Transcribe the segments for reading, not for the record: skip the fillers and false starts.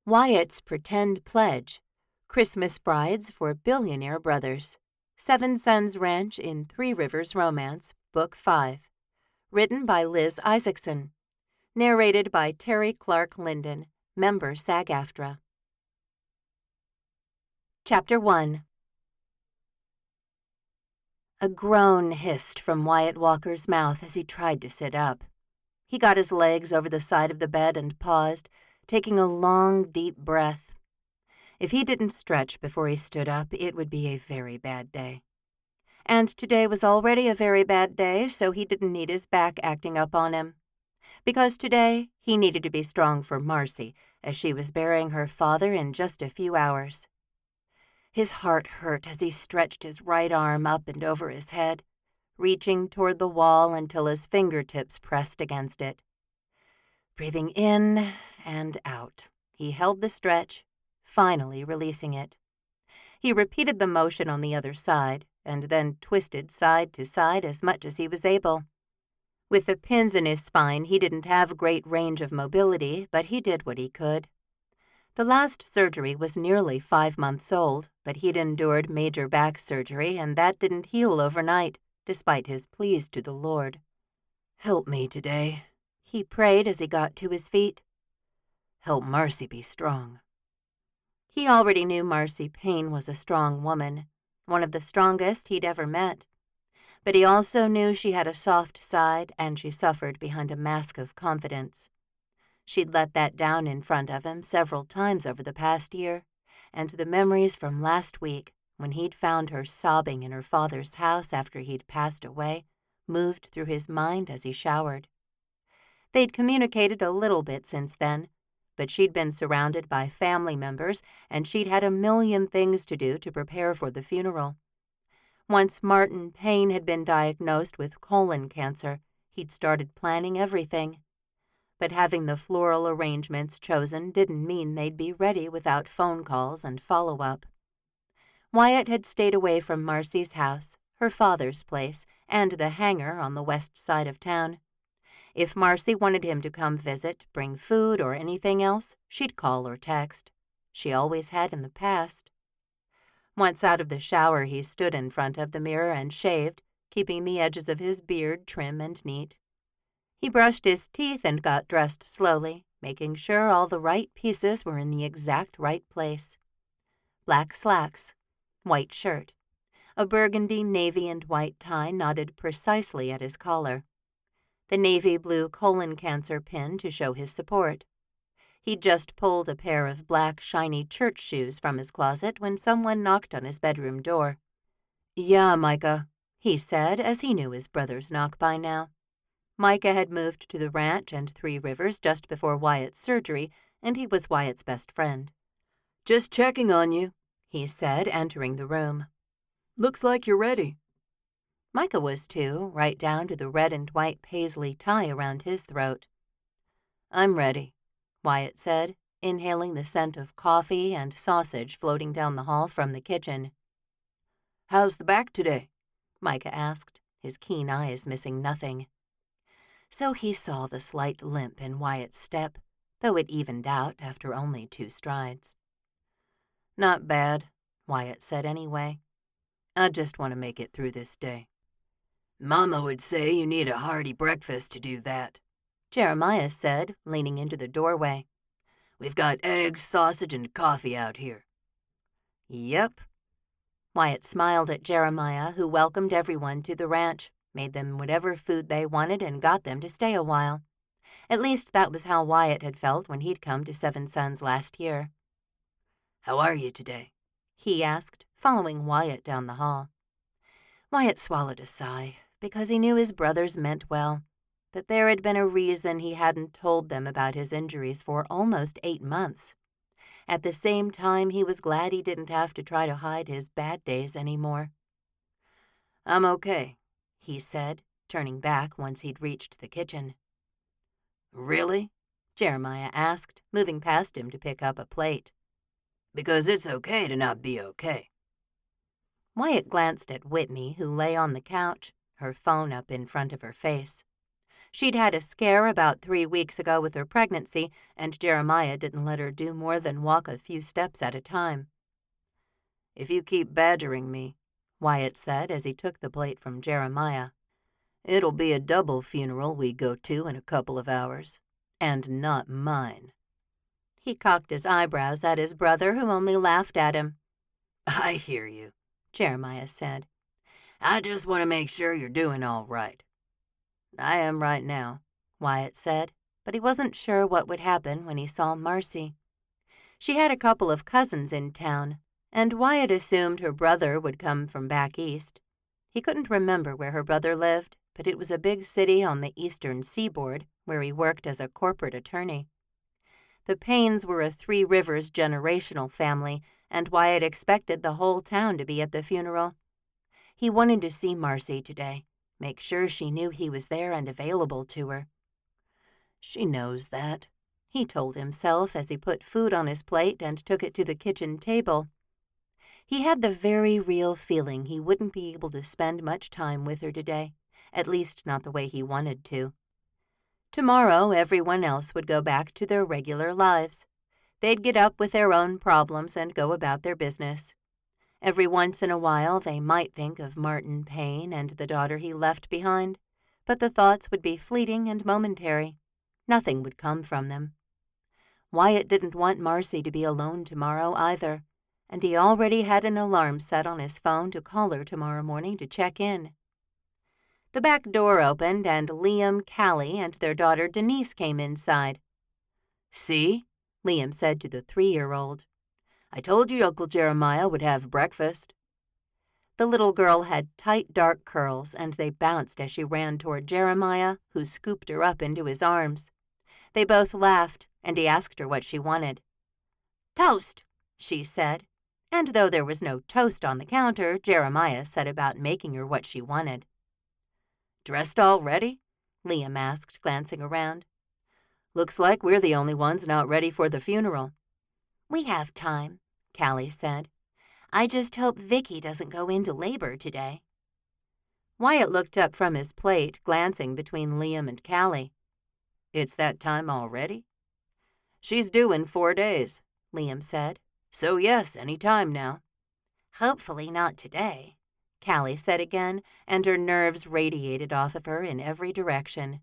Wyatt's Pretend Pledge, Christmas Brides for Billionaire Brothers, Seven Sons Ranch in Three Rivers Romance, Book 5. Written by Liz Isaacson. Narrated by Terry Clark Linden, member SAG-AFTRA. Chapter 1. A groan hissed from Wyatt Walker's mouth as he tried to sit up. He got his legs over the side of the bed and paused, taking a long, deep breath. If he didn't stretch before he stood up, it would be a very bad day. And today was already a very bad day, so he didn't need his back acting up on him. Because today he needed to be strong for Marcy, as she was burying her father in just a few hours. His heart hurt as he stretched his right arm up and over his head, reaching toward the wall until his fingertips pressed against it. Breathing in and out, he held the stretch, finally releasing it. He repeated the motion on the other side, and then twisted side to side as much as he was able. With the pins in his spine, he didn't have great range of mobility, but he did what he could. The last surgery was nearly 5 months old, but he'd endured major back surgery, and that didn't heal overnight, despite his pleas to the Lord. "Help me today," he prayed as he got to his feet. "Help Marcy be strong." He already knew Marcy Payne was a strong woman, one of the strongest he'd ever met. But he also knew she had a soft side, and she suffered behind a mask of confidence. She'd let that down in front of him several times over the past year, and the memories from last week, when he'd found her sobbing in her father's house after he'd passed away, moved through his mind as he showered. They'd communicated a little bit since then, but she'd been surrounded by family members, and she'd had a million things to do to prepare for the funeral. Once Martin Payne had been diagnosed with colon cancer, he'd started planning everything. But having the floral arrangements chosen didn't mean they'd be ready without phone calls and follow-up. Wyatt had stayed away from Marcy's house, her father's place, and the hangar on the west side of town. If Marcy wanted him to come visit, bring food, or anything else, she'd call or text. She always had in the past. Once out of the shower, he stood in front of the mirror and shaved, keeping the edges of his beard trim and neat. He brushed his teeth and got dressed slowly, making sure all the right pieces were in the exact right place. Black slacks, white shirt, a burgundy navy and white tie knotted precisely at his collar, the navy blue colon cancer pin to show his support. He'd just pulled a pair of black, shiny church shoes from his closet when someone knocked on his bedroom door. "Yeah, Micah," he said, as he knew his brother's knock by now. Micah had moved to the ranch and Three Rivers just before Wyatt's surgery, and he was Wyatt's best friend. "Just checking on you," he said, entering the room. "Looks like you're ready." Micah was too, right down to the red and white paisley tie around his throat. "I'm ready," Wyatt said, inhaling the scent of coffee and sausage floating down the hall from the kitchen. "How's the back today?" Micah asked, his keen eyes missing nothing. So he saw the slight limp in Wyatt's step, though it evened out after only 2 strides. "Not bad," Wyatt said anyway. "I just want to make it through this day." "Mama would say you need a hearty breakfast to do that," Jeremiah said, leaning into the doorway. "We've got eggs, sausage, and coffee out here." "Yep." Wyatt smiled at Jeremiah, who welcomed everyone to the ranch, made them whatever food they wanted, and got them to stay a while. At least that was how Wyatt had felt when he'd come to Seven Sons last year. "How are you today?" he asked, following Wyatt down the hall. Wyatt swallowed a sigh, because he knew his brothers meant well, but there had been a reason he hadn't told them about his injuries for almost 8 months. At the same time, he was glad he didn't have to try to hide his bad days anymore. "I'm okay," he said, turning back once he'd reached the kitchen. "Really?" Jeremiah asked, moving past him to pick up a plate. "Because it's okay to not be okay." Wyatt glanced at Whitney, who lay on the couch, her phone up in front of her face. She'd had a scare about 3 weeks ago with her pregnancy, and Jeremiah didn't let her do more than walk a few steps at a time. "If you keep badgering me," Wyatt said as he took the plate from Jeremiah, "it'll be a double funeral we go to in a couple of hours, and not mine." He cocked his eyebrows at his brother, who only laughed at him. "I hear you," Jeremiah said. "I just want to make sure you're doing all right." "I am right now," Wyatt said, but he wasn't sure what would happen when he saw Marcy. She had a couple of cousins in town, and Wyatt assumed her brother would come from back east. He couldn't remember where her brother lived, but it was a big city on the eastern seaboard where he worked as a corporate attorney. The Paynes were a Three Rivers generational family, and Wyatt expected the whole town to be at the funeral. He wanted to see Marcy today, make sure she knew he was there and available to her. "She knows that," he told himself as he put food on his plate and took it to the kitchen table. He had the very real feeling he wouldn't be able to spend much time with her today, at least not the way he wanted to. Tomorrow, everyone else would go back to their regular lives. They'd get up with their own problems and go about their business. Every once in a while, they might think of Martin Payne and the daughter he left behind, but the thoughts would be fleeting and momentary. Nothing would come from them. Wyatt didn't want Marcy to be alone tomorrow either, and he already had an alarm set on his phone to call her tomorrow morning to check in. The back door opened, and Liam, Callie, and their daughter Denise came inside. "See?" Liam said to the 3-year-old. "I told you Uncle Jeremiah would have breakfast." The little girl had tight, dark curls, and they bounced as she ran toward Jeremiah, who scooped her up into his arms. They both laughed, and he asked her what she wanted. "Toast," she said, and though there was no toast on the counter, Jeremiah set about making her what she wanted. "Dressed already?" Liam asked, glancing around. "Looks like we're the only ones not ready for the funeral." "We have time," Callie said. "I just hope Vicky doesn't go into labor today." Wyatt looked up from his plate, glancing between Liam and Callie. "It's that time already?" "She's due in 4 days," Liam said. "So yes, any time now." "Hopefully not today," Callie said again, and her nerves radiated off of her in every direction.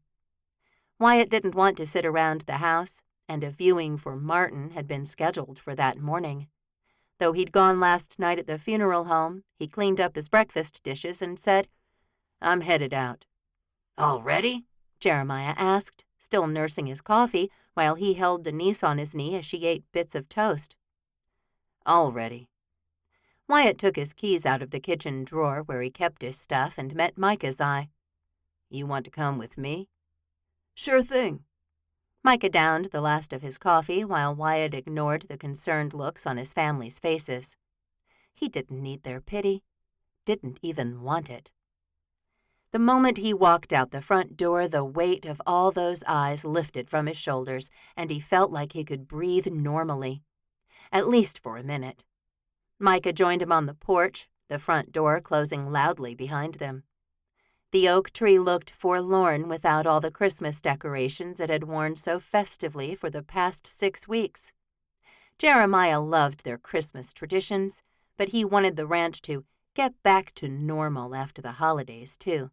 Wyatt didn't want to sit around the house, and a viewing for Martin had been scheduled for that morning. Though he'd gone last night at the funeral home, he cleaned up his breakfast dishes and said, "I'm headed out." "Already?" Jeremiah asked, still nursing his coffee, while he held Denise on his knee as she ate bits of toast. "Already." Wyatt took his keys out of the kitchen drawer where he kept his stuff and met Micah's eye. "You want to come with me?" "Sure thing." Micah downed the last of his coffee while Wyatt ignored the concerned looks on his family's faces. He didn't need their pity, didn't even want it. The moment he walked out the front door, the weight of all those eyes lifted from his shoulders, and he felt like he could breathe normally, at least for a minute. Micah joined him on the porch, the front door closing loudly behind them. The oak tree looked forlorn without all the Christmas decorations it had worn so festively for the past 6 weeks. Jeremiah loved their Christmas traditions, but he wanted the ranch to get back to normal after the holidays, too.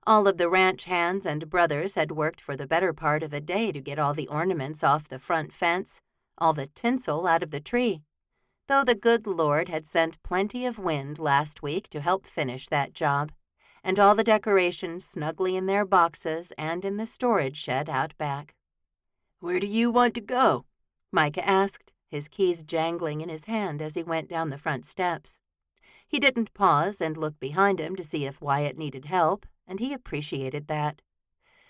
All of the ranch hands and brothers had worked for the better part of a day to get all the ornaments off the front fence, all the tinsel out of the tree, though the good Lord had sent plenty of wind last week to help finish that job, and all the decorations snugly in their boxes and in the storage shed out back. "Where do you want to go?" Micah asked, his keys jangling in his hand as he went down the front steps. He didn't pause and look behind him to see if Wyatt needed help, and he appreciated that.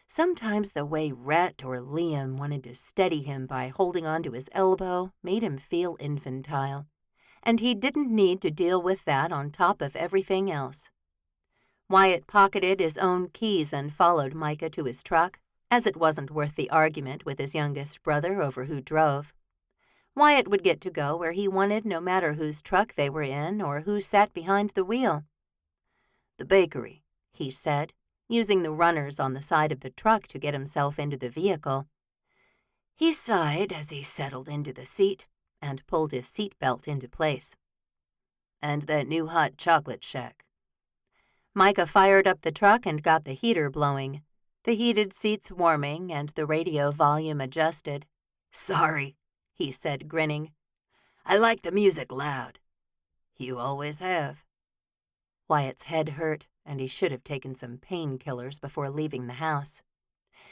Sometimes the way Rhett or Liam wanted to steady him by holding onto his elbow made him feel infantile, and he didn't need to deal with that on top of everything else. Wyatt pocketed his own keys and followed Micah to his truck, as it wasn't worth the argument with his youngest brother over who drove. Wyatt would get to go where he wanted no matter whose truck they were in or who sat behind the wheel. "The bakery," he said, using the runners on the side of the truck to get himself into the vehicle. He sighed as he settled into the seat and pulled his seat belt into place. "And that new hot chocolate shack." Micah fired up the truck and got the heater blowing, the heated seats warming and the radio volume adjusted. "Sorry," he said, grinning. "I like the music loud." "You always have." Wyatt's head hurt, and he should have taken some painkillers before leaving the house.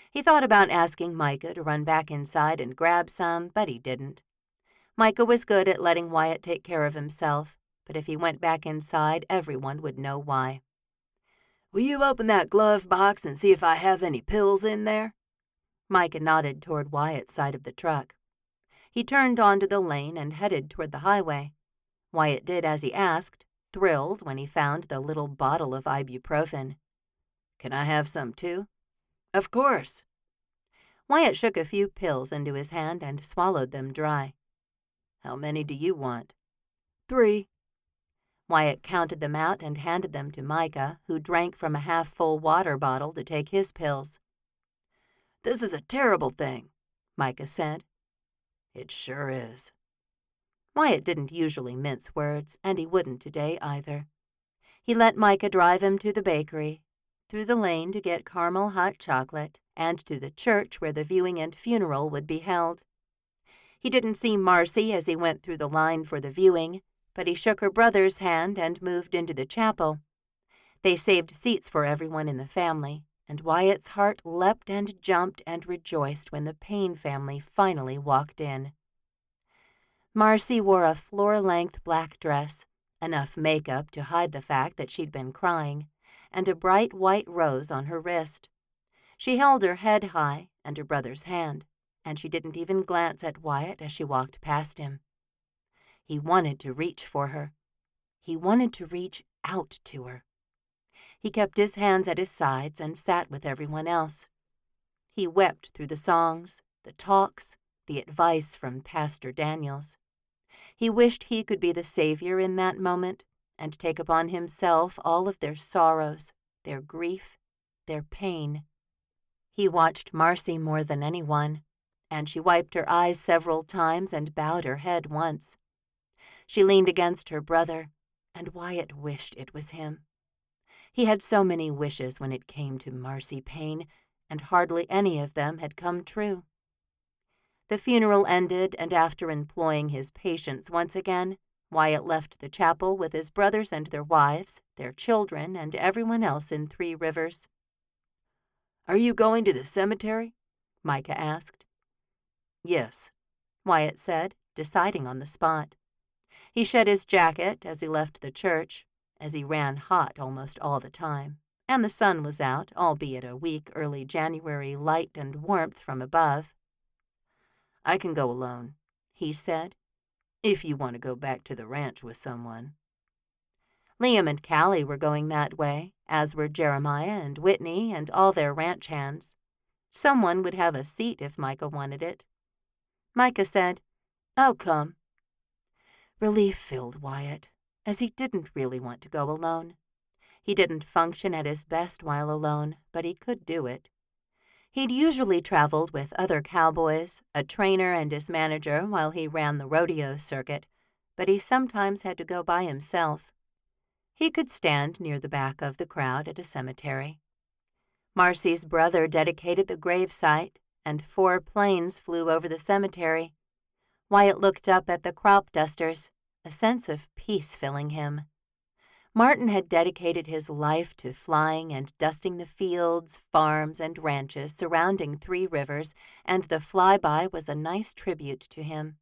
He thought about asking Micah to run back inside and grab some, but he didn't. Micah was good at letting Wyatt take care of himself, but if he went back inside, everyone would know why. "Will you open that glove box and see if I have any pills in there?" Micah nodded toward Wyatt's side of the truck. He turned onto the lane and headed toward the highway. Wyatt did as he asked, thrilled when he found the little bottle of ibuprofen. "Can I have some too?" "Of course." Wyatt shook a few pills into his hand and swallowed them dry. "How many do you want?" "3." Wyatt counted them out and handed them to Micah, who drank from a half-full water bottle to take his pills. "This is a terrible thing," Micah said. "It sure is." Wyatt didn't usually mince words, and he wouldn't today either. He let Micah drive him to the bakery, through the lane to get caramel hot chocolate, and to the church where the viewing and funeral would be held. He didn't see Marcy as he went through the line for the viewing, but he shook her brother's hand and moved into the chapel. They saved seats for everyone in the family, and Wyatt's heart leapt and jumped and rejoiced when the Payne family finally walked in. Marcy wore a floor-length black dress, enough makeup to hide the fact that she'd been crying, and a bright white rose on her wrist. She held her head high and her brother's hand, and she didn't even glance at Wyatt as she walked past him. He wanted to reach for her. He wanted to reach out to her. He kept his hands at his sides and sat with everyone else. He wept through the songs, the talks, the advice from Pastor Daniels. He wished he could be the savior in that moment and take upon himself all of their sorrows, their grief, their pain. He watched Marcy more than anyone, and she wiped her eyes several times and bowed her head once. She leaned against her brother, and Wyatt wished it was him. He had so many wishes when it came to Marcy Payne, and hardly any of them had come true. The funeral ended, and after employing his patience once again, Wyatt left the chapel with his brothers and their wives, their children, and everyone else in Three Rivers. "Are you going to the cemetery?" Micah asked. "Yes," Wyatt said, deciding on the spot. He shed his jacket as he left the church, as he ran hot almost all the time, and the sun was out, albeit a weak early January light and warmth from above. "I can go alone," he said, "if you want to go back to the ranch with someone." Liam and Callie were going that way, as were Jeremiah and Whitney and all their ranch hands. Someone would have a seat if Micah wanted it. Micah said, "I'll come." Relief filled Wyatt, as he didn't really want to go alone. He didn't function at his best while alone, but he could do it. He'd usually traveled with other cowboys, a trainer and his manager while he ran the rodeo circuit, but he sometimes had to go by himself. He could stand near the back of the crowd at a cemetery. Marcy's brother dedicated the gravesite, and 4 planes flew over the cemetery. Wyatt looked up at the crop dusters, a sense of peace filling him. Martin had dedicated his life to flying and dusting the fields, farms, and ranches surrounding Three Rivers, and the flyby was a nice tribute to him.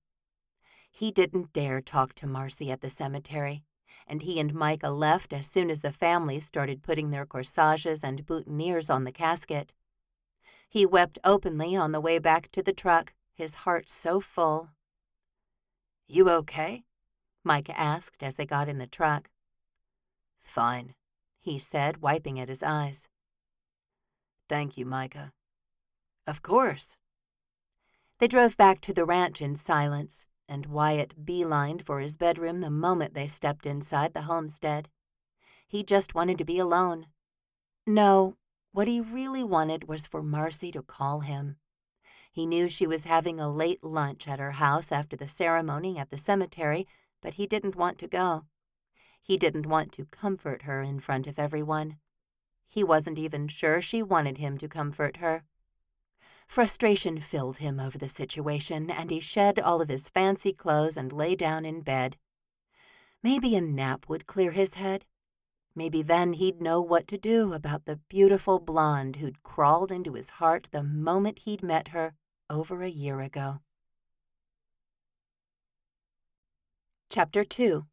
He didn't dare talk to Marcy at the cemetery, and he and Micah left as soon as the families started putting their corsages and boutonnieres on the casket. He wept openly on the way back to the truck, his heart so full. "You okay?" Micah asked as they got in the truck. "Fine," he said, wiping at his eyes. "Thank you, Micah." "Of course." They drove back to the ranch in silence, and Wyatt beelined for his bedroom the moment they stepped inside the homestead. He just wanted to be alone. No, What he really wanted was for Marcy to call him. He knew she was having a late lunch at her house after the ceremony at the cemetery, but he didn't want to go. He didn't want to comfort her in front of everyone. He wasn't even sure she wanted him to comfort her. Frustration filled him over the situation, and he shed all of his fancy clothes and lay down in bed. Maybe a nap would clear his head. Maybe then he'd know what to do about the beautiful blonde who'd crawled into his heart the moment he'd met her over a year ago. Chapter 2.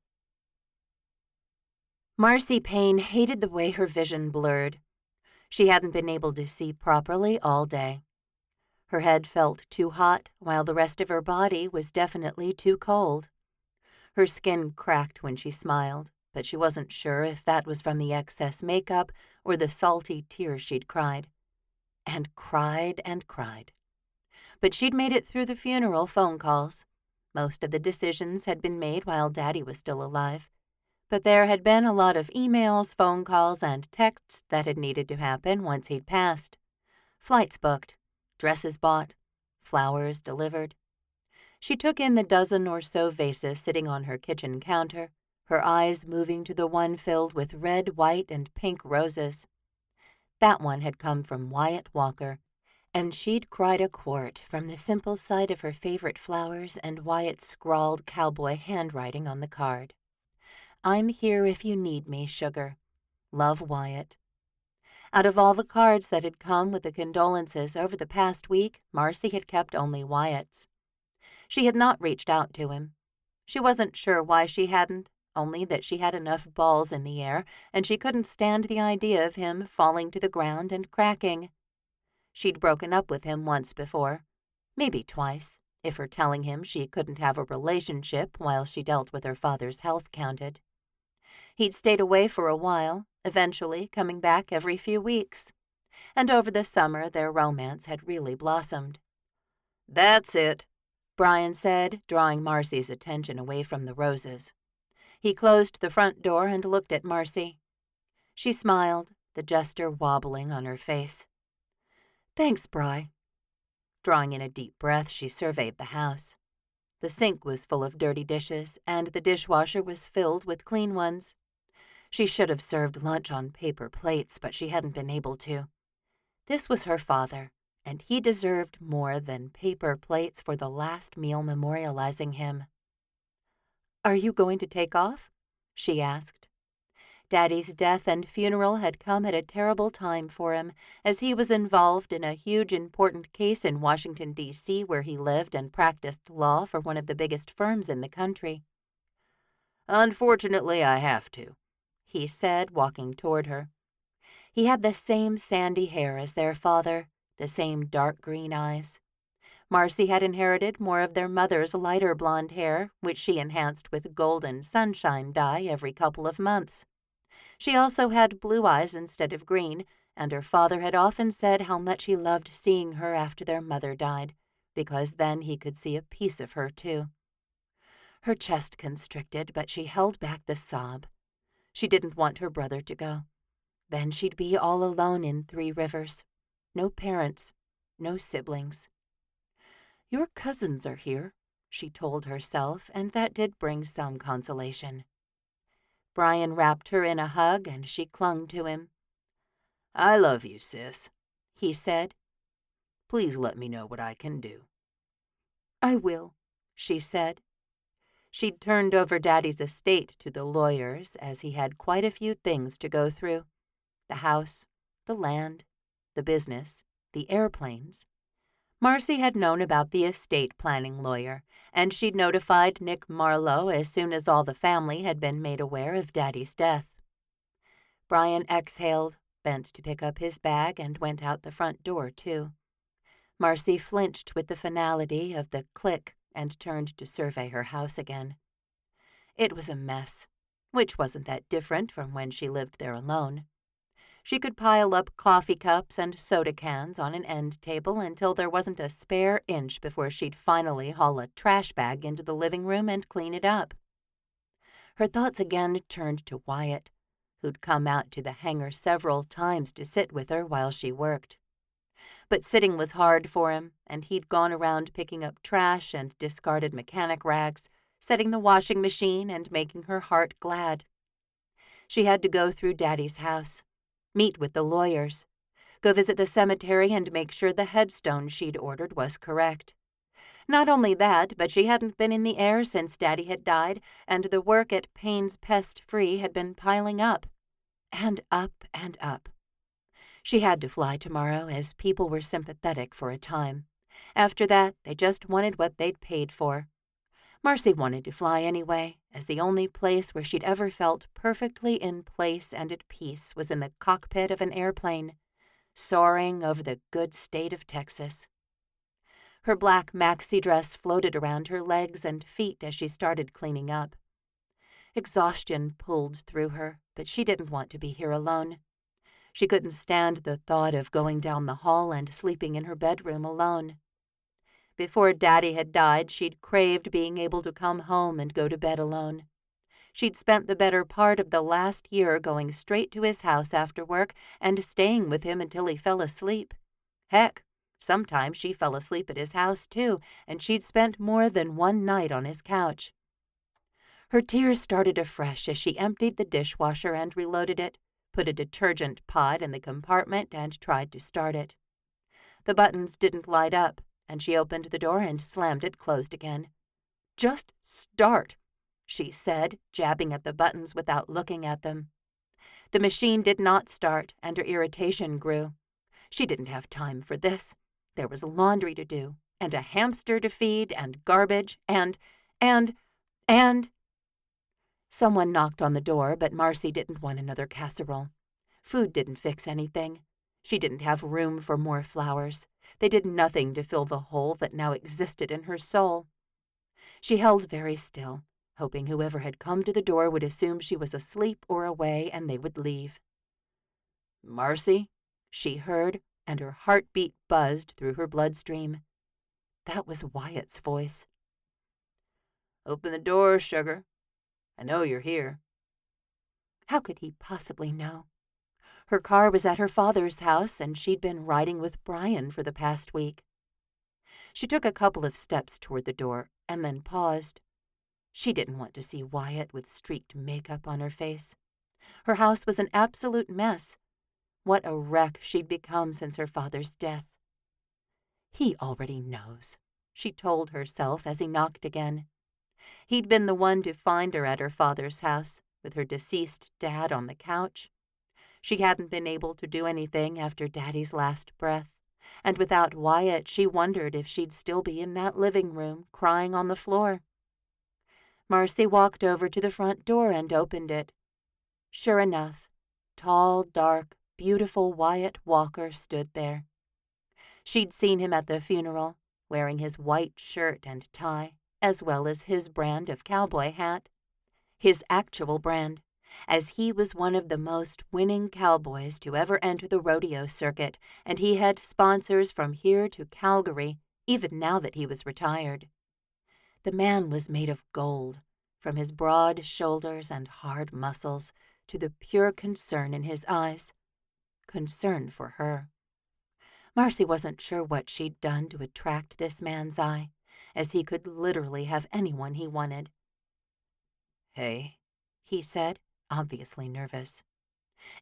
Marcy Payne hated the way her vision blurred. She hadn't been able to see properly all day. Her head felt too hot, while the rest of her body was definitely too cold. Her skin cracked when she smiled, but she wasn't sure if that was from the excess makeup or the salty tears she'd cried. And cried and cried. But she'd made it through the funeral phone calls. Most of the decisions had been made while Daddy was still alive. But there had been a lot of emails, phone calls, and texts that had needed to happen once he'd passed. Flights booked, dresses bought, flowers delivered. She took in the dozen or so vases sitting on her kitchen counter, her eyes moving to the one filled with red, white, and pink roses. That one had come from Wyatt Walker, and she'd cried a quart from the simple sight of her favorite flowers and Wyatt's scrawled cowboy handwriting on the card. "I'm here if you need me, sugar. Love, Wyatt." Out of all the cards that had come with the condolences over the past week, Marcy had kept only Wyatt's. She had not reached out to him. She wasn't sure why she hadn't, only that she had enough balls in the air, and she couldn't stand the idea of him falling to the ground and cracking. She'd broken up with him once before, maybe twice, if her telling him she couldn't have a relationship while she dealt with her father's health counted. He'd stayed away for a while, eventually coming back every few weeks. And over the summer, their romance had really blossomed. "That's it," Brian said, drawing Marcy's attention away from the roses. He closed the front door and looked at Marcy. She smiled, the gesture wobbling on her face. "Thanks, Bri." Drawing in a deep breath, she surveyed the house. The sink was full of dirty dishes, and the dishwasher was filled with clean ones. She should have served lunch on paper plates, but she hadn't been able to. This was her father, and he deserved more than paper plates for the last meal memorializing him. "Are you going to take off?" she asked. Daddy's death and funeral had come at a terrible time for him, as he was involved in a huge important case in Washington, D.C., where he lived and practiced law for one of the biggest firms in the country. "Unfortunately, I have to," he said, walking toward her. He had the same sandy hair as their father, the same dark green eyes. Marcy had inherited more of their mother's lighter blonde hair, which she enhanced with golden sunshine dye every couple of months. She also had blue eyes instead of green, and her father had often said how much he loved seeing her after their mother died, because then he could see a piece of her too. Her chest constricted, but she held back the sob. She didn't want her brother to go. Then she'd be all alone in Three Rivers. No parents, no siblings. "Your cousins are here," she told herself, and that did bring some consolation. Brian wrapped her in a hug, and she clung to him. "I love you, sis," he said. "Please let me know what I can do." "I will," she said. She'd turned over Daddy's estate to the lawyers, as he had quite a few things to go through. The house, the land, the business, the airplanes. Marcy had known about the estate planning lawyer, and she'd notified Nick Marlowe as soon as all the family had been made aware of Daddy's death. Brian exhaled, bent to pick up his bag, and went out the front door, too. Marcy flinched with the finality of the click and turned to survey her house again. It was a mess, which wasn't that different from when she lived there alone. She could pile up coffee cups and soda cans on an end table until there wasn't a spare inch before she'd finally haul a trash bag into the living room and clean it up. Her thoughts again turned to Wyatt, who'd come out to the hangar several times to sit with her while she worked. But sitting was hard for him, and he'd gone around picking up trash and discarded mechanic rags, setting the washing machine and making her heart glad. She had to go through Daddy's house, meet with the lawyers, go visit the cemetery and make sure the headstone she'd ordered was correct. Not only that, but she hadn't been in the air since Daddy had died, and the work at Payne's Pest Free had been piling up. And up and up. She had to fly tomorrow, as people were sympathetic for a time. After that, they just wanted what they'd paid for. Marcy wanted to fly anyway, as the only place where she'd ever felt perfectly in place and at peace was in the cockpit of an airplane, soaring over the good state of Texas. Her black maxi dress floated around her legs and feet as she started cleaning up. Exhaustion pulled through her, but she didn't want to be here alone. She couldn't stand the thought of going down the hall and sleeping in her bedroom alone. Before Daddy had died, she'd craved being able to come home and go to bed alone. She'd spent the better part of the last year going straight to his house after work and staying with him until he fell asleep. Heck, sometimes she fell asleep at his house, too, and she'd spent more than one night on his couch. Her tears started afresh as she emptied the dishwasher and reloaded it, put a detergent pod in the compartment, and tried to start it. The buttons didn't light up, and she opened the door and slammed it closed again. "Just start," she said, jabbing at the buttons without looking at them. The machine did not start, and her irritation grew. She didn't have time for this. There was laundry to do, and a hamster to feed, and garbage, and... Someone knocked on the door, but Marcy didn't want another casserole. Food didn't fix anything. She didn't have room for more flowers. They did nothing to fill the hole that now existed in her soul. She held very still, hoping whoever had come to the door would assume she was asleep or away and they would leave. "Marcy?" she heard, and her heartbeat buzzed through her bloodstream. That was Wyatt's voice. "Open the door, sugar. I know you're here." How could he possibly know? Her car was at her father's house, and she'd been riding with Brian for the past week. She took a couple of steps toward the door, and then paused. She didn't want to see Wyatt with streaked makeup on her face. Her house was an absolute mess. What a wreck she'd become since her father's death. He already knows, she told herself as he knocked again. He'd been the one to find her at her father's house, with her deceased dad on the couch. She hadn't been able to do anything after Daddy's last breath, and without Wyatt she wondered if she'd still be in that living room, crying on the floor. Marcy walked over to the front door and opened it. Sure enough, tall, dark, beautiful Wyatt Walker stood there. She'd seen him at the funeral, wearing his white shirt and tie, as well as his brand of cowboy hat. His actual brand, as he was one of the most winning cowboys to ever enter the rodeo circuit, and he had sponsors from here to Calgary, even now that he was retired. The man was made of gold, from his broad shoulders and hard muscles to the pure concern in his eyes. Concern for her. Marcy wasn't sure what she'd done to attract this man's eye, as he could literally have anyone he wanted. "Hey," he said, obviously nervous.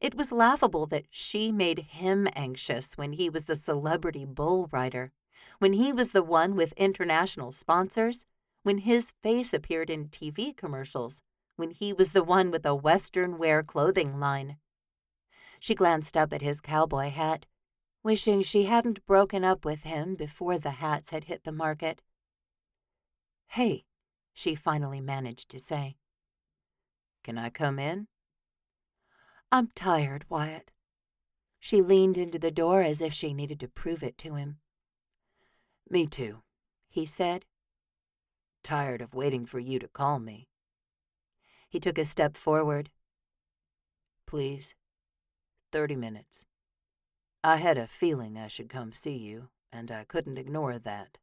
It was laughable that she made him anxious when he was the celebrity bull rider, when he was the one with international sponsors, when his face appeared in TV commercials, when he was the one with a Western wear clothing line. She glanced up at his cowboy hat, wishing she hadn't broken up with him before the hats had hit the market. "Hey," she finally managed to say. "Can I come in?" "I'm tired, Wyatt." She leaned into the door as if she needed to prove it to him. "Me too," he said. "Tired of waiting for you to call me." He took a step forward. "Please, 30 minutes. I had a feeling I should come see you, and I couldn't ignore that."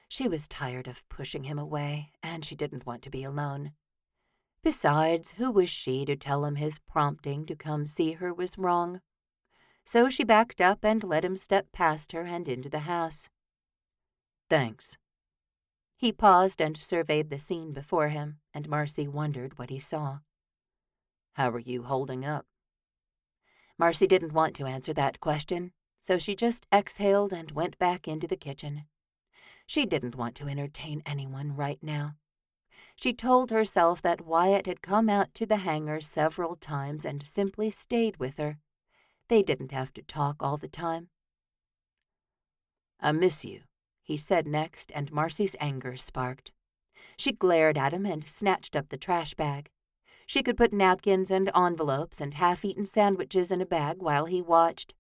She was tired of pushing him away, and she didn't want to be alone. Besides, who was she to tell him his prompting to come see her was wrong? So she backed up and let him step past her and into the house. "Thanks." He paused and surveyed the scene before him, and Marcy wondered what he saw. "How are you holding up?" Marcy didn't want to answer that question, so she just exhaled and went back into the kitchen. She didn't want to entertain anyone right now. She told herself that Wyatt had come out to the hangar several times and simply stayed with her. They didn't have to talk all the time. "I miss you," he said next, and Marcy's anger sparked. She glared at him and snatched up the trash bag. She could put napkins and envelopes and half-eaten sandwiches in a bag while he watched.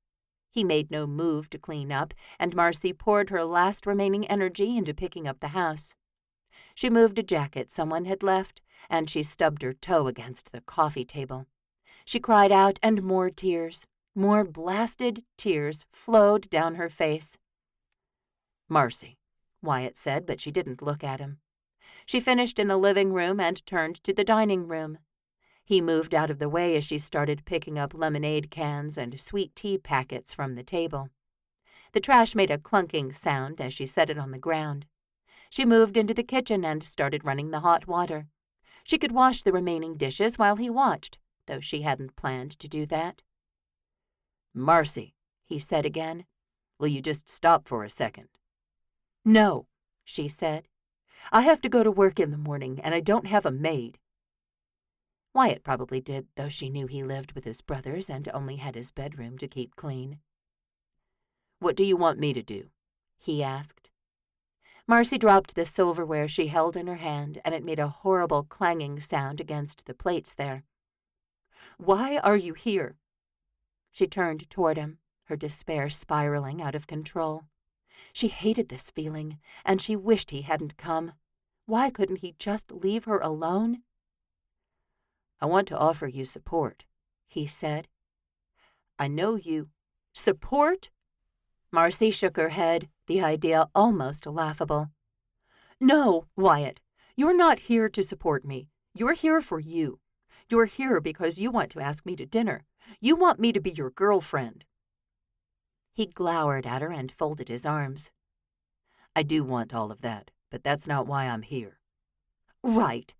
He made no move to clean up, and Marcy poured her last remaining energy into picking up the house. She moved a jacket someone had left, and she stubbed her toe against the coffee table. She cried out, and more tears, more blasted tears, flowed down her face. "Marcy," Wyatt said, but she didn't look at him. She finished in the living room and turned to the dining room. He moved out of the way as she started picking up lemonade cans and sweet tea packets from the table. The trash made a clunking sound as she set it on the ground. She moved into the kitchen and started running the hot water. She could wash the remaining dishes while he watched, though she hadn't planned to do that. "Marcy," he said again, "will you just stop for a second?" "No," she said. "I have to go to work in the morning, and I don't have a maid." Wyatt probably did, though she knew he lived with his brothers and only had his bedroom to keep clean. "What do you want me to do?" he asked. Marcy dropped the silverware she held in her hand, and it made a horrible clanging sound against the plates there. "Why are you here?" She turned toward him, her despair spiraling out of control. She hated this feeling, and she wished he hadn't come. Why couldn't he just leave her alone? "I want to offer you support," he said. "I know you—" "Support?" Marcy shook her head, the idea almost laughable. "No, Wyatt, you're not here to support me. You're here for you. You're here because you want to ask me to dinner. You want me to be your girlfriend." He glowered at her and folded his arms. "I do want all of that, but that's not why I'm here." "Right."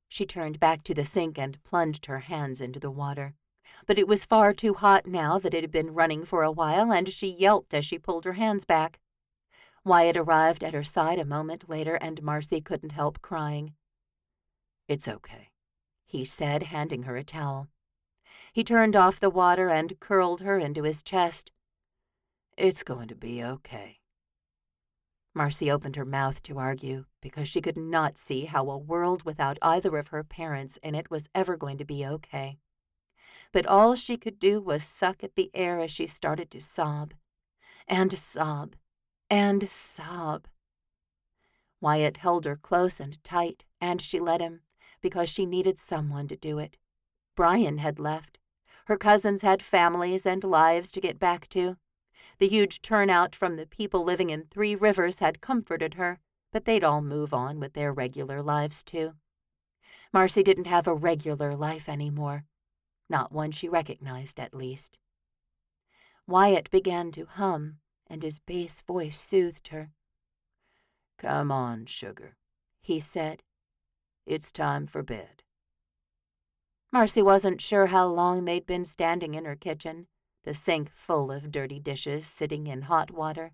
She turned back to the sink and plunged her hands into the water. But it was far too hot now that it had been running for a while, and she yelped as she pulled her hands back. Wyatt arrived at her side a moment later, and Marcy couldn't help crying. "It's okay," he said, handing her a towel. He turned off the water and curled her into his chest. "It's going to be okay." Marcy opened her mouth to argue, because she could not see how a world without either of her parents in it was ever going to be okay. But all she could do was suck at the air as she started to sob, and sob, and sob. Wyatt held her close and tight, and she let him, because she needed someone to do it. Brian had left. Her cousins had families and lives to get back to. The huge turnout from the people living in Three Rivers had comforted her, but they'd all move on with their regular lives, too. Marcy didn't have a regular life anymore. Not one she recognized, at least. Wyatt began to hum, and his bass voice soothed her. "Come on, sugar," he said. "It's time for bed." Marcy wasn't sure how long they'd been standing in her kitchen, the sink full of dirty dishes sitting in hot water,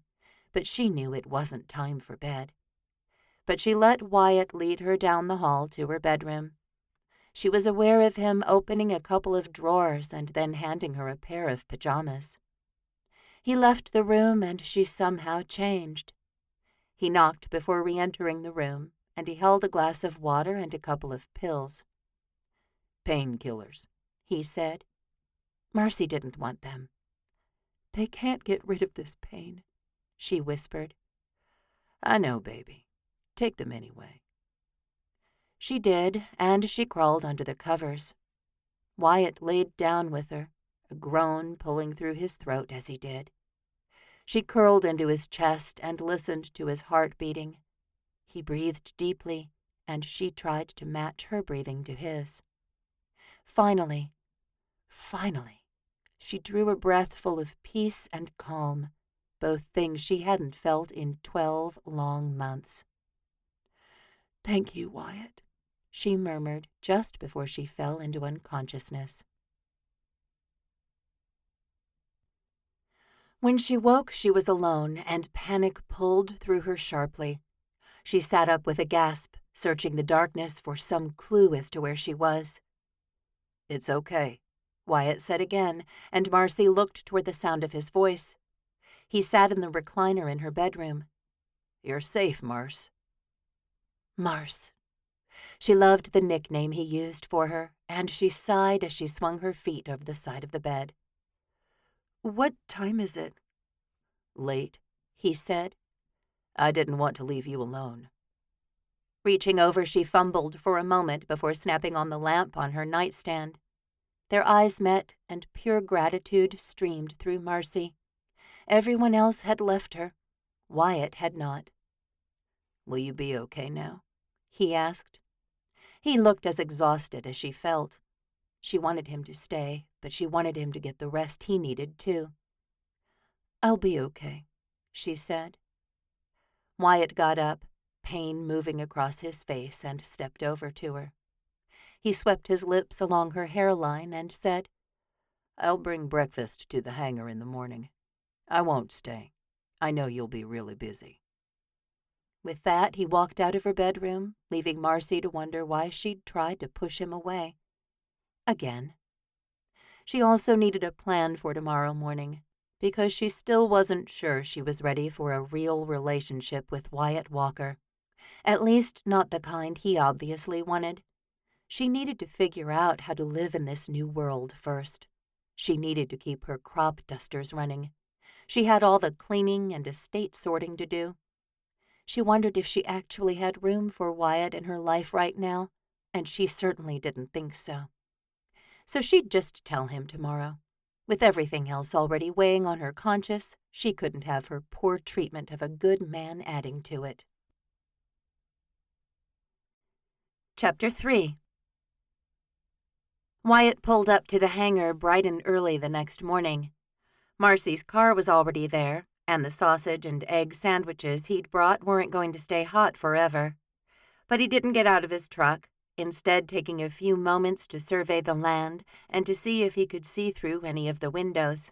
but she knew it wasn't time for bed. But she let Wyatt lead her down the hall to her bedroom. She was aware of him opening a couple of drawers and then handing her a pair of pajamas. He left the room, and she somehow changed. He knocked before re-entering the room, and he held a glass of water and a couple of pills. "Painkillers," he said. Marcy didn't want them. "They can't get rid of this pain," she whispered. "I know, baby. Take them anyway." She did, and she crawled under the covers. Wyatt laid down with her, a groan pulling through his throat as he did. She curled into his chest and listened to his heart beating. He breathed deeply, and she tried to match her breathing to his. Finally, she drew a breath full of peace and calm, both things she hadn't felt in 12 long months. "Thank you, Wyatt," she murmured just before she fell into unconsciousness. When she woke, she was alone, and panic pulled through her sharply. She sat up with a gasp, searching the darkness for some clue as to where she was. "It's okay," Wyatt said again, and Marcy looked toward the sound of his voice. He sat in the recliner in her bedroom. "You're safe, Marce." Marce. She loved the nickname he used for her, and she sighed as she swung her feet over the side of the bed. "What time is it?" "Late," he said. "I didn't want to leave you alone." Reaching over, she fumbled for a moment before snapping on the lamp on her nightstand. Their eyes met, and pure gratitude streamed through Marcy. Everyone else had left her. Wyatt had not. "Will you be okay now?" he asked. He looked as exhausted as she felt. She wanted him to stay, but she wanted him to get the rest he needed, too. "I'll be okay," she said. Wyatt got up, pain moving across his face, and stepped over to her. He swept his lips along her hairline and said, "I'll bring breakfast to the hangar in the morning. I won't stay. I know you'll be really busy." With that, he walked out of her bedroom, leaving Marcy to wonder why she'd tried to push him away. Again. She also needed a plan for tomorrow morning, because she still wasn't sure she was ready for a real relationship with Wyatt Walker. At least not the kind he obviously wanted. She needed to figure out how to live in this new world first. She needed to keep her crop dusters running. She had all the cleaning and estate sorting to do. She wondered if she actually had room for Wyatt in her life right now, and she certainly didn't think so. So she'd just tell him tomorrow. With everything else already weighing on her conscience, she couldn't have her poor treatment of a good man adding to it. Chapter 3. Wyatt pulled up to the hangar bright and early the next morning. Marcy's car was already there, and the sausage and egg sandwiches he'd brought weren't going to stay hot forever. But he didn't get out of his truck, instead taking a few moments to survey the land and to see if he could see through any of the windows.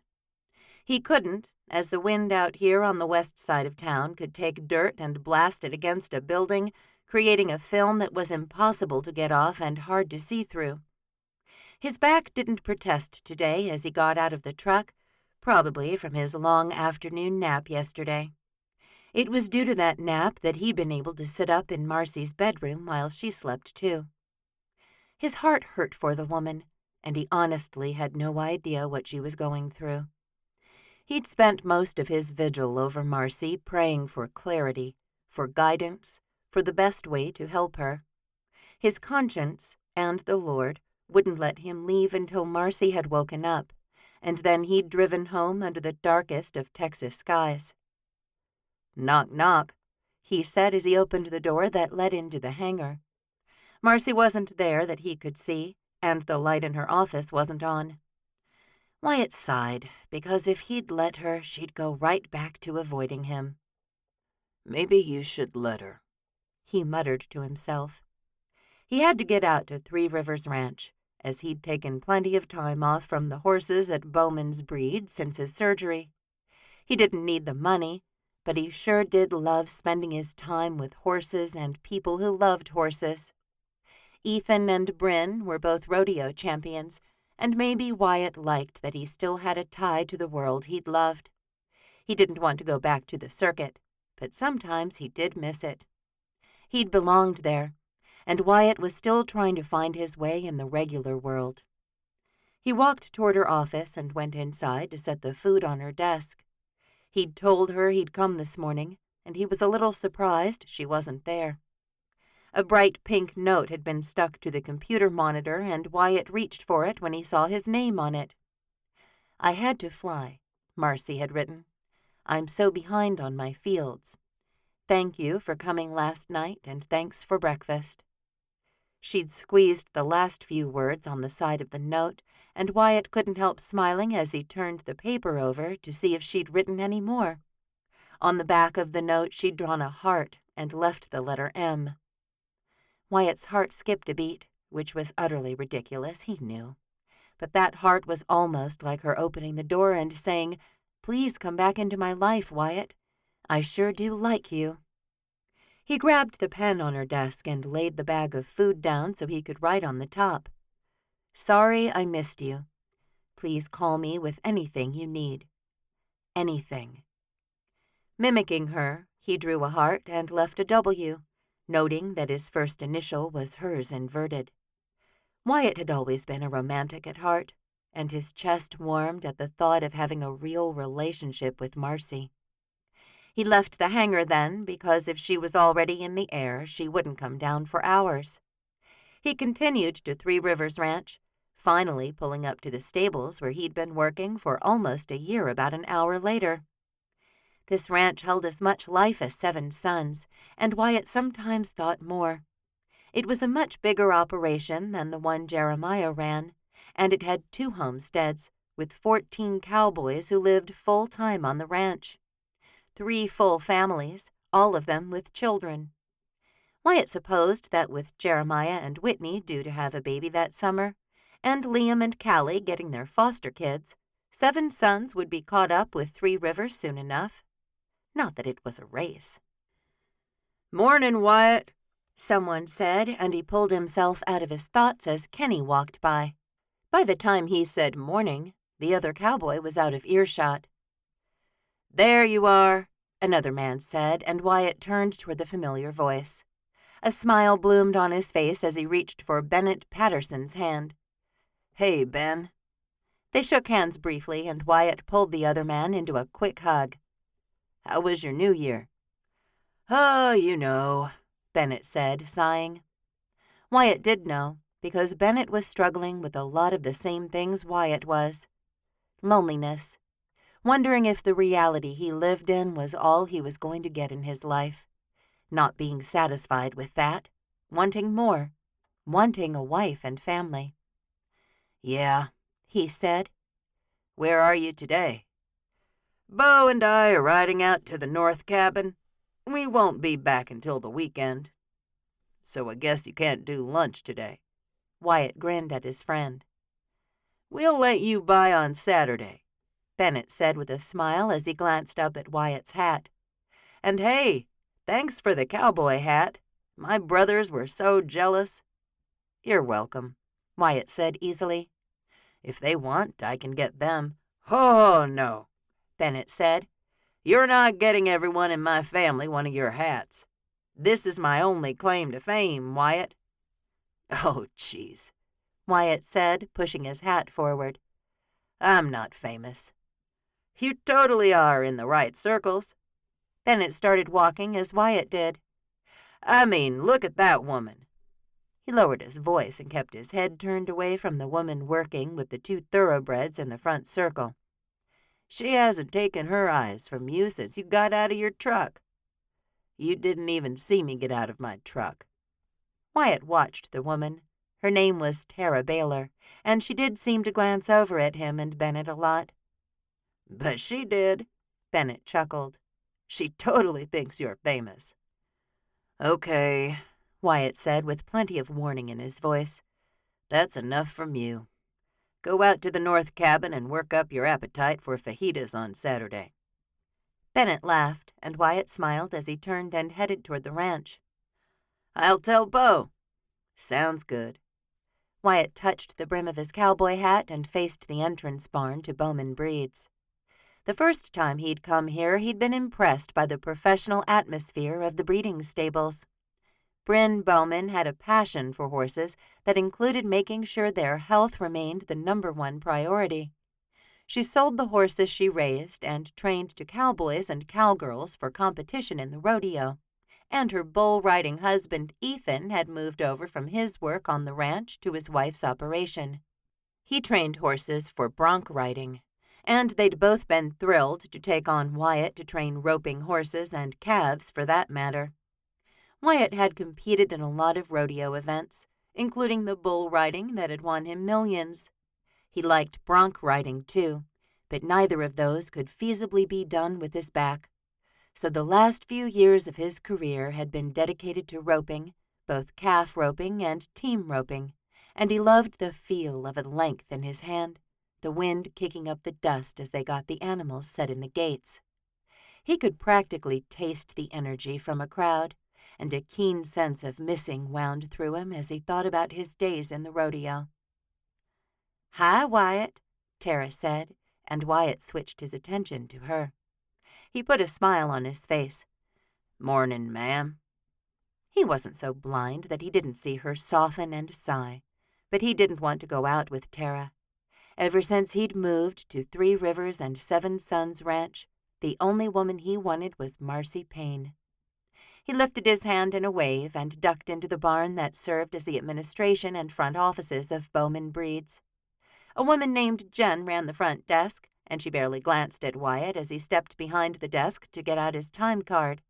He couldn't, as the wind out here on the west side of town could take dirt and blast it against a building, creating a film that was impossible to get off and hard to see through. His back didn't protest today as he got out of the truck, probably from his long afternoon nap yesterday. It was due to that nap that he'd been able to sit up in Marcy's bedroom while she slept too. His heart hurt for the woman, and he honestly had no idea what she was going through. He'd spent most of his vigil over Marcy praying for clarity, for guidance, for the best way to help her. His conscience, and the Lord, wouldn't let him leave until Marcy had woken up, and then he'd driven home under the darkest of Texas skies. "Knock, knock," he said as he opened the door that led into the hangar. Marcy wasn't there that he could see, and the light in her office wasn't on. Wyatt sighed, because if he'd let her, she'd go right back to avoiding him. "Maybe you should let her," he muttered to himself. He had to get out to Three Rivers Ranch, as he'd taken plenty of time off from the horses at Bowman's Breed since his surgery. He didn't need the money, but he sure did love spending his time with horses and people who loved horses. Ethan and Bryn were both rodeo champions, and maybe Wyatt liked that he still had a tie to the world he'd loved. He didn't want to go back to the circuit, but sometimes he did miss it. He'd belonged there, and Wyatt was still trying to find his way in the regular world. He walked toward her office and went inside to set the food on her desk. He'd told her he'd come this morning, and he was a little surprised she wasn't there. A bright pink note had been stuck to the computer monitor, and Wyatt reached for it when he saw his name on it. "I had to fly," Marcy had written. "I'm so behind on my fields. Thank you for coming last night, and thanks for breakfast." She'd squeezed the last few words on the side of the note, and Wyatt couldn't help smiling as he turned the paper over to see if she'd written any more. On the back of the note, she'd drawn a heart and left the letter M. Wyatt's heart skipped a beat, which was utterly ridiculous, he knew. But that heart was almost like her opening the door and saying, "Please come back into my life, Wyatt. I sure do like you." He grabbed the pen on her desk and laid the bag of food down so he could write on the top. "Sorry I missed you. Please call me with anything you need. Anything." Mimicking her, he drew a heart and left a W, noting that his first initial was hers inverted. Wyatt had always been a romantic at heart, and his chest warmed at the thought of having a real relationship with Marcy. He left the hangar then, because if she was already in the air, she wouldn't come down for hours. He continued to Three Rivers Ranch, finally pulling up to the stables where he'd been working for almost a year about an hour later. This ranch held as much life as Seven Sons, and Wyatt sometimes thought more. It was a much bigger operation than the one Jeremiah ran, and it had 2 homesteads with 14 cowboys who lived full-time on the ranch. 3 full families, all of them with children. Wyatt supposed that with Jeremiah and Whitney due to have a baby that summer, and Liam and Callie getting their foster kids, Seven Sons would be caught up with Three Rivers soon enough. Not that it was a race. "Morning, Wyatt," someone said, and he pulled himself out of his thoughts as Kenny walked by. By the time he said morning, the other cowboy was out of earshot. "There you are," another man said, and Wyatt turned toward the familiar voice. A smile bloomed on his face as he reached for Bennett Patterson's hand. "Hey, Ben." They shook hands briefly, and Wyatt pulled the other man into a quick hug. "How was your New Year?" "Oh, you know," Bennett said, sighing. Wyatt did know, because Bennett was struggling with a lot of the same things Wyatt was. Loneliness. Wondering if the reality he lived in was all he was going to get in his life. Not being satisfied with that. Wanting more. Wanting a wife and family. "Yeah," he said. "Where are you today?" "Bo and I are riding out to the north cabin. We won't be back until the weekend." "So I guess you can't do lunch today." Wyatt grinned at his friend. "We'll let you by on Saturday," Bennett said with a smile as he glanced up at Wyatt's hat. "And hey, thanks for the cowboy hat. My brothers were so jealous." "You're welcome," Wyatt said easily. "If they want, I can get them." "Oh, no," Bennett said. "You're not getting everyone in my family one of your hats. This is my only claim to fame, Wyatt." "Oh, jeez," Wyatt said, pushing his hat forward. "I'm not famous." "You totally are in the right circles." Bennett started walking as Wyatt did. "I mean, look at that woman." He lowered his voice and kept his head turned away from the woman working with the 2 thoroughbreds in the front circle. "She hasn't taken her eyes from you since you got out of your truck." "You didn't even see me get out of my truck." Wyatt watched the woman. Her name was Tara Baylor, and she did seem to glance over at him and Bennett a lot. "But she did," Bennett chuckled. "She totally thinks you're famous." "Okay," Wyatt said with plenty of warning in his voice. "That's enough from you. Go out to the north cabin and work up your appetite for fajitas on Saturday." Bennett laughed, and Wyatt smiled as he turned and headed toward the ranch. "I'll tell Bo." "Sounds good." Wyatt touched the brim of his cowboy hat and faced the entrance barn to Bowman Breed's. The first time he'd come here, he'd been impressed by the professional atmosphere of the breeding stables. Bryn Bowman had a passion for horses that included making sure their health remained the #1 priority. She sold the horses she raised and trained to cowboys and cowgirls for competition in the rodeo, and her bull-riding husband Ethan had moved over from his work on the ranch to his wife's operation. He trained horses for bronc riding, and they'd both been thrilled to take on Wyatt to train roping horses and calves for that matter. Wyatt had competed in a lot of rodeo events, including the bull riding that had won him millions. He liked bronc riding, too, but neither of those could feasibly be done with his back. So the last few years of his career had been dedicated to roping, both calf roping and team roping, and he loved the feel of a length in his hand, the wind kicking up the dust as they got the animals set in the gates. He could practically taste the energy from a crowd, and a keen sense of missing wound through him as he thought about his days in the rodeo. "Hi, Wyatt," Tara said, and Wyatt switched his attention to her. He put a smile on his face. "Morning, ma'am." He wasn't so blind that he didn't see her soften and sigh, but he didn't want to go out with Tara. Ever since he'd moved to 3 Rivers and 7 Sons Ranch, the only woman he wanted was Marcy Payne. He lifted his hand in a wave and ducked into the barn that served as the administration and front offices of Bowman Breeds. A woman named Jen ran the front desk, and she barely glanced at Wyatt as he stepped behind the desk to get out his time card.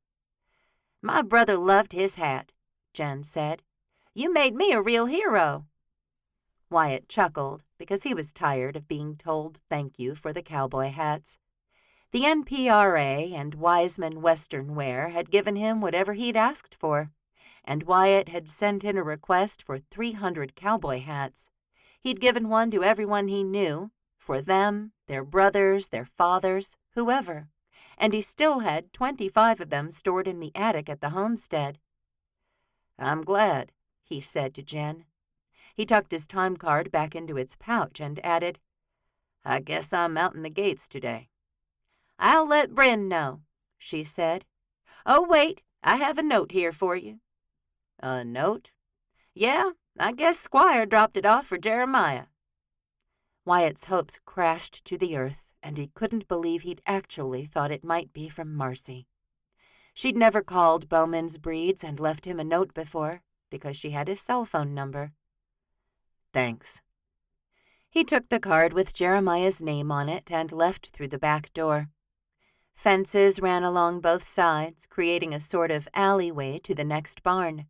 "My brother loved his hat," Jen said. "You made me a real hero." Wyatt chuckled because he was tired of being told thank you for the cowboy hats. The NPRA and Wiseman Western Wear had given him whatever he'd asked for, and Wyatt had sent in a request for 300 cowboy hats. He'd given one to everyone he knew, for them, their brothers, their fathers, whoever, and he still had 25 of them stored in the attic at the homestead. "I'm glad," he said to Jen. He tucked his time card back into its pouch and added, "I guess I'm out in the gates today." "I'll let Bryn know," she said. "Oh, wait, I have a note here for you." "A note?" "Yeah, I guess Squire dropped it off for Jeremiah." Wyatt's hopes crashed to the earth, and he couldn't believe he'd actually thought it might be from Marcy. She'd never called Bowman's Breeds and left him a note before, because she had his cell phone number. "Thanks." He took the card with Jeremiah's name on it and left through the back door. Fences ran along both sides, creating a sort of alleyway to the next barn.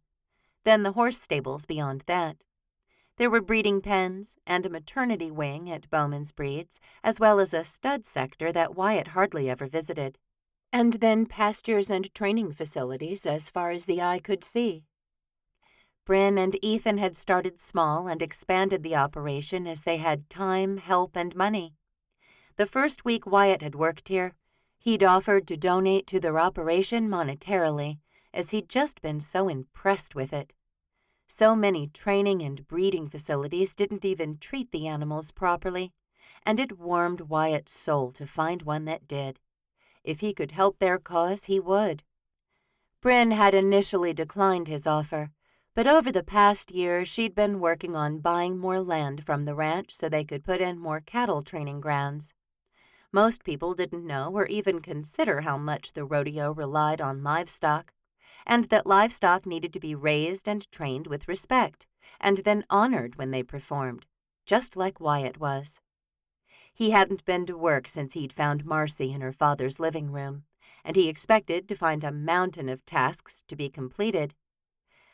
Then the horse stables beyond that. There were breeding pens and a maternity wing at Bowman's Breeds, as well as a stud sector that Wyatt hardly ever visited. And then pastures and training facilities as far as the eye could see. Bryn and Ethan had started small and expanded the operation as they had time, help, and money. The first week Wyatt had worked here, he'd offered to donate to their operation monetarily, as he'd just been so impressed with it. So many training and breeding facilities didn't even treat the animals properly, and it warmed Wyatt's soul to find one that did. If he could help their cause, he would. Bryn had initially declined his offer, but over the past year she'd been working on buying more land from the ranch so they could put in more cattle training grounds. Most people didn't know or even consider how much the rodeo relied on livestock, and that livestock needed to be raised and trained with respect, and then honored when they performed, just like Wyatt was. He hadn't been to work since he'd found Marcy in her father's living room, and he expected to find a mountain of tasks to be completed.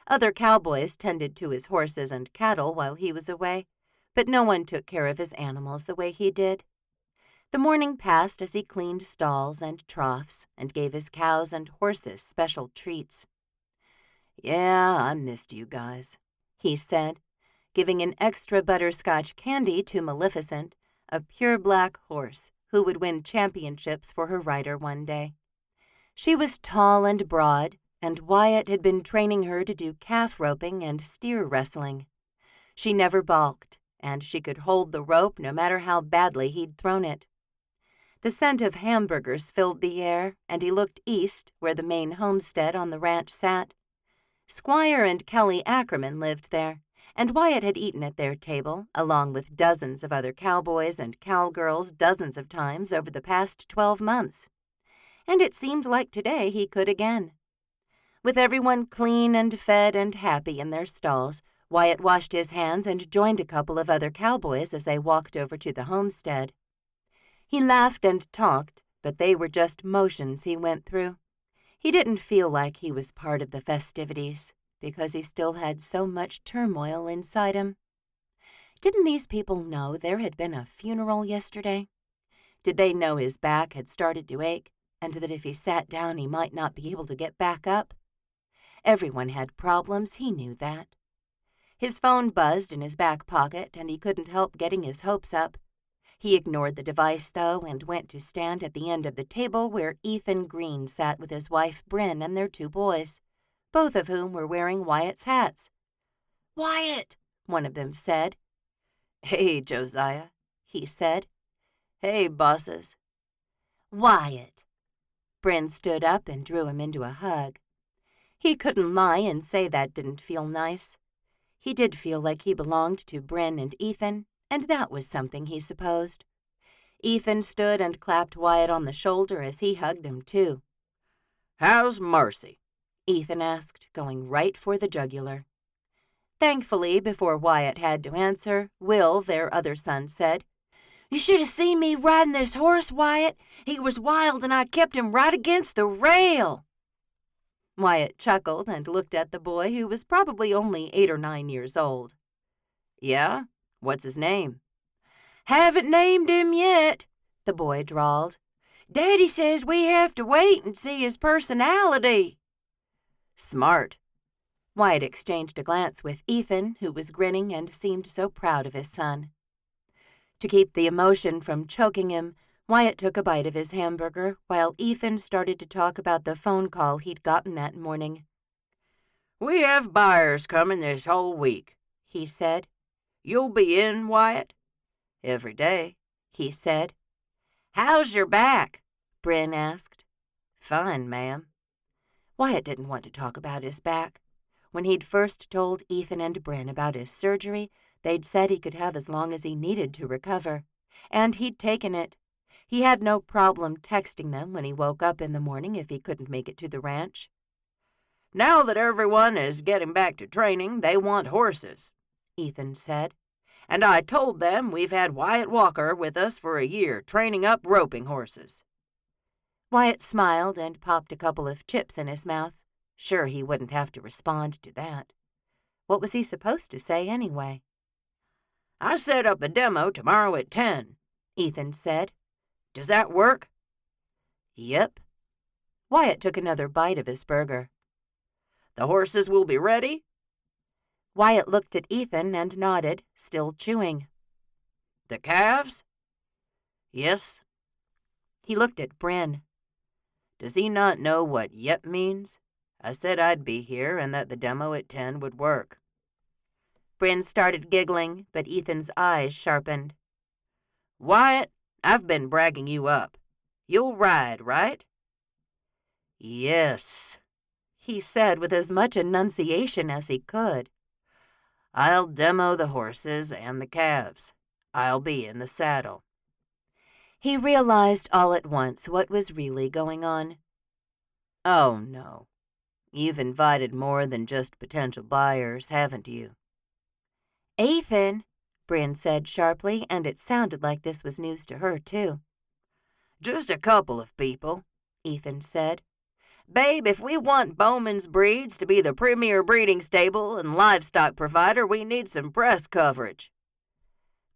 Other cowboys tended to his horses and cattle while he was away, but no one took care of his animals the way he did. The morning passed as he cleaned stalls and troughs and gave his cows and horses special treats. "Yeah, I missed you guys," he said, giving an extra butterscotch candy to Maleficent, a pure black horse who would win championships for her rider one day. She was tall and broad, and Wyatt had been training her to do calf roping and steer wrestling. She never balked, and she could hold the rope no matter how badly he'd thrown it. The scent of hamburgers filled the air, and he looked east, where the main homestead on the ranch sat. Squire and Kelly Ackerman lived there, and Wyatt had eaten at their table, along with dozens of other cowboys and cowgirls dozens of times over the past 12 months. And it seemed like today he could again. With everyone clean and fed and happy in their stalls, Wyatt washed his hands and joined a couple of other cowboys as they walked over to the homestead. He laughed and talked, but they were just motions he went through. He didn't feel like he was part of the festivities. because he still had so much turmoil inside him. Didn't these people know there had been a funeral yesterday? Did they know his back had started to ache, and that if he sat down he might not be able to get back up? Everyone had problems, he knew that. His phone buzzed in his back pocket, and he couldn't help getting his hopes up. He ignored the device, though, and went to stand at the end of the table where Ethan Green sat with his wife Bryn and their 2 boys, both of whom were wearing Wyatt's hats. "Wyatt," one of them said. "Hey, Josiah," he said. "Hey, bosses." "Wyatt." Bryn stood up and drew him into a hug. He couldn't lie and say that didn't feel nice. He did feel like he belonged to Bryn and Ethan, and that was something, he supposed. Ethan stood and clapped Wyatt on the shoulder as he hugged him, too. "How's Marcy?" Ethan asked, going right for the jugular. Thankfully, before Wyatt had to answer, Will, their other son, said, "You should have seen me riding this horse, Wyatt. He was wild and I kept him right against the rail." Wyatt chuckled and looked at the boy, who was probably only 8 or 9 years old. "Yeah? What's his name?" "Haven't named him yet," the boy drawled. "Daddy says we have to wait and see his personality." "Smart." Wyatt exchanged a glance with Ethan, who was grinning and seemed so proud of his son. To keep the emotion from choking him, Wyatt took a bite of his hamburger while Ethan started to talk about the phone call he'd gotten that morning. "We have buyers coming this whole week," he said. "You'll be in, Wyatt?" "Every day," he said. "How's your back?" Bryn asked. "Fine, ma'am." Wyatt didn't want to talk about his back. When he'd first told Ethan and Bryn about his surgery, they'd said he could have as long as he needed to recover, and he'd taken it. He had no problem texting them when he woke up in the morning if he couldn't make it to the ranch. "Now that everyone is getting back to training, they want horses," Ethan said. "And I told them we've had Wyatt Walker with us for a year, training up roping horses." Wyatt smiled and popped a couple of chips in his mouth. Sure, he wouldn't have to respond to that. What was he supposed to say anyway? "I set up a demo tomorrow at 10, Ethan said. "Does that work?" "Yep." Wyatt took another bite of his burger. "The horses will be ready?" Wyatt looked at Ethan and nodded, still chewing. "The calves?" "Yes." He looked at Bryn. "Does he not know what yep means? I said I'd be here and that the demo at 10 would work." Bryn started giggling, but Ethan's eyes sharpened. "Wyatt, I've been bragging you up. You'll ride, right?" "Yes," he said with as much enunciation as he could. "I'll demo the horses and the calves. I'll be in the saddle." He realized all at once what was really going on. "Oh, no. You've invited more than just potential buyers, haven't you?" "Ethan," Bryn said sharply, and it sounded like this was news to her, too. "Just a couple of people," Ethan said. "Babe, if we want Bowman's Breeds to be the premier breeding stable and livestock provider, we need some press coverage."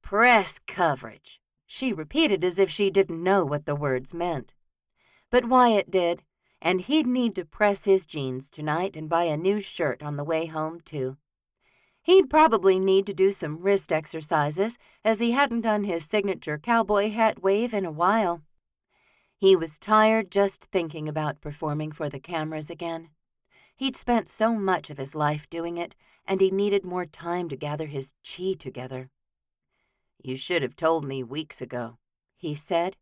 "Press coverage," she repeated as if she didn't know what the words meant. But Wyatt did, and he'd need to press his jeans tonight and buy a new shirt on the way home, too. He'd probably need to do some wrist exercises, as he hadn't done his signature cowboy hat wave in a while. He was tired just thinking about performing for the cameras again. He'd spent so much of his life doing it, and he needed more time to gather his chi together. "You should have told me weeks ago," he said.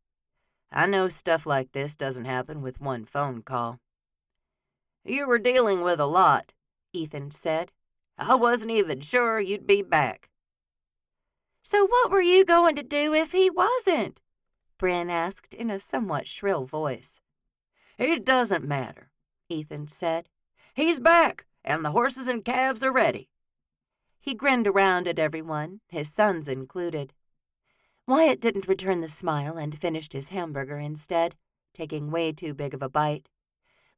"I know stuff like this doesn't happen with one phone call." "You were dealing with a lot," Ethan said. "I wasn't even sure you'd be back." "So what were you going to do if he wasn't?" Bryn asked in a somewhat shrill voice. "It doesn't matter," Ethan said. "He's back, and the horses and calves are ready." He grinned around at everyone, his sons included. Wyatt didn't return the smile and finished his hamburger instead, taking way too big of a bite.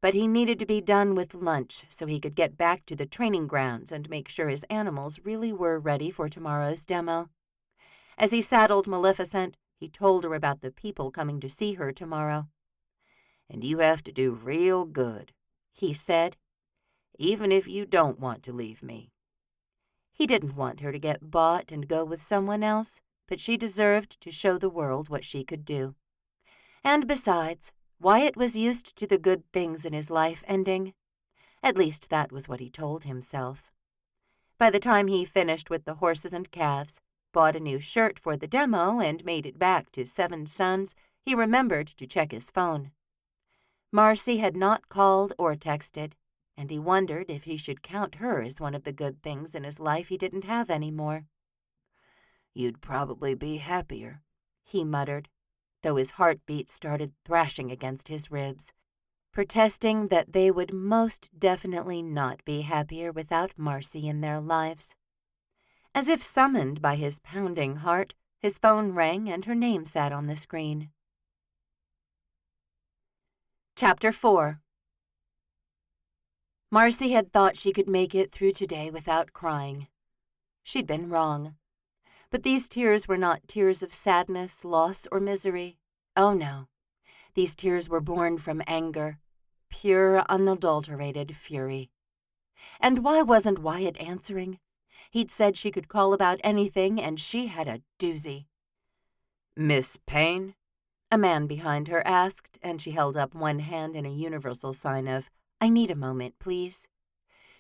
but he needed to be done with lunch so he could get back to the training grounds and make sure his animals really were ready for tomorrow's demo. As he saddled Maleficent, he told her about the people coming to see her tomorrow. "And you have to do real good," he said, "even if you don't want to leave me." He didn't want her to get bought and go with someone else, but she deserved to show the world what she could do. And besides, Wyatt was used to the good things in his life ending. At least that was what he told himself. By the time he finished with the horses and calves, bought a new shirt for the demo, and made it back to Seven Suns, he remembered to check his phone. Marcy had not called or texted, and he wondered if he should count her as one of the good things in his life he didn't have anymore. "You'd probably be happier," he muttered, though his heartbeat started thrashing against his ribs, protesting that they would most definitely not be happier without Marcy in their lives. As if summoned by his pounding heart, his phone rang and her name sat on the screen. Chapter 4. Marcy had thought she could make it through today without crying. She'd been wrong. But these tears were not tears of sadness, loss, or misery. Oh, no. These tears were born from anger, pure, unadulterated fury. And why wasn't Wyatt answering? He'd said she could call about anything, and she had a doozy. "Miss Payne?" a man behind her asked, and she held up one hand in a universal sign of, "I need a moment, please."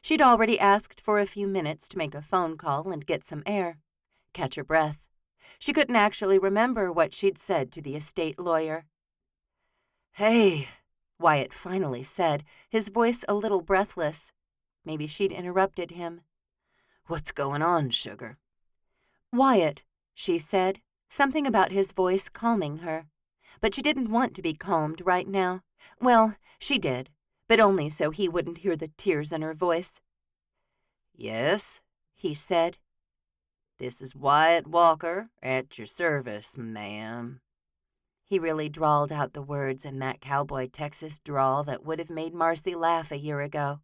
She'd already asked for a few minutes to make a phone call and get some air, catch her breath. She couldn't actually remember what she'd said to the estate lawyer. "Hey," Wyatt finally said, his voice a little breathless. Maybe she'd interrupted him. "What's going on, sugar?" "Wyatt," she said, something about his voice calming her. But she didn't want to be calmed right now. Well, she did, but only so he wouldn't hear the tears in her voice. "Yes," he said. "This is Wyatt Walker, at your service, ma'am." He really drawled out the words in that cowboy Texas drawl that would have made Marcy laugh a year ago.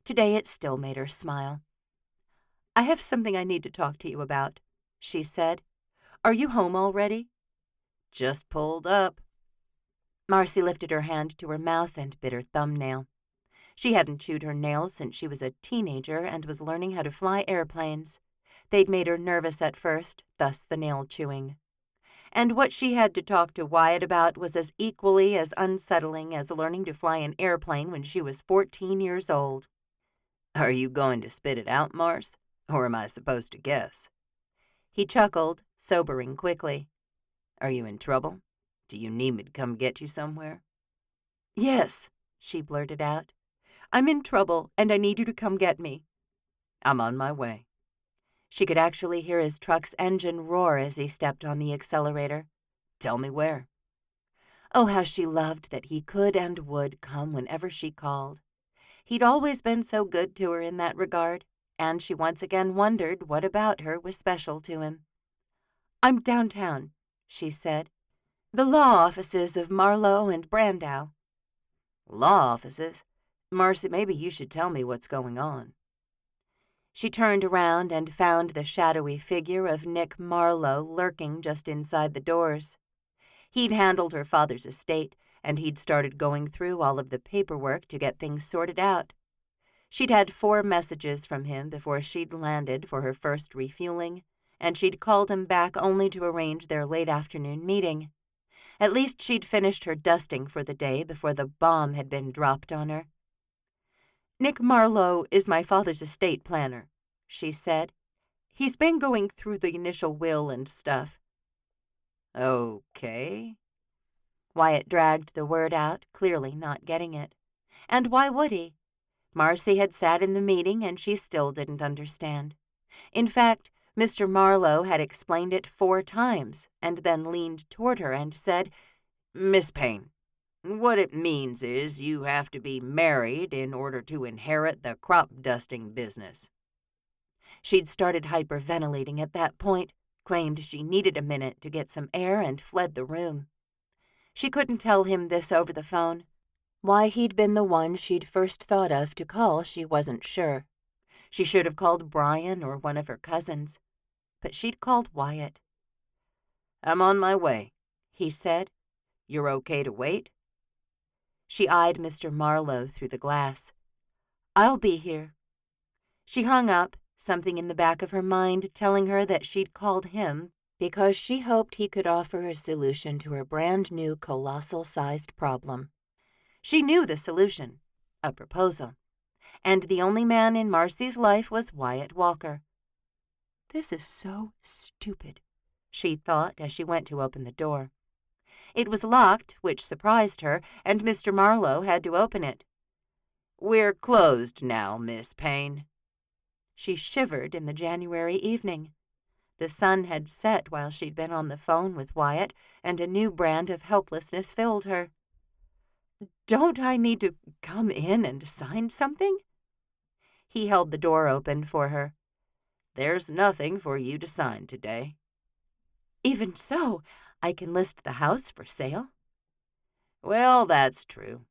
Today it still made her smile. "I have something I need to talk to you about," she said. "Are you home already?" "Just pulled up." Marcy lifted her hand to her mouth and bit her thumbnail. She hadn't chewed her nails since she was a teenager and was learning how to fly airplanes. They'd made her nervous at first, thus the nail chewing. And what she had to talk to Wyatt about was as equally as unsettling as learning to fly an airplane when she was 14 years old. "Are you going to spit it out, Mars? Or am I supposed to guess?" He chuckled, sobering quickly. "Are you in trouble? Do you need me to come get you somewhere?" "Yes," she blurted out. "I'm in trouble, and I need you to come get me." "I'm on my way." She could actually hear his truck's engine roar as he stepped on the accelerator. "Tell me where." Oh, how she loved that he could and would come whenever she called. He'd always been so good to her in that regard, and she once again wondered what about her was special to him. "I'm downtown," she said. "The law offices of Marlowe and Brandau." "Law offices? Marcy, maybe you should tell me what's going on." She turned around and found the shadowy figure of Nick Marlowe lurking just inside the doors. He'd handled her father's estate, and he'd started going through all of the paperwork to get things sorted out. She'd had 4 messages from him before she'd landed for her first refueling, and she'd called him back only to arrange their late afternoon meeting. At least she'd finished her dusting for the day before the bomb had been dropped on her. "Nick Marlowe is my father's estate planner," she said. "He's been going through the initial will and stuff." "Okay." Wyatt dragged the word out, clearly not getting it. And why would he? Marcy had sat in the meeting and she still didn't understand. In fact, Mr. Marlowe had explained it 4 times and then leaned toward her and said, "Miss Payne, what it means is you have to be married in order to inherit the crop dusting business." She'd started hyperventilating at that point, claimed she needed a minute to get some air, and fled the room. She couldn't tell him this over the phone. Why he'd been the one she'd first thought of to call, she wasn't sure. She should have called Brian or one of her cousins, but she'd called Wyatt. "I'm on my way," he said. "You're okay to wait?" She eyed Mr. Marlowe through the glass. "I'll be here." She hung up, something in the back of her mind telling her that she'd called him because she hoped he could offer a solution to her brand-new colossal-sized problem. She knew the solution, a proposal, and the only man in Marcy's life was Wyatt Walker. This is so stupid, she thought as she went to open the door. It was locked, which surprised her, and Mr. Marlowe had to open it. "We're closed now, Miss Payne." She shivered in the January evening. The sun had set while she'd been on the phone with Wyatt, and a new brand of helplessness filled her. "Don't I need to come in and sign something?" He held the door open for her. "There's nothing for you to sign today." "Even so, I can list the house for sale." "Well, that's true.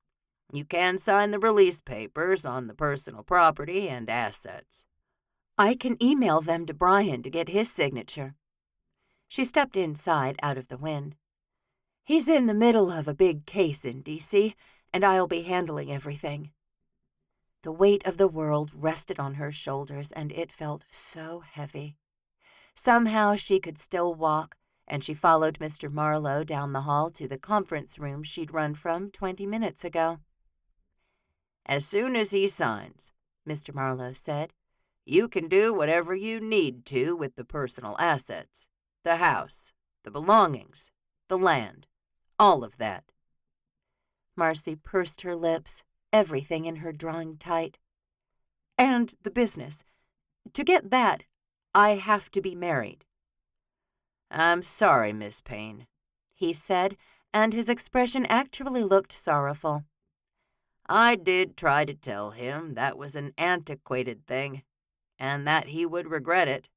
You can sign the release papers on the personal property and assets." "I can email them to Brian to get his signature." She stepped inside out of the wind. "He's in the middle of a big case in D.C., and I'll be handling everything." The weight of the world rested on her shoulders, and it felt so heavy. Somehow she could still walk, and she followed Mr. Marlowe down the hall to the conference room she'd run from 20 minutes ago. "As soon as he signs," Mr. Marlowe said, "you can do whatever you need to with the personal assets, the house, the belongings, the land, all of that." Marcy pursed her lips, everything in her drawing tight. "And the business. To get that, I have to be married." "I'm sorry, Miss Payne," he said, and his expression actually looked sorrowful. "I did try to tell him that was an antiquated thing, and that he would regret it."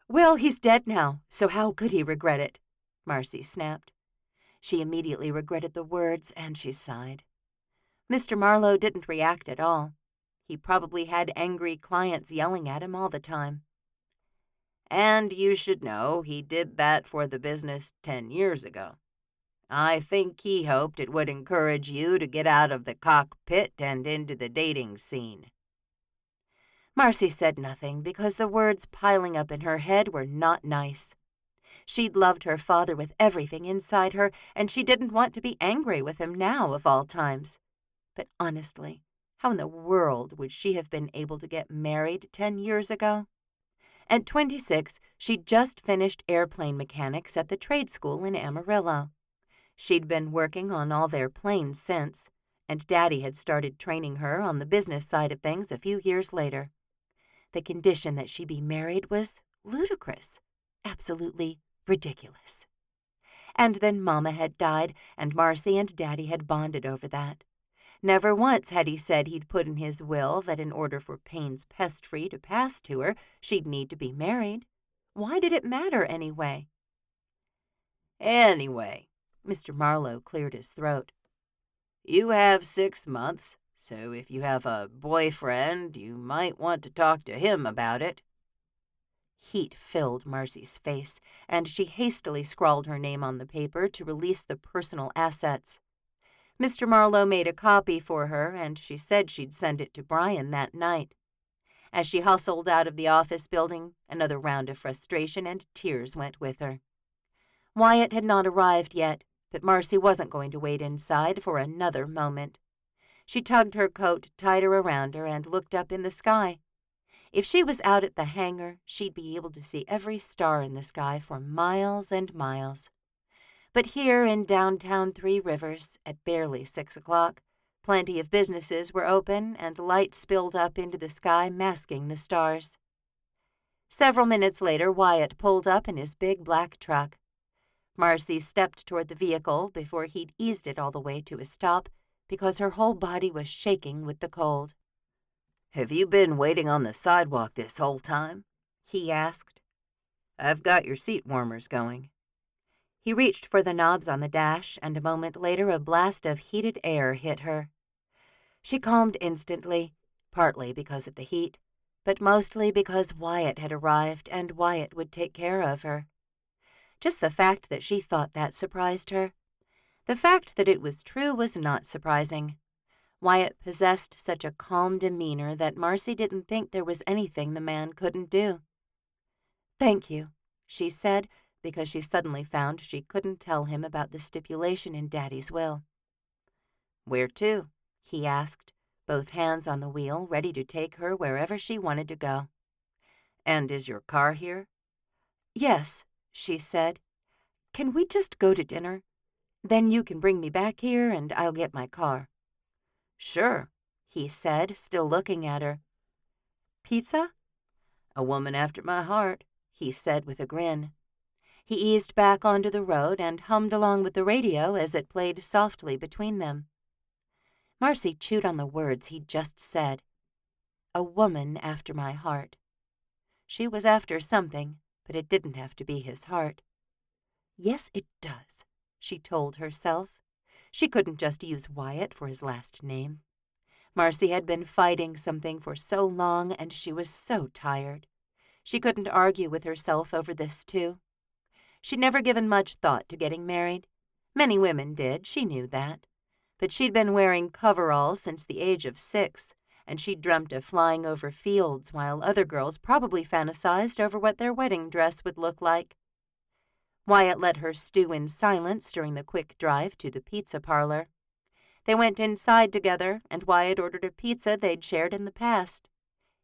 "Well, he's dead now, so how could he regret it?" Marcy snapped. She immediately regretted the words, and she sighed. Mr. Marlowe didn't react at all. He probably had angry clients yelling at him all the time. "And you should know he did that for the business 10 years ago. I think he hoped it would encourage you to get out of the cockpit and into the dating scene." Marcy said nothing because the words piling up in her head were not nice. She'd loved her father with everything inside her, and she didn't want to be angry with him now, of all times. But honestly, how in the world would she have been able to get married 10 years ago? At 26, she'd just finished airplane mechanics at the trade school in Amarillo. She'd been working on all their planes since, and Daddy had started training her on the business side of things a few years later. The condition that she be married was ludicrous, absolutely ridiculous. And then Mama had died, and Marcy and Daddy had bonded over that. Never once had he said he'd put in his will that in order for Payne's pest-free to pass to her, she'd need to be married. Why did it matter anyway? "Anyway," Mr. Marlowe cleared his throat, "you have 6 months, so if you have a boyfriend, you might want to talk to him about it." Heat filled Marcy's face, and she hastily scrawled her name on the paper to release the personal assets. Mr. Marlowe made a copy for her, and she said she'd send it to Brian that night. As she hustled out of the office building, another round of frustration and tears went with her. Wyatt had not arrived yet, but Marcy wasn't going to wait inside for another moment. She tugged her coat tighter around her and looked up in the sky. If she was out at the hangar, she'd be able to see every star in the sky for miles and miles. But here in downtown Three Rivers, at barely 6 o'clock, plenty of businesses were open and light spilled up into the sky, masking the stars. Several minutes later, Wyatt pulled up in his big black truck. Marcy stepped toward the vehicle before he'd eased it all the way to a stop because her whole body was shaking with the cold. "Have you been waiting on the sidewalk this whole time?" he asked. "I've got your seat warmers going." He reached for the knobs on the dash, and a moment later a blast of heated air hit her. She calmed instantly, partly because of the heat, but mostly because Wyatt had arrived and Wyatt would take care of her. Just the fact that she thought that surprised her. The fact that it was true was not surprising. Wyatt possessed such a calm demeanor that Marcy didn't think there was anything the man couldn't do. "Thank you," she said, because she suddenly found she couldn't tell him about the stipulation in Daddy's will. "Where to?" he asked, both hands on the wheel, ready to take her wherever she wanted to go. "And is your car here?" "Yes," she said. "Can we just go to dinner? Then you can bring me back here, and I'll get my car." "Sure," he said, still looking at her. "Pizza?" "A woman after my heart," he said with a grin. He eased back onto the road and hummed along with the radio as it played softly between them. Marcy chewed on the words he'd just said. A woman after my heart. She was after something, but it didn't have to be his heart. Yes, it does, she told herself. She couldn't just use Wyatt for his last name. Marcy had been fighting something for so long, and she was so tired. She couldn't argue with herself over this, too. She'd never given much thought to getting married. Many women did, she knew that. But she'd been wearing coveralls since the age of 6, and she'd dreamt of flying over fields while other girls probably fantasized over what their wedding dress would look like. Wyatt let her stew in silence during the quick drive to the pizza parlor. They went inside together, and Wyatt ordered a pizza they'd shared in the past.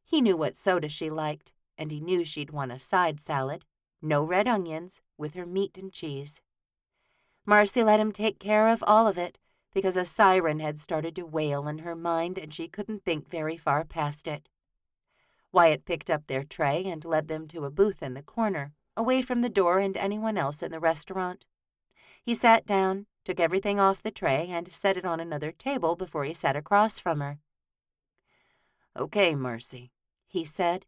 He knew what soda she liked, and he knew she'd want a side salad. No red onions, with her meat and cheese. Marcy let him take care of all of it, because a siren had started to wail in her mind and she couldn't think very far past it. Wyatt picked up their tray and led them to a booth in the corner, away from the door and anyone else in the restaurant. He sat down, took everything off the tray, and set it on another table before he sat across from her. "Okay, Marcy," he said.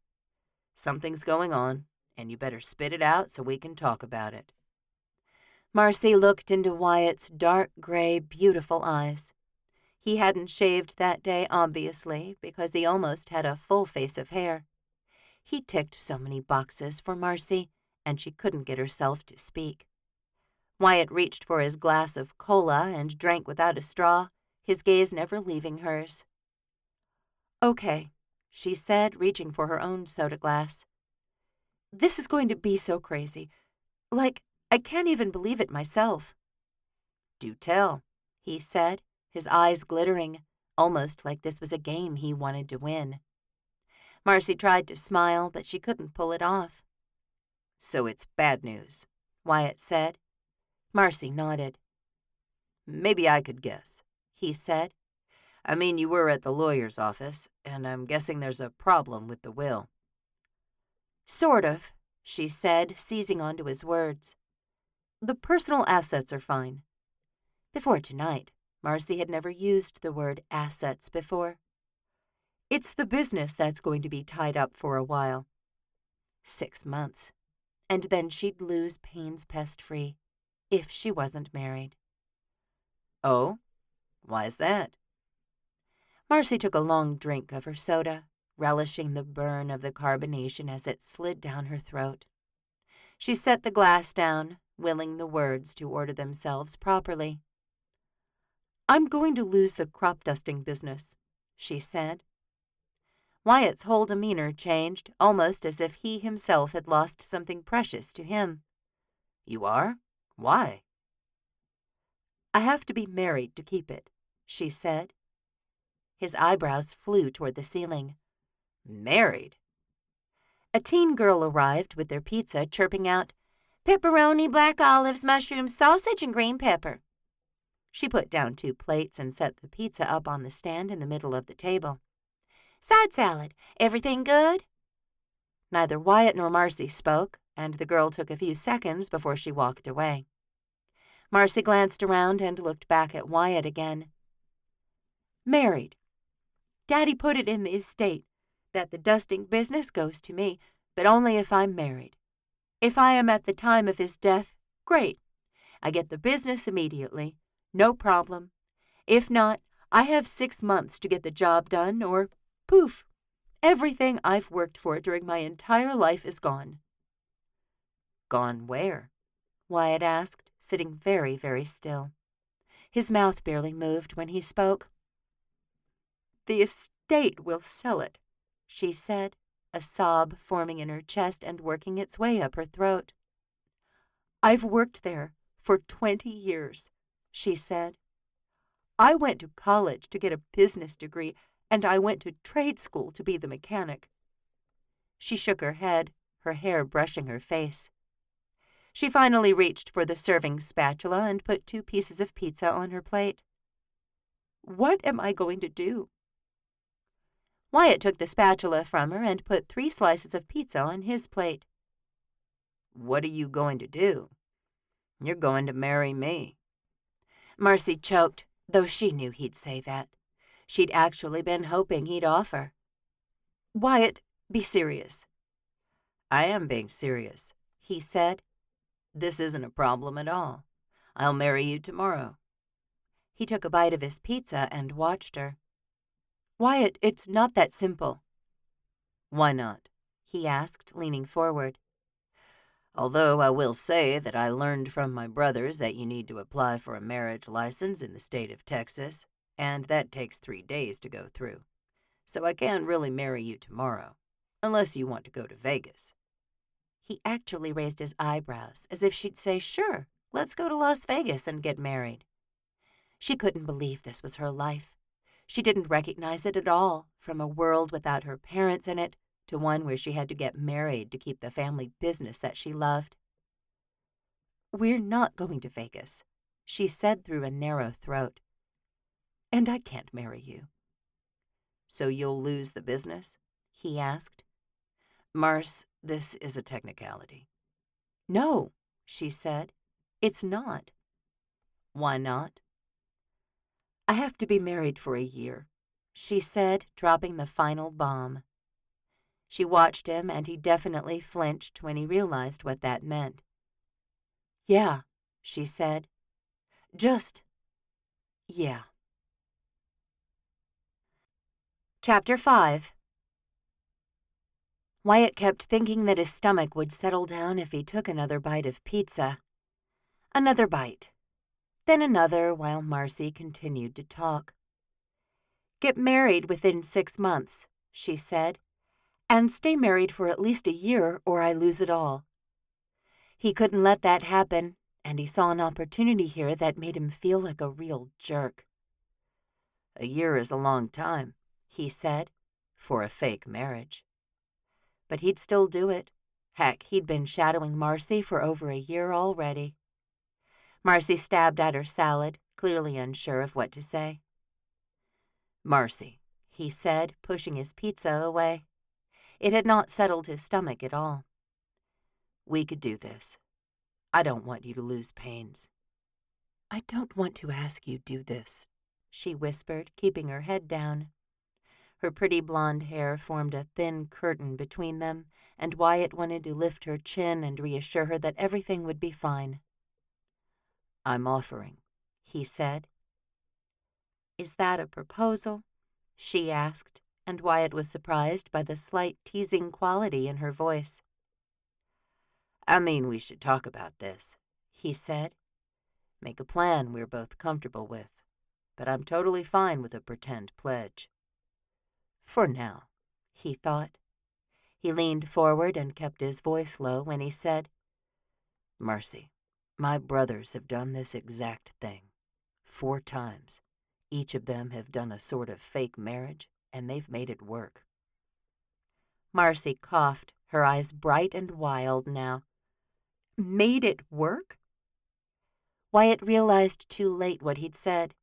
"Something's going on, and you better spit it out so we can talk about it." Marcy looked into Wyatt's dark gray, beautiful eyes. He hadn't shaved that day, obviously, because he almost had a full face of hair. He ticked so many boxes for Marcy, and she couldn't get herself to speak. Wyatt reached for his glass of cola and drank without a straw, his gaze never leaving hers. "Okay," she said, reaching for her own soda glass. "This is going to be so crazy. Like, I can't even believe it myself." "Do tell," he said, his eyes glittering, almost like this was a game he wanted to win. Marcy tried to smile, but she couldn't pull it off. "So it's bad news," Wyatt said. Marcy nodded. "Maybe I could guess," he said. "I mean, you were at the lawyer's office, and I'm guessing there's a problem with the will." "Sort of," she said, seizing onto his words. "The personal assets are fine." Before tonight, Marcy had never used the word assets before. "It's the business that's going to be tied up for a while." 6 months. And then she'd lose Payne's pest-free, if she wasn't married. "Oh? Why is that?" Marcy took a long drink of her soda, relishing the burn of the carbonation as it slid down her throat. She set the glass down, willing the words to order themselves properly. "I'm going to lose the crop dusting business," she said. Wyatt's whole demeanor changed, almost as if he himself had lost something precious to him. "You are? Why?" "I have to be married to keep it," she said. His eyebrows flew toward the ceiling. "Married?" A teen girl arrived with their pizza, chirping out, "Pepperoni, black olives, mushrooms, sausage, and green pepper." She put down 2 plates and set the pizza up on the stand in the middle of the table. "Side salad. Everything good?" Neither Wyatt nor Marcy spoke, and the girl took a few seconds before she walked away. Marcy glanced around and looked back at Wyatt again. "Married. Daddy put it in the estate that the dusting business goes to me, but only if I'm married. If I am at the time of his death, great. I get the business immediately. No problem. If not, I have 6 months to get the job done, or poof, everything I've worked for during my entire life is gone." "Gone where?" Wyatt asked, sitting very, very still. His mouth barely moved when he spoke. "The estate will sell it," she said, a sob forming in her chest and working its way up her throat. "I've worked there for 20 years, she said. "I went to college to get a business degree, and I went to trade school to be the mechanic." She shook her head, her hair brushing her face. She finally reached for the serving spatula and put 2 pieces of pizza on her plate. "What am I going to do?" Wyatt took the spatula from her and put 3 slices of pizza on his plate. "What are you going to do? You're going to marry me." Marcy choked, though she knew he'd say that. She'd actually been hoping he'd offer. "Wyatt, be serious." "I am being serious," he said. "This isn't a problem at all. I'll marry you tomorrow." He took a bite of his pizza and watched her. "Wyatt, it's not that simple." "Why not?" he asked, leaning forward. "Although I will say that I learned from my brothers that you need to apply for a marriage license in the state of Texas, and that takes 3 days to go through. So I can't really marry you tomorrow, unless you want to go to Vegas." He actually raised his eyebrows, as if she'd say, "Sure, let's go to Las Vegas and get married." She couldn't believe this was her life. She didn't recognize it at all, from a world without her parents in it to one where she had to get married to keep the family business that she loved. "We're not going to Vegas," she said through a narrow throat. "And I can't marry you." "So you'll lose the business?" he asked. "Marce, this is a technicality." "No," she said. "It's not." "Why not?" "I have to be married for a year," she said, dropping the final bomb. She watched him, and he definitely flinched when he realized what that meant. "Yeah," she said. "Just, yeah." Chapter 5. Wyatt kept thinking that his stomach would settle down if he took another bite of pizza. Another bite. Then another while Marcy continued to talk. "Get married within 6 months," she said, "and stay married for at least a year or I lose it all." He couldn't let that happen, and he saw an opportunity here that made him feel like a real jerk. "A year is a long time," he said, "for a fake marriage." But he'd still do it. Heck, he'd been shadowing Marcy for over a year already. Marcy stabbed at her salad, clearly unsure of what to say. "Marcy," he said, pushing his pizza away. It had not settled his stomach at all. "we could do this. I don't want you to lose pains." "I don't want to ask you do this," she whispered, keeping her head down. Her pretty blonde hair formed a thin curtain between them, and Wyatt wanted to lift her chin and reassure her that everything would be fine. "I'm offering," he said. "Is that a proposal?" she asked, and Wyatt was surprised by the slight teasing quality in her voice. "I mean, we should talk about this," he said. "Make a plan we're both comfortable with, but I'm totally fine with a pretend pledge." For now, he thought. He leaned forward and kept his voice low when he said, "Marcy, my brothers have done this exact thing 4 times. Each of them have done a sort of fake marriage, and they've made it work." Marcy coughed, her eyes bright and wild now. "Made it work?" Wyatt realized too late what he'd said.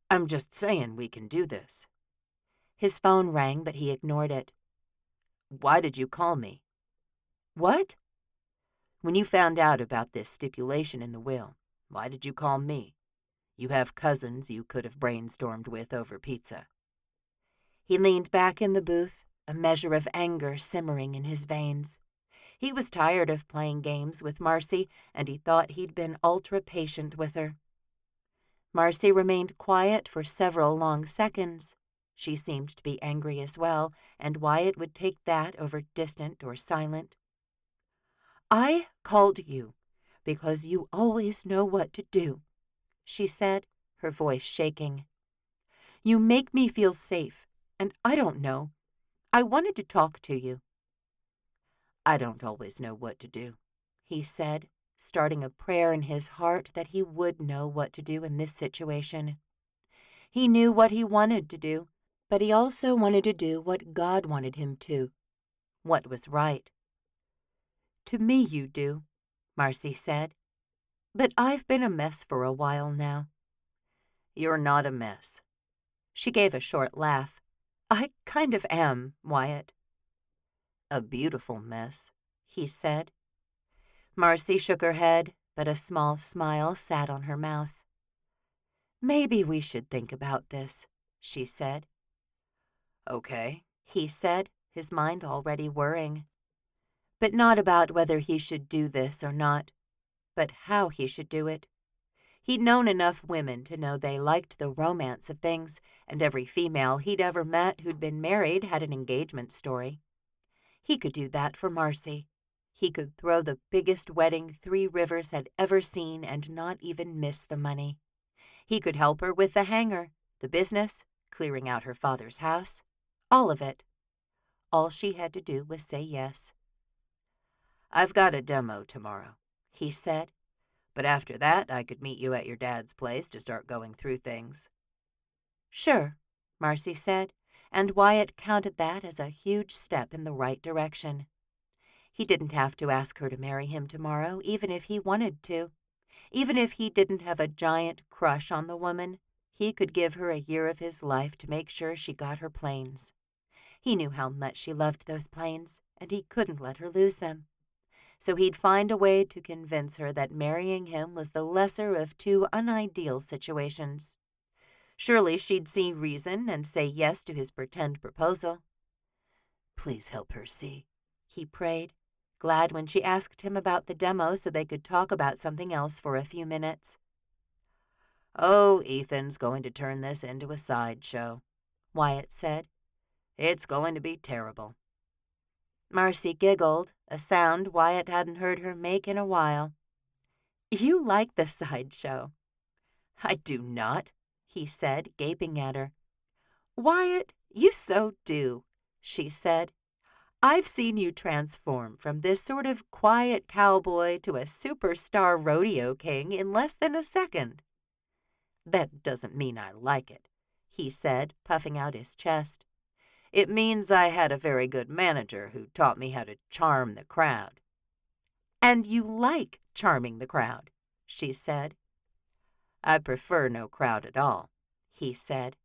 "I'm just saying we can do this." His phone rang, but he ignored it. "Why did you call me?" "What?" "When you found out about this stipulation in the will, why did you call me? You have cousins you could have brainstormed with over pizza." He leaned back in the booth, a measure of anger simmering in his veins. He was tired of playing games with Marcy, and he thought he'd been ultra-patient with her. Marcy remained quiet for several long seconds. She seemed to be angry as well, and Wyatt would take that over distant or silent. "I called you because you always know what to do," she said, her voice shaking. "You make me feel safe, and I don't know. I wanted to talk to you." "I don't always know what to do," he said, starting a prayer in his heart that he would know what to do in this situation. He knew what he wanted to do, but he also wanted to do what God wanted him to, what was right. "To me you do," Marcy said, "but I've been a mess for a while now." "You're not a mess." She gave a short laugh. "I kind of am, Wyatt." "A beautiful mess," he said. Marcy shook her head, but a small smile sat on her mouth. "Maybe we should think about this," she said. "Okay," he said, his mind already whirring. But not about whether he should do this or not, but how he should do it. He'd known enough women to know they liked the romance of things, and every female he'd ever met who'd been married had an engagement story. He could do that for Marcy. He could throw the biggest wedding Three Rivers had ever seen and not even miss the money. He could help her with the hangar, the business, clearing out her father's house, all of it. All she had to do was say yes. "I've got a demo tomorrow," he said, "but after that I could meet you at your dad's place to start going through things." "Sure," Marcy said, and Wyatt counted that as a huge step in the right direction. He didn't have to ask her to marry him tomorrow, even if he wanted to. Even if he didn't have a giant crush on the woman, he could give her a year of his life to make sure she got her planes. He knew how much she loved those planes, and he couldn't let her lose them. So he'd find a way to convince her that marrying him was the lesser of two unideal situations. Surely she'd see reason and say yes to his pretend proposal. "Please help her see," he prayed, glad when she asked him about the demo so they could talk about something else for a few minutes. "Oh, Ethan's going to turn this into a sideshow," Wyatt said. "It's going to be terrible." Marcy giggled, a sound Wyatt hadn't heard her make in a while. "You like the sideshow." "I do not," he said, gaping at her. "Wyatt, you so do," she said. "I've seen you transform from this sort of quiet cowboy to a superstar rodeo king in less than a second." "That doesn't mean I like it," he said, puffing out his chest. "It means I had a very good manager who taught me how to charm the crowd." "And you like charming the crowd," she said. "I prefer no crowd at all," he said.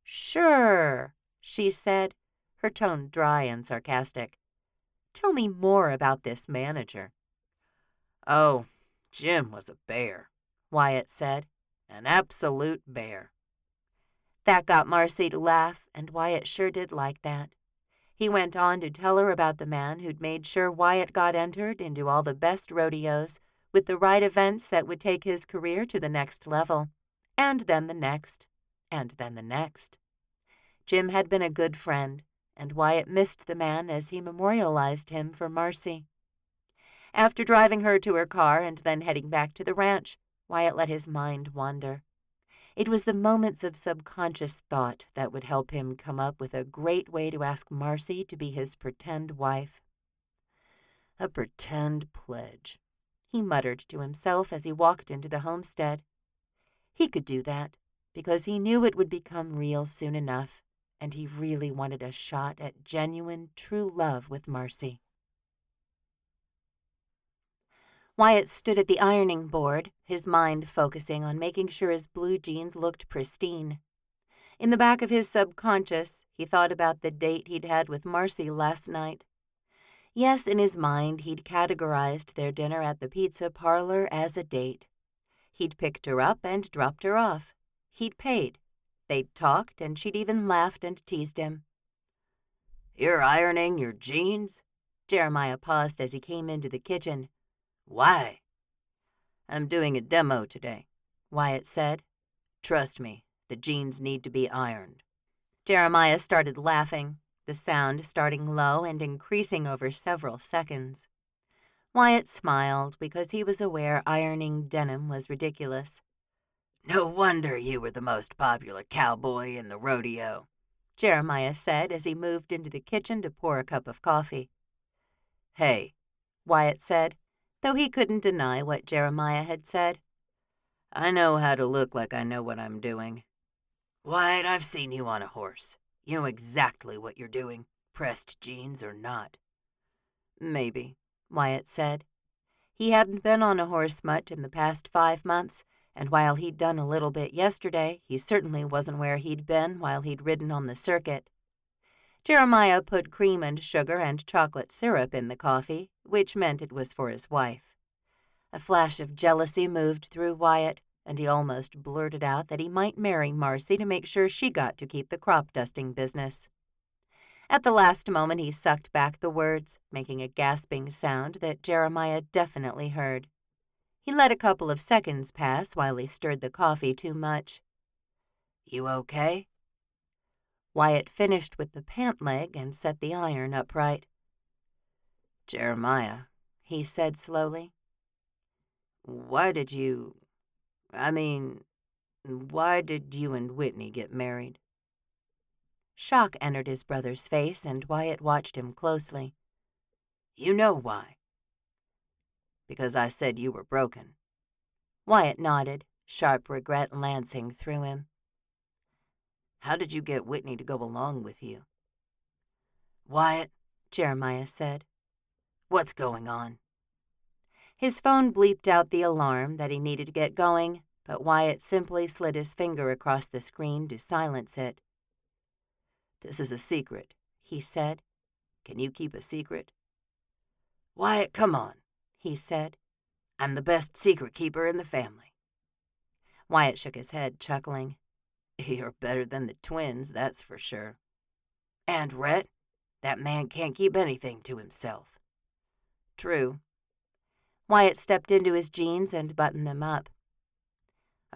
"Sure," she said, her tone dry and sarcastic. "Tell me more about this manager." "Oh, Jim was a bear," Wyatt said. "An absolute bear." That got Marcy to laugh, and Wyatt sure did like that. He went on to tell her about the man who'd made sure Wyatt got entered into all the best rodeos, with the right events that would take his career to the next level, and then the next, and then the next. Jim had been a good friend, and Wyatt missed the man as he memorialized him for Marcy. After driving her to her car and then heading back to the ranch, Wyatt let his mind wander. It was the moments of subconscious thought that would help him come up with a great way to ask Marcy to be his pretend wife. "A pretend pledge," he muttered to himself as he walked into the homestead. He could do that, because he knew it would become real soon enough, and he really wanted a shot at genuine, true love with Marcy. Wyatt stood at the ironing board, his mind focusing on making sure his blue jeans looked pristine. In the back of his subconscious, he thought about the date he'd had with Marcy last night. Yes, in his mind, he'd categorized their dinner at the pizza parlor as a date. He'd picked her up and dropped her off. He'd paid. They'd talked, and she'd even laughed and teased him. "You're ironing your jeans?" Jeremiah paused as he came into the kitchen. Why? I'm doing a demo today, Wyatt said. Trust me, the jeans need to be ironed. Jeremiah started laughing, the sound starting low and increasing over several seconds. Wyatt smiled because he was aware ironing denim was ridiculous. No wonder you were the most popular cowboy in the rodeo, Jeremiah said as he moved into the kitchen to pour a cup of coffee. Hey, Wyatt said, though he couldn't deny what Jeremiah had said. I know how to look like I know what I'm doing. Wyatt, I've seen you on a horse. You know exactly what you're doing, pressed jeans or not. Maybe, Wyatt said. He hadn't been on a horse much in the past 5 months, and while he'd done a little bit yesterday, he certainly wasn't where he'd been while he'd ridden on the circuit. Jeremiah put cream and sugar and chocolate syrup in the coffee, which meant it was for his wife. A flash of jealousy moved through Wyatt, and he almost blurted out that he might marry Marcy to make sure she got to keep the crop dusting business. At the last moment, he sucked back the words, making a gasping sound that Jeremiah definitely heard. He let a couple of seconds pass while he stirred the coffee too much. You okay? Wyatt finished with the pant leg and set the iron upright. Jeremiah, he said slowly. Why did you and Whitney get married? Shock entered his brother's face, and Wyatt watched him closely. You know why. Because I said you were broken. Wyatt nodded, sharp regret lancing through him. How did you get Whitney to go along with you? Wyatt, Jeremiah said. What's going on? His phone bleeped out the alarm that he needed to get going, but Wyatt simply slid his finger across the screen to silence it. This is a secret, he said. Can you keep a secret? Wyatt, come on, he said. I'm the best secret keeper in the family. Wyatt shook his head, chuckling. You're better than the twins, that's for sure. And Rhett, that man can't keep anything to himself. True. Wyatt stepped into his jeans and buttoned them up.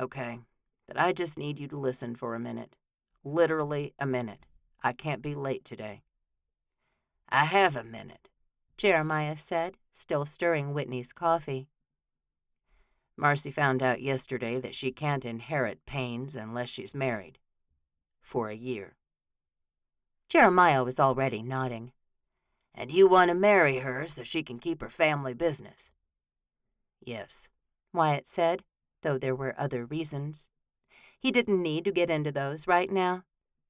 Okay, but I just need you to listen for a minute. Literally a minute. I can't be late today. I have a minute, Jeremiah said, still stirring Whitney's coffee. Marcy found out yesterday that she can't inherit Paynes unless she's married. For a year. Jeremiah was already nodding. And you want to marry her so she can keep her family business? Yes, Wyatt said, though there were other reasons. He didn't need to get into those right now.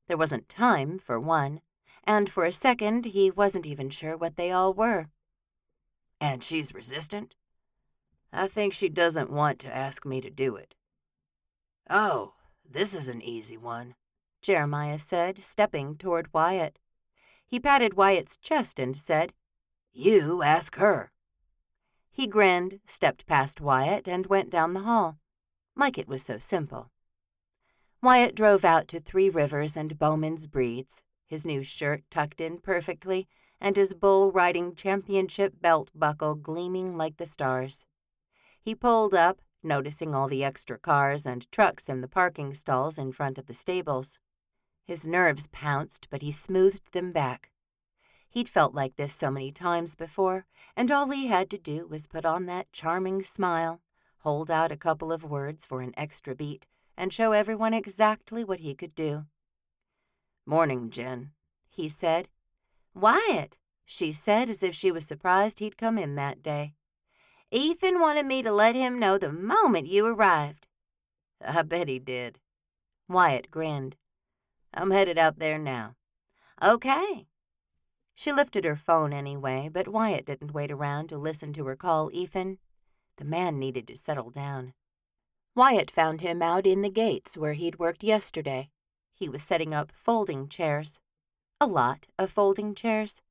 There wasn't time, for one, and for a second he wasn't even sure what they all were. And she's resistant? I think she doesn't want to ask me to do it. Oh, this is an easy one, Jeremiah said, stepping toward Wyatt. He patted Wyatt's chest and said, You ask her. He grinned, stepped past Wyatt, and went down the hall. Like it was so simple. Wyatt drove out to Three Rivers and Bowman's Breeds, his new shirt tucked in perfectly, and his bull riding championship belt buckle gleaming like the stars. He pulled up, noticing all the extra cars and trucks in the parking stalls in front of the stables. His nerves pounced, but he smoothed them back. He'd felt like this so many times before, and all he had to do was put on that charming smile, hold out a couple of words for an extra beat, and show everyone exactly what he could do. Morning, Jen, he said. Wyatt, she said, as if she was surprised he'd come in that day. Ethan wanted me to let him know the moment you arrived. I bet he did. Wyatt grinned. I'm headed out there now. Okay. She lifted her phone anyway, but Wyatt didn't wait around to listen to her call Ethan. The man needed to settle down. Wyatt found him out in the gates where he'd worked yesterday. He was setting up folding chairs. A lot of folding chairs.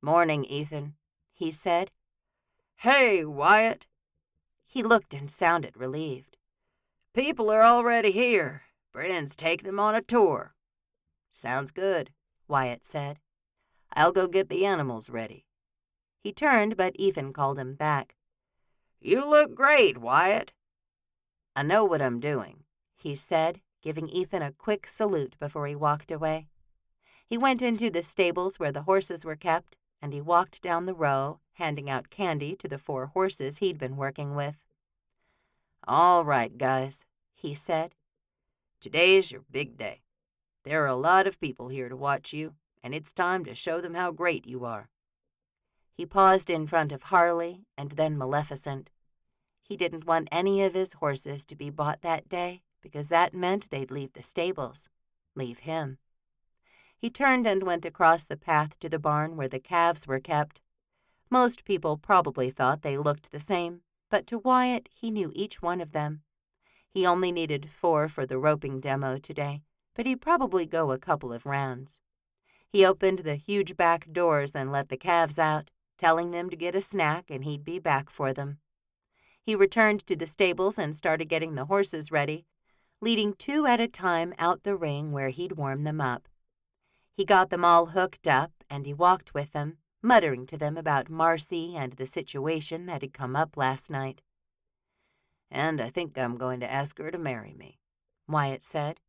Morning, Ethan, he said. Hey, Wyatt. He looked and sounded relieved. People are already here. Brenn's take them on a tour. Sounds good, Wyatt said. I'll go get the animals ready. He turned, but Ethan called him back. "You look great, Wyatt." "I know what I'm doing," he said, giving Ethan a quick salute before he walked away. He went into the stables where the horses were kept, and he walked down the row, handing out candy to the 4 horses he'd been working with. "All right, guys," he said. "Today's your big day. There are a lot of people here to watch you, and it's time to show them how great you are." He paused in front of Harley and then Maleficent. He didn't want any of his horses to be bought that day because that meant they'd leave the stables, leave him. He turned and went across the path to the barn where the calves were kept. Most people probably thought they looked the same, but to Wyatt, he knew each one of them. He only needed 4 for the roping demo today, but he'd probably go a couple of rounds. He opened the huge back doors and let the calves out, telling them to get a snack and he'd be back for them. He returned to the stables and started getting the horses ready, leading 2 at a time out the ring where he'd warm them up. He got them all hooked up, and he walked with them, muttering to them about Marcy and the situation that had come up last night. "And I think I'm going to ask her to marry me," Wyatt said.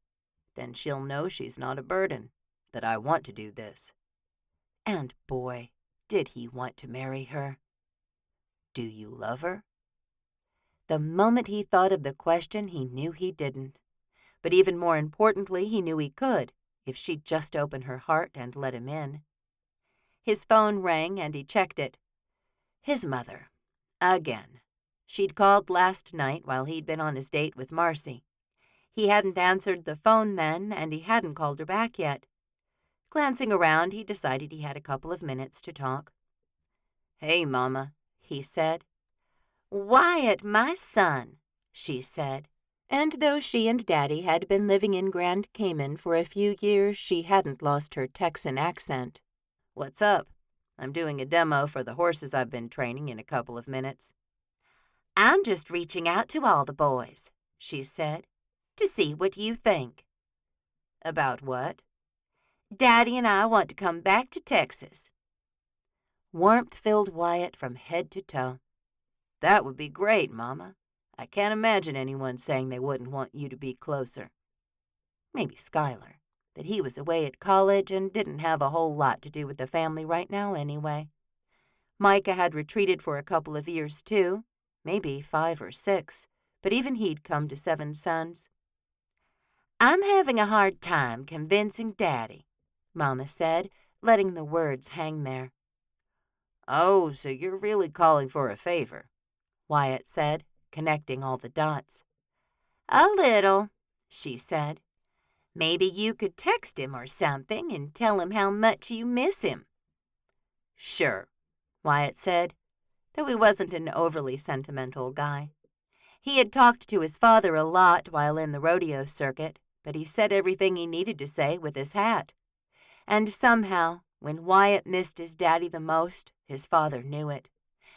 "Then she'll know she's not a burden, that I want to do this." And boy, did he want to marry her. "Do you love her?" The moment he thought of the question, he knew he didn't. But even more importantly, he knew he could, if she'd just open her heart and let him in. His phone rang and he checked it. His mother. Again. She'd called last night while he'd been on his date with Marcy. He hadn't answered the phone then, and he hadn't called her back yet. Glancing around, he decided he had a couple of minutes to talk. "Hey, Mama," he said. "Wyatt, my son," she said. And though she and Daddy had been living in Grand Cayman for a few years, she hadn't lost her Texan accent. "What's up? I'm doing a demo for the horses I've been training in a couple of minutes." "I'm just reaching out to all the boys," she said, "to see what you think." "About what?" "Daddy and I want to come back to Texas." Warmth filled Wyatt from head to toe. "That would be great, Mama. I can't imagine anyone saying they wouldn't want you to be closer." Maybe Skylar, but he was away at college and didn't have a whole lot to do with the family right now anyway. Micah had retreated for a couple of years too, maybe 5 or 6, but even he'd come to 7 sons. "I'm having a hard time convincing Daddy," Mama said, letting the words hang there. "Oh, so you're really calling for a favor," Wyatt said, connecting all the dots. "A little," she said. "Maybe you could text him or something and tell him how much you miss him." "Sure," Wyatt said, though he wasn't an overly sentimental guy. He had talked to his father a lot while in the rodeo circuit, but he said everything he needed to say with his hat. And somehow, when Wyatt missed his daddy the most, his father knew it.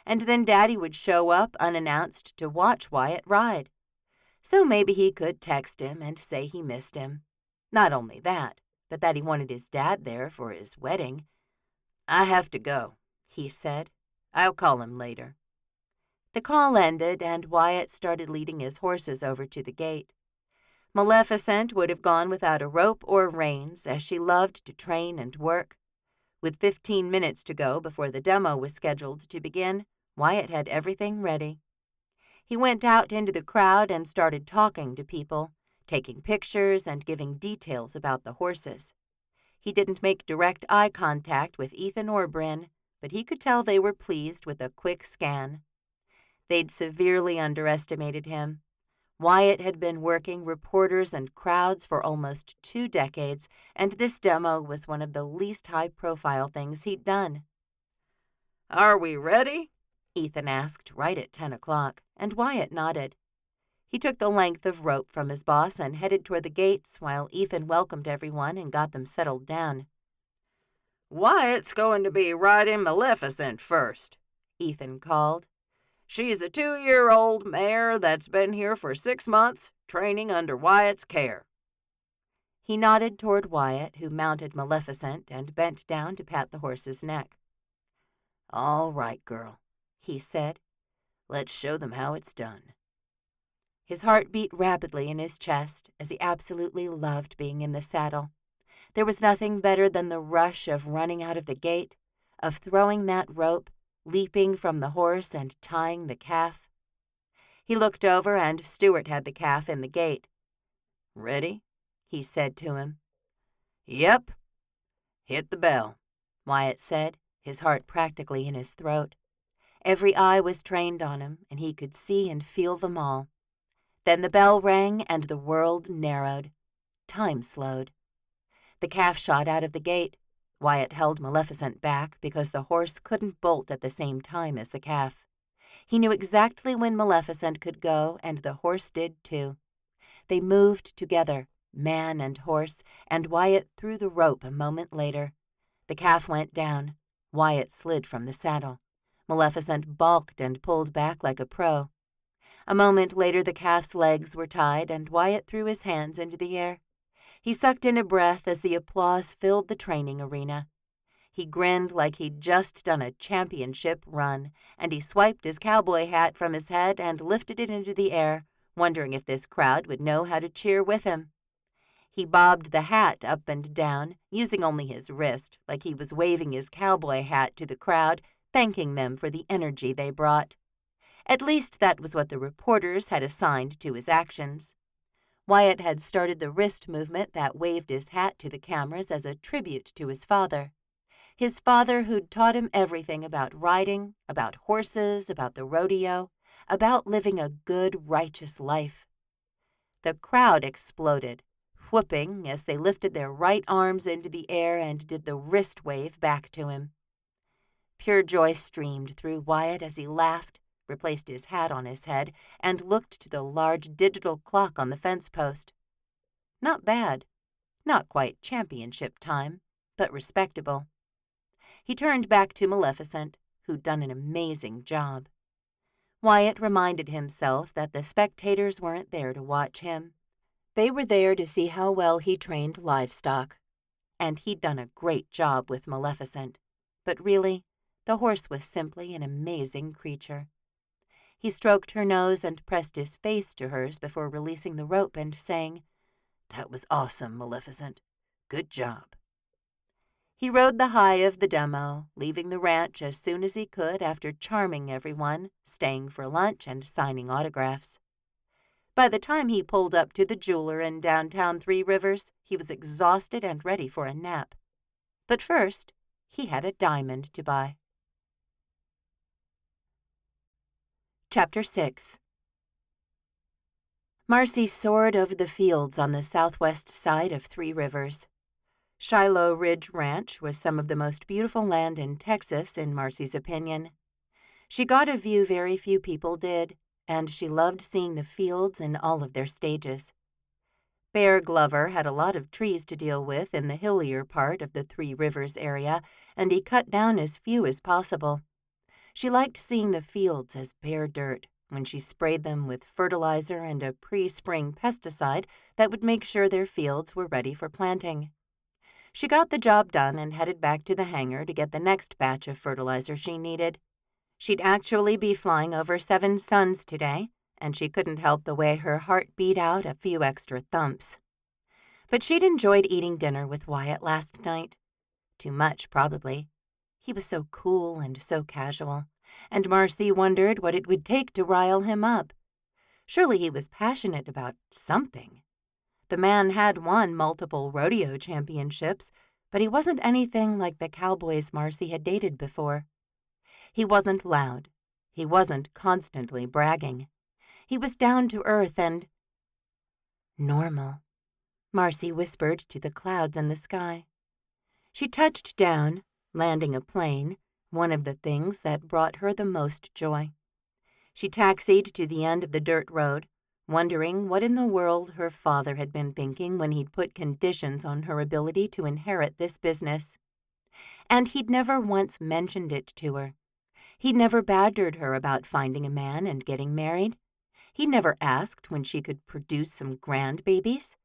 And then Daddy would show up unannounced to watch Wyatt ride. So maybe he could text him and say he missed him. Not only that, but that he wanted his dad there for his wedding. "I have to go," he said. "I'll call him later." The call ended, and Wyatt started leading his horses over to the gate. Maleficent would have gone without a rope or reins, as she loved to train and work. With 15 minutes to go before the demo was scheduled to begin, Wyatt had everything ready. He went out into the crowd and started talking to people, taking pictures and giving details about the horses. He didn't make direct eye contact with Ethan or Bryn, but he could tell they were pleased with a quick scan. They'd severely underestimated him. Wyatt had been working reporters and crowds for almost 2 decades, and this demo was one of the least high-profile things he'd done. "Are we ready?" Ethan asked right at 10 o'clock, and Wyatt nodded. He took the length of rope from his boss and headed toward the gates while Ethan welcomed everyone and got them settled down. "Wyatt's going to be riding Maleficent first," Ethan called. "She's a 2-year-old mare that's been here for 6 months, training under Wyatt's care." He nodded toward Wyatt, who mounted Maleficent and bent down to pat the horse's neck. "All right, girl," he said. "Let's show them how it's done." His heart beat rapidly in his chest as he absolutely loved being in the saddle. There was nothing better than the rush of running out of the gate, of throwing that rope, leaping from the horse and tying the calf. He looked over and Stuart had the calf in the gate. "Ready?" he said to him. "Yep." "Hit the bell," Wyatt said, his heart practically in his throat. Every eye was trained on him, and he could see and feel them all. Then the bell rang and the world narrowed. Time slowed. The calf shot out of the gate. Wyatt held Maleficent back because the horse couldn't bolt at the same time as the calf. He knew exactly when Maleficent could go, and the horse did too. They moved together, man and horse, and Wyatt threw the rope a moment later. The calf went down. Wyatt slid from the saddle. Maleficent balked and pulled back like a pro. A moment later the calf's legs were tied, and Wyatt threw his hands into the air. He sucked in a breath as the applause filled the training arena. He grinned like he'd just done a championship run, and he swiped his cowboy hat from his head and lifted it into the air, wondering if this crowd would know how to cheer with him. He bobbed the hat up and down, using only his wrist, like he was waving his cowboy hat to the crowd, thanking them for the energy they brought. At least that was what the reporters had assigned to his actions. Wyatt had started the wrist movement that waved his hat to the cameras as a tribute to his father. His father who'd taught him everything about riding, about horses, about the rodeo, about living a good, righteous life. The crowd exploded, whooping as they lifted their right arms into the air and did the wrist wave back to him. Pure joy streamed through Wyatt as he laughed, replaced his hat on his head, and looked to the large digital clock on the fence post. Not bad. Not quite championship time, but respectable. He turned back to Maleficent, who'd done an amazing job. Wyatt reminded himself that the spectators weren't there to watch him. They were there to see how well he trained livestock. And he'd done a great job with Maleficent. But really, the horse was simply an amazing creature. He stroked her nose and pressed his face to hers before releasing the rope and saying, "That was awesome, Maleficent. Good job." He rode the high of the demo, leaving the ranch as soon as he could after charming everyone, staying for lunch and signing autographs. By the time he pulled up to the jeweler in downtown Three Rivers, he was exhausted and ready for a nap. But first, he had a diamond to buy. Chapter 6. Marcy soared over the fields on the southwest side of Three Rivers. Shiloh Ridge Ranch was some of the most beautiful land in Texas, in Marcy's opinion. She got a view very few people did, and she loved seeing the fields in all of their stages. Bear Glover had a lot of trees to deal with in the hillier part of the Three Rivers area, and he cut down as few as possible. She liked seeing the fields as bare dirt when she sprayed them with fertilizer and a pre-spring pesticide that would make sure their fields were ready for planting. She got the job done and headed back to the hangar to get the next batch of fertilizer she needed. She'd actually be flying over 7 suns today, and she couldn't help the way her heart beat out a few extra thumps. But she'd enjoyed eating dinner with Wyatt last night. Too much, probably. He was so cool and so casual, and Marcy wondered what it would take to rile him up. Surely he was passionate about something. The man had won multiple rodeo championships, but he wasn't anything like the cowboys Marcy had dated before. He wasn't loud. He wasn't constantly bragging. He was down to earth and normal, Marcy whispered to the clouds in the sky. She touched down, landing a plane, one of the things that brought her the most joy. She taxied to the end of the dirt road, wondering what in the world her father had been thinking when he'd put conditions on her ability to inherit this business. And he'd never once mentioned it to her. He'd never badgered her about finding a man and getting married. He'd never asked when she could produce some grandbabies.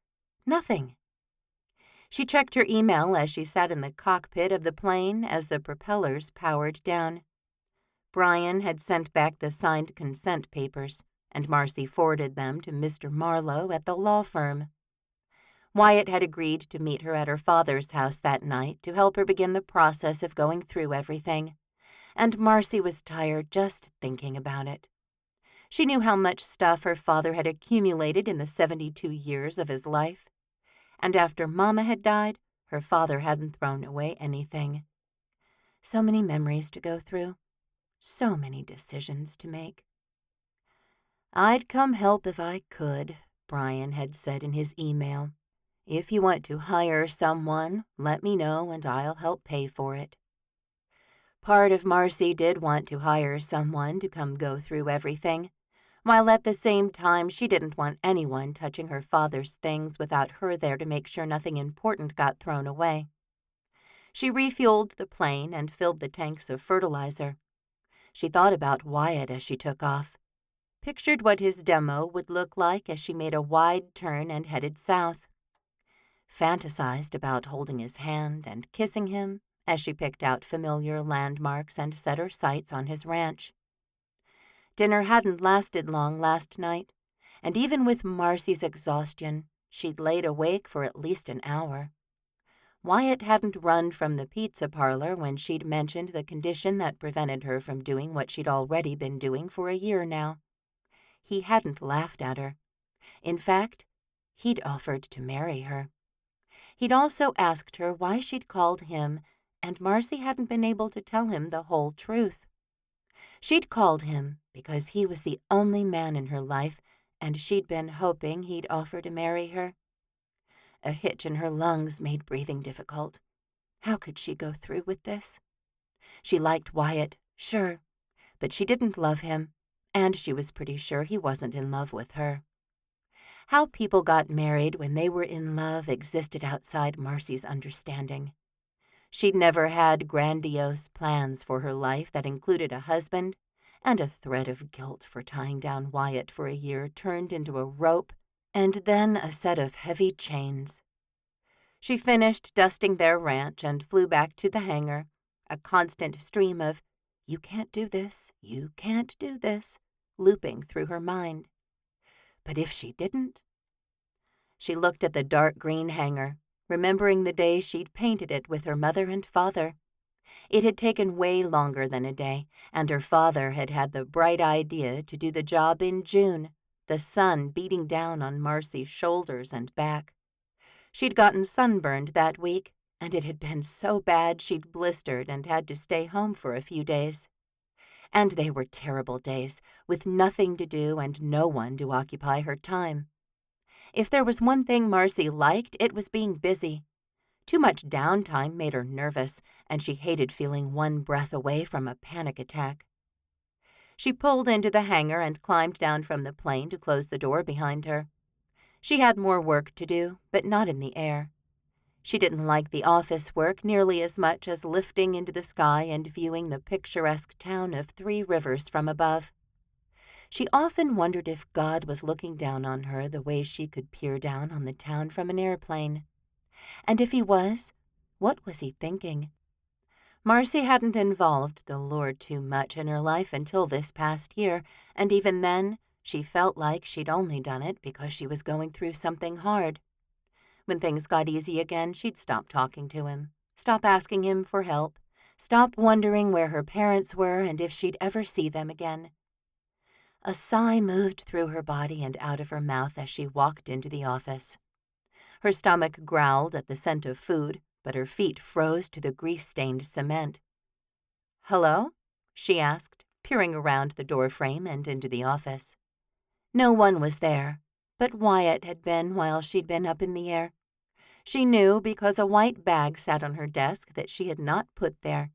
Nothing. She checked her email as she sat in the cockpit of the plane as the propellers powered down. Brian had sent back the signed consent papers, and Marcy forwarded them to Mr. Marlowe at the law firm. Wyatt had agreed to meet her at her father's house that night to help her begin the process of going through everything, and Marcy was tired just thinking about it. She knew how much stuff her father had accumulated in the 72 years of his life, and after Mama had died, her father hadn't thrown away anything. So many memories to go through, so many decisions to make. "I'd come help if I could," Brian had said in his email. "If you want to hire someone, let me know and I'll help pay for it." Part of Marcy did want to hire someone to come go through everything, while at the same time she didn't want anyone touching her father's things without her there to make sure nothing important got thrown away. She refueled the plane and filled the tanks of fertilizer. She thought about Wyatt as she took off, pictured what his demo would look like as she made a wide turn and headed south, fantasized about holding his hand and kissing him as she picked out familiar landmarks and set her sights on his ranch. Dinner hadn't lasted long last night, and even with Marcy's exhaustion, she'd laid awake for at least an hour. Wyatt hadn't run from the pizza parlor when she'd mentioned the condition that prevented her from doing what she'd already been doing for a year now. He hadn't laughed at her. In fact, he'd offered to marry her. He'd also asked her why she'd called him, and Marcy hadn't been able to tell him the whole truth. She'd called him because he was the only man in her life, and she'd been hoping he'd offer to marry her. A hitch in her lungs made breathing difficult. How could she go through with this? She liked Wyatt, sure, but she didn't love him, and she was pretty sure he wasn't in love with her. How people got married when they were in love existed outside Marcy's understanding. She'd never had grandiose plans for her life that included a husband, and a thread of guilt for tying down Wyatt for a year turned into a rope, and then a set of heavy chains. She finished dusting their ranch and flew back to the hangar, a constant stream of, "You can't do this, you can't do this," looping through her mind. But if she didn't? She looked at the dark green hangar, remembering the day she'd painted it with her mother and father. It had taken way longer than a day, and her father had had the bright idea to do the job in June, the sun beating down on Marcy's shoulders and back. She'd gotten sunburned that week, and it had been so bad she'd blistered and had to stay home for a few days. And they were terrible days, with nothing to do and no one to occupy her time. If there was one thing Marcy liked, it was being busy. Too much downtime made her nervous, and she hated feeling one breath away from a panic attack. She pulled into the hangar and climbed down from the plane to close the door behind her. She had more work to do, but not in the air. She didn't like the office work nearly as much as lifting into the sky and viewing the picturesque town of Three Rivers from above. She often wondered if God was looking down on her the way she could peer down on the town from an airplane. And if he was, what was he thinking? Marcy hadn't involved the Lord too much in her life until this past year, and even then, she felt like she'd only done it because she was going through something hard. When things got easy again, she'd stop talking to him, stop asking him for help, stop wondering where her parents were and if she'd ever see them again. A sigh moved through her body and out of her mouth as she walked into the office. Her stomach growled at the scent of food, but her feet froze to the grease-stained cement. "Hello?" she asked, peering around the doorframe and into the office. No one was there, but Wyatt had been while she'd been up in the air. She knew because a white bag sat on her desk that she had not put there,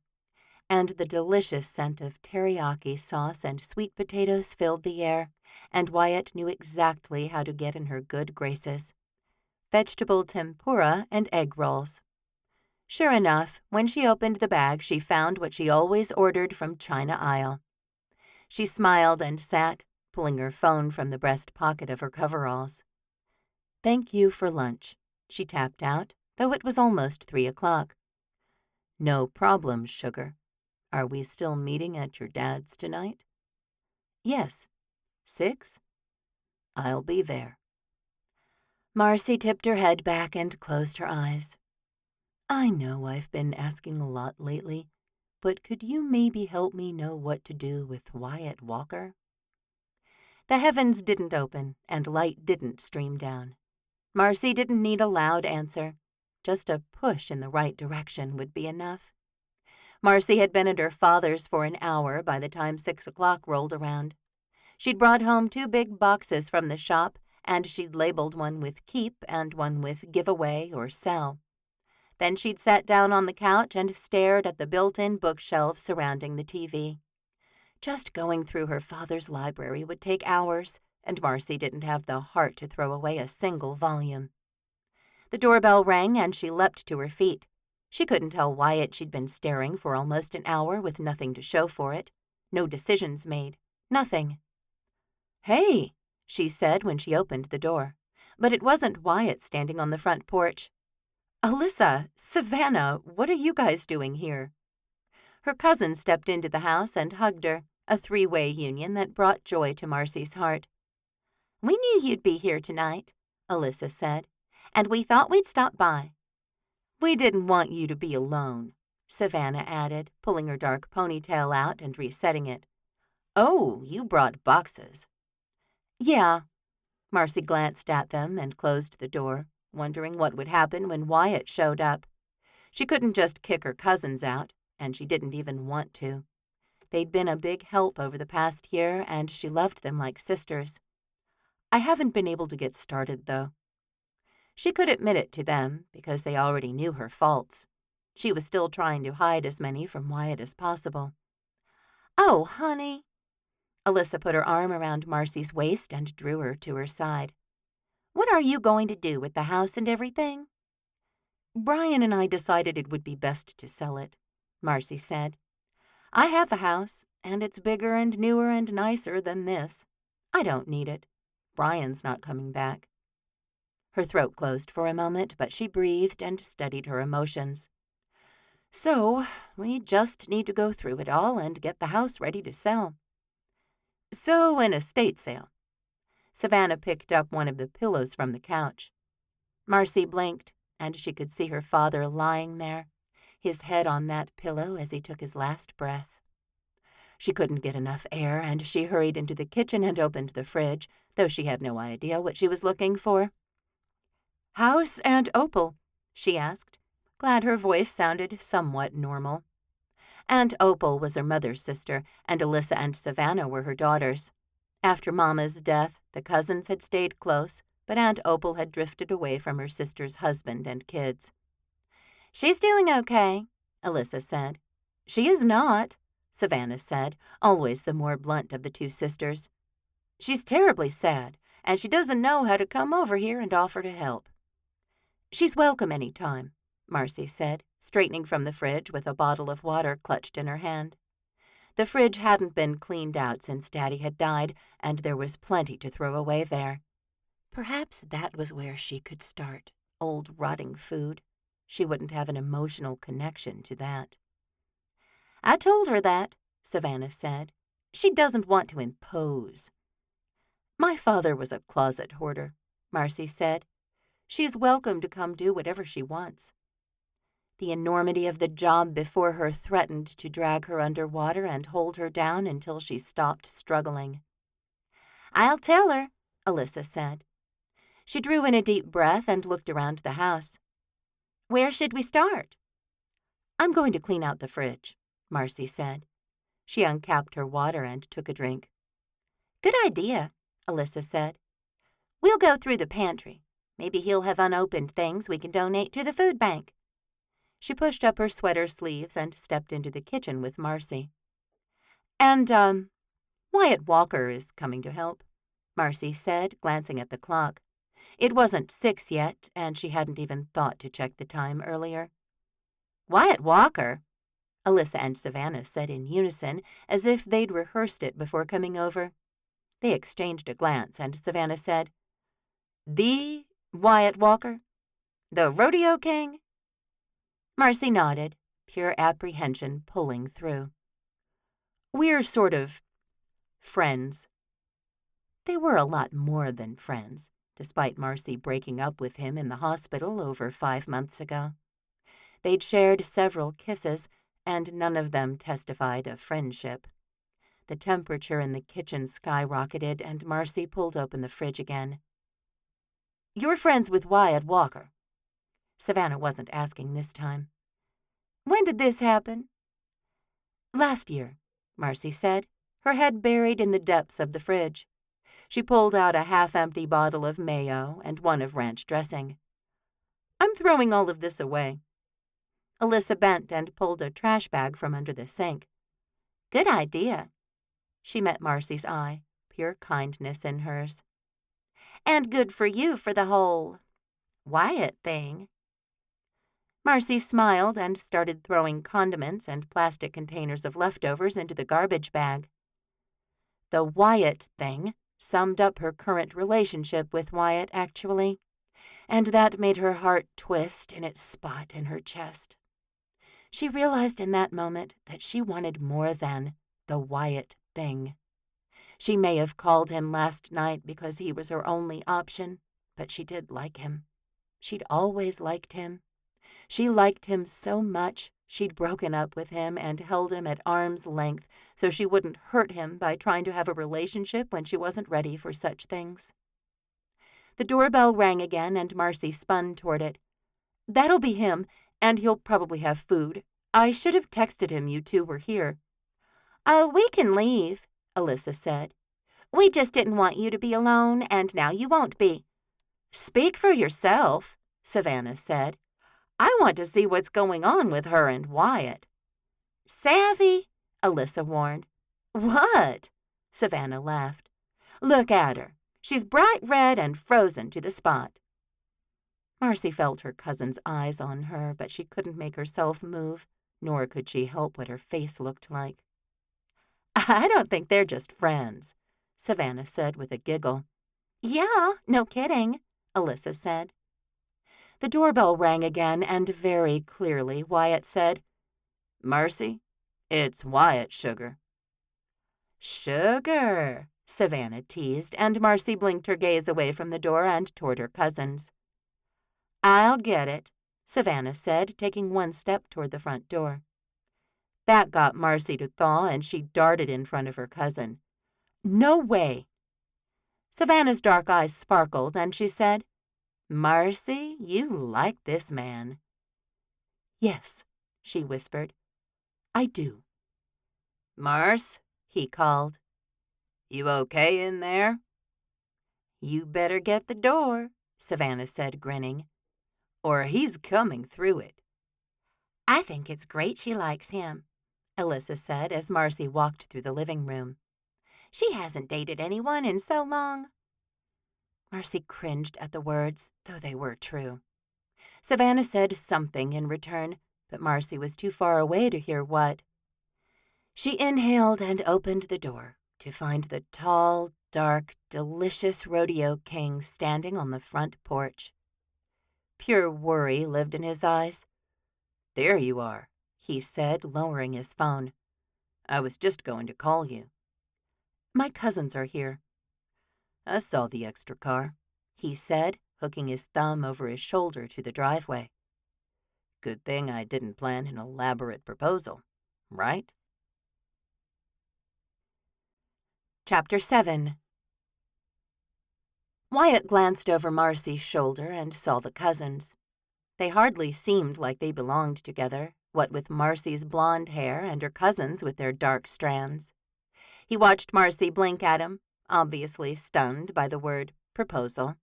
and the delicious scent of teriyaki sauce and sweet potatoes filled the air, and Wyatt knew exactly how to get in her good graces. Vegetable tempura and egg rolls. Sure enough, when she opened the bag, she found what she always ordered from China Aisle. She smiled and sat, pulling her phone from the breast pocket of her coveralls. "Thank you for lunch," she tapped out, though it was almost 3 o'clock. "No problem, sugar. Are we still meeting at your dad's tonight? Yes. 6? I'll be there. Marcy tipped her head back and closed her eyes. I know I've been asking a lot lately, but could you maybe help me know what to do with Wyatt Walker? The heavens didn't open, and light didn't stream down. Marcy didn't need a loud answer. Just a push in the right direction would be enough. Marcy had been at her father's for an hour by the time 6 o'clock rolled around. She'd brought home 2 big boxes from the shop, and she'd labeled one with keep and one with give away or sell. Then she'd sat down on the couch and stared at the built-in bookshelf surrounding the TV. Just going through her father's library would take hours, and Marcy didn't have the heart to throw away a single volume. The doorbell rang and she leapt to her feet. She couldn't tell Wyatt she'd been staring for almost an hour with nothing to show for it. No decisions made. Nothing. Hey, she said when she opened the door. But it wasn't Wyatt standing on the front porch. Alyssa, Savannah, what are you guys doing here? Her cousin stepped into the house and hugged her, a 3-way union that brought joy to Marcy's heart. We knew you'd be here tonight, Alyssa said, and we thought we'd stop by. We didn't want you to be alone, Savannah added, pulling her dark ponytail out and resetting it. Oh, you brought boxes. Yeah. Marcy glanced at them and closed the door, wondering what would happen when Wyatt showed up. She couldn't just kick her cousins out, and she didn't even want to. They'd been a big help over the past year, and she loved them like sisters. I haven't been able to get started, though. She could admit it to them, because they already knew her faults. She was still trying to hide as many from Wyatt as possible. Oh, honey. Alyssa put her arm around Marcy's waist and drew her to her side. What are you going to do with the house and everything? Brian and I decided it would be best to sell it, Marcy said. I have a house, and it's bigger and newer and nicer than this. I don't need it. Brian's not coming back. Her throat closed for a moment, but she breathed and steadied her emotions. So, we just need to go through it all and get the house ready to sell. So, an estate sale. Savannah picked up one of the pillows from the couch. Marcy blinked, and she could see her father lying there, his head on that pillow as he took his last breath. She couldn't get enough air, and she hurried into the kitchen and opened the fridge, though she had no idea what she was looking for. How's Aunt Opal? She asked, glad her voice sounded somewhat normal. Aunt Opal was her mother's sister, and Alyssa and Savannah were her daughters. After Mama's death, the cousins had stayed close, but Aunt Opal had drifted away from her sister's husband and kids. She's doing okay, Alyssa said. She is not, Savannah said, always the more blunt of the 2 sisters. She's terribly sad, and she doesn't know how to come over here and offer to help. She's welcome any time, Marcy said, straightening from the fridge with a bottle of water clutched in her hand. The fridge hadn't been cleaned out since Daddy had died, and there was plenty to throw away there. Perhaps that was where she could start. Old rotting food. She wouldn't have an emotional connection to that. I told her that, Savannah said. She doesn't want to impose. My father was a closet hoarder, Marcy said. She's welcome to come do whatever she wants. The enormity of the job before her threatened to drag her under water and hold her down until she stopped struggling. I'll tell her, Alyssa said. She drew in a deep breath and looked around the house. Where should we start? I'm going to clean out the fridge, Marcy said. She uncapped her water and took a drink. Good idea, Alyssa said. We'll go through the pantry. Maybe he'll have unopened things we can donate to the food bank. She pushed up her sweater sleeves and stepped into the kitchen with Marcy. And, Wyatt Walker is coming to help, Marcy said, glancing at the clock. It wasn't 6 yet, and she hadn't even thought to check the time earlier. Wyatt Walker? Alyssa and Savannah said in unison, as if they'd rehearsed it before coming over. They exchanged a glance, and Savannah said, The Wyatt Walker? The rodeo king? Marcy nodded, pure apprehension pulling through. We're sort of friends." They were a lot more than friends, despite Marcy breaking up with him in the hospital over 5 months ago. They'd shared several kisses, and none of them testified of friendship. The temperature in the kitchen skyrocketed, and Marcy pulled open the fridge again. "You're friends with Wyatt Walker?" Savannah wasn't asking this time. "When did this happen?" "Last year," Marcy said, her head buried in the depths of the fridge. She pulled out a half-empty bottle of mayo and one of ranch dressing. "I'm throwing all of this away." Alyssa bent and pulled a trash bag from under the sink. "Good idea." She met Marcy's eye, pure kindness in hers. "And good for you for the whole Wyatt thing." Marcy smiled and started throwing condiments and plastic containers of leftovers into the garbage bag. The Wyatt thing summed up her current relationship with Wyatt, actually, and that made her heart twist in its spot in her chest. She realized in that moment that she wanted more than the Wyatt thing. She may have called him last night because he was her only option, but she did like him. She'd always liked him. She liked him so much she'd broken up with him and held him at arm's length so she wouldn't hurt him by trying to have a relationship when she wasn't ready for such things. The doorbell rang again, and Marcy spun toward it. "That'll be him, and he'll probably have food. I should have texted him you two were here." "Oh, we can leave," Alyssa said. "We just didn't want you to be alone, and now you won't be." "Speak for yourself," Savannah said. "I want to see what's going on with her and Wyatt." "Savvy," Alyssa warned. "What?" Savannah laughed. "Look at her. She's bright red and frozen to the spot." Marcy felt her cousin's eyes on her, but she couldn't make herself move, nor could she help what her face looked like. "I don't think they're just friends," Savannah said with a giggle. "Yeah, no kidding," Alyssa said. The doorbell rang again, and very clearly Wyatt said, "Marcy, it's Wyatt, sugar." "Sugar," Savannah teased, and Marcy blinked her gaze away from the door and toward her cousins. "I'll get it," Savannah said, taking one step toward the front door. That got Marcy to thaw, and she darted in front of her cousin. "No way." Savannah's dark eyes sparkled, and she said, "Marcy, you like this man." "Yes," she whispered. "I do." "Marce," he called. "You okay in there?" "You better get the door," Savannah said, grinning. "Or he's coming through it." "I think it's great she likes him," Alyssa said as Marcy walked through the living room. "She hasn't dated anyone in so long." Marcy cringed at the words, though they were true. Savannah said something in return, but Marcy was too far away to hear what. She inhaled and opened the door to find the tall, dark, delicious rodeo king standing on the front porch. Pure worry lived in his eyes. "There you are," he said, lowering his phone. "I was just going to call you." "My cousins are here." "I saw the extra car," he said, hooking his thumb over his shoulder to the driveway. "Good thing I didn't plan an elaborate proposal, right?" Chapter 7. Wyatt glanced over Marcy's shoulder and saw the cousins. They hardly seemed like they belonged together, what with Marcy's blonde hair and her cousins with their dark strands. He watched Marcy blink at him, obviously stunned by the word proposal.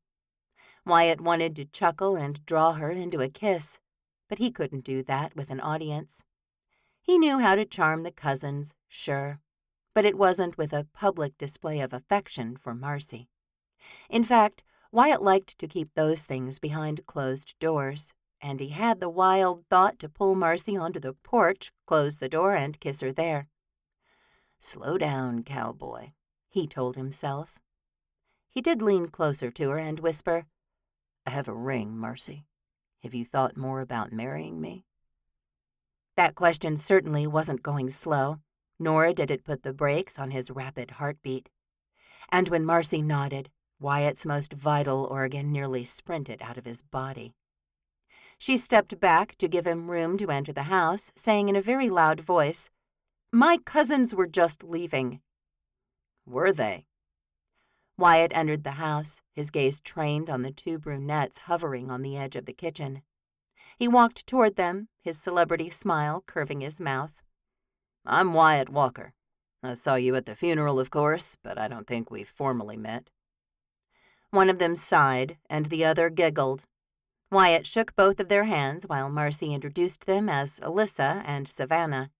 Wyatt wanted to chuckle and draw her into a kiss, but he couldn't do that with an audience. He knew how to charm the cousins, sure, but it wasn't with a public display of affection for Marcy. In fact, Wyatt liked to keep those things behind closed doors, and he had the wild thought to pull Marcy onto the porch, close the door, and kiss her there. "Slow down, cowboy," he told himself. He did lean closer to her and whisper, "I have a ring, Marcy. Have you thought more about marrying me?" That question certainly wasn't going slow. nor did it put the brakes on his rapid heartbeat. And when Marcy nodded, Wyatt's most vital organ nearly sprinted out of his body. She stepped back to give him room to enter the house, saying in a very loud voice, "My cousins were just leaving." "Were they?" Wyatt entered the house, his gaze trained on the two brunettes hovering on the edge of the kitchen. He walked toward them, his celebrity smile curving his mouth. "I'm Wyatt Walker. I saw you at the funeral, of course, but I don't think we've formally met." One of them sighed, and the other giggled. Wyatt shook both of their hands while Marcy introduced them as Alyssa and Savannah.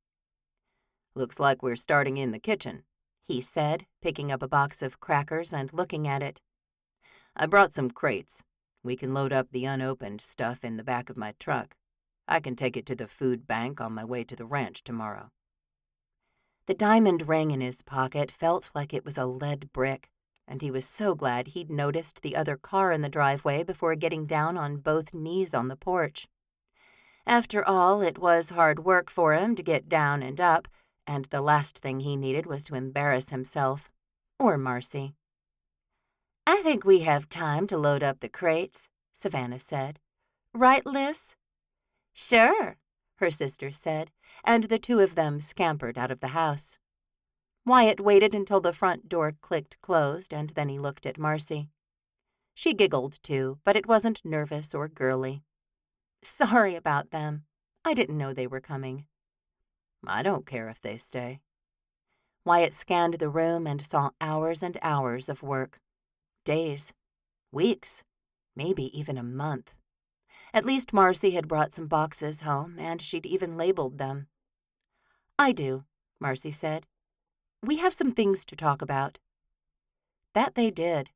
"Looks like we're starting in the kitchen," he said, picking up a box of crackers and looking at it. "I brought some crates. We can load up the unopened stuff in the back of my truck. I can take it to the food bank on my way to the ranch tomorrow." The diamond ring in his pocket felt like it was a lead brick, and he was so glad he'd noticed the other car in the driveway before getting down on both knees on the porch. After all, it was hard work for him to get down and up, and the last thing he needed was to embarrass himself, or Marcy. "I think we have time to load up the crates," Savannah said. "Right, Liz?" "Sure," her sister said, and the two of them scampered out of the house. Wyatt waited until the front door clicked closed, and then he looked at Marcy. She giggled too, but it wasn't nervous or girly. "Sorry about them. I didn't know they were coming." "I don't care if they stay." Wyatt scanned the room and saw hours and hours of work. Days, weeks, maybe even a month. At least Marcy had brought some boxes home, and she'd even labeled them. "I do," Marcy said. "We have some things to talk about." That they did,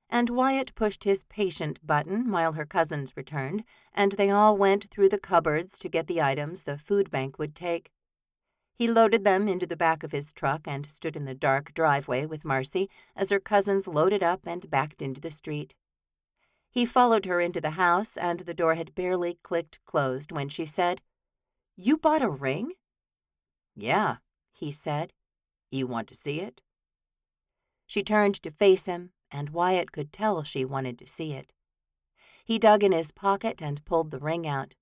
and Wyatt pushed his patient button while her cousins returned, and they all went through the cupboards to get the items the food bank would take. He loaded them into the back of his truck and stood in the dark driveway with Marcy as her cousins loaded up and backed into the street. He followed her into the house, and the door had barely clicked closed when she said, "You bought a ring?" "Yeah," he said. "You want to see it?" She turned to face him, and Wyatt could tell she wanted to see it. He dug in his pocket and pulled the ring out.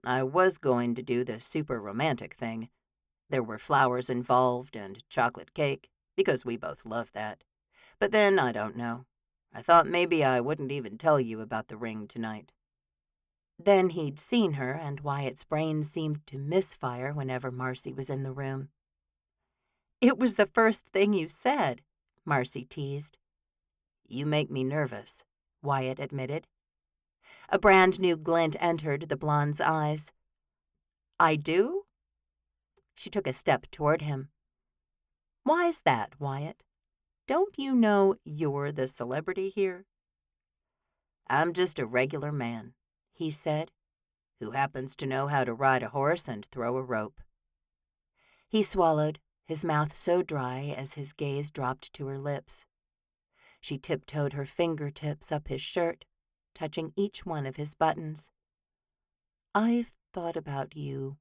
"I was going to do the super romantic thing. There were flowers involved and chocolate cake, because we both love that. But then, I don't know. I thought maybe I wouldn't even tell you about the ring tonight." Then he'd seen her, and Wyatt's brain seemed to misfire whenever Marcy was in the room. "It was the first thing you said," Marcy teased. "You make me nervous," Wyatt admitted. A brand new glint entered the blonde's eyes. "I do?" She took a step toward him. "Why's that, Wyatt? Don't you know you're the celebrity here?" "I'm just a regular man," he said, "who happens to know how to ride a horse and throw a rope." He swallowed, his mouth so dry as his gaze dropped to her lips. She tiptoed her fingertips up his shirt, touching each one of his buttons. "I've thought about you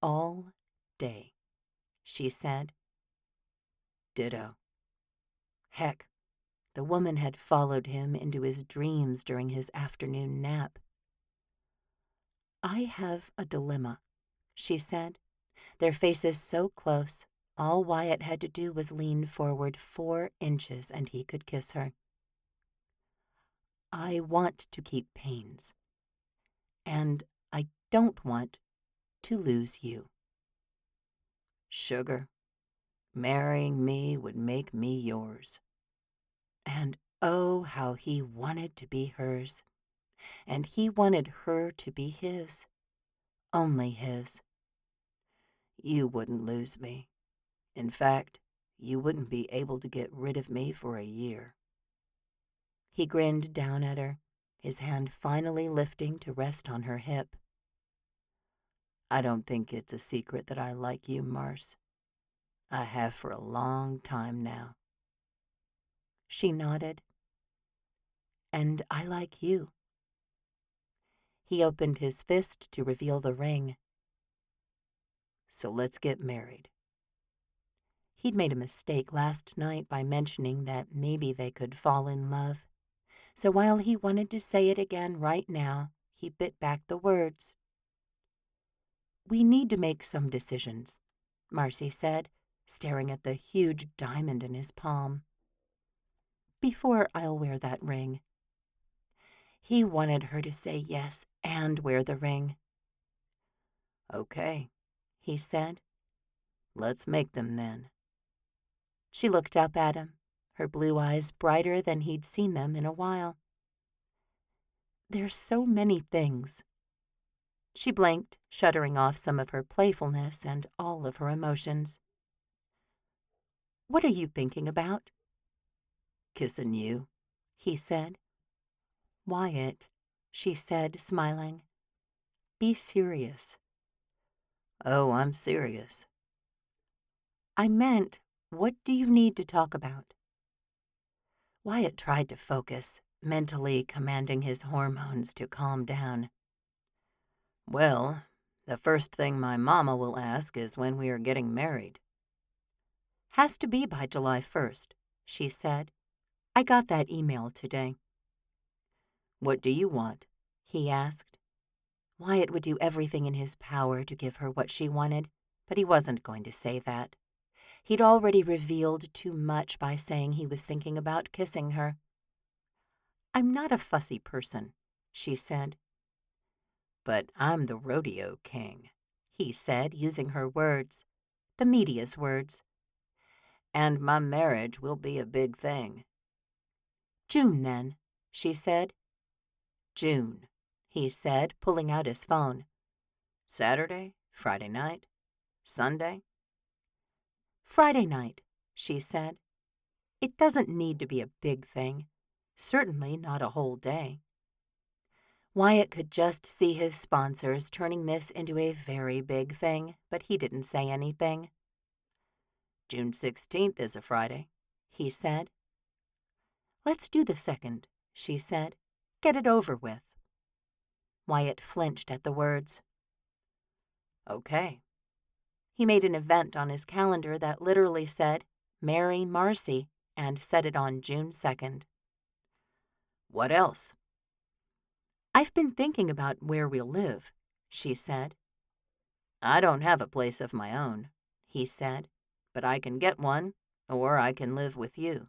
all day," she said. Ditto. Heck, the woman had followed him into his dreams during his afternoon nap. "I have a dilemma," she said, their faces so close, all Wyatt had to do was lean forward 4 inches and he could kiss her. "I want to keep Payne's, and I don't want to lose you." "Sugar, marrying me would make me yours." And oh, how he wanted to be hers. And he wanted her to be his. Only his. "You wouldn't lose me. In fact, you wouldn't be able to get rid of me for a year." He grinned down at her, his hand finally lifting to rest on her hip. "I don't think it's a secret that I like you, Marce. I have for a long time now." She nodded. "And I like you." He opened his fist to reveal the ring. "So let's get married." He'd made a mistake last night by mentioning that maybe they could fall in love. So while he wanted to say it again right now, he bit back the words. "We need to make some decisions," Marcy said, staring at the huge diamond in his palm. "Before I'll wear that ring." He wanted her to say yes and wear the ring. "Okay," he said. "let's make them then." She looked up at him, her blue eyes brighter than he'd seen them in a while. "There's so many things." She blinked, shuddering off some of her playfulness and all of her emotions. "What are you thinking about?" "Kissing you," he said. "Wyatt," she said, smiling. "Be serious." "Oh, I'm serious." "I meant, what do you need to talk about?" Wyatt tried to focus, mentally commanding his hormones to calm down. "Well, the first thing my mama will ask is when we are getting married." "Has to be by July 1st, she said. "I got that email today." "What do you want?" he asked. Wyatt would do everything in his power to give her what she wanted, but he wasn't going to say that. He'd already revealed too much by saying he was thinking about kissing her. "I'm not a fussy person," she said. "But I'm the rodeo king," he said, using her words, the media's words. "and my marriage will be a big thing." "June, then," she said. "June," he said, pulling out his phone. "Saturday, Friday night, Sunday?" "Friday night," she said. "It doesn't need to be a big thing. Certainly not a whole day." Wyatt could just see his sponsors turning this into a very big thing, but he didn't say anything. "June 16th is a Friday," he said. "Let's do the 2nd, she said. "Get it over with." Wyatt flinched at the words. "Okay." He made an event on his calendar that literally said, "Marry Marcy," and set it on June 2nd. "What else?" "I've been thinking about where we'll live," she said. "I don't have a place of my own," he said, "but I can get one, or I can live with you."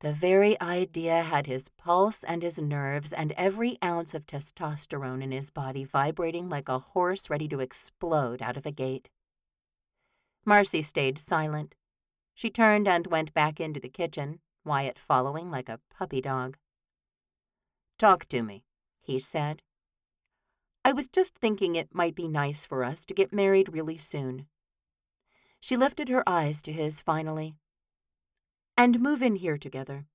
The very idea had his pulse and his nerves and every ounce of testosterone in his body vibrating like a horse ready to explode out of a gate. Marcy stayed silent. She turned and went back into the kitchen, Wyatt following like a puppy dog. "Talk to me," he said. "I was just thinking it might be nice for us to get married really soon." She lifted her eyes to his finally. "And move in here together.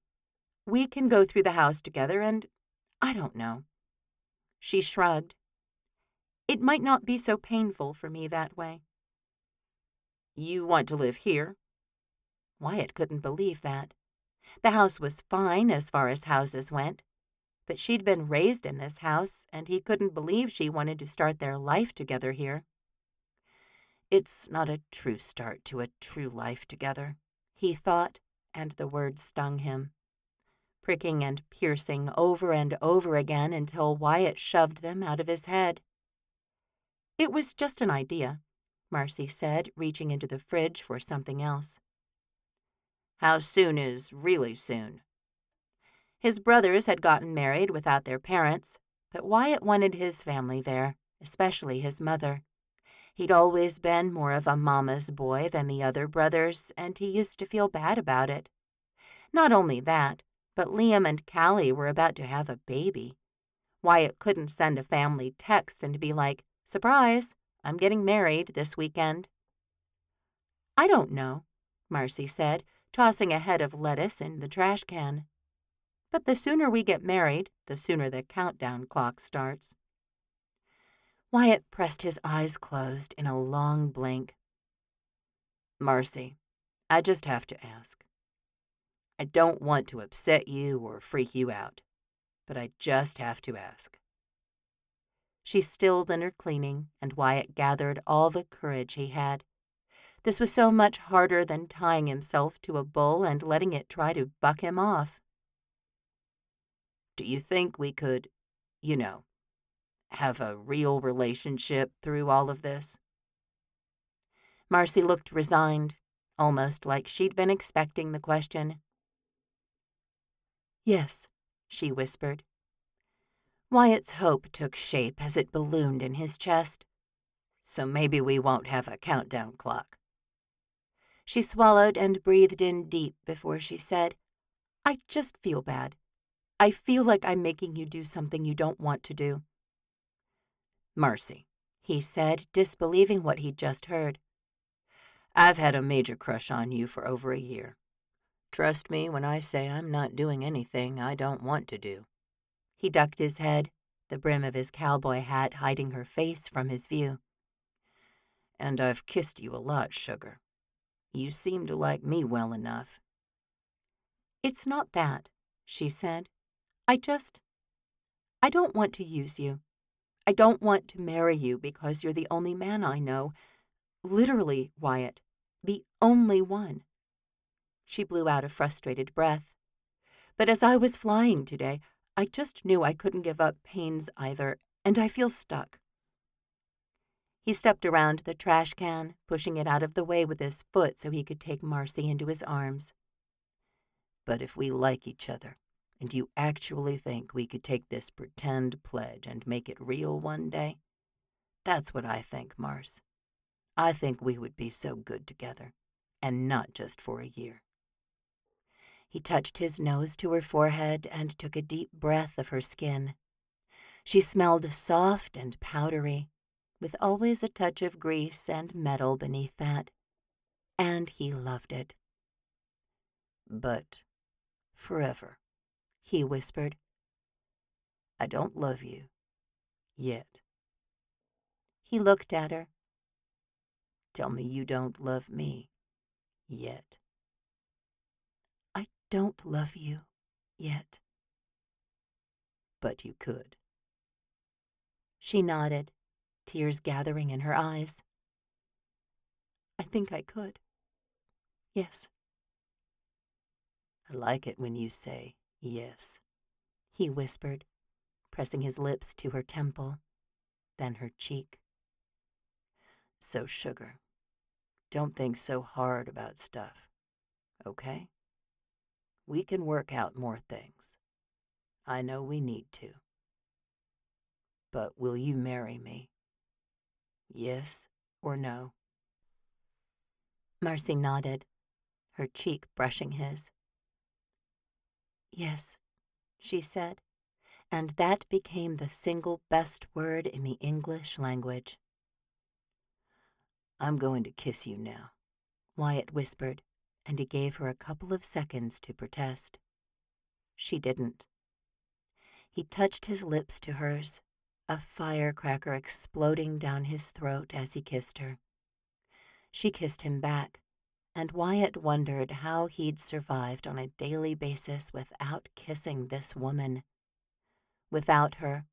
We can go through the house together and, I don't know." She shrugged. "It might not be so painful for me that way." "You want to live here?" Wyatt couldn't believe that. The house was fine as far as houses went, but she'd been raised in this house, and he couldn't believe she wanted to start their life together here. "It's not a true start to a true life together," he thought, and the words stung him, pricking and piercing over and over again until Wyatt shoved them out of his head. "It was just an idea," Marcy said, reaching into the fridge for something else. "How soon is really soon?" His brothers had gotten married without their parents, but Wyatt wanted his family there, especially his mother. He'd always been more of a mama's boy than the other brothers, and he used to feel bad about it. Not only that, but Liam and Callie were about to have a baby. Wyatt couldn't send a family text and be like, "Surprise, I'm getting married this weekend." "I don't know," Marcy said, tossing a head of lettuce in the trash can. "But the sooner we get married, the sooner the countdown clock starts." Wyatt pressed his eyes closed in a long blink. "Marcy, I just have to ask. I don't want to upset you or freak you out, but I just have to ask." She stilled in her cleaning, and Wyatt gathered all the courage he had. This was so much harder than tying himself to a bull and letting it try to buck him off. Do you think we could, you know, have a real relationship through all of this? Marcy looked resigned, almost like she'd been expecting the question. Yes, she whispered. Wyatt's hope took shape as it ballooned in his chest. So maybe we won't have a countdown clock. She swallowed and breathed in deep before she said, I just feel bad. I feel like I'm making you do something you don't want to do. Marcy, he said, disbelieving what he'd just heard. I've had a major crush on you for over a year. Trust me when I say I'm not doing anything I don't want to do. He ducked his head, the brim of his cowboy hat hiding her face from his view. And I've kissed you a lot, sugar. You seem to like me well enough. It's not that, she said. I don't want to use you. I don't want to marry you because you're the only man I know. Literally, Wyatt, the only one. She blew out a frustrated breath. But as I was flying today, I just knew I couldn't give up Payne's either, and I feel stuck. He stepped around the trash can, pushing it out of the way with his foot so he could take Marcy into his arms. But if we like each other, and you actually think we could take this pretend pledge and make it real one day, that's what I think, Mars. I think we would be so good together, and not just for a year. He touched his nose to her forehead and took a deep breath of her skin. She smelled soft and powdery, with always a touch of grease and metal beneath that. And he loved it. But forever, he whispered. I don't love you. Yet. He looked at her. Tell me you don't love me. Yet. I don't love you. Yet. But you could. She nodded, tears gathering in her eyes. I think I could. Yes. I like it when you say yes, he whispered, pressing his lips to her temple, then her cheek. So, sugar, don't think so hard about stuff, okay? We can work out more things. I know we need to. But will you marry me? Yes or no? Marcy nodded, her cheek brushing his. Yes, she said, and that became the single best word in the English language. I'm going to kiss you now, Wyatt whispered, and he gave her a couple of seconds to protest. She didn't. He touched his lips to hers, a firecracker exploding down his throat as he kissed her. She kissed him back, and Wyatt wondered how he'd survived on a daily basis without kissing this woman. Without her,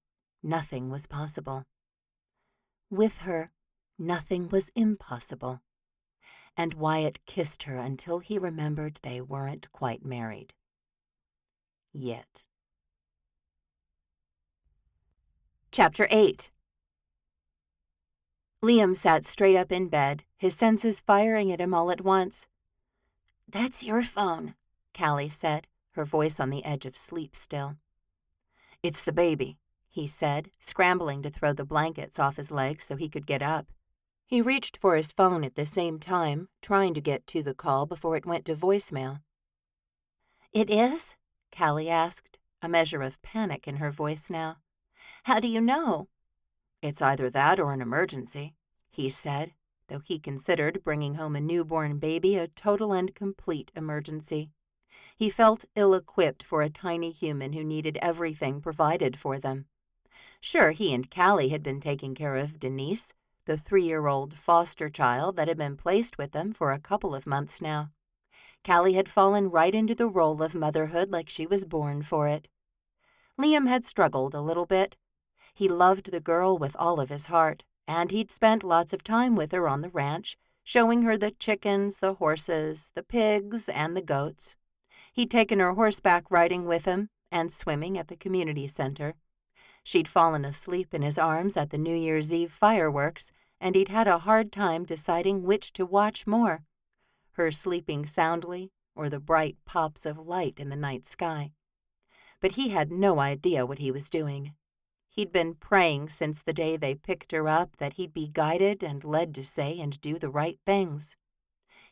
nothing was possible. With her, nothing was impossible. And Wyatt kissed her until he remembered they weren't quite married. Yet. Chapter 8. Liam sat straight up in bed, his senses firing at him all at once. That's your phone, Callie said, her voice on the edge of sleep still. It's the baby, he said, scrambling to throw the blankets off his legs so he could get up. He reached for his phone at the same time, trying to get to the call before it went to voicemail. It is? Callie asked, a measure of panic in her voice now. How do you know? It's either that or an emergency, he said, though he considered bringing home a newborn baby a total and complete emergency. He felt ill-equipped for a tiny human who needed everything provided for them. Sure, he and Callie had been taking care of Denise, the 3-year-old foster child that had been placed with them for a couple of months now. Callie had fallen right into the role of motherhood like she was born for it. Liam had struggled a little bit. He loved the girl with all of his heart, and he'd spent lots of time with her on the ranch, showing her the chickens, the horses, the pigs, and the goats. He'd taken her horseback riding with him and swimming at the community center. She'd fallen asleep in his arms at the New Year's Eve fireworks, and he'd had a hard time deciding which to watch more, her sleeping soundly or the bright pops of light in the night sky. But he had no idea what he was doing. He'd been praying since the day they picked her up that he'd be guided and led to say and do the right things.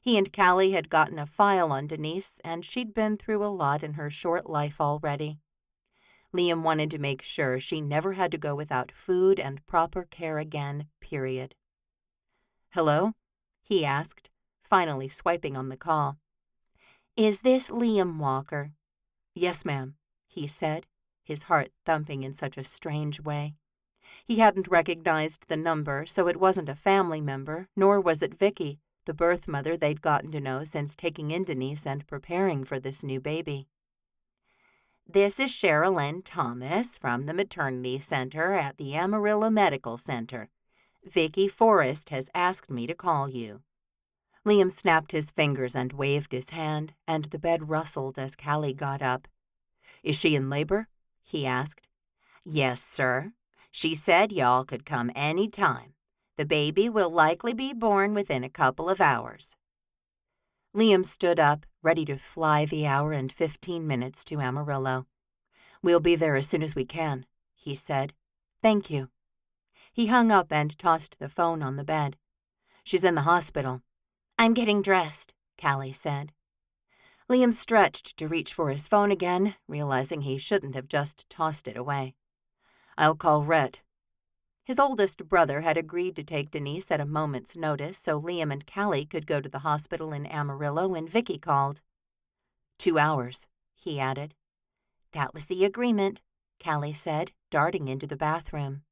He and Callie had gotten a file on Denise, and she'd been through a lot in her short life already. Liam wanted to make sure she never had to go without food and proper care again, period. "Hello?" he asked, finally swiping on the call. "Is this Liam Walker?" "Yes, ma'am," he said, his heart thumping in such a strange way. He hadn't recognized the number, so it wasn't a family member, nor was it Vicky, the birth mother they'd gotten to know since taking in Denise and preparing for this new baby. "This is Cheryl N. Thomas from the maternity center at the Amarillo Medical Center. Vicky Forrest has asked me to call you." Liam snapped his fingers and waved his hand, and the bed rustled as Callie got up. "Is she in labor?" he asked. "Yes, sir. She said y'all could come any time. The baby will likely be born within a couple of hours." Liam stood up, ready to fly the hour and 15 minutes to Amarillo. "We'll be there as soon as we can," he said. "Thank you." He hung up and tossed the phone on the bed. "She's in the hospital." "I'm getting dressed," Callie said. Liam stretched to reach for his phone again, realizing he shouldn't have just tossed it away. "I'll call Rhett." His oldest brother had agreed to take Denise at a moment's notice so Liam and Callie could go to the hospital in Amarillo when Vicky called. 2 hours, he added. "That was the agreement," Callie said, darting into the bathroom.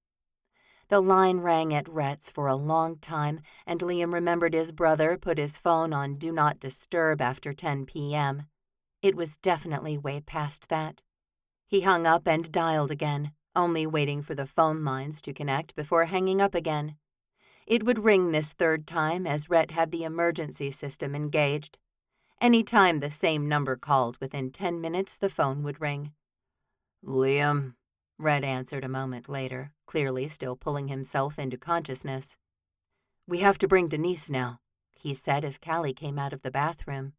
The line rang at Rhett's for a long time, and Liam remembered his brother put his phone on Do Not Disturb after 10 p.m. It was definitely way past that. He hung up and dialed again, only waiting for the phone lines to connect before hanging up again. It would ring this third time as Rhett had the emergency system engaged. Any time the same number called within 10 minutes, the phone would ring. "Liam," Rhett answered a moment later, clearly still pulling himself into consciousness. "We have to bring Denise now," he said as Callie came out of the bathroom.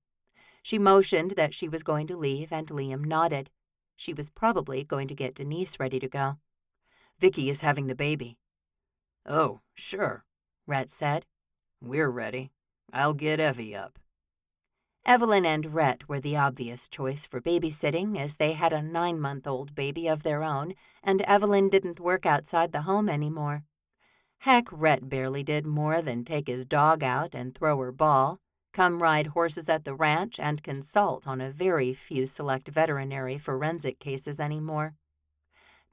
She motioned that she was going to leave, and Liam nodded. She was probably going to get Denise ready to go. "Vicky is having the baby." "Oh, sure," Rhett said. "We're ready. I'll get Evie up." Evelyn and Rhett were the obvious choice for babysitting, as they had a 9-month-old baby of their own, and Evelyn didn't work outside the home anymore. Heck, Rhett barely did more than take his dog out and throw her ball, come ride horses at the ranch, and consult on a very few select veterinary forensic cases anymore.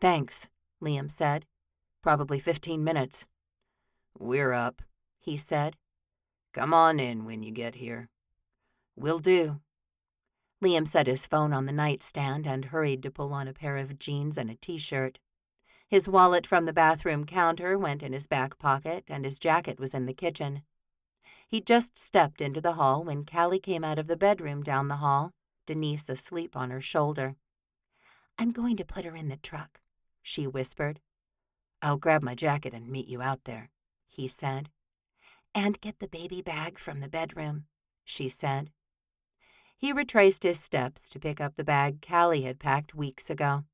"Thanks," Liam said. "Probably 15 minutes. "We're up," he said. "Come on in when you get here." "Will do." Liam set his phone on the nightstand and hurried to pull on a pair of jeans and a t-shirt. His wallet from the bathroom counter went in his back pocket, and his jacket was in the kitchen. He just stepped into the hall when Callie came out of the bedroom down the hall, Denise asleep on her shoulder. "I'm going to put her in the truck," she whispered. "I'll grab my jacket and meet you out there," he said. "And get the baby bag from the bedroom," she said. He retraced his steps to pick up the bag Callie had packed weeks ago.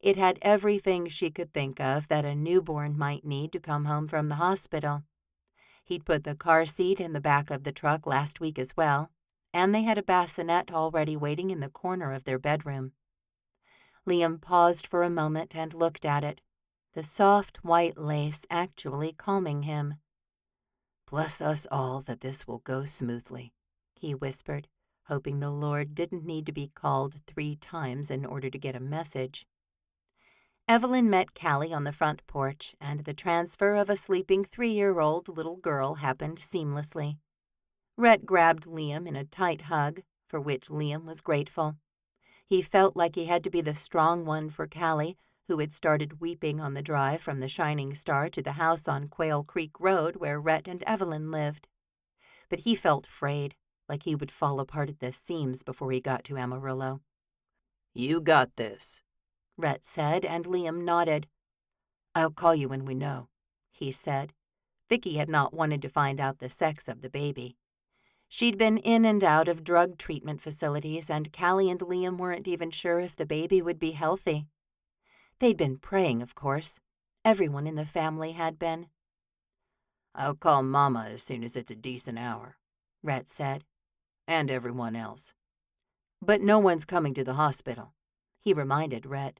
It had everything she could think of that a newborn might need to come home from the hospital. He'd put the car seat in the back of the truck last week as well, and they had a bassinet already waiting in the corner of their bedroom. Liam paused for a moment and looked at it, the soft white lace actually calming him. "Bless us all that this will go smoothly," he whispered, hoping the Lord didn't need to be called 3 times in order to get a message. Evelyn met Callie on the front porch, and the transfer of a sleeping 3-year-old little girl happened seamlessly. Rhett grabbed Liam in a tight hug, for which Liam was grateful. He felt like he had to be the strong one for Callie, who had started weeping on the drive from the Shining Star to the house on Quail Creek Road where Rhett and Evelyn lived. but he felt frayed, like he would fall apart at the seams before he got to Amarillo. "You got this," Rhett said, and Liam nodded. "I'll call you when we know," he said. Vicky had not wanted to find out the sex of the baby. She'd been in and out of drug treatment facilities, and Callie and Liam weren't even sure if the baby would be healthy. They'd been praying, of course. Everyone in the family had been. "I'll call Mama as soon as it's a decent hour," Rhett said. "and everyone else." "But no one's coming to the hospital," he reminded Rhett.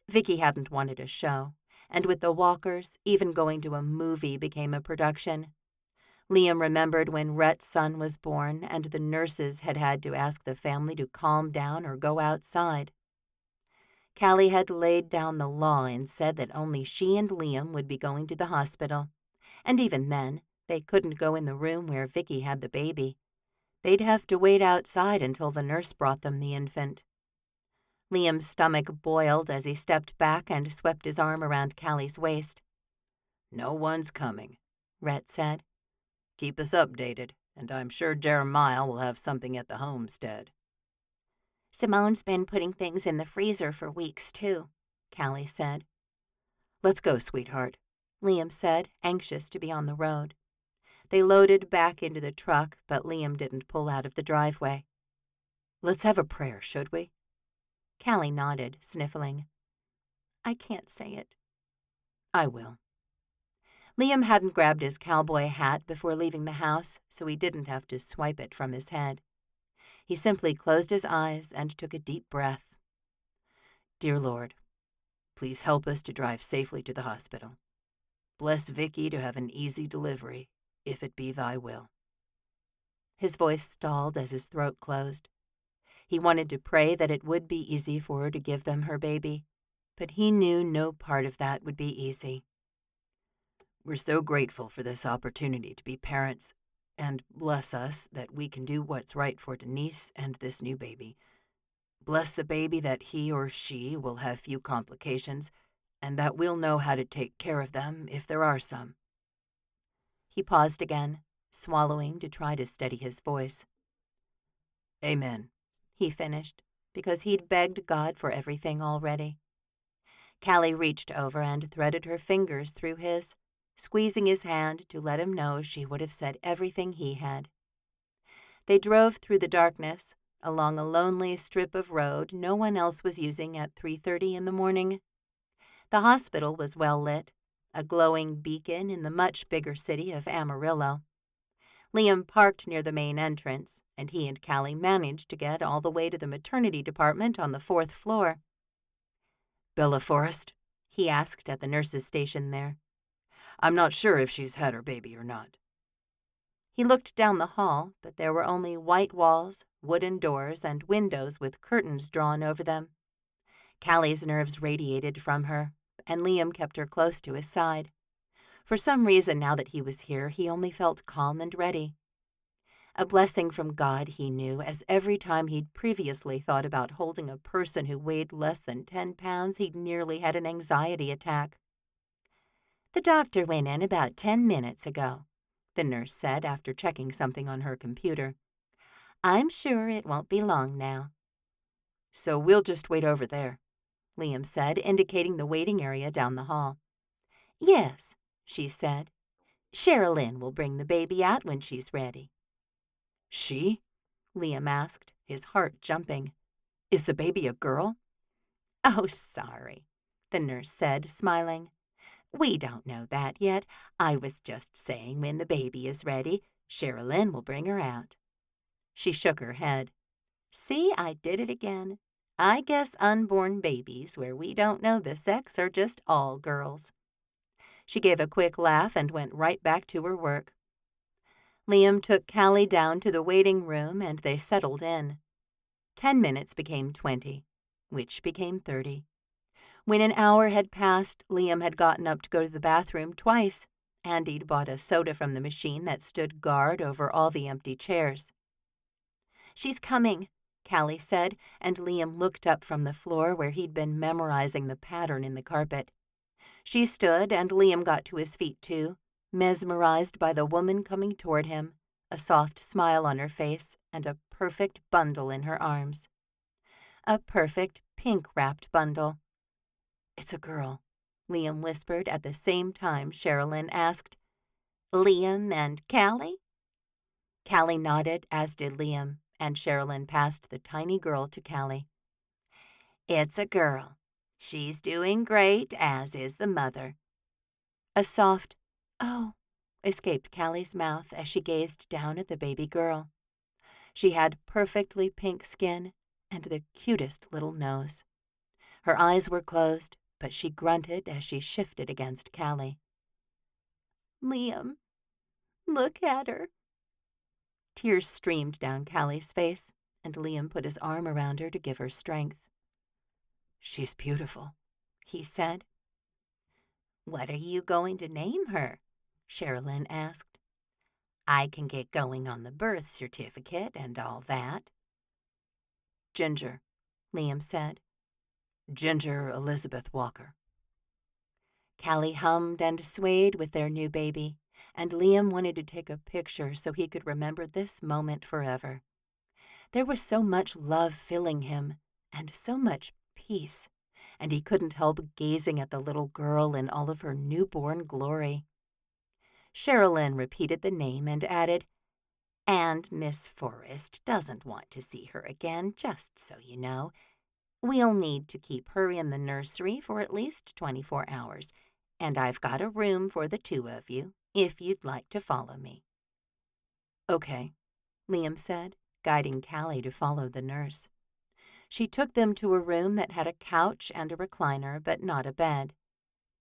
Vicky hadn't wanted a show, and with the Walkers, even going to a movie became a production. Liam remembered when Rhett's son was born and the nurses had had to ask the family to calm down or go outside. Callie had laid down the law and said that only she and Liam would be going to the hospital, and even then, they couldn't go in the room where Vicky had the baby. They'd have to wait outside until the nurse brought them the infant. Liam's stomach boiled as he stepped back and swept his arm around Callie's waist. "No one's coming," Rhett said. "Keep us updated, and I'm sure Jeremiah will have something at the homestead." "Simone's been putting things in the freezer for weeks, too," Callie said. "Let's go, sweetheart," Liam said, anxious to be on the road. They loaded back into the truck, but Liam didn't pull out of the driveway. "Let's have a prayer, should we?" Callie nodded, sniffling. "I can't say it." "I will." Liam hadn't grabbed his cowboy hat before leaving the house, so he didn't have to swipe it from his head. He simply closed his eyes and took a deep breath. "Dear Lord, please help us to drive safely to the hospital. Bless Vicky to have an easy delivery, if it be thy will." His voice stalled as his throat closed. He wanted to pray that it would be easy for her to give them her baby, but he knew no part of that would be easy. "We're so grateful for this opportunity to be parents, and bless us that we can do what's right for Denise and this new baby. Bless the baby that he or she will have few complications, and that we'll know how to take care of them if there are some." He paused again, swallowing to try to steady his voice. "Amen," he finished, because he'd begged God for everything already. Callie reached over and threaded her fingers through his, squeezing his hand to let him know she would have said everything he had. They drove through the darkness, along a lonely strip of road no one else was using at 3:30 in the morning. The hospital was well lit, a glowing beacon in the much bigger city of Amarillo. Liam parked near the main entrance, and he and Callie managed to get all the way to the maternity department on the 4th floor. "Bella Forrest?" he asked at the nurse's station there. "I'm not sure if she's had her baby or not." He looked down the hall, but there were only white walls, wooden doors, and windows with curtains drawn over them. Callie's nerves radiated from her, and Liam kept her close to his side. For some reason, now that he was here, he only felt calm and ready. A blessing from God, he knew, as every time he'd previously thought about holding a person who weighed less than 10 pounds, he'd nearly had an anxiety attack. "The doctor went in about 10 minutes ago," the nurse said after checking something on her computer. "I'm sure it won't be long now." "So we'll just wait over there," Liam said, indicating the waiting area down the hall. "Yes," she said. "Sherilyn will bring the baby out when she's ready." "She?" Liam asked, his heart jumping. "Is the baby a girl?" "Oh, sorry," the nurse said, smiling. "We don't know that yet. I was just saying when the baby is ready, Sherilyn will bring her out." She shook her head. "See, I did it again. I guess unborn babies where we don't know the sex are just all girls." She gave a quick laugh and went right back to her work. Liam took Callie down to the waiting room and they settled in. 10 minutes became 20, which became 30. When an hour had passed, Liam had gotten up to go to the bathroom twice, and he'd bought a soda from the machine that stood guard over all the empty chairs. "She's coming," Callie said, and Liam looked up from the floor where he'd been memorizing the pattern in the carpet. She stood, and Liam got to his feet too, mesmerized by the woman coming toward him, a soft smile on her face, and a perfect bundle in her arms. A perfect pink-wrapped bundle. "It's a girl," Liam whispered at the same time Sherilyn asked, "Liam and Callie?" Callie nodded, as did Liam, and Sherilyn passed the tiny girl to Callie. "It's a girl. She's doing great, as is the mother." A soft, "Oh," escaped Callie's mouth as she gazed down at the baby girl. She had perfectly pink skin and the cutest little nose. Her eyes were closed, but she grunted as she shifted against Callie. "Liam, look at her." Tears streamed down Callie's face, and Liam put his arm around her to give her strength. "She's beautiful," he said. "What are you going to name her?" Sherilyn asked. "I can get going on the birth certificate and all that." "Ginger," Liam said. "Ginger Elizabeth Walker." Callie hummed and swayed with their new baby, and Liam wanted to take a picture so he could remember this moment forever. There was so much love filling him, and so much peace, and he couldn't help gazing at the little girl in all of her newborn glory. Sherilyn repeated the name and added, "And Miss Forrest doesn't want to see her again, just so you know. We'll need to keep her in the nursery for at least 24 hours, and I've got a room for the two of you, if you'd like to follow me." "Okay," Liam said, guiding Callie to follow the nurse. She took them to a room that had a couch and a recliner, but not a bed.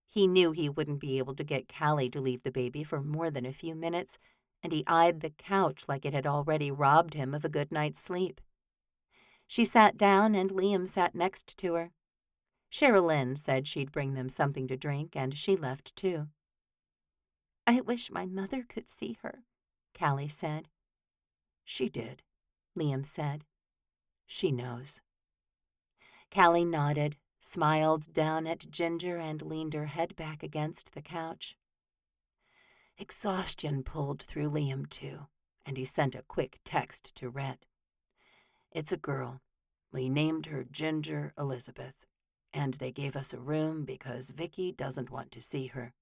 He knew he wouldn't be able to get Callie to leave the baby for more than a few minutes, and he eyed the couch like it had already robbed him of a good night's sleep. She sat down, and Liam sat next to her. Sherilyn said she'd bring them something to drink, and she left too. "I wish my mother could see her," Callie said. "She did," Liam said. "She knows." Callie nodded, smiled down at Ginger, and leaned her head back against the couch. Exhaustion pulled through Liam, too, and he sent a quick text to Rhett. "It's a girl. We named her Ginger Elizabeth, and they gave us a room because Vicky doesn't want to see her."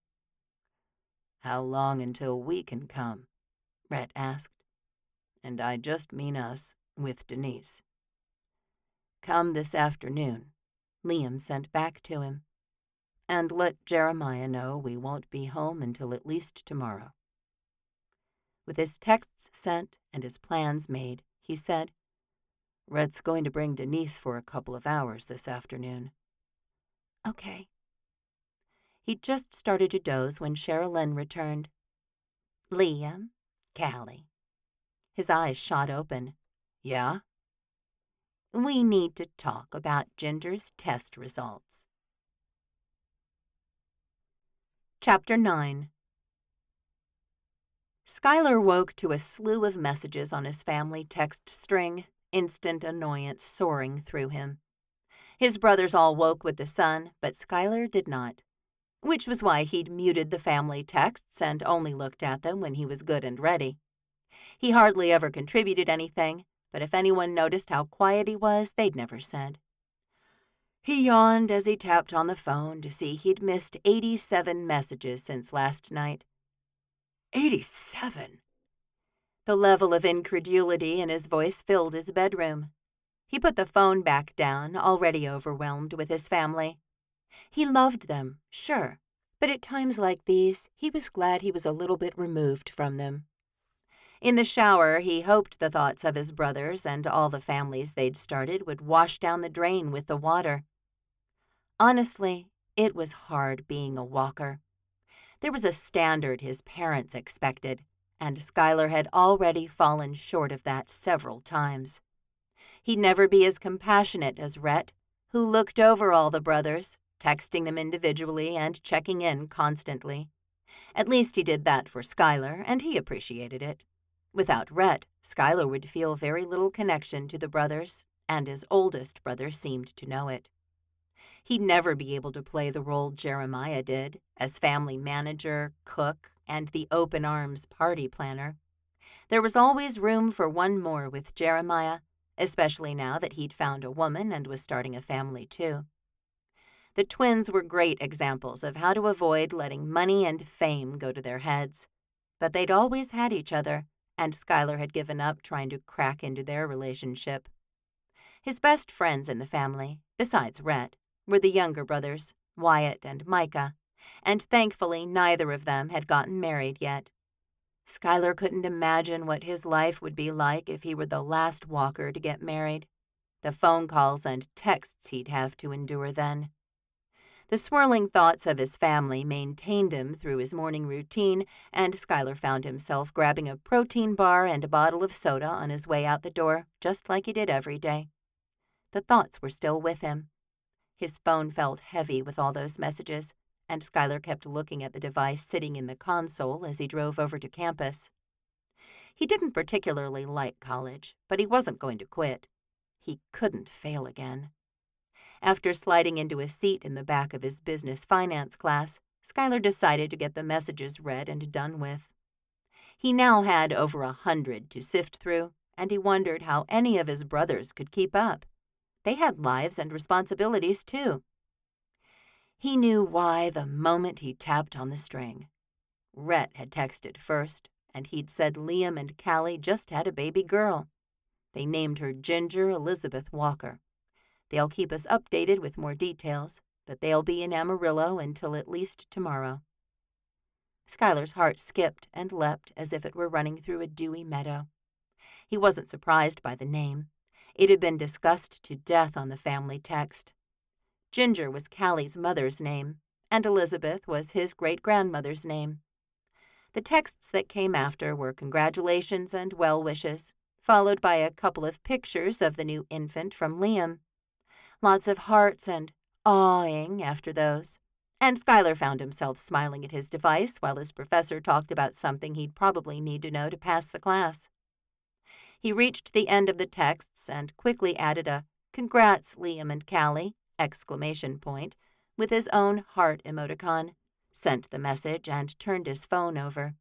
"How long until we can come?" Rhett asked. "And I just mean us, with Denise." "Come this afternoon," Liam sent back to him. "And let Jeremiah know we won't be home until at least tomorrow." With his texts sent and his plans made, he said, "Rhett's going to bring Denise for a couple of hours this afternoon." "Okay." He'd just started to doze when Sherilyn returned. "Liam, Callie." His eyes shot open. "Yeah?" "We need to talk about Ginger's test results." Chapter 9. Skylar woke to a slew of messages on his family text string, instant annoyance soaring through him. His brothers all woke with the sun, but Skylar did not, which was why he'd muted the family texts and only looked at them when he was good and ready. He hardly ever contributed anything, but if anyone noticed how quiet he was, they'd never said. He yawned as he tapped on the phone to see he'd missed 87 messages since last night. 87? The level of incredulity in his voice filled his bedroom. He put the phone back down, already overwhelmed with his family. He loved them, sure, but at times like these, he was glad he was a little bit removed from them. In the shower, he hoped the thoughts of his brothers and all the families they'd started would wash down the drain with the water. Honestly, it was hard being a Walker. There was a standard his parents expected, and Skylar had already fallen short of that several times. He'd never be as compassionate as Rhett, who looked over all the brothers, texting them individually and checking in constantly. At least he did that for Skylar, and he appreciated it. Without Rhett, Skylar would feel very little connection to the brothers, and his oldest brother seemed to know it. He'd never be able to play the role Jeremiah did, as family manager, cook, and the open arms party planner. There was always room for one more with Jeremiah, especially now that he'd found a woman and was starting a family too. The twins were great examples of how to avoid letting money and fame go to their heads. But they'd always had each other, and Schuyler had given up trying to crack into their relationship. His best friends in the family, besides Rhett, were the younger brothers, Wyatt and Micah, and thankfully neither of them had gotten married yet. Schuyler couldn't imagine what his life would be like if he were the last Walker to get married. The phone calls and texts he'd have to endure then. The swirling thoughts of his family maintained him through his morning routine, and Schuyler found himself grabbing a protein bar and a bottle of soda on his way out the door, just like he did every day. The thoughts were still with him. His phone felt heavy with all those messages, and Schuyler kept looking at the device sitting in the console as he drove over to campus. He didn't particularly like college, but he wasn't going to quit. He couldn't fail again. After sliding into a seat in the back of his business finance class, Schuyler decided to get the messages read and done with. He now had over 100 to sift through, and he wondered how any of his brothers could keep up. They had lives and responsibilities, too. He knew why the moment he tapped on the string. Rhett had texted first, and he'd said Liam and Callie just had a baby girl. They named her Ginger Elizabeth Walker. They'll keep us updated with more details, but they'll be in Amarillo until at least tomorrow. Schuyler's heart skipped and leapt as if it were running through a dewy meadow. He wasn't surprised by the name. It had been discussed to death on the family text. Ginger was Callie's mother's name, and Elizabeth was his great-grandmother's name. The texts that came after were congratulations and well wishes, followed by a couple of pictures of the new infant from Liam. Lots of hearts and awing after those, and Schuyler found himself smiling at his device while his professor talked about something he'd probably need to know to pass the class. He reached the end of the texts and quickly added a "Congrats, Liam and Callie!" with his own heart emoticon, sent the message, and turned his phone over.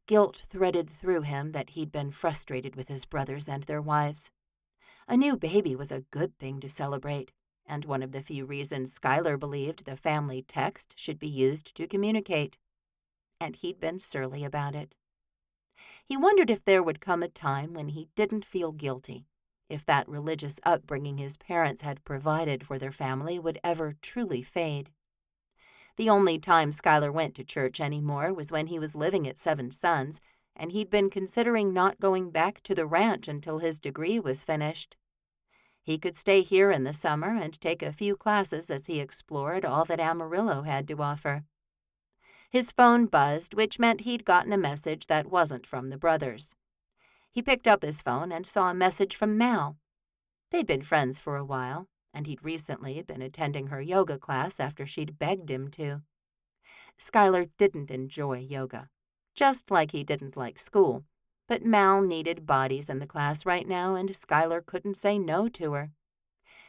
Guilt threaded through him that he'd been frustrated with his brothers and their wives. A new baby was a good thing to celebrate, and one of the few reasons Schuyler believed the family text should be used to communicate. And he'd been surly about it. He wondered if there would come a time when he didn't feel guilty, if that religious upbringing his parents had provided for their family would ever truly fade. The only time Schuyler went to church anymore was when he was living at Seven Sons, and he'd been considering not going back to the ranch until his degree was finished. He could stay here in the summer and take a few classes as he explored all that Amarillo had to offer. His phone buzzed, which meant he'd gotten a message that wasn't from the brothers. He picked up his phone and saw a message from Mal. They'd been friends for a while, and he'd recently been attending her yoga class after she'd begged him to. Schuyler didn't enjoy yoga, just like he didn't like school, but Mal needed bodies in the class right now, and Schuyler couldn't say no to her.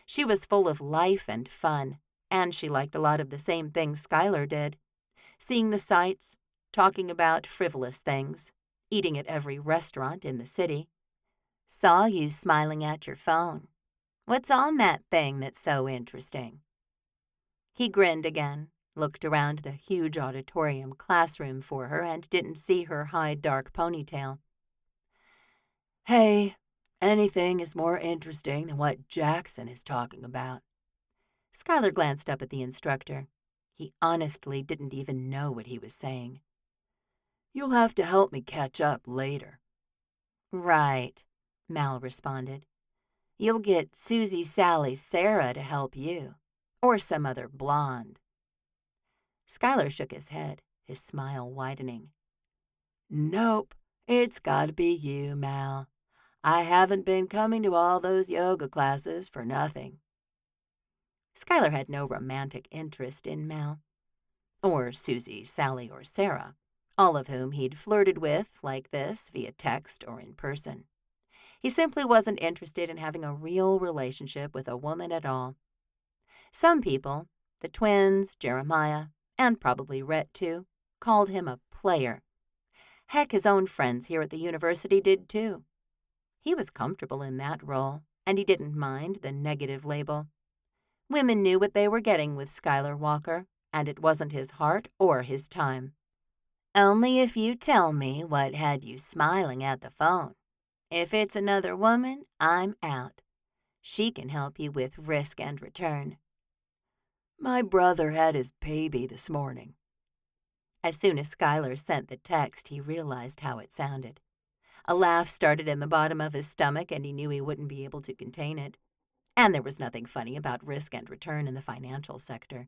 She was full of life and fun, and she liked a lot of the same things Schuyler did. Seeing the sights, talking about frivolous things, eating at every restaurant in the city. Saw you smiling at your phone. What's on that thing that's so interesting? He grinned again, looked around the huge auditorium classroom for her, and didn't see her high dark ponytail. Hey, anything is more interesting than what Jackson is talking about. Schuyler glanced up at the instructor. He honestly didn't even know what he was saying. You'll have to help me catch up later. Right, Mal responded. You'll get Susie, Sally, Sarah to help you, or some other blonde. Schuyler shook his head, his smile widening. Nope, it's gotta be you, Mal. I haven't been coming to all those yoga classes for nothing. Schuyler had no romantic interest in Mal, or Susie, Sally, or Sarah, all of whom he'd flirted with like this via text or in person. He simply wasn't interested in having a real relationship with a woman at all. Some people, the twins, Jeremiah, and probably Rhett too, called him a player. Heck, his own friends here at the university did too. He was comfortable in that role, and he didn't mind the negative label. Women knew what they were getting with Schuyler Walker, and it wasn't his heart or his time. Only if you tell me what had you smiling at the phone. If it's another woman, I'm out. She can help you with risk and return. My brother had his baby this morning. As soon as Schuyler sent the text, he realized how it sounded. A laugh started in the bottom of his stomach, and he knew he wouldn't be able to contain it. And there was nothing funny about risk and return in the financial sector.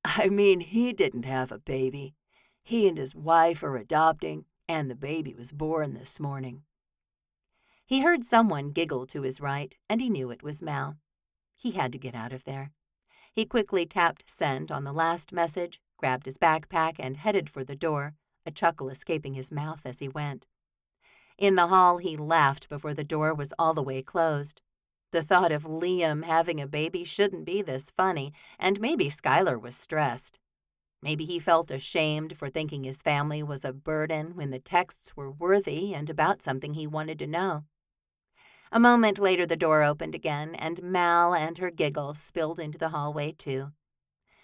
I mean, he didn't have a baby. He and his wife are adopting, and the baby was born this morning. He heard someone giggle to his right, and he knew it was Mal. He had to get out of there. He quickly tapped send on the last message, grabbed his backpack, and headed for the door, a chuckle escaping his mouth as he went. In the hall, he laughed before the door was all the way closed. The thought of Liam having a baby shouldn't be this funny, and maybe Schuyler was stressed. Maybe he felt ashamed for thinking his family was a burden when the texts were worthy and about something he wanted to know. A moment later, the door opened again, and Mal and her giggle spilled into the hallway, too.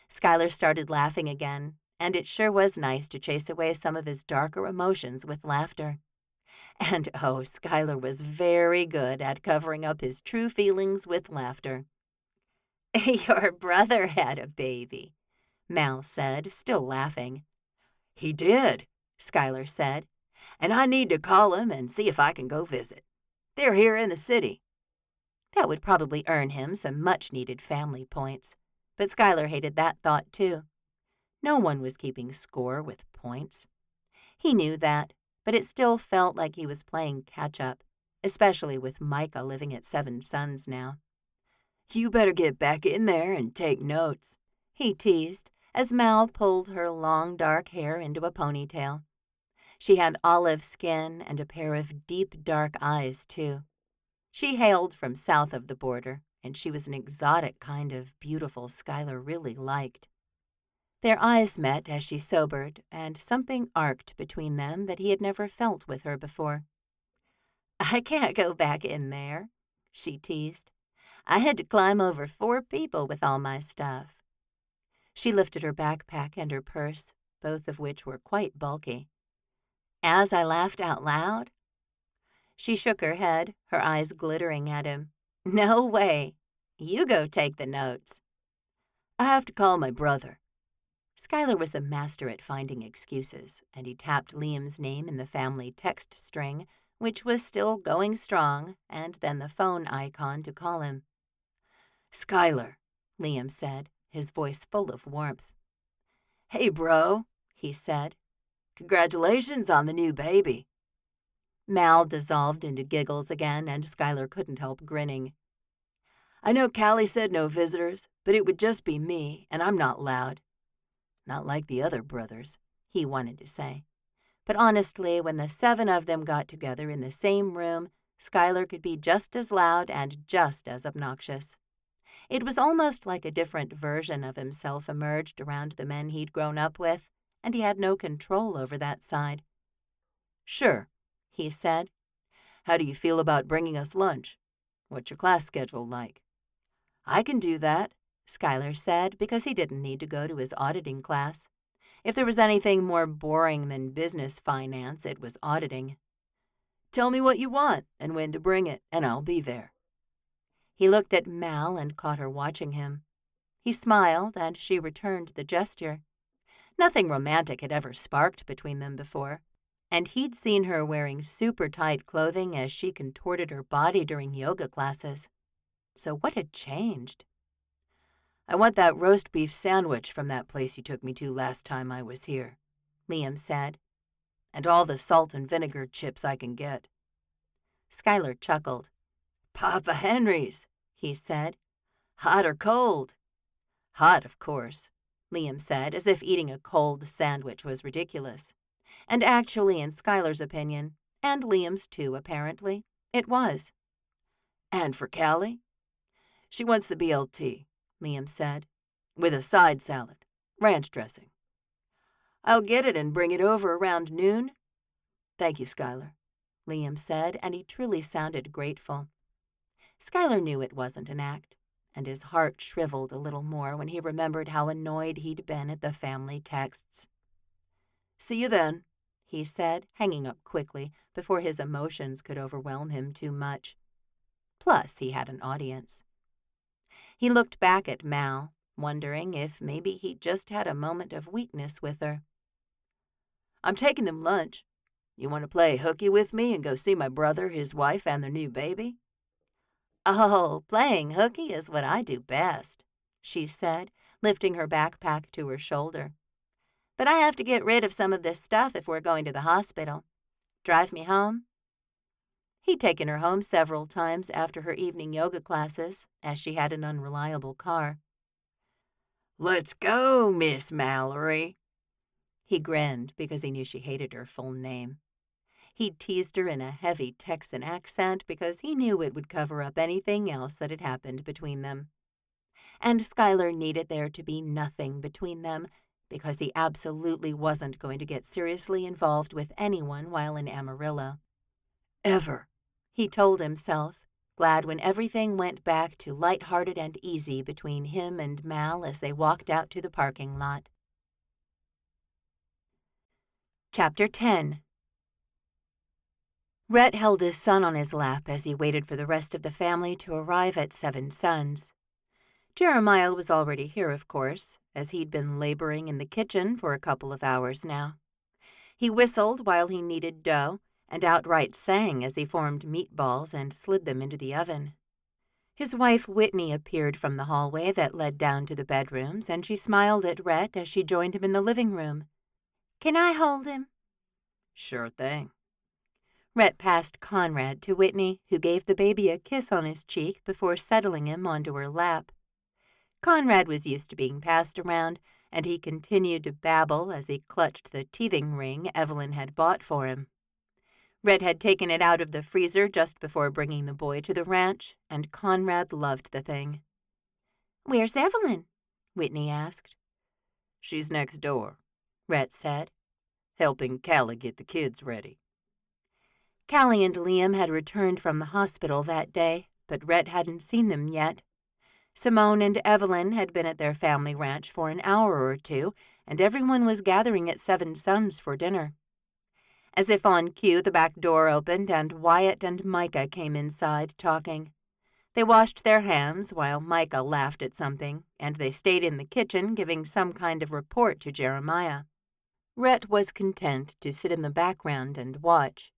Schuyler started laughing again, and it sure was nice to chase away some of his darker emotions with laughter. And oh, Schuyler was very good at covering up his true feelings with laughter. Your brother had a baby, Mal said, still laughing. He did, Schuyler said, and I need to call him and see if I can go visit. They're here in the city. That would probably earn him some much-needed family points, but Schuyler hated that thought too. No one was keeping score with points. He knew that, but it still felt like he was playing catch-up, especially with Micah living at Seven Sons now. You better get back in there and take notes, he teased, as Mal pulled her long dark hair into a ponytail. She had olive skin and a pair of deep dark eyes, too. She hailed from south of the border, and she was an exotic kind of beautiful Schuyler really liked. Their eyes met as she sobered, and something arced between them that he had never felt with her before. I can't go back in there, she teased. I had to climb over 4 people with all my stuff. She lifted her backpack and her purse, both of which were quite bulky. As I laughed out loud? She shook her head, her eyes glittering at him. No way. You go take the notes. I have to call my brother. Schuyler was the master at finding excuses, and he tapped Liam's name in the family text string, which was still going strong, and then the phone icon to call him. Schuyler, Liam said, his voice full of warmth. Hey, bro, he said. Congratulations on the new baby. Mal dissolved into giggles again, and Schuyler couldn't help grinning. I know Callie said no visitors, but it would just be me, and I'm not loud. Not like the other brothers, he wanted to say. But honestly, when the 7 of them got together in the same room, Schuyler could be just as loud and just as obnoxious. It was almost like a different version of himself emerged around the men he'd grown up with, and he had no control over that side. Sure, he said. How do you feel about bringing us lunch? What's your class schedule like? I can do that, Schuyler said, because he didn't need to go to his auditing class. If there was anything more boring than business finance, it was auditing. Tell me what you want and when to bring it, and I'll be there. He looked at Mal and caught her watching him. He smiled, and she returned the gesture. Nothing romantic had ever sparked between them before, and he'd seen her wearing super tight clothing as she contorted her body during yoga classes. So what had changed? I want that roast beef sandwich from that place you took me to last time I was here, Liam said. And all the salt and vinegar chips I can get. Schuyler chuckled. Papa Henry's, he said. Hot or cold? Hot, of course, Liam said, as if eating a cold sandwich was ridiculous. And actually, in Schuyler's opinion, and Liam's too, apparently, it was. And for Callie? She wants the BLT, Liam said, with a side salad, ranch dressing. I'll get it and bring it over around noon. "Thank you, Schuyler," Liam said, and he truly sounded grateful. Schuyler knew it wasn't an act, and his heart shriveled a little more when he remembered how annoyed he'd been at the family texts. "See you then," he said, hanging up quickly before his emotions could overwhelm him too much. Plus, he had an audience. He looked back at Mal, wondering if maybe he'd just had a moment of weakness with her. "I'm taking them lunch. You want to play hooky with me and go see my brother, his wife, and their new baby?" "Oh, playing hooky is what I do best," she said, lifting her backpack to her shoulder. "But I have to get rid of some of this stuff if we're going to the hospital. Drive me home?" He'd taken her home several times after her evening yoga classes, as she had an unreliable car. "Let's go, Miss Mallory." He grinned because he knew she hated her full name. He'd teased her in a heavy Texan accent because he knew it would cover up anything else that had happened between them. And Schuyler needed there to be nothing between them because he absolutely wasn't going to get seriously involved with anyone while in Amarillo. "Ever," he told himself, glad when everything went back to light-hearted and easy between him and Mal as they walked out to the parking lot. Chapter 10. Rhett held his son on his lap as he waited for the rest of the family to arrive at Seven Sons. Jeremiah was already here, of course, as he'd been laboring in the kitchen for a couple of hours now. He whistled while he kneaded dough and outright sang as he formed meatballs and slid them into the oven. His wife Whitney appeared from the hallway that led down to the bedrooms, and she smiled at Rhett as she joined him in the living room. "Can I hold him?" "Sure thing." Rhett passed Conrad to Whitney, who gave the baby a kiss on his cheek before settling him onto her lap. Conrad was used to being passed around, and he continued to babble as he clutched the teething ring Evelyn had bought for him. Rhett had taken it out of the freezer just before bringing the boy to the ranch, and Conrad loved the thing. "Where's Evelyn?" Whitney asked. "She's next door," Rhett said. "Helping Callie get the kids ready." Callie and Liam had returned from the hospital that day, but Rhett hadn't seen them yet. Simone and Evelyn had been at their family ranch for an hour or two, and everyone was gathering at Seven Sons for dinner. As if on cue, the back door opened, and Wyatt and Micah came inside, talking. They washed their hands while Micah laughed at something, and they stayed in the kitchen giving some kind of report to Jeremiah. Rhett was content to sit in the background and watch.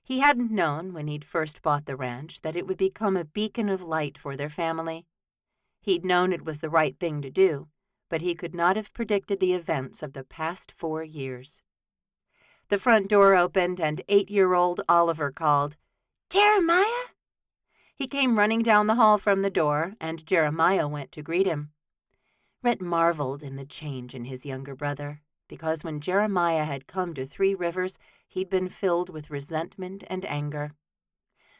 He hadn't known, when he'd first bought the ranch, that it would become a beacon of light for their family. He'd known it was the right thing to do, but he could not have predicted the events of the past 4 years. The front door opened, and 8-year-old Oliver called, "Jeremiah?" He came running down the hall from the door, and Jeremiah went to greet him. Rhett marveled in the change in his younger brother, because when Jeremiah had come to Three Rivers, he'd been filled with resentment and anger.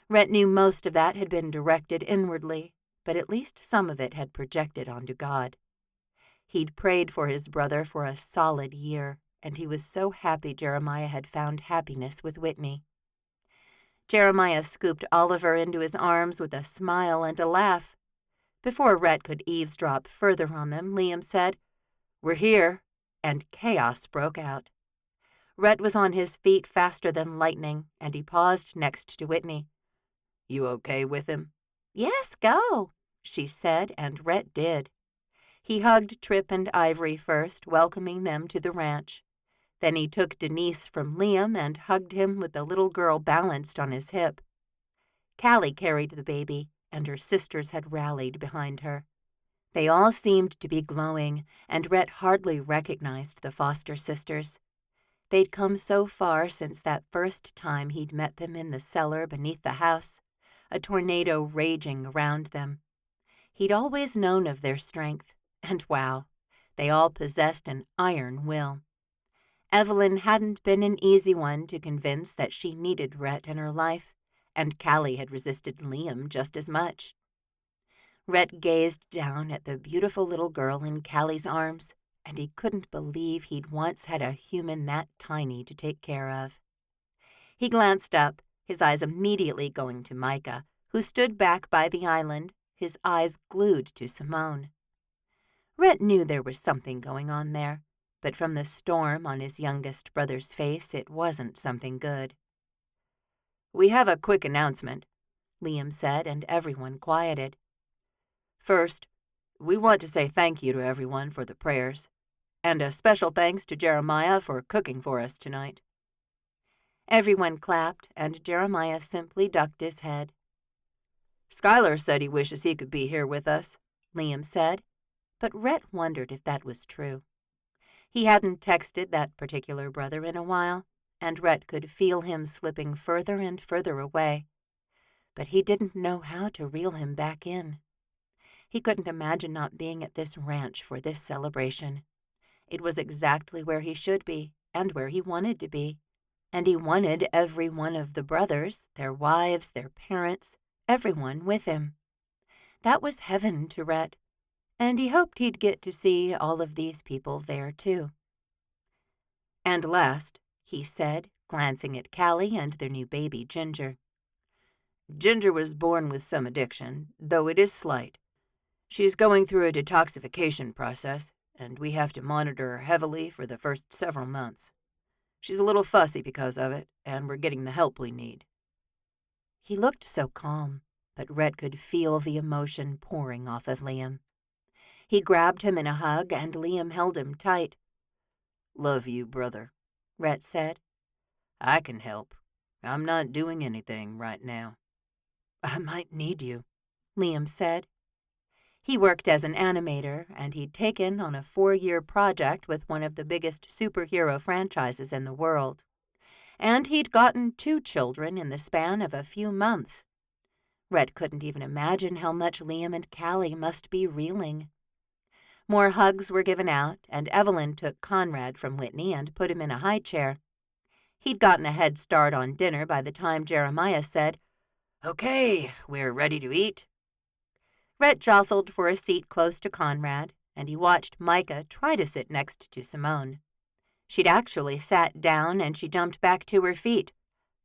Rhett knew most of that had been directed inwardly, but at least some of it had projected onto God. He'd prayed for his brother for a solid year, and he was so happy Jeremiah had found happiness with Whitney. Jeremiah scooped Oliver into his arms with a smile and a laugh. Before Rhett could eavesdrop further on them, Liam said, "We're here," and chaos broke out. Rhett was on his feet faster than lightning, and he paused next to Whitney. "You okay with him?" "Yes, go," she said, and Rhett did. He hugged Trip and Ivory first, welcoming them to the ranch. Then he took Denise from Liam and hugged him with the little girl balanced on his hip. Callie carried the baby, and her sisters had rallied behind her. They all seemed to be glowing, and Rhett hardly recognized the foster sisters. They'd come so far since that first time he'd met them in the cellar beneath the house, a tornado raging around them. He'd always known of their strength, and wow, they all possessed an iron will. Evelyn hadn't been an easy one to convince that she needed Rhett in her life, and Callie had resisted Liam just as much. Rhett gazed down at the beautiful little girl in Callie's arms, and he couldn't believe he'd once had a human that tiny to take care of. He glanced up, his eyes immediately going to Micah, who stood back by the island, his eyes glued to Simone. Rhett knew there was something going on there, but from the storm on his youngest brother's face, it wasn't something good. "We have a quick announcement," Liam said, and everyone quieted. "First, we want to say thank you to everyone for the prayers, and a special thanks to Jeremiah for cooking for us tonight." Everyone clapped, and Jeremiah simply ducked his head. "Skylar said he wishes he could be here with us," Liam said, but Rhett wondered if that was true. He hadn't texted that particular brother in a while, and Rhett could feel him slipping further and further away. But he didn't know how to reel him back in. He couldn't imagine not being at this ranch for this celebration. It was exactly where he should be, and where he wanted to be. And he wanted every one of the brothers, their wives, their parents, everyone with him. That was heaven to Rhett, and he hoped he'd get to see all of these people there too. "And last," he said, glancing at Callie and their new baby, Ginger. "Ginger was born with some addiction, though it is slight. She's going through a detoxification process, and we have to monitor her heavily for the first several months. She's a little fussy because of it, and we're getting the help we need." He looked so calm, but Rhett could feel the emotion pouring off of Liam. He grabbed him in a hug, and Liam held him tight. "Love you, brother," Rhett said. "I can help. I'm not doing anything right now." "I might need you," Liam said. He worked as an animator, and he'd taken on a 4-year project with one of the biggest superhero franchises in the world. And he'd gotten 2 children in the span of a few months. Rhett couldn't even imagine how much Liam and Callie must be reeling. More hugs were given out, and Evelyn took Conrad from Whitney and put him in a high chair. He'd gotten a head start on dinner by the time Jeremiah said, "Okay, we're ready to eat." Rhett jostled for a seat close to Conrad, and he watched Micah try to sit next to Simone. She'd actually sat down, and she jumped back to her feet.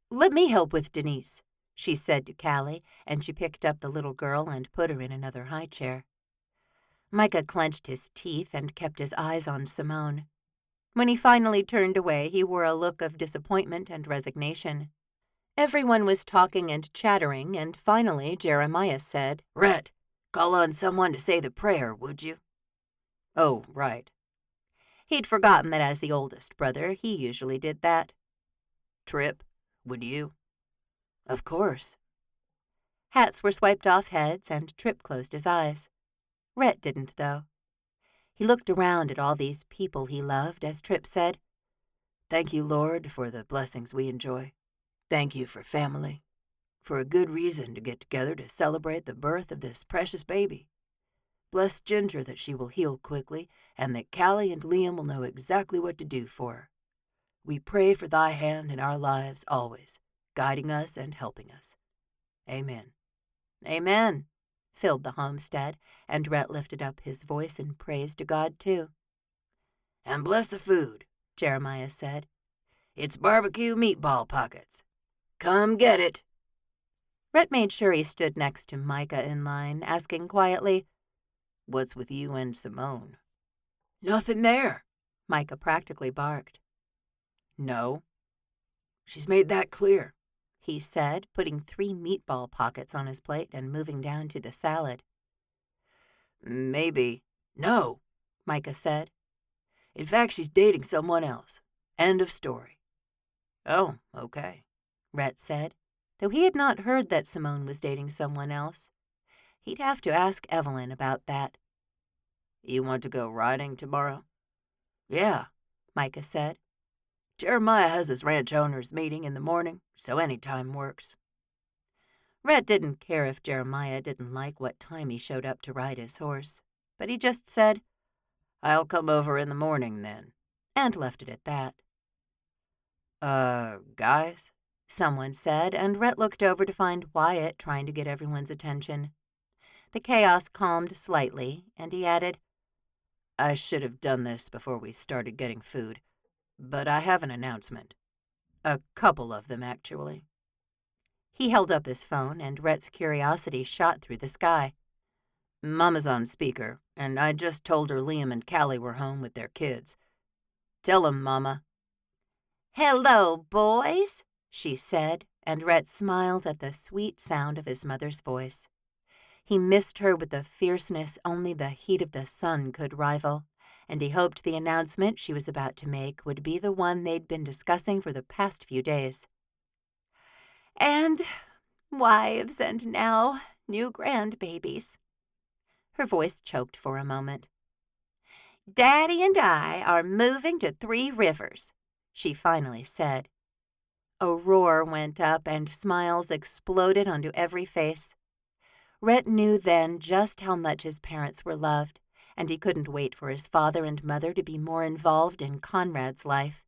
"Let me help with Denise," she said to Callie, and she picked up the little girl and put her in another high chair. Micah clenched his teeth and kept his eyes on Simone. When he finally turned away, he wore a look of disappointment and resignation. Everyone was talking and chattering, and finally Jeremiah said, "Rhett, call on someone to say the prayer, would you?" "Oh, right." He'd forgotten that as the oldest brother, he usually did that. "Trip, would you?" "Of course." Hats were swiped off heads, and Trip closed his eyes. Rhett didn't, though. He looked around at all these people he loved as Trip said, "Thank you, Lord, for the blessings we enjoy. Thank you for family, for a good reason to get together to celebrate the birth of this precious baby. Bless Ginger that she will heal quickly, and that Callie and Liam will know exactly what to do for her. We pray for thy hand in our lives always, guiding us and helping us. Amen." "Amen," filled the homestead, and Rhett lifted up his voice in praise to God, too. "And bless the food," Jeremiah said. "It's barbecue meatball pockets. Come get it." Rhett made sure he stood next to Micah in line, asking quietly, "What's with you and Simone?" "Nothing there," Micah practically barked. "No?" "She's made that clear," he said, putting 3 meatball pockets on his plate and moving down to the salad. "Maybe." "No," Micah said. "In fact, she's dating someone else. End of story." "Oh, okay," Rhett said, though he had not heard that Simone was dating someone else. He'd have to ask Evelyn about that. "You want to go riding tomorrow?" "Yeah," Micah said. "Jeremiah has his ranch owners meeting in the morning, so any time works." Rhett didn't care if Jeremiah didn't like what time he showed up to ride his horse, but he just said, "I'll come over in the morning then," and left it at that. Guys?" someone said, and Rhett looked over to find Wyatt trying to get everyone's attention. The chaos calmed slightly, and he added, "I should have done this before we started getting food, but I have an announcement." A couple of them, actually. He held up his phone, and Rhett's curiosity shot through the sky. Mama's on speaker, and I just told her Liam and Callie were home with their kids. Tell 'em, Mama. "Hello, boys," she said, and Rhett smiled at the sweet sound of his mother's voice. He missed her with a fierceness only the heat of the sun could rival, and he hoped the announcement she was about to make would be the one they'd been discussing for the past few days. "And wives, and now new grandbabies." Her voice choked for a moment. "Daddy and I are moving to Three Rivers," she finally said. A roar went up and smiles exploded onto every face. Rhett knew then just how much his parents were loved, and he couldn't wait for his father and mother to be more involved in Conrad's life.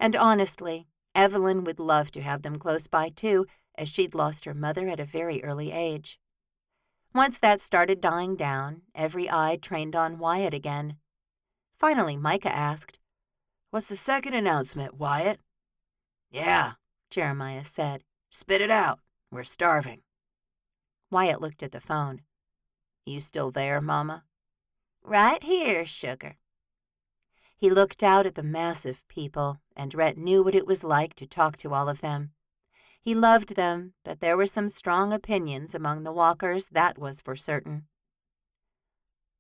And honestly, Evelyn would love to have them close by too, as she'd lost her mother at a very early age. Once that started dying down, every eye trained on Wyatt again. Finally, Micah asked, "What's the second announcement, Wyatt?" "Yeah," Jeremiah said. "Spit it out. We're starving." Wyatt looked at the phone. "You still there, Mama?" "Right here, sugar." He looked out at the mass of people, and Rhett knew what it was like to talk to all of them. He loved them, but there were some strong opinions among the Walkers, that was for certain.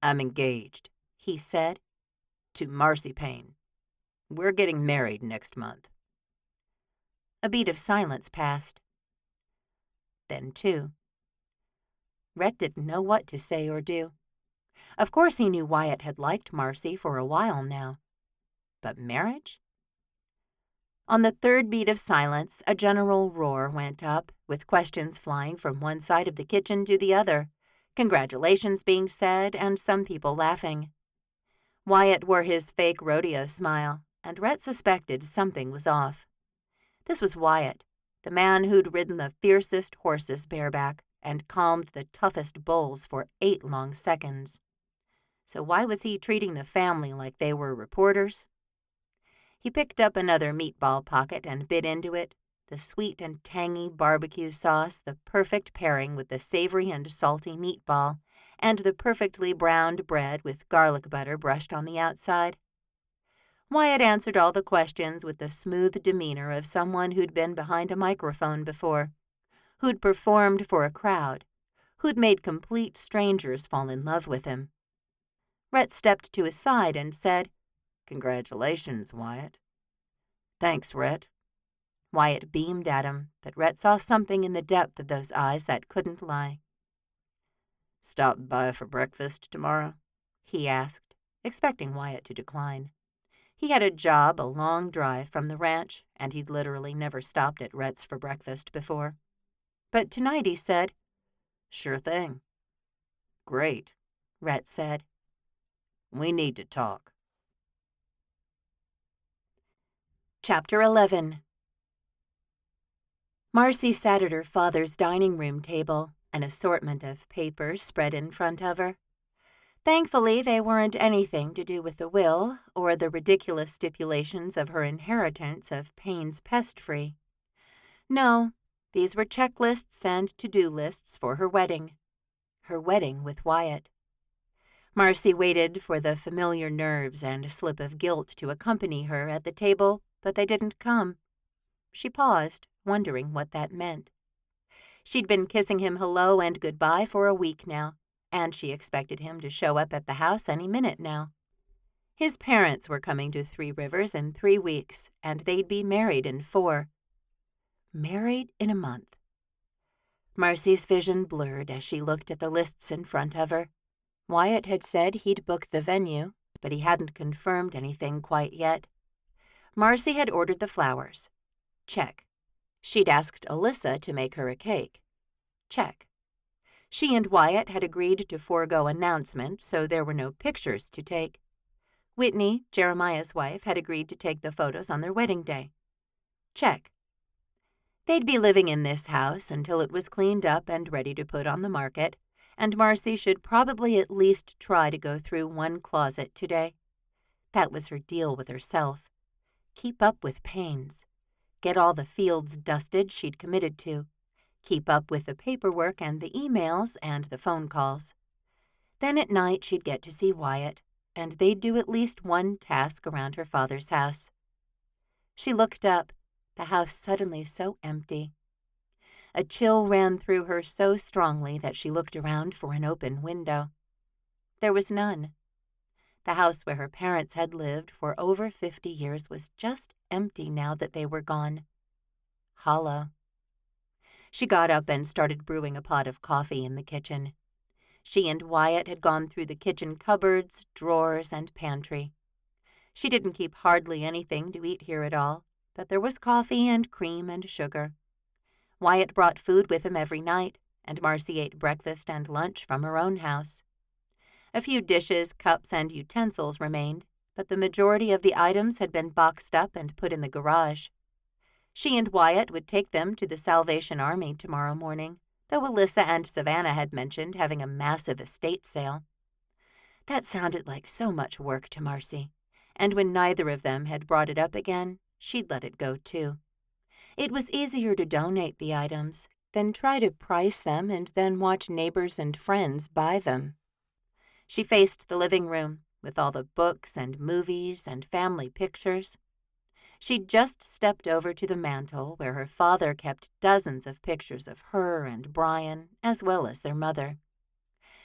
"I'm engaged," he said. "To Marcy Payne. We're getting married next month." A beat of silence passed. Then two. Rhett didn't know what to say or do. Of course he knew Wyatt had liked Marcy for a while now. But marriage? On the third beat of silence, a general roar went up, with questions flying from one side of the kitchen to the other, congratulations being said, and some people laughing. Wyatt wore his fake rodeo smile, and Rhett suspected something was off. This was Wyatt, the man who'd ridden the fiercest horses bareback and calmed the toughest bulls for 8 long seconds. So why was he treating the family like they were reporters? He picked up another meatball pocket and bit into it, the sweet and tangy barbecue sauce, the perfect pairing with the savory and salty meatball, and the perfectly browned bread with garlic butter brushed on the outside. Wyatt answered all the questions with the smooth demeanor of someone who'd been behind a microphone before, who'd performed for a crowd, who'd made complete strangers fall in love with him. Rhett stepped to his side and said, "Congratulations, Wyatt." "Thanks, Rhett." Wyatt beamed at him, but Rhett saw something in the depth of those eyes that couldn't lie. "Stop by for breakfast tomorrow?" he asked, expecting Wyatt to decline. He had a job a long drive from the ranch, and he'd literally never stopped at Rhett's for breakfast before. But tonight he said, "Sure thing." "Great," Rhett said. "We need to talk." Chapter 11. Marcy sat at her father's dining room table, an assortment of papers spread in front of her. Thankfully, they weren't anything to do with the will or the ridiculous stipulations of her inheritance of Payne's Pest-Free. No, these were checklists and to-do lists for her wedding. Her wedding with Wyatt. Marcy waited for the familiar nerves and slip of guilt to accompany her at the table, but they didn't come. She paused, wondering what that meant. She'd been kissing him hello and goodbye for a week now, and she expected him to show up at the house any minute now. His parents were coming to Three Rivers in 3 weeks, and they'd be married in 4. Married in a month. Marcy's vision blurred as she looked at the lists in front of her. Wyatt had said he'd book the venue, but he hadn't confirmed anything quite yet. Marcy had ordered the flowers. Check. She'd asked Alyssa to make her a cake. Check. She and Wyatt had agreed to forego announcement, so there were no pictures to take. Whitney, Jeremiah's wife, had agreed to take the photos on their wedding day. Check. They'd be living in this house until it was cleaned up and ready to put on the market, and Marcy should probably at least try to go through one closet today. That was her deal with herself. Keep up with Payne's. get all the fields dusted she'd committed to, keep up with the paperwork and the emails and the phone calls. Then at night she'd get to see Wyatt, and they'd do at least one task around her father's house. She looked up, the house suddenly so empty. A chill ran through her so strongly that she looked around for an open window. There was none. The house where her parents had lived for over 50 years was just empty now that they were gone. Hollow. She got up and started brewing a pot of coffee in the kitchen. She and Wyatt had gone through the kitchen cupboards, drawers, and pantry. She didn't keep hardly anything to eat here at all, but there was coffee and cream and sugar. Wyatt brought food with him every night, and Marcy ate breakfast and lunch from her own house. A few dishes, cups, and utensils remained, but the majority of the items had been boxed up and put in the garage. She and Wyatt would take them to the Salvation Army tomorrow morning, though Alyssa and Savannah had mentioned having a massive estate sale. That sounded like so much work to Marcy, and when neither of them had brought it up again, she'd let it go too. It was easier to donate the items than try to price them and then watch neighbors and friends buy them. She faced the living room with all the books and movies and family pictures. She'd just stepped over to the mantel where her father kept dozens of pictures of her and Brian, as well as their mother.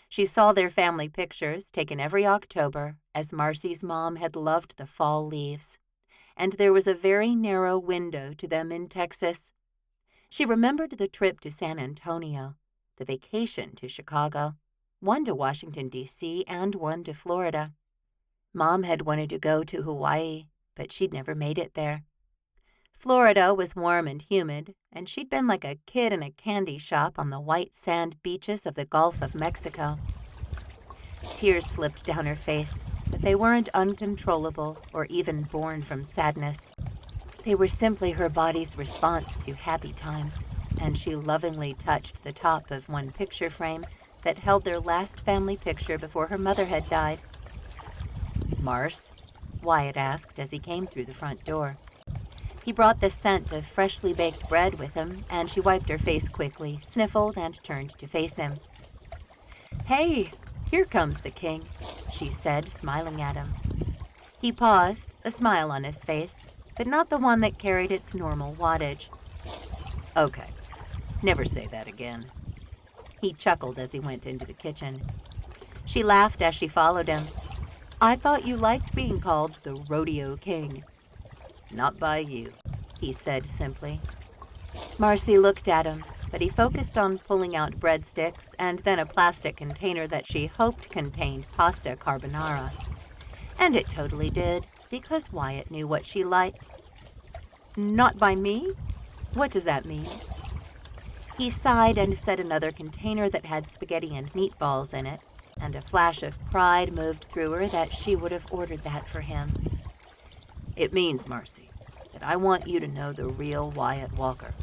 She saw their family pictures taken every October, as Marcy's mom had loved the fall leaves, and there was a very narrow window to them in Texas. She remembered the trip to San Antonio, the vacation to Chicago, one to Washington, D.C., and one to Florida. Mom had wanted to go to Hawaii, but she'd never made it there. Florida was warm and humid, and she'd been like a kid in a candy shop on the white sand beaches of the Gulf of Mexico. Tears slipped down her face, but they weren't uncontrollable or even born from sadness. They were simply her body's response to happy times, and she lovingly touched the top of one picture frame that held their last family picture before her mother had died. "Marce?" Wyatt asked as he came through the front door. He brought the scent of freshly baked bread with him, and she wiped her face quickly, sniffled, and turned to face him. "Hey, here comes the king," she said, smiling at him. He paused, a smile on his face, but not the one that carried its normal wattage. "Okay, never say that again." He chuckled as he went into the kitchen. She laughed as she followed him. "I thought you liked being called the Rodeo King." "Not by you," he said simply. Marcy looked at him, but he focused on pulling out breadsticks and then a plastic container that she hoped contained pasta carbonara. And it totally did, because Wyatt knew what she liked. "Not by me? What does that mean?" He sighed and said another container that had spaghetti and meatballs in it, and a flash of pride moved through her that she would have ordered that for him. "It means, Marcy, that I want you to know the real Wyatt Walker,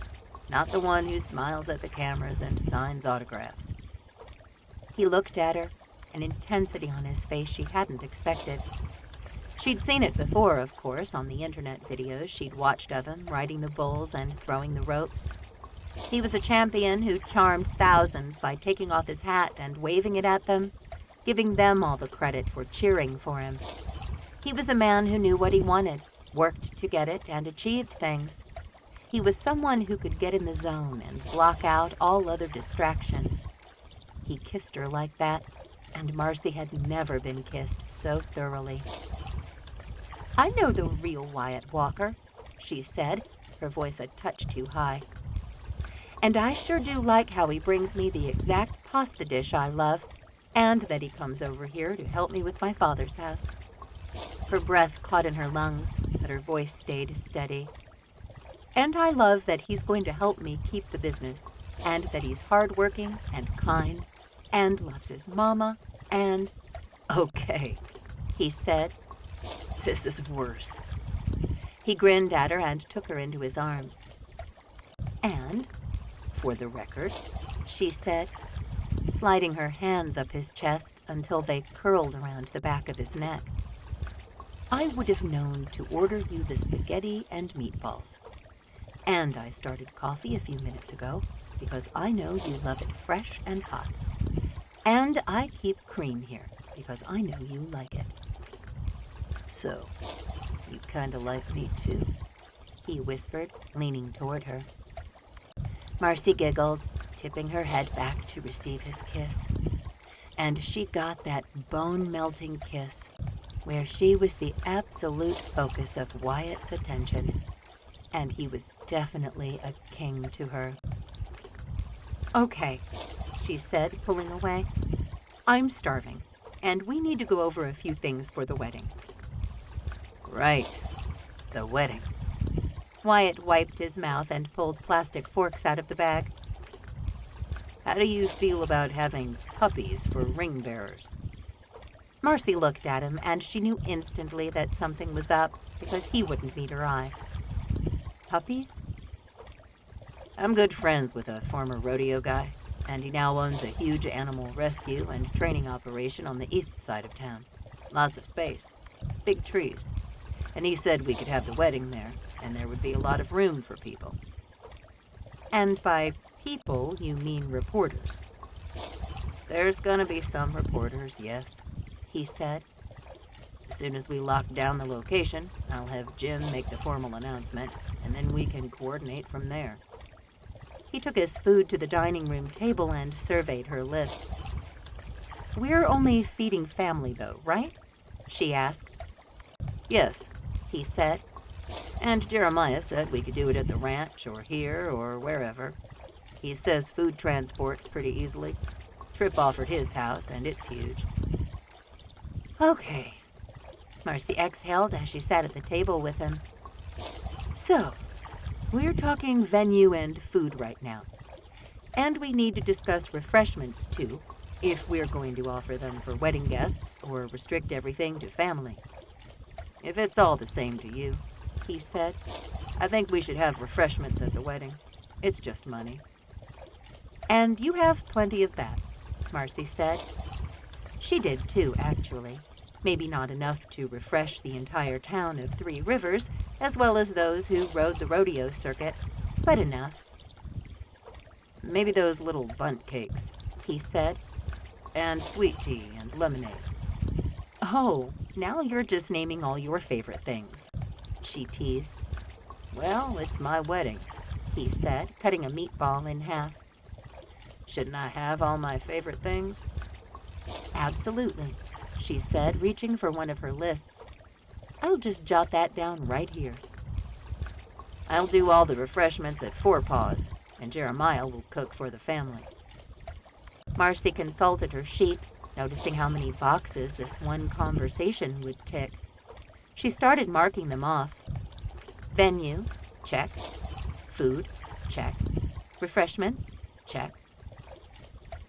not the one who smiles at the cameras and signs autographs." He looked at her, an intensity on his face she hadn't expected. She'd seen it before, of course, on the internet videos she'd watched of him riding the bulls and throwing the ropes. He was a champion who charmed thousands by taking off his hat and waving it at them, giving them all the credit for cheering for him. He was a man who knew what he wanted, worked to get it, and achieved things. He was someone who could get in the zone and block out all other distractions. He kissed her like that, and Marcy had never been kissed so thoroughly. "I know the real Wyatt Walker," she said, her voice a touch too high. "And I sure do like how he brings me the exact pasta dish I love, and that he comes over here to help me with my father's house." Her breath caught in her lungs, but her voice stayed steady. "And I love that he's going to help me keep the business, and that he's hardworking and kind, and loves his mama, and—" "Okay," he said. "This is worse." He grinned at her and took her into his arms. "And, for the record," she said, sliding her hands up his chest until they curled around the back of his neck, "I would have known to order you the spaghetti and meatballs. And I started coffee a few minutes ago because I know you love it fresh and hot. And I keep cream here because I know you like it." "So, you kinda like me too?" he whispered, leaning toward her. Marcy giggled, tipping her head back to receive his kiss. And she got that bone-melting kiss, where she was the absolute focus of Wyatt's attention, and he was definitely a king to her. "Okay," she said, pulling away. "I'm starving, and we need to go over a few things for the wedding." "Right, the wedding." Wyatt wiped his mouth and pulled plastic forks out of the bag. "How do you feel about having puppies for ring bearers?" Marcy looked at him, and she knew instantly that something was up because he wouldn't meet her eye. "Puppies?" "I'm good friends with a former rodeo guy, and he now owns a huge animal rescue and training operation on the east side of town. Lots of space, big trees. And he said we could have the wedding there, and there would be a lot of room for people." "And by people, you mean reporters?" "There's gonna be some reporters, yes," he said. "As soon as we lock down the location, I'll have Jim make the formal announcement, and then we can coordinate from there." He took his food to the dining room table and surveyed her lists. "We're only feeding family, though, right?" she asked. "Yes," he said. "And Jeremiah said we could do it at the ranch or here or wherever. He says food transports pretty easily. Tripp offered his house, and it's huge." "Okay," Marcy exhaled as she sat at the table with him. "So, we're talking venue and food right now. And we need to discuss refreshments, too, if we're going to offer them for wedding guests or restrict everything to family." "If it's all the same to you," he said. "I think we should have refreshments at the wedding. It's just money." "And you have plenty of that," Marcy said. She did too, actually. Maybe not enough to refresh the entire town of Three Rivers, as well as those who rode the rodeo circuit, but enough. "Maybe those little bundt cakes," he said. "and sweet tea and lemonade." "Oh, now you're just naming all your favorite things," she teased. "Well, it's my wedding," he said, cutting a meatball in half. "Shouldn't I have all my favorite things?" "Absolutely," she said, reaching for one of her lists. "I'll just jot that down right here." "I'll do all the refreshments at Four Paws, and Jeremiah will cook for the family." Marcy consulted her sheet, noticing how many boxes this one conversation would tick. She started marking them off. Venue, check. Food, check. Refreshments, check.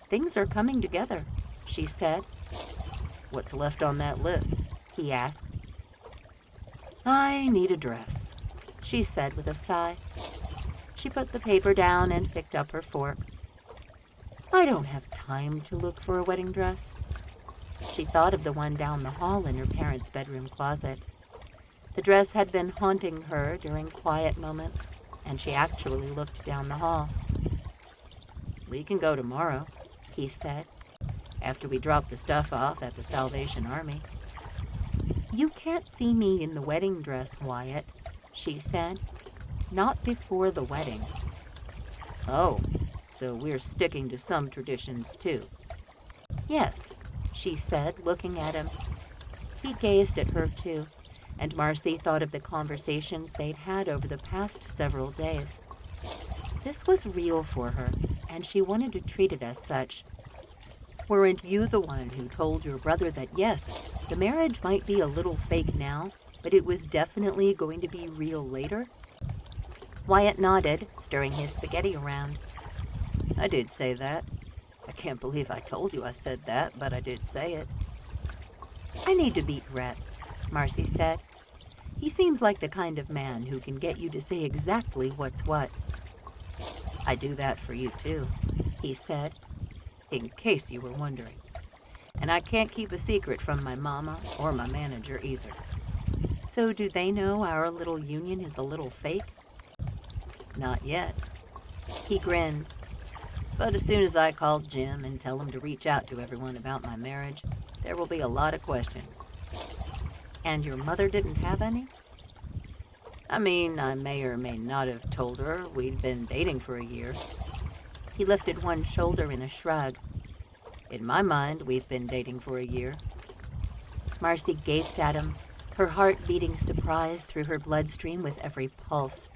"Things are coming together," she said. "What's left on that list?" he asked. "I need a dress," she said with a sigh. She put the paper down and picked up her fork. "I don't have time to look for a wedding dress." She thought of the one down the hall in her parents' bedroom closet. The dress had been haunting her during quiet moments, and she actually looked down the hall. "We can go tomorrow," he said. "after we drop the stuff off at the Salvation Army." "You can't see me in the wedding dress, Wyatt," she said. "Not before the wedding." "Oh, so we're sticking to some traditions, too." "Yes," she said, looking at him. He gazed at her, too, and Marcy thought of the conversations they'd had over the past several days. This was real for her, and she wanted to treat it as such. "Weren't you the one who told your brother that, yes, the marriage might be a little fake now, but it was definitely going to be real later?" Wyatt nodded, stirring his spaghetti around. "I did say that. I can't believe I told you I said that, but I did say it." "I need to meet Rhett," Marcy said. "He seems like the kind of man who can get you to say exactly what's what." "I do that for you, too," he said. "In case you were wondering. And I can't keep a secret from my mama or my manager either." "So do they know our little union is a little fake?" Not yet. He grinned. But as soon as I call Jim and tell him to reach out to everyone about my marriage, there will be a lot of questions. And your mother didn't have any? I mean, I may or may not have told her we'd been dating for a year. He lifted one shoulder in a shrug. In my mind, we've been dating for a year. Marcy gaped at him, her heart beating surprise through her bloodstream with every pulse.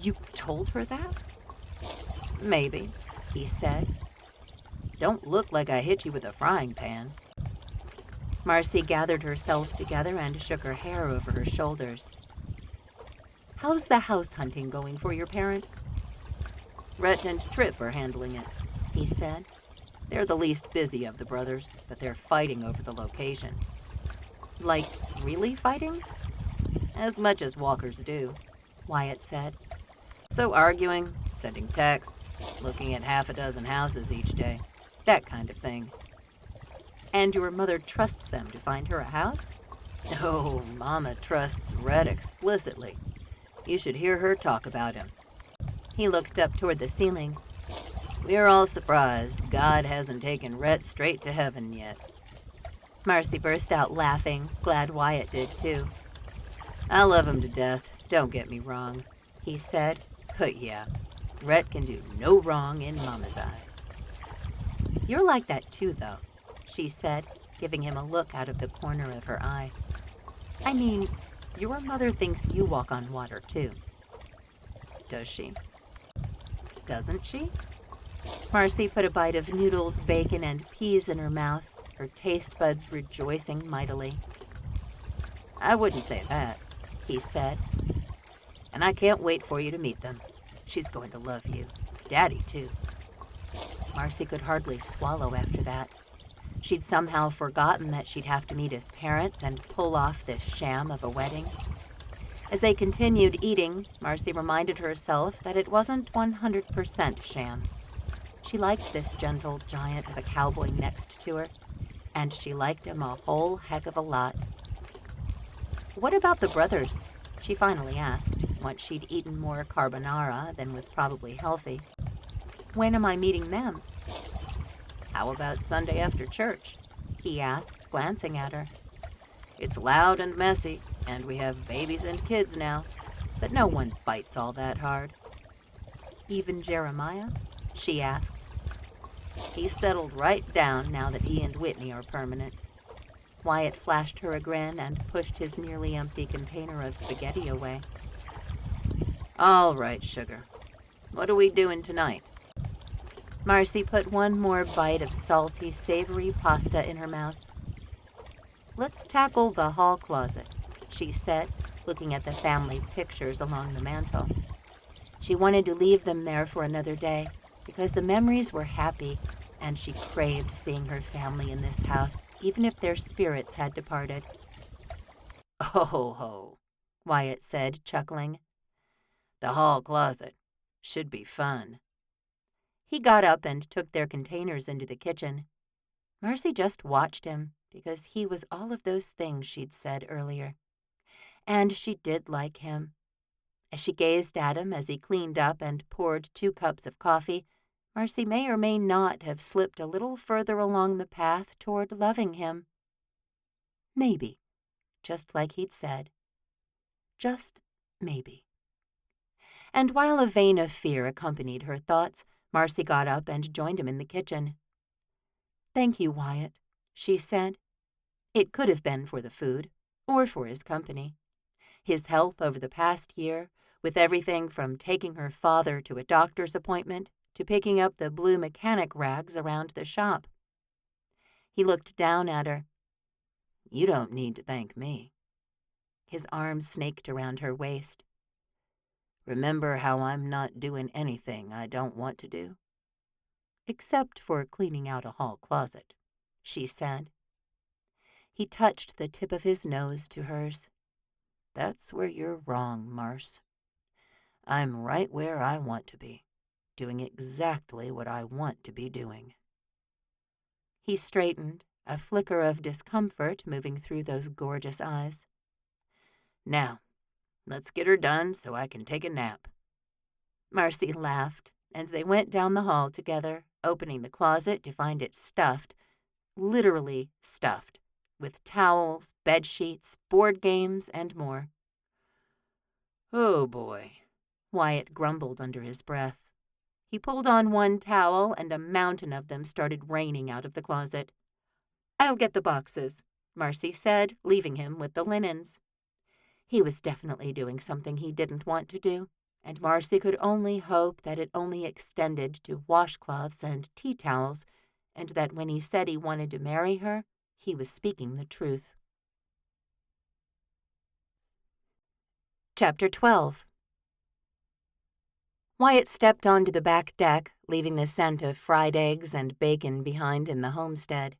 You told her that? Maybe, he said. Don't look like I hit you with a frying pan. Marcy gathered herself together and shook her hair over her shoulders. How's the house hunting going for your parents? Rhett and Tripp are handling it, he said. They're the least busy of the brothers, but they're fighting over the location. Like, really fighting? As much as walkers do, Wyatt said. So arguing, sending texts, looking at half a dozen houses each day, that kind of thing. And your mother trusts them to find her a house? Oh, Mama trusts Rhett explicitly. You should hear her talk about him. He looked up toward the ceiling. We're all surprised God hasn't taken Rhett straight to heaven yet. Marcy burst out laughing, glad Wyatt did too. I love him to death, don't get me wrong, he said. But yeah, Rhett can do no wrong in Mama's eyes. You're like that too, though, she said, giving him a look out of the corner of her eye. I mean, your mother thinks you walk on water too. Does she? Doesn't she? Marcy put a bite of noodles, bacon, and peas in her mouth, her taste buds rejoicing mightily. I wouldn't say that, he said. And I can't wait for you to meet them. She's going to love you. Daddy, too. Marcy could hardly swallow after that. She'd somehow forgotten that she'd have to meet his parents and pull off this sham of a wedding. As they continued eating, Marcy reminded herself that it wasn't 100% sham. She liked this gentle giant of a cowboy next to her, and she liked him a whole heck of a lot. What about the brothers? She finally asked, once she'd eaten more carbonara than was probably healthy. When am I meeting them? How about Sunday after church? He asked, glancing at her. It's loud and messy, and we have babies and kids now, but no one bites all that hard. Even Jeremiah? She asked. He's settled right down now that he and Whitney are permanent. Wyatt flashed her a grin and pushed his nearly empty container of spaghetti away. All right, sugar. What are we doing tonight? Marcy put one more bite of salty, savory pasta in her mouth. Let's tackle the hall closet, she said, looking at the family pictures along the mantel. She wanted to leave them there for another day, because the memories were happy, and she craved seeing her family in this house, even if their spirits had departed. Ho, ho, ho, Wyatt said, chuckling. The hall closet. Should be fun. He got up and took their containers into the kitchen. Marcy just watched him, because he was all of those things she'd said earlier. And she did like him. As she gazed at him as he cleaned up and poured 2 cups of coffee, Marcy may or may not have slipped a little further along the path toward loving him. Maybe, just like he'd said. Just maybe. And while a vein of fear accompanied her thoughts, Marcy got up and joined him in the kitchen. Thank you, Wyatt, she said. It could have been for the food, or for his company. His help over the past year, with everything from taking her father to a doctor's appointment to picking up the blue mechanic rags around the shop. He looked down at her. You don't need to thank me. His arm snaked around her waist. Remember how I'm not doing anything I don't want to do? Except for cleaning out a hall closet, she said. He touched the tip of his nose to hers. That's where you're wrong, Marce. I'm right where I want to be, doing exactly what I want to be doing. He straightened, a flicker of discomfort moving through those gorgeous eyes. Now, let's get her done so I can take a nap. Marcy laughed, and they went down the hall together, opening the closet to find it stuffed, literally stuffed, with towels, bed sheets, board games, and more. "Oh, boy," Wyatt grumbled under his breath. He pulled on one towel, and a mountain of them started raining out of the closet. "I'll get the boxes," Marcy said, leaving him with the linens. He was definitely doing something he didn't want to do, and Marcy could only hope that it only extended to washcloths and tea towels, and that when he said he wanted to marry her, he was speaking the truth. Chapter 12. Wyatt stepped onto the back deck, leaving the scent of fried eggs and bacon behind in the homestead.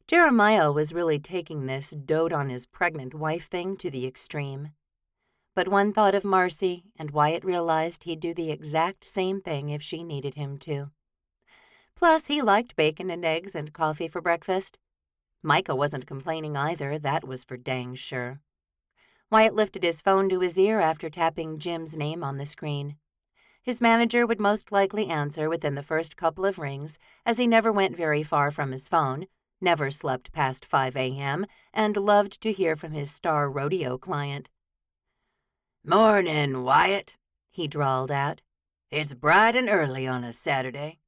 Jeremiah was really taking this dote-on-his-pregnant wife thing to the extreme. But one thought of Marcy, and Wyatt realized he'd do the exact same thing if she needed him to. Plus, he liked bacon and eggs and coffee for breakfast. Micah wasn't complaining either, that was for dang sure. Wyatt lifted his phone to his ear after tapping Jim's name on the screen. His manager would most likely answer within the first couple of rings, as he never went very far from his phone, never slept past 5 a.m., and loved to hear from his star rodeo client. "Mornin', Wyatt," he drawled out. "It's bright and early on a Saturday."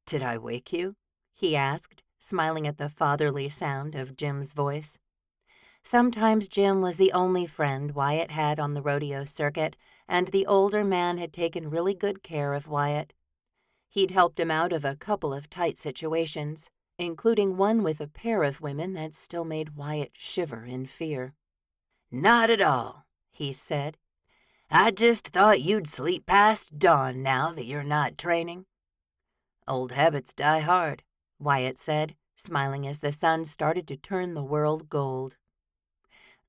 "Did I wake you?" he asked, smiling at the fatherly sound of Jim's voice. Sometimes Jim was the only friend Wyatt had on the rodeo circuit, and the older man had taken really good care of Wyatt. He'd helped him out of a couple of tight situations, including one with a pair of women that still made Wyatt shiver in fear. "Not at all," he said. "I just thought you'd sleep past dawn now that you're not training." "Old habits die hard," Wyatt said, smiling as the sun started to turn the world gold.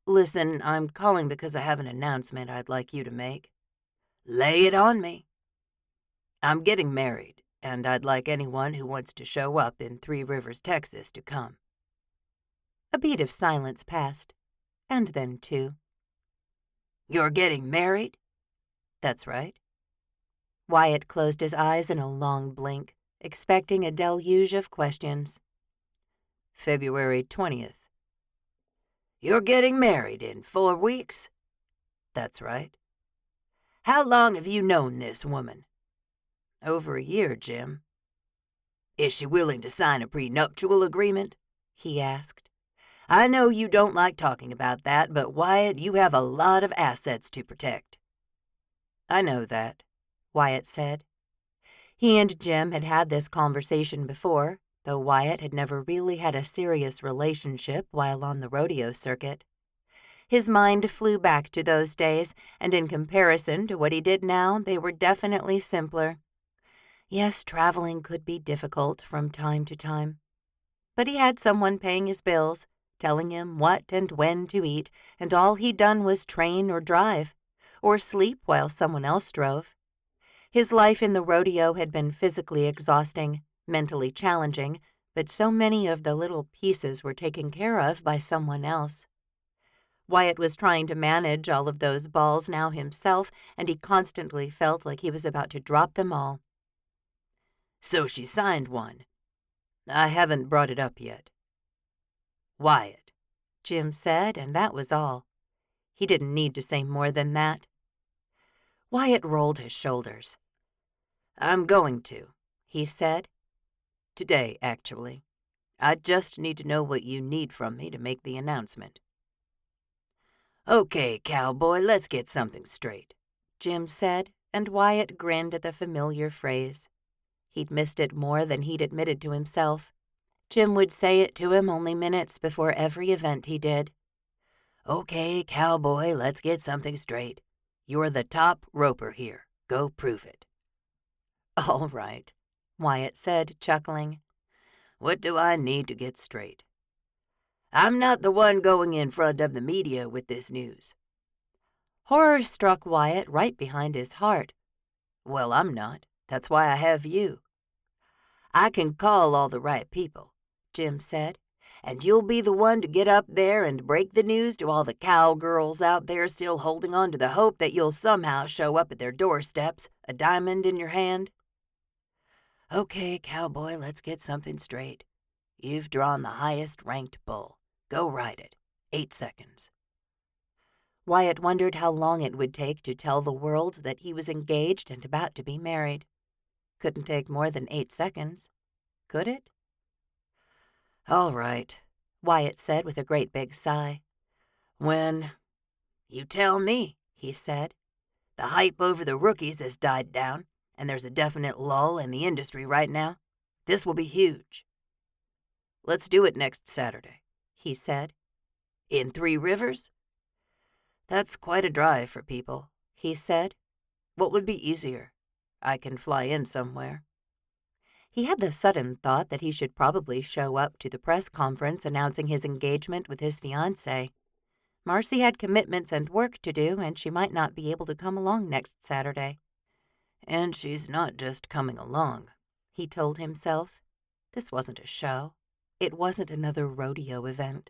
"Listen, I'm calling because I have an announcement I'd like you to make." "Lay it on me." "I'm getting married, and I'd like anyone who wants to show up in Three Rivers, Texas, to come." A beat of silence passed, and then two. "You're getting married?" "That's right." Wyatt closed his eyes in a long blink, expecting a deluge of questions. "February 20th. "You're getting married in 4 weeks?" "That's right." "How long have you known this woman?" "Over a year, Jim." "Is she willing to sign a prenuptial agreement?" he asked. "I know you don't like talking about that, but Wyatt, you have a lot of assets to protect." "I know that," Wyatt said. He and Jim had had this conversation before, though Wyatt had never really had a serious relationship while on the rodeo circuit. His mind flew back to those days, and in comparison to what he did now, they were definitely simpler. Yes, traveling could be difficult from time to time. But he had someone paying his bills, telling him what and when to eat, and all he'd done was train or drive, or sleep while someone else drove. His life in the rodeo had been physically exhausting, mentally challenging, but so many of the little pieces were taken care of by someone else. Wyatt was trying to manage all of those balls now himself, and he constantly felt like he was about to drop them all. "So she signed one?" "I haven't brought it up yet." "Wyatt," Jim said, and that was all. He didn't need to say more than that. Wyatt rolled his shoulders. "I'm going to," he said. "Today, actually. I just need to know what you need from me to make the announcement." "Okay, cowboy, let's get something straight," Jim said, and Wyatt grinned at the familiar phrase. He'd missed it more than he'd admitted to himself. Jim would say it to him only minutes before every event he did. "Okay, cowboy, let's get something straight. You're the top roper here. Go prove it." "All right," Wyatt said, chuckling. "What do I need to get straight?" "I'm not the one going in front of the media with this news." Horror struck Wyatt right behind his heart. "Well, I'm not. That's why I have you." "I can call all the right people," Jim said. And you'll be the one to get up there and break the news to all the cowgirls out there still holding on to the hope that you'll somehow show up at their doorsteps, a diamond in your hand. Okay, cowboy, let's get something straight. You've drawn the highest-ranked bull. Go ride it. 8 seconds. Wyatt wondered how long it would take to tell the world that he was engaged and about to be married. Couldn't take more than 8 seconds. Could it? All right, Wyatt said with a great big sigh. When? You tell me, he said. The hype over the rookies has died down, and there's a definite lull in the industry right now. This will be huge. Let's do it next Saturday, he said. In 3 Rivers? That's quite a drive for people, he said. What would be easier? I can fly in somewhere. He had the sudden thought that he should probably show up to the press conference announcing his engagement with his fiancée. Marcy had commitments and work to do, and she might not be able to come along next Saturday. And she's not just coming along, he told himself. This wasn't a show. It wasn't another rodeo event.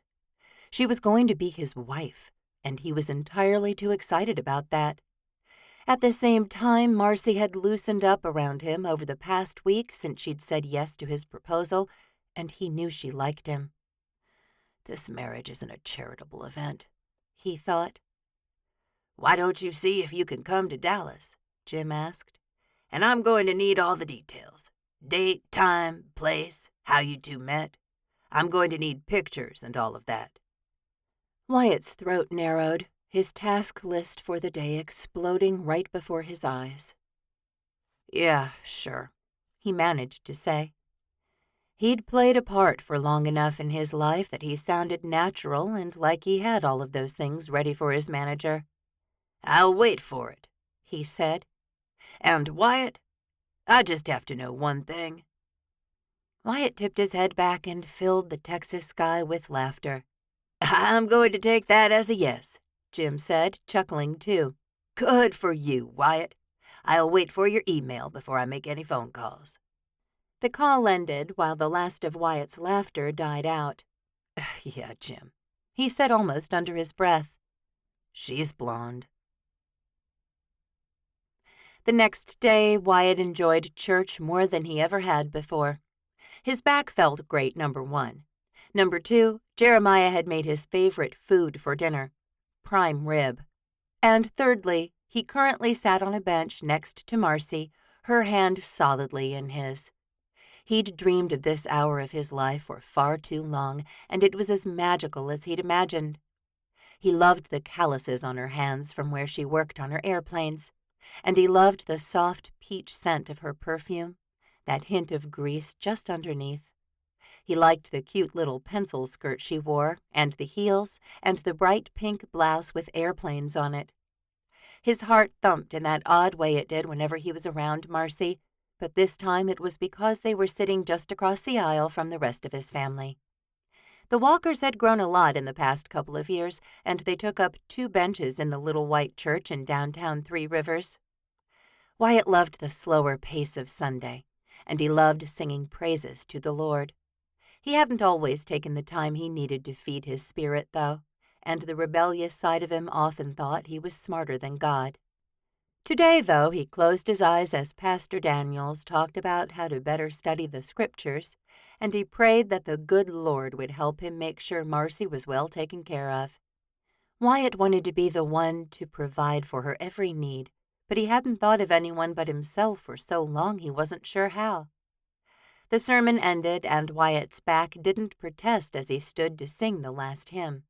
She was going to be his wife, and he was entirely too excited about that. At the same time, Marcy had loosened up around him over the past week since she'd said yes to his proposal, and he knew she liked him. This marriage isn't a charitable event, he thought. Why don't you see if you can come to Dallas? Jim asked. And I'm going to need all the details. Date, time, place, how you two met. I'm going to need pictures and all of that. Wyatt's throat narrowed, his task list for the day exploding right before his eyes. Yeah, sure, he managed to say. He'd played a part for long enough in his life that he sounded natural and like he had all of those things ready for his manager. I'll wait for it, he said. And Wyatt, I just have to know one thing. Wyatt tipped his head back and filled the Texas sky with laughter. I'm going to take that as a yes, Jim said, chuckling too. Good for you, Wyatt. I'll wait for your email before I make any phone calls. The call ended while the last of Wyatt's laughter died out. Yeah, Jim, he said almost under his breath. She's blonde. The next day, Wyatt enjoyed church more than he ever had before. His back felt great, number 1. Number 2, Jeremiah had made his favorite food for dinner, prime rib. And thirdly, he currently sat on a bench next to Marcy, her hand solidly in his. He'd dreamed of this hour of his life for far too long, and it was as magical as he'd imagined. He loved the calluses on her hands from where she worked on her airplanes, and he loved the soft peach scent of her perfume, that hint of grease just underneath. He liked the cute little pencil skirt she wore, and the heels, and the bright pink blouse with airplanes on it. His heart thumped in that odd way it did whenever he was around Marcy, but this time it was because they were sitting just across the aisle from the rest of his family. The Walkers had grown a lot in the past couple of years, and they took up 2 benches in the little white church in downtown 3 Rivers. Wyatt loved the slower pace of Sunday, and he loved singing praises to the Lord. He hadn't always taken the time he needed to feed his spirit, though, and the rebellious side of him often thought he was smarter than God. Today, though, he closed his eyes as Pastor Daniels talked about how to better study the Scriptures, and he prayed that the good Lord would help him make sure Marcy was well taken care of. Wyatt wanted to be the one to provide for her every need, but he hadn't thought of anyone but himself for so long he wasn't sure how. The sermon ended, and Wyatt's back didn't protest as he stood to sing the last hymn.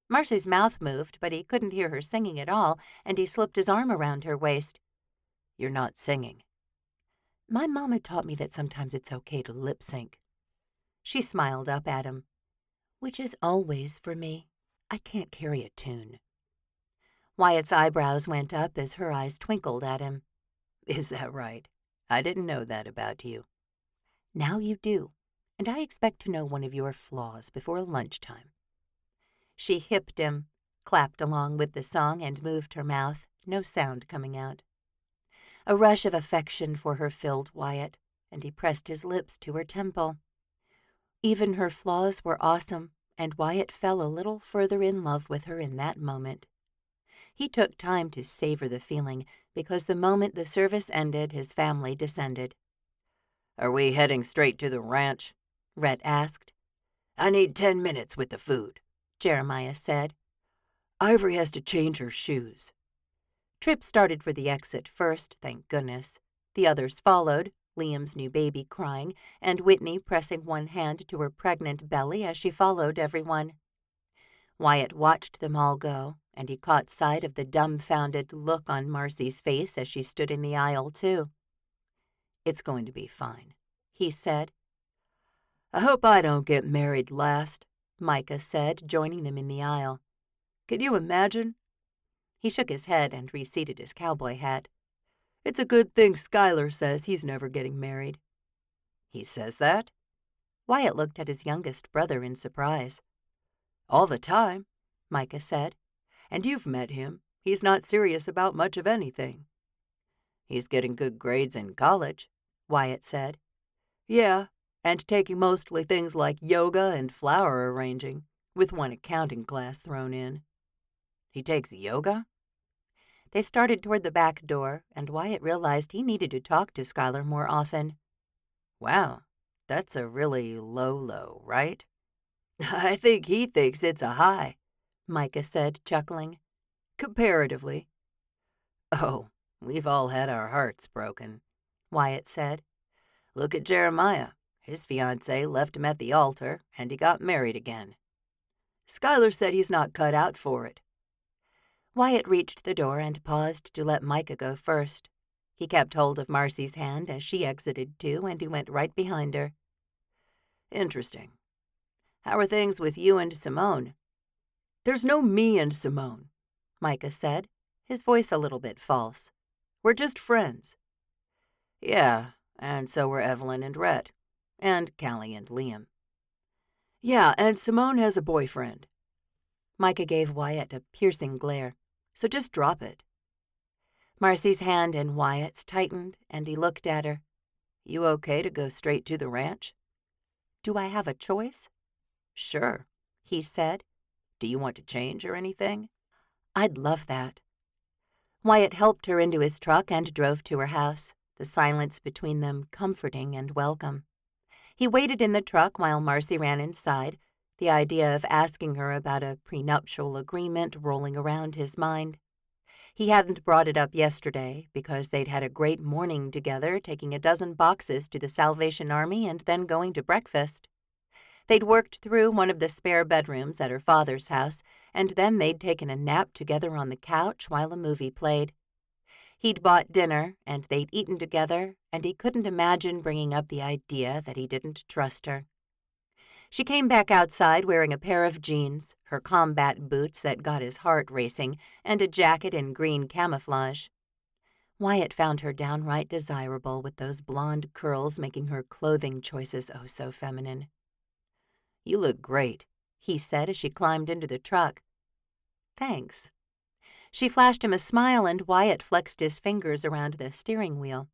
Marcy's mouth moved, but he couldn't hear her singing at all, and he slipped his arm around her waist. You're not singing. My mama taught me that sometimes it's okay to lip sync. She smiled up at him. Which is always for me. I can't carry a tune. Wyatt's eyebrows went up as her eyes twinkled at him. Is that right? I didn't know that about you. Now you do, and I expect to know one of your flaws before lunchtime. She hipped him, clapped along with the song, and moved her mouth, no sound coming out. A rush of affection for her filled Wyatt, and he pressed his lips to her temple. Even her flaws were awesome, and Wyatt fell a little further in love with her in that moment. He took time to savor the feeling, because the moment the service ended, his family descended. "Are we heading straight to the ranch?" Rhett asked. "I need 10 minutes with the food," Jeremiah said. "Ivory has to change her shoes." Tripp started for the exit first, thank goodness. The others followed, Liam's new baby crying, and Whitney pressing one hand to her pregnant belly as she followed everyone. Wyatt watched them all go, and he caught sight of the dumbfounded look on Marcy's face as she stood in the aisle, too. "It's going to be fine," he said. "I hope I don't get married last," Micah said, joining them in the aisle. "Can you imagine?" He shook his head and reseated his cowboy hat. "It's a good thing Skylar says he's never getting married." "He says that?" Wyatt looked at his youngest brother in surprise. "All the time," Micah said. "And you've met him. He's not serious about much of anything." "He's getting good grades in college," Wyatt said. "Yeah, and taking mostly things like yoga and flower arranging, with one accounting class thrown in." "He takes yoga?" They started toward the back door, and Wyatt realized he needed to talk to Skylar more often. "Wow, that's a really low, right?" "I think he thinks it's a high," Micah said, chuckling. "Comparatively." "Oh, we've all had our hearts broken," Wyatt said. "Look at Jeremiah. His fiancée left him at the altar, and he got married again. Skylar said he's not cut out for it." Wyatt reached the door and paused to let Micah go first. He kept hold of Marcy's hand as she exited too, and he went right behind her. "Interesting. How are things with you and Simone?" "There's no me and Simone," Micah said, his voice a little bit false. "We're just friends." "Yeah, and so were Evelyn and Rhett, and Callie and Liam." "Yeah, and Simone has a boyfriend." Micah gave Wyatt a piercing glare. "So just drop it." Marcy's hand in Wyatt's tightened, and he looked at her. "You okay to go straight to the ranch?" "Do I have a choice?" "Sure," he said. "Do you want to change or anything?" "I'd love that." Wyatt helped her into his truck and drove to her house, the silence between them comforting and welcome. He waited in the truck while Marcy ran inside, the idea of asking her about a prenuptial agreement rolling around his mind. He hadn't brought it up yesterday because they'd had a great morning together, taking a dozen boxes to the Salvation Army and then going to breakfast. They'd worked through one of the spare bedrooms at her father's house, and then they'd taken a nap together on the couch while a movie played. He'd bought dinner, and they'd eaten together, and he couldn't imagine bringing up the idea that he didn't trust her. She came back outside wearing a pair of jeans, her combat boots that got his heart racing, and a jacket in green camouflage. Wyatt found her downright desirable, with those blonde curls making her clothing choices oh so feminine. "You look great," he said as she climbed into the truck. "Thanks." She flashed him a smile, and Wyatt flexed his fingers around the steering wheel.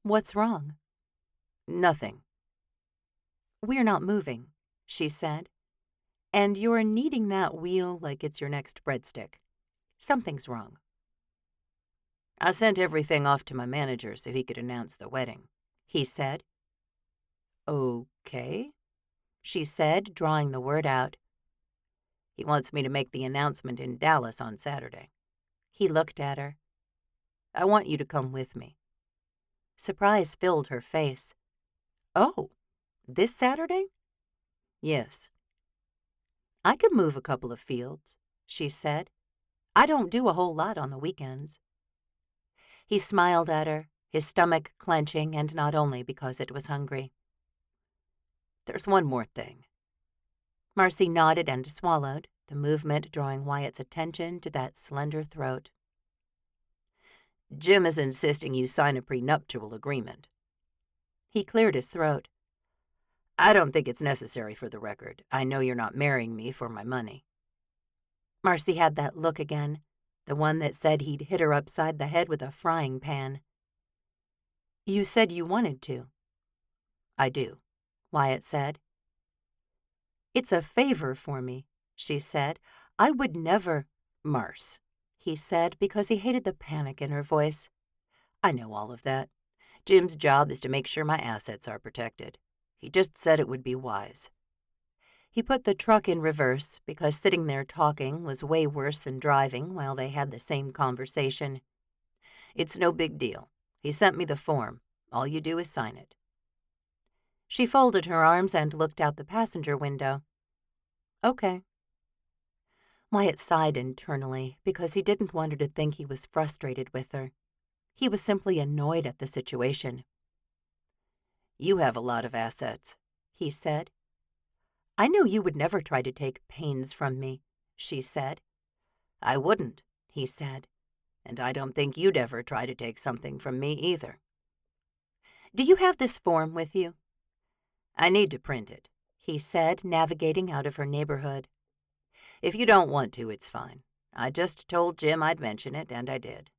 "What's wrong?" "Nothing." "We're not moving," she said. "And you're kneading that wheel like it's your next breadstick. Something's wrong." "I sent everything off to my manager so he could announce the wedding," he said. "Okay," she said, drawing the word out. "He wants me to make the announcement in Dallas on Saturday." He looked at her. "I want you to come with me." Surprise filled her face. "Oh, this Saturday?" "Yes." "I could move a couple of fields," she said. "I don't do a whole lot on the weekends." He smiled at her, his stomach clenching, and not only because it was hungry. "There's one more thing." Marcy nodded and swallowed, the movement drawing Wyatt's attention to that slender throat. "Jim is insisting you sign a prenuptial agreement." He cleared his throat. "I don't think it's necessary for the record. I know you're not marrying me for my money." Marcy had that look again, the one that said he'd hit her upside the head with a frying pan. "You said you wanted to." "I do," Wyatt said. It's a favor for me, she said. I would never, Marce. he said, because he hated the panic in her voice. I know all of that. Jim's job is to make sure my assets are protected. He just said it would be wise. He put the truck in reverse because sitting there talking was way worse than driving while they had the same conversation. It's no big deal. He sent me the form. All you do is sign it. She folded her arms and looked out the passenger window. Okay. Wyatt sighed internally because he didn't want her to think he was frustrated with her. He was simply annoyed at the situation. You have a lot of assets, he said. I knew you would never try to take pains from me, she said. I wouldn't, he said. And I don't think you'd ever try to take something from me either. Do you have this form with you? I need to print it, he said, navigating out of her neighborhood. If you don't want to, it's fine. I just told Jim I'd mention it, and I did.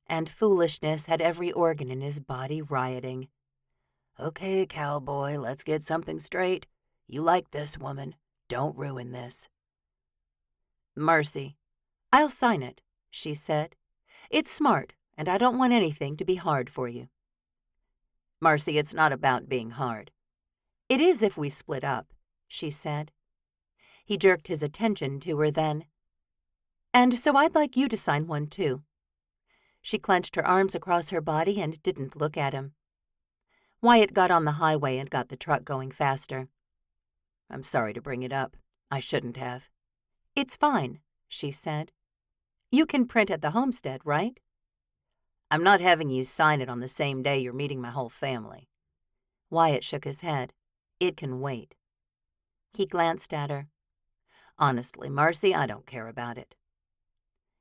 And foolishness had every organ in his body rioting. Okay, cowboy, let's get something straight. You like this woman. Don't ruin this. Marcy. I'll sign it, she said. It's smart, and I don't want anything to be hard for you. Marcy, it's not about being hard. It is if we split up, she said. He jerked his attention to her then. And so I'd like you to sign one, too. She clenched her arms across her body and didn't look at him. Wyatt got on the highway and got the truck going faster. I'm sorry to bring it up. I shouldn't have. It's fine, she said. You can print at the homestead, right? I'm not having you sign it on the same day you're meeting my whole family. Wyatt shook his head. It can wait. He glanced at her. Honestly, Marcy, I don't care about it.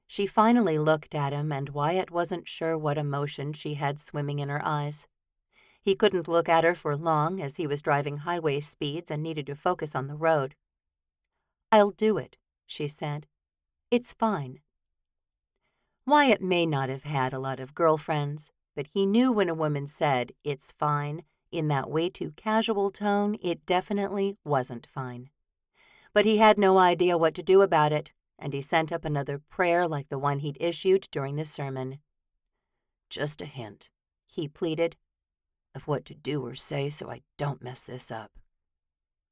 She finally looked at him, and Wyatt wasn't sure what emotion she had swimming in her eyes. He couldn't look at her for long as he was driving highway speeds and needed to focus on the road. I'll do it, she said. It's fine. Wyatt may not have had a lot of girlfriends, but he knew when a woman said, it's fine, in that way too casual tone, it definitely wasn't fine. But he had no idea what to do about it, and he sent up another prayer like the one he'd issued during the sermon. Just a hint, he pleaded, of what to do or say so I don't mess this up.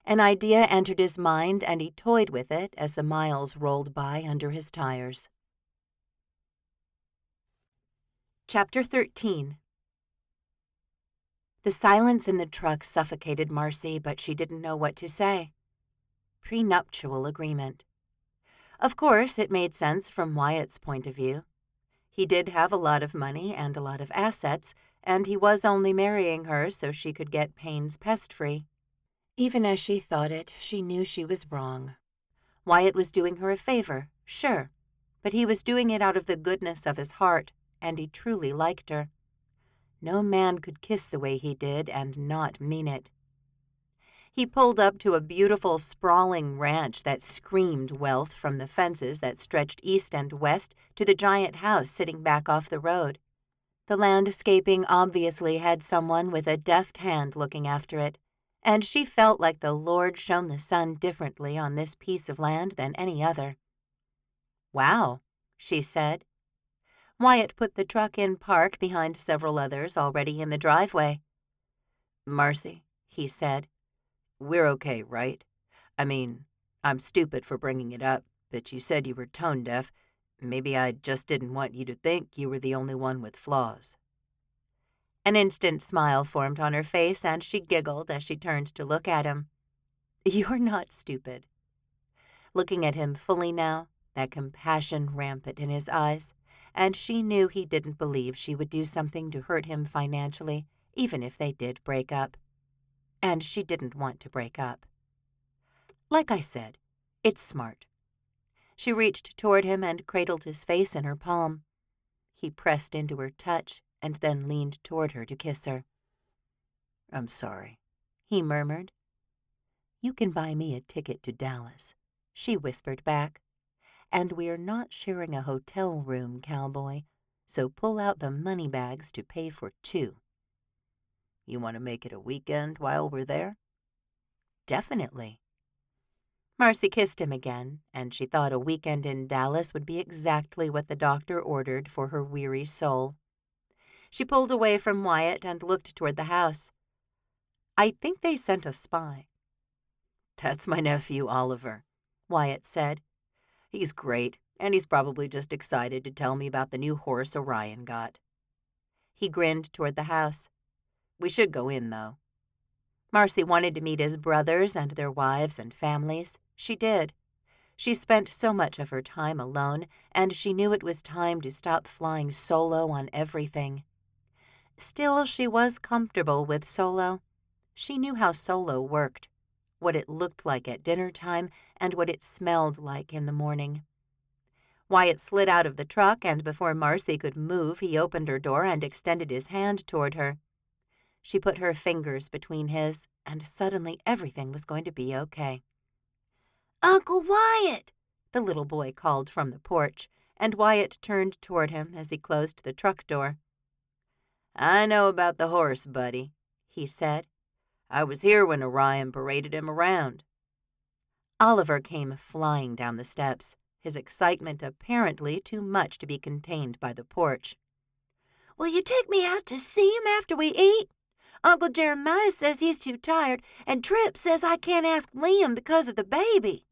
An idea entered his mind, and he toyed with it as the miles rolled by under his tires. Chapter 13. The silence in the truck suffocated Marcy, but she didn't know what to say. Prenuptial agreement. Of course, it made sense from Wyatt's point of view. He did have a lot of money and a lot of assets, and he was only marrying her so she could get Payne's pest-free. Even as she thought it, she knew she was wrong. Wyatt was doing her a favor, sure, but he was doing it out of the goodness of his heart, and he truly liked her. No man could kiss the way he did and not mean it. He pulled up to a beautiful, sprawling ranch that screamed wealth from the fences that stretched east and west to the giant house sitting back off the road. The landscaping obviously had someone with a deft hand looking after it, and she felt like the Lord shone the sun differently on this piece of land than any other. Wow, she said. Wyatt put the truck in park behind several others already in the driveway. Marcy, he said, we're okay, right? I mean, I'm stupid for bringing it up, but you said you were tone deaf. Maybe I just didn't want you to think you were the only one with flaws. An instant smile formed on her face, and she giggled as she turned to look at him. You're not stupid. Looking at him fully now, that compassion rampant in his eyes, and she knew he didn't believe she would do something to hurt him financially, even if they did break up. And she didn't want to break up. Like I said, it's smart. She reached toward him and cradled his face in her palm. He pressed into her touch and then leaned toward her to kiss her. I'm sorry, he murmured. You can buy me a ticket to Dallas, she whispered back. And we're not sharing a hotel room, cowboy, so pull out the money bags to pay for 2. You want to make it a weekend while we're there? Definitely. Marcy kissed him again, and she thought a weekend in Dallas would be exactly what the doctor ordered for her weary soul. She pulled away from Wyatt and looked toward the house. I think they sent a spy. That's my nephew, Oliver, Wyatt said. He's great, and he's probably just excited to tell me about the new horse Orion got. He grinned toward the house. We should go in, though. Marcy wanted to meet his brothers and their wives and families. She did. She spent so much of her time alone, and she knew it was time to stop flying solo on everything. Still, she was comfortable with solo. She knew how solo worked, what it looked like at dinner time, and what it smelled like in the morning. Wyatt slid out of the truck, and before Marcy could move, he opened her door and extended his hand toward her. She put her fingers between his, and suddenly everything was going to be okay. "Uncle Wyatt!" the little boy called from the porch, and Wyatt turned toward him as he closed the truck door. I know about the horse, buddy, he said. I was here when Orion paraded him around. Oliver came flying down the steps, his excitement apparently too much to be contained by the porch. "Will you take me out to see him after we eat? Uncle Jeremiah says he's too tired, and Tripp says I can't ask Liam because of the baby."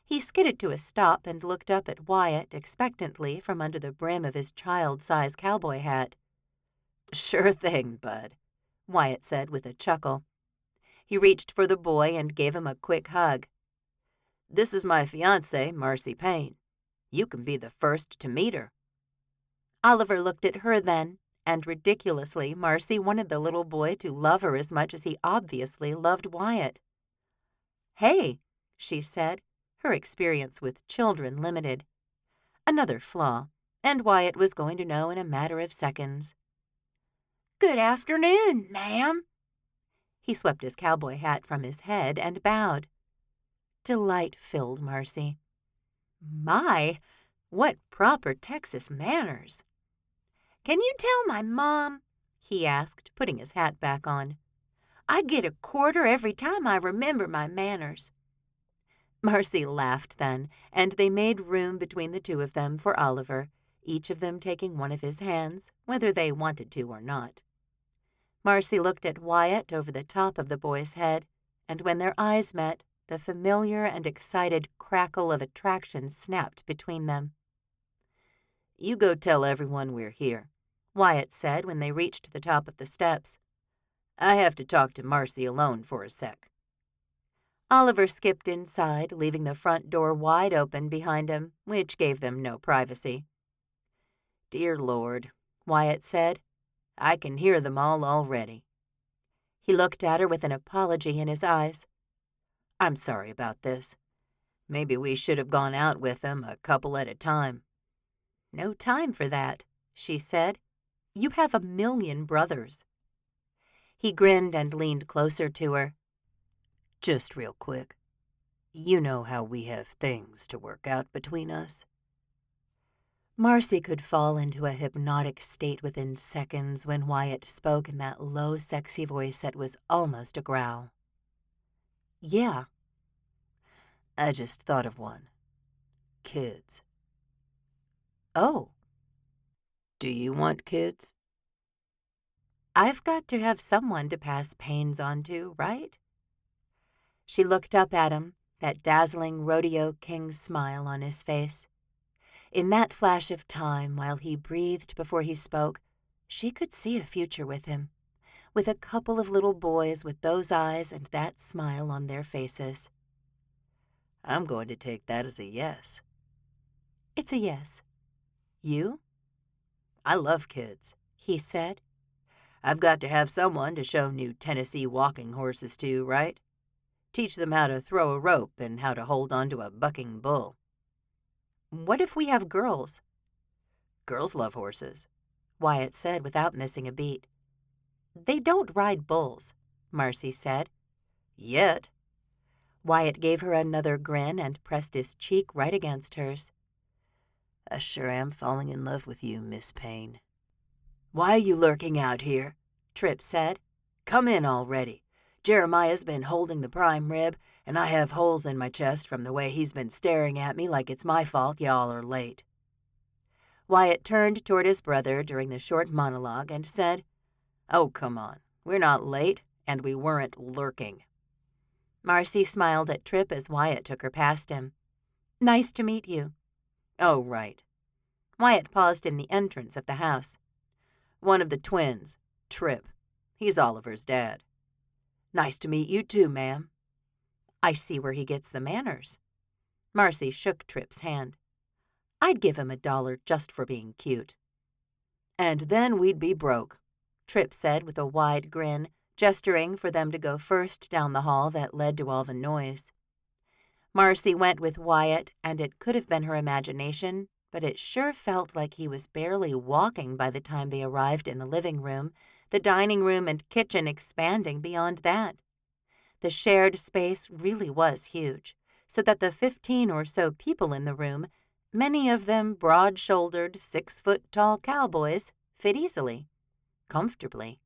He skidded to a stop and looked up at Wyatt expectantly from under the brim of his child-size cowboy hat. Sure thing, bud, Wyatt said with a chuckle. He reached for the boy and gave him a quick hug. This is my fiancée, Marcy Payne. You can be the first to meet her. Oliver looked at her then, and ridiculously, Marcy wanted the little boy to love her as much as he obviously loved Wyatt. "Hey," she said, her experience with children limited. Another flaw, and Wyatt was going to know in a matter of seconds. "Good afternoon, ma'am." He swept his cowboy hat from his head and bowed. Delight filled Marcy. My, what proper Texas manners! "Can you tell my mom?" he asked, putting his hat back on. "I get a quarter every time I remember my manners." Marcy laughed then, and they made room between the two of them for Oliver, each of them taking one of his hands, whether they wanted to or not. Marcy looked at Wyatt over the top of the boy's head, and when their eyes met, the familiar and excited crackle of attraction snapped between them. You go tell everyone we're here, Wyatt said when they reached the top of the steps. I have to talk to Marcy alone for a sec. Oliver skipped inside, leaving the front door wide open behind him, which gave them no privacy. Dear Lord, Wyatt said. I can hear them all already. He looked at her with an apology in his eyes. I'm sorry about this. Maybe we should have gone out with them a couple at a time. No time for that, she said. You have 1,000,000 brothers. He grinned and leaned closer to her. Just real quick. You know how we have things to work out between us. Marcy could fall into a hypnotic state within seconds when Wyatt spoke in that low, sexy voice that was almost a growl. Yeah. I just thought of one. Kids. Oh. Do you want kids? I've got to have someone to pass pains on to, right? She looked up at him, that dazzling rodeo king smile on his face. In that flash of time, while he breathed before he spoke, she could see a future with him, with a couple of little boys with those eyes and that smile on their faces. I'm going to take that as a yes. It's a yes. You? I love kids, he said. I've got to have someone to show new Tennessee walking horses to, right? Teach them how to throw a rope and how to hold onto a bucking bull. What if we have girls? Girls love horses, Wyatt said without missing a beat. They don't ride bulls, Marcy said. Yet. Wyatt gave her another grin and pressed his cheek right against hers. I sure am falling in love with you, Miss Payne. Why are you lurking out here? Tripp said. Come in already. Jeremiah's been holding the prime rib, and I have holes in my chest from the way he's been staring at me like it's my fault y'all are late." Wyatt turned toward his brother during the short monologue and said, "Oh, come on. We're not late, and we weren't lurking." Marcy smiled at Tripp as Wyatt took her past him. "Nice to meet you." "Oh, right." Wyatt paused in the entrance of the house. "One of the twins, Tripp. He's Oliver's dad." "Nice to meet you too, ma'am." "I see where he gets the manners." Marcy shook Tripp's hand. "I'd give him $1 just for being cute." "And then we'd be broke," Tripp said with a wide grin, gesturing for them to go first down the hall that led to all the noise. Marcy went with Wyatt, and it could have been her imagination, but it sure felt like he was barely walking by the time they arrived in the living room, the dining room and kitchen expanding beyond that. The shared space really was huge, so that the 15 or so people in the room, many of them broad-shouldered, 6-foot-tall cowboys, fit easily, comfortably.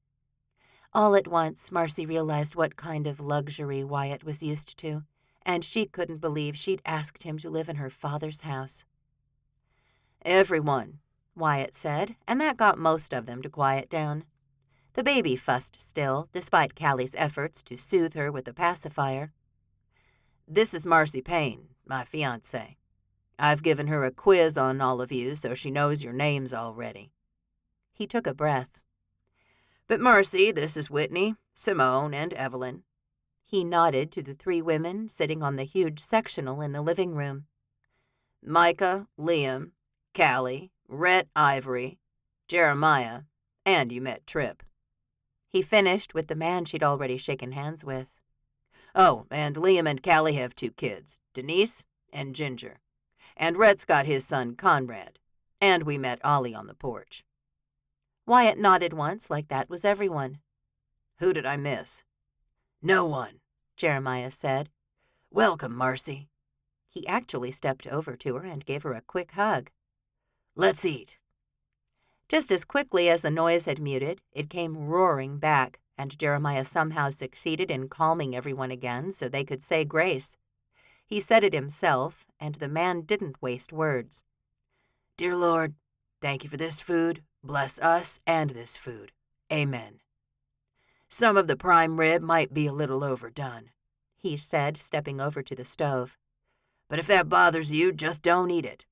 All at once, Marcy realized what kind of luxury Wyatt was used to, and she couldn't believe she'd asked him to live in her father's house. "Everyone," Wyatt said, and that got most of them to quiet down. The baby fussed still, despite Callie's efforts to soothe her with a pacifier. "This is Marcy Payne, my fiancée. I've given her a quiz on all of you so she knows your names already." He took a breath. "But Marcy, this is Whitney, Simone, and Evelyn." He nodded to the 3 women sitting on the huge sectional in the living room. "Micah, Liam, Callie, Rhett Ivory, Jeremiah, and you met Tripp." He finished with the man she'd already shaken hands with. "Oh, and Liam and Callie have 2 kids, Denise and Ginger. And Rhett's got his son Conrad. And we met Ollie on the porch." Wyatt nodded once like that was everyone. "Who did I miss?" "No one," Jeremiah said. "Welcome, Marcy." He actually stepped over to her and gave her a quick hug. "Let's eat." Just as quickly as the noise had muted, it came roaring back, and Jeremiah somehow succeeded in calming everyone again so they could say grace. He said it himself, and the man didn't waste words. "Dear Lord, thank you for this food. Bless us and this food. Amen. Some of the prime rib might be a little overdone," he said, stepping over to the stove. "But if that bothers you, just don't eat it.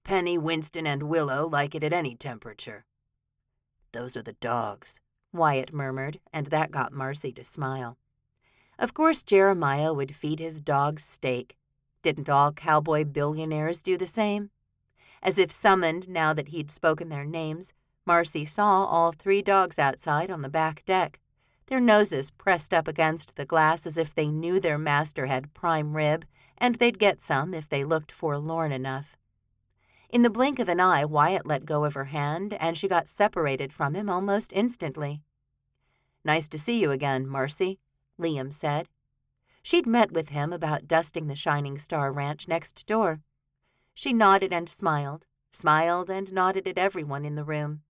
Penny, Winston, and Willow like it at any temperature." "Those are the dogs," Wyatt murmured, and that got Marcy to smile. Of course Jeremiah would feed his dogs steak. Didn't all cowboy billionaires do the same? As if summoned now that he'd spoken their names, Marcy saw all 3 dogs outside on the back deck, their noses pressed up against the glass as if they knew their master had prime rib, and they'd get some if they looked forlorn enough. In the blink of an eye, Wyatt let go of her hand, and she got separated from him almost instantly. "Nice to see you again, Marcy," Liam said. She'd met with him about dusting the Shining Star Ranch next door. She nodded and smiled and nodded at everyone in the room.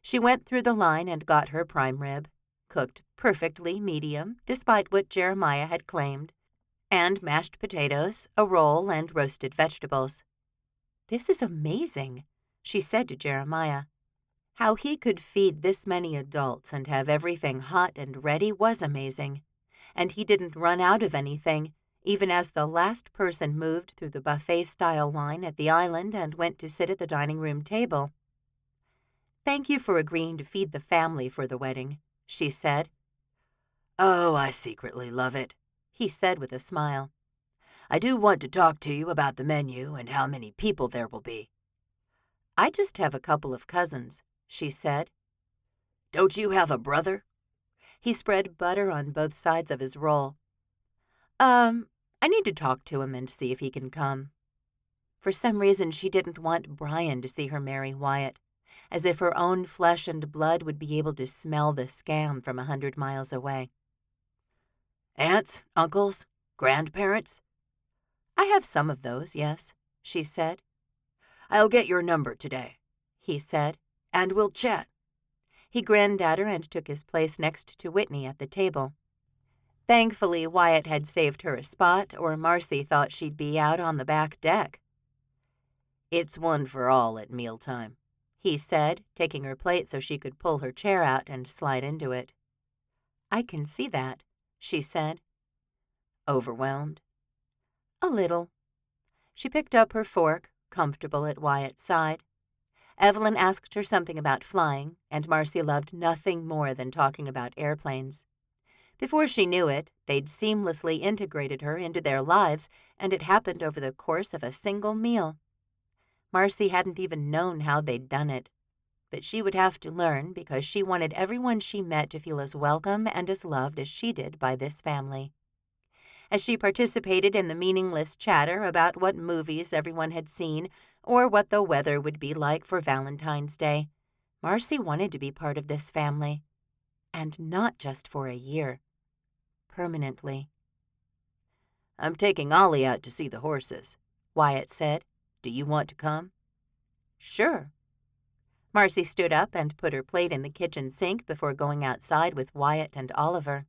She went through the line and got her prime rib, cooked perfectly medium, despite what Jeremiah had claimed, and mashed potatoes, a roll, and roasted vegetables. "This is amazing," she said to Jeremiah. How he could feed this many adults and have everything hot and ready was amazing. And he didn't run out of anything, even as the last person moved through the buffet-style line at the island and went to sit at the dining room table. "Thank you for agreeing to feed the family for the wedding," she said. "Oh, I secretly love it," he said with a smile. "I do want to talk to you about the menu and how many people there will be." "I just have a couple of cousins," she said. "Don't you have a brother?" He spread butter on both sides of his roll. I need to talk to him and see if he can come." For some reason, she didn't want Brian to see her marry Wyatt, as if her own flesh and blood would be able to smell the scam from 100 miles away. "Aunts, uncles, grandparents?" "I have some of those, yes," she said. "I'll get your number today," he said, "and we'll chat." He grinned at her and took his place next to Whitney at the table. Thankfully, Wyatt had saved her a spot, or Marcy thought she'd be out on the back deck. "It's one for all at mealtime," he said, taking her plate so she could pull her chair out and slide into it. "I can see that," she said. "Overwhelmed?" "A little." She picked up her fork, comfortable at Wyatt's side. Evelyn asked her something about flying, and Marcy loved nothing more than talking about airplanes. Before she knew it, they'd seamlessly integrated her into their lives, and it happened over the course of a single meal. Marcy hadn't even known how they'd done it, but she would have to learn because she wanted everyone she met to feel as welcome and as loved as she did by this family. As she participated in the meaningless chatter about what movies everyone had seen or what the weather would be like for Valentine's Day, Marcy wanted to be part of this family. And not just for a year. Permanently. "I'm taking Ollie out to see the horses," Wyatt said. "Do you want to come?" "Sure." Marcy stood up and put her plate in the kitchen sink before going outside with Wyatt and Oliver.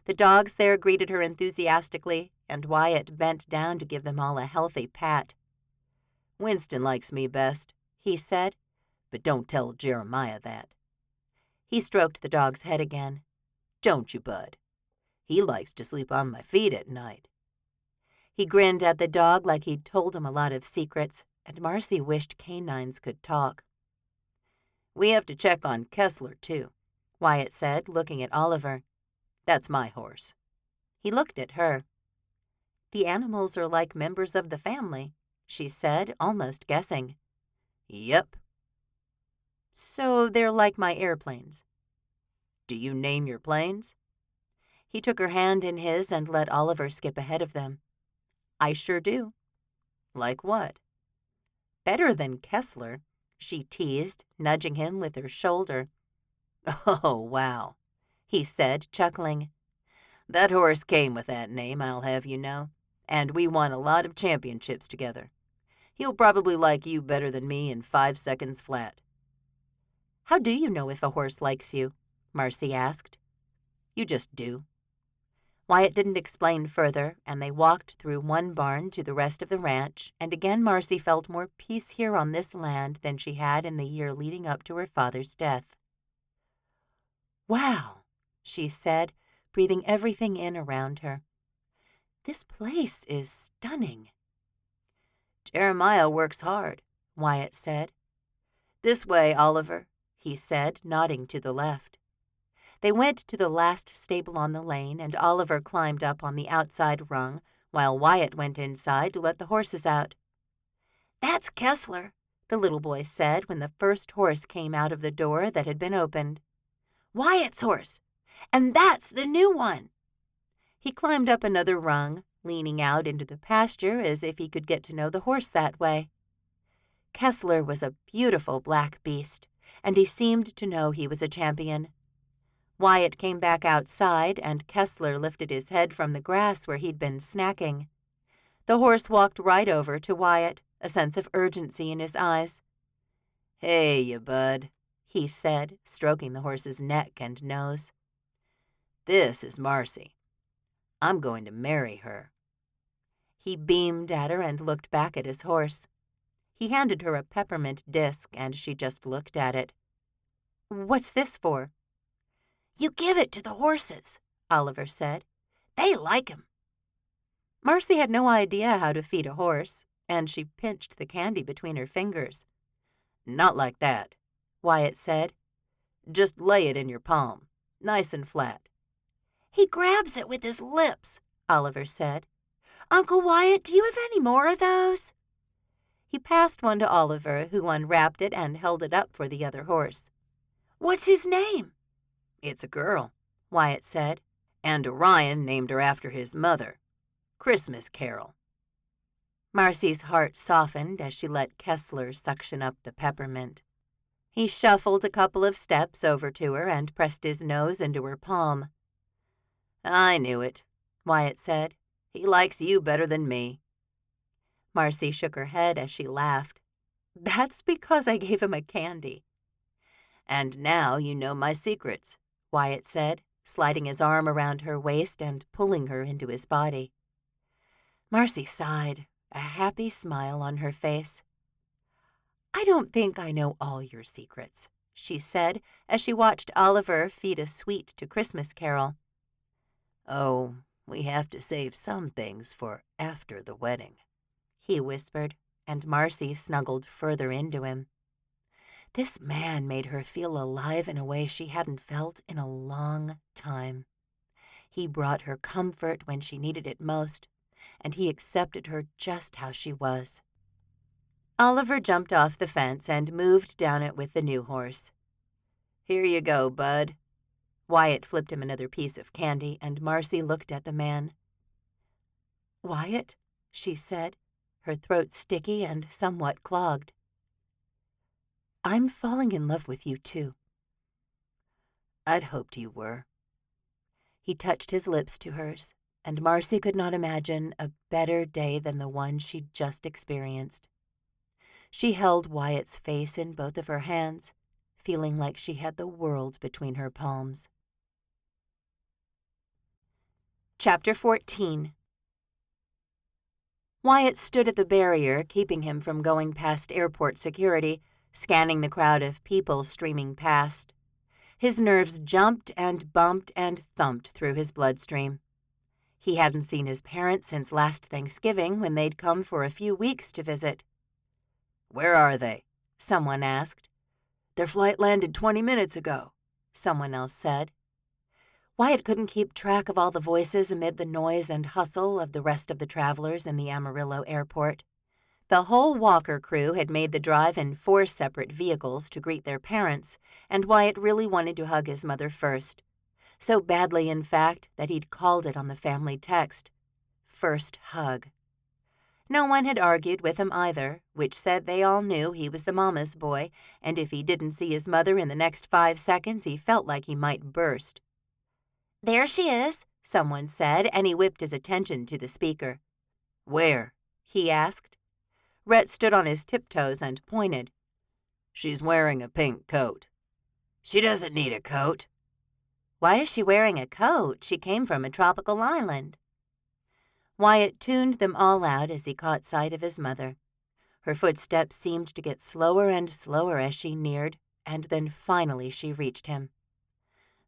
The dogs there greeted her enthusiastically, and Wyatt bent down to give them all a healthy pat. "Winston likes me best," he said. "but don't tell Jeremiah that." He stroked the dog's head again. "Don't you, Bud? He likes to sleep on my feet at night." He grinned at the dog like he'd told him a lot of secrets, and Marcy wished canines could talk. "We have to check on Kessler, too," Wyatt said, looking at Oliver. "That's my horse." He looked at her. "The animals are like members of the family," she said, almost guessing. "Yep." "So they're like my airplanes." "Do you name your planes?" He took her hand in his and let Oliver skip ahead of them. "I sure do." "Like what?" "Better than Kessler," she teased, nudging him with her shoulder. "Oh, wow," he said, chuckling. "That horse came with that name, I'll have you know, and we won a lot of championships together. He'll probably like you better than me in 5 seconds flat." "How do you know if a horse likes you?" Marcy asked. "You just do." Wyatt didn't explain further, and they walked through one barn to the rest of the ranch, and again Marcy felt more peace here on this land than she had in the year leading up to her father's death. "Wow," she said, breathing everything in around her. "This place is stunning." "Jeremiah works hard," Wyatt said. "This way, Oliver," he said, nodding to the left. They went to the last stable on the lane, and Oliver climbed up on the outside rung, while Wyatt went inside to let the horses out. "That's Kessler," the little boy said when the first horse came out of the door that had been opened. "Wyatt's horse, and that's the new one." He climbed up another rung, leaning out into the pasture as if he could get to know the horse that way. Kessler was a beautiful black beast, and he seemed to know he was a champion. Wyatt came back outside, and Kessler lifted his head from the grass where he'd been snacking. The horse walked right over to Wyatt, a sense of urgency in his eyes. "Hey, you bud," he said, stroking the horse's neck and nose. "This is Marcy. I'm going to marry her." He beamed at her and looked back at his horse. He handed her a peppermint disc, and she just looked at it. "What's this for?" "You give it to the horses," Oliver said. "They like 'em." Marcy had no idea how to feed a horse, and she pinched the candy between her fingers. "Not like that," Wyatt said. "Just lay it in your palm, nice and flat." "He grabs it with his lips," Oliver said. "Uncle Wyatt, do you have any more of those?" He passed one to Oliver, who unwrapped it and held it up for the other horse. "What's his name?" "It's a girl," Wyatt said. "and Orion named her after his mother. Christmas Carol." Marcy's heart softened as she let Kessler suction up the peppermint. He shuffled a couple of steps over to her and pressed his nose into her palm. "I knew it," Wyatt said. "He likes you better than me." Marcy shook her head as she laughed. "That's because I gave him a candy." "And now you know my secrets," Wyatt said, sliding his arm around her waist and pulling her into his body. Marcy sighed, a happy smile on her face. "I don't think I know all your secrets," she said as she watched Oliver feed a sweet to Christmas Carol. "Oh, we have to save some things for after the wedding," he whispered, and Marcy snuggled further into him. This man made her feel alive in a way she hadn't felt in a long time. He brought her comfort when she needed it most, and he accepted her just how she was. Oliver jumped off the fence and moved down it with the new horse. "Here you go, bud." Wyatt flipped him another piece of candy, and Marcy looked at the man. "Wyatt," she said, her throat sticky and somewhat clogged. "I'm falling in love with you, too." "I'd hoped you were." He touched his lips to hers, and Marcy could not imagine a better day than the one she'd just experienced. She held Wyatt's face in both of her hands, feeling like she had the world between her palms. Chapter 14. Wyatt stood at the barrier, keeping him from going past airport security, scanning the crowd of people streaming past. His nerves jumped and bumped and thumped through his bloodstream. He hadn't seen his parents since last Thanksgiving, when they'd come for a few weeks to visit. "Where are they?" someone asked. "Their flight landed 20 minutes ago," someone else said. Wyatt couldn't keep track of all the voices amid the noise and hustle of the rest of the travelers in the Amarillo airport. The whole Walker crew had made the drive in 4 separate vehicles to greet their parents, and Wyatt really wanted to hug his mother first. So badly, in fact, that he'd called it on the family text. First hug. No one had argued with him either, which said they all knew he was the mama's boy, and if he didn't see his mother in the next 5 seconds, he felt like he might burst. "There she is," someone said, and he whipped his attention to the speaker. "Where?" he asked. Rhett stood on his tiptoes and pointed. "She's wearing a pink coat." "She doesn't need a coat." "Why is she wearing a coat? She came from a tropical island." Wyatt tuned them all out as he caught sight of his mother. Her footsteps seemed to get slower and slower as she neared, and then finally she reached him.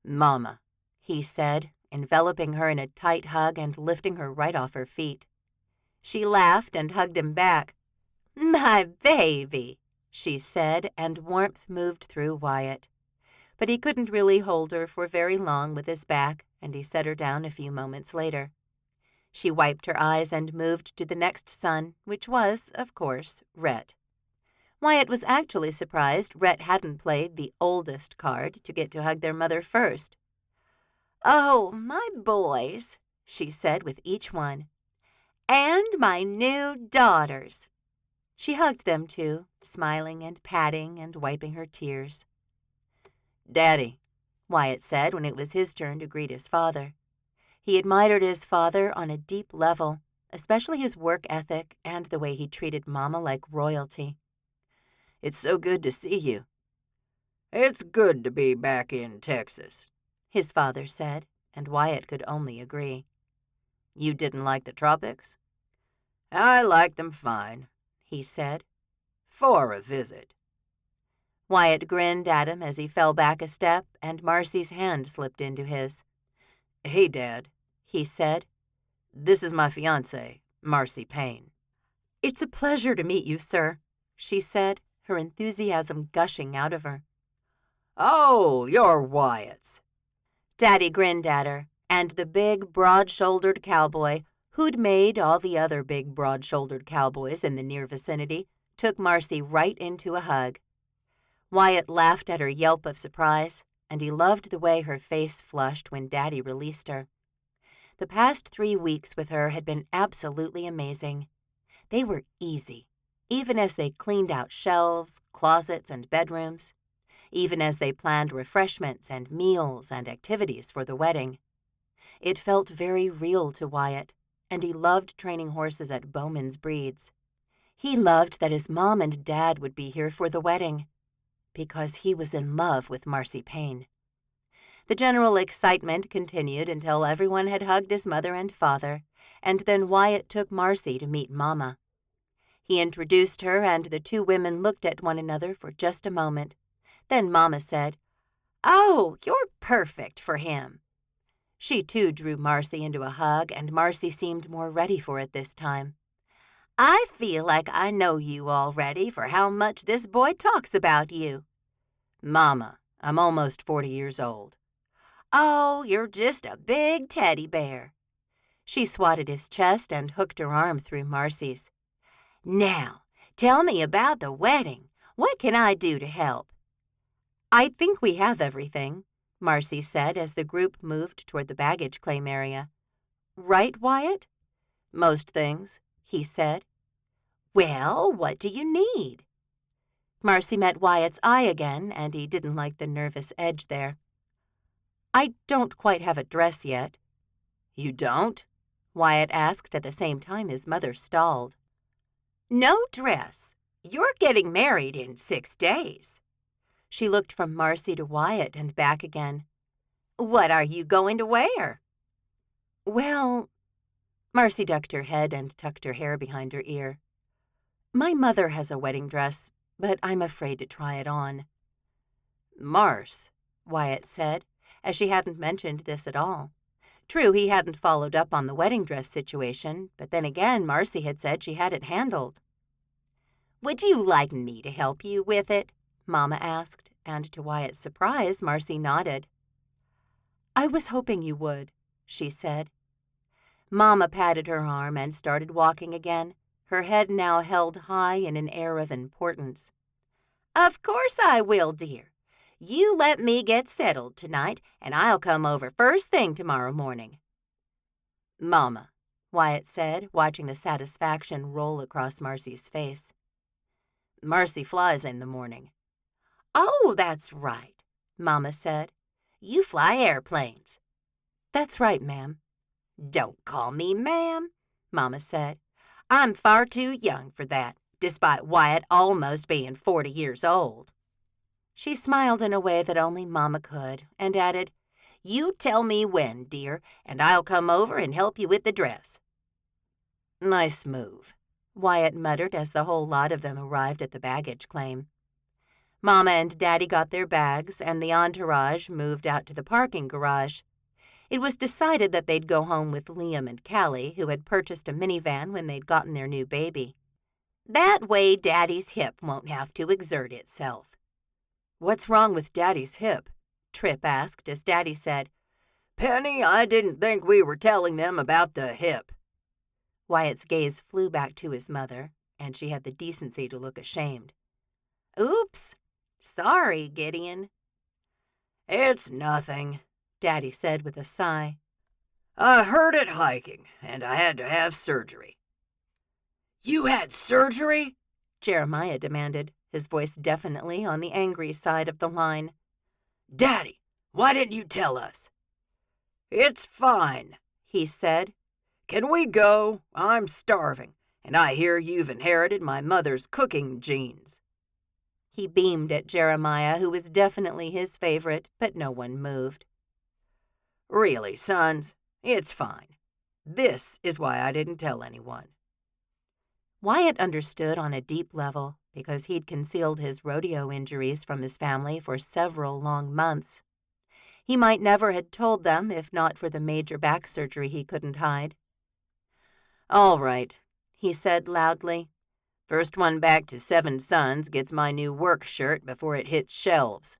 "Mama," he said, enveloping her in a tight hug and lifting her right off her feet. She laughed and hugged him back. "My baby," she said, and warmth moved through Wyatt. But he couldn't really hold her for very long with his back, and he set her down a few moments later. She wiped her eyes and moved to the next son, which was, of course, Rhett. Wyatt was actually surprised Rhett hadn't played the oldest card to get to hug their mother first. "Oh, my boys," she said with each one. "And my new daughters." She hugged them too, smiling and patting and wiping her tears. "Daddy," Wyatt said when it was his turn to greet his father. He admired his father on a deep level, especially his work ethic and the way he treated Mama like royalty. "It's so good to see you." "It's good to be back in Texas," his father said, and Wyatt could only agree. "You didn't like the tropics?" "I liked them fine," he said. "For a visit." Wyatt grinned at him as he fell back a step, and Marcy's hand slipped into his. "Hey, Dad," he said. "This is my fiancée, Marcy Payne." "It's a pleasure to meet you, sir," she said, her enthusiasm gushing out of her. "Oh, you're Wyatt's." Daddy grinned at her, and the big, broad-shouldered cowboy, who'd made all the other big, broad-shouldered cowboys in the near vicinity, took Marcy right into a hug. Wyatt laughed at her yelp of surprise, and he loved the way her face flushed when Daddy released her. The past 3 weeks with her had been absolutely amazing. They were easy, even as they cleaned out shelves, closets, and bedrooms, even as they planned refreshments and meals and activities for the wedding. It felt very real to Wyatt, and he loved training horses at Bowman's Breeds. He loved that his mom and dad would be here for the wedding, because he was in love with Marcy Payne. The general excitement continued until everyone had hugged his mother and father, and then Wyatt took Marcy to meet Mama. He introduced her, and the two women looked at one another for just a moment. Then Mama said, "Oh, you're perfect for him." She too drew Marcy into a hug, and Marcy seemed more ready for it this time. "I feel like I know you already for how much this boy talks about you." "Mama, I'm almost 40 years old." "Oh, you're just a big teddy bear." She swatted his chest and hooked her arm through Marcy's. "Now, tell me about the wedding. What can I do to help?" "I think we have everything," Marcy said as the group moved toward the baggage claim area. "Right, Wyatt?" "Most things," he said. "Well, what do you need?" Marcy met Wyatt's eye again, and he didn't like the nervous edge there. "I don't quite have a dress yet." "You don't?" Wyatt asked at the same time his mother stalled. "No dress. You're getting married in 6 days." She looked from Marcy to Wyatt and back again. "What are you going to wear?" "Well," Marcy ducked her head and tucked her hair behind her ear. "My mother has a wedding dress, but I'm afraid to try it on." "Marce," Wyatt said, as she hadn't mentioned this at all. True, he hadn't followed up on the wedding dress situation, but then again, Marcy had said she had it handled. "Would you like me to help you with it?" Mama asked, and to Wyatt's surprise, Marcy nodded. "I was hoping you would," she said. Mama patted her arm and started walking again, her head now held high in an air of importance. "Of course I will, dear. You let me get settled tonight, and I'll come over first thing tomorrow morning." "Mama," Wyatt said, watching the satisfaction roll across Marcy's face. "Marcy flies in the morning." "Oh, that's right," Mama said. "You fly airplanes." "That's right, ma'am." "Don't call me ma'am," Mama said. "I'm far too young for that, despite Wyatt almost being 40 years old." She smiled in a way that only Mama could, and added, "You tell me when, dear, and I'll come over and help you with the dress." "Nice move," Wyatt muttered as the whole lot of them arrived at the baggage claim. Mama and Daddy got their bags, and the entourage moved out to the parking garage. It was decided that they'd go home with Liam and Callie, who had purchased a minivan when they'd gotten their new baby. "That way Daddy's hip won't have to exert itself." "What's wrong with Daddy's hip?" Tripp asked as Daddy said, "Penny, I didn't think we were telling them about the hip." Wyatt's gaze flew back to his mother, and she had the decency to look ashamed. "Oops. Sorry, Gideon." "It's nothing," Daddy said with a sigh. "I hurt it hiking, and I had to have surgery." "You had surgery?" Jeremiah demanded, his voice definitely on the angry side of the line. "Daddy, why didn't you tell us?" "It's fine," he said. "Can we go? I'm starving, and I hear you've inherited my mother's cooking genes." He beamed at Jeremiah, who was definitely his favorite, but no one moved. "Really, sons, it's fine. This is why I didn't tell anyone." Wyatt understood on a deep level because he'd concealed his rodeo injuries from his family for several long months. He might never have told them if not for the major back surgery he couldn't hide. "All right," he said loudly. "First one back to 7 Sons gets my new work shirt before it hits shelves."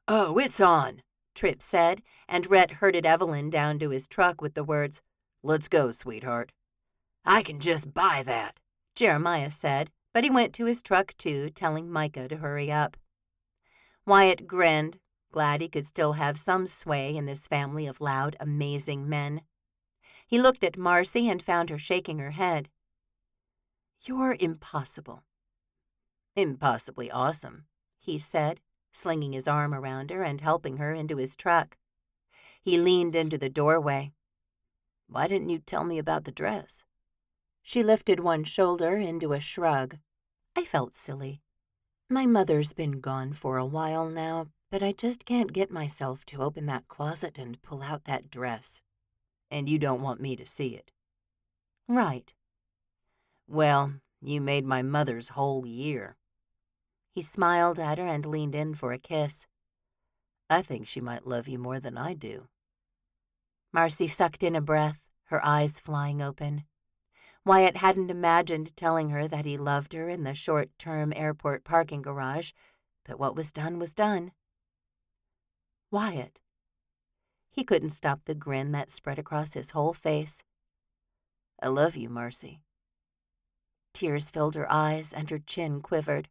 "Oh, it's on," Tripp said, and Rhett herded Evelyn down to his truck with the words, "Let's go, sweetheart." "I can just buy that," Jeremiah said, but he went to his truck too, telling Micah to hurry up. Wyatt grinned, glad he could still have some sway in this family of loud, amazing men. He looked at Marcy and found her shaking her head. "You're impossible." "Impossibly awesome," he said, slinging his arm around her and helping her into his truck. He leaned into the doorway. "Why didn't you tell me about the dress?" She lifted one shoulder into a shrug. "I felt silly. My mother's been gone for a while now, but I just can't get myself to open that closet and pull out that dress." "And you don't want me to see it?" "Right." "Well, you made my mother's whole year." He smiled at her and leaned in for a kiss. "I think she might love you more than I do." Marcy sucked in a breath, her eyes flying open. Wyatt hadn't imagined telling her that he loved her in the short-term airport parking garage, but what was done was done. Wyatt. He couldn't stop the grin that spread across his whole face. "I love you, Marcy." Tears filled her eyes and her chin quivered.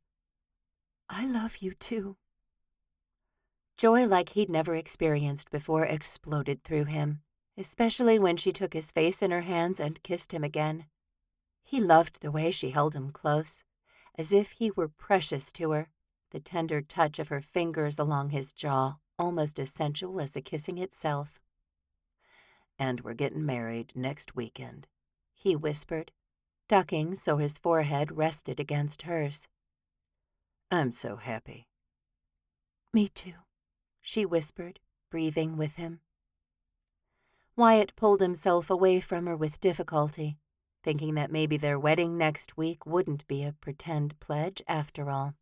"I love you, too." Joy like he'd never experienced before exploded through him, especially when she took his face in her hands and kissed him again. He loved the way she held him close, as if he were precious to her, the tender touch of her fingers along his jaw, almost as sensual as the kissing itself. "And we're getting married next weekend," he whispered, ducking so his forehead rested against hers. "I'm so happy." "Me too," she whispered, breathing with him. Wyatt pulled himself away from her with difficulty, thinking that maybe their wedding next week wouldn't be a pretend pledge after all.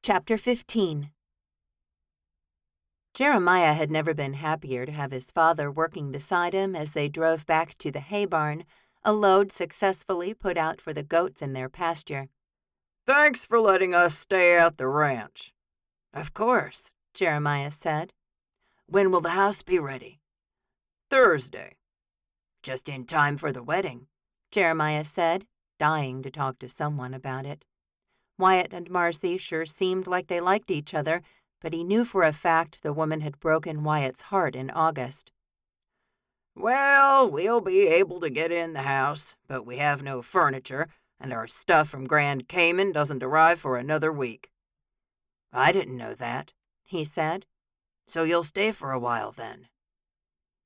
Chapter 15. Jeremiah had never been happier to have his father working beside him as they drove back to the hay barn, a load successfully put out for the goats in their pasture. "Thanks for letting us stay at the ranch." "Of course," Jeremiah said. "When will the house be ready?" "Thursday." "Just in time for the wedding," Jeremiah said, dying to talk to someone about it. Wyatt and Marcy sure seemed like they liked each other, but he knew for a fact the woman had broken Wyatt's heart in August. "Well, we'll be able to get in the house, but we have no furniture, and our stuff from Grand Cayman doesn't arrive for another week." "I didn't know that," he said. "So you'll stay for a while then?"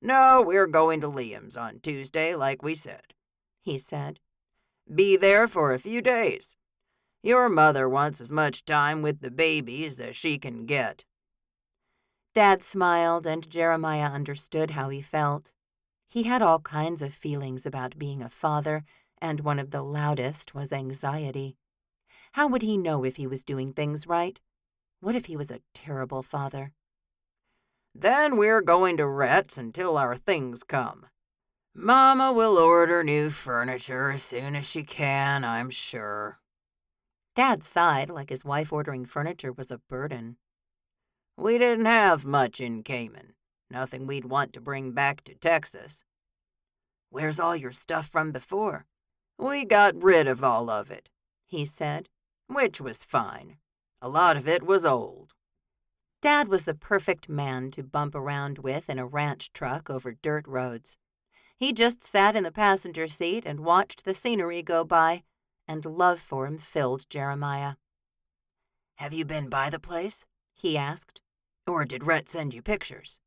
"No, we're going to Liam's on Tuesday, like we said," he said. "Be there for a few days. Your mother wants as much time with the babies as she can get." Dad smiled, and Jeremiah understood how he felt. He had all kinds of feelings about being a father, and one of the loudest was anxiety. How would he know if he was doing things right? What if he was a terrible father? "Then we're going to Rhett's until our things come. Mama will order new furniture as soon as she can, I'm sure." Dad sighed like his wife ordering furniture was a burden. "We didn't have much in Cayman. Nothing we'd want to bring back to Texas." "Where's all your stuff from before?" "We got rid of all of it," he said, "which was fine. A lot of it was old." Dad was the perfect man to bump around with in a ranch truck over dirt roads. He just sat in the passenger seat and watched the scenery go by, and love for him filled Jeremiah. "Have you been by the place?" he asked. "Or did Rhett send you pictures?"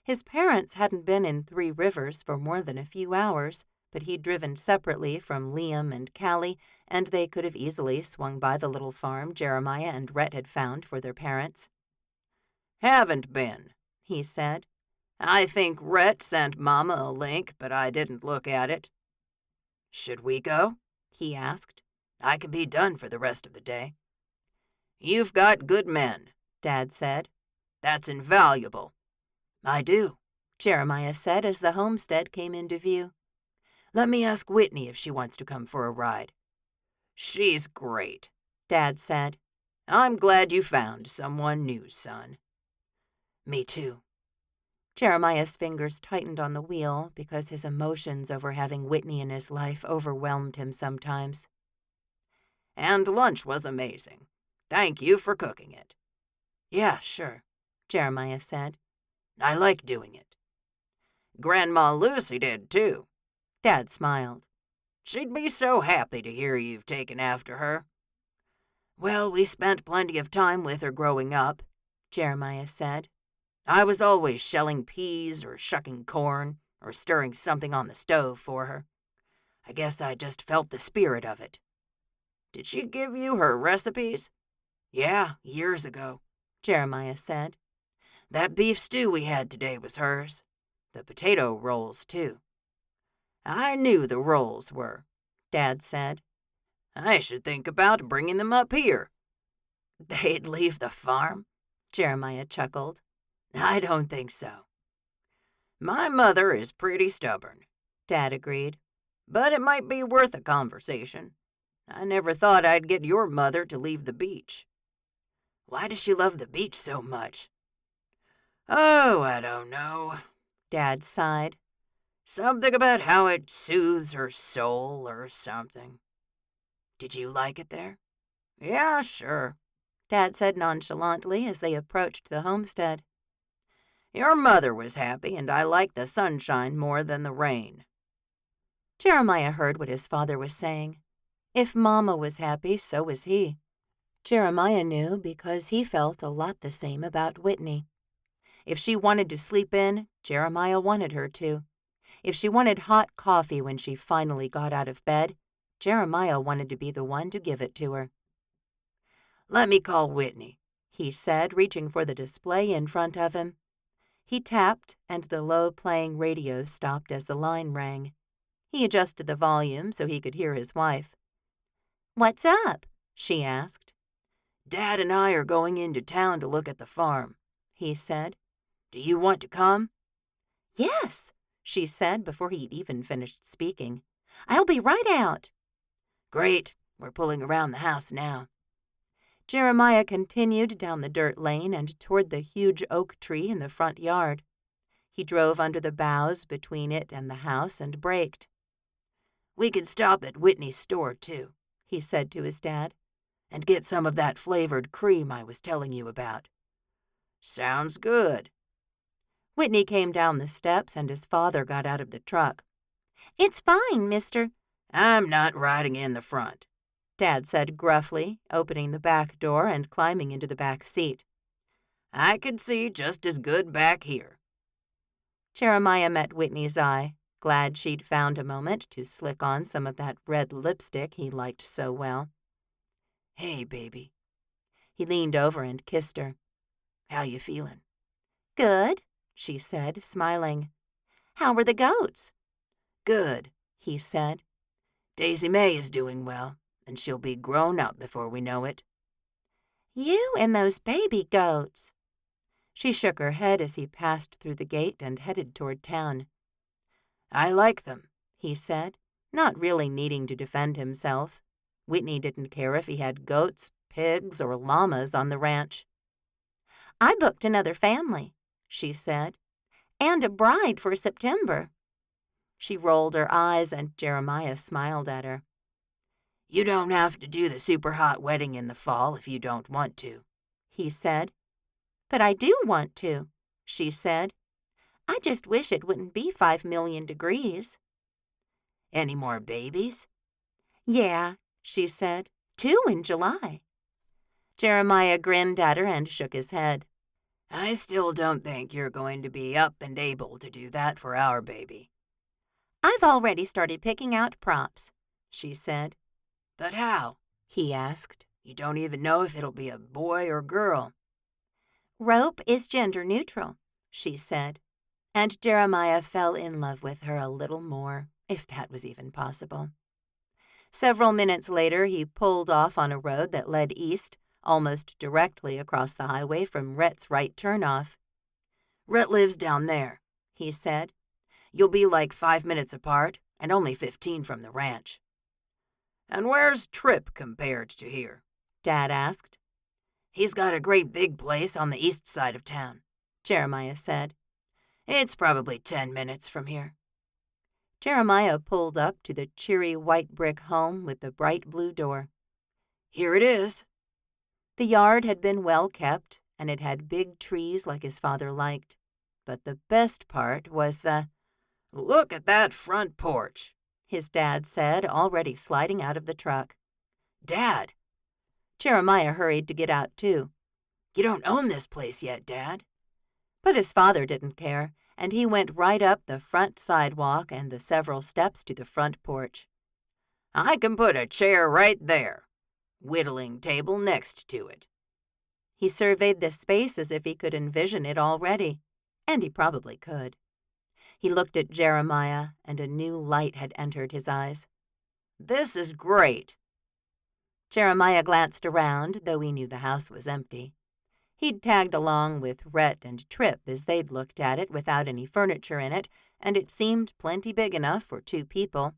His parents hadn't been in Three Rivers for more than a few hours, but he'd driven separately from Liam and Callie, and they could have easily swung by the little farm Jeremiah and Rhett had found for their parents. "Haven't been," he said. "I think Rhett sent Mama a link, but I didn't look at it." "Should we go?" he asked. "I can be done for the rest of the day." "You've got good men," Dad said. "That's invaluable." "I do," Jeremiah said as the homestead came into view. "Let me ask Whitney if she wants to come for a ride." "She's great," Dad said. "I'm glad you found someone new, son." "Me too." Jeremiah's fingers tightened on the wheel because his emotions over having Whitney in his life overwhelmed him sometimes. "And lunch was amazing. Thank you for cooking it." "Yeah, sure," Jeremiah said. "I like doing it." "Grandma Lucy did, too." Dad smiled. "She'd be so happy to hear you've taken after her." "Well, we spent plenty of time with her growing up," Jeremiah said. "I was always shelling peas or shucking corn or stirring something on the stove for her. I guess I just felt the spirit of it." "Did she give you her recipes?" Yeah, years ago, Jeremiah said. That beef stew we had today was hers. The potato rolls, too. I knew the rolls were, Dad said. I should think about bringing them up here. They'd leave the farm? Jeremiah chuckled. I don't think so. My mother is pretty stubborn, Dad agreed. But it might be worth a conversation. I never thought I'd get your mother to leave the beach. Why does she love the beach so much? Oh, I don't know, Dad sighed. Something about how it soothes her soul or something. Did you like it there? Yeah, sure, Dad said nonchalantly as they approached the homestead. Your mother was happy, and I liked the sunshine more than the rain. Jeremiah heard what his father was saying. If Mama was happy, so was he. Jeremiah knew because he felt a lot the same about Whitney. If she wanted to sleep in, Jeremiah wanted her to. If she wanted hot coffee when she finally got out of bed, Jeremiah wanted to be the one to give it to her. Let me call Whitney, he said, reaching for the display in front of him. He tapped, and the low-playing radio stopped as the line rang. He adjusted the volume so he could hear his wife. "What's up?" she asked. Dad and I are going into town to look at the farm, he said. Do you want to come? Yes, she said before he'd even finished speaking. I'll be right out. Great, we're pulling around the house now. Jeremiah continued down the dirt lane and toward the huge oak tree in the front yard. He drove under the boughs between it and the house and braked. We could stop at Whitney's store, too, he said to his dad, and get some of that flavored cream I was telling you about. Sounds good. Whitney came down the steps and his father got out of the truck. It's fine, mister. I'm not riding in the front, Dad said gruffly, opening the back door and climbing into the back seat. I could see just as good back here. Jeremiah met Whitney's eye, glad she'd found a moment to slick on some of that red lipstick he liked so well. Hey, baby. He leaned over and kissed her. How you feeling? Good, she said, smiling. How were the goats? Good, he said. Daisy May is doing well, and she'll be grown up before we know it. You and those baby goats. She shook her head as he passed through the gate and headed toward town. I like them, he said, not really needing to defend himself. Whitney didn't care if he had goats, pigs, or llamas on the ranch. I booked another family, she said, and a bride for September. She rolled her eyes and Jeremiah smiled at her. You don't have to do the super hot wedding in the fall if you don't want to, he said. But I do want to, she said. I just wish it wouldn't be 5 million degrees. Any more babies? Yeah, she said. 2 in July. Jeremiah grinned at her and shook his head. I still don't think you're going to be up and able to do that for our baby. I've already started picking out props, she said. But how? He asked. You don't even know if it'll be a boy or girl. Rope is gender neutral, she said. And Jeremiah fell in love with her a little more, if that was even possible. Several minutes later, he pulled off on a road that led east, almost directly across the highway from Rhett's right turnoff. Rhett lives down there, he said. You'll be like 5 minutes apart and only 15 from the ranch. And where's Tripp compared to here? Dad asked. He's got a great big place on the east side of town, Jeremiah said. It's probably 10 minutes from here. Jeremiah pulled up to the cheery white brick home with the bright blue door. Here it is. The yard had been well kept, and it had big trees like his father liked. But the best part was Look at that front porch, his dad said, already sliding out of the truck. Dad! Jeremiah hurried to get out, too. You don't own this place yet, Dad. But his father didn't care, and he went right up the front sidewalk and the several steps to the front porch. I can put a chair right there. Whittling table next to it. He surveyed the space as if he could envision it already, and he probably could. He looked at Jeremiah, and a new light had entered his eyes. "This is great." Jeremiah glanced around, though he knew the house was empty. He'd tagged along with Rhett and Trip as they'd looked at it without any furniture in it, and it seemed plenty big enough for 2 people.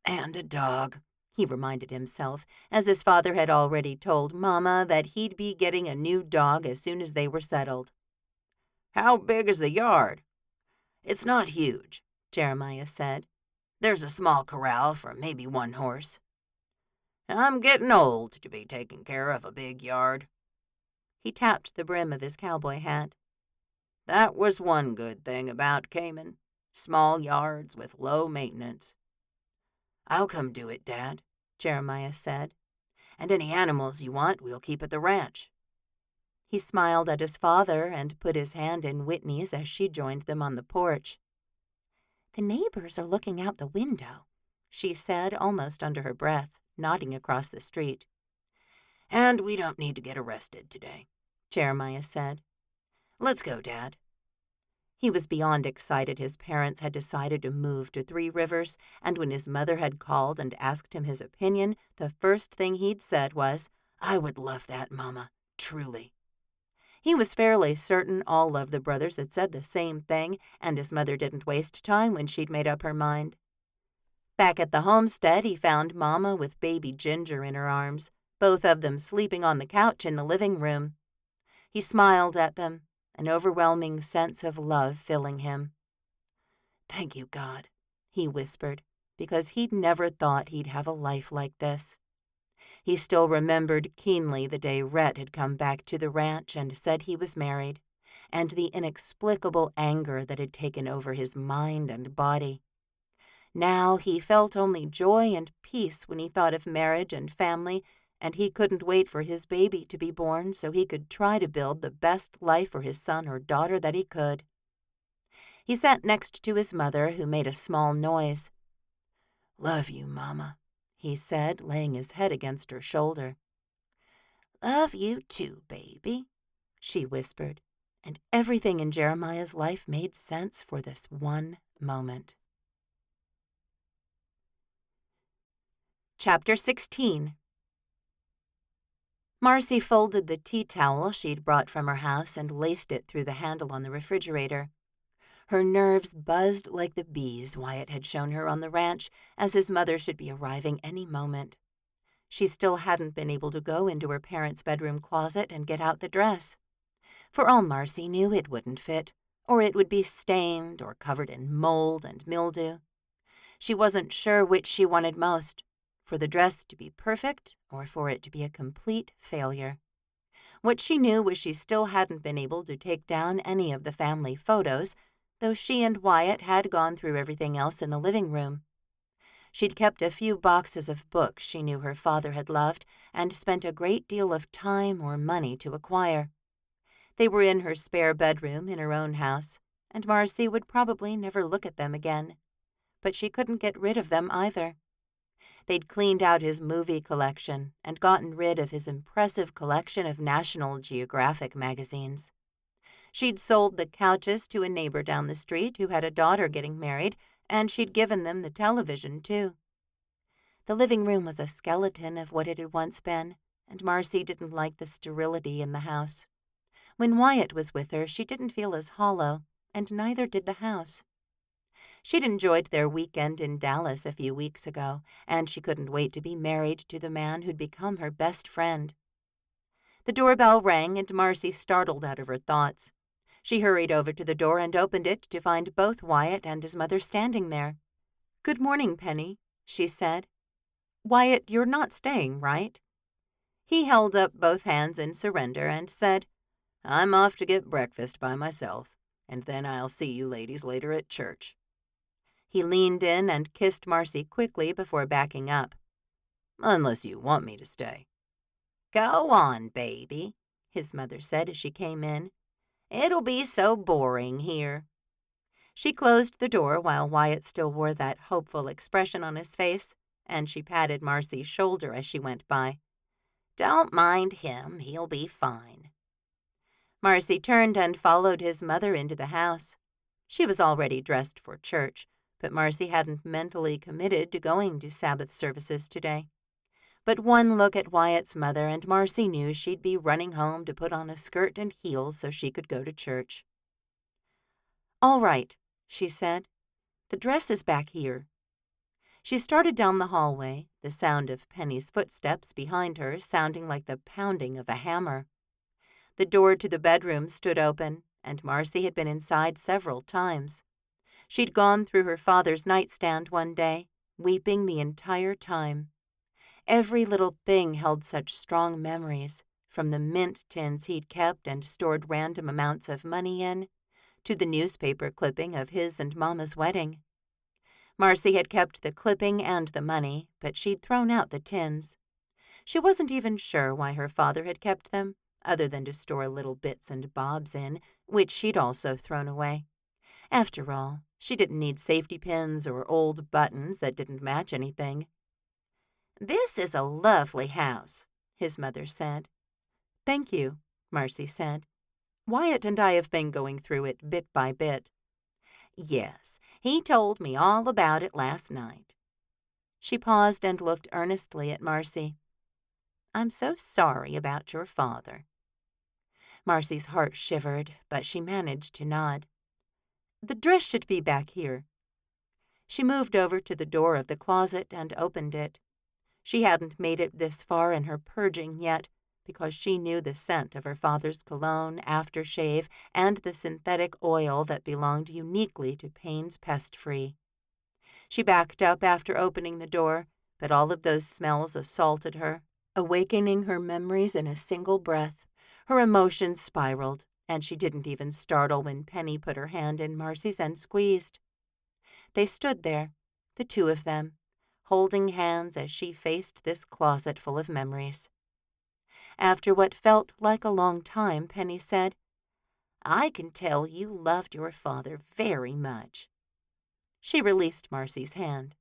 "And a dog," he reminded himself, as his father had already told Mama that he'd be getting a new dog as soon as they were settled. "How big is the yard?" "It's not huge," Jeremiah said. "There's a small corral for maybe 1 horse. I'm getting old to be taking care of a big yard." He tapped the brim of his cowboy hat. "That was one good thing about Cayman. Small yards with low maintenance." "I'll come do it, Dad," Jeremiah said. "And any animals you want, we'll keep at the ranch." He smiled at his father and put his hand in Whitney's as she joined them on the porch. "The neighbors are looking out the window," she said almost under her breath, nodding across the street. "And we don't need to get arrested today," Jeremiah said. "Let's go, Dad." He was beyond excited his parents had decided to move to 3 Rivers, and when his mother had called and asked him his opinion, the first thing he'd said was, "I would love that, Mama, truly." He was fairly certain all of the brothers had said the same thing, and his mother didn't waste time when she'd made up her mind. Back at the homestead, he found Mama with baby Ginger in her arms, both of them sleeping on the couch in the living room. He smiled at them, an overwhelming sense of love filling him. "Thank you, God," he whispered, because he'd never thought he'd have a life like this. He still remembered keenly the day Rhett had come back to the ranch and said he was married, and the inexplicable anger that had taken over his mind and body. Now he felt only joy and peace when he thought of marriage and family, and he couldn't wait for his baby to be born so he could try to build the best life for his son or daughter that he could. He sat next to his mother, who made a small noise. "Love you, Mama," he said, laying his head against her shoulder. "Love you too, baby," she whispered, and everything in Jeremiah's life made sense for this one moment. Chapter 16. Marcy folded the tea towel she'd brought from her house and laced it through the handle on the refrigerator. Her nerves buzzed like the bees Wyatt had shown her on the ranch, as his mother should be arriving any moment. She still hadn't been able to go into her parents' bedroom closet and get out the dress. For all Marcy knew, it wouldn't fit, or it would be stained or covered in mold and mildew. She wasn't sure which she wanted most, for the dress to be perfect or for it to be a complete failure. What she knew was she still hadn't been able to take down any of the family photos, though she and Wyatt had gone through everything else in the living room. She'd kept a few boxes of books she knew her father had loved and spent a great deal of time or money to acquire. They were in her spare bedroom in her own house, and Marcy would probably never look at them again. But she couldn't get rid of them either. They'd cleaned out his movie collection and gotten rid of his impressive collection of National Geographic magazines. She'd sold the couches to a neighbor down the street who had a daughter getting married, and she'd given them the television, too. The living room was a skeleton of what it had once been, and Marcy didn't like the sterility in the house. When Wyatt was with her, she didn't feel as hollow, and neither did the house. She'd enjoyed their weekend in Dallas a few weeks ago, and she couldn't wait to be married to the man who'd become her best friend. The doorbell rang, and Marcy startled out of her thoughts. She hurried over to the door and opened it to find both Wyatt and his mother standing there. "Good morning, Penny," she said. "Wyatt, you're not staying, right?" He held up both hands in surrender and said, "I'm off to get breakfast by myself, and then I'll see you ladies later at church." He leaned in and kissed Marcy quickly before backing up. "Unless you want me to stay." "Go on, baby," his mother said as she came in. "It'll be so boring here." She closed the door while Wyatt still wore that hopeful expression on his face, and she patted Marcy's shoulder as she went by. Don't mind him, he'll be fine. Marcy turned and followed his mother into the house. She was already dressed for church, but Marcy hadn't mentally committed to going to Sabbath services today. But one look at Wyatt's mother and Marcy knew she'd be running home to put on a skirt and heels so she could go to church. "All right," she said. "The dress is back here." She started down the hallway, the sound of Penny's footsteps behind her sounding like the pounding of a hammer. The door to the bedroom stood open, and Marcy had been inside several times. She'd gone through her father's nightstand one day, weeping the entire time. Every little thing held such strong memories, from the mint tins he'd kept and stored random amounts of money in, to the newspaper clipping of his and Mama's wedding. Marcy had kept the clipping and the money, but she'd thrown out the tins. She wasn't even sure why her father had kept them, other than to store little bits and bobs in, which she'd also thrown away. After all, she didn't need safety pins or old buttons that didn't match anything. "This is a lovely house," his mother said. "Thank you," Marcy said. "Wyatt and I have been going through it bit by bit." "Yes, he told me all about it last night." She paused and looked earnestly at Marcy. "I'm so sorry about your father." Marcy's heart shivered, but she managed to nod. "The dress should be back here." She moved over to the door of the closet and opened it. She hadn't made it this far in her purging yet, because she knew the scent of her father's cologne, aftershave, and the synthetic oil that belonged uniquely to Payne's Pest Free. She backed up after opening the door, but all of those smells assaulted her, awakening her memories in a single breath. Her emotions spiraled, and she didn't even startle when Penny put her hand in Marcy's and squeezed. They stood there, the two of them, holding hands as she faced this closet full of memories. After what felt like a long time, Penny said, "I can tell you loved your father very much." She released Marcy's hand.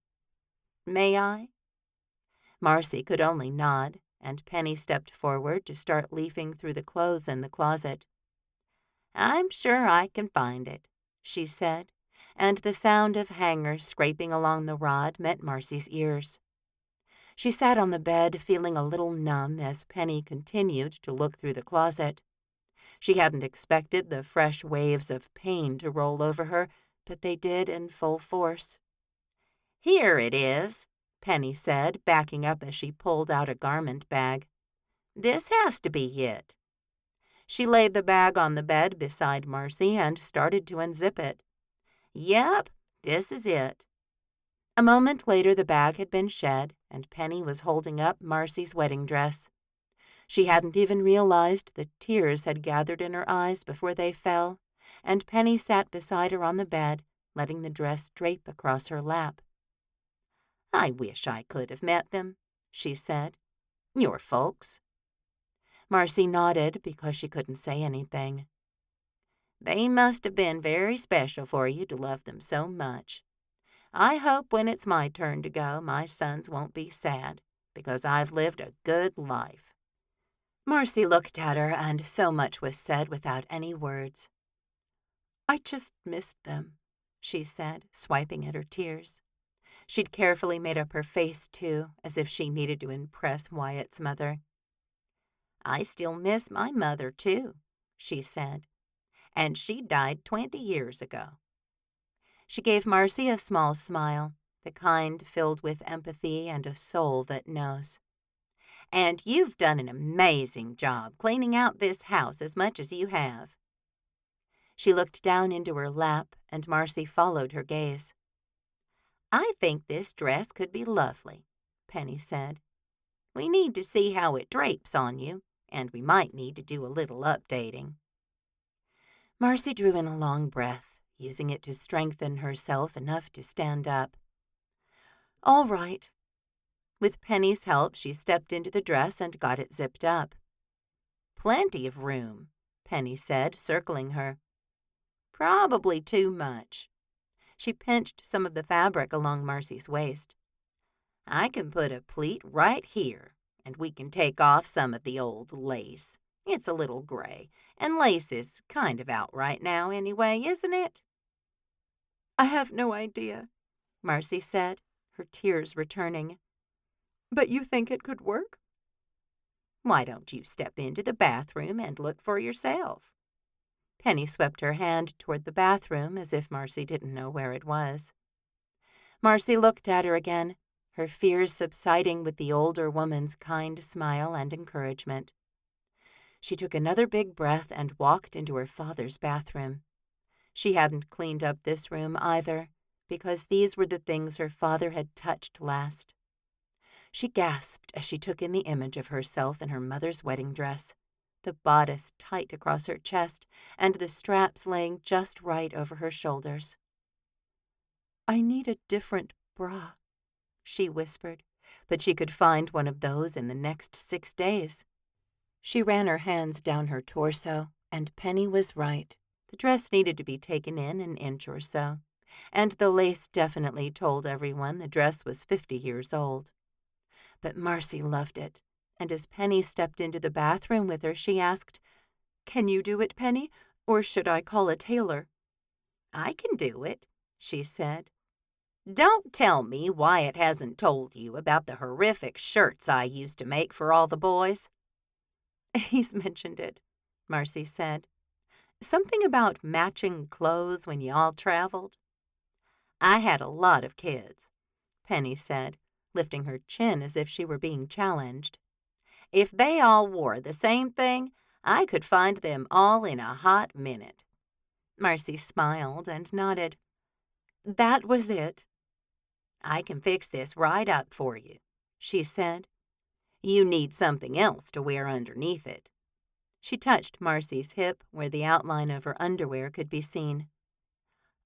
"May I?" Marcy could only nod, and Penny stepped forward to start leafing through the clothes in the closet. "I'm sure I can find it," she said, and the sound of hangers scraping along the rod met Marcy's ears. She sat on the bed, feeling a little numb as Penny continued to look through the closet. She hadn't expected the fresh waves of pain to roll over her, but they did in full force. "Here it is," Penny said, backing up as she pulled out a garment bag. "This has to be it." She laid the bag on the bed beside Marcy and started to unzip it. "Yep, this is it." A moment later the bag had been shed, and Penny was holding up Marcy's wedding dress. She hadn't even realized that tears had gathered in her eyes before they fell, and Penny sat beside her on the bed, letting the dress drape across her lap. "I wish I could have met them," she said. "Your folks." Marcy nodded because she couldn't say anything. "They must have been very special for you to love them so much. I hope when it's my turn to go, my sons won't be sad, because I've lived a good life." Marcy looked at her, and so much was said without any words. "I just missed them," she said, swiping at her tears. She'd carefully made up her face, too, as if she needed to impress Wyatt's mother. "I still miss my mother, too," she said, "and she died 20 years ago." She gave Marcy a small smile, the kind filled with empathy and a soul that knows. "And you've done an amazing job cleaning out this house as much as you have." She looked down into her lap, and Marcy followed her gaze. "I think this dress could be lovely," Penny said. "We need to see how it drapes on you, and we might need to do a little updating." Marcy drew in a long breath, using it to strengthen herself enough to stand up. "All right." With Penny's help, she stepped into the dress and got it zipped up. "Plenty of room," Penny said, circling her. "Probably too much." She pinched some of the fabric along Marcy's waist. "I can put a pleat right here, and we can take off some of the old lace. It's a little gray, and lace is kind of out right now anyway, isn't it?" "I have no idea," Marcy said, her tears returning. "But you think it could work?" "Why don't you step into the bathroom and look for yourself?" Penny swept her hand toward the bathroom as if Marcy didn't know where it was. Marcy looked at her again, her fears subsiding with the older woman's kind smile and encouragement. She took another big breath and walked into her father's bathroom. She hadn't cleaned up this room either, because these were the things her father had touched last. She gasped as she took in the image of herself in her mother's wedding dress, the bodice tight across her chest and the straps laying just right over her shoulders. "I need a different bra," she whispered, but she could find one of those in the next 6 days. She ran her hands down her torso, and Penny was right. The dress needed to be taken in an inch or so, and the lace definitely told everyone the dress was 50 years old. But Marcy loved it, and as Penny stepped into the bathroom with her, she asked, "Can you do it, Penny, or should I call a tailor?" "I can do it," she said. "Don't tell me Wyatt hasn't told you about the horrific shirts I used to make for all the boys." "He's mentioned it," Marcy said. "Something about matching clothes when you all traveled." "I had a lot of kids," Penny said, lifting her chin as if she were being challenged. "If they all wore the same thing, I could find them all in a hot minute." Marcy smiled and nodded. "That was it." "I can fix this right up for you," she said. "You need something else to wear underneath it." She touched Marcy's hip where the outline of her underwear could be seen.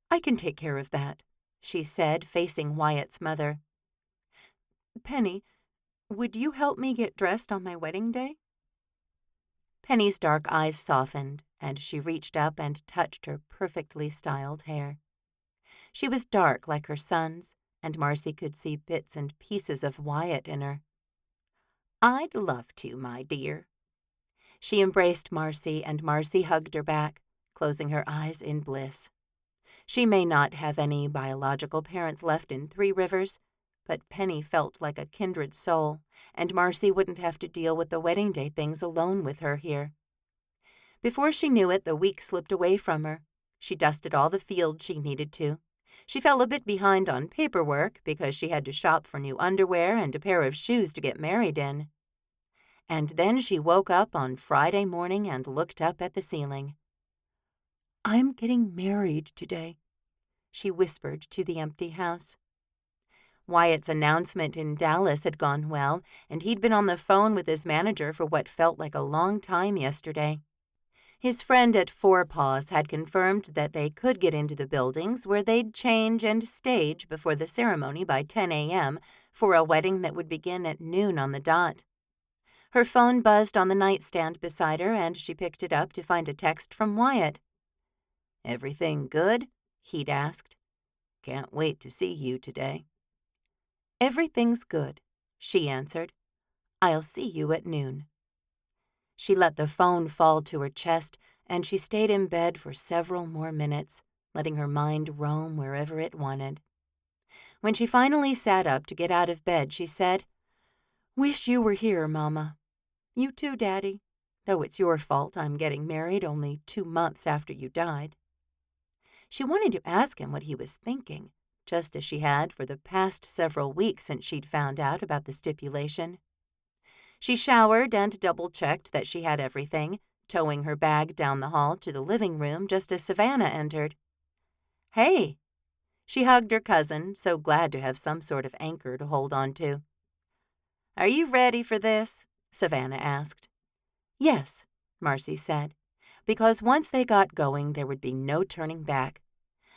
"I can take care of that," she said, facing Wyatt's mother. "Penny, would you help me get dressed on my wedding day?" Penny's dark eyes softened, and she reached up and touched her perfectly styled hair. She was dark like her son's, and Marcy could see bits and pieces of Wyatt in her. "I'd love to, my dear." She embraced Marcy, and Marcy hugged her back, closing her eyes in bliss. She may not have any biological parents left in Three Rivers, but Penny felt like a kindred soul, and Marcy wouldn't have to deal with the wedding day things alone with her here. Before she knew it, the week slipped away from her. She dusted all the fields she needed to. She fell a bit behind on paperwork because she had to shop for new underwear and a pair of shoes to get married in. And then she woke up on Friday morning and looked up at the ceiling. "I'm getting married today," she whispered to the empty house. Wyatt's announcement in Dallas had gone well, and he'd been on the phone with his manager for what felt like a long time yesterday. His friend at Four Paws had confirmed that they could get into the buildings where they'd change and stage before the ceremony by 10 a.m. for a wedding that would begin at noon on the dot. Her phone buzzed on the nightstand beside her, and she picked it up to find a text from Wyatt. "Everything good?" he'd asked. "Can't wait to see you today." "Everything's good," she answered. "I'll see you at noon." She let the phone fall to her chest, and she stayed in bed for several more minutes, letting her mind roam wherever it wanted. When she finally sat up to get out of bed, she said, "Wish you were here, Mama. You too, Daddy, though it's your fault I'm getting married only 2 months after you died." She wanted to ask him what he was thinking, just as she had for the past several weeks since she'd found out about the stipulation. She showered and double-checked that she had everything, towing her bag down the hall to the living room just as Savannah entered. "Hey!" She hugged her cousin, so glad to have some sort of anchor to hold on to. "Are you ready for this?" Savannah asked. "Yes," Marcy said, because once they got going there would be no turning back.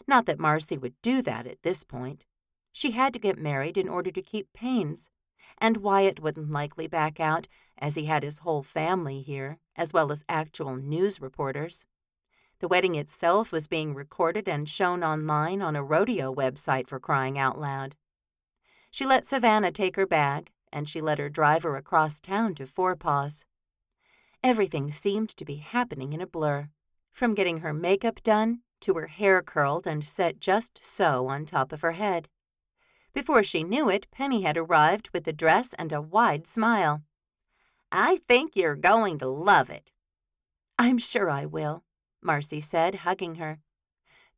Not that Marcy would do that at this point. She had to get married in order to keep Payne's, and Wyatt wouldn't likely back out, as he had his whole family here, as well as actual news reporters. The wedding itself was being recorded and shown online on a rodeo website, for crying out loud. She let Savannah take her bag, and she let her drive her across town to Four Paws. Everything seemed to be happening in a blur, from getting her makeup done to her hair curled and set just so on top of her head. Before she knew it, Penny had arrived with the dress and a wide smile. "I think you're going to love it." "I'm sure I will," Marcy said, hugging her.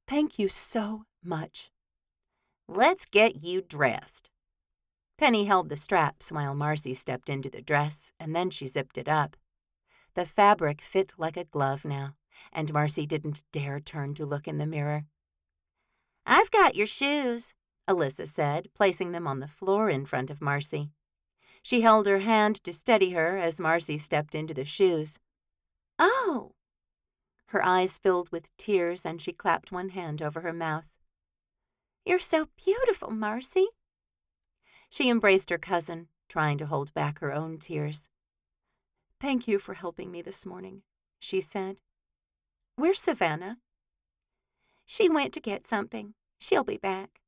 "Thank you so much." "Let's get you dressed." Penny held the straps while Marcy stepped into the dress, and then she zipped it up. The fabric fit like a glove now, and Marcy didn't dare turn to look in the mirror. "I've got your shoes," Alyssa said, placing them on the floor in front of Marcy. She held her hand to steady her as Marcy stepped into the shoes. "Oh!" Her eyes filled with tears, and she clapped one hand over her mouth. "You're so beautiful, Marcy." She embraced her cousin, trying to hold back her own tears. "Thank you for helping me this morning," she said. "Where's Savannah?" "She went to get something. She'll be back."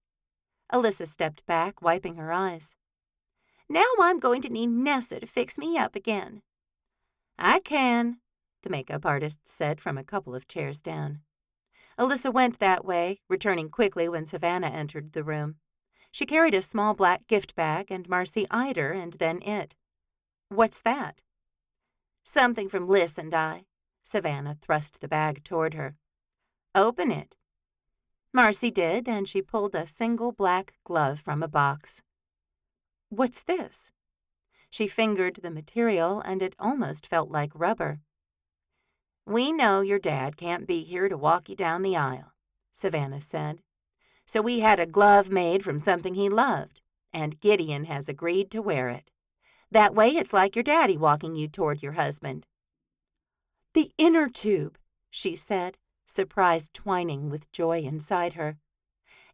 Alyssa stepped back, wiping her eyes. "Now I'm going to need Nessa to fix me up again." "I can," the makeup artist said from a couple of chairs down. Alyssa went that way, returning quickly when Savannah entered the room. She carried a small black gift bag, and Marcy eyed her and then it. "What's that?" "Something from Liz and I." Savannah thrust the bag toward her. "Open it." Marcy did, and she pulled a single black glove from a box. "What's this?" She fingered the material, and it almost felt like rubber. "We know your dad can't be here to walk you down the aisle," Savannah said. "So we had a glove made from something he loved, and Gideon has agreed to wear it. That way it's like your daddy walking you toward your husband." "The inner tube," she said, surprise twining with joy inside her.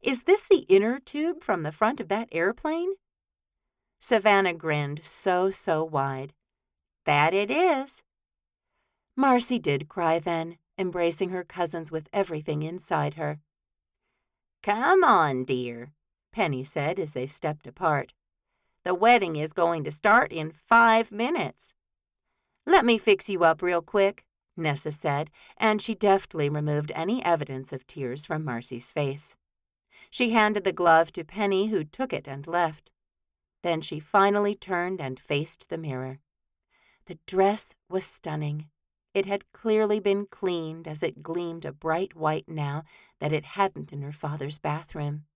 "Is this the inner tube from the front of that airplane?" Savannah grinned so wide. "That it is." Marcy did cry then, embracing her cousins with everything inside her. "Come on, dear," Penny said as they stepped apart. "The wedding is going to start in 5 minutes." "Let me fix you up real quick," Nessa said, and she deftly removed any evidence of tears from Marcy's face. She handed the glove to Penny, who took it and left. Then she finally turned and faced the mirror. The dress was stunning. It had clearly been cleaned, as it gleamed a bright white now that it hadn't in her father's bathroom.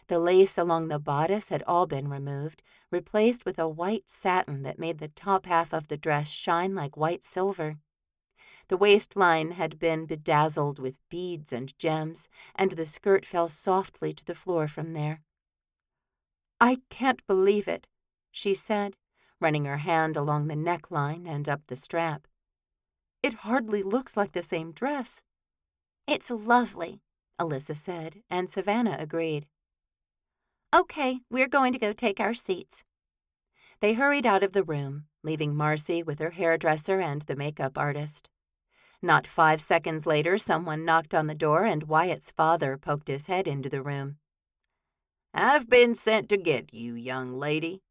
The lace along the bodice had all been removed, replaced with a white satin that made the top half of the dress shine like white silver. The waistline had been bedazzled with beads and gems, and the skirt fell softly to the floor from there. "I can't believe it," she said, running her hand along the neckline and up the strap. "It hardly looks like the same dress." "It's lovely," Alyssa said, and Savannah agreed. "Okay, we're going to go take our seats." They hurried out of the room, leaving Marcy with her hairdresser and the makeup artist. Not 5 seconds later, someone knocked on the door, and Wyatt's father poked his head into the room. "I've been sent to get you, young lady."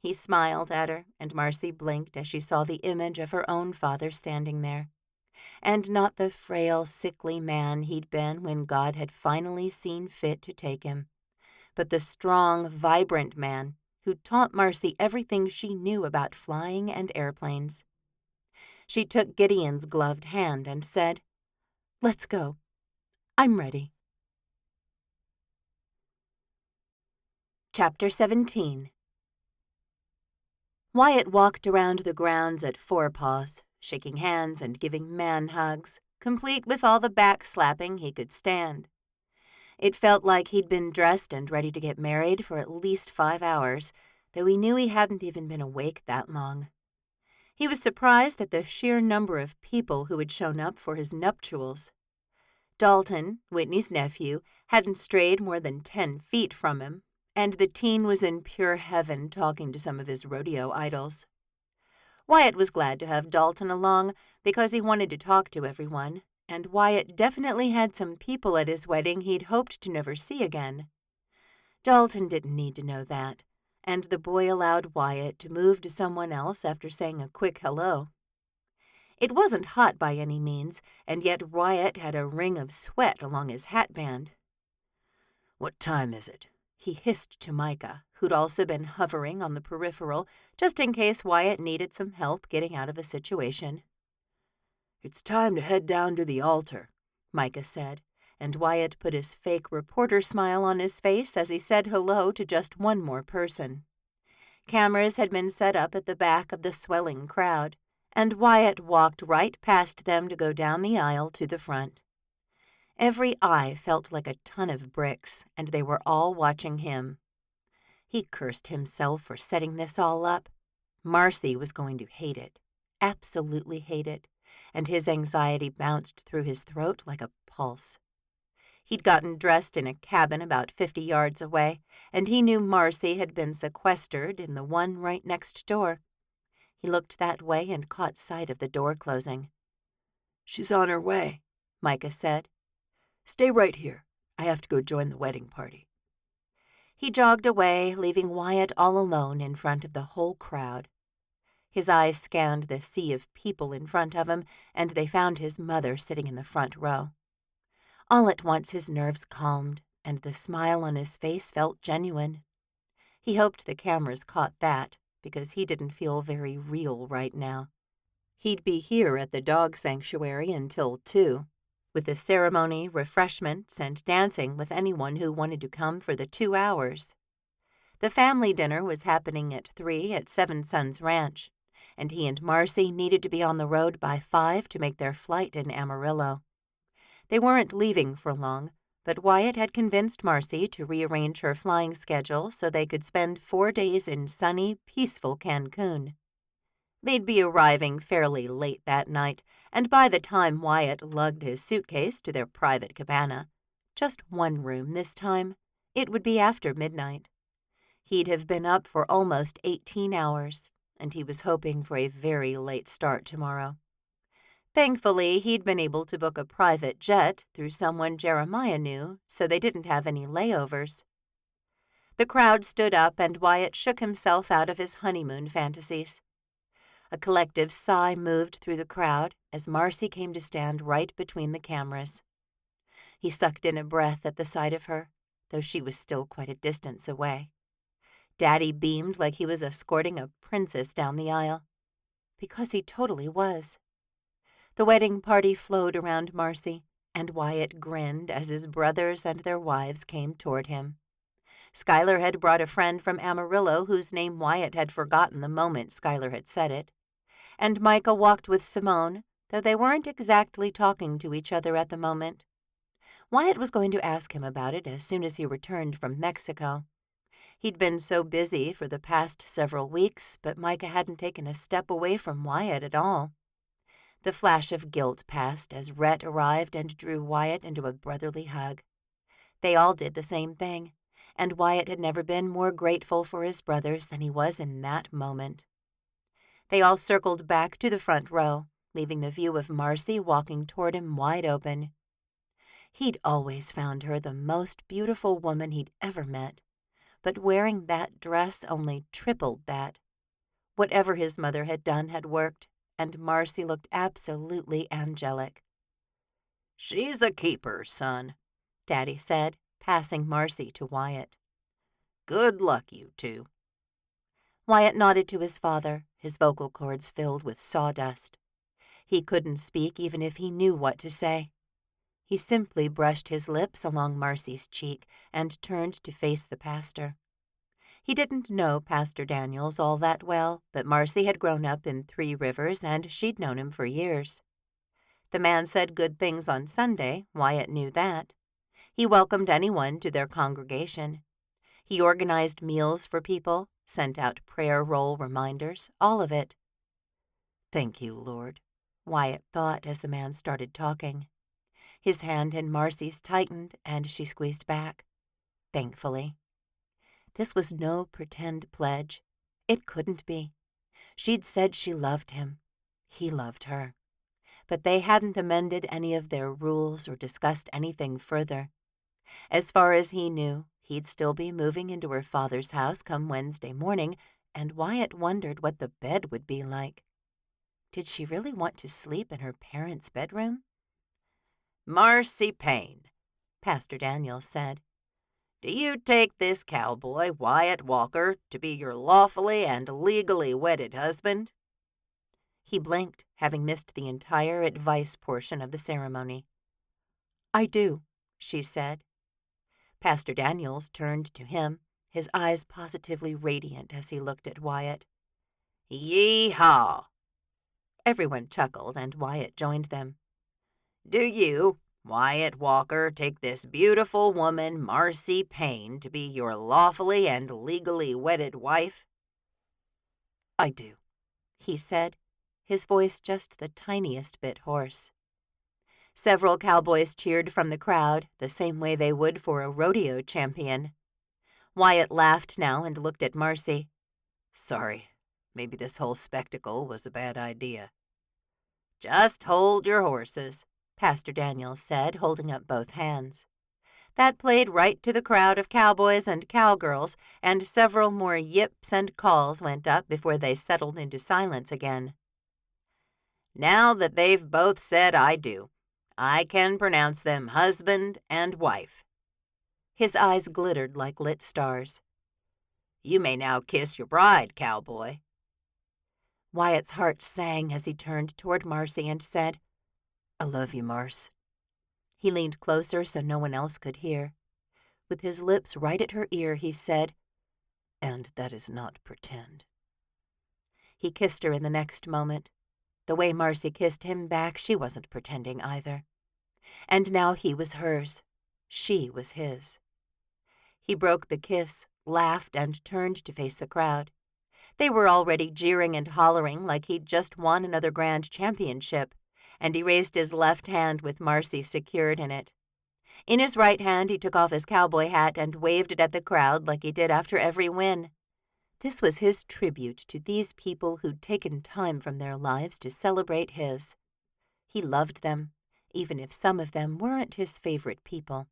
He smiled at her, and Marcy blinked as she saw the image of her own father standing there. And not the frail, sickly man he'd been when God had finally seen fit to take him, but the strong, vibrant man who taught Marcy everything she knew about flying and airplanes. She took Gideon's gloved hand and said, "Let's go. I'm ready." Chapter 17. Wyatt walked around the grounds at Four Paws, shaking hands and giving man hugs, complete with all the back-slapping he could stand. It felt like he'd been dressed and ready to get married for at least 5 hours, though he knew he hadn't even been awake that long. He was surprised at the sheer number of people who had shown up for his nuptials. Dalton, Whitney's nephew, hadn't strayed more than 10 feet from him, and the teen was in pure heaven talking to some of his rodeo idols. Wyatt was glad to have Dalton along because he wanted to talk to everyone, and Wyatt definitely had some people at his wedding he'd hoped to never see again. Dalton didn't need to know that, and the boy allowed Wyatt to move to someone else after saying a quick hello. It wasn't hot by any means, and yet Wyatt had a ring of sweat along his hatband. "What time is it?" he hissed to Micah, who'd also been hovering on the peripheral, just in case Wyatt needed some help getting out of a situation. "It's time to head down to the altar," Micah said, and Wyatt put his fake reporter smile on his face as he said hello to just one more person. Cameras had been set up at the back of the swelling crowd, and Wyatt walked right past them to go down the aisle to the front. Every eye felt like a ton of bricks, and they were all watching him. He cursed himself for setting this all up. Marcy was going to hate it, absolutely hate it, and his anxiety bounced through his throat like a pulse. He'd gotten dressed in a cabin about 50 yards away, and he knew Marcy had been sequestered in the one right next door. He looked that way and caught sight of the door closing. "She's on her way," Micah said. "Stay right here. I have to go join the wedding party." He jogged away, leaving Wyatt all alone in front of the whole crowd. His eyes scanned the sea of people in front of him, and they found his mother sitting in the front row. All at once his nerves calmed, and the smile on his face felt genuine. He hoped the cameras caught that, because he didn't feel very real right now. He'd be here at the dog sanctuary until 2, with the ceremony, refreshments, and dancing with anyone who wanted to come for the 2 hours. The family dinner was happening at 3 at Seven Sons Ranch, and he and Marcy needed to be on the road by 5 to make their flight in Amarillo. They weren't leaving for long, but Wyatt had convinced Marcy to rearrange her flying schedule so they could spend 4 days in sunny, peaceful Cancun. They'd be arriving fairly late that night, and by the time Wyatt lugged his suitcase to their private cabana, just one room this time, it would be after midnight. He'd have been up for almost 18 hours, and he was hoping for a very late start tomorrow. Thankfully, he'd been able to book a private jet through someone Jeremiah knew, so they didn't have any layovers. The crowd stood up, and Wyatt shook himself out of his honeymoon fantasies. A collective sigh moved through the crowd as Marcy came to stand right between the cameras. He sucked in a breath at the sight of her, though she was still quite a distance away. Daddy beamed like he was escorting a princess down the aisle, because he totally was. The wedding party flowed around Marcy, and Wyatt grinned as his brothers and their wives came toward him. Schuyler had brought a friend from Amarillo whose name Wyatt had forgotten the moment Schuyler had said it. And Micah walked with Simone, though they weren't exactly talking to each other at the moment. Wyatt was going to ask him about it as soon as he returned from Mexico. He'd been so busy for the past several weeks, but Micah hadn't taken a step away from Wyatt at all. The flash of guilt passed as Rhett arrived and drew Wyatt into a brotherly hug. They all did the same thing, and Wyatt had never been more grateful for his brothers than he was in that moment. They all circled back to the front row, leaving the view of Marcy walking toward him wide open. He'd always found her the most beautiful woman he'd ever met, but wearing that dress only tripled that. Whatever his mother had done had worked, and Marcy looked absolutely angelic. "She's a keeper, son," Daddy said, passing Marcy to Wyatt. "Good luck, you two." Wyatt nodded to his father, his vocal cords filled with sawdust. He couldn't speak even if he knew what to say. He simply brushed his lips along Marcy's cheek and turned to face the pastor. He didn't know Pastor Daniels all that well, but Marcy had grown up in Three Rivers, and she'd known him for years. The man said good things on Sunday, Wyatt knew that. He welcomed anyone to their congregation. He organized meals for people, sent out prayer roll reminders, all of it. "Thank you, Lord," Wyatt thought as the man started talking. His hand in Marcy's tightened, and she squeezed back, thankfully. This was no pretend pledge. It couldn't be. She'd said she loved him. He loved her. But they hadn't amended any of their rules or discussed anything further. As far as he knew, He'd still be moving into her father's house come Wednesday morning, and Wyatt wondered what the bed would be like. Did she really want to sleep in her parents' bedroom? "Marcy Payne," Pastor Daniel said. "do you take this cowboy, Wyatt Walker, to be your lawfully and legally wedded husband?" He blinked, having missed the entire advice portion of the ceremony. "I do," she said. Pastor Daniels turned to him, his eyes positively radiant as he looked at Wyatt. "Yee-haw!" Everyone chuckled, and Wyatt joined them. "Do you, Wyatt Walker, take this beautiful woman, Marcy Payne, to be your lawfully and legally wedded wife?" "I do," he said, his voice just the tiniest bit hoarse. Several cowboys cheered from the crowd, the same way they would for a rodeo champion. Wyatt laughed now and looked at Marcy. "Sorry, maybe this whole spectacle was a bad idea." "Just hold your horses," Pastor Daniel said, holding up both hands. That played right to the crowd of cowboys and cowgirls, and several more yips and calls went up before they settled into silence again. "Now that they've both said I do, I can pronounce them husband and wife." His eyes glittered like lit stars. "You may now kiss your bride, cowboy." Wyatt's heart sang as he turned toward Marcy and said, "I love you, Marce." He leaned closer so no one else could hear. With his lips right at her ear, he said, "And that is not pretend." He kissed her in the next moment. The way Marcy kissed him back, she wasn't pretending either. And now he was hers. She was his. He broke the kiss, laughed, and turned to face the crowd. They were already jeering and hollering like he'd just won another grand championship, and he raised his left hand with Marcy secured in it. In his right hand, he took off his cowboy hat and waved it at the crowd like he did after every win. This was his tribute to these people who'd taken time from their lives to celebrate his. He loved them, even if some of them weren't his favorite people.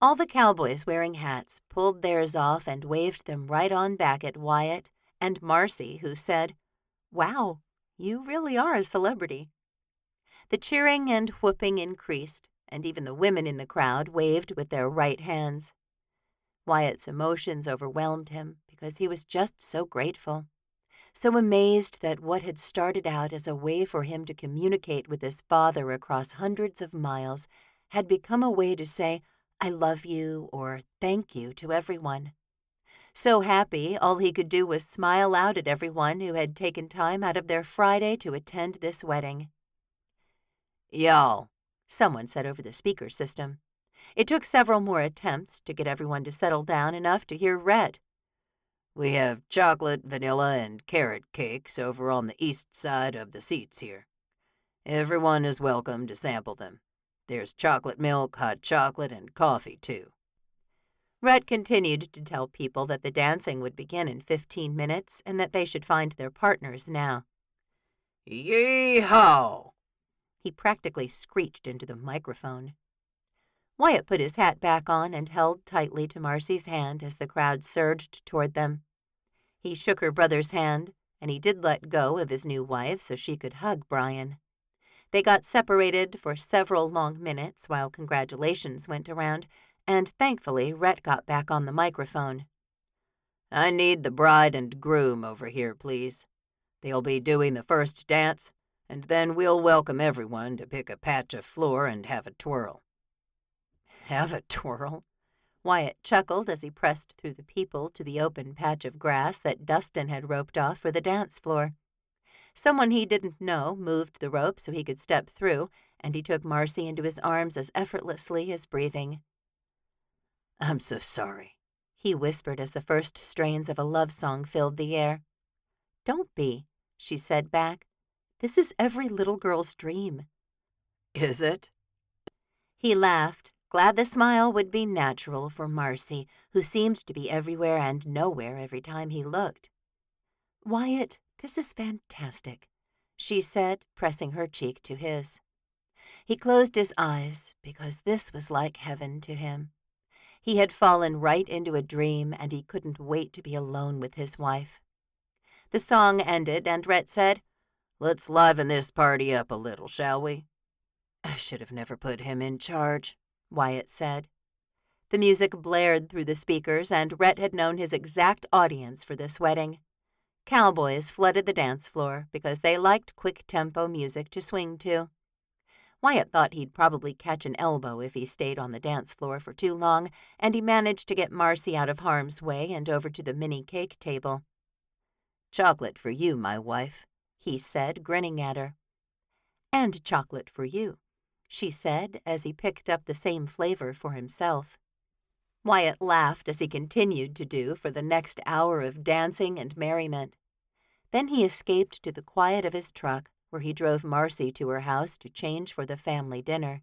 All the cowboys wearing hats pulled theirs off and waved them right on back at Wyatt and Marcy, who said, "Wow, you really are a celebrity." The cheering and whooping increased, and even the women in the crowd waved with their right hands. Wyatt's emotions overwhelmed him because he was just so grateful, so amazed that what had started out as a way for him to communicate with his father across hundreds of miles had become a way to say, "I love you," or "thank you" to everyone. So happy, all he could do was smile out at everyone who had taken time out of their Friday to attend this wedding. "Y'all," someone said over the speaker system. It took several more attempts to get everyone to settle down enough to hear Rhett. "We have chocolate, vanilla, and carrot cakes over on the east side of the seats here. Everyone is welcome to sample them. There's chocolate milk, hot chocolate, and coffee, too." Rhett continued to tell people that the dancing would begin in 15 minutes and that they should find their partners now. "Yee-haw!" He practically screeched into the microphone. Wyatt put his hat back on and held tightly to Marcy's hand as the crowd surged toward them. He shook her brother's hand, and he did let go of his new wife so she could hug Brian. They got separated for several long minutes while congratulations went around, and thankfully Rhett got back on the microphone. "I need the bride and groom over here, please. They'll be doing the first dance, and then we'll welcome everyone to pick a patch of floor and have a twirl." "Have a twirl?" Wyatt chuckled as he pressed through the people to the open patch of grass that Dustin had roped off for the dance floor. Someone he didn't know moved the rope so he could step through, and he took Marcy into his arms as effortlessly as breathing. "I'm so sorry," he whispered as the first strains of a love song filled the air. "Don't be," she said back. "This is every little girl's dream." "Is it?" He laughed, glad the smile would be natural for Marcy, who seemed to be everywhere and nowhere every time he looked. "Wyatt, this is fantastic," she said, pressing her cheek to his. He closed his eyes because this was like heaven to him. He had fallen right into a dream, and he couldn't wait to be alone with his wife. The song ended, and Rhett said, "Let's liven this party up a little, shall we?" "I should have never put him in charge," Wyatt said. The music blared through the speakers, and Rhett had known his exact audience for this wedding. Cowboys flooded the dance floor because they liked quick-tempo music to swing to. Wyatt thought he'd probably catch an elbow if he stayed on the dance floor for too long, and he managed to get Marcy out of harm's way and over to the mini cake table. "Chocolate for you, my wife," he said, grinning at her. "And chocolate for you," she said as he picked up the same flavor for himself. Wyatt laughed as he continued to do for the next hour of dancing and merriment. Then he escaped to the quiet of his truck, where he drove Marcy to her house to change for the family dinner.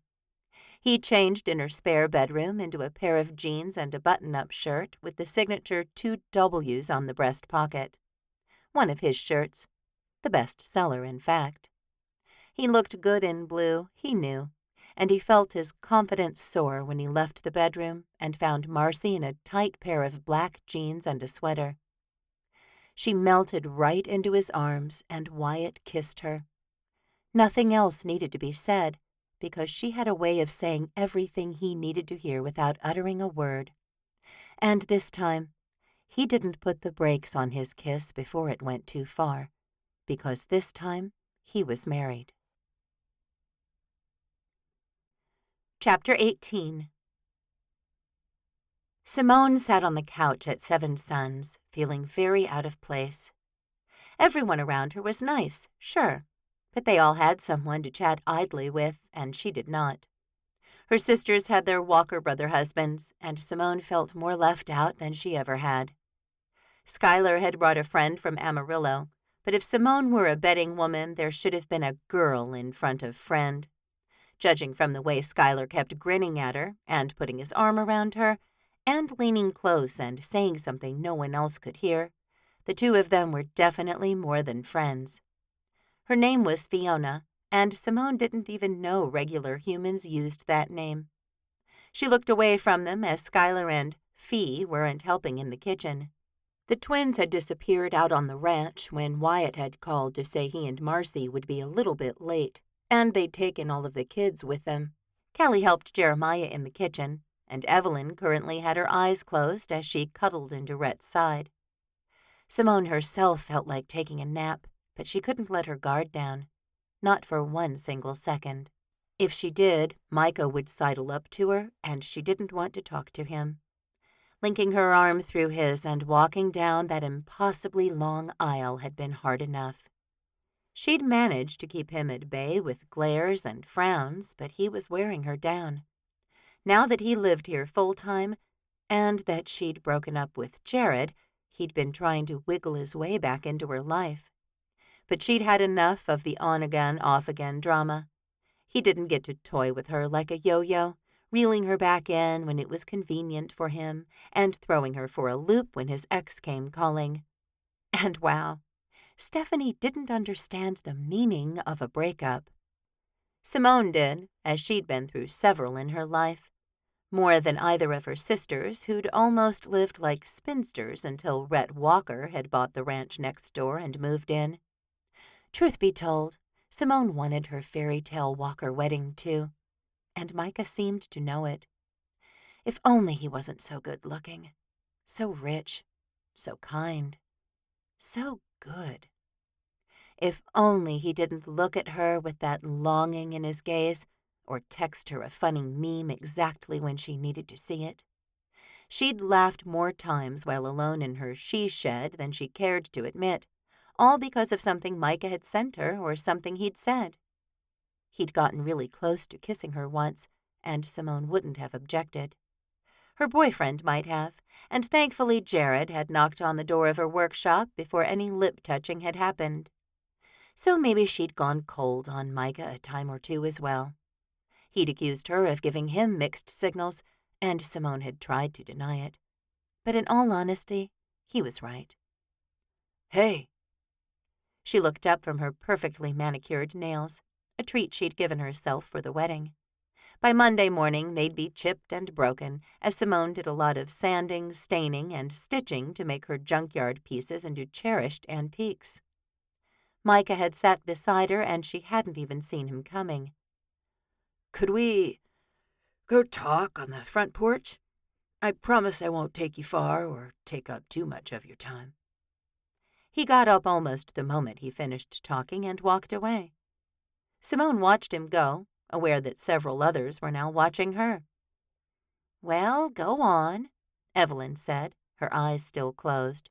He changed in her spare bedroom into a pair of jeans and a button-up shirt with the signature 2 W's on the breast pocket. One of his shirts. The best seller, in fact. He looked good in blue, he knew, and he felt his confidence soar when he left the bedroom and found Marcy in a tight pair of black jeans and a sweater. She melted right into his arms, and Wyatt kissed her. Nothing else needed to be said, because she had a way of saying everything he needed to hear without uttering a word. And this time, he didn't put the brakes on his kiss before it went too far, because this time he was married. Chapter 18. Simone sat on the couch at Seven Suns, feeling very out of place. Everyone around her was nice, sure, but they all had someone to chat idly with, and she did not. Her sisters had their Walker brother husbands, and Simone felt more left out than she ever had. Skylar had brought a friend from Amarillo, but if Simone were a betting woman, there should have been a girl in front of friend. Judging from the way Skylar kept grinning at her and putting his arm around her and leaning close and saying something no one else could hear, the two of them were definitely more than friends. Her name was Fiona, and Simone didn't even know regular humans used that name. She looked away from them as Skylar and Fee weren't helping in the kitchen. The twins had disappeared out on the ranch when Wyatt had called to say he and Marcy would be a little bit late, and they'd taken all of the kids with them. Callie helped Jeremiah in the kitchen, and Evelyn currently had her eyes closed as she cuddled into Rhett's side. Simone herself felt like taking a nap, but she couldn't let her guard down. Not for one single second. If she did, Micah would sidle up to her, and she didn't want to talk to him. Linking her arm through his and walking down that impossibly long aisle had been hard enough. She'd managed to keep him at bay with glares and frowns, but he was wearing her down. Now that he lived here full-time, and that she'd broken up with Jared, he'd been trying to wiggle his way back into her life. But she'd had enough of the on-again, off-again drama. He didn't get to toy with her like a yo-yo, reeling her back in when it was convenient for him, and throwing her for a loop when his ex came calling. And wow, Stephanie didn't understand the meaning of a breakup. Simone did, as she'd been through several in her life. More than either of her sisters, who'd almost lived like spinsters until Rhett Walker had bought the ranch next door and moved in. Truth be told, Simone wanted her fairy tale Walker wedding too, and Micah seemed to know it. If only he wasn't so good-looking, so rich, so kind, so good. If only he didn't look at her with that longing in his gaze, or text her a funny meme exactly when she needed to see it. She'd laughed more times while alone in her she-shed than she cared to admit, all because of something Micah had sent her or something he'd said. He'd gotten really close to kissing her once, and Simone wouldn't have objected. Her boyfriend might have, and thankfully Jared had knocked on the door of her workshop before any lip-touching had happened. So maybe she'd gone cold on Micah a time or two as well. He'd accused her of giving him mixed signals, and Simone had tried to deny it. But in all honesty, he was right. "Hey." She looked up from her perfectly manicured nails, a treat she'd given herself for the wedding. By Monday morning, they'd be chipped and broken, as Simone did a lot of sanding, staining, and stitching to make her junkyard pieces into cherished antiques. Micah had sat beside her, and she hadn't even seen him coming. "Could we go talk on the front porch? I promise I won't take you far or take up too much of your time." He got up almost the moment he finished talking and walked away. Simone watched him go, aware that several others were now watching her. "Well, go on," Evelyn said, her eyes still closed.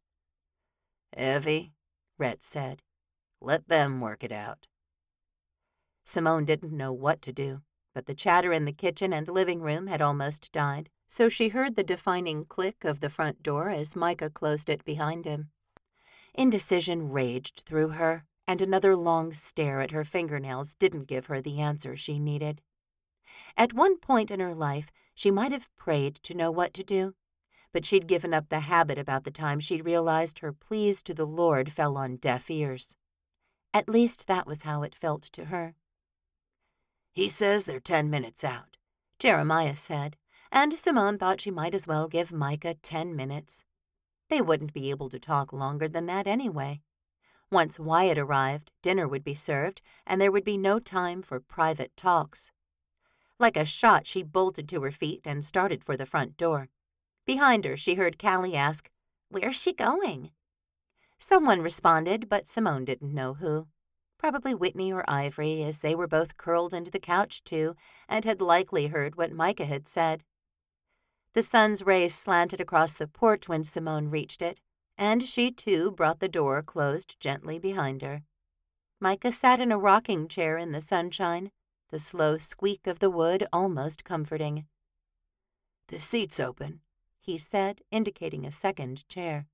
"Evie," Rhett said, "let them work it out." Simone didn't know what to do, but the chatter in the kitchen and living room had almost died, so she heard the defining click of the front door as Micah closed it behind him. Indecision raged through her, and another long stare at her fingernails didn't give her the answer she needed. At one point in her life, she might have prayed to know what to do, but she'd given up the habit about the time she'd realized her pleas to the Lord fell on deaf ears. At least that was how it felt to her. "He says they're 10 minutes out," Jeremiah said, and Simone thought she might as well give Micah 10 minutes. They wouldn't be able to talk longer than that anyway. Once Wyatt arrived, dinner would be served, and there would be no time for private talks. Like a shot, she bolted to her feet and started for the front door. Behind her, she heard Callie ask, "Where's she going?" Someone responded, but Simone didn't know who. Probably Whitney or Ivory, as they were both curled into the couch too, and had likely heard what Micah had said. The sun's rays slanted across the porch when Simone reached it, and she too brought the door closed gently behind her. Micah sat in a rocking chair in the sunshine, the slow squeak of the wood almost comforting. "The seat's open," he said, indicating a second chair.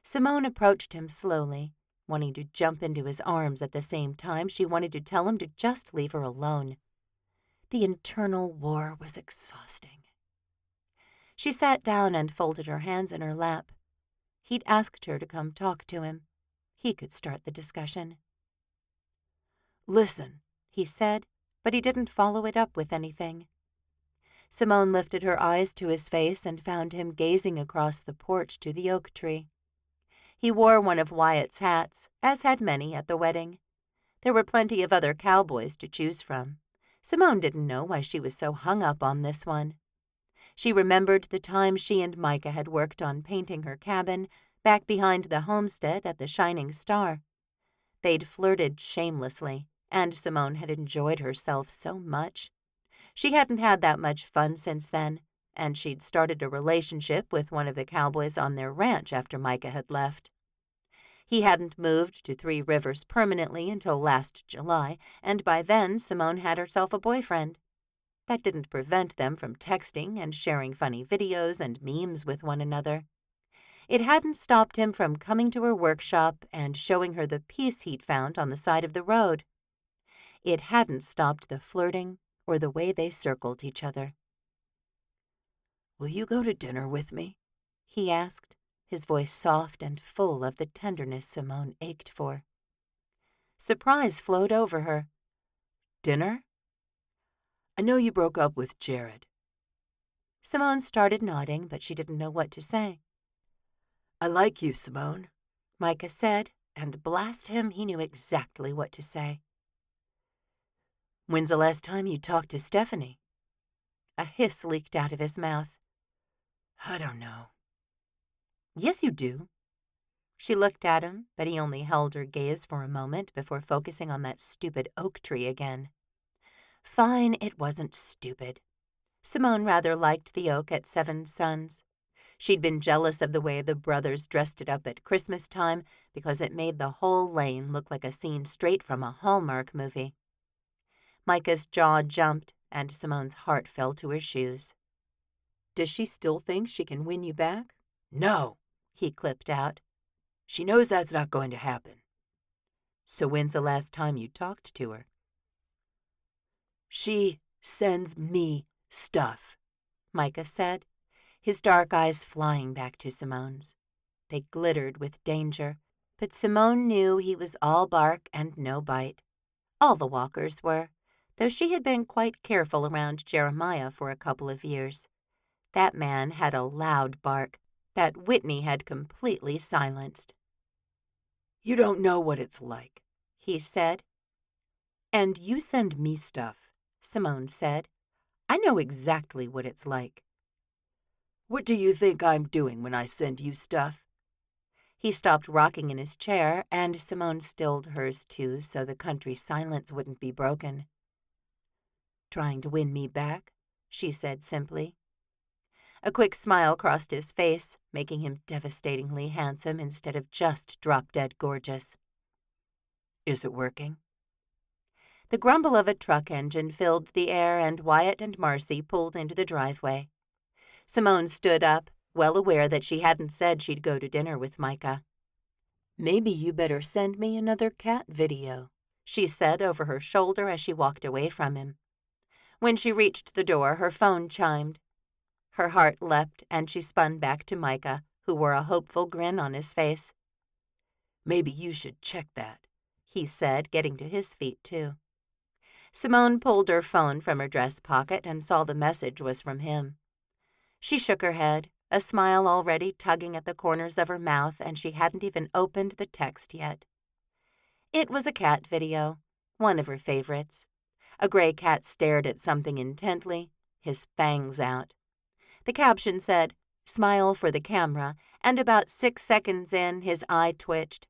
Simone approached him slowly, wanting to jump into his arms at the same time she wanted to tell him to just leave her alone. The internal war was exhausting. She sat down and folded her hands in her lap. He'd asked her to come talk to him. He could start the discussion. "Listen," he said, but he didn't follow it up with anything. Simone lifted her eyes to his face and found him gazing across the porch to the oak tree. He wore one of Wyatt's hats, as had many at the wedding. There were plenty of other cowboys to choose from. Simone didn't know why she was so hung up on this one. She remembered the time she and Micah had worked on painting her cabin back behind the homestead at the Shining Star. They'd flirted shamelessly, and Simone had enjoyed herself so much. She hadn't had that much fun since then, and she'd started a relationship with one of the cowboys on their ranch after Micah had left. He hadn't moved to Three Rivers permanently until last July, and by then Simone had herself a boyfriend. That didn't prevent them from texting and sharing funny videos and memes with one another. It hadn't stopped him from coming to her workshop and showing her the piece he'd found on the side of the road. It hadn't stopped the flirting or the way they circled each other. "Will you go to dinner with me?" he asked, his voice soft and full of the tenderness Simone ached for. Surprise flowed over her. "Dinner? I know you broke up with Jared." Simone started nodding, but she didn't know what to say. "I like you, Simone," Micah said, and blast him, he knew exactly what to say. "When's the last time you talked to Stephanie?" A hiss leaked out of his mouth. "I don't know." "Yes, you do." She looked at him, but he only held her gaze for a moment before focusing on that stupid oak tree again. Fine, it wasn't stupid. Simone rather liked the oak at Seven Suns. She'd been jealous of the way the brothers dressed it up at Christmas time because it made the whole lane look like a scene straight from a Hallmark movie. Micah's jaw jumped, and Simone's heart fell to her shoes. "Does she still think she can win you back?" "No," he clipped out. "She knows that's not going to happen." "So when's the last time you talked to her?" "She sends me stuff," Micah said, his dark eyes flying back to Simone's. They glittered with danger, but Simone knew he was all bark and no bite. All the Walkers were. though she had been quite careful around Jeremiah for a couple of years. That man had a loud bark that Whitney had completely silenced. "You don't know what it's like," he said. "And you send me stuff," Simone said. "I know exactly what it's like." "What do you think I'm doing when I send you stuff?" He stopped rocking in his chair, and Simone stilled hers too so the country silence wouldn't be broken. "Trying to win me back," she said simply. A quick smile crossed his face, making him devastatingly handsome instead of just drop-dead gorgeous. "Is it working?" The grumble of a truck engine filled the air, and Wyatt and Marcy pulled into the driveway. Simone stood up, well aware that she hadn't said she'd go to dinner with Micah. "Maybe you better send me another cat video," she said over her shoulder as she walked away from him. When she reached the door, her phone chimed. Her heart leapt, and she spun back to Micah, who wore a hopeful grin on his face. "Maybe you should check that," he said, getting to his feet too. Simone pulled her phone from her dress pocket and saw the message was from him. She shook her head, a smile already tugging at the corners of her mouth, and she hadn't even opened the text yet. It was a cat video, one of her favorites. A gray cat stared at something intently, his fangs out. The caption said, "Smile for the camera," and about 6 seconds in, his eye twitched.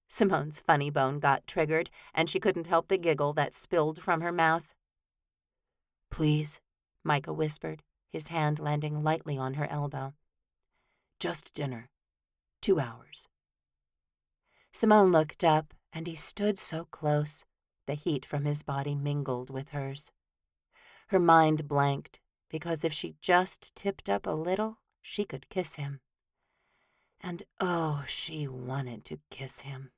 Simone's funny bone got triggered, and she couldn't help the giggle that spilled from her mouth. "Please," Micah whispered, his hand landing lightly on her elbow. "Just dinner. 2 hours." Simone looked up, and he stood so close, the heat from his body mingled with hers. Her mind blanked, because if she just tipped up a little, she could kiss him. And oh, she wanted to kiss him.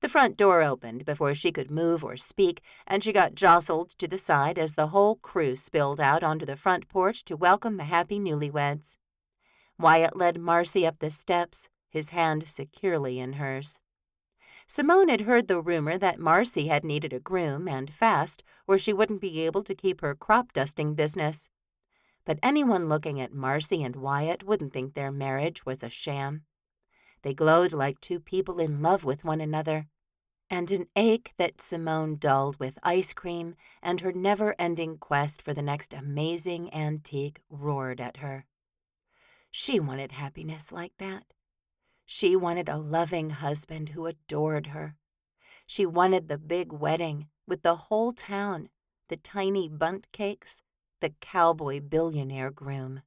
The front door opened before she could move or speak, and she got jostled to the side as the whole crew spilled out onto the front porch to welcome the happy newlyweds. Wyatt led Marcy up the steps, his hand securely in hers. Simone had heard the rumor that Marcy had needed a groom, and fast, or she wouldn't be able to keep her crop-dusting business. But anyone looking at Marcy and Wyatt wouldn't think their marriage was a sham. They glowed like two people in love with one another, and an ache that Simone dulled with ice cream and her never-ending quest for the next amazing antique roared at her. She wanted happiness like that. She wanted a loving husband who adored her. She wanted the big wedding with the whole town, the tiny bundt cakes, the cowboy billionaire groom.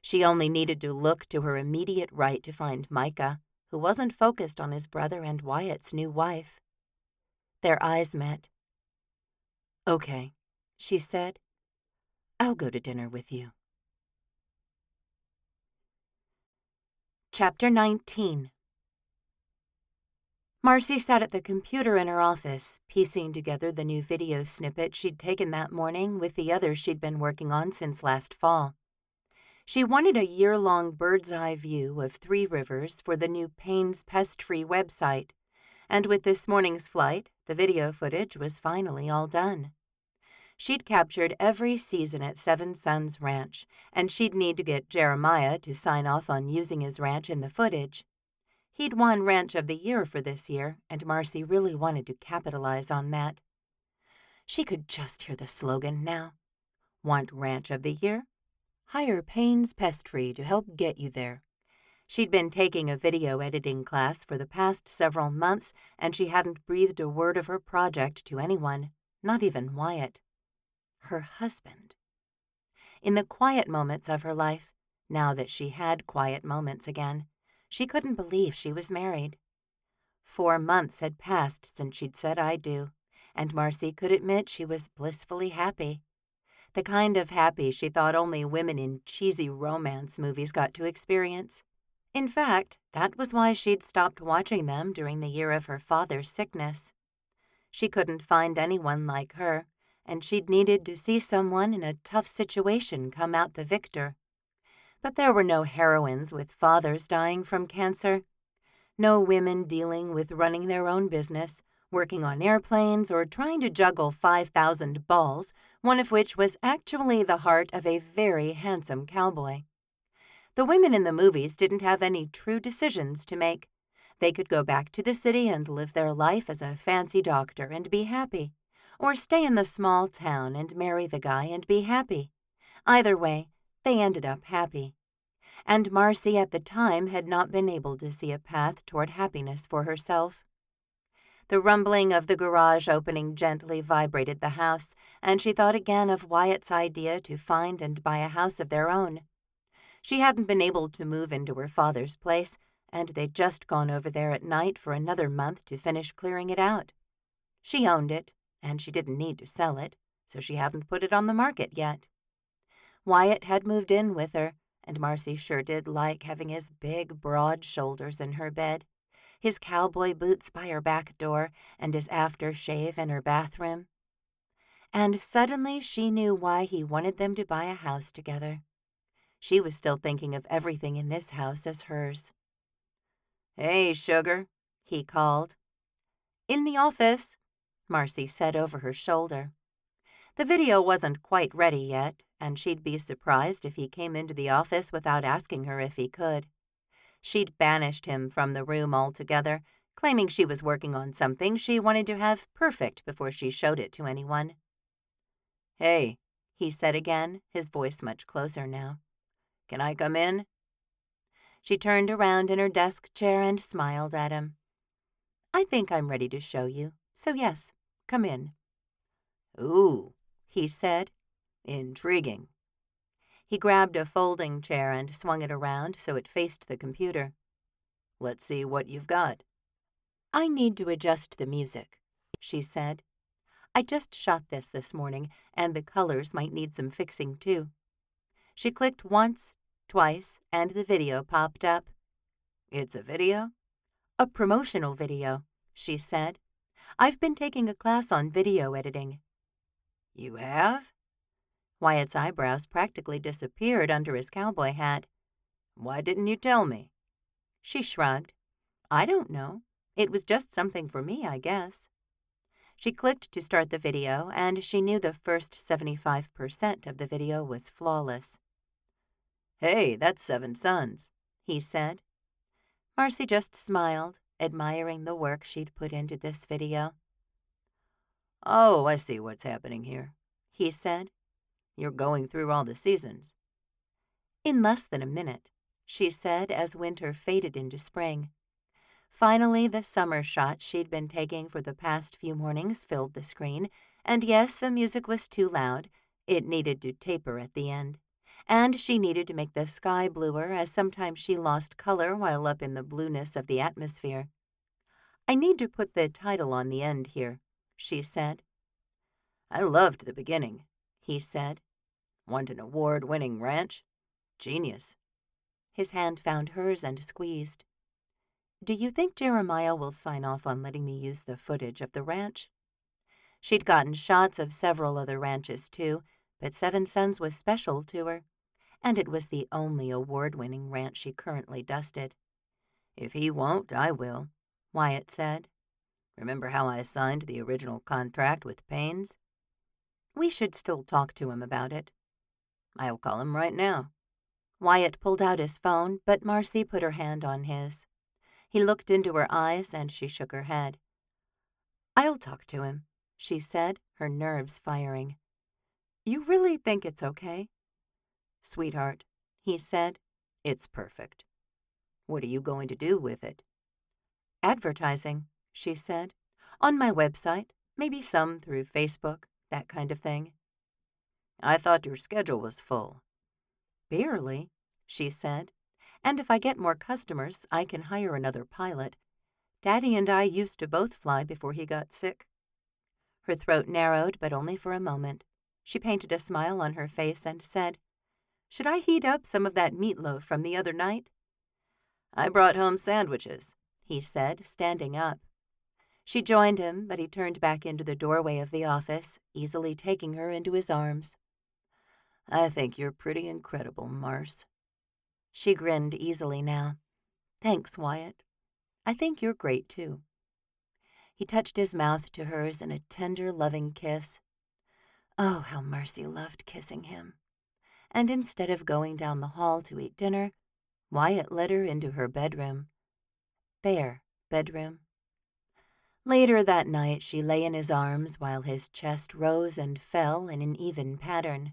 She only needed to look to her immediate right to find Micah, who wasn't focused on his brother and Wyatt's new wife. Their eyes met. "Okay," she said. "I'll go to dinner with you." Chapter 19. Marcy sat at the computer in her office, piecing together the new video snippet she'd taken that morning with the others she'd been working on since last fall. She wanted a year-long bird's-eye view of Three Rivers for the new Payne's Pest-Free website, and with this morning's flight, the video footage was finally all done. She'd captured every season at Seven Sons Ranch, and she'd need to get Jeremiah to sign off on using his ranch in the footage. He'd won Ranch of the Year for this year, and Marcy really wanted to capitalize on that. She could just hear the slogan now. Want Ranch of the Year? Hire Payne's Pest-Free to help get you there. She'd been taking a video editing class for the past several months, and she hadn't breathed a word of her project to anyone, not even Wyatt. Her husband. In the quiet moments of her life, now that she had quiet moments again, she couldn't believe she was married. 4 months had passed since she'd said "I do," and Marcy could admit she was blissfully happy. The kind of happy she thought only women in cheesy romance movies got to experience. In fact, that was why she'd stopped watching them during the year of her father's sickness. She couldn't find anyone like her, and she'd needed to see someone in a tough situation come out the victor. But there were no heroines with fathers dying from cancer. No women dealing with running their own business, working on airplanes or trying to juggle 5,000 balls, one of which was actually the heart of a very handsome cowboy. The women in the movies didn't have any true decisions to make. They could go back to the city and live their life as a fancy doctor and be happy, or stay in the small town and marry the guy and be happy. Either way, they ended up happy. And Marcy at the time had not been able to see a path toward happiness for herself. The rumbling of the garage opening gently vibrated the house, and she thought again of Wyatt's idea to find and buy a house of their own. She hadn't been able to move into her father's place, and they'd just gone over there at night for another month to finish clearing it out. She owned it, and she didn't need to sell it, so she hadn't put it on the market yet. Wyatt had moved in with her, and Marcy sure did like having his big, broad shoulders in her bed, his cowboy boots by her back door, and his aftershave in her bathroom. And suddenly she knew why he wanted them to buy a house together. She was still thinking of everything in this house as hers. "Hey, sugar," he called. "In the office," Marcy said over her shoulder. The video wasn't quite ready yet, and she'd be surprised if he came into the office without asking her if he could. She'd banished him from the room altogether, claiming she was working on something she wanted to have perfect before she showed it to anyone. "Hey," he said again, his voice much closer now. "Can I come in?" She turned around in her desk chair and smiled at him. "I think I'm ready to show you, so yes, come in." "Ooh," he said. "Intriguing." He grabbed a folding chair and swung it around so it faced the computer. "Let's see what you've got." "I need to adjust the music," she said. "I just shot this morning, and the colors might need some fixing too." She clicked once, twice, and the video popped up. "It's a video?" "A promotional video," she said. "I've been taking a class on video editing." "You have?" Wyatt's eyebrows practically disappeared under his cowboy hat. "Why didn't you tell me?" She shrugged. "I don't know. It was just something for me, I guess." She clicked to start the video, and she knew the first 75% of the video was flawless. "Hey, that's 7 Sons," he said. Marcy just smiled, admiring the work she'd put into this video. "Oh, I see what's happening here," he said. "You're going through all the seasons." "In less than a minute," she said as winter faded into spring. Finally, the summer shot she'd been taking for the past few mornings filled the screen, and yes, the music was too loud. It needed to taper at the end. And she needed to make the sky bluer, as sometimes she lost color while up in the blueness of the atmosphere. "I need to put the title on the end here," she said. "I loved the beginning," he said. "Want an award-winning ranch? Genius." His hand found hers and squeezed. "Do you think Jeremiah will sign off on letting me use the footage of the ranch?" She'd gotten shots of several other ranches, too, but 7 Sons was special to her, and it was the only award-winning ranch she currently dusted. "If he won't, I will," Wyatt said. "Remember how I signed the original contract with Payne's?" "We should still talk to him about it." "I'll call him right now." Wyatt pulled out his phone, but Marcy put her hand on his. He looked into her eyes, and she shook her head. "I'll talk to him," she said, her nerves firing. "You really think it's okay?" "Sweetheart," he said. "it's perfect. What are you going to do with it?" "Advertising," she said. "On my website, maybe some through Facebook, that kind of thing." "I thought your schedule was full." "Barely," she said. "And if I get more customers, I can hire another pilot. Daddy and I used to both fly before he got sick." Her throat narrowed, but only for a moment. She painted a smile on her face and said, "Should I heat up some of that meatloaf from the other night?" "I brought home sandwiches," he said, standing up. She joined him, but he turned back into the doorway of the office, easily taking her into his arms. "I think you're pretty incredible, Marce." She grinned easily now. "Thanks, Wyatt. I think you're great, too." He touched his mouth to hers in a tender, loving kiss. Oh, how Marcy loved kissing him. And instead of going down the hall to eat dinner, Wyatt led her into her bedroom. Their bedroom. Later that night, she lay in his arms while his chest rose and fell in an even pattern.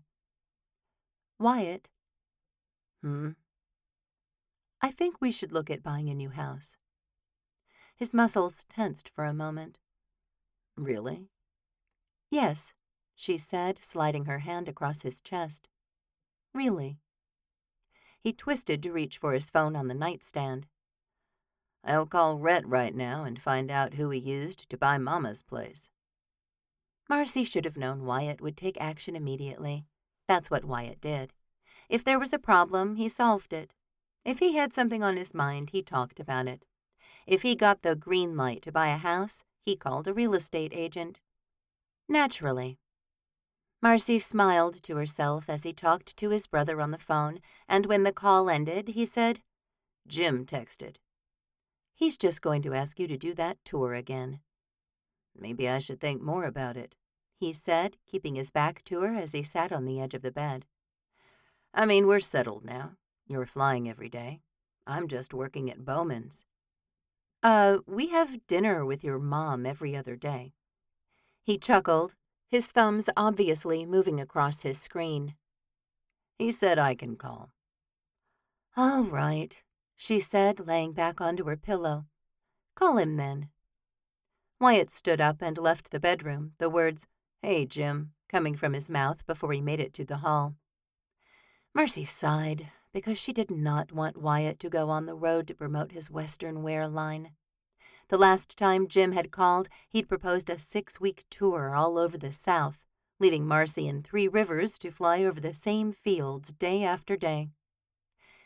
Wyatt. I think we should look at buying a new house. His muscles tensed for a moment. Really? Yes, she said, sliding her hand across his chest. Really? He twisted to reach for his phone on the nightstand. I'll call Rhett right now and find out who he used to buy Mama's place. Marcy should have known Wyatt would take action immediately. That's what Wyatt did. If there was a problem, he solved it. If he had something on his mind, he talked about it. If he got the green light to buy a house, he called a real estate agent. Naturally. Marcy smiled to herself as he talked to his brother on the phone, and when the call ended, he said, Jim texted. He's just going to ask you to do that tour again. Maybe I should think more about it, he said, keeping his back to her as he sat on the edge of the bed. I mean, we're settled now. You're flying every day. I'm just working at Bowman's. We have dinner with your mom every other day. He chuckled, his thumbs obviously moving across his screen. He said I can call. All right, she said, laying back onto her pillow. Call him then. Wyatt stood up and left the bedroom, the words, "Hey, Jim," coming from his mouth before he made it to the hall. Marcy sighed, because she did not want Wyatt to go on the road to promote his Western wear line. The last time Jim had called, he'd proposed a 6-week tour all over the South, leaving Marcy in 3 Rivers to fly over the same fields day after day.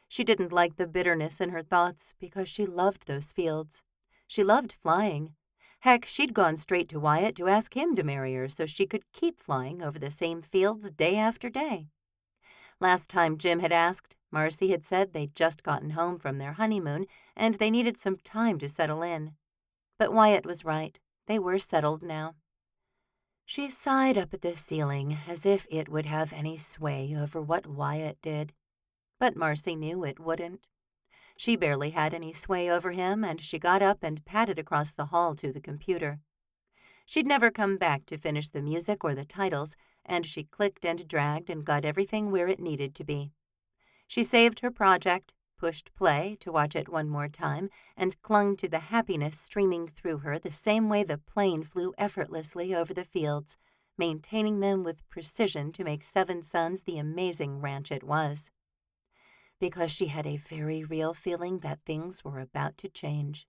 She didn't like the bitterness in her thoughts because she loved those fields. She loved flying. Heck, she'd gone straight to Wyatt to ask him to marry her so she could keep flying over the same fields day after day. Last time Jim had asked, Marcy had said they'd just gotten home from their honeymoon and they needed some time to settle in. But Wyatt was right. They were settled now. She sighed up at the ceiling as if it would have any sway over what Wyatt did. But Marcy knew it wouldn't. She barely had any sway over him, and she got up and padded across the hall to the computer. She'd never come back to finish the music or the titles, and she clicked and dragged and got everything where it needed to be. She saved her project, pushed play to watch it one more time, and clung to the happiness streaming through her the same way the plane flew effortlessly over the fields, maintaining them with precision to make Seven Sons the amazing ranch it was. Because she had a very real feeling that things were about to change.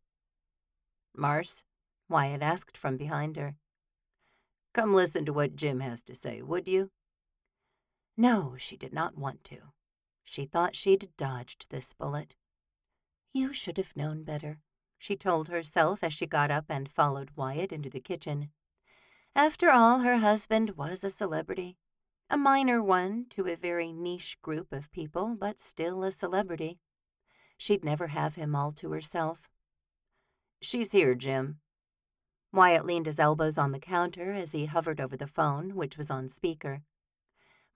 Marce? Wyatt asked from behind her. Come listen to what Jim has to say, would you? No, she did not want to. She thought she'd dodged this bullet. You should have known better, she told herself as she got up and followed Wyatt into the kitchen. After all, her husband was a celebrity. A minor one to a very niche group of people, but still a celebrity. She'd never have him all to herself. She's here, Jim. Wyatt leaned his elbows on the counter as he hovered over the phone, which was on speaker.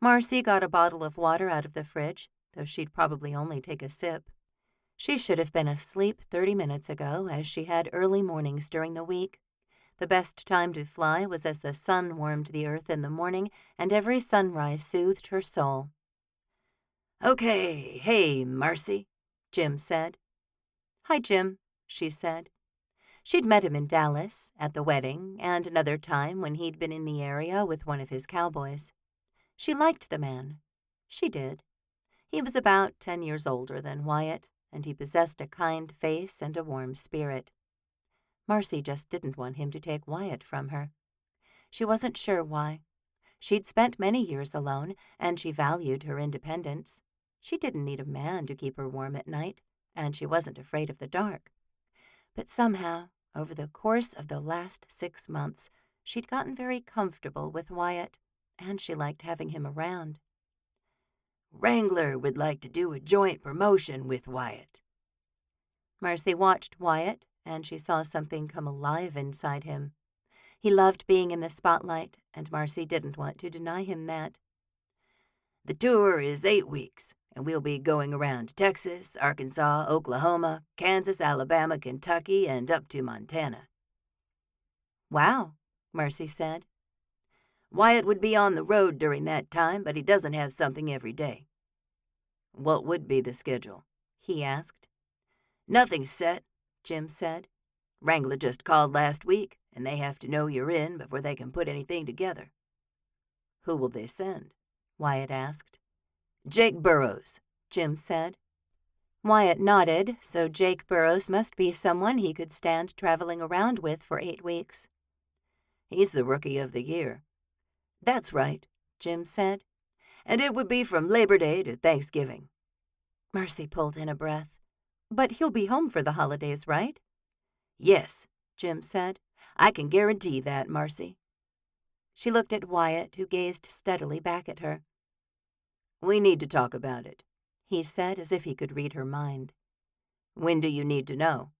Marcy got a bottle of water out of the fridge, though she'd probably only take a sip. She should have been asleep 30 minutes ago, as she had early mornings during the week. The best time to fly was as the sun warmed the earth in the morning, and every sunrise soothed her soul. Okay, hey, Marcy, Jim said. Hi, Jim, she said. She'd met him in Dallas, at the wedding, and another time when he'd been in the area with one of his cowboys. She liked the man. She did. He was about 10 years older than Wyatt, and he possessed a kind face and a warm spirit. Marcy just didn't want him to take Wyatt from her. She wasn't sure why. She'd spent many years alone, and she valued her independence. She didn't need a man to keep her warm at night, and she wasn't afraid of the dark. But somehow, over the course of the last 6 months, she'd gotten very comfortable with Wyatt, and she liked having him around. Wrangler would like to do a joint promotion with Wyatt. Marcy watched Wyatt and she saw something come alive inside him. He loved being in the spotlight, and Marcy didn't want to deny him that. The tour is 8 weeks, and we'll be going around Texas, Arkansas, Oklahoma, Kansas, Alabama, Kentucky, and up to Montana. Wow, Marcy said. Wyatt would be on the road during that time, but he doesn't have something every day. What would be the schedule? He asked. Nothing's set, Jim said. Wrangler just called last week, and they have to know you're in before they can put anything together. Who will they send? Wyatt asked. Jake Burroughs, Jim said. Wyatt nodded, so Jake Burroughs must be someone he could stand traveling around with for 8 weeks. He's the Rookie of the Year. That's right, Jim said. And it would be from Labor Day to Thanksgiving. Marcy pulled in a breath. But he'll be home for the holidays, right? Yes, Jim said. I can guarantee that, Marcy. She looked at Wyatt, who gazed steadily back at her. We need to talk about it, he said, as if he could read her mind. When do you need to know?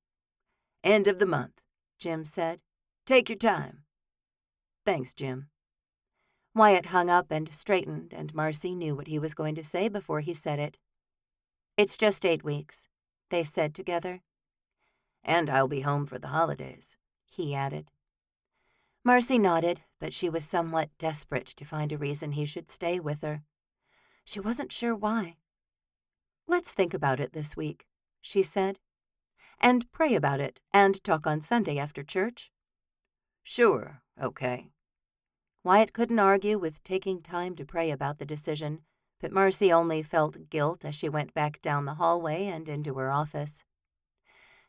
End of the month, Jim said. Take your time. Thanks, Jim. Wyatt hung up and straightened, and Marcy knew what he was going to say before he said it. It's just 8 weeks, they said together. And I'll be home for the holidays, he added. Marcy nodded, but she was somewhat desperate to find a reason he should stay with her. She wasn't sure why. Let's think about it this week, she said. And pray about it, and talk on Sunday after church. Sure, okay. Wyatt couldn't argue with taking time to pray about the decision, but Marcy only felt guilt as she went back down the hallway and into her office.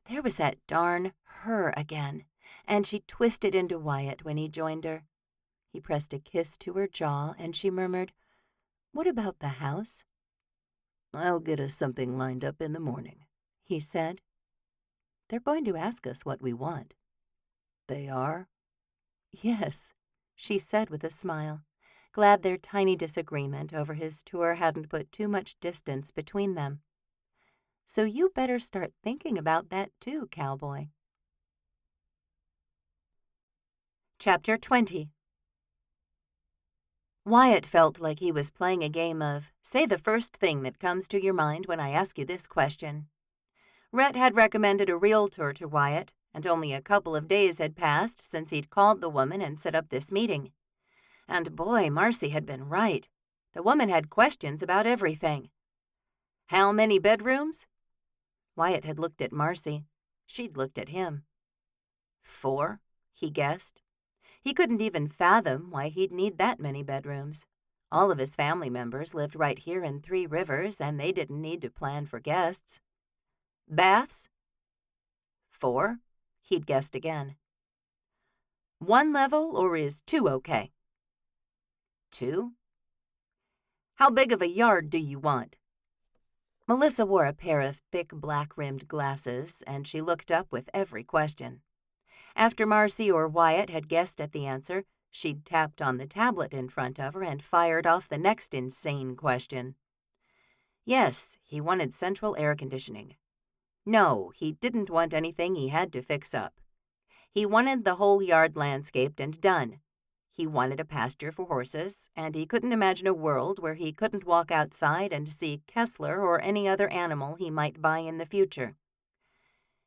There was that darn her again, and she twisted into Wyatt when he joined her. He pressed a kiss to her jaw, and she murmured, "What about the house?" "I'll get us something lined up in the morning," he said. "They're going to ask us what we want." "They are?" "Yes," she said with a smile, glad their tiny disagreement over his tour hadn't put too much distance between them. "So you better start thinking about that too, cowboy." Chapter 20. Wyatt felt like he was playing a game of, say the first thing that comes to your mind when I ask you this question. Rhett had recommended a realtor to Wyatt, and only a couple of days had passed since he'd called the woman and set up this meeting. And boy, Marcy had been right. The woman had questions about everything. How many bedrooms? Wyatt had looked at Marcy. She'd looked at him. 4, he guessed. He couldn't even fathom why he'd need that many bedrooms. All of his family members lived right here in 3 Rivers, and they didn't need to plan for guests. Baths? 4, he'd guessed again. 1 level, or is 2 okay? 2? How big of a yard do you want? Melissa wore a pair of thick black-rimmed glasses, and she looked up with every question. After Marcy or Wyatt had guessed at the answer, she'd tapped on the tablet in front of her and fired off the next insane question. Yes, he wanted central air conditioning. No, he didn't want anything he had to fix up. He wanted the whole yard landscaped and done. He wanted a pasture for horses, and he couldn't imagine a world where he couldn't walk outside and see Kessler or any other animal he might buy in the future.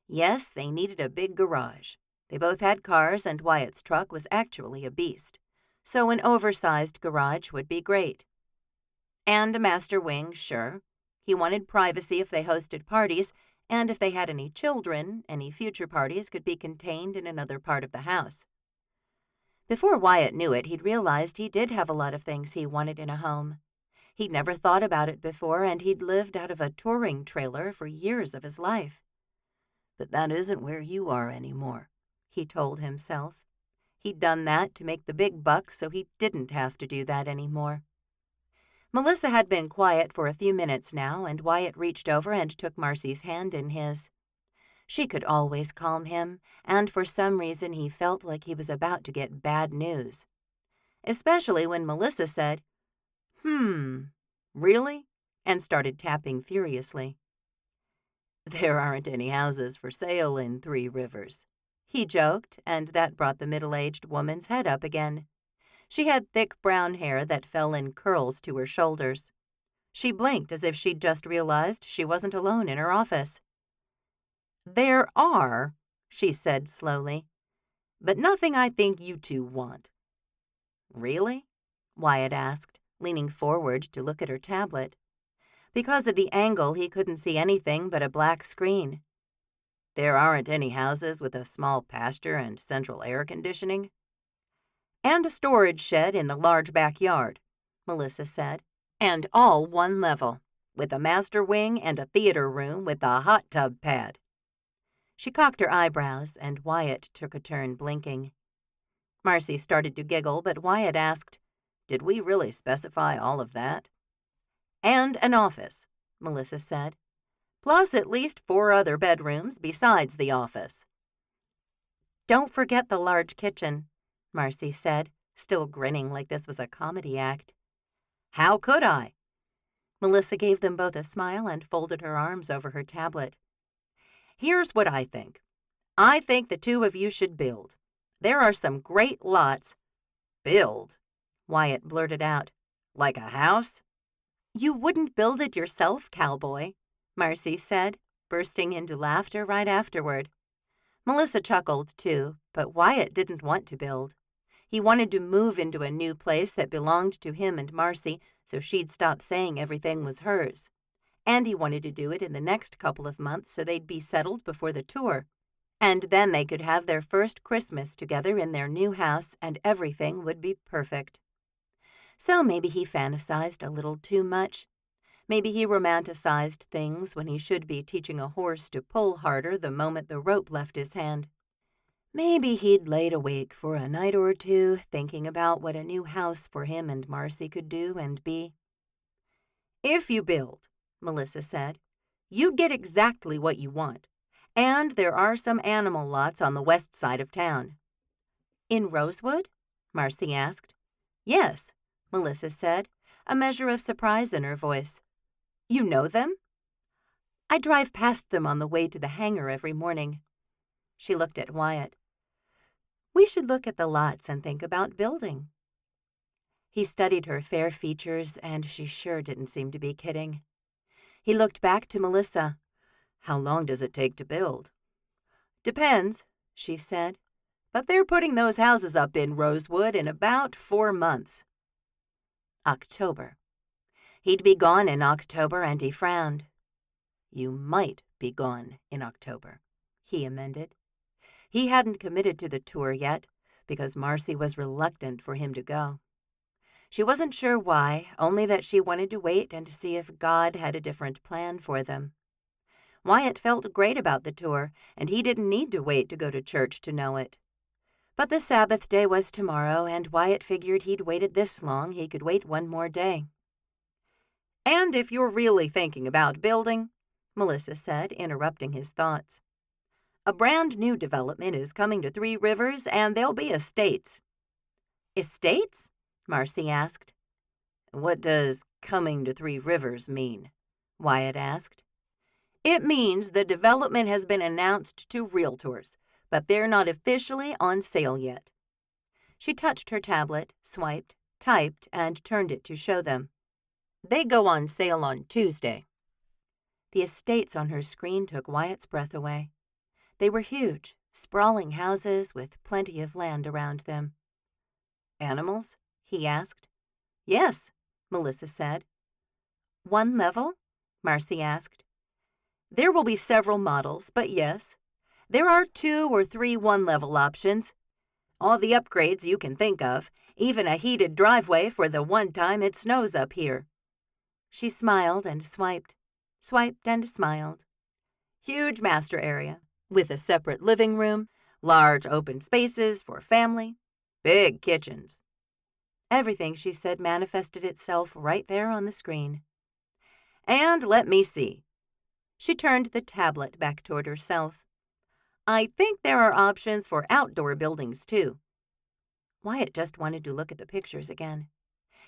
Yes, they needed a big garage. They both had cars, and Wyatt's truck was actually a beast, so an oversized garage would be great. And a master wing, sure. He wanted privacy if they hosted parties, and if they had any children, any future parties could be contained in another part of the house. Before Wyatt knew it, he'd realized he did have a lot of things he wanted in a home. He'd never thought about it before, and he'd lived out of a touring trailer for years of his life. But that isn't where you are anymore, he told himself. He'd done that to make the big bucks, so he didn't have to do that anymore. Melissa had been quiet for a few minutes now, and Wyatt reached over and took Marcy's hand in his. She could always calm him, and for some reason he felt like he was about to get bad news. Especially when Melissa said, "Really?" and started tapping furiously. There aren't any houses for sale in Three Rivers, he joked, and that brought the middle-aged woman's head up again. She had thick brown hair that fell in curls to her shoulders. She blinked as if she'd just realized she wasn't alone in her office. "There are," she said slowly, "but nothing I think you two want." "Really?" Wyatt asked, leaning forward to look at her tablet. Because of the angle, he couldn't see anything but a black screen. "There aren't any houses with a small pasture and central air conditioning?" "And a storage shed in the large backyard," Melissa said, "and all one level, with a master wing and a theater room with a hot tub pad." She cocked her eyebrows, and Wyatt took a turn blinking. Marcy started to giggle, but Wyatt asked, "Did we really specify all of that?" "And an office," Melissa said, "plus at least 4 other bedrooms besides the office." "Don't forget the large kitchen," Marcy said, still grinning like this was a comedy act. "How could I?" Melissa gave them both a smile and folded her arms over her tablet. "Here's what I think. I think the two of you should build. There are some great lots." "Build?" Wyatt blurted out. "Like a house?" "You wouldn't build it yourself, cowboy," Marcy said, bursting into laughter right afterward. Melissa chuckled, too, but Wyatt didn't want to build. He wanted to move into a new place that belonged to him and Marcy, so she'd stop saying everything was hers. And he wanted to do it in the next couple of months so they'd be settled before the tour. And then they could have their first Christmas together in their new house and everything would be perfect. So maybe he fantasized a little too much. Maybe he romanticized things when he should be teaching a horse to pull harder the moment the rope left his hand. Maybe he'd laid awake for a night or two thinking about what a new house for him and Marcy could do and be. "If you build," Melissa said, "you'd get exactly what you want. And there are some animal lots on the west side of town." "In Rosewood?" Marcy asked. "Yes," Melissa said, a measure of surprise in her voice. "You know them?" "I drive past them on the way to the hangar every morning." She looked at Wyatt. "We should look at the lots and think about building." He studied her fair features, and she sure didn't seem to be kidding. He looked back to Melissa. "How long does it take to build?" "Depends," she said, "but they're putting those houses up in Rosewood in about 4 months." October. He'd be gone in October, and he frowned. "You might be gone in October," he amended. He hadn't committed to the tour yet, because Marcy was reluctant for him to go. She wasn't sure why, only that she wanted to wait and see if God had a different plan for them. Wyatt felt great about the tour, and he didn't need to wait to go to church to know it. But the Sabbath day was tomorrow, and Wyatt figured he'd waited this long, he could wait one more day. "And if you're really thinking about building," Melissa said, interrupting his thoughts, "a brand new development is coming to Three Rivers, and there'll be estates." "Estates?" Marcy asked. "What does coming to Three Rivers mean?" Wyatt asked. "It means the development has been announced to realtors, but they're not officially on sale yet." She touched her tablet, swiped, typed, and turned it to show them. "They go on sale on Tuesday." The estates on her screen took Wyatt's breath away. They were huge, sprawling houses with plenty of land around them. "Animals?" he asked. "Yes," Melissa said. "One level?" Marcy asked. "There will be several models, but yes. There are 2 or 3 one-level options. All the upgrades you can think of, even a heated driveway for the one time it snows up here." She smiled and swiped and smiled. "Huge master area, with a separate living room, large open spaces for family, big kitchens." Everything she said manifested itself right there on the screen. "And let me see." She turned the tablet back toward herself. "I think there are options for outdoor buildings, too." Wyatt just wanted to look at the pictures again.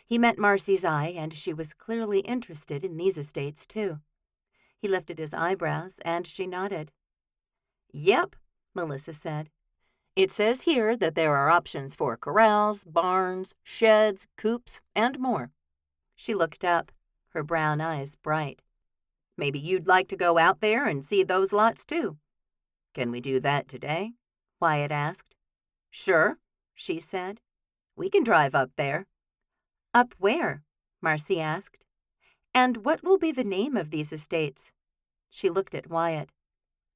He met Marcy's eye, and she was clearly interested in these estates, too. He lifted his eyebrows, and she nodded. Yep, Melissa said. It says here that there are options for corrals, barns, sheds, coops, and more. She looked up, her brown eyes bright. Maybe you'd like to go out there and see those lots too. Can we do that today? Wyatt asked. Sure, she said. We can drive up there. Up where? Marcy asked. And what will be the name of these estates? She looked at Wyatt.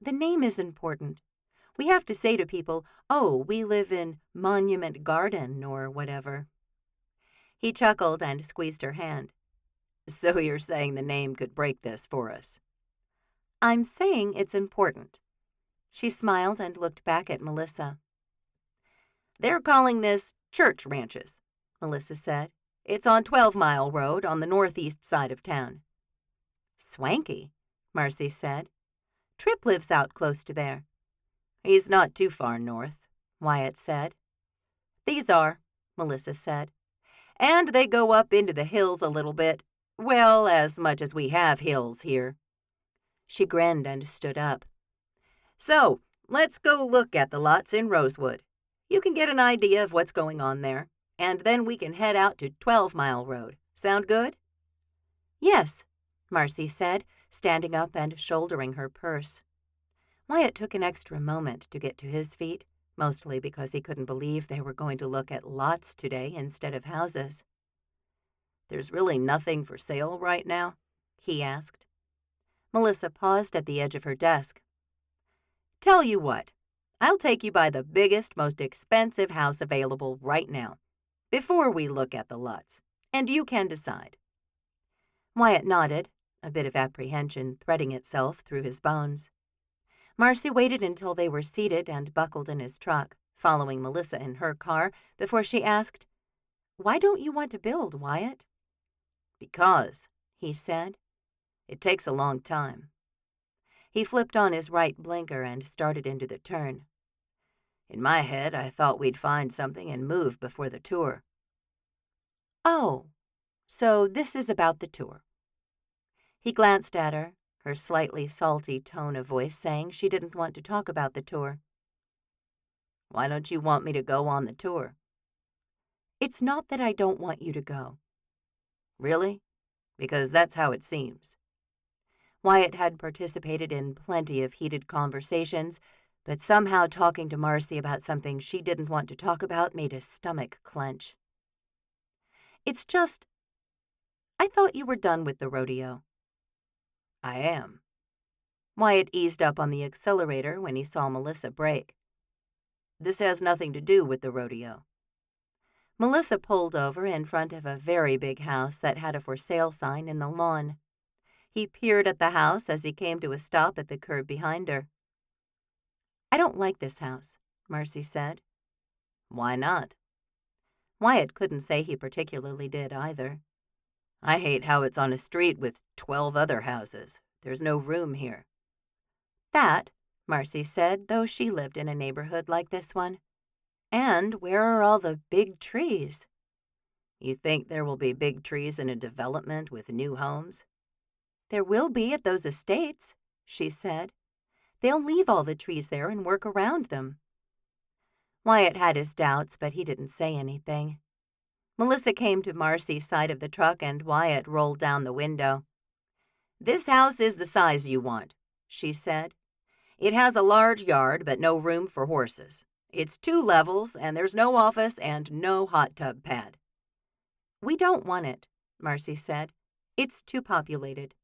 The name is important. We have to say to people, oh, we live in Monument Garden or whatever. He chuckled and squeezed her hand. So you're saying the name could break this for us? I'm saying it's important. She smiled and looked back at Melissa. They're calling this Church Ranches, Melissa said. It's on 12 Mile Road on the northeast side of town. Swanky, Marcy said. Tripp lives out close to there. He's not too far north, Wyatt said. These are, Melissa said. And they go up into the hills a little bit. Well, as much as we have hills here. She grinned and stood up. So, let's go look at the lots in Rosewood. You can get an idea of what's going on there, and then we can head out to 12 Mile Road. Sound good? Yes, Marcy said, standing up and shouldering her purse. Wyatt took an extra moment to get to his feet, mostly because he couldn't believe they were going to look at lots today instead of houses. There's really nothing for sale right now? He asked. Melissa paused at the edge of her desk. Tell you what, I'll take you by the biggest, most expensive house available right now, before we look at the lots, and you can decide. Wyatt nodded, a bit of apprehension threading itself through his bones. Marcy waited until they were seated and buckled in his truck, following Melissa in her car, before she asked, Why don't you want to build, Wyatt? Because, he said, it takes a long time. He flipped on his right blinker and started into the turn. In my head, I thought we'd find something and move before the tour. Oh, so this is about the tour. He glanced at her, her slightly salty tone of voice saying she didn't want to talk about the tour. Why don't you want me to go on the tour? It's not that I don't want you to go. Really? Because that's how it seems. Wyatt had participated in plenty of heated conversations, but somehow talking to Marcy about something she didn't want to talk about made his stomach clench. It's just, I thought you were done with the rodeo. I am. Wyatt eased up on the accelerator when he saw Melissa brake. This has nothing to do with the rodeo. Melissa pulled over in front of a very big house that had a for sale sign in the lawn. He peered at the house as he came to a stop at the curb behind her. I don't like this house, Marcy said. Why not? Wyatt couldn't say he particularly did either. I hate how it's on a street with 12 other houses. There's no room here. That, Marcy said, though she lived in a neighborhood like this one. And where are all the big trees? You think there will be big trees in a development with new homes? There will be at those estates, she said. They'll leave all the trees there and work around them. Wyatt had his doubts, but he didn't say anything. Melissa came to Marcy's side of the truck and Wyatt rolled down the window. This house is the size you want, she said. It has a large yard, but no room for horses. It's 2 levels, and there's no office and no hot tub pad. We don't want it, Marcy said. It's too populated.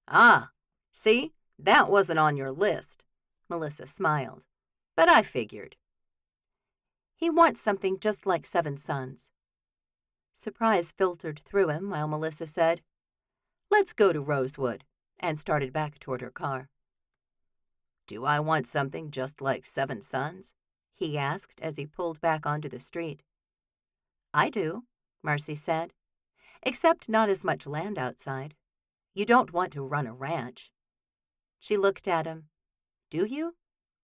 Ah, see, that wasn't on your list, Melissa smiled. But I figured. He wants something just like Seven Sons. Surprise filtered through him while Melissa said, Let's go to Rosewood, and started back toward her car. Do I want something just like Seven Sons? He asked as he pulled back onto the street. I do, Marcy said, except not as much land outside. You don't want to run a ranch. She looked at him. Do you?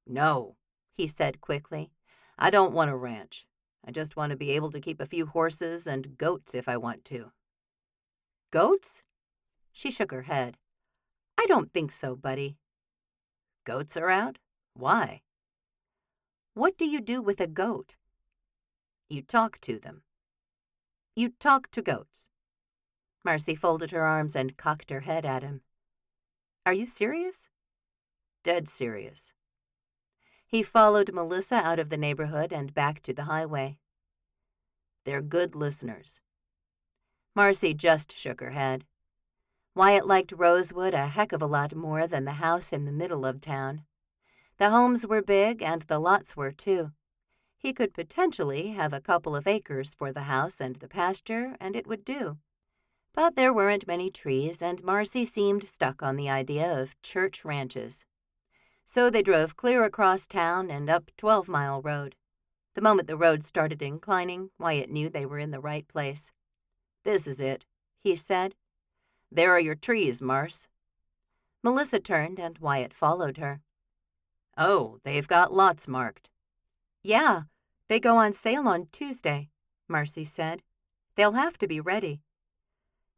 No, he said quickly. I don't want a ranch. I just want to be able to keep a few horses and goats if I want to. Goats? She shook her head. I don't think so, buddy. Goats around? Why? What do you do with a goat? You talk to them. You talk to goats. Marcy folded her arms and cocked her head at him. Are you serious? Dead serious. He followed Melissa out of the neighborhood and back to the highway. They're good listeners. Marcy just shook her head. Wyatt liked Rosewood a heck of a lot more than the house in the middle of town. The homes were big and the lots were too. He could potentially have a couple of acres for the house and the pasture, and it would do. But there weren't many trees, and Marcy seemed stuck on the idea of church ranches. So they drove clear across town and up 12 Mile Road. The moment the road started inclining, Wyatt knew they were in the right place. This is it, he said. There are your trees, Marce. Melissa turned and Wyatt followed her. Oh, they've got lots marked. Yeah, they go on sale on Tuesday, Marcy said. They'll have to be ready.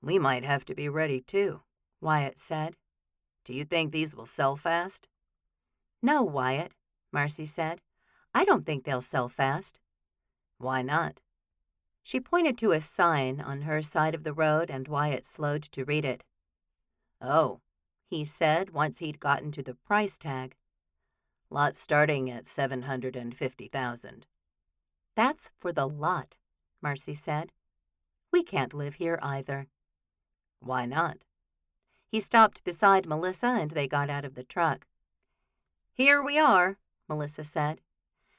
We might have to be ready too, Wyatt said. Do you think these will sell fast? No, Wyatt, Marcy said. I don't think they'll sell fast. Why not? She pointed to a sign on her side of the road, and Wyatt slowed to read it. Oh, he said once he'd gotten to the price tag. Lot starting at $750,000. That's for the lot, Marcy said. We can't live here either. Why not? He stopped beside Melissa and they got out of the truck. Here we are, Melissa said.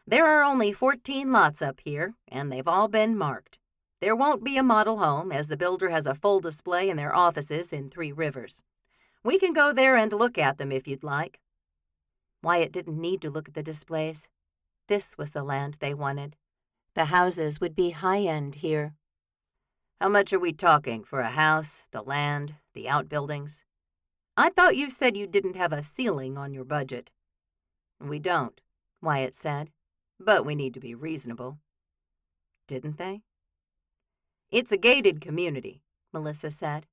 There are only 14 lots up here, and they've all been marked. There won't be a model home, as the builder has a full display in their offices in Three Rivers. We can go there and look at them if you'd like. Wyatt didn't need to look at the displays. This was the land they wanted. The houses would be high-end here. How much are we talking for a house, the land, the outbuildings? I thought you said you didn't have a ceiling on your budget. We don't, Wyatt said. But we need to be reasonable. Didn't they? It's a gated community, Melissa said.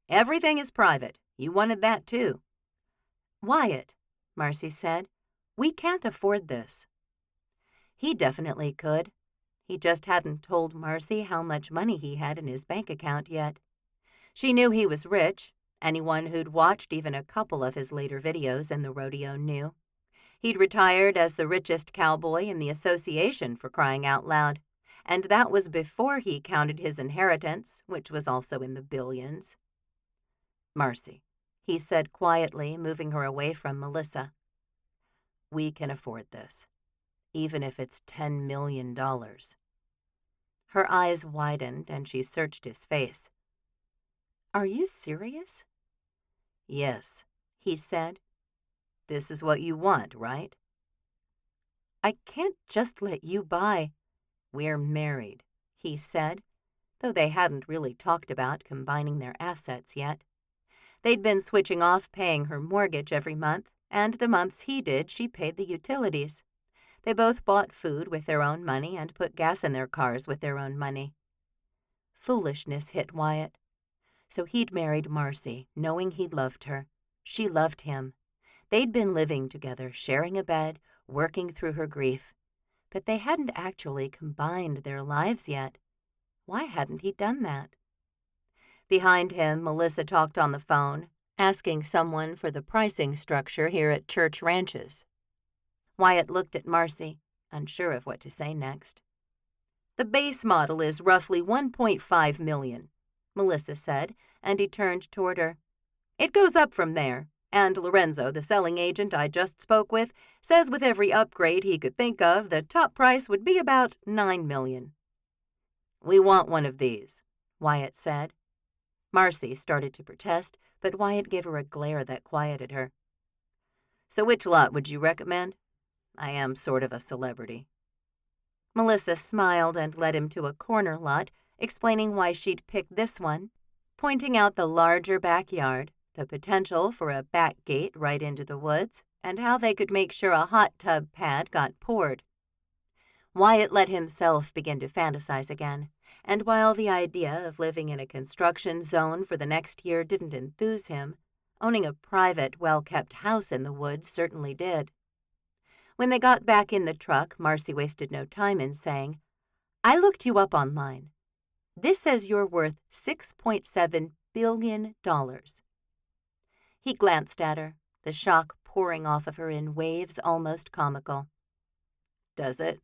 Everything is private. You wanted that too. Wyatt, Marcy said, we can't afford this. He definitely could. He just hadn't told Marcy how much money he had in his bank account yet. She knew he was rich. Anyone who'd watched even a couple of his later videos in the rodeo knew. He'd retired as the richest cowboy in the association, for crying out loud. And that was before he counted his inheritance, which was also in the billions. Marcy, he said quietly, moving her away from Melissa. We can afford this, even if it's $10 million. Her eyes widened and she searched his face. Are you serious? Yes, he said. This is what you want, right? I can't just let you buy. We're married, he said, though they hadn't really talked about combining their assets yet. They'd been switching off paying her mortgage every month, and the months he did, she paid the utilities. They both bought food with their own money and put gas in their cars with their own money. Foolishness hit Wyatt. So he'd married Marcy, knowing he loved her. She loved him. They'd been living together, sharing a bed, working through her grief. But they hadn't actually combined their lives yet. Why hadn't he done that? Behind him, Melissa talked on the phone, asking someone for the pricing structure here at Church Ranches. Wyatt looked at Marcy, unsure of what to say next. The base model is roughly $1.5 million, Melissa said, and he turned toward her. It goes up from there, and Lorenzo, the selling agent I just spoke with, says with every upgrade he could think of, the top price would be about $9 million. We want one of these, Wyatt said. Marcy started to protest, but Wyatt gave her a glare that quieted her. So which lot would you recommend? I am sort of a celebrity. Melissa smiled and led him to a corner lot, explaining why she'd picked this one, pointing out the larger backyard, the potential for a back gate right into the woods, and how they could make sure a hot tub pad got poured. Wyatt let himself begin to fantasize again, and while the idea of living in a construction zone for the next year didn't enthuse him, Owning a private, well-kept house in the woods certainly did. When they got back in the truck, Marcy wasted no time in saying, "I looked you up online. This says you're worth $6.7 billion." He glanced at her, the shock pouring off of her in waves almost comical. Does it?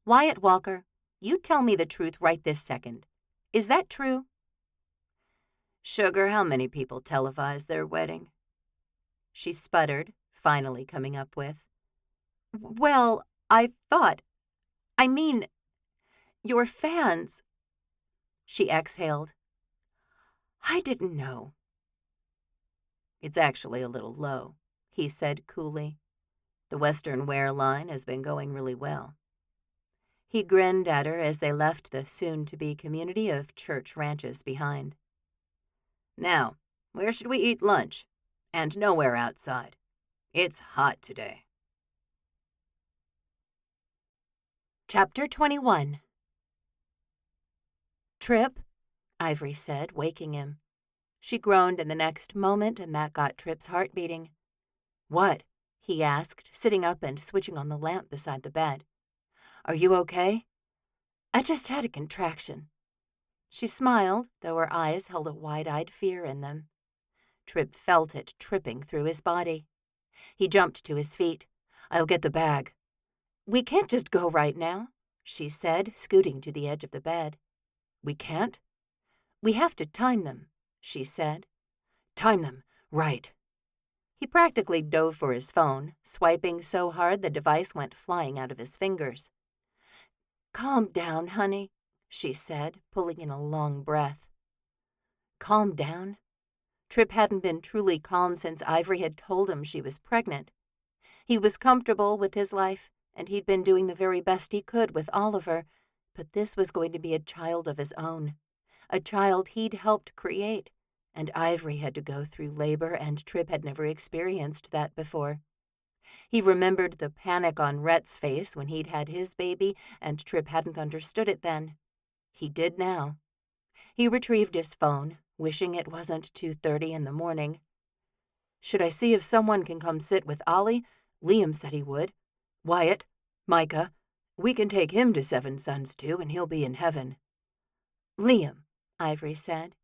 "Wyatt Walker, you tell me the truth right this second. Is that true?" Sugar, how many people televise their wedding? She sputtered, finally coming up with, "Well, I mean, your fans." She exhaled. "I didn't know." It's actually a little low, he said coolly. The Western wear line has been going really well. He grinned at her as they left the soon-to-be community of church ranches behind. Now, where should we eat lunch? And nowhere outside. It's hot today. Chapter 21. "Trip," Ivory said, waking him. She groaned in the next moment, and that got Trip's heart beating. What? He asked, sitting up and switching on the lamp beside the bed. "Are you okay?" "I just had a contraction." She smiled, though her eyes held a wide-eyed fear in them. Trip felt it tripping through his body. He jumped to his feet. "I'll get the bag." "We can't just go right now," she said, scooting to the edge of the bed. "We can't?" "We have to time them," she said. "Time them, right." He practically dove for his phone, swiping so hard the device went flying out of his fingers. "Calm down, honey," she said, pulling in a long breath. Calm down? Trip hadn't been truly calm since Ivory had told him she was pregnant. He was comfortable with his life, and he'd been doing the very best he could with Oliver, but this was going to be a child of his own, a child he'd helped create, and Ivory had to go through labor, and Trip had never experienced that before. He remembered the panic on Rhett's face when he'd had his baby, and Trip hadn't understood it then. He did now. He retrieved his phone, wishing it wasn't 2:30 in the morning. "Should I see if someone can come sit with Ollie? Liam said he would. Wyatt, Micah, we can take him to Seven Sons too, and he'll be in heaven." "Liam," Ivory said.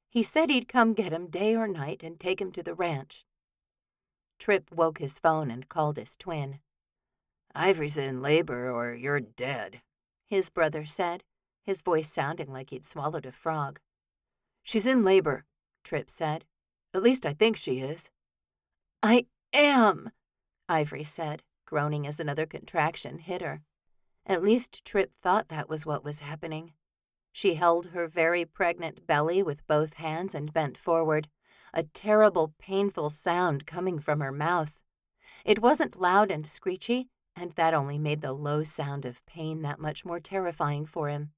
"He said he'd come get him day or night and take him to the ranch." Trip woke his phone and called his twin. "Ivory's in labor or you're dead," his brother said, his voice sounding like he'd swallowed a frog. "She's in labor," Trip said. "At least I think she is." "I am," Ivory said, groaning as another contraction hit her. At least Trip thought that was what was happening. She held her very pregnant belly with both hands and bent forward, a terrible, painful sound coming from her mouth. It wasn't loud and screechy, and that only made the low sound of pain that much more terrifying for him.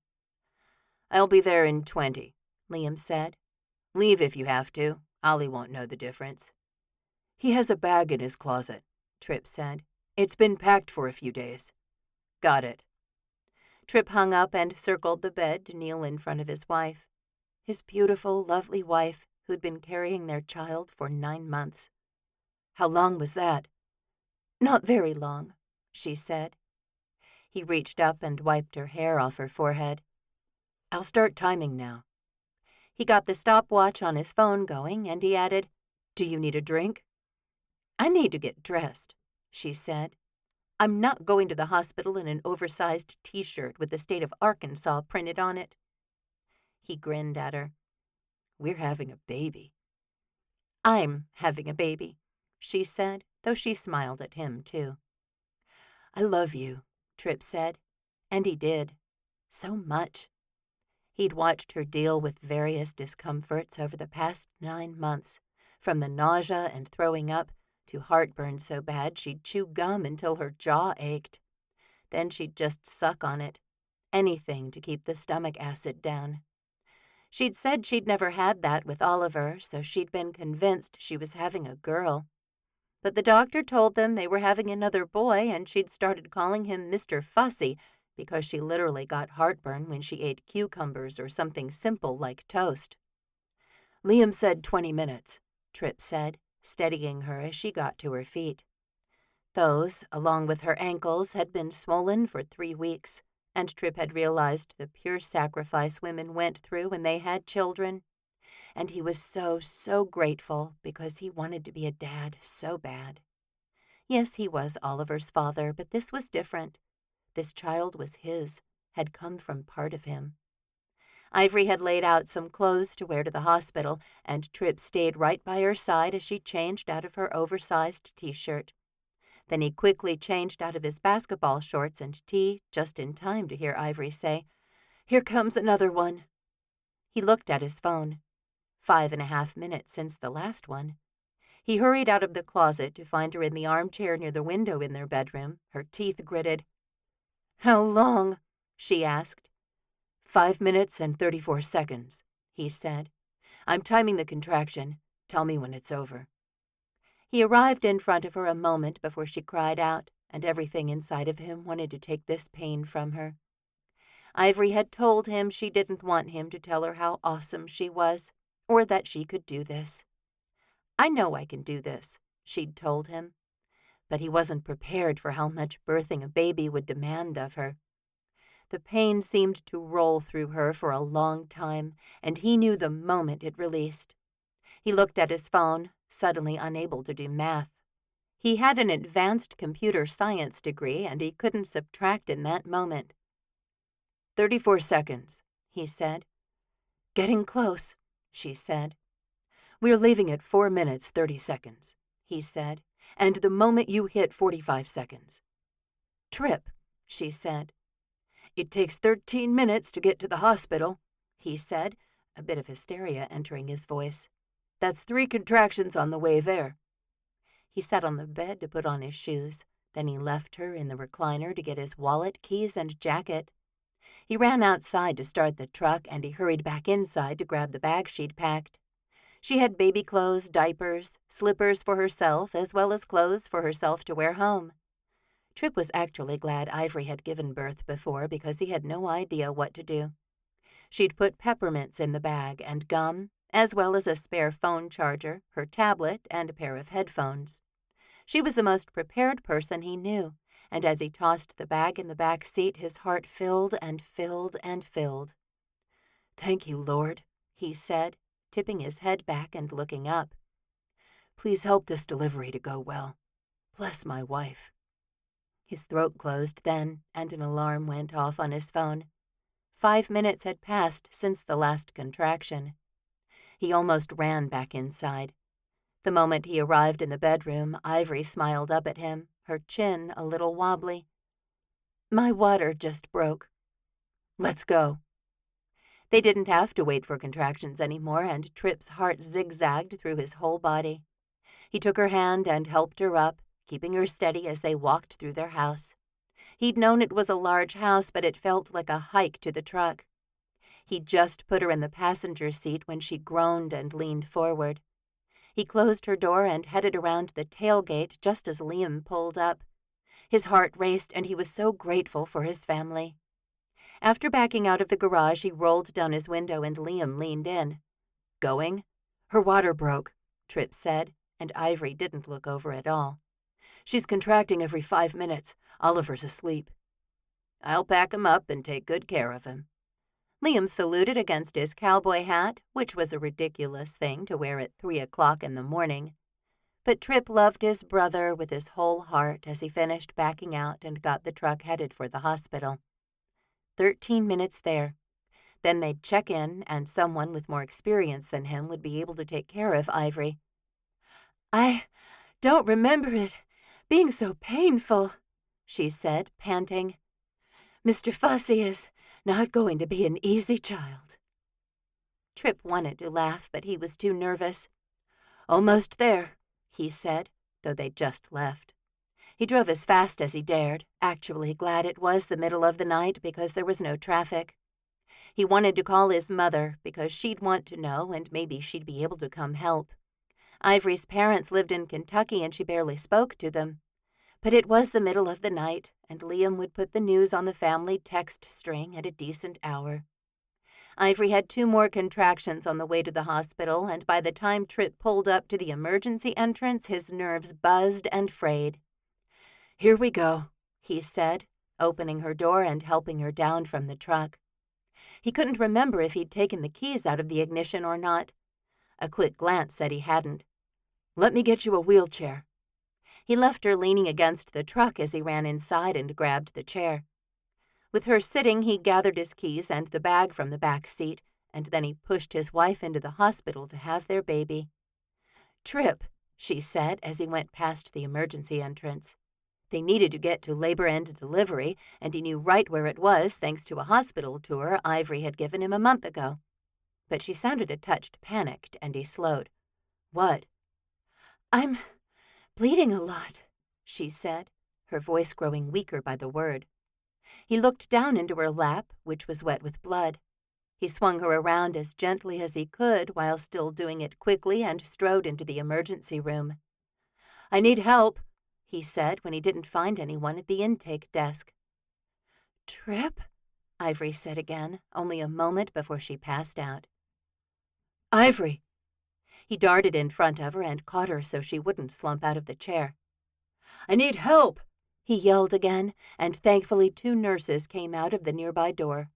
"I'll be there in 20, Liam said. "Leave if you have to. Ollie won't know the difference." "He has a bag in his closet," Trip said. "It's been packed for a few days." "Got it." Trip hung up and circled the bed to kneel in front of his wife. His beautiful, lovely wife who'd been carrying their child for 9 months. "How long was that?" "Not very long," she said. He reached up and wiped her hair off her forehead. "I'll start timing now." He got the stopwatch on his phone going, and he added, "Do you need a drink?" "I need to get dressed," she said. "I'm not going to the hospital in an oversized T-shirt with the state of Arkansas printed on it." He grinned at her. "We're having a baby." "I'm having a baby," she said, though she smiled at him, too. "I love you," Trip said. And he did. So much. He'd watched her deal with various discomforts over the past 9 months, from the nausea and throwing up to heartburn so bad she'd chew gum until her jaw ached. Then she'd just suck on it, anything to keep the stomach acid down. She'd said she'd never had that with Oliver, so she'd been convinced she was having a girl. But the doctor told them they were having another boy, and she'd started calling him Mr. Fussy because she literally got heartburn when she ate cucumbers or something simple like toast. "Liam said 20 minutes, Tripp said, steadying her as she got to her feet. Those, along with her ankles, had been swollen for 3 weeks, and Tripp had realized the pure sacrifice women went through when they had children. And he was so, so grateful because he wanted to be a dad so bad. Yes, he was Oliver's father, but this was different. This child was his, had come from part of him. Ivory had laid out some clothes to wear to the hospital, and Tripp stayed right by her side as she changed out of her oversized t-shirt. Then he quickly changed out of his basketball shorts and tee, just in time to hear Ivory say, "Here comes another one." He looked at his phone. 5.5 minutes since the last one. He hurried out of the closet to find her in the armchair near the window in their bedroom, her teeth gritted. "How long?" she asked. 5 minutes and 34 seconds, he said. "I'm timing the contraction. Tell me when it's over." He arrived in front of her a moment before she cried out, and everything inside of him wanted to take this pain from her. Ivory had told him she didn't want him to tell her how awesome she was, or that she could do this. "I know I can do this," she'd told him. But he wasn't prepared for how much birthing a baby would demand of her. The pain seemed to roll through her for a long time, and he knew the moment it released. He looked at his phone, suddenly unable to do math. He had an advanced computer science degree, and he couldn't subtract in that moment. 34 seconds, he said. "Getting close," she said. "We're leaving at 4 minutes, 30 seconds, he said, "and the moment you hit 45 seconds. "Tripp," she said. "It takes 13 minutes to get to the hospital," he said, a bit of hysteria entering his voice. "That's 3 contractions on the way there." He sat on the bed to put on his shoes. Then he left her in the recliner to get his wallet, keys, and jacket. He ran outside to start the truck, and he hurried back inside to grab the bag she'd packed. She had baby clothes, diapers, slippers for herself, as well as clothes for herself to wear home. Tripp was actually glad Ivory had given birth before because he had no idea what to do. She'd put peppermints in the bag and gum, as well as a spare phone charger, her tablet, and a pair of headphones. She was the most prepared person he knew, and as he tossed the bag in the back seat, his heart filled and filled and filled. "Thank you, Lord," he said, tipping his head back and looking up. "Please help this delivery to go well. Bless my wife." His throat closed then, and an alarm went off on his phone. 5 minutes had passed since the last contraction. He almost ran back inside. The moment he arrived in the bedroom, Ivory smiled up at him, her chin a little wobbly. "My water just broke." "Let's go." They didn't have to wait for contractions anymore, and Tripp's heart zigzagged through his whole body. He took her hand and helped her up, keeping her steady as they walked through their house. He'd known it was a large house, but it felt like a hike to the truck. He'd just put her in the passenger seat when she groaned and leaned forward. He closed her door and headed around the tailgate just as Liam pulled up. His heart raced, and he was so grateful for his family. After backing out of the garage, he rolled down his window and Liam leaned in. "Going?" "Her water broke," Tripp said, and Ivory didn't look over at all. "She's contracting every 5 minutes. Oliver's asleep." "I'll pack him up and take good care of him." Liam saluted against his cowboy hat, which was a ridiculous thing to wear at 3 o'clock in the morning. But Tripp loved his brother with his whole heart as he finished backing out and got the truck headed for the hospital. 13 minutes there. Then they'd check in, and someone with more experience than him would be able to take care of Ivory. "I don't remember it being so painful," she said, panting. "Mr. Fussy is not going to be an easy child." Tripp wanted to laugh, but he was too nervous. "Almost there," he said, though they'd just left. He drove as fast as he dared, actually glad it was the middle of the night because there was no traffic. He wanted to call his mother because she'd want to know and maybe she'd be able to come help. Ivory's parents lived in Kentucky and she barely spoke to them. But it was the middle of the night, and Liam would put the news on the family text string at a decent hour. Ivory had 2 more contractions on the way to the hospital, and by the time Tripp pulled up to the emergency entrance, his nerves buzzed and frayed. "Here we go," he said, opening her door and helping her down from the truck. He couldn't remember if he'd taken the keys out of the ignition or not. A quick glance said he hadn't. "Let me get you a wheelchair." He left her leaning against the truck as he ran inside and grabbed the chair. With her sitting, he gathered his keys and the bag from the back seat, and then he pushed his wife into the hospital to have their baby. "Tripp," she said as he went past the emergency entrance. They needed to get to labor and delivery, and he knew right where it was thanks to a hospital tour Ivory had given him a month ago. But she sounded a touch panicked, and he slowed. "What?" "I'm bleeding a lot," she said, her voice growing weaker by the word. He looked down into her lap, which was wet with blood. He swung her around as gently as he could while still doing it quickly and strode into the emergency room. "I need help," he said when he didn't find anyone at the intake desk. "Tripp?" Ivory said again, only a moment before she passed out. "Ivory!" He darted in front of her and caught her so she wouldn't slump out of the chair. "I need help!" he yelled again, and thankfully 2 nurses came out of the nearby door.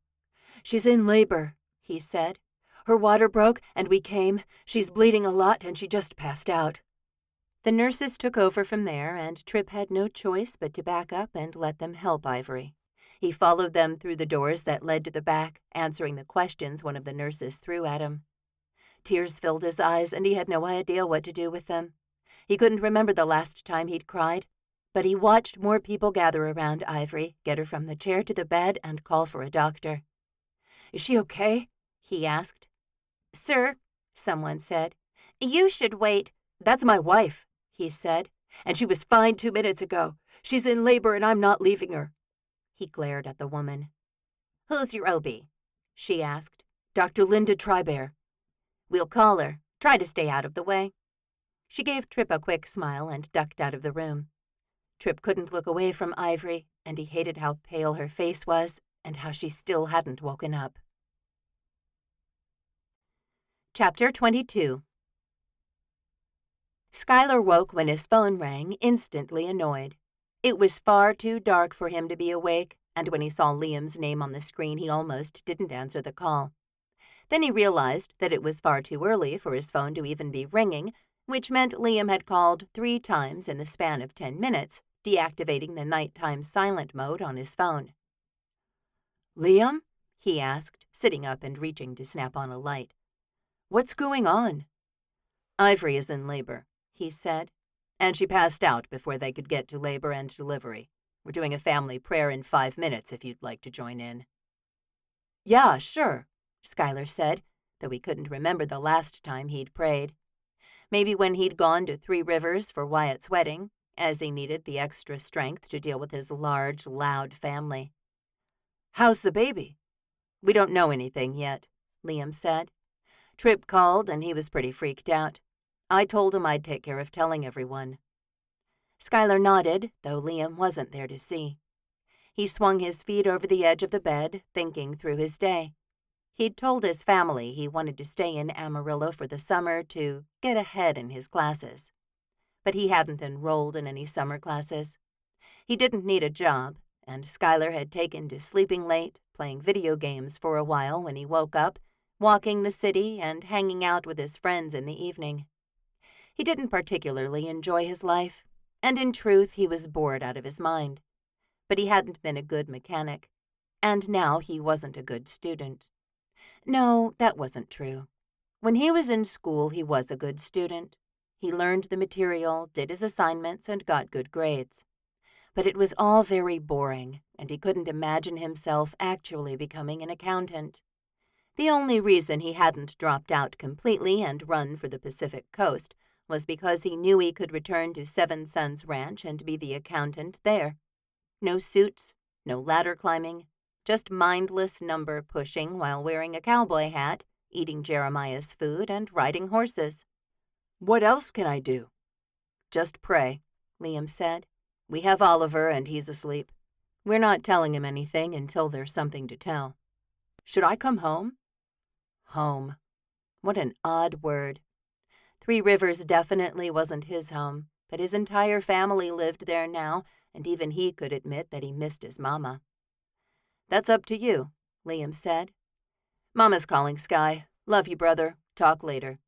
"She's in labor," he said. "Her water broke, and we came. She's bleeding a lot, and she just passed out." The nurses took over from there, and Tripp had no choice but to back up and let them help Ivory. He followed them through the doors that led to the back, answering the questions one of the nurses threw at him. Tears filled his eyes, and he had no idea what to do with them. He couldn't remember the last time he'd cried, but he watched more people gather around Ivory, get her from the chair to the bed, and call for a doctor. "Is she okay?" he asked. "Sir," someone said, "you should wait." "That's my wife," he said, "and she was fine 2 minutes ago. She's in labor and I'm not leaving her." He glared at the woman. "Who's your OB?" she asked. "Dr. Linda Tribear." "We'll call her. Try to stay out of the way." She gave Tripp a quick smile and ducked out of the room. Tripp couldn't look away from Ivory, and he hated how pale her face was and how she still hadn't woken up. Chapter 22. Skylar woke when his phone rang, instantly annoyed. It was far too dark for him to be awake, and when he saw Liam's name on the screen, he almost didn't answer the call. Then he realized that it was far too early for his phone to even be ringing, which meant Liam had called 3 times in the span of 10 minutes, deactivating the nighttime silent mode on his phone. "Liam?" he asked, sitting up and reaching to snap on a light. "What's going on?" "Ivory is in labor," he said, "and she passed out before they could get to labor and delivery. We're doing a family prayer in 5 minutes if you'd like to join in." "Yeah, sure," Skylar said, though he couldn't remember the last time he'd prayed. Maybe when he'd gone to 3 Rivers for Wyatt's wedding, as he needed the extra strength to deal with his large, loud family. "How's the baby?" "We don't know anything yet," Liam said. "Tripp called and he was pretty freaked out. I told him I'd take care of telling everyone." Skylar nodded, though Liam wasn't there to see. He swung his feet over the edge of the bed, thinking through his day. He'd told his family he wanted to stay in Amarillo for the summer to get ahead in his classes. But he hadn't enrolled in any summer classes. He didn't need a job, and Skylar had taken to sleeping late, playing video games for a while when he woke up, walking the city, and hanging out with his friends in the evening. He didn't particularly enjoy his life, and in truth he was bored out of his mind. But he hadn't been a good mechanic, and now he wasn't a good student. No, that wasn't true. When he was in school, he was a good student. He learned the material, did his assignments, and got good grades. But it was all very boring, and he couldn't imagine himself actually becoming an accountant. The only reason he hadn't dropped out completely and run for the Pacific Coast was because he knew he could return to Seven Sons Ranch and be the accountant there. No suits, no ladder climbing, just mindless number pushing while wearing a cowboy hat, eating Jeremiah's food, and riding horses. "What else can I do?" "Just pray," Liam said. "We have Oliver, and he's asleep. We're not telling him anything until there's something to tell." "Should I come home?" Home. What an odd word. Three Rivers definitely wasn't his home, but his entire family lived there now, and even he could admit that he missed his mama. "That's up to you," Liam said. "Mama's calling, Sky. Love you, brother. Talk later."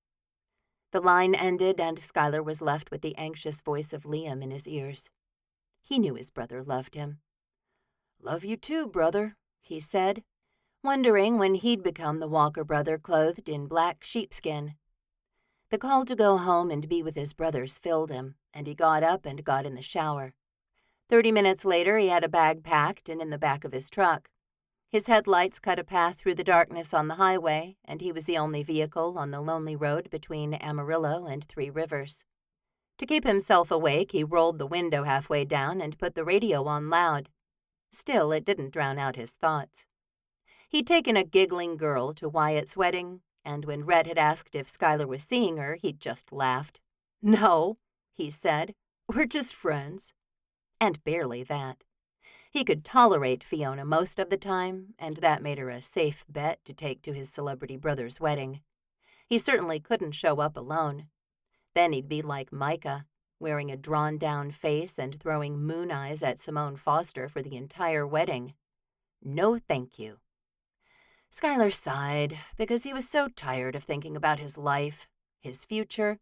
The line ended, and Skylar was left with the anxious voice of Liam in his ears. He knew his brother loved him. "Love you too, brother," he said, wondering when he'd become the Walker brother clothed in black sheepskin. The call to go home and be with his brothers filled him, and he got up and got in the shower. 30 minutes later, he had a bag packed and in the back of his truck. His headlights cut a path through the darkness on the highway, and he was the only vehicle on the lonely road between Amarillo and Three Rivers. To keep himself awake, he rolled the window halfway down and put the radio on loud. Still, it didn't drown out his thoughts. He'd taken a giggling girl to Wyatt's wedding, and when Rhett had asked if Skylar was seeing her, he'd just laughed. "No," he said, "we're just friends." And barely that. He could tolerate Fiona most of the time, and that made her a safe bet to take to his celebrity brother's wedding. He certainly couldn't show up alone. Then he'd be like Micah, wearing a drawn-down face and throwing moon eyes at Simone Foster for the entire wedding. No thank you. Skylar sighed because he was so tired of thinking about his life, his future.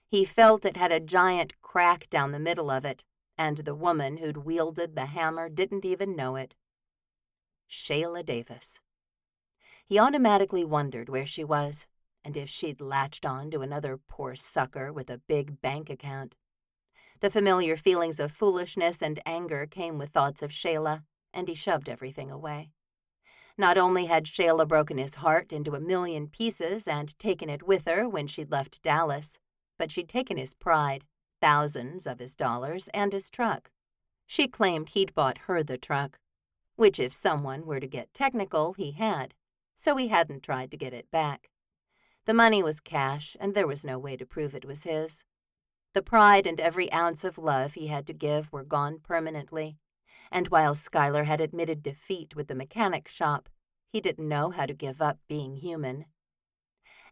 He felt it had a giant crack down the middle of it, and the woman who'd wielded the hammer didn't even know it. Shayla Davis. He automatically wondered where she was, and if she'd latched on to another poor sucker with a big bank account. The familiar feelings of foolishness and anger came with thoughts of Shayla, and he shoved everything away. Not only had Shayla broken his heart into a million pieces and taken it with her when she'd left Dallas, but she'd taken his pride, thousands of his dollars, and his truck. She claimed he'd bought her the truck, which if someone were to get technical, he had, so he hadn't tried to get it back. The money was cash, and there was no way to prove it was his. The pride and every ounce of love he had to give were gone permanently, and while Skylar had admitted defeat with the mechanic shop, he didn't know how to give up being human.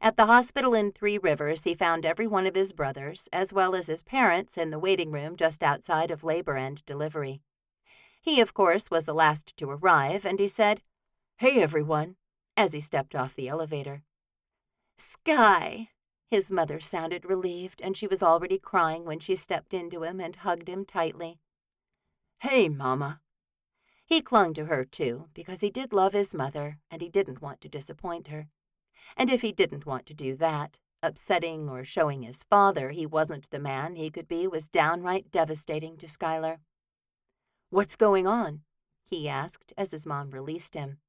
At the hospital in Three Rivers, he found every one of his brothers, as well as his parents, in the waiting room just outside of labor and delivery. He, of course, was the last to arrive, and he said, "Hey, everyone," as he stepped off the elevator. "Sky," his mother sounded relieved, and she was already crying when she stepped into him and hugged him tightly. "Hey, Mama." He clung to her, too, because he did love his mother, and he didn't want to disappoint her. And if he didn't want to do that, upsetting or showing his father he wasn't the man he could be was downright devastating to Skylar. "What's going on?" he asked as his mom released him.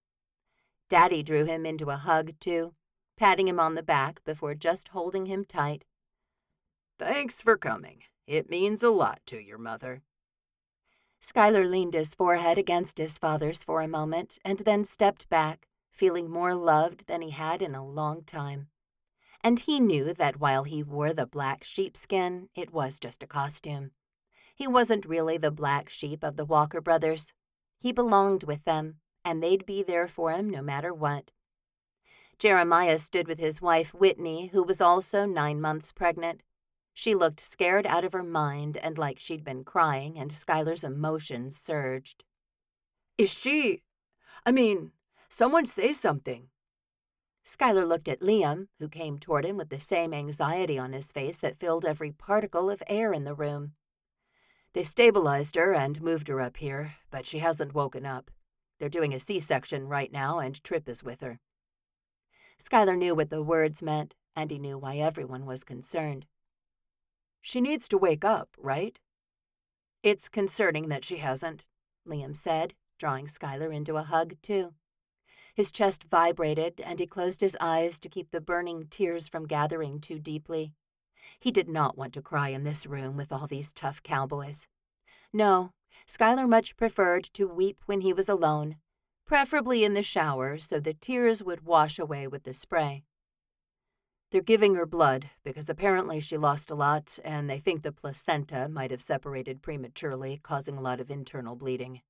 Daddy drew him into a hug, too, patting him on the back before just holding him tight. "Thanks for coming. It means a lot to your mother." Skylar leaned his forehead against his father's for a moment and then stepped back, feeling more loved than he had in a long time. And he knew that while he wore the black sheepskin, it was just a costume. He wasn't really the black sheep of the Walker brothers. He belonged with them, and they'd be there for him no matter what. Jeremiah stood with his wife, Whitney, who was also 9 months pregnant. She looked scared out of her mind and like she'd been crying, and Skylar's emotions surged. "Is she... someone say something." Skylar looked at Liam, who came toward him with the same anxiety on his face that filled every particle of air in the room. "They stabilized her and moved her up here, but she hasn't woken up. They're doing a C-section right now, and Tripp is with her." Skylar knew what the words meant, and he knew why everyone was concerned. "She needs to wake up, right?" "It's concerning that she hasn't," Liam said, drawing Skylar into a hug, too. His chest vibrated, and he closed his eyes to keep the burning tears from gathering too deeply. He did not want to cry in this room with all these tough cowboys. No, Skylar much preferred to weep when he was alone, preferably in the shower so the tears would wash away with the spray. "They're giving her blood because apparently she lost a lot, and they think the placenta might have separated prematurely, causing a lot of internal bleeding."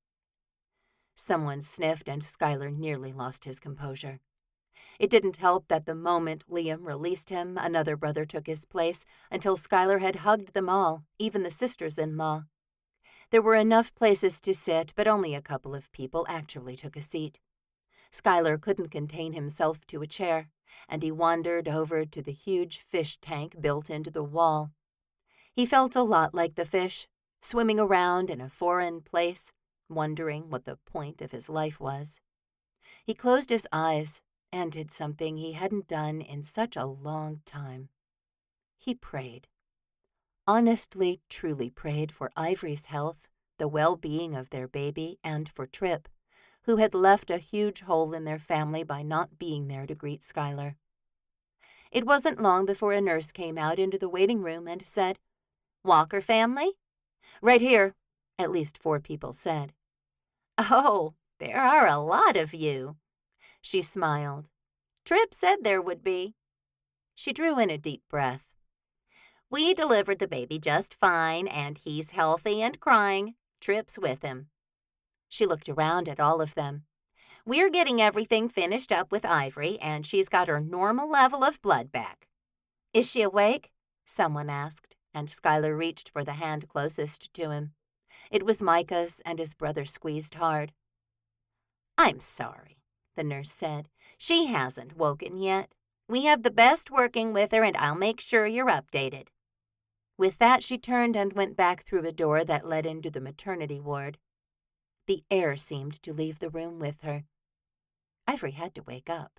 Someone sniffed, and Skylar nearly lost his composure. It didn't help that the moment Liam released him, another brother took his place, until Schuyler had hugged them all, even the sisters-in-law. There were enough places to sit, but only a couple of people actually took a seat. Schuyler couldn't contain himself to a chair, and he wandered over to the huge fish tank built into the wall. He felt a lot like the fish, swimming around in a foreign place, wondering what the point of his life was. He closed his eyes and did something he hadn't done in such a long time. He prayed. Honestly, truly prayed for Ivory's health, the well-being of their baby, and for Trip, who had left a huge hole in their family by not being there to greet Schuyler. It wasn't long before a nurse came out into the waiting room and said, "Walker family?" "Right here," at least 4 people said. "Oh, there are a lot of you." She smiled. "Trip said there would be." She drew in a deep breath. "We delivered the baby just fine, and he's healthy and crying. Trip's with him." She looked around at all of them. "We're getting everything finished up with Ivory, and she's got her normal level of blood back." "Is she awake?" someone asked, and Schuyler reached for the hand closest to him. It was Micah's, and his brother squeezed hard. "I'm sorry," the nurse said. "She hasn't woken yet. We have the best working with her, and I'll make sure you're updated." With that, she turned and went back through a door that led into the maternity ward. The air seemed to leave the room with her. Ivory had to wake up.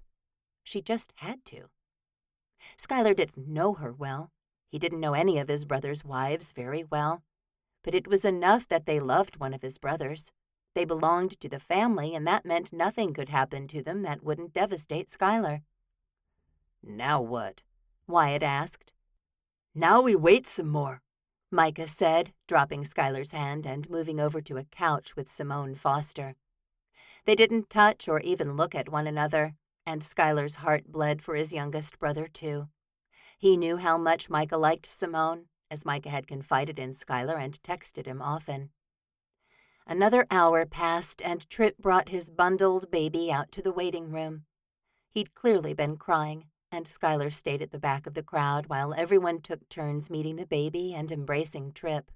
She just had to. Schuyler didn't know her well. He didn't know any of his brother's wives very well. But it was enough that they loved one of his brothers. They belonged to the family, and that meant nothing could happen to them that wouldn't devastate Schuyler. "Now what?" Wyatt asked. "Now we wait some more," Micah said, dropping Schuyler's hand and moving over to a couch with Simone Foster. They didn't touch or even look at one another, and Schuyler's heart bled for his youngest brother, too. He knew how much Micah liked Simone, as Micah had confided in Schuyler and texted him often. Another hour passed, and Trip brought his bundled baby out to the waiting room. He'd clearly been crying, and Schuyler stayed at the back of the crowd while everyone took turns meeting the baby and embracing Trip.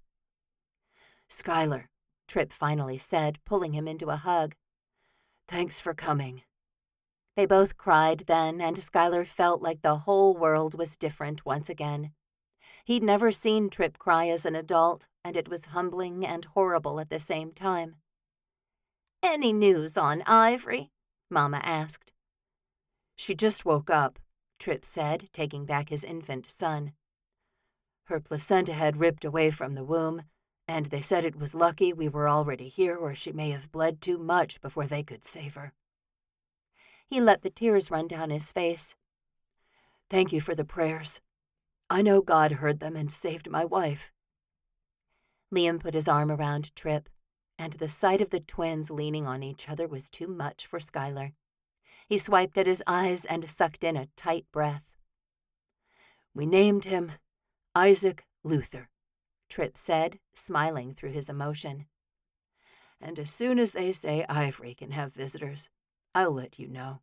"Schuyler," Trip finally said, pulling him into a hug. "Thanks for coming." They both cried then, and Schuyler felt like the whole world was different once again. He'd never seen Trip cry as an adult, and it was humbling and horrible at the same time. "Any news on Ivory?" Mama asked. "She just woke up," Trip said, taking back his infant son. "Her placenta had ripped away from the womb, and they said it was lucky we were already here, or she may have bled too much before they could save her." He let the tears run down his face. "Thank you for the prayers. I know God heard them and saved my wife." Liam put his arm around Trip, and the sight of the twins leaning on each other was too much for Schuyler. He swiped at his eyes and sucked in a tight breath. "We named him Isaac Luther," Trip said, smiling through his emotion. "And as soon as they say Ivory can have visitors, I'll let you know."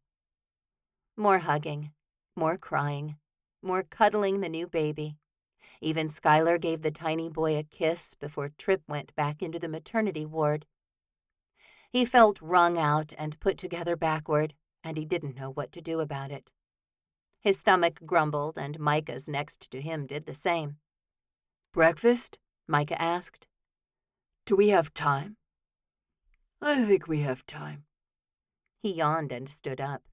More hugging, more crying, more cuddling the new baby. Even Schuyler gave the tiny boy a kiss before Trip went back into the maternity ward. He felt wrung out and put together backward, and he didn't know what to do about it. His stomach grumbled, and Micah's next to him did the same. "Breakfast?" Micah asked. "Do we have time?" "I think we have time." He yawned and stood up.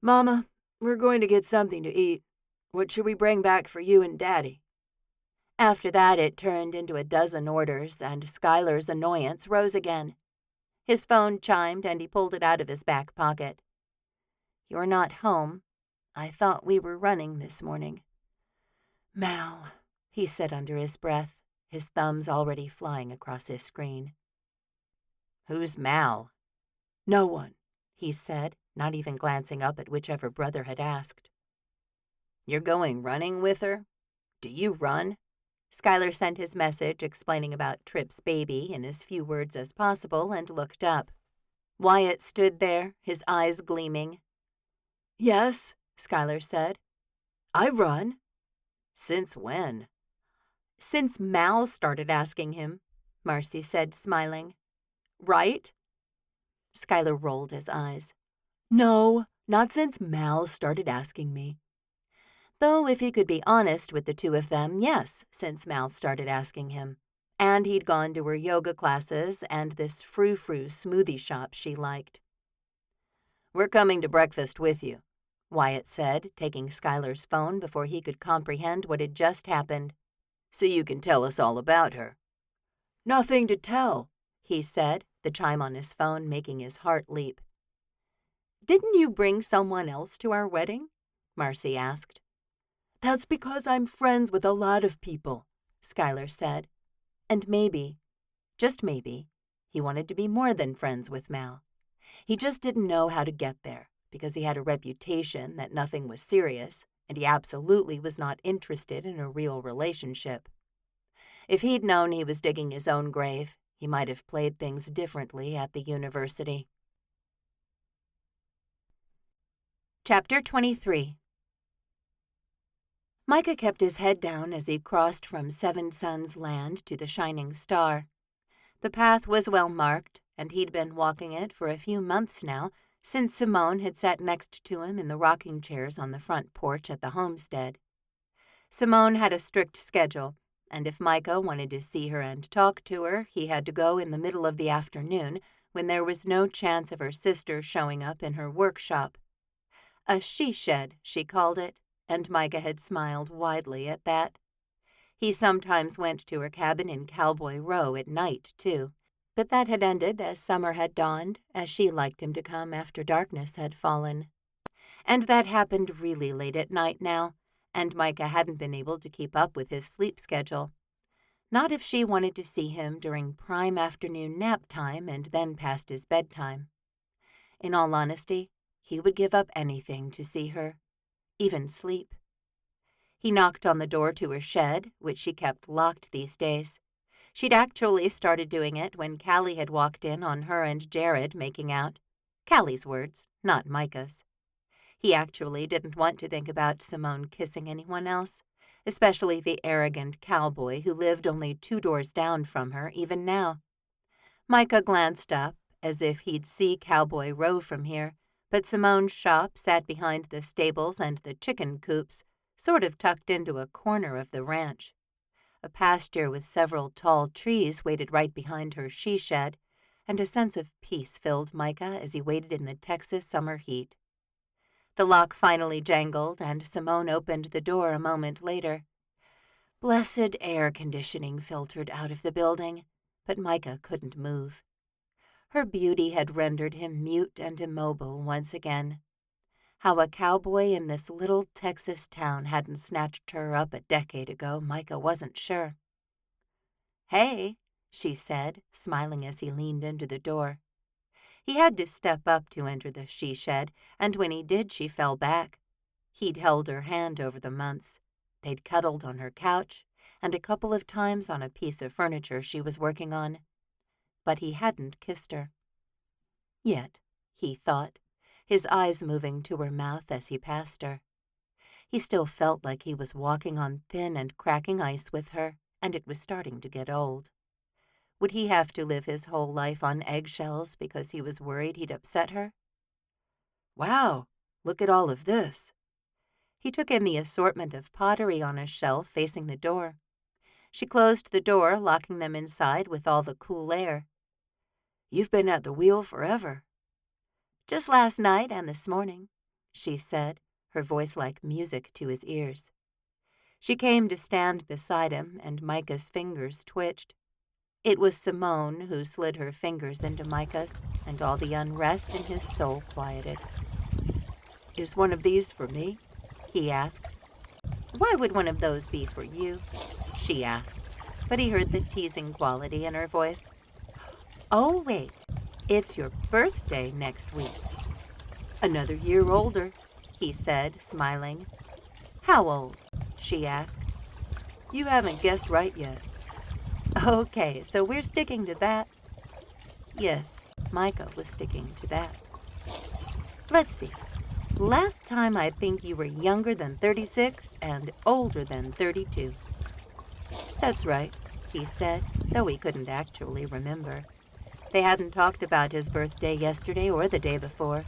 "Mama, we're going to get something to eat. What should we bring back for you and Daddy?" After that, it turned into a dozen orders, and Schuyler's annoyance rose again. His phone chimed, and he pulled it out of his back pocket. "You're not home. I thought we were running this morning." "Mal," he said under his breath, his thumbs already flying across his screen. "Who's Mal?" "No one," he said, not even glancing up at whichever brother had asked. "You're going running with her? Do you run?" Schuyler sent his message explaining about Trip's baby in as few words as possible and looked up. Wyatt stood there, his eyes gleaming. Yes, Skylar said. I run. Since when? Since Mal started asking him, Marcy said, smiling. Right? Skylar rolled his eyes. No, not since Mal started asking me. Though if he could be honest with the two of them, yes, since Mal started asking him. And he'd gone to her yoga classes and this frou-frou smoothie shop she liked. We're coming to breakfast with you, Wyatt said, taking Skylar's phone before he could comprehend what had just happened. So you can tell us all about her. Nothing to tell, he said, the chime on his phone making his heart leap. Didn't you bring someone else to our wedding? Marcy asked. That's because I'm friends with a lot of people, Skylar said. And maybe, just maybe, he wanted to be more than friends with Mal. He just didn't know how to get there because he had a reputation that nothing was serious, and he absolutely was not interested in a real relationship. If he'd known he was digging his own grave, he might have played things differently at the university. Chapter 23. Micah kept his head down as he crossed from Seven Suns Land to the Shining Star. The path was well marked, and he'd been walking it for a few months now, since Simone had sat next to him in the rocking chairs on the front porch at the homestead. Simone had a strict schedule, and if Micah wanted to see her and talk to her, he had to go in the middle of the afternoon when there was no chance of her sister showing up in her workshop. A she-shed, she called it, and Micah had smiled widely at that. He sometimes went to her cabin in Cowboy Row at night, too, but that had ended as summer had dawned, as she liked him to come after darkness had fallen. And that happened really late at night now, and Micah hadn't been able to keep up with his sleep schedule. Not if she wanted to see him during prime afternoon nap time and then past his bedtime. In all honesty, he would give up anything to see her, even sleep. He knocked on the door to her shed, which she kept locked these days. She'd actually started doing it when Callie had walked in on her and Jared making out. Callie's words, not Micah's. He actually didn't want to think about Simone kissing anyone else, especially the arrogant cowboy who lived only 2 doors down from her even now. Micah glanced up, as if he'd see Cowboy Row from here, but Simone's shop sat behind the stables and the chicken coops, sort of tucked into a corner of the ranch. A pasture with several tall trees waited right behind her she-shed, and a sense of peace filled Micah as he waited in the Texas summer heat. The lock finally jangled, and Simone opened the door a moment later. Blessed air conditioning filtered out of the building, but Micah couldn't move. Her beauty had rendered him mute and immobile once again. How a cowboy in this little Texas town hadn't snatched her up a decade ago, Micah wasn't sure. "Hey," she said, smiling as he leaned into the door. He had to step up to enter the she-shed, and when he did, she fell back. He'd held her hand over the months. They'd cuddled on her couch, and a couple of times on a piece of furniture she was working on. But he hadn't kissed her. Yet, he thought, his eyes moving to her mouth as he passed her. He still felt like he was walking on thin and cracking ice with her, and it was starting to get old. Would he have to live his whole life on eggshells because he was worried he'd upset her? Wow, look at all of this. He took in the assortment of pottery on a shelf facing the door. She closed the door, locking them inside with all the cool air. "You've been at the wheel forever." "Just last night and this morning," she said, her voice like music to his ears. She came to stand beside him, and Micah's fingers twitched. It was Simone who slid her fingers into Micah's, and all the unrest in his soul quieted. "Is one of these for me?" he asked. "Why would one of those be for you?" she asked, but he heard the teasing quality in her voice. "Oh, wait, it's your birthday next week." "Another year older," he said, smiling. "How old?" she asked. "You haven't guessed right yet." "Okay, so we're sticking to that." Yes, Micah was sticking to that. "Let's see. Last time I think you were younger than 36 and older than 32. That's right, he said, though he couldn't actually remember. They hadn't talked about his birthday yesterday or the day before.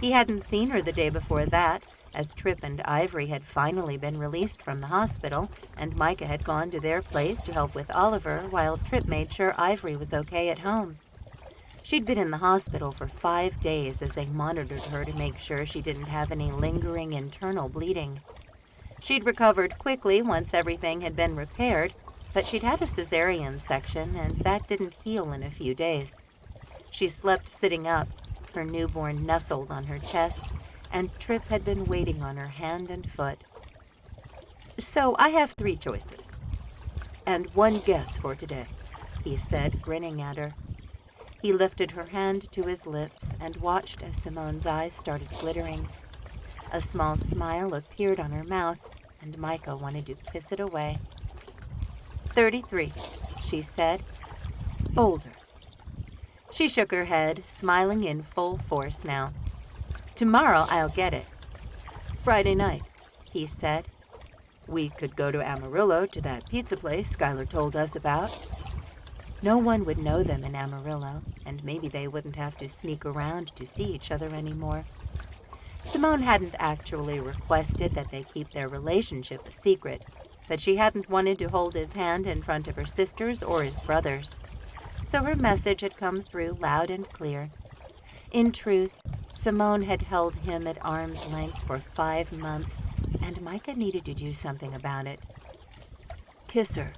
He hadn't seen her the day before that, as Tripp and Ivory had finally been released from the hospital, and Micah had gone to their place to help with Oliver while Tripp made sure Ivory was okay at home. She'd been in the hospital for 5 days as they monitored her to make sure she didn't have any lingering internal bleeding. She'd recovered quickly once everything had been repaired, but she'd had a cesarean section, and that didn't heal in a few days. She slept sitting up, her newborn nestled on her chest, and Tripp had been waiting on her hand and foot. So I have 3 choices. And 1 guess for today, he said, grinning at her. He lifted her hand to his lips and watched as Simone's eyes started glittering. A small smile appeared on her mouth, and Micah wanted to kiss it away. 33, she said. Older. She shook her head, smiling in full force now. Tomorrow I'll get it. Friday night, he said. We could go to Amarillo to that pizza place Skylar told us about. No one would know them in Amarillo, and maybe they wouldn't have to sneak around to see each other anymore. Simone hadn't actually requested that they keep their relationship a secret, but she hadn't wanted to hold his hand in front of her sisters or his brothers. So her message had come through loud and clear. In truth, Simone had held him at arm's length for 5 months, and Micah needed to do something about it. Kiss her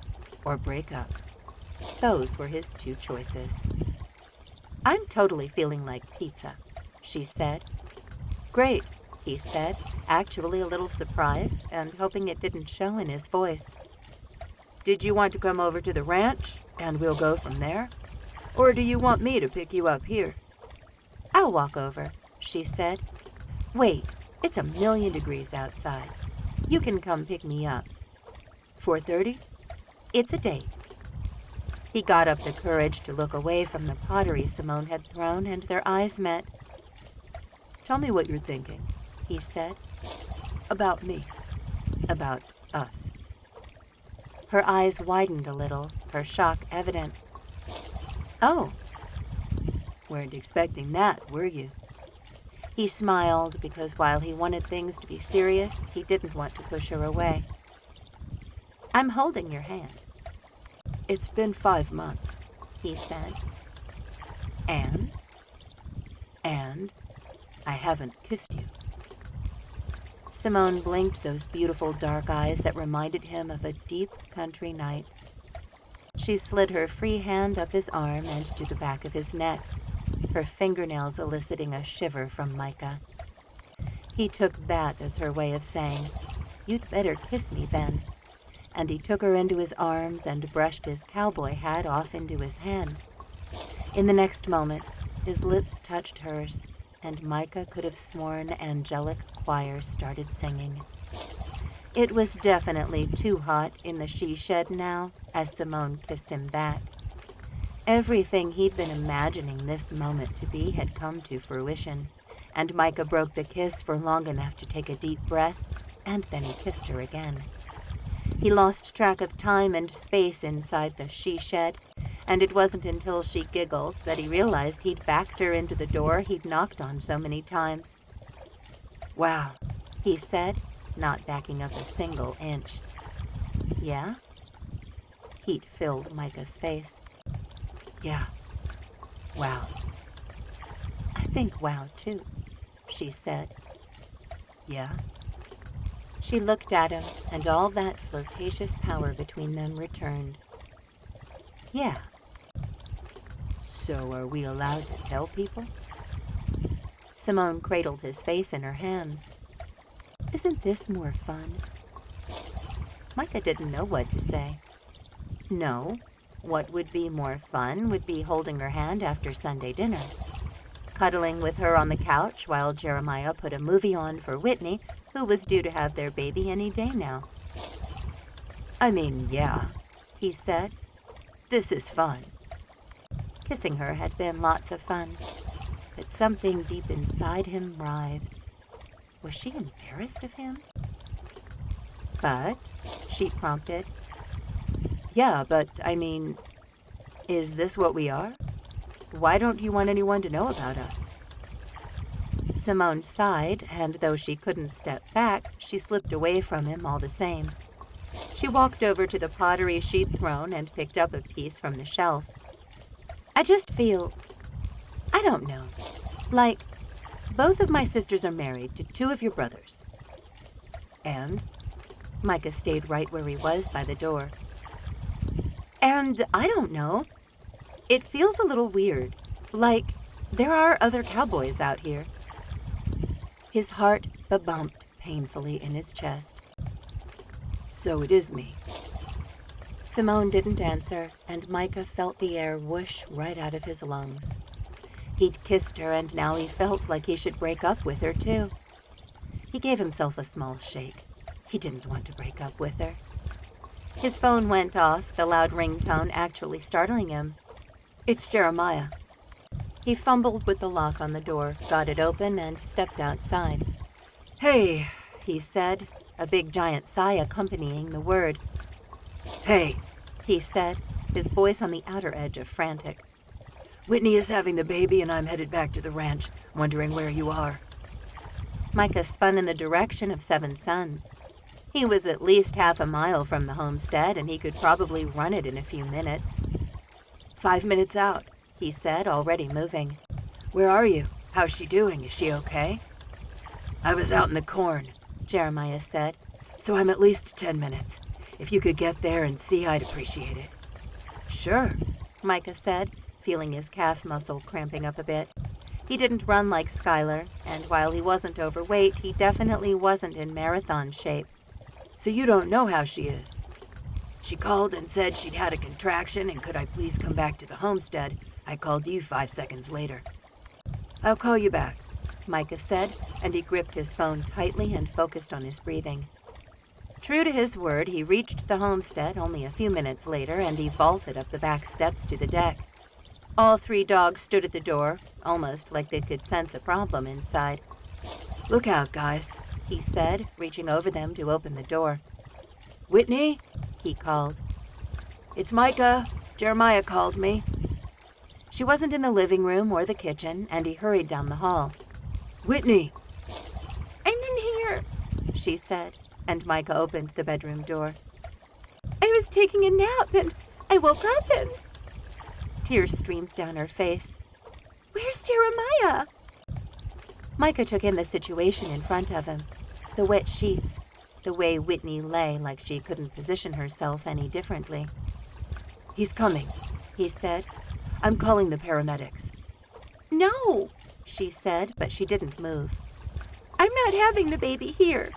or break up. Those were his 2 choices. I'm totally feeling like pizza, she said. Great, he said, actually a little surprised and hoping it didn't show in his voice. Did you want to come over to the ranch and we'll go from there? Or do you want me to pick you up here? I'll walk over, she said. Wait, it's 1,000,000 degrees outside. You can come pick me up. 4:30? It's a date. He got up the courage to look away from the pottery Simone had thrown, and their eyes met. Tell me what you're thinking, he said. About me. About us. Her eyes widened a little, her shock evident. Oh. Weren't expecting that, were you? He smiled because while he wanted things to be serious, he didn't want to push her away. I'm holding your hand. It's been 5 months, he said. And I haven't kissed you. Simone blinked those beautiful dark eyes that reminded him of a deep country night. She slid her free hand up his arm and to the back of his neck, her fingernails eliciting a shiver from Micah. He took that as her way of saying, You'd better kiss me then. And he took her into his arms and brushed his cowboy hat off into his hand. In the next moment, his lips touched hers, and Micah could have sworn angelic choirs started singing. It was definitely too hot in the she-shed now, as Simone kissed him back. Everything he'd been imagining this moment to be had come to fruition, and Micah broke the kiss for long enough to take a deep breath, and then he kissed her again. He lost track of time and space inside the she-shed, and it wasn't until she giggled that he realized he'd backed her into the door he'd knocked on so many times. Wow, he said, not backing up a single inch. Yeah? Heat filled Micah's face. Yeah. Wow. I think wow, too, she said. Yeah? She looked at him, and all that flirtatious power between them returned. Yeah. So are we allowed to tell people? Simone cradled his face in her hands. Isn't this more fun? Micah didn't know what to say. No. What would be more fun would be holding her hand after Sunday dinner, cuddling with her on the couch while Jeremiah put a movie on for Whitney, who was due to have their baby any day now. I mean, yeah, he said. This is fun. Kissing her had been lots of fun, but something deep inside him writhed. Was she embarrassed of him? But, she prompted. Yeah, but, I mean, is this what we are? Why don't you want anyone to know about us? Simone sighed, and though she couldn't step back, she slipped away from him all the same. She walked over to the pottery she'd thrown and picked up a piece from the shelf. I just feel, I don't know, like both of my sisters are married to two of your brothers. And? Micah stayed right where he was by the door. And I don't know. It feels a little weird, like there are other cowboys out here. His heart bumped painfully in his chest. So it is me. Simone didn't answer, and Micah felt the air whoosh right out of his lungs. He'd kissed her, and now he felt like he should break up with her, too. He gave himself a small shake. He didn't want to break up with her. His phone went off, the loud ringtone actually startling him. It's Jeremiah. He fumbled with the lock on the door, got it open, and stepped outside. Hey, he said, a big giant sigh accompanying the word. Hey, he said, his voice on the outer edge of frantic. Whitney is having the baby and I'm headed back to the ranch, wondering where you are. Micah spun in the direction of Seven Sons. He was at least half a mile from the homestead and he could probably run it in a few minutes. 5 minutes out, he said, already moving. Where are you? How's she doing? Is she okay? I was out in the corn, Jeremiah said, so I'm at least 10 minutes. If you could get there and see, I'd appreciate it. Sure, Micah said, feeling his calf muscle cramping up a bit. He didn't run like Skylar, and while he wasn't overweight, he definitely wasn't in marathon shape. So you don't know how she is? She called and said she'd had a contraction and could I please come back to the homestead. I called you 5 seconds later. I'll call you back, Micah said, and he gripped his phone tightly and focused on his breathing. True to his word, he reached the homestead only a few minutes later, and he vaulted up the back steps to the deck. All 3 dogs stood at the door, almost like they could sense a problem inside. Look out, guys, he said, reaching over them to open the door. Whitney, he called. It's Micah. Jeremiah called me. She wasn't in the living room or the kitchen, and he hurried down the hall. Whitney! I'm in here, she said, and Micah opened the bedroom door. I was taking a nap, and I woke up, and... Tears streamed down her face. Where's Jeremiah? Micah took in the situation in front of him. The wet sheets, the way Whitney lay like she couldn't position herself any differently. He's coming, he said. I'm calling the paramedics. No, she said, but she didn't move. I'm not having the baby here.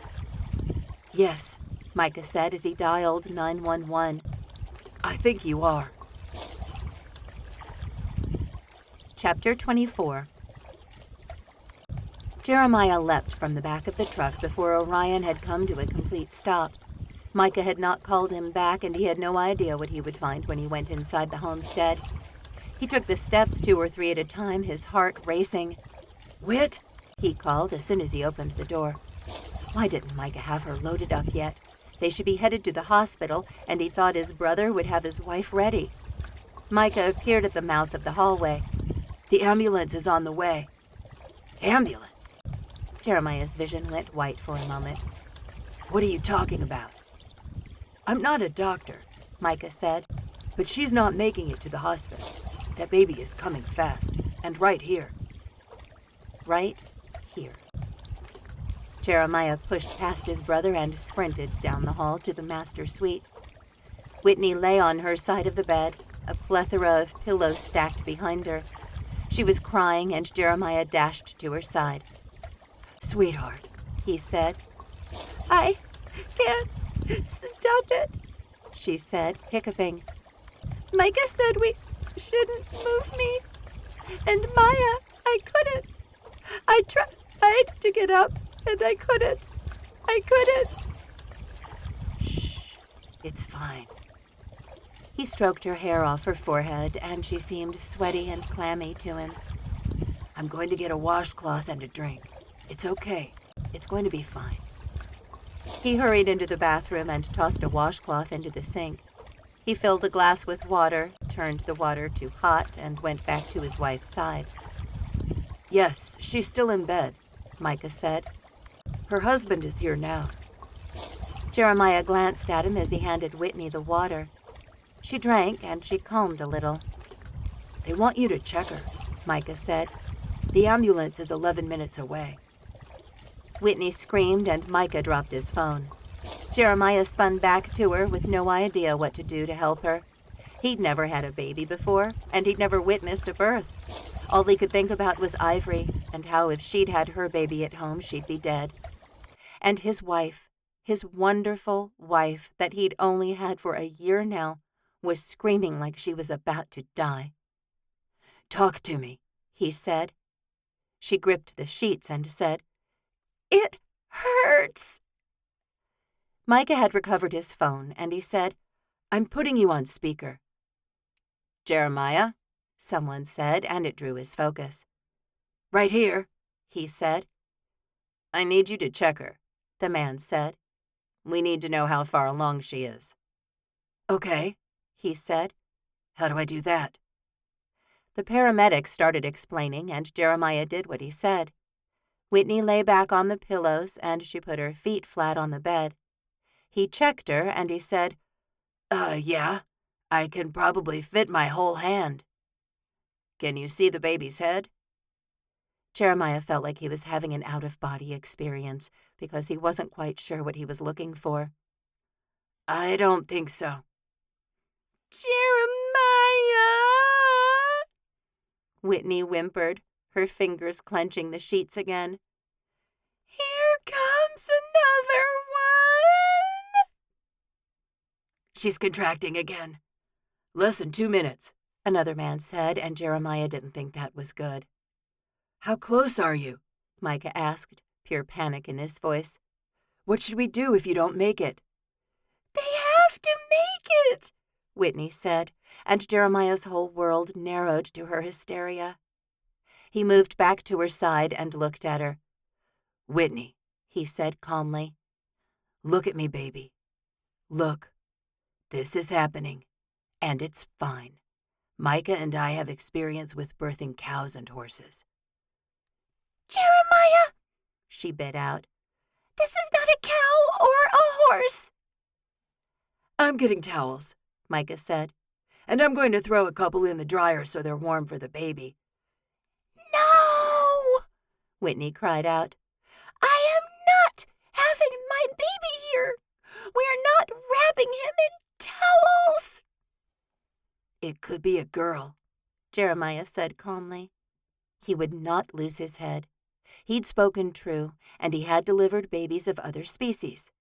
Yes, Micah said as he dialed 911. I think you are. Chapter 24. Jeremiah leapt from the back of the truck before Orion had come to a complete stop. Micah had not called him back, and he had no idea what he would find when he went inside the homestead. He took the steps 2 or 3 at a time, his heart racing. Whit, he called as soon as he opened the door. Why didn't Micah have her loaded up yet? They should be headed to the hospital, and he thought his brother would have his wife ready. Micah appeared at the mouth of the hallway. The ambulance is on the way. Ambulance? Jeremiah's vision went white for a moment. What are you talking about? I'm not a doctor, Micah said, but she's not making it to the hospital. That baby is coming fast, and right here. Right here. Jeremiah pushed past his brother and sprinted down the hall to the master suite. Whitney lay on her side of the bed, a plethora of pillows stacked behind her. She was crying, and Jeremiah dashed to her side. Sweetheart, he said. I can't stop it, she said, hiccuping. Micah said we shouldn't move me. And Maya, I couldn't. I tried to get up, and I couldn't. Shh, it's fine. He stroked her hair off her forehead, and she seemed sweaty and clammy to him. I'm going to get a washcloth and a drink. It's okay. It's going to be fine. He hurried into the bathroom and tossed a washcloth into the sink. He filled a glass with water, turned the water to hot, and went back to his wife's side. Yes, she's still in bed, Micah said. Her husband is here now. Jeremiah glanced at him as he handed Whitney the water. She drank, and she calmed a little. They want you to check her, Micah said. The ambulance is 11 minutes away. Whitney screamed, and Micah dropped his phone. Jeremiah spun back to her with no idea what to do to help her. He'd never had a baby before, and he'd never witnessed a birth. All he could think about was Ivory, and how if she'd had her baby at home, she'd be dead. And his wife, his wonderful wife that he'd only had for a year now, was screaming like she was about to die. "Talk to me," he said. She gripped the sheets and said, "It hurts." Micah had recovered his phone, and he said, "I'm putting you on speaker." "Jeremiah," someone said, and it drew his focus. "Right here," he said. "I need you to check her," the man said. "We need to know how far along she is." "Okay," he said. "How do I do that?" The paramedic started explaining, and Jeremiah did what he said. Whitney lay back on the pillows, and she put her feet flat on the bed. He checked her, and he said, Yeah, I can probably fit my whole hand." "Can you see the baby's head?" Jeremiah felt like he was having an out-of-body experience because he wasn't quite sure what he was looking for. "I don't think so." "Jeremiah!" Whitney whimpered, her fingers clenching the sheets again. "Here comes another one!" "She's contracting again. Less than 2 minutes," another man said, and Jeremiah didn't think that was good. "How close are you?" Micah asked, pure panic in his voice. "What should we do if you don't make it?" "They have to make it," Whitney said, and Jeremiah's whole world narrowed to her hysteria. He moved back to her side and looked at her. "Whitney," he said calmly. "Look at me, baby. Look. This is happening, and it's fine. Micah and I have experience with birthing cows and horses." "Jeremiah," she bit out, "this is not a cow or a horse." "I'm getting towels," Micah said. "And I'm going to throw a couple in the dryer so they're warm for the baby." "No!" Whitney cried out. "I am not having my baby here. We're not wrapping him in towels." "It could be a girl," Jeremiah said calmly. He would not lose his head. He'd spoken true, and he had delivered babies of other species.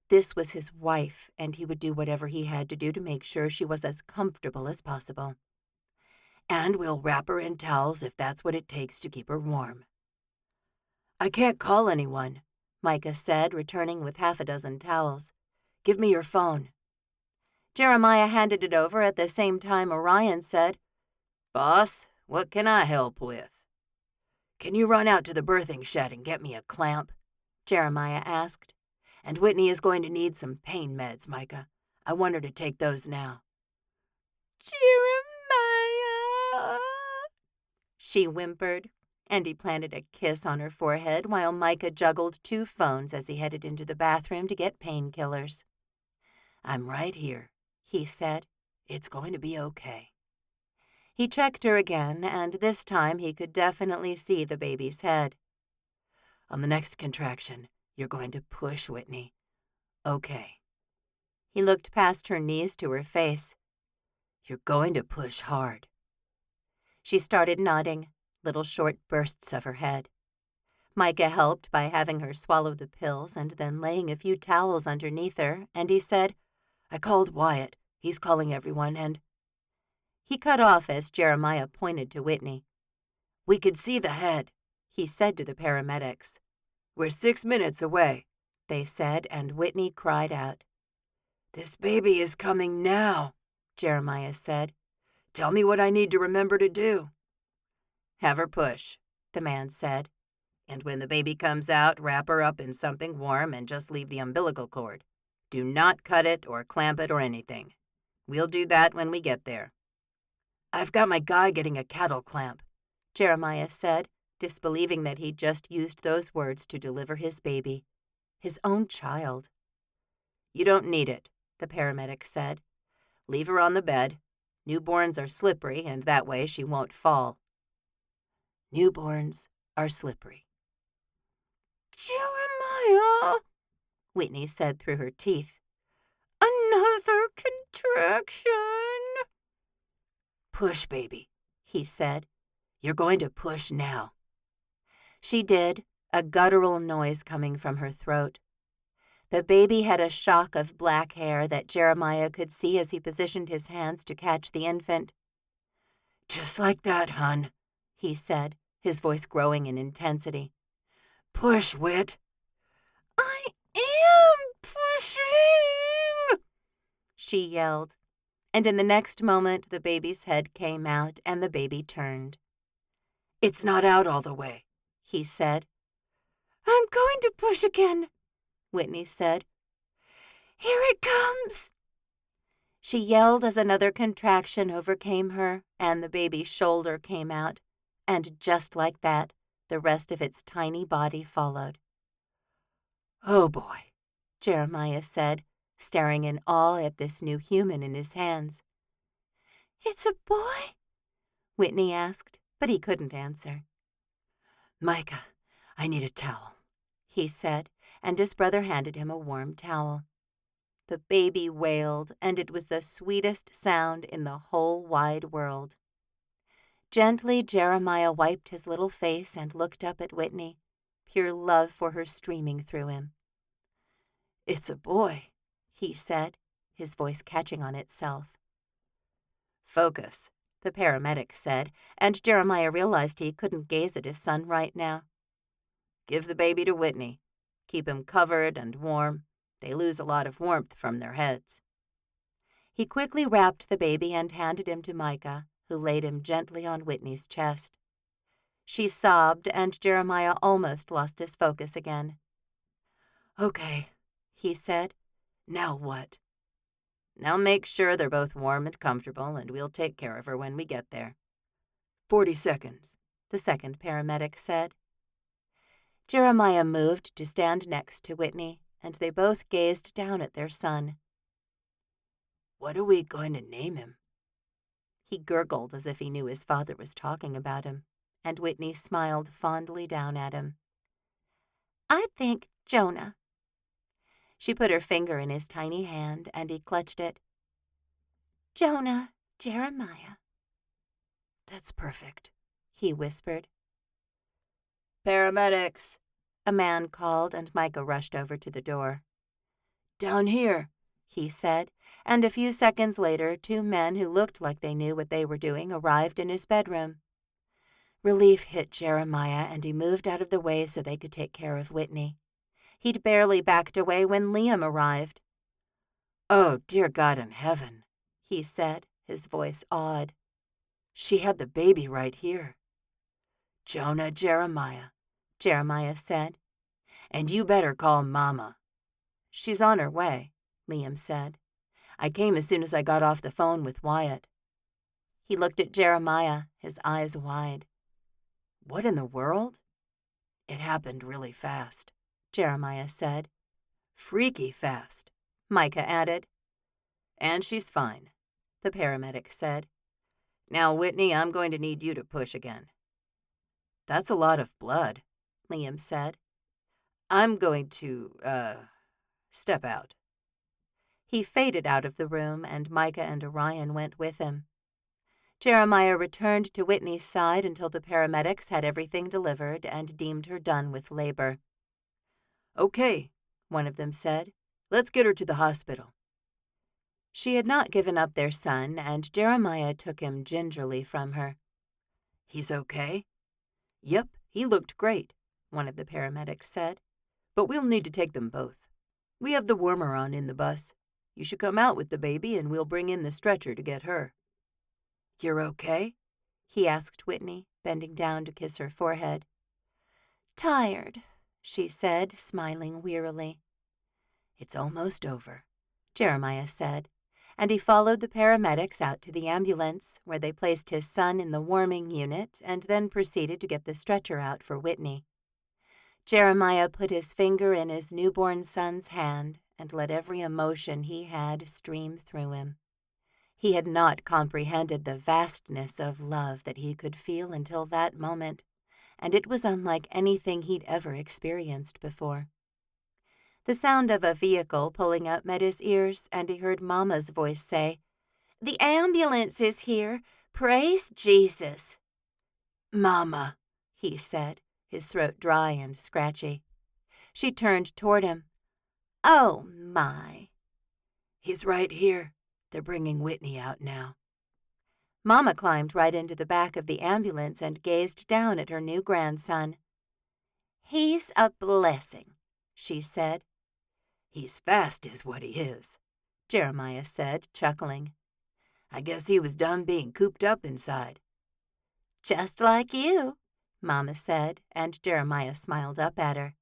This was his wife, and he would do whatever he had to do to make sure she was as comfortable as possible. "And we'll wrap her in towels if that's what it takes to keep her warm." "I can't call anyone," Micah said, returning with half a dozen towels. "Give me your phone." Jeremiah handed it over at the same time Orion said, "Boss, what can I help with?" "Can you run out to the birthing shed and get me a clamp?" Jeremiah asked. "And Whitney is going to need some pain meds, Micah. I want her to take those now." "Jeremiah," she whimpered, and he planted a kiss on her forehead while Micah juggled 2 phones as he headed into the bathroom to get painkillers. "I'm right here," he said. "It's going to be okay." He checked her again, and this time he could definitely see the baby's head. "On the next contraction, you're going to push, Whitney. Okay." He looked past her knees to her face. "You're going to push hard." She started nodding, little short bursts of her head. Micah helped by having her swallow the pills and then laying a few towels underneath her, and he said, "I called Wyatt. He's calling everyone, and—" He cut off as Jeremiah pointed to Whitney. "We could see the head," he said to the paramedics. "We're 6 minutes away," they said, and Whitney cried out. "This baby is coming now," Jeremiah said. "Tell me what I need to remember to do." "Have her push," the man said. And when the baby comes out, wrap her up in something warm and just leave the umbilical cord. Do not cut it or clamp it or anything. We'll do that when we get there." "I've got my guy getting a cattle clamp," Jeremiah said, disbelieving that he'd just used those words to deliver his baby, his own child. "You don't need it," the paramedic said. "Leave her on the bed. Newborns are slippery, and that way she won't fall." Newborns are slippery. "Jeremiah," Whitney said through her teeth. "Another contraction." "Push, baby," he said. "You're going to push now." She did, a guttural noise coming from her throat. The baby had a shock of black hair that Jeremiah could see as he positioned his hands to catch the infant. "Just like that, hon," he said, his voice growing in intensity. "Push, Whit." "I am pushing," she yelled, and in the next moment the baby's head came out and the baby turned. "It's not out all the way," he said. "I'm going to push again," Whitney said. "Here it comes." She yelled as another contraction overcame her and the baby's shoulder came out, and just like that, the rest of its tiny body followed. "Oh, boy," Jeremiah said, staring in awe at this new human in his hands. "It's a boy?" Whitney asked, but he couldn't answer. "Micah, I need a towel," he said, and his brother handed him a warm towel. The baby wailed, and it was the sweetest sound in the whole wide world. Gently, Jeremiah wiped his little face and looked up at Whitney, pure love for her streaming through him. "It's a boy," he said, his voice catching on itself. "Focus," the paramedic said, and Jeremiah realized he couldn't gaze at his son right now. "Give the baby to Whitney. Keep him covered and warm. They lose a lot of warmth from their heads." He quickly wrapped the baby and handed him to Micah, who laid him gently on Whitney's chest. She sobbed, and Jeremiah almost lost his focus again. "Okay," he said. "Now what?" "Now make sure they're both warm and comfortable, and we'll take care of her when we get there." 40 seconds, the second paramedic said. Jeremiah moved to stand next to Whitney, and they both gazed down at their son. "What are we going to name him?" He gurgled as if he knew his father was talking about him, and Whitney smiled fondly down at him. "I think Jonah." She put her finger in his tiny hand, and he clutched it. "Jonah Jeremiah." "That's perfect," he whispered. "Paramedics," a man called, and Micah rushed over to the door. "Down here," he said, and a few seconds later 2 men who looked like they knew what they were doing arrived in his bedroom. Relief hit Jeremiah, and he moved out of the way so they could take care of Whitney. He'd barely backed away when Liam arrived. "Oh, dear God in heaven," he said, his voice awed. "She had the baby right here." "Jonah Jeremiah," Jeremiah said. "And you better call Mama." "She's on her way," Liam said. "I came as soon as I got off the phone with Wyatt." He looked at Jeremiah, his eyes wide. "What in the world?" "It happened really fast," Jeremiah said. "Freaky fast," Micah added. "And she's fine," the paramedic said. "Now, Whitney, I'm going to need you to push again." "That's a lot of blood," Liam said. "I'm going to, step out." He faded out of the room, and Micah and Orion went with him. Jeremiah returned to Whitney's side until the paramedics had everything delivered and deemed her done with labor. "Okay," one of them said. "Let's get her to the hospital." She had not given up their son, and Jeremiah took him gingerly from her. "He's okay?" "Yep, he looked great," one of the paramedics said. "But we'll need to take them both. We have the warmer on in the bus. You should come out with the baby, and we'll bring in the stretcher to get her." "You're okay?" he asked Whitney, bending down to kiss her forehead. Tired, she said, smiling wearily. It's almost over, Jeremiah said, and he followed the paramedics out to the ambulance, where they placed his son in the warming unit and then proceeded to get the stretcher out for Whitney. Jeremiah put his finger in his newborn son's hand and let every emotion he had stream through him. He had not comprehended the vastness of love that he could feel until that moment, and it was unlike anything he'd ever experienced before. The sound of a vehicle pulling up met his ears, and he heard Mama's voice say, "The ambulance is here. Praise Jesus." "Mama," he said, his throat dry and scratchy. She turned toward him. "Oh, my." "He's right here. They're bringing Whitney out now." Mama climbed right into the back of the ambulance and gazed down at her new grandson. "He's a blessing," she said. "He's fast is what he is," Jeremiah said, chuckling. "I guess he was done being cooped up inside." "Just like you," Mama said, and Jeremiah smiled up at her.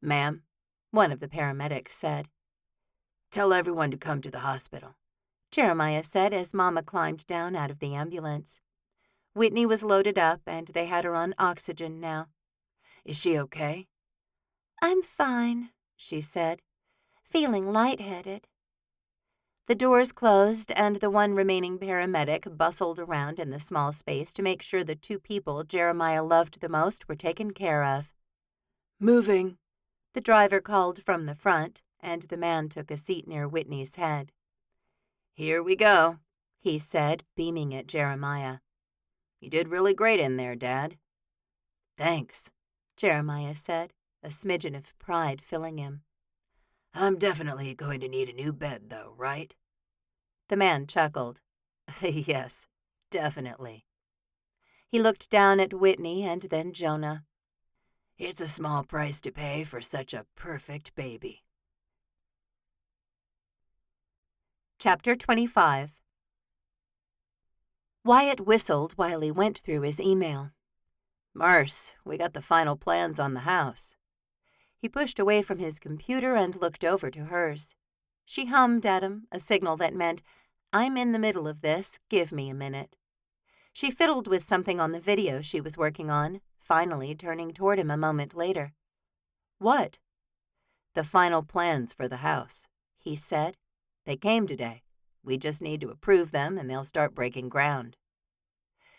"Ma'am," one of the paramedics said. "Tell everyone to come to the hospital," Jeremiah said as Mama climbed down out of the ambulance. Whitney was loaded up, and they had her on oxygen now. "Is she okay?" "I'm fine," she said, "feeling lightheaded." The doors closed, and the one remaining paramedic bustled around in the small space to make sure the two people Jeremiah loved the most were taken care of. "Moving," the driver called from the front, and the man took a seat near Whitney's head. "Here we go," he said, beaming at Jeremiah. "You did really great in there, Dad." "Thanks," Jeremiah said, a smidgen of pride filling him. "I'm definitely going to need a new bed, though, right?" The man chuckled. "Yes, definitely." He looked down at Whitney and then Jonah. "It's a small price to pay for such a perfect baby." Chapter 25. Wyatt whistled while he went through his email. "Marce, we got the final plans on the house." He pushed away from his computer and looked over to hers. She hummed at him, a signal that meant, "I'm in the middle of this, give me a minute." She fiddled with something on the video she was working on, finally turning toward him a moment later. "What?" "The final plans for the house," he said. "They came today. We just need to approve them, and they'll start breaking ground."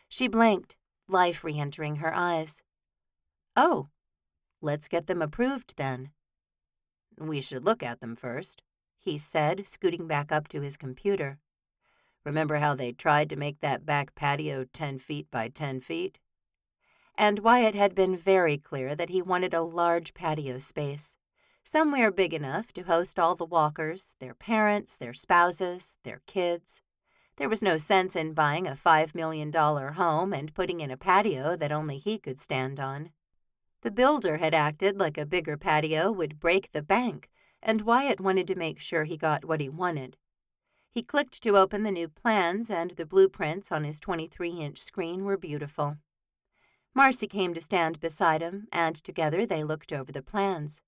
She blinked, life re-entering her eyes. "Oh, let's get them approved, then." "We should look at them first," he said, scooting back up to his computer. "Remember how they tried to make that back patio 10 feet by 10 feet? And Wyatt had been very clear that he wanted a large patio space, somewhere big enough to host all the Walkers, their parents, their spouses, their kids. There was no sense in buying a $5 million home and putting in a patio that only he could stand on. The builder had acted like a bigger patio would break the bank, and Wyatt wanted to make sure he got what he wanted. He clicked to open the new plans, and the blueprints on his 23-inch screen were beautiful. Marcy came to stand beside him, and together they looked over the plans.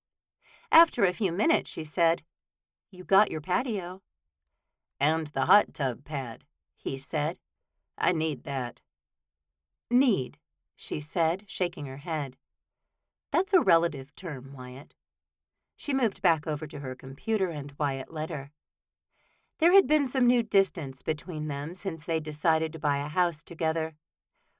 After a few minutes, she said, "You got your patio." "And the hot tub pad," he said. "I need that." "Need," she said, shaking her head. "That's a relative term, Wyatt." She moved back over to her computer, and Wyatt let her. There had been some new distance between them since they decided to buy a house together.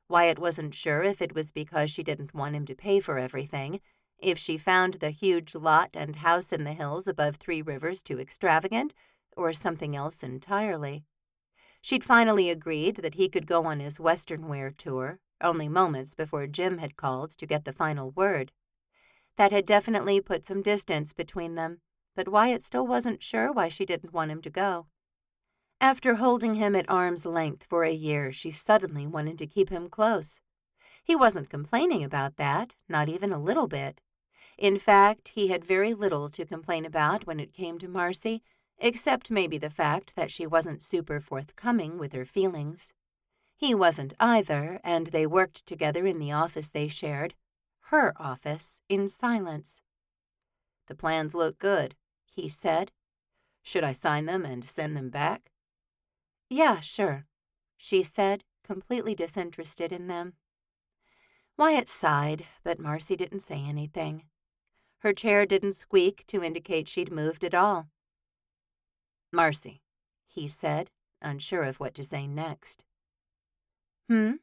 Wyatt wasn't sure if it was because she didn't want him to pay for everything, if she found the huge lot and house in the hills above Three Rivers too extravagant, or something else entirely. She'd finally agreed that he could go on his Western wear tour, only moments before Jim had called to get the final word. That had definitely put some distance between them, but Wyatt still wasn't sure why she didn't want him to go. After holding him at arm's length for a year, she suddenly wanted to keep him close. He wasn't complaining about that, not even a little bit. In fact, he had very little to complain about when it came to Marcy, except maybe the fact that she wasn't super forthcoming with her feelings. He wasn't either, and they worked together in the office they shared. her office in silence. "The plans look good," he said. "Should I sign them and send them back?" Yeah, sure, she said, completely disinterested in them. Wyatt sighed, but Marcy didn't say anything. Her chair didn't squeak to indicate she'd moved at all. "Marcy," he said, unsure of what to say next. "Do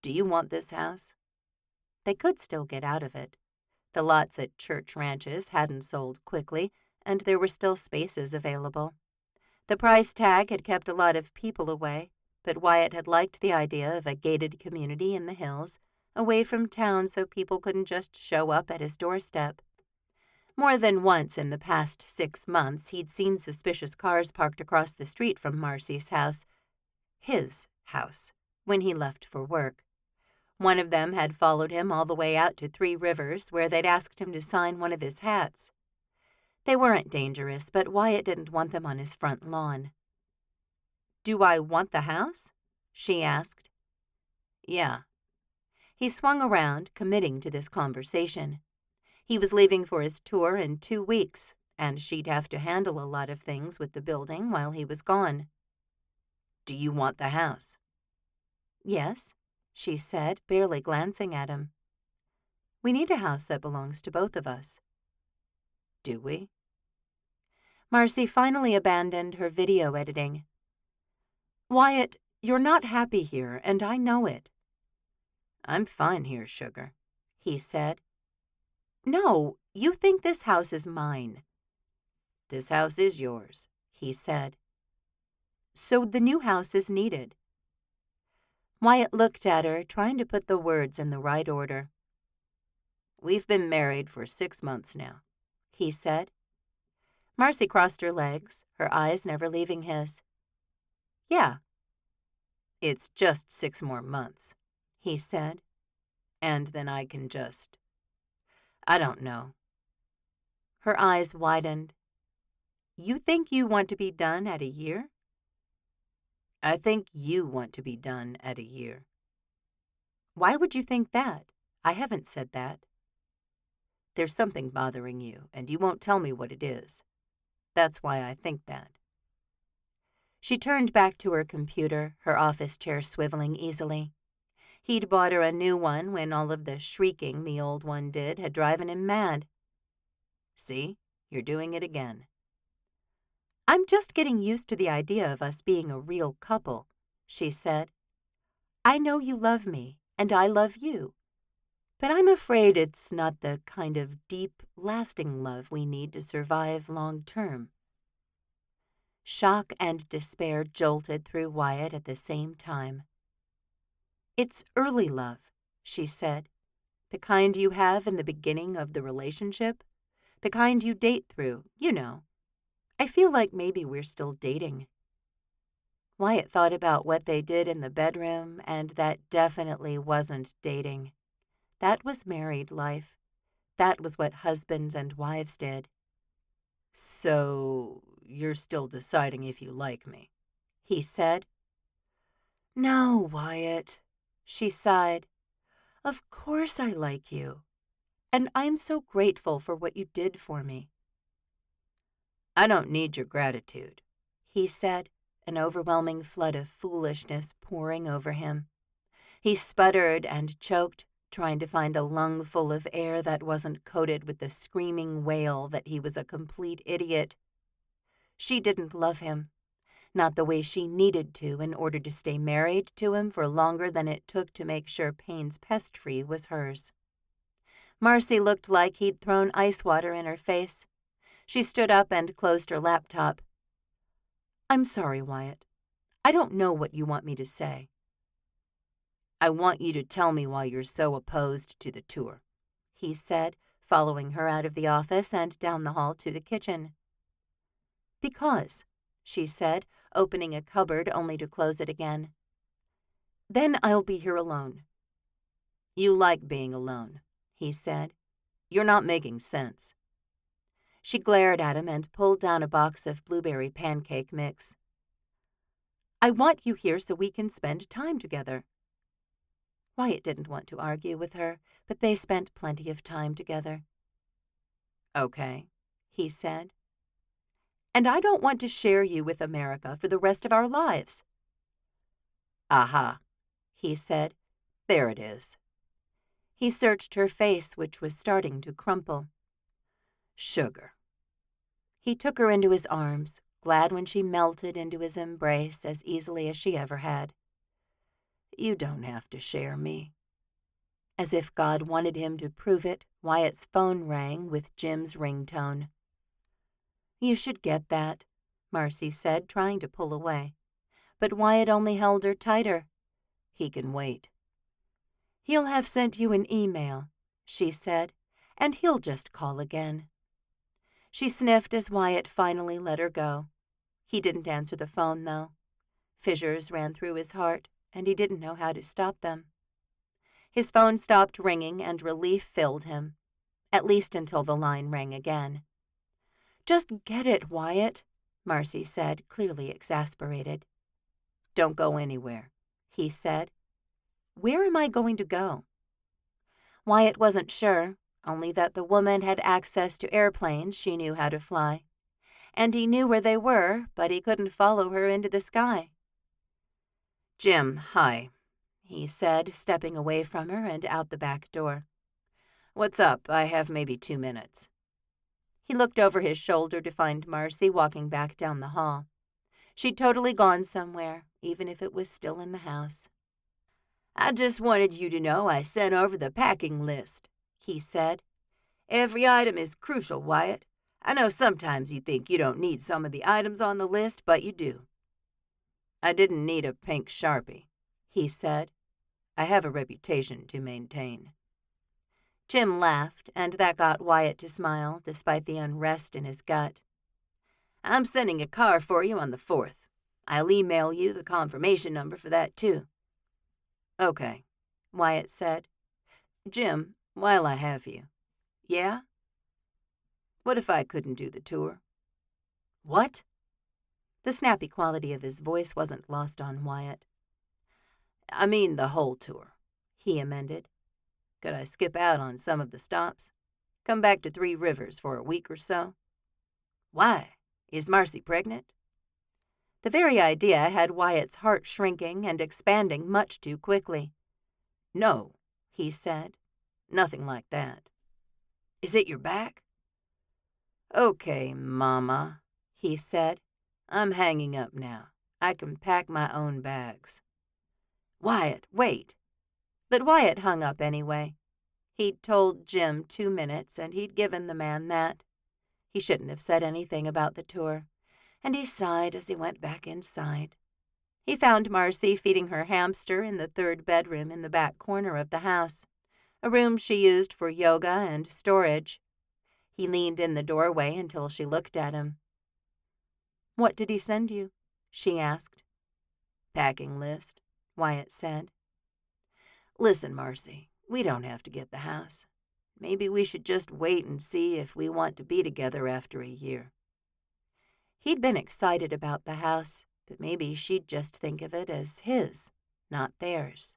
you want this house?" They could still get out of it. The lots at church ranches hadn't sold quickly, and there were still spaces available. The price tag had kept a lot of people away, but Wyatt had liked the idea of a gated community in the hills, away from town so people couldn't just show up at his doorstep. More than once in the past 6 months, he'd seen suspicious cars parked across the street from Marcy's house, his house, when he left for work. One of them had followed him all the way out to Three Rivers, where they'd asked him to sign one of his hats. They weren't dangerous, but Wyatt didn't want them on his front lawn. "Do I want the house?" she asked. "Yeah." He swung around, committing to this conversation. He was leaving for his tour in 2 weeks, and she'd have to handle a lot of things with the building while he was gone. "Do you want the house?" "Yes," she said, barely glancing at him. "We need a house that belongs to both of us." "Do we?" Marcy finally abandoned her video editing. "Wyatt, you're not happy here, and I know it." "I'm fine here, sugar," he said. "No, you think this house is mine." "This house is yours," he said. "So the new house is needed." Wyatt looked at her, trying to put the words in the right order. "We've been married for 6 months now," he said. Marcy crossed her legs, her eyes never leaving his. "Yeah." "It's just 6 more months," he said. "and then I can I don't know." Her eyes widened. "You think you want to be done at a year?" "I think you want to be done at a year." "Why would you think that? I haven't said that." "There's something bothering you, and you won't tell me what it is. That's why I think that." She turned back to her computer, her office chair swiveling easily. He'd bought her a new one when all of the shrieking the old one did had driven him mad. "See? You're doing it again." "I'm just getting used to the idea of us being a real couple," she said. "I know you love me, and I love you. But I'm afraid it's not the kind of deep, lasting love we need to survive long term." Shock and despair jolted through Wyatt at the same time. "It's early love," she said. "The kind you have in the beginning of the relationship. The kind you date through, you know. I feel like maybe we're still dating." Wyatt thought about what they did in the bedroom, and that definitely wasn't dating. That was married life. That was what husbands and wives did. "So you're still deciding if you like me?" he said. "No, Wyatt," she sighed. "Of course I like you. And I'm so grateful for what you did for me." "I don't need your gratitude," he said, an overwhelming flood of foolishness pouring over him. He sputtered and choked, trying to find a lung full of air that wasn't coated with the screaming wail that he was a complete idiot. She didn't love him, not the way she needed to in order to stay married to him for longer than it took to make sure Payne's pest-free was hers. Marcy looked like he'd thrown ice water in her face. She stood up and closed her laptop. "I'm sorry, Wyatt. I don't know what you want me to say." "I want you to tell me why you're so opposed to the tour," he said, following her out of the office and down the hall to the kitchen. "Because," she said, opening a cupboard only to close it again. "Then I'll be here alone." "You like being alone," he said. "You're not making sense." She glared at him and pulled down a box of blueberry pancake mix. "I want you here so we can spend time together." Wyatt didn't want to argue with her, but they spent plenty of time together. Okay, he said. And I don't want to share you with America for the rest of our lives. Aha, he said. there it is. He searched her face, which was starting to crumple. Sugar. He took her into his arms, glad when she melted into his embrace as easily as she ever had. You don't have to share me. As if God wanted him to prove it, Wyatt's phone rang with Jim's ringtone. You should get that, Marcy said, trying to pull away. But Wyatt only held her tighter. He can wait. He'll have sent you an email, she said, and he'll just call again. She sniffed as Wyatt finally let her go. He didn't answer the phone, though. Fissures ran through his heart, and he didn't know how to stop them. His phone stopped ringing, and relief filled him, at least until the line rang again. Just get it, Wyatt, Marcy said, clearly exasperated. Don't go anywhere, he said. Where am I going to go? Wyatt wasn't sure, only that the woman had access to airplanes she knew how to fly. And he knew where they were, but he couldn't follow her into the sky. Jim, hi, he said, stepping away from her and out the back door. What's up? I have maybe 2 minutes. He looked over his shoulder to find Marcy walking back down the hall. She'd totally gone somewhere, even if it was still in the house. I just wanted you to know I sent over the packing list, he said. Every item is crucial, Wyatt. I know sometimes you think you don't need some of the items on the list, but you do. I didn't need a pink Sharpie, he said. I have a reputation to maintain. Jim laughed, and that got Wyatt to smile, despite the unrest in his gut. I'm sending a car for you on the 4th. I'll email you the confirmation number for that, too. Okay, Wyatt said. Jim, while I have you. Yeah? What if I couldn't do the tour? What? The snappy quality of his voice wasn't lost on Wyatt. I mean the whole tour, he amended. Could I skip out on some of the stops? Come back to Three Rivers for a week or so? Why? Is Marcy pregnant? The very idea had Wyatt's heart shrinking and expanding much too quickly. No, he said. Nothing like that. Is it your back? Okay, Mama, he said. I'm hanging up now. I can pack my own bags. Wyatt, wait. But Wyatt hung up anyway. He'd told Jim 2 minutes, and he'd given the man that. He shouldn't have said anything about the tour, and he sighed as he went back inside. He found Marcy feeding her hamster in the 3rd bedroom in the back corner of the house, a room she used for yoga and storage. He leaned in the doorway until she looked at him. What did he send you? She asked. Packing list, Wyatt said. Listen, Marcy, we don't have to get the house. Maybe we should just wait and see if we want to be together after a year. He'd been excited about the house, but maybe she'd just think of it as his, not theirs.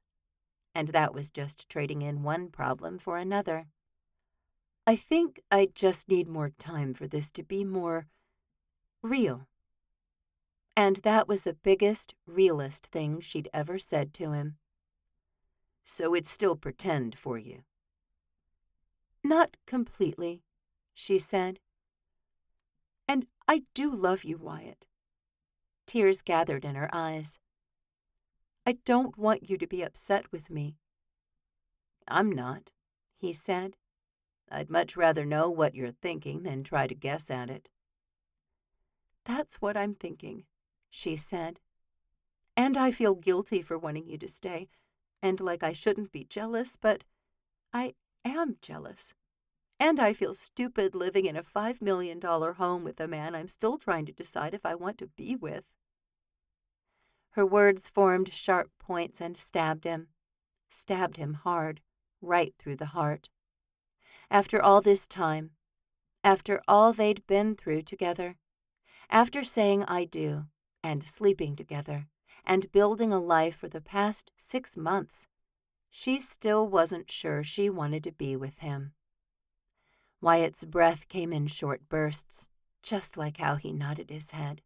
And that was just trading in one problem for another. I think I just need more time for this to be more real. And that was the biggest, realest thing she'd ever said to him. So it's still pretend for you? Not completely, she said. And I do love you, Wyatt. Tears gathered in her eyes. I don't want you to be upset with me. I'm not, he said. I'd much rather know what you're thinking than try to guess at it. That's what I'm thinking, she said. And I feel guilty for wanting you to stay, and like I shouldn't be jealous, but I am jealous. And I feel stupid living in a $5 million home with a man I'm still trying to decide if I want to be with. Her words formed sharp points and stabbed him hard, right through the heart. After all this time, after all they'd been through together, after saying I do, and sleeping together, and building a life for the past 6 months, She still wasn't sure she wanted to be with him. Wyatt's breath came in short bursts, just like how he nodded his head.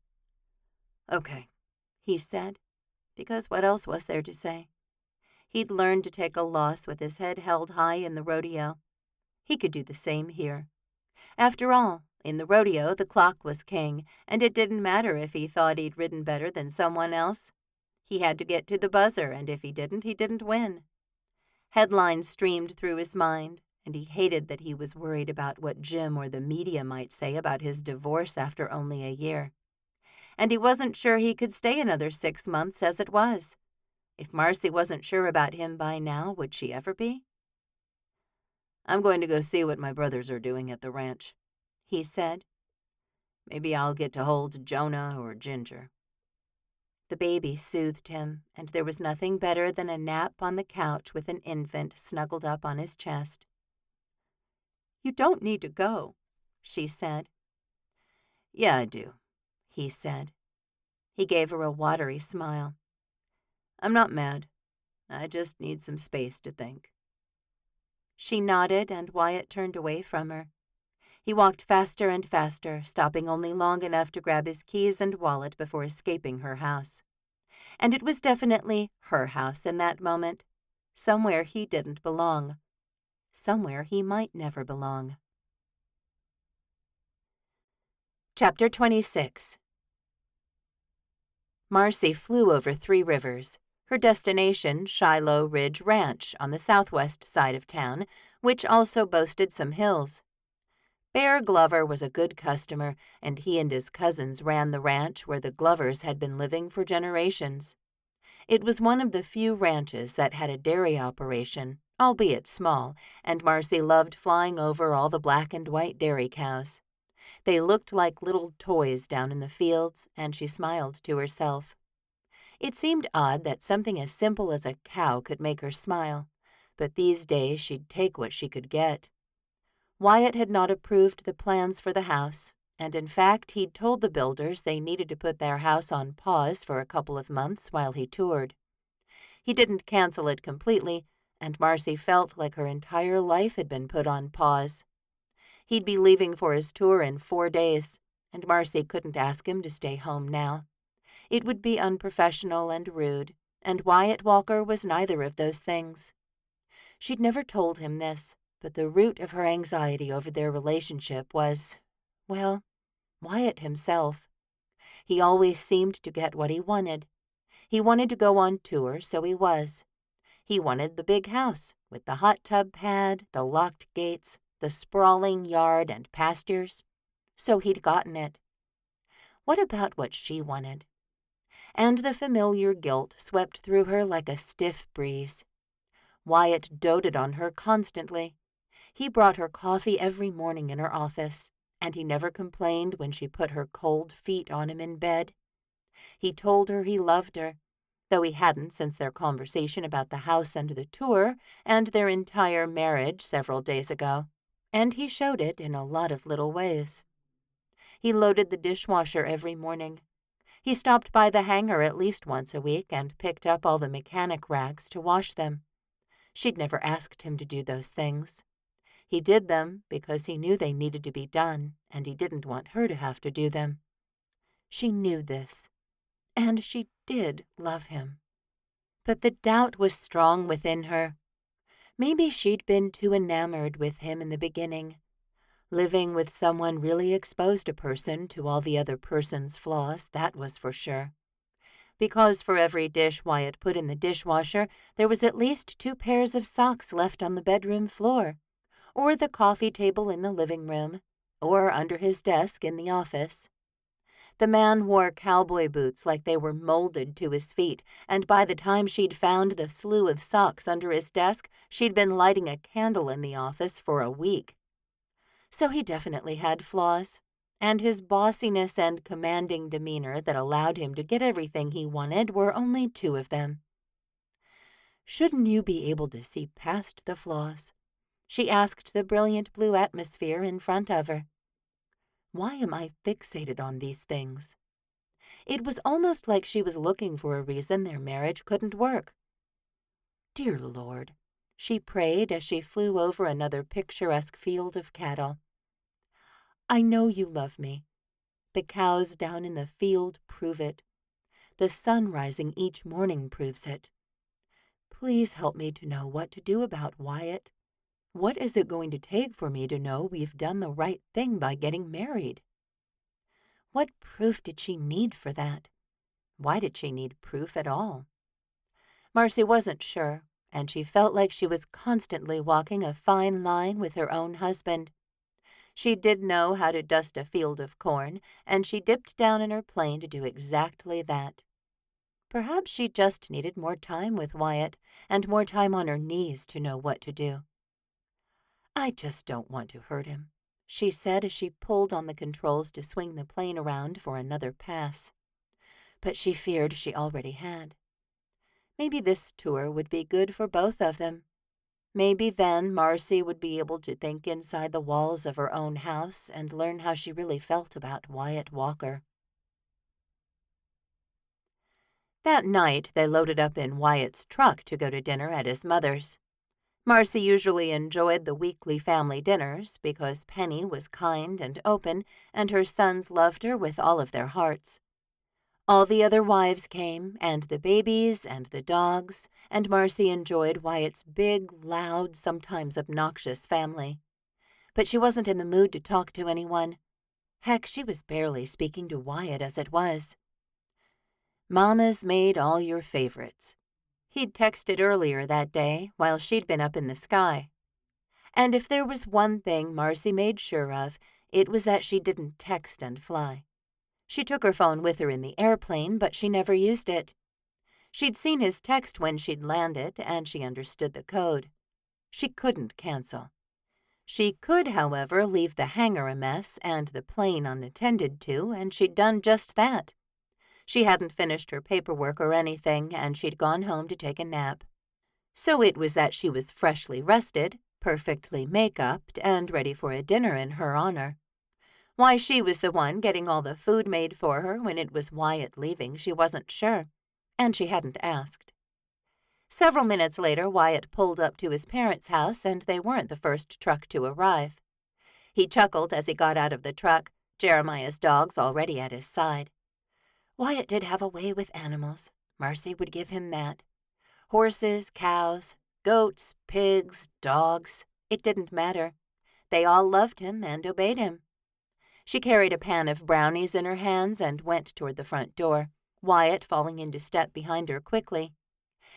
"Okay," he said, because what else was there to say? He'd learned to take a loss with his head held high in the rodeo. He could do the same here. After all, in the rodeo, the clock was king, and it didn't matter if he thought he'd ridden better than someone else. He had to get to the buzzer, and if he didn't win. Headlines streamed through his mind, and he hated that he was worried about what Jim or the media might say about his divorce after only a year. And he wasn't sure he could stay another 6 months as it was. If Marcy wasn't sure about him by now, would she ever be? "I'm going to go see what my brothers are doing at the ranch," he said. "Maybe I'll get to hold Jonah or Ginger." The baby soothed him, and there was nothing better than a nap on the couch with an infant snuggled up on his chest. "You don't need to go," she said. "Yeah, I do," he said. He gave her a watery smile. "I'm not mad. I just need some space to think." She nodded, and Wyatt turned away from her. He walked faster and faster, stopping only long enough to grab his keys and wallet before escaping her house. And it was definitely her house in that moment, somewhere he didn't belong, somewhere he might never belong. Chapter 26. Marcy flew over 3 rivers, her destination Shiloh Ridge Ranch on the southwest side of town, which also boasted some hills. Bear Glover was a good customer, and he and his cousins ran the ranch where the Glovers had been living for generations. It was one of the few ranches that had a dairy operation, albeit small, and Marcy loved flying over all the black and white dairy cows. They looked like little toys down in the fields, and she smiled to herself. It seemed odd that something as simple as a cow could make her smile, but these days she'd take what she could get. Wyatt had not approved the plans for the house, and in fact he'd told the builders they needed to put their house on pause for a couple of months while he toured. He didn't cancel it completely, and Marcy felt like her entire life had been put on pause. He'd be leaving for his tour in 4 days, and Marcy couldn't ask him to stay home now. It would be unprofessional and rude, and Wyatt Walker was neither of those things. She'd never told him this, but the root of her anxiety over their relationship was, well, Wyatt himself. He always seemed to get what he wanted. He wanted to go on tour, so he was. He wanted the big house, with the hot tub pad, the locked gates, the sprawling yard and pastures. So he'd gotten it. What about what she wanted? And the familiar guilt swept through her like a stiff breeze. Wyatt doted on her constantly. He brought her coffee every morning in her office, and he never complained when she put her cold feet on him in bed. He told her he loved her, though he hadn't since their conversation about the house and the tour and their entire marriage several days ago, and he showed it in a lot of little ways. He loaded the dishwasher every morning. He stopped by the hangar at least once a week and picked up all the mechanic rags to wash them. She'd never asked him to do those things. He did them because he knew they needed to be done, and he didn't want her to have to do them. She knew this, and she did love him. But the doubt was strong within her. Maybe she'd been too enamored with him in the beginning. Living with someone really exposed a person to all the other person's flaws, that was for sure. Because for every dish Wyatt put in the dishwasher, there was at least 2 pairs of socks left on the bedroom floor, or the coffee table in the living room, or under his desk in the office. The man wore cowboy boots like they were molded to his feet, and by the time she'd found the slew of socks under his desk, she'd been lighting a candle in the office for a week. So he definitely had flaws, and his bossiness and commanding demeanor that allowed him to get everything he wanted were only 2 of them. "Shouldn't you be able to see past the flaws?" she asked the brilliant blue atmosphere in front of her. "Why am I fixated on these things?" It was almost like she was looking for a reason their marriage couldn't work. Dear Lord, she prayed as she flew over another picturesque field of cattle. I know you love me. The cows down in the field prove it. The sun rising each morning proves it. Please help me to know what to do about Wyatt. What is it going to take for me to know we've done the right thing by getting married? What proof did she need for that? Why did she need proof at all? Marcy wasn't sure, and she felt like she was constantly walking a fine line with her own husband. She did know how to dust a field of corn, and she dipped down in her plane to do exactly that. Perhaps she just needed more time with Wyatt and more time on her knees to know what to do. I just don't want to hurt him, she said as she pulled on the controls to swing the plane around for another pass. But she feared she already had. Maybe this tour would be good for both of them. Maybe then Marcy would be able to think inside the walls of her own house and learn how she really felt about Wyatt Walker. That night, they loaded up in Wyatt's truck to go to dinner at his mother's. Marcy usually enjoyed the weekly family dinners because Penny was kind and open, and her sons loved her with all of their hearts. All the other wives came, and the babies and the dogs, and Marcy enjoyed Wyatt's big, loud, sometimes obnoxious family. But she wasn't in the mood to talk to anyone. Heck, she was barely speaking to Wyatt as it was. Mama's made all your favorites. He'd texted earlier that day while she'd been up in the sky. And if there was one thing Marcy made sure of, it was that she didn't text and fly. She took her phone with her in the airplane, but she never used it. She'd seen his text when she'd landed, and she understood the code. She couldn't cancel. She could, however, leave the hangar a mess and the plane unattended to, and she'd done just that. She hadn't finished her paperwork or anything, and she'd gone home to take a nap. So it was that she was freshly rested, perfectly make-upped, and ready for a dinner in her honor. Why she was the one getting all the food made for her when it was Wyatt leaving, she wasn't sure, and she hadn't asked. Several minutes later, Wyatt pulled up to his parents' house, and they weren't the first truck to arrive. He chuckled as he got out of the truck, Jeremiah's dogs already at his side. Wyatt did have a way with animals. Marcy would give him that. Horses, cows, goats, pigs, dogs, it didn't matter. They all loved him and obeyed him. She carried a pan of brownies in her hands and went toward the front door, Wyatt falling into step behind her quickly.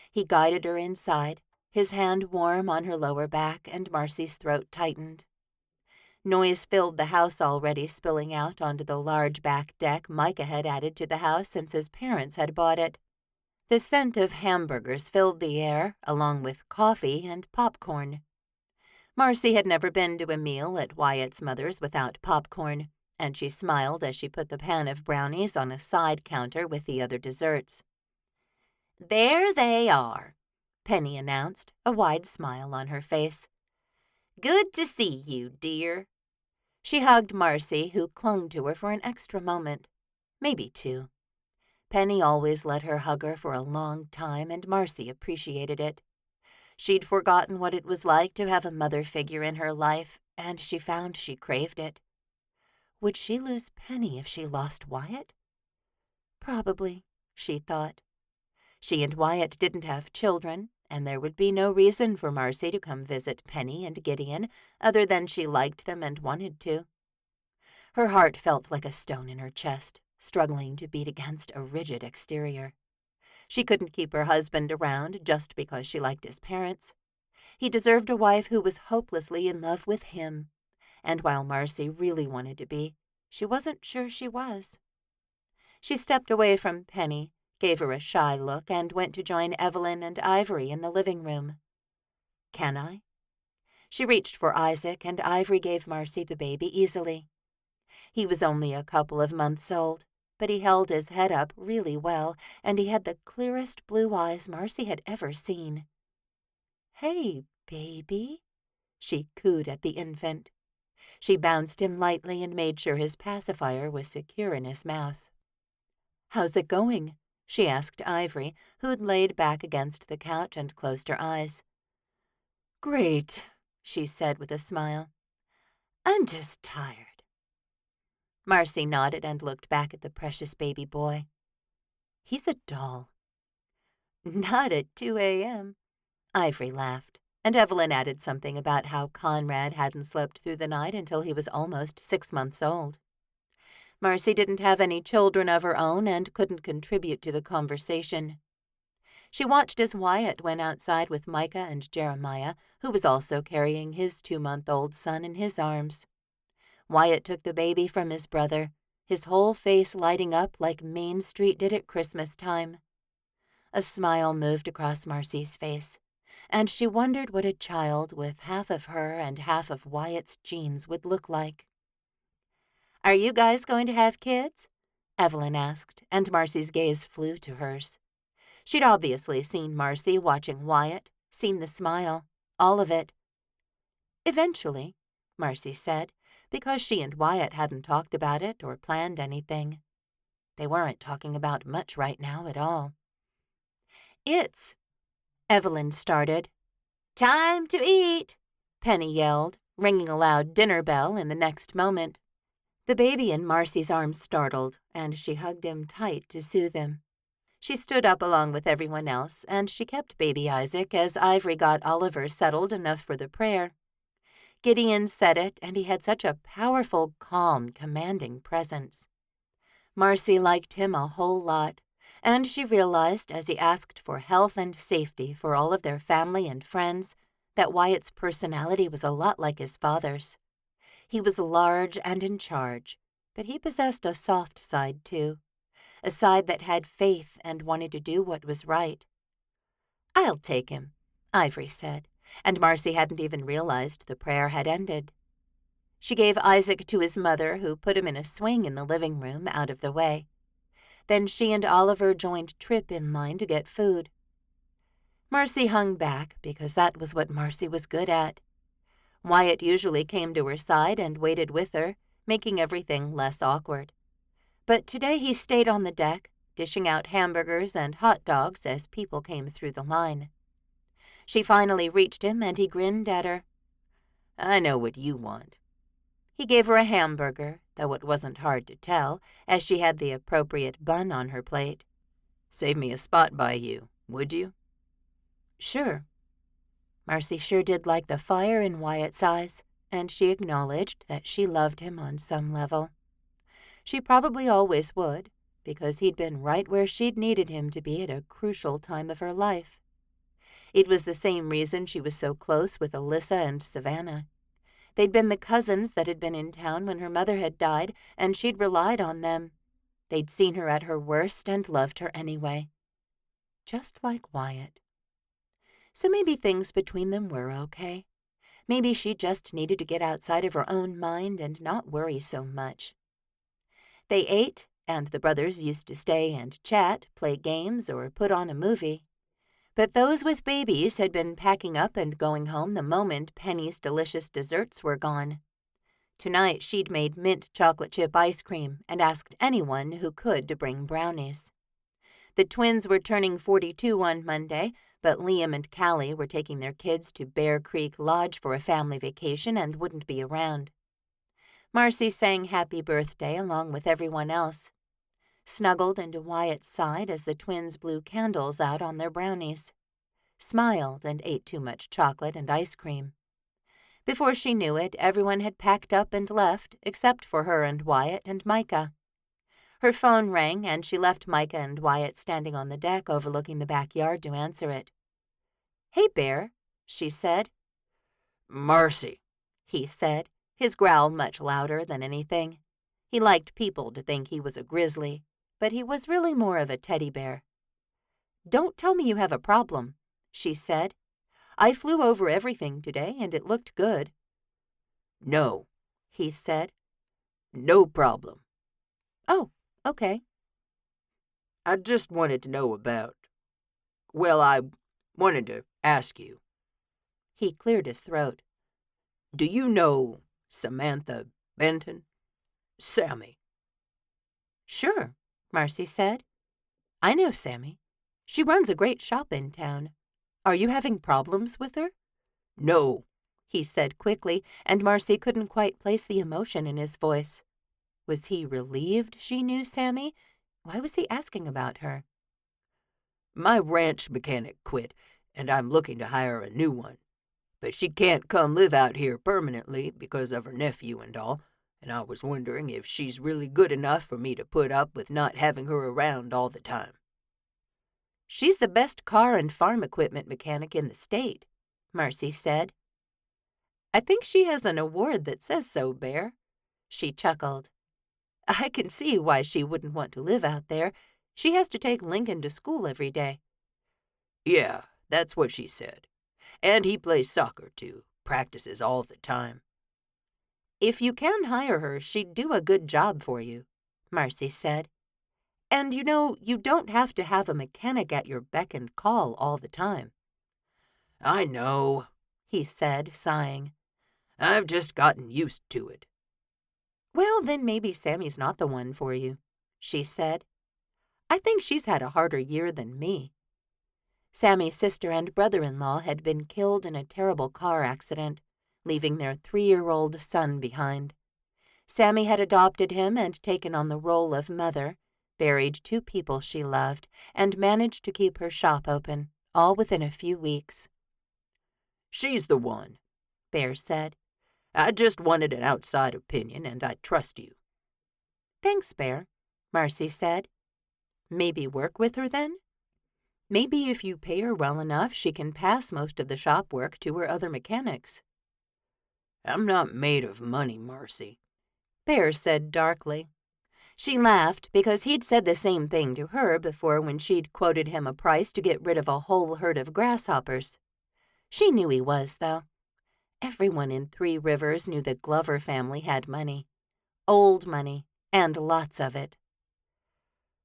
He guided her inside, his hand warm on her lower back, and Marcy's throat tightened. Noise filled the house already, spilling out onto the large back deck Micah had added to the house since his parents had bought it. The scent of hamburgers filled the air, along with coffee and popcorn. Marcy had never been to a meal at Wyatt's mother's without popcorn, and she smiled as she put the pan of brownies on a side counter with the other desserts. There they are, Penny announced, a wide smile on her face. Good to see you, dear. She hugged Marcy, who clung to her for an extra moment, maybe 2. Penny always let her hug her for a long time, and Marcy appreciated it. She'd forgotten what it was like to have a mother figure in her life, and she found she craved it. Would she lose Penny if she lost Wyatt? Probably, she thought. She and Wyatt didn't have children, and there would be no reason for Marcy to come visit Penny and Gideon other than she liked them and wanted to. Her heart felt like a stone in her chest, struggling to beat against a rigid exterior. She couldn't keep her husband around just because she liked his parents. He deserved a wife who was hopelessly in love with him, and while Marcy really wanted to be, she wasn't sure she was. She stepped away from Penny, gave her a shy look, and went to join Evelyn and Ivory in the living room. Can I? She reached for Isaac, and Ivory gave Marcy the baby easily. He was only a couple of months old, but he held his head up really well, and he had the clearest blue eyes Marcy had ever seen. Hey, baby, she cooed at the infant. She bounced him lightly and made sure his pacifier was secure in his mouth. How's it going? She asked Ivory, who'd laid back against the couch and closed her eyes. Great, she said with a smile. I'm just tired. Marcy nodded and looked back at the precious baby boy. He's a doll. Not at 2 a.m. Ivory laughed, and Evelyn added something about how Conrad hadn't slept through the night until he was almost 6 months old. Marcy didn't have any children of her own and couldn't contribute to the conversation. She watched as Wyatt went outside with Micah and Jeremiah, who was also carrying his 2-month-old son in his arms. Wyatt took the baby from his brother, his whole face lighting up like Main Street did at Christmas time. A smile moved across Marcy's face, and she wondered what a child with half of her and half of Wyatt's genes would look like. Are you guys going to have kids? Evelyn asked, and Marcy's gaze flew to hers. She'd obviously seen Marcy watching Wyatt, seen the smile, all of it. Eventually, Marcy said, because she and Wyatt hadn't talked about it or planned anything. They weren't talking about much right now at all. Evelyn started. Time to eat, Penny yelled, ringing a loud dinner bell in the next moment. The baby in Marcy's arms startled, and she hugged him tight to soothe him. She stood up along with everyone else, and she kept baby Isaac as Ivory got Oliver settled enough for the prayer. Gideon said it, and he had such a powerful, calm, commanding presence. Marcy liked him a whole lot, and she realized as he asked for health and safety for all of their family and friends that Wyatt's personality was a lot like his father's. He was large and in charge, but he possessed a soft side too, a side that had faith and wanted to do what was right. "I'll take him," Ivory said, and Marcy hadn't even realized the prayer had ended. She gave Isaac to his mother, who put him in a swing in the living room out of the way. Then she and Oliver joined Trip in line to get food. Marcy hung back because that was what Marcy was good at. Wyatt usually came to her side and waited with her, making everything less awkward. But today he stayed on the deck, dishing out hamburgers and hot dogs as people came through the line. She finally reached him, and he grinned at her. "I know what you want." He gave her a hamburger, though it wasn't hard to tell, as she had the appropriate bun on her plate. "Save me a spot by you, would you?" "Sure." Marcy sure did like the fire in Wyatt's eyes, and she acknowledged that she loved him on some level. She probably always would, because he'd been right where she'd needed him to be at a crucial time of her life. It was the same reason she was so close with Alyssa and Savannah. They'd been the cousins that had been in town when her mother had died, and she'd relied on them. They'd seen her at her worst and loved her anyway. Just like Wyatt. So maybe things between them were okay. Maybe she just needed to get outside of her own mind and not worry so much. They ate, and the brothers used to stay and chat, play games, or put on a movie. But those with babies had been packing up and going home the moment Penny's delicious desserts were gone. Tonight she'd made mint chocolate chip ice cream and asked anyone who could to bring brownies. The twins were turning 42 on Monday, but Liam and Callie were taking their kids to Bear Creek Lodge for a family vacation and wouldn't be around. Marcy sang happy birthday along with everyone else, snuggled into Wyatt's side as the twins blew candles out on their brownies, smiled and ate too much chocolate and ice cream. Before she knew it, everyone had packed up and left, except for her and Wyatt and Micah. Her phone rang, and she left Micah and Wyatt standing on the deck overlooking the backyard to answer it. "Hey, Bear," she said. "Marcy," he said, his growl much louder than anything. He liked people to think he was a grizzly, but he was really more of a teddy bear. "Don't tell me you have a problem," she said. "I flew over everything today, and it looked good." "No," he said. "No problem." "Oh, okay." "I just wanted to know about... Well, I wanted to ask you." He cleared his throat. "Do you know Samantha Benton? Sammy?" "Sure," Marcy said. "I know Sammy. She runs a great shop in town. Are you having problems with her?" No, he said quickly, and Marcy couldn't quite place the emotion in his voice. Was he relieved she knew Sammy? Why was he asking about her? my ranch mechanic quit, and I'm looking to hire a new one. But she can't come live out here permanently because of her nephew and all, and I was wondering if she's really good enough for me to put up with not having her around all the time. She's the best car and farm equipment mechanic in the state, Marcy said. I think she has an award that says so, Bear. She chuckled. I can see why she wouldn't want to live out there. She has to take Lincoln to school every day. Yeah, that's what she said. And he plays soccer, too. Practices all the time. If you can hire her, she'd do a good job for you, Marcy said. And you know, you don't have to have a mechanic at your beck and call all the time. I know, he said, sighing. I've just gotten used to it. Well, then maybe Sammy's not the one for you, she said. I think she's had a harder year than me. Sammy's sister and brother-in-law had been killed in a terrible car accident, leaving their 3-year-old son behind. Sammy had adopted him and taken on the role of mother, buried 2 people she loved, and managed to keep her shop open, all within a few weeks. She's the one, Bear said. I just wanted an outside opinion, and I trust you. Thanks, Bear, Marcy said. Maybe work with her then? Maybe if you pay her well enough, she can pass most of the shop work to her other mechanics. I'm not made of money, Marcy, Bear said darkly. She laughed because he'd said the same thing to her before when she'd quoted him a price to get rid of a whole herd of grasshoppers. She knew he was, though. Everyone in 3 Rivers knew the Glover family had money. Old money, and lots of it.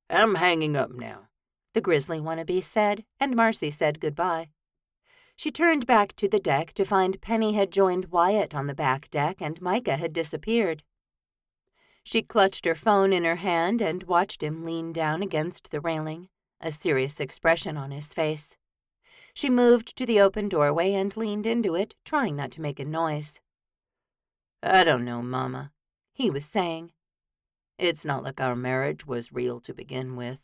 I'm hanging up now, the grizzly wannabe said, and Marcy said goodbye. She turned back to the deck to find Penny had joined Wyatt on the back deck and Micah had disappeared. She clutched her phone in her hand and watched him lean down against the railing, a serious expression on his face. She moved to the open doorway and leaned into it, trying not to make a noise. I don't know, Mama, he was saying. It's not like our marriage was real to begin with.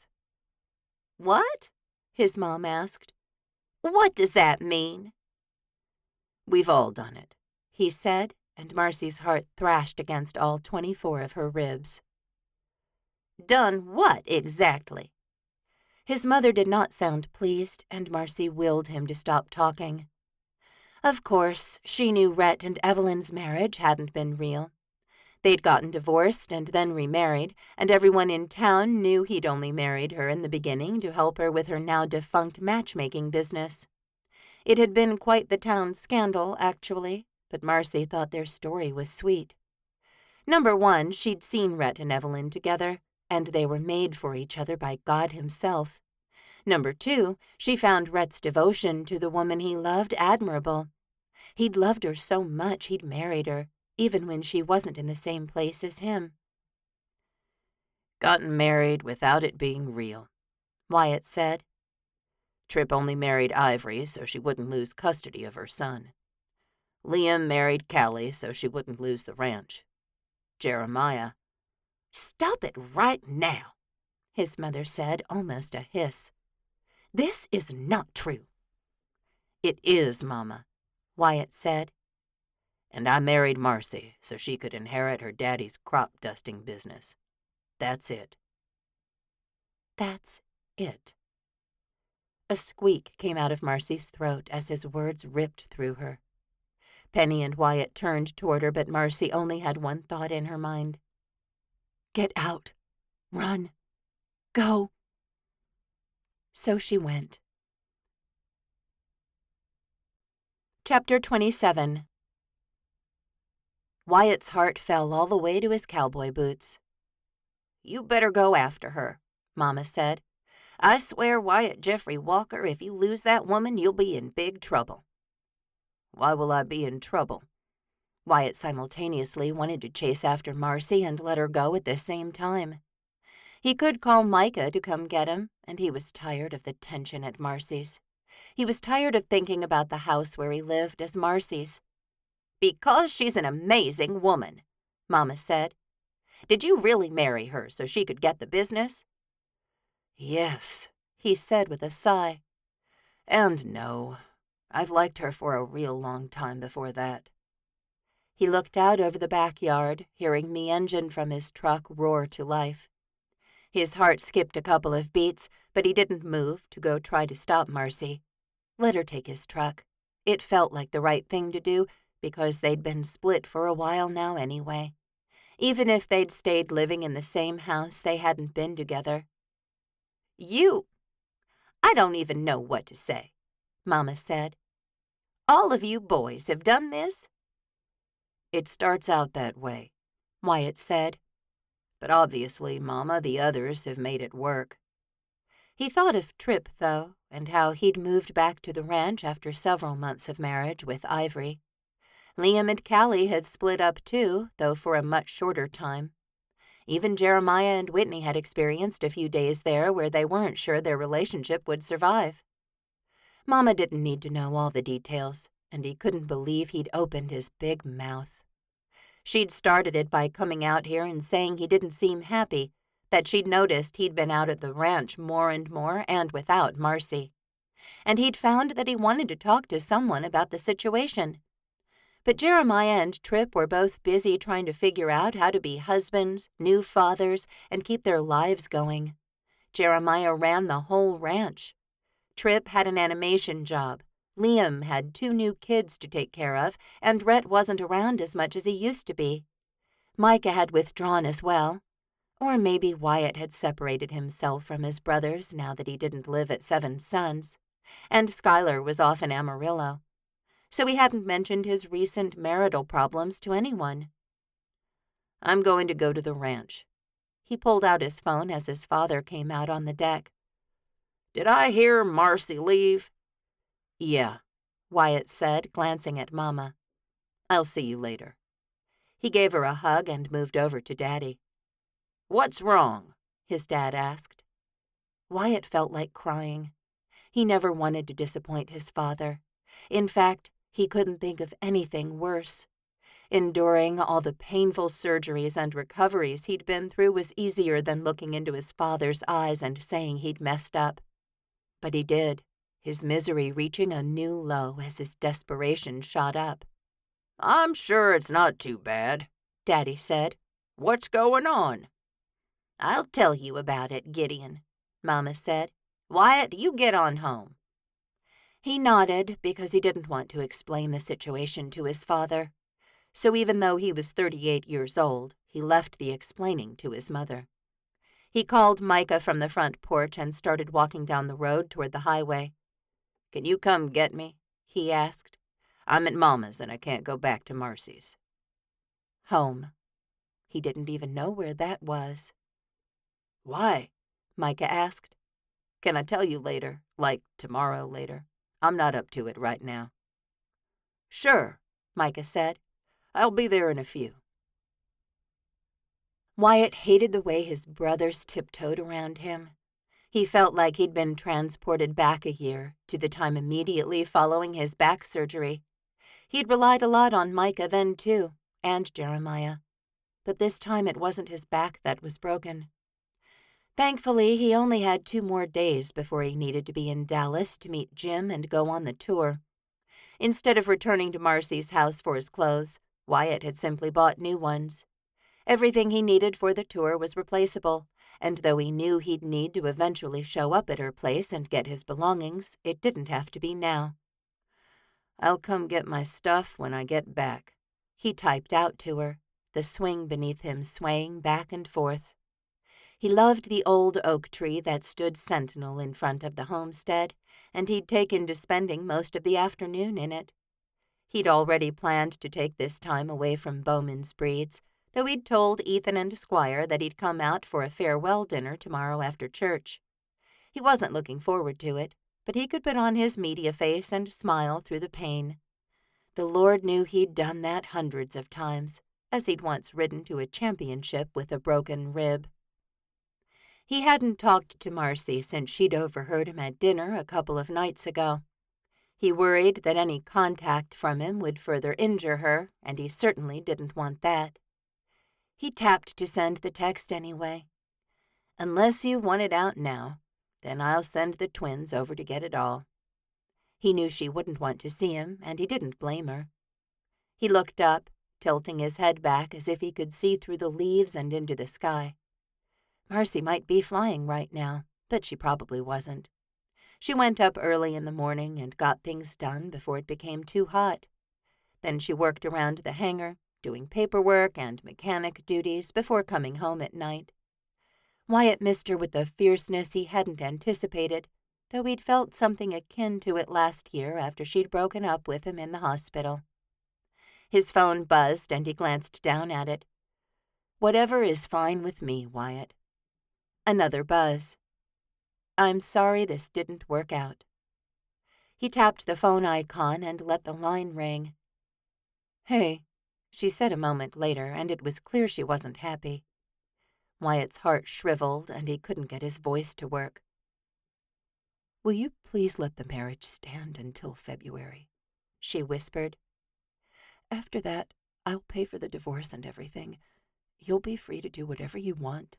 What? His mom asked. What does that mean? We've all done it, he said, and Marcy's heart thrashed against all 24 of her ribs. Done what exactly? His mother did not sound pleased, and Marcy willed him to stop talking. Of course, she knew Rhett and Evelyn's marriage hadn't been real. They'd gotten divorced and then remarried, and everyone in town knew he'd only married her in the beginning to help her with her now-defunct matchmaking business. It had been quite the town scandal, actually, but Marcy thought their story was sweet. Number 1, she'd seen Rhett and Evelyn together, and they were made for each other by God himself. Number 2, she found Rhett's devotion to the woman he loved admirable. He'd loved her so much he'd married her, even when she wasn't in the same place as him. Gotten married without it being real, Wyatt said. Tripp only married Ivory so she wouldn't lose custody of her son. Liam married Callie so she wouldn't lose the ranch. Jeremiah— Stop it right now, his mother said, almost a hiss. This is not true. It is, Mama, Wyatt said. And I married Marcy so she could inherit her daddy's crop-dusting business. That's it. That's it. A squeak came out of Marcy's throat as his words ripped through her. Penny and Wyatt turned toward her, but Marcy only had one thought in her mind. Get out. Run. Go. So she went. Chapter 27. Wyatt's heart fell all the way to his cowboy boots. You better go after her, Mama said. I swear, Wyatt Jeffrey Walker, if you lose that woman, you'll be in big trouble. Why will I be in trouble? Wyatt simultaneously wanted to chase after Marcy and let her go at the same time. He could call Micah to come get him, and he was tired of the tension at Marcy's. He was tired of thinking about the house where he lived as Marcy's. "Because she's an amazing woman," Mama said. "Did you really marry her so she could get the business?" "Yes," he said with a sigh. "And no. I've liked her for a real long time before that." He looked out over the backyard, hearing the engine from his truck roar to life. His heart skipped a couple of beats, but he didn't move to go try to stop Marcy. Let her take his truck. It felt like the right thing to do because they'd been split for a while now anyway. Even if they'd stayed living in the same house, they hadn't been together. I don't even know what to say," Mama said. "All of you boys have done this?" "It starts out that way," Wyatt said. "but obviously, Mama, the others have made it work." He thought of Tripp, though, and how he'd moved back to the ranch after several months of marriage with Ivory. Liam and Callie had split up too, though for a much shorter time. Even Jeremiah and Whitney had experienced a few days there where they weren't sure their relationship would survive. Mama didn't need to know all the details, and he couldn't believe he'd opened his big mouth. She'd started it by coming out here and saying he didn't seem happy, that she'd noticed he'd been out at the ranch more and without Marcy. And he'd found that he wanted to talk to someone about the situation. But Jeremiah and Tripp were both busy trying to figure out how to be husbands, new fathers, and keep their lives going. Jeremiah ran the whole ranch. Tripp had an animation job. Liam had 2 new kids to take care of, and Rhett wasn't around as much as he used to be. Micah had withdrawn as well. Or maybe Wyatt had separated himself from his brothers now that he didn't live at Seven Sons. And Skylar was off in Amarillo. So he hadn't mentioned his recent marital problems to anyone. "I'm going to go to the ranch." He pulled out his phone as his father came out on the deck. "Did I hear Marcy leave?" "Yeah," Wyatt said, glancing at Mama. "I'll see you later." He gave her a hug and moved over to Daddy. "What's wrong?" his dad asked. Wyatt felt like crying. He never wanted to disappoint his father. In fact, he couldn't think of anything worse. Enduring all the painful surgeries and recoveries he'd been through was easier than looking into his father's eyes and saying he'd messed up. But he did, his misery reaching a new low as his desperation shot up. "I'm sure it's not too bad," Daddy said. "What's going on?" "I'll tell you about it, Gideon," Mama said. "Wyatt, you get on home." He nodded because he didn't want to explain the situation to his father. So even though he was 38 years old, he left the explaining to his mother. He called Micah from the front porch and started walking down the road toward the highway. "Can you come get me?" he asked. "I'm at Mama's and I can't go back to Marcy's." Home. He didn't even know where that was. "Why?" Micah asked. "Can I tell you later, like tomorrow later? I'm not up to it right now." "Sure," Micah said. "I'll be there in a few." Wyatt hated the way his brothers tiptoed around him. He felt like he'd been transported back a year to the time immediately following his back surgery. He'd relied a lot on Micah then, too, and Jeremiah. But this time it wasn't his back that was broken. Thankfully, he only had 2 more days before he needed to be in Dallas to meet Jim and go on the tour. Instead of returning to Marcy's house for his clothes, Wyatt had simply bought new ones. Everything he needed for the tour was replaceable, and though he knew he'd need to eventually show up at her place and get his belongings, it didn't have to be now. "I'll come get my stuff when I get back," he typed out to her, the swing beneath him swaying back and forth. He loved the old oak tree that stood sentinel in front of the homestead, and he'd taken to spending most of the afternoon in it. He'd already planned to take this time away from Bowman's breeds, though he'd told Ethan and Squire that he'd come out for a farewell dinner tomorrow after church. He wasn't looking forward to it, but he could put on his media face and smile through the pain. The Lord knew he'd done that hundreds of times, as he'd once ridden to a championship with a broken rib. He hadn't talked to Marcy since she'd overheard him at dinner a couple of nights ago. He worried that any contact from him would further injure her, and he certainly didn't want that. He tapped to send the text anyway. "Unless you want it out now, then I'll send the twins over to get it all." He knew she wouldn't want to see him, and he didn't blame her. He looked up, tilting his head back as if he could see through the leaves and into the sky. Marcy might be flying right now, but she probably wasn't. She went up early in the morning and got things done before it became too hot. Then she worked around the hangar, doing paperwork and mechanic duties before coming home at night. Wyatt missed her with a fierceness he hadn't anticipated, though he'd felt something akin to it last year after she'd broken up with him in the hospital. His phone buzzed and he glanced down at it. "Whatever is fine with me, Wyatt." Another buzz. "I'm sorry this didn't work out." He tapped the phone icon and let the line ring. "Hey," she said a moment later, and it was clear she wasn't happy. Wyatt's heart shriveled, and he couldn't get his voice to work. "Will you please let the marriage stand until February?" she whispered. "After that, I'll pay for the divorce and everything. You'll be free to do whatever you want."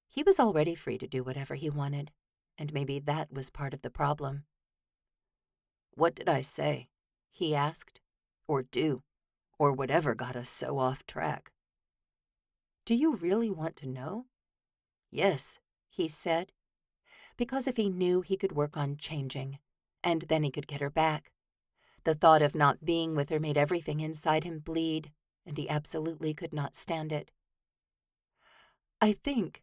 He was already free to do whatever he wanted, and maybe that was part of the problem. "What did I say?" he asked. "Or do, or whatever got us so off track." "Do you really want to know?" "Yes," he said, because if he knew, he could work on changing, and then he could get her back. The thought of not being with her made everything inside him bleed, and he absolutely could not stand it. "I think,"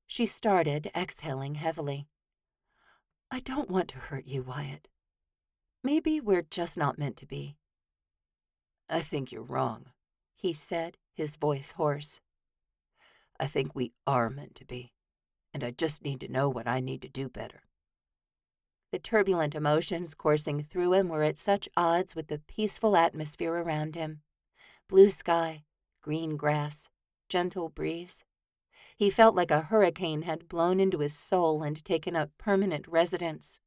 she started, exhaling heavily. "I don't want to hurt you, Wyatt. Maybe we're just not meant to be." "I think you're wrong," he said, his voice hoarse. "I think we are meant to be, and I just need to know what I need to do better." The turbulent emotions coursing through him were at such odds with the peaceful atmosphere around him. Blue sky, green grass, gentle breeze. He felt like a hurricane had blown into his soul and taken up permanent residence.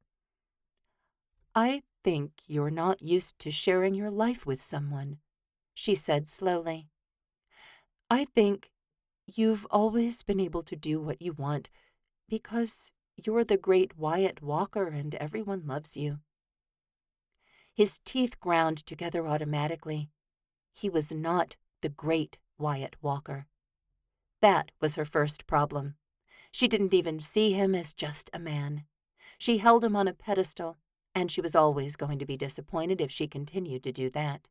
"I think you're not used to sharing your life with someone," she said slowly. "I think you've always been able to do what you want because you're the great Wyatt Walker and everyone loves you." His teeth ground together automatically. He was not the great Wyatt Walker. That was her first problem. She didn't even see him as just a man. She held him on a pedestal, and she was always going to be disappointed if she continued to do that.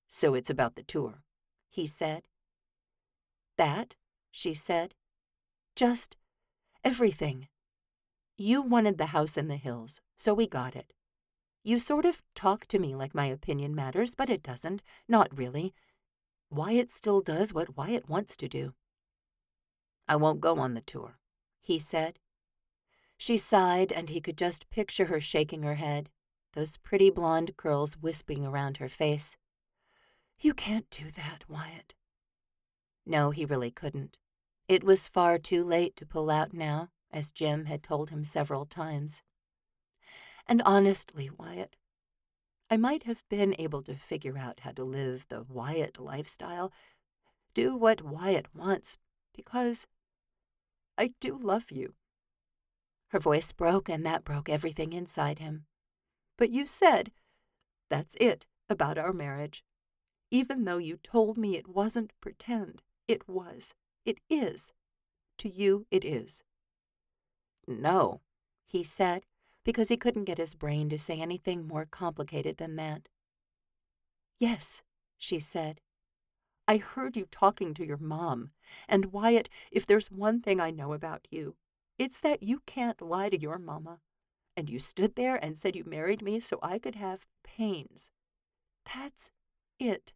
"So it's about the tour," he said. "That," she said. "Just everything. You wanted the house in the hills, so we got it. You sort of talk to me like my opinion matters, but it doesn't. Not really. Wyatt still does what Wyatt wants to do." "I won't go on the tour," he said. She sighed, and he could just picture her shaking her head, those pretty blonde curls wisping around her face. "You can't do that, Wyatt." No, he really couldn't. It was far too late to pull out now, as Jim had told him several times. "And honestly, Wyatt, I might have been able to figure out how to live the Wyatt lifestyle, do what Wyatt wants, because I do love you." Her voice broke, and that broke everything inside him. "But you said, that's it about our marriage. Even though you told me it wasn't pretend, it was. It is. To you, it is." "No," he said, because he couldn't get his brain to say anything more complicated than that. "Yes," she said. "I heard you talking to your mom, and Wyatt, if there's one thing I know about you, it's that you can't lie to your mama. And you stood there and said you married me so I could have pains. That's it."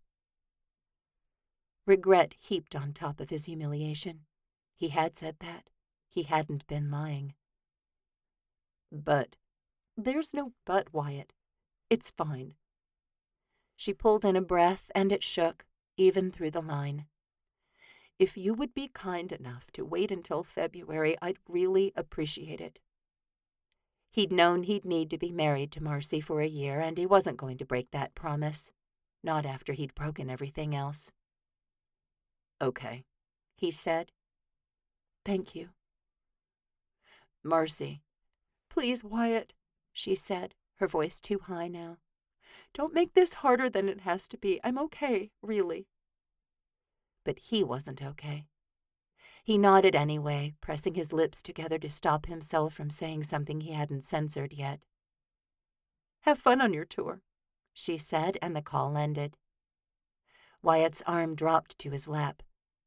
Regret heaped on top of his humiliation. He had said that. He hadn't been lying. "But—" "There's no but, Wyatt. It's fine." She pulled in a breath, and it shook, even through the line. "If you would be kind enough to wait until February, I'd really appreciate it." He'd known he'd need to be married to Marcy for a year, and he wasn't going to break that promise. Not after he'd broken everything else. "Okay," he said. "Thank you." "Marcy." "Please, Wyatt," she said, her voice too high now. "Don't make this harder than it has to be. I'm okay, really." But he wasn't okay. He nodded anyway, pressing his lips together to stop himself from saying something he hadn't censored yet. "Have fun on your tour," she said, and the call ended. Wyatt's arm dropped to his lap,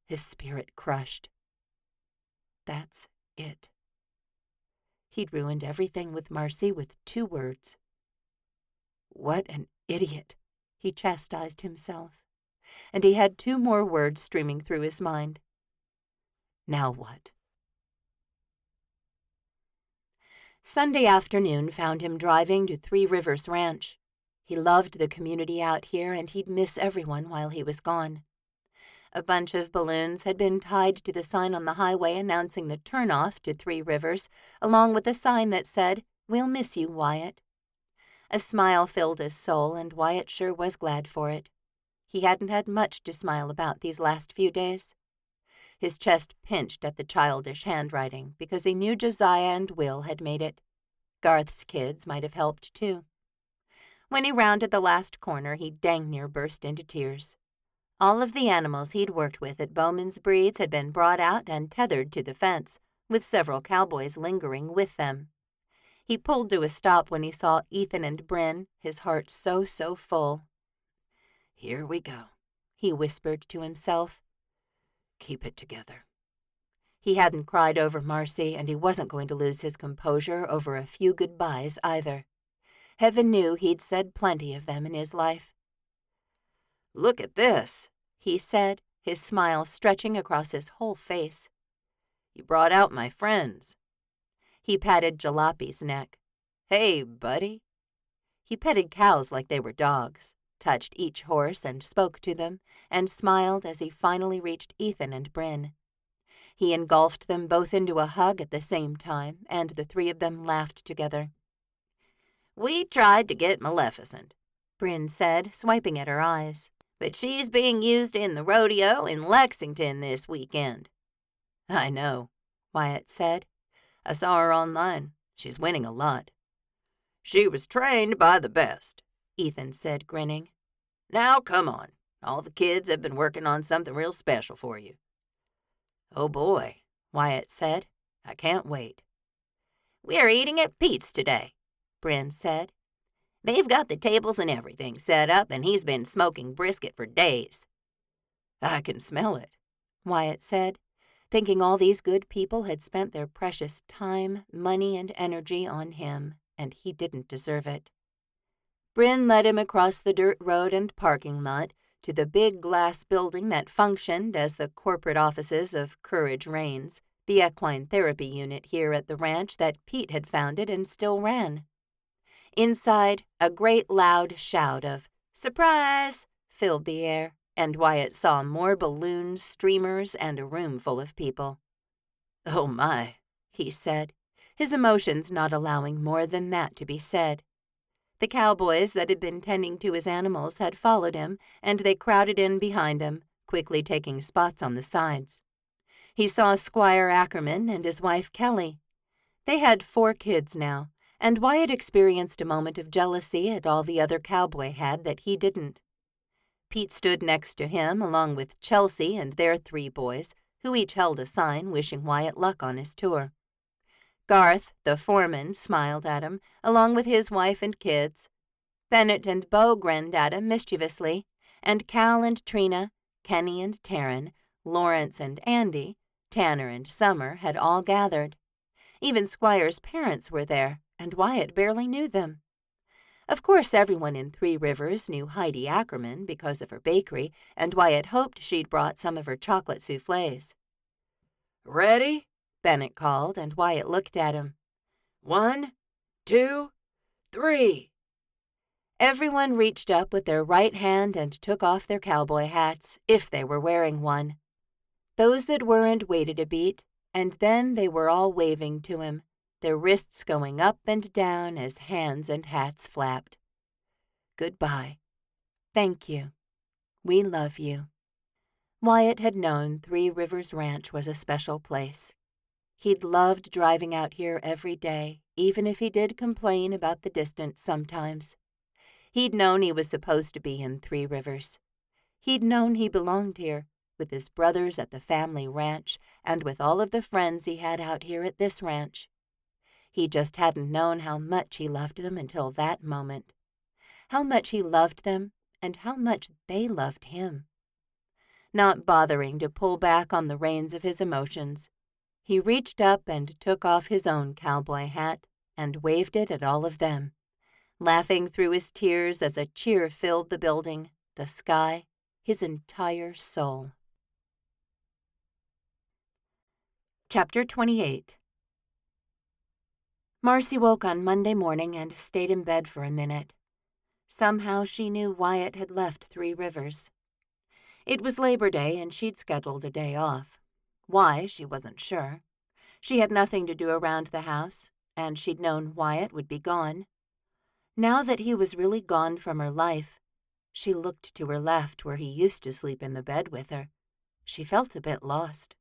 his spirit crushed. That's it. He'd ruined everything with Marcy with 2 words. What an idiot, he chastised himself, and he had 2 more words streaming through his mind. Now what? Sunday afternoon found him driving to Three Rivers Ranch. He loved the community out here, and he'd miss everyone while he was gone. A bunch of balloons had been tied to the sign on the highway announcing the turnoff to Three Rivers, along with a sign that said, "We'll miss you, Wyatt." A smile filled his soul, and Wyatt sure was glad for it. He hadn't had much to smile about these last few days. His chest pinched at the childish handwriting because he knew Josiah and Will had made it. Garth's kids might have helped, too. When he rounded the last corner, he dang near burst into tears. All of the animals he'd worked with at Bowman's Breeds had been brought out and tethered to the fence, with several cowboys lingering with them. He pulled to a stop when he saw Ethan and Bryn, his heart so full. "Here we go," he whispered to himself. "Keep it together." He hadn't cried over Marcy, and he wasn't going to lose his composure over a few goodbyes either. Heaven knew he'd said plenty of them in his life. "Look at this," he said, his smile stretching across his whole face. "You brought out my friends." He patted Jalape's neck. "Hey, buddy." He petted cows like they were dogs, touched each horse and spoke to them, and smiled as he finally reached Ethan and Bryn. He engulfed them both into a hug at the same time, and the 3 of them laughed together. "We tried to get Maleficent," Bryn said, swiping at her eyes. "but she's being used in the rodeo in Lexington this weekend." "I know," Wyatt said. "I saw her online. She's winning a lot." "She was trained by the best," Ethan said, grinning. "Now come on. All the kids have been working on something real special for you." "Oh boy," Wyatt said. "I can't wait." "We're eating at Pete's today," Bryn said. "They've got the tables and everything set up, and he's been smoking brisket for days." "I can smell it," Wyatt said, thinking all these good people had spent their precious time, money, and energy on him, and he didn't deserve it. Bryn led him across the dirt road and parking lot to the big glass building that functioned as the corporate offices of Courage Reigns, the equine therapy unit here at the ranch that Pete had founded and still ran. Inside, a great loud shout of "Surprise!" filled the air, and Wyatt saw more balloons, streamers, and a room full of people. "Oh my," he said, his emotions not allowing more than that to be said. The cowboys that had been tending to his animals had followed him, and they crowded in behind him, quickly taking spots on the sides. He saw Squire Ackerman and his wife Kelly. They had 4 kids now, and Wyatt experienced a moment of jealousy at all the other cowboy had that he didn't. Pete stood next to him, along with Chelsea and their 3 boys, who each held a sign wishing Wyatt luck on his tour. Garth, the foreman, smiled at him, along with his wife and kids. Bennett and Bo grinned at him mischievously, and Cal and Trina, Kenny and Taryn, Lawrence and Andy, Tanner and Summer had all gathered. Even Squire's parents were there, and Wyatt barely knew them. Of course, everyone in Three Rivers knew Heidi Ackerman because of her bakery, and Wyatt hoped she'd brought some of her chocolate soufflés. "Ready?" Bennett called, and Wyatt looked at him. 1, 2, 3. Everyone reached up with their right hand and took off their cowboy hats, if they were wearing one. Those that weren't waited a beat, and then they were all waving to him, their wrists going up and down as hands and hats flapped. "Goodbye. Thank you. We love you." Wyatt had known Three Rivers Ranch was a special place. He'd loved driving out here every day, even if he did complain about the distance sometimes. He'd known he was supposed to be in Three Rivers. He'd known he belonged here, with his brothers at the family ranch and with all of the friends he had out here at this ranch. He just hadn't known how much he loved them until that moment. How much he loved them and how much they loved him. Not bothering to pull back on the reins of his emotions, he reached up and took off his own cowboy hat and waved it at all of them, laughing through his tears as a cheer filled the building, the sky, his entire soul. Chapter 28. Marcy woke on Monday morning and stayed in bed for a minute. Somehow she knew Wyatt had left Three Rivers. It was Labor Day and she'd scheduled a day off. Why, she wasn't sure. She had nothing to do around the house, and she'd known Wyatt would be gone. Now that he was really gone from her life, she looked to her left where he used to sleep in the bed with her. She felt a bit lost.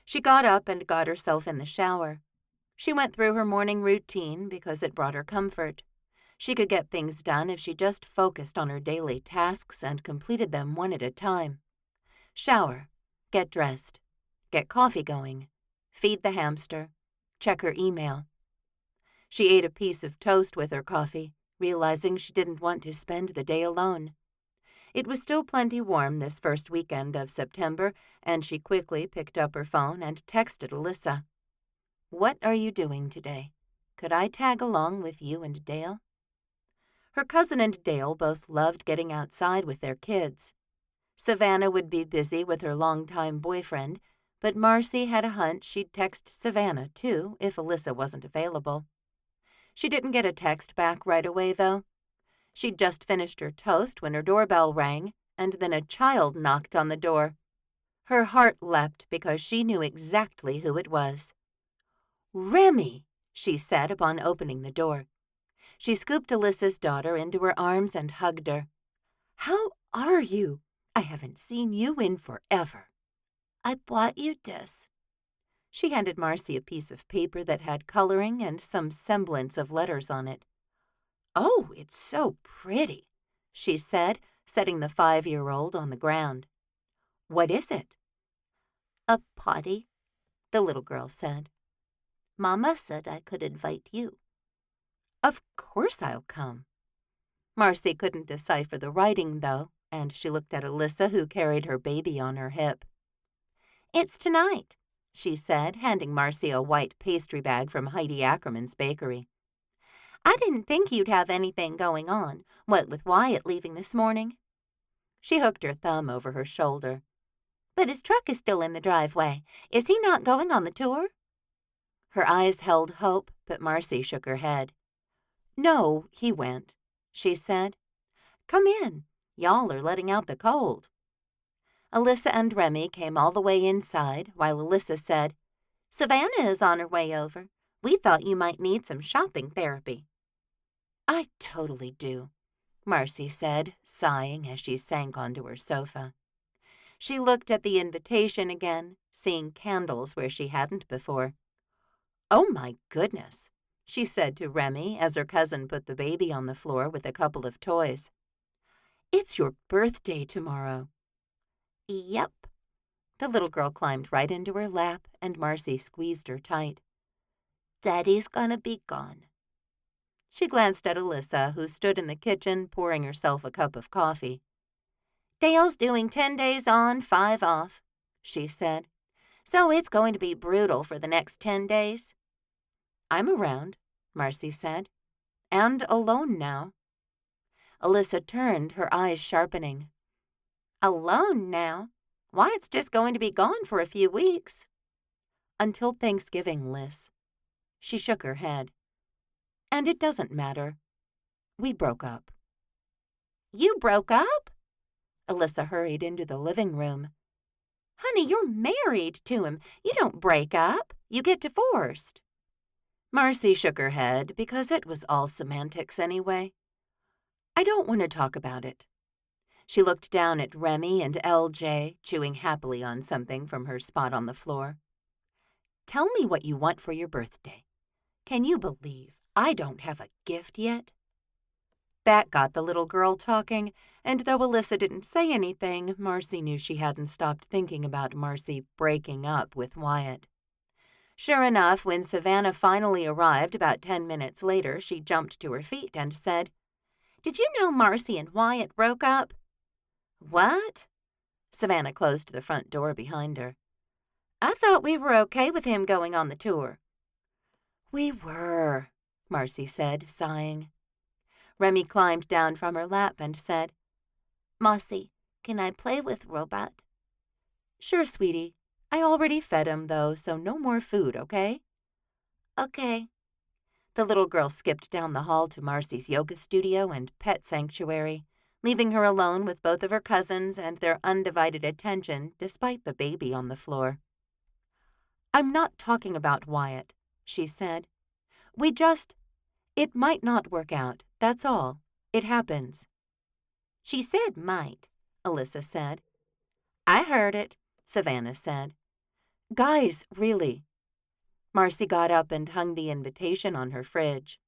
She got up and got herself in the shower. She went through her morning routine because it brought her comfort. She could get things done if she just focused on her daily tasks and completed them one at a time. Shower, get dressed, get coffee going, feed the hamster, check her email. She ate a piece of toast with her coffee, realizing she didn't want to spend the day alone. It was still plenty warm this first weekend of September, and she quickly picked up her phone and texted Alyssa. "What are you doing today? Could I tag along with you and Dale?" Her cousin and Dale both loved getting outside with their kids. Savannah would be busy with her longtime boyfriend, but Marcy had a hunch she'd text Savannah, too, if Alyssa wasn't available. She didn't get a text back right away, though. She'd just finished her toast when her doorbell rang, and then a child knocked on the door. Her heart leapt because she knew exactly who it was. "Remy," she said upon opening the door. She scooped Alyssa's daughter into her arms and hugged her. "How are you? I haven't seen you in forever." "I bought you this." She handed Marcy a piece of paper that had coloring and some semblance of letters on it. "Oh, it's so pretty," she said, setting the 5-year-old on the ground. "What is it?" "A potty," the little girl said. "Mama said I could invite you." "Of course I'll come." Marcy couldn't decipher the writing, though, and she looked at Alyssa, who carried her baby on her hip. "It's tonight," she said, handing Marcy a white pastry bag from Heidi Ackerman's bakery. "I didn't think you'd have anything going on, what with Wyatt leaving this morning." She hooked her thumb over her shoulder. "But his truck is still in the driveway. Is he not going on the tour?" Her eyes held hope, but Marcy shook her head. "No, he went," she said. "Come in. Y'all are letting out the cold." Alyssa and Remy came all the way inside, while Alyssa said, "Savannah is on her way over. We thought you might need some shopping therapy." "I totally do," Marcy said, sighing as she sank onto her sofa. She looked at the invitation again, seeing candles where she hadn't before. "Oh, my goodness," she said to Remy as her cousin put the baby on the floor with a couple of toys. "It's your birthday tomorrow." "Yep." The little girl climbed right into her lap, and Marcy squeezed her tight. "Daddy's gonna be gone." She glanced at Alyssa, who stood in the kitchen pouring herself a cup of coffee. "Dale's doing 10 days on, 5 off," she said. "So it's going to be brutal for the next 10 days. "I'm around," Marcy said. "And alone now." Alyssa turned, her eyes sharpening. "Alone now? Why, it's just going to be gone for a few weeks." "Until Thanksgiving, Liz." She shook her head. "And it doesn't matter. We broke up." "You broke up?" Alyssa hurried into the living room. "Honey, you're married to him. You don't break up. You get divorced." Marcy shook her head because it was all semantics anyway. I don't want to talk about it. She looked down at Remy and LJ, chewing happily on something from her spot on the floor. Tell me what you want for your birthday. Can you believe I don't have a gift yet? That got the little girl talking, and though Alyssa didn't say anything, Marcy knew she hadn't stopped thinking about Marcy breaking up with Wyatt. Sure enough, when Savannah finally arrived about 10 minutes later, she jumped to her feet and said, "Did you know Marcy and Wyatt broke up?" "What?" Savannah closed the front door behind her. "I thought we were okay with him going on the tour." "We were," Marcy said, sighing. Remy climbed down from her lap and said, "Marcy, can I play with Robot?" "Sure, sweetie. I already fed him, though, so no more food, okay?" "Okay." The little girl skipped down the hall to Marcy's yoga studio and pet sanctuary, leaving her alone with both of her cousins and their undivided attention despite the baby on the floor. "I'm not talking about Wyatt," she said. It might not work out, that's all. It happens." "She said might," Alyssa said. "I heard it," Savannah said. "Guys, really." Marcy got up and hung the invitation on her fridge.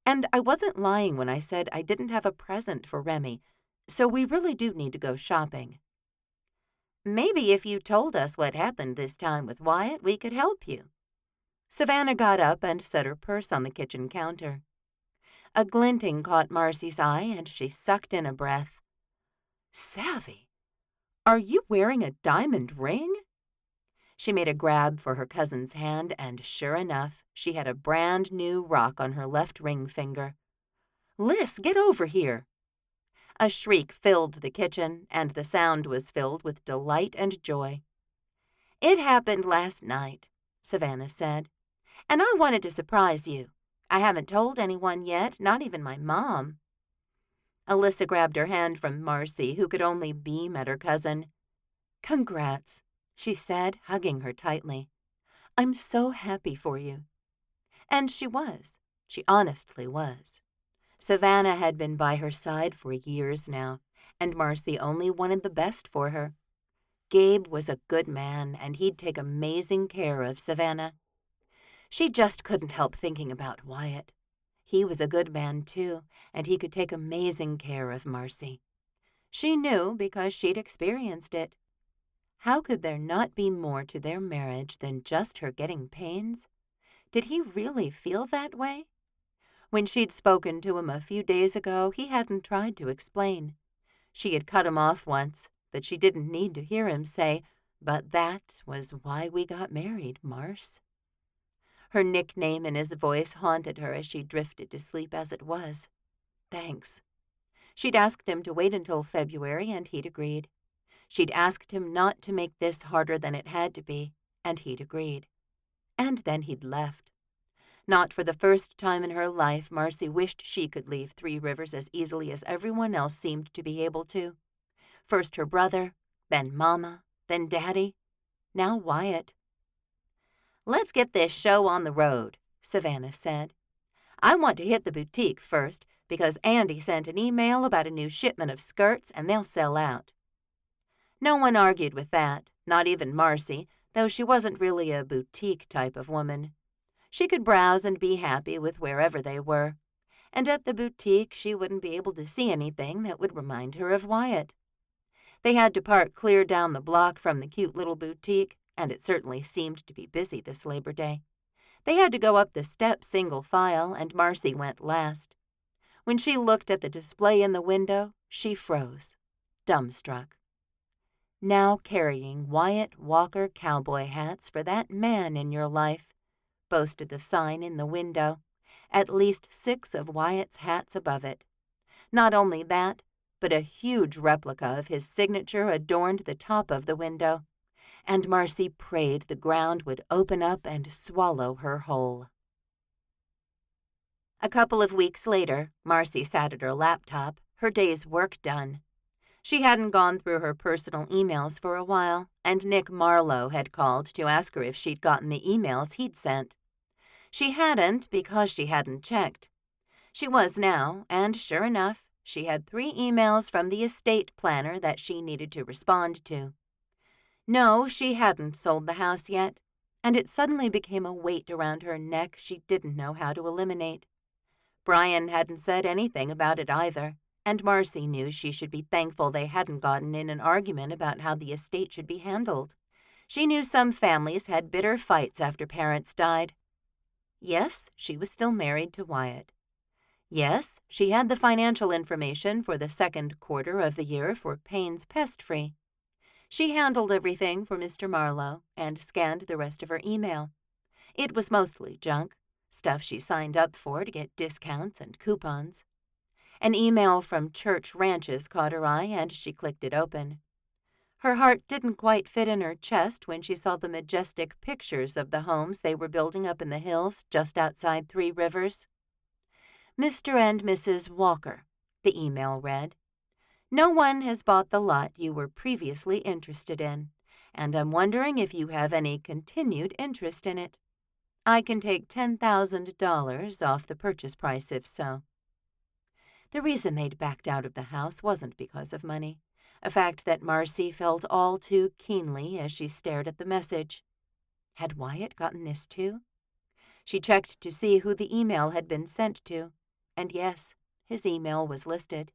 "And I wasn't lying when I said I didn't have a present for Remy, so we really do need to go shopping." "Maybe if you told us what happened this time with Wyatt, we could help you." Savannah got up and set her purse on the kitchen counter. A glinting caught Marcy's eye, and she sucked in a breath. "Savvy, are you wearing a diamond ring?" She made a grab for her cousin's hand, and sure enough, she had a brand new rock on her left ring finger. "Liz, get over here." A shriek filled the kitchen, and the sound was filled with delight and joy. "It happened last night," Savannah said, "and I wanted to surprise you. I haven't told anyone yet, not even my mom." Alyssa grabbed her hand from Marcy, who could only beam at her cousin. "Congrats," she said, hugging her tightly. "I'm so happy for you." And she was. She honestly was. Savannah had been by her side for years now, and Marcy only wanted the best for her. Gabe was a good man, and he'd take amazing care of Savannah. She just couldn't help thinking about Wyatt. He was a good man, too, and he could take amazing care of Marcy. She knew because she'd experienced it. How could there not be more to their marriage than just her getting pains? Did he really feel that way? When she'd spoken to him a few days ago, he hadn't tried to explain. She had cut him off once, but she didn't need to hear him say, "But that was why we got married, Marce." Her nickname in his voice haunted her as she drifted to sleep as it was. Thanks. She'd asked him to wait until February, and he'd agreed. She'd asked him not to make this harder than it had to be, and he'd agreed. And then he'd left. Not for the first time in her life, Marcy wished she could leave Three Rivers as easily as everyone else seemed to be able to. First her brother, then Mama, then Daddy, now Wyatt. "Let's get this show on the road," Savannah said. "I want to hit the boutique first because Andy sent an email about a new shipment of skirts and they'll sell out." No one argued with that, not even Marcy, though she wasn't really a boutique type of woman. She could browse and be happy with wherever they were. And at the boutique, she wouldn't be able to see anything that would remind her of Wyatt. They had to park clear down the block from the cute little boutique, and it certainly seemed to be busy this Labor Day. They had to go up the steps single file, and Marcy went last. When she looked at the display in the window, she froze, dumbstruck. "Now carrying Wyatt Walker cowboy hats for that man in your life," boasted the sign in the window, at least 6 of Wyatt's hats above it. Not only that, but a huge replica of his signature adorned the top of the window, and Marcy prayed the ground would open up and swallow her whole. A couple of weeks later, Marcy sat at her laptop, her day's work done. She hadn't gone through her personal emails for a while, and Nick Marlowe had called to ask her if she'd gotten the emails he'd sent. She hadn't because she hadn't checked. She was now, and sure enough, she had 3 emails from the estate planner that she needed to respond to. No, she hadn't sold the house yet, and it suddenly became a weight around her neck she didn't know how to eliminate. Brian hadn't said anything about it either, and Marcy knew she should be thankful they hadn't gotten in an argument about how the estate should be handled. She knew some families had bitter fights after parents died. Yes, she was still married to Wyatt. Yes, she had the financial information for the 2nd quarter of the year for Payne's Pest Free. She handled everything for Mr. Marlowe and scanned the rest of her email. It was mostly junk, stuff she signed up for to get discounts and coupons. An email from Church Ranches caught her eye and she clicked it open. Her heart didn't quite fit in her chest when she saw the majestic pictures of the homes they were building up in the hills just outside Three Rivers. Mr. and Mrs. Walker, the email read. No one has bought the lot you were previously interested in, and I'm wondering if you have any continued interest in it. I can take $10,000 off the purchase price if so. The reason they'd backed out of the house wasn't because of money, a fact that Marcy felt all too keenly as she stared at the message. Had Wyatt gotten this too? She checked to see who the email had been sent to, and yes, his email was listed.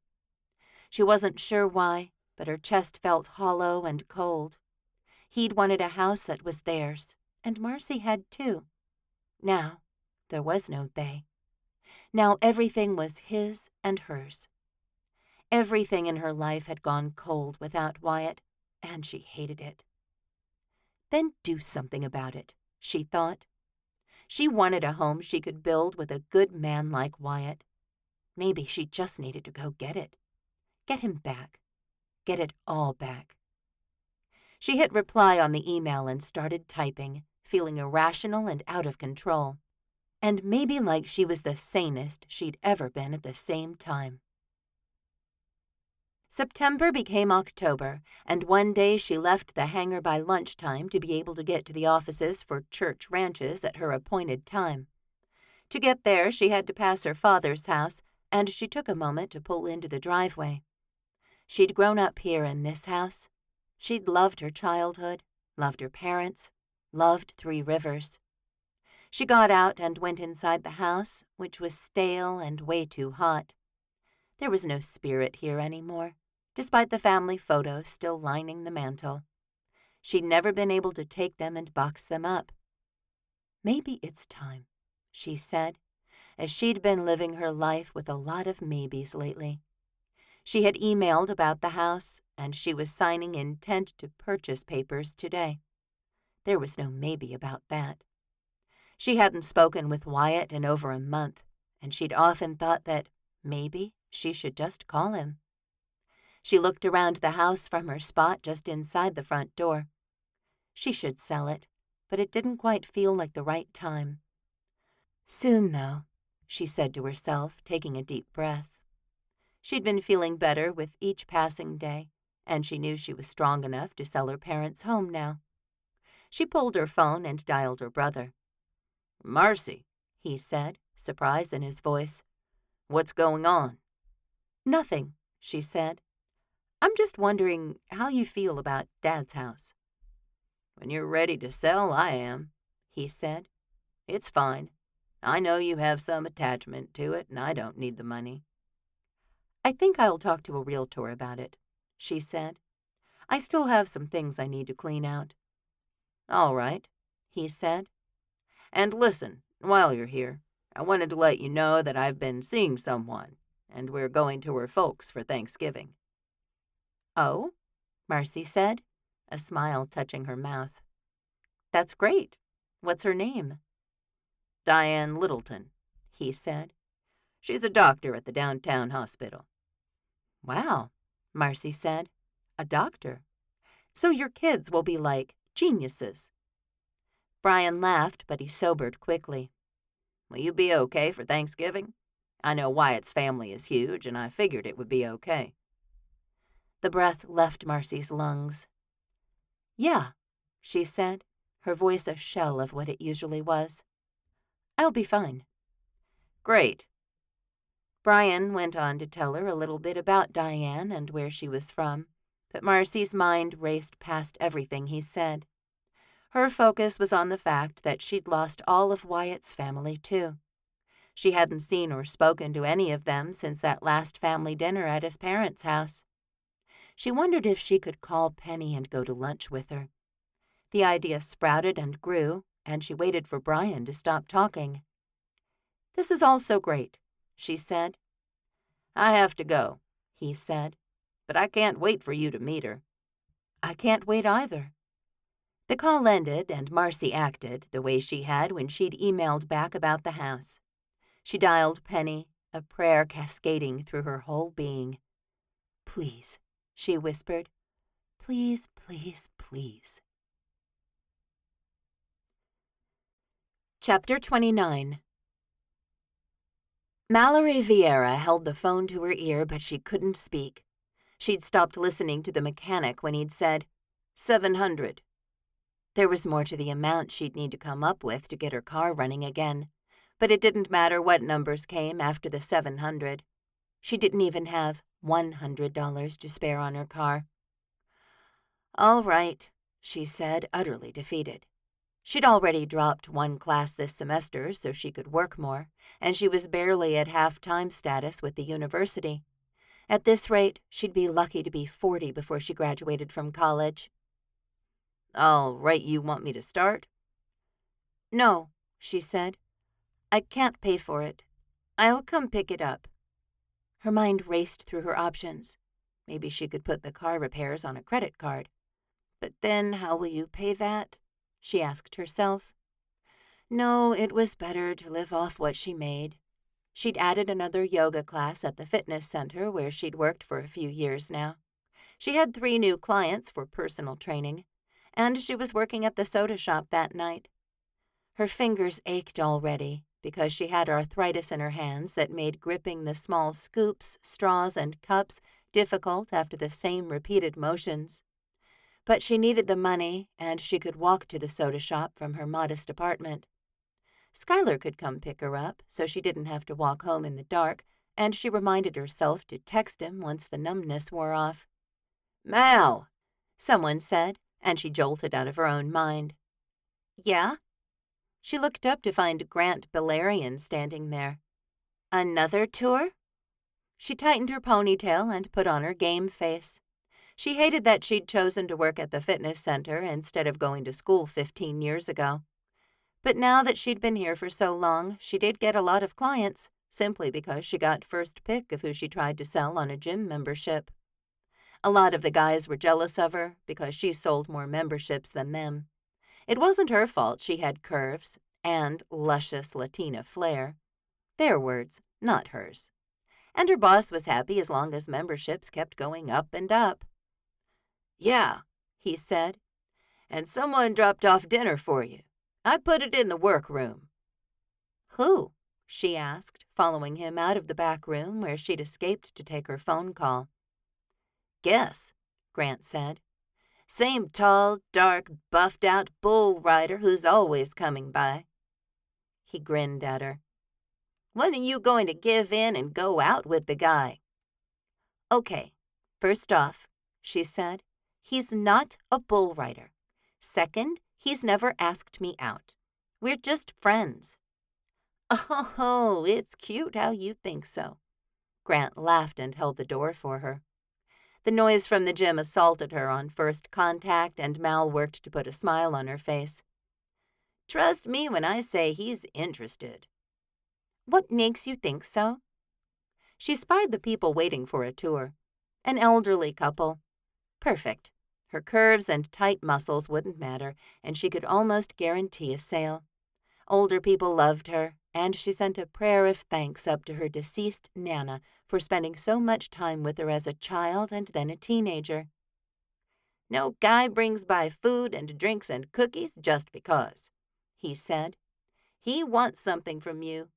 She wasn't sure why, but her chest felt hollow and cold. He'd wanted a house that was theirs, and Marcy had too. Now, there was no they. Now everything was his and hers. Everything in her life had gone cold without Wyatt, and she hated it. Then do something about it, she thought. She wanted a home she could build with a good man like Wyatt. Maybe she just needed to go get it. Get him back. Get it all back. She hit reply on the email and started typing, feeling irrational and out of control. And maybe like she was the sanest she'd ever been at the same time. September became October, and one day she left the hangar by lunchtime to be able to get to the offices for Church Ranches at her appointed time. To get there, she had to pass her father's house, and she took a moment to pull into the driveway. She'd grown up here in this house. She'd loved her childhood, loved her parents, loved Three Rivers. She got out and went inside the house, which was stale and way too hot. There was no spirit here anymore, despite the family photos still lining the mantel. She'd never been able to take them and box them up. Maybe it's time, she said, as she'd been living her life with a lot of maybes lately. She had emailed about the house, and she was signing intent to purchase papers today. There was no maybe about that. She hadn't spoken with Wyatt in over a month, and she'd often thought that maybe she should just call him. She looked around the house from her spot just inside the front door. She should sell it, but it didn't quite feel like the right time. Soon, though, she said to herself, taking a deep breath. She'd been feeling better with each passing day, and she knew she was strong enough to sell her parents' home now. She pulled her phone and dialed her brother. "Marcy," he said, surprise in his voice. "What's going on?" "Nothing," she said. "I'm just wondering how you feel about Dad's house." "When you're ready to sell, I am," he said. "It's fine. I know you have some attachment to it, and I don't need the money." "I think I'll talk to a realtor about it," she said. "I still have some things I need to clean out." "All right," he said. "And listen, while you're here, I wanted to let you know that I've been seeing someone, and we're going to her folks for Thanksgiving." "Oh?" Marcy said, a smile touching her mouth. "That's great. What's her name?" "Diane Littleton," he said. "She's a doctor at the downtown hospital." "Wow," Marcy said. "A doctor. So your kids will be like geniuses." Brian laughed, but he sobered quickly. "Will you be okay for Thanksgiving? I know Wyatt's family is huge, and I figured it would be okay." The breath left Marcy's lungs. "Yeah," she said, her voice a shell of what it usually was. I'll be fine." "Great." Brian went on to tell her a little bit about Diane and where she was from, but Marcy's mind raced past everything he said. Her focus was on the fact that she'd lost all of Wyatt's family, too. She hadn't seen or spoken to any of them since that last family dinner at his parents' house. She wondered if she could call Penny and go to lunch with her. The idea sprouted and grew, and she waited for Brian to stop talking. "This is all so great," she said. "I have to go," he said, "but I can't wait for you to meet her." "I can't wait either." The call ended, and Marcy acted the way she had when she'd emailed back about the house. She dialed Penny, a prayer cascading through her whole being. "Please," she whispered. "Please, please, please." Chapter 29. Mallory Vieira held the phone to her ear, but she couldn't speak. She'd stopped listening to the mechanic when he'd said, 700. There was more to the amount she'd need to come up with to get her car running again, but it didn't matter what numbers came after the 700. She didn't even have $100 to spare on her car. "All right," she said, utterly defeated. She'd already dropped one class this semester so she could work more, and she was barely at half-time status with the university. At this rate, she'd be lucky to be 40 before she graduated from college. "All right, you want me to start?" "No," she said. "I can't pay for it. I'll come pick it up." Her mind raced through her options. Maybe she could put the car repairs on a credit card. But then how will you pay that? She asked herself. No, it was better to live off what she made. She'd added another yoga class at the fitness center where she'd worked for a few years now. She had 3 new clients for personal training, and she was working at the soda shop that night. Her fingers ached already because she had arthritis in her hands that made gripping the small scoops, straws, and cups difficult after the same repeated motions. But she needed the money, and she could walk to the soda shop from her modest apartment. Skylar could come pick her up, so she didn't have to walk home in the dark, and she reminded herself to text him once the numbness wore off. "Mal," someone said, and she jolted out of her own mind. "Yeah?" She looked up to find Grant Bellarian standing there. "Another tour?" She tightened her ponytail and put on her game face. She hated that she'd chosen to work at the fitness center instead of going to school 15 years ago. But now that she'd been here for so long, she did get a lot of clients, simply because she got first pick of who she tried to sell on a gym membership. A lot of the guys were jealous of her because she sold more memberships than them. It wasn't her fault she had curves and luscious Latina flair. Their words, not hers. And her boss was happy as long as memberships kept going up and up. "Yeah," he said, "and someone dropped off dinner for you. I put it in the workroom." "Who?" she asked, following him out of the back room where she'd escaped to take her phone call. "Guess," Grant said. "Same tall, dark, buffed-out bull rider who's always coming by." He grinned at her. "When are you going to give in and go out with the guy?" "Okay, first off," she said, "he's not a bull rider. Second, he's never asked me out. We're just friends." "Oh, it's cute how you think so." Grant laughed and held the door for her. The noise from the gym assaulted her on first contact, and Mal worked to put a smile on her face. "Trust me when I say he's interested." "What makes you think so?" She spied the people waiting for a tour. An elderly couple. Perfect. Her curves and tight muscles wouldn't matter, and she could almost guarantee a sale. Older people loved her, and she sent a prayer of thanks up to her deceased Nana for spending so much time with her as a child and then a teenager. "No guy brings by food and drinks and cookies just because," he said. "He wants something from you."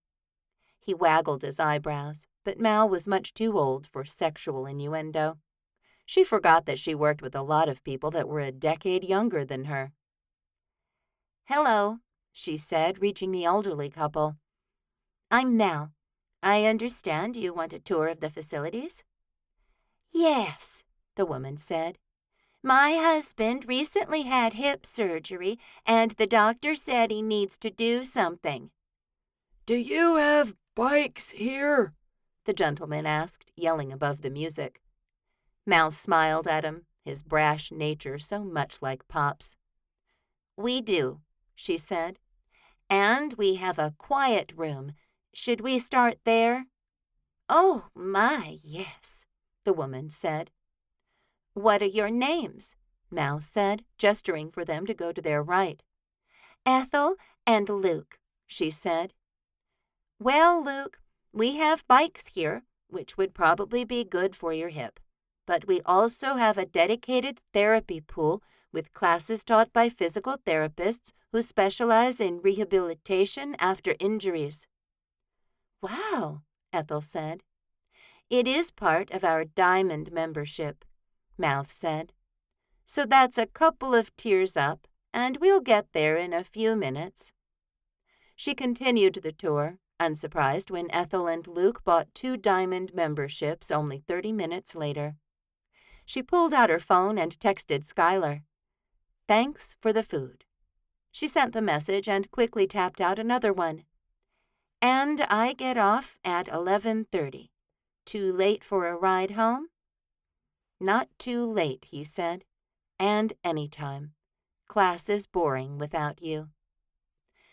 He waggled his eyebrows, but Mal was much too old for sexual innuendo. She forgot that she worked with a lot of people that were a decade younger than her. "Hello," she said, reaching the elderly couple. I'm Mal. I understand you want a tour of the facilities? Yes, the woman said. My husband recently had hip surgery, and the doctor said he needs to do something. Do you have bikes here? The gentleman asked, yelling above the music. Mal smiled at him, his brash nature so much like Pop's. We do, she said. And we have a quiet room. Should we start there? Oh, my, yes, the woman said. What are your names? Mal said, gesturing for them to go to their right. Ethel and Luke, she said. Well, Luke, we have bikes here, which would probably be good for your hip. But we also have a dedicated therapy pool with classes taught by physical therapists who specialize in rehabilitation after injuries. Wow, Ethel said. It is part of our Diamond membership, Mouth said. So that's a couple of tiers up, and we'll get there in a few minutes. She continued the tour, unsurprised when Ethel and Luke bought 2 Diamond memberships only 30 minutes later. She pulled out her phone and texted Skylar. Thanks for the food. She sent the message and quickly tapped out another one. And I get off at 11:30. Too late for a ride home? Not too late, he said. And any time. Class is boring without you.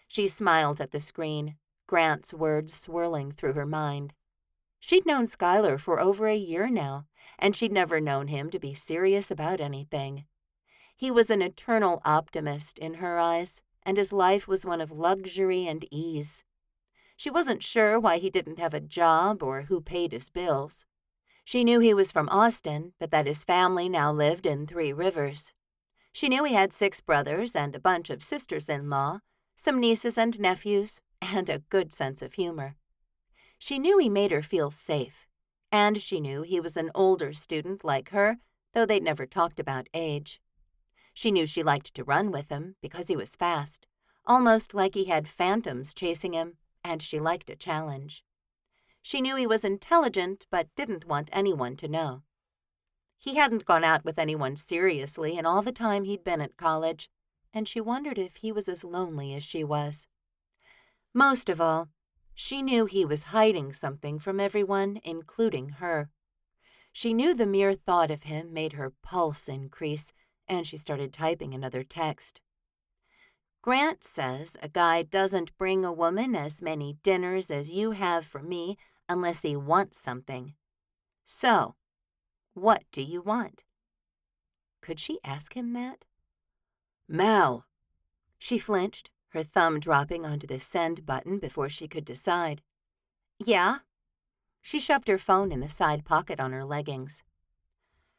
She smiled at the screen, Grant's words swirling through her mind. She'd known Skylar for over a year now, and she'd never known him to be serious about anything. He was an eternal optimist in her eyes, and his life was one of luxury and ease. She wasn't sure why he didn't have a job or who paid his bills. She knew he was from Austin, but that his family now lived in Three Rivers. She knew he had 6 brothers and a bunch of sisters-in-law, some nieces and nephews, and a good sense of humor. She knew he made her feel safe, and she knew he was an older student like her, though they'd never talked about age. She knew she liked to run with him because he was fast, almost like he had phantoms chasing him, and she liked a challenge. She knew he was intelligent but didn't want anyone to know. He hadn't gone out with anyone seriously in all the time he'd been at college, and she wondered if he was as lonely as she was. Most of all, she knew he was hiding something from everyone, including her. She knew the mere thought of him made her pulse increase, and she started typing another text. Grant says a guy doesn't bring a woman as many dinners as you have for me unless he wants something. So, what do you want? Could she ask him that? Mal. She flinched, her thumb dropping onto the send button before she could decide. Yeah? She shoved her phone in the side pocket on her leggings.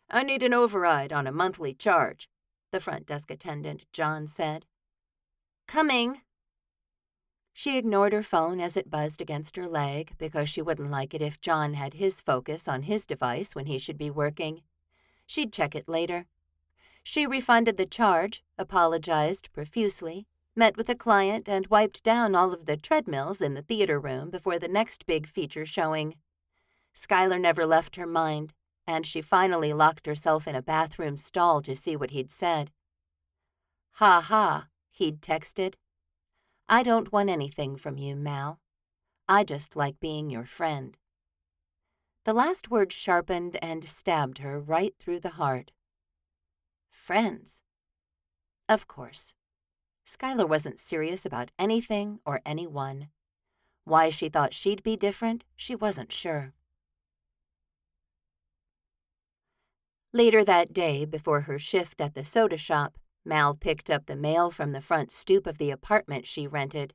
I need an override on a monthly charge, the front desk attendant, John, said. Coming. She ignored her phone as it buzzed against her leg because she wouldn't like it if John had his focus on his device when he should be working. She'd check it later. She refunded the charge, apologized profusely, met with a client, and wiped down all of the treadmills in the theater room before the next big feature showing. Skylar never left her mind, and she finally locked herself in a bathroom stall to see what he'd said. Ha ha, he'd texted. I don't want anything from you, Mal. I just like being your friend. The last word sharpened and stabbed her right through the heart. Friends. Of course. Skylar wasn't serious about anything or anyone. Why she thought she'd be different, she wasn't sure. Later that day, before her shift at the soda shop, Mal picked up the mail from the front stoop of the apartment she rented.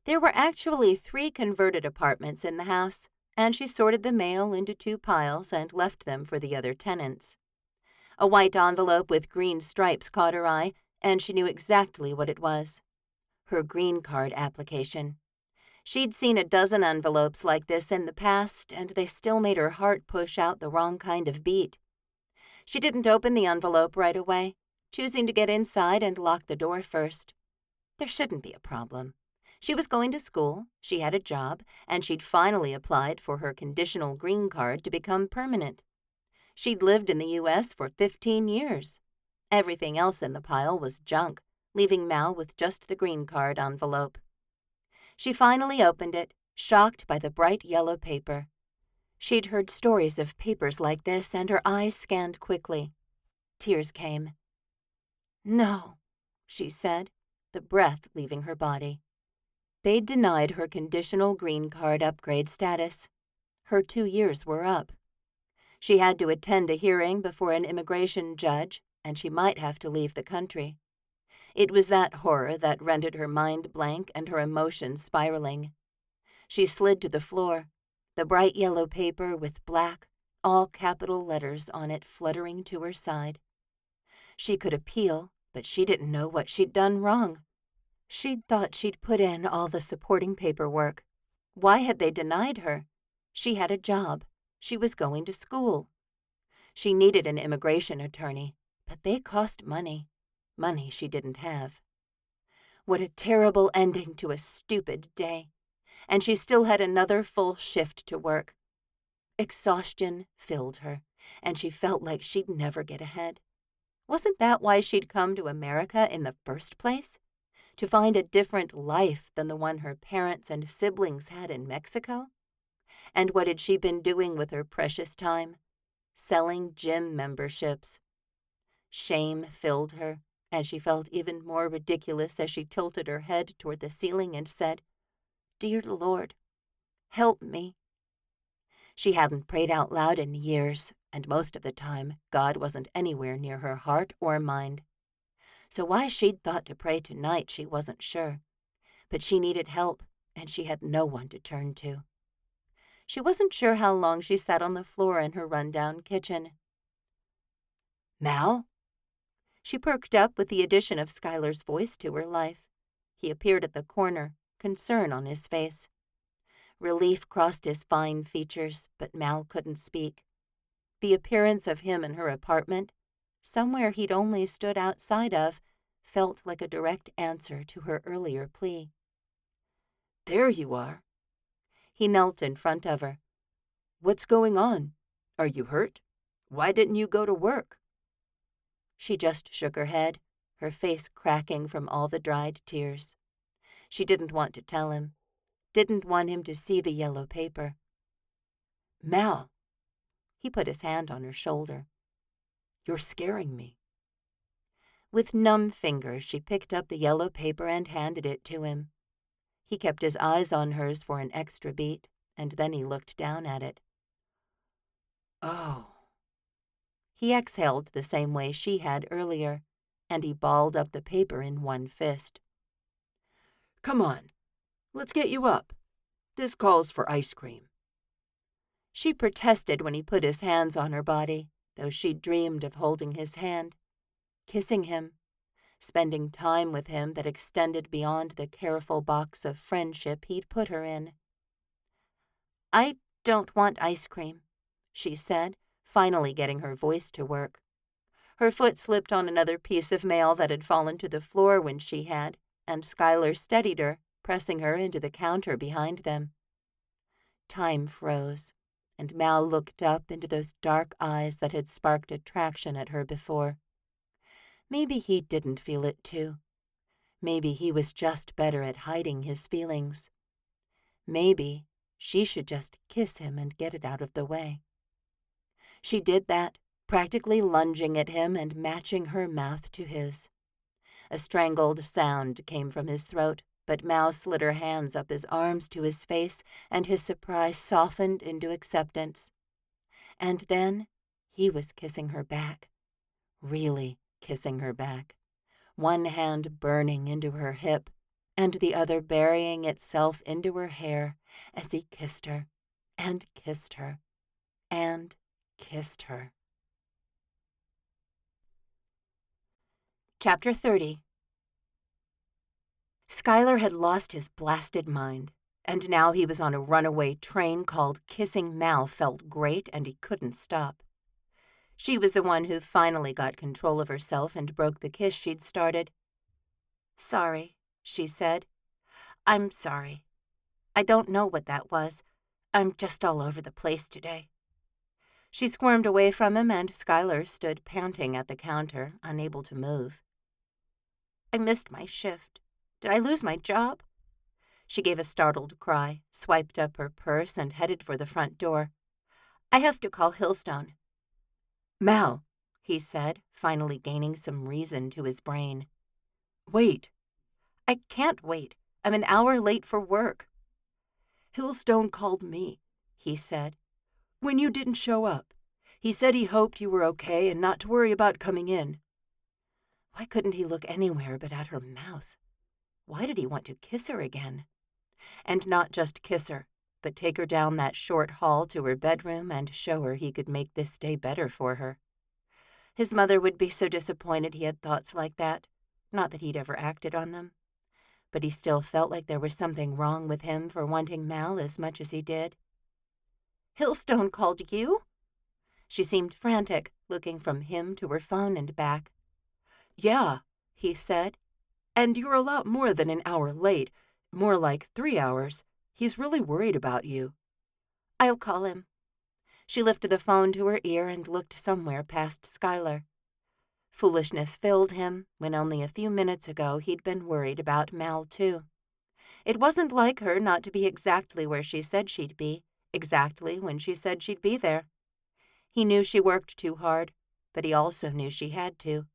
There were actually 3 converted apartments in the house, and she sorted the mail into 2 piles and left them for the other tenants. A white envelope with green stripes caught her eye, and she knew exactly what it was. Her green card application. She'd seen a dozen envelopes like this in the past, and they still made her heart push out the wrong kind of beat. She didn't open the envelope right away, choosing to get inside and lock the door first. There shouldn't be a problem. She was going to school, she had a job, and she'd finally applied for her conditional green card to become permanent. She'd lived in the U.S. for 15 years. Everything else in the pile was junk, leaving Mal with just the green card envelope. She finally opened it, shocked by the bright yellow paper. She'd heard stories of papers like this, and her eyes scanned quickly. Tears came. "No," she said, the breath leaving her body. They'd denied her conditional green card upgrade status. Her 2 years were up. She had to attend a hearing before an immigration judge, and she might have to leave the country. It was that horror that rendered her mind blank and her emotions spiraling. She slid to the floor, the bright yellow paper with black, all-capital letters on it fluttering to her side. She could appeal, but she didn't know what she'd done wrong. She'd thought she'd put in all the supporting paperwork. Why had they denied her? She had a job. She was going to school. She needed an immigration attorney, but they cost money. Money she didn't have. What a terrible ending to a stupid day. And she still had another full shift to work. Exhaustion filled her, and she felt like she'd never get ahead. Wasn't that why she'd come to America in the first place? To find a different life than the one her parents and siblings had in Mexico? And what had she been doing with her precious time? Selling gym memberships. Shame filled her, and she felt even more ridiculous as she tilted her head toward the ceiling and said, "Dear Lord, help me." She hadn't prayed out loud in years, and most of the time, God wasn't anywhere near her heart or mind. So why she'd thought to pray tonight, she wasn't sure. But she needed help, and she had no one to turn to. She wasn't sure how long she sat on the floor in her rundown kitchen. "Mal?" She perked up with the addition of Schuyler's voice to her life. He appeared at the corner, concern on his face. Relief crossed his fine features, but Mal couldn't speak. The appearance of him in her apartment, somewhere he'd only stood outside of, felt like a direct answer to her earlier plea. "There you are." He knelt in front of her. "What's going on? Are you hurt? Why didn't you go to work?" She just shook her head, her face cracking from all the dried tears. She didn't want to tell him, didn't want him to see the yellow paper. "Mal," he put his hand on her shoulder. "You're scaring me." With numb fingers, she picked up the yellow paper and handed it to him. He kept his eyes on hers for an extra beat, and then he looked down at it. "Oh." He exhaled the same way she had earlier, and he balled up the paper in one fist. "Come on, let's get you up. This calls for ice cream." She protested when he put his hands on her body, though she'd dreamed of holding his hand, kissing him, spending time with him that extended beyond the careful box of friendship he'd put her in. "I don't want ice cream," she said, finally getting her voice to work. Her foot slipped on another piece of mail that had fallen to the floor when she had, and Schuyler steadied her, pressing her into the counter behind them. Time froze, and Mal looked up into those dark eyes that had sparked attraction at her before. Maybe he didn't feel it too. Maybe he was just better at hiding his feelings. Maybe she should just kiss him and get it out of the way. She did that, practically lunging at him and matching her mouth to his. A strangled sound came from his throat, but Mal slid her hands up his arms to his face, and his surprise softened into acceptance. And then he was kissing her back, really kissing her back, one hand burning into her hip, and the other burying itself into her hair as he kissed her, and kissed her, and kissed her. Chapter 30. Schuyler had lost his blasted mind, and now he was on a runaway train called Kissing Mal felt great, and he couldn't stop. She was the one who finally got control of herself and broke the kiss she'd started. "Sorry," she said. "I'm sorry. I don't know what that was. I'm just all over the place today." She squirmed away from him, and Skylar stood panting at the counter, unable to move. "I missed my shift. Did I lose my job?" She gave a startled cry, swiped up her purse, and headed for the front door. "I have to call Hillstone." "Mal," he said, finally gaining some reason to his brain. "Wait." "I can't wait. I'm an hour late for work." "Hillstone called me," he said, "when you didn't show up. He said he hoped you were okay and not to worry about coming in." Why couldn't he look anywhere but at her mouth? Why did he want to kiss her again? And not just kiss her, but take her down that short hall to her bedroom and show her he could make this day better for her. His mother would be so disappointed he had thoughts like that. Not that he'd ever acted on them. But he still felt like there was something wrong with him for wanting Mal as much as he did. "Hillstone called you?" She seemed frantic, looking from him to her phone and back. "Yeah," he said, "and you're a lot more than an hour late, more like 3 hours. He's really worried about you." "I'll call him." She lifted the phone to her ear and looked somewhere past Skylar. Foolishness filled him when only a few minutes ago he'd been worried about Mal, too. It wasn't like her not to be exactly where she said she'd be, exactly when she said she'd be there. He knew she worked too hard, but he also knew she had to.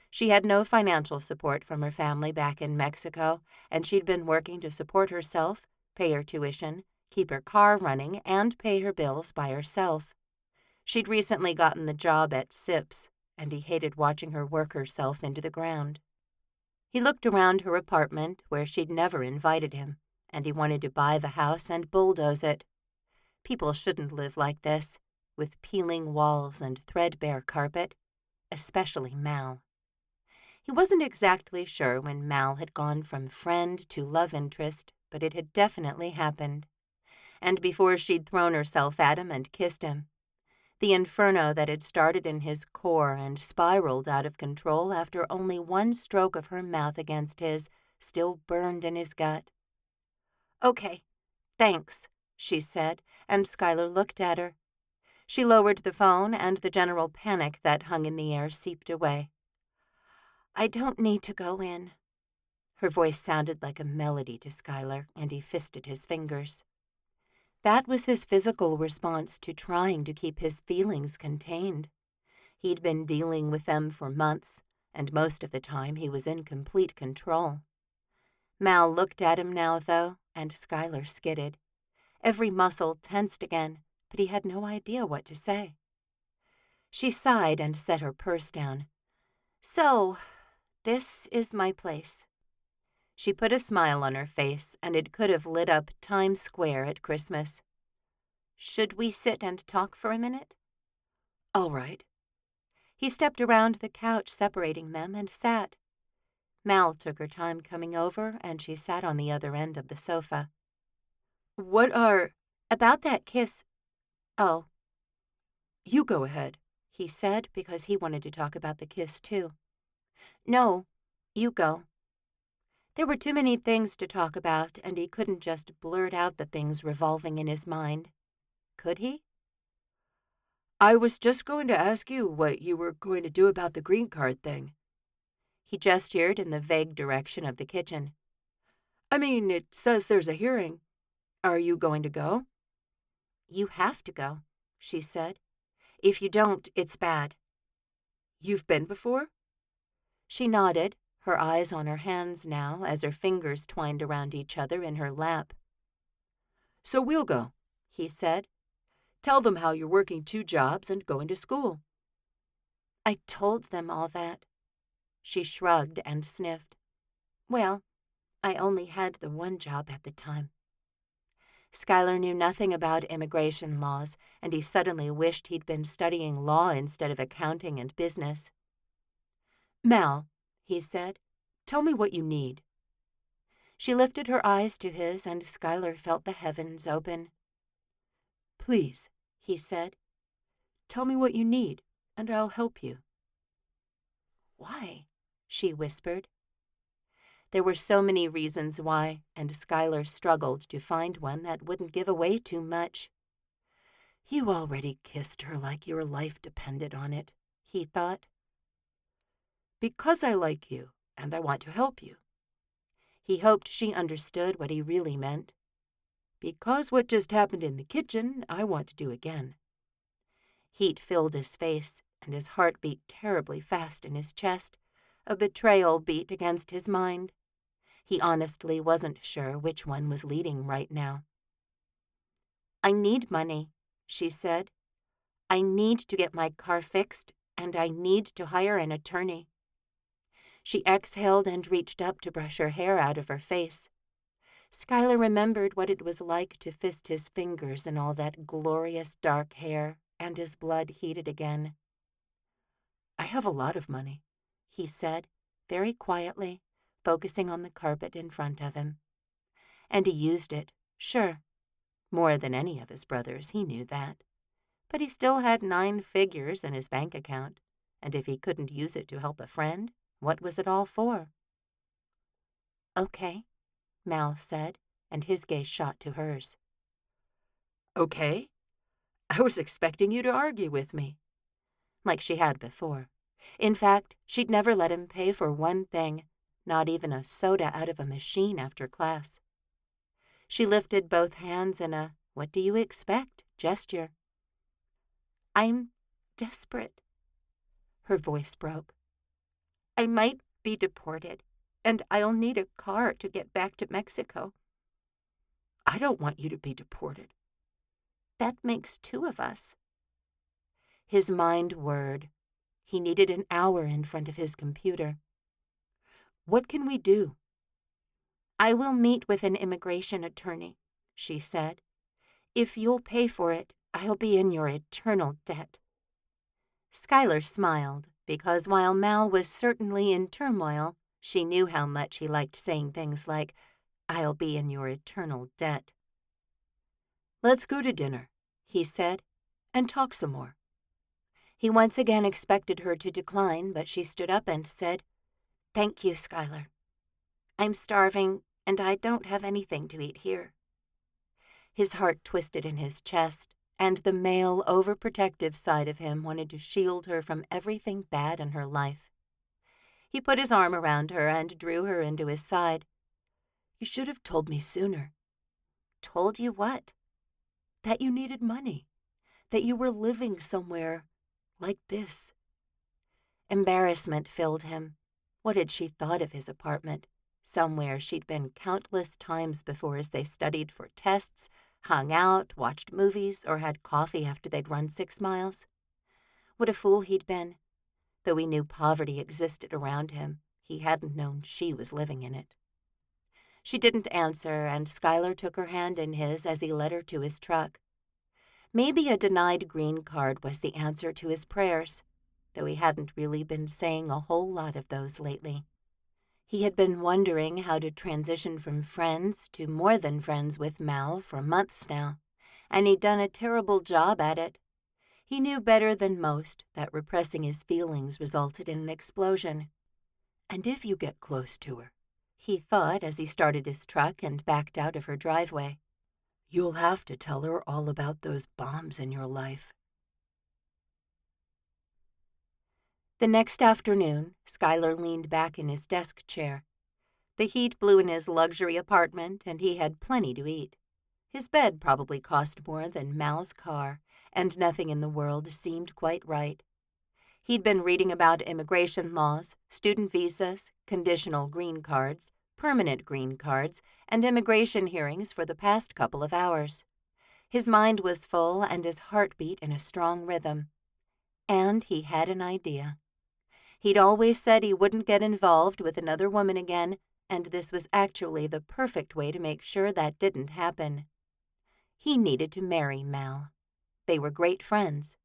She had no financial support from her family back in Mexico, and she'd been working to support herself, pay her tuition, keep her car running, and pay her bills by herself. She'd recently gotten the job at Sips, and he hated watching her work herself into the ground. He looked around her apartment where she'd never invited him, and he wanted to buy the house and bulldoze it. People shouldn't live like this, with peeling walls and threadbare carpet, especially Mal. He wasn't exactly sure when Mal had gone from friend to love interest, but it had definitely happened. And before she'd thrown herself at him and kissed him, the inferno that had started in his core and spiraled out of control after only one stroke of her mouth against his still burned in his gut. "Okay, thanks," she said, and Skylar looked at her. She lowered the phone, and the general panic that hung in the air seeped away. "I don't need to go in." Her voice sounded like a melody to Skylar, and he fisted his fingers. That was his physical response to trying to keep his feelings contained. He'd been dealing with them for months, and most of the time he was in complete control. Mal looked at him now, though, and Skylar skidded. Every muscle tensed again, but he had no idea what to say. She sighed and set her purse down. "So, this is my place." She put a smile on her face, and it could have lit up Times Square at Christmas. "Should we sit and talk for a minute?" "All right." He stepped around the couch separating them and sat. Mal took her time coming over, and she sat on the other end of the sofa. "What are—" "About that kiss—" "Oh." "You go ahead." he said, because he wanted to talk about the kiss, too. "No, you go." There were too many things to talk about, and he couldn't just blurt out the things revolving in his mind. Could he? "I was just going to ask you what you were going to do about the green card thing." He gestured in the vague direction of the kitchen. "I mean, it says there's a hearing. Are you going to go?" "You have to go," she said. "If you don't, it's bad." "You've been before?" She nodded, her eyes on her hands now as her fingers twined around each other in her lap. "So we'll go," he said. "Tell them how you're working 2 jobs and going to school." "I told them all that." She shrugged and sniffed. "Well, I only had the one job at the time." Skylar knew nothing about immigration laws, and he suddenly wished he'd been studying law instead of accounting and business. "Mal," he said. "tell me what you need." She lifted her eyes to his, and Skylar felt the heavens open. "Please," he said. "Tell me what you need, and I'll help you." "Why?" she whispered. There were so many reasons why, and Skylar struggled to find one that wouldn't give away too much. You already kissed her like your life depended on it, he thought. Because I like you, and I want to help you. He hoped she understood what he really meant. Because what just happened in the kitchen, I want to do again. Heat filled his face, and his heart beat terribly fast in his chest. A betrayal beat against his mind. He honestly wasn't sure which one was leading right now. I need money, she said. I need to get my car fixed, and I need to hire an attorney. She exhaled and reached up to brush her hair out of her face. Skylar remembered what it was like to fist his fingers in all that glorious dark hair, and his blood heated again. I have a lot of money, he said, very quietly, focusing on the carpet in front of him. And he used it, sure. More than any of his brothers, he knew that. But he still had 9 figures in his bank account, and if he couldn't use it to help a friend, what was it all for? Okay, Mal said, and his gaze shot to hers. Okay? I was expecting you to argue with me. Like she had before. In fact, she'd never let him pay for one thing, not even a soda out of a machine after class. She lifted both hands in a "what do you expect" gesture. I'm desperate. Her voice broke. I might be deported, and I'll need a car to get back to Mexico. I don't want you to be deported. That makes 2 of us. His mind whirred. He needed an hour in front of his computer. What can we do? I will meet with an immigration attorney, she said. If you'll pay for it, I'll be in your eternal debt. Skylar smiled, because while Mal was certainly in turmoil, she knew how much he liked saying things like, I'll be in your eternal debt. Let's go to dinner, he said, and talk some more. He once again expected her to decline, but she stood up and said, Thank you, Skylar. I'm starving, and I don't have anything to eat here. His heart twisted in his chest, and the male, overprotective side of him wanted to shield her from everything bad in her life. He put his arm around her and drew her into his side. You should have told me sooner. Told you what? That you needed money. That you were living somewhere like this. Embarrassment filled him. What had she thought of his apartment? Somewhere she'd been countless times before as they studied for tests, hung out, watched movies, or had coffee after they'd run 6 miles. What a fool he'd been. Though he knew poverty existed around him, he hadn't known she was living in it. She didn't answer, and Skylar took her hand in his as he led her to his truck. Maybe a denied green card was the answer to his prayers, though he hadn't really been saying a whole lot of those lately. He had been wondering how to transition from friends to more than friends with Mal for months now, and he'd done a terrible job at it. He knew better than most that repressing his feelings resulted in an explosion. And if you get close to her, he thought as he started his truck and backed out of her driveway, you'll have to tell her all about those bombs in your life. The next afternoon, Skylar leaned back in his desk chair. The heat blew in his luxury apartment, and he had plenty to eat. His bed probably cost more than Mal's car, and nothing in the world seemed quite right. He'd been reading about immigration laws, student visas, conditional green cards, permanent green cards, and immigration hearings for the past couple of hours. His mind was full and his heart beat in a strong rhythm. And he had an idea. He'd always said he wouldn't get involved with another woman again, and this was actually the perfect way to make sure that didn't happen. He needed to marry Mal. They were great friends.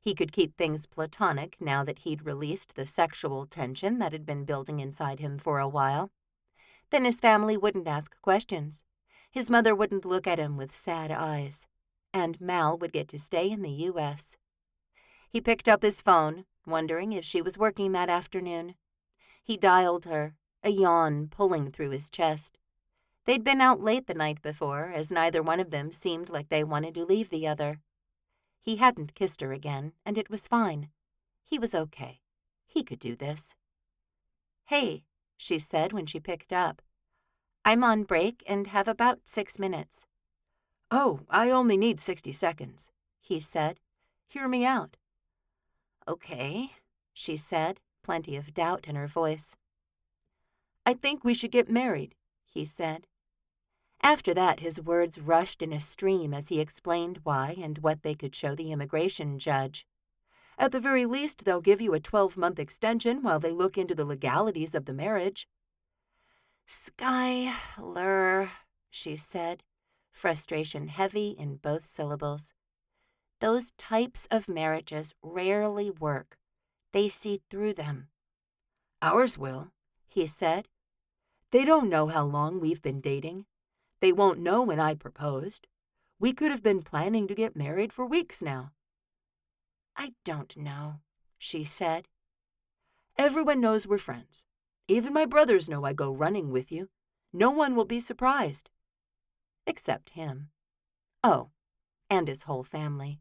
He could keep things platonic now that he'd released the sexual tension that had been building inside him for a while. Then his family wouldn't ask questions. His mother wouldn't look at him with sad eyes. And Mal would get to stay in the U.S. He picked up his phone, wondering if she was working that afternoon. He dialed her, a yawn pulling through his chest. They'd been out late the night before, as neither one of them seemed like they wanted to leave the other. He hadn't kissed her again, and it was fine. He was okay. He could do this. "Hey," she said when she picked up. "I'm on break and have about 6 minutes." "Oh, I only need 60 seconds, he said. "Hear me out." "Okay," she said, plenty of doubt in her voice. "I think we should get married," he said. After that, his words rushed in a stream as he explained why and what they could show the immigration judge. "At the very least, they'll give you a 12-month extension while they look into the legalities of the marriage." "Skylar," she said, frustration heavy in both syllables. "Those types of marriages rarely work. They see through them." "Ours will," he said. "They don't know how long we've been dating. They won't know when I proposed. We could have been planning to get married for weeks now." "I don't know," she said. "Everyone knows we're friends. Even my brothers know I go running with you. No one will be surprised." Except him. Oh, and his whole family.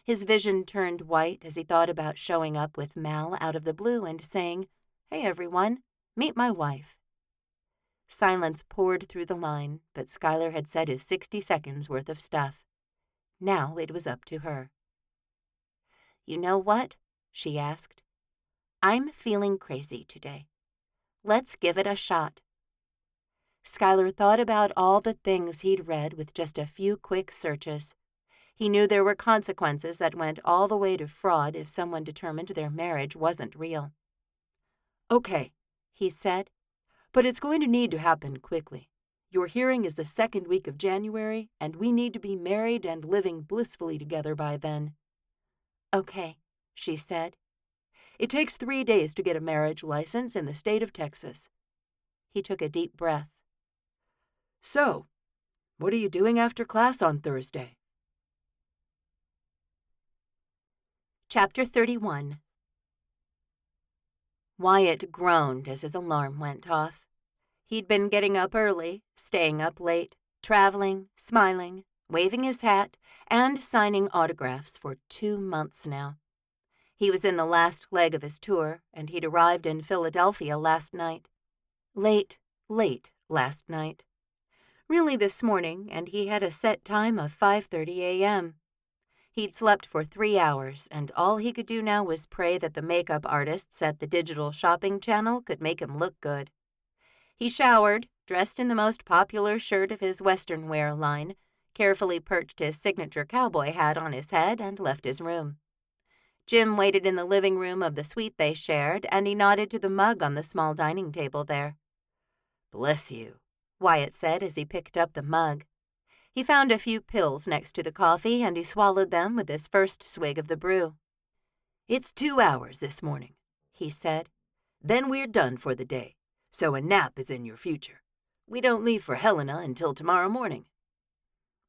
His vision turned white as he thought about showing up with Mal out of the blue and saying, "Hey, everyone, meet my wife." Silence poured through the line, but Skylar had said his 60 seconds worth of stuff. Now it was up to her. "You know what?" she asked. "I'm feeling crazy today. Let's give it a shot." Skylar thought about all the things he'd read with just a few quick searches. He knew there were consequences that went all the way to fraud if someone determined their marriage wasn't real. "Okay," he said. "But it's going to need to happen quickly. Your hearing is the 2nd week of January, and we need to be married and living blissfully together by then." "Okay," she said. "It takes 3 days to get a marriage license in the state of Texas." He took a deep breath. "So, what are you doing after class on Thursday?" Chapter 31. Wyatt groaned as his alarm went off. He'd been getting up early, staying up late, traveling, smiling, waving his hat, and signing autographs for 2 months now. He was in the last leg of his tour, and he'd arrived in Philadelphia last night. Late last night. Really this morning, and he had a set time of 5:30 a.m. He'd slept for 3 hours, and all he could do now was pray that the makeup artists at the digital shopping channel could make him look good. He showered, dressed in the most popular shirt of his Western wear line, carefully perched his signature cowboy hat on his head, and left his room. Jim waited in the living room of the suite they shared, and he nodded to the mug on the small dining table there. "Bless you," Wyatt said as he picked up the mug. He found a few pills next to the coffee, and he swallowed them with his first swig of the brew. "It's 2 hours this morning," he said. "Then we're done for the day, so a nap is in your future. We don't leave for Helena until tomorrow morning."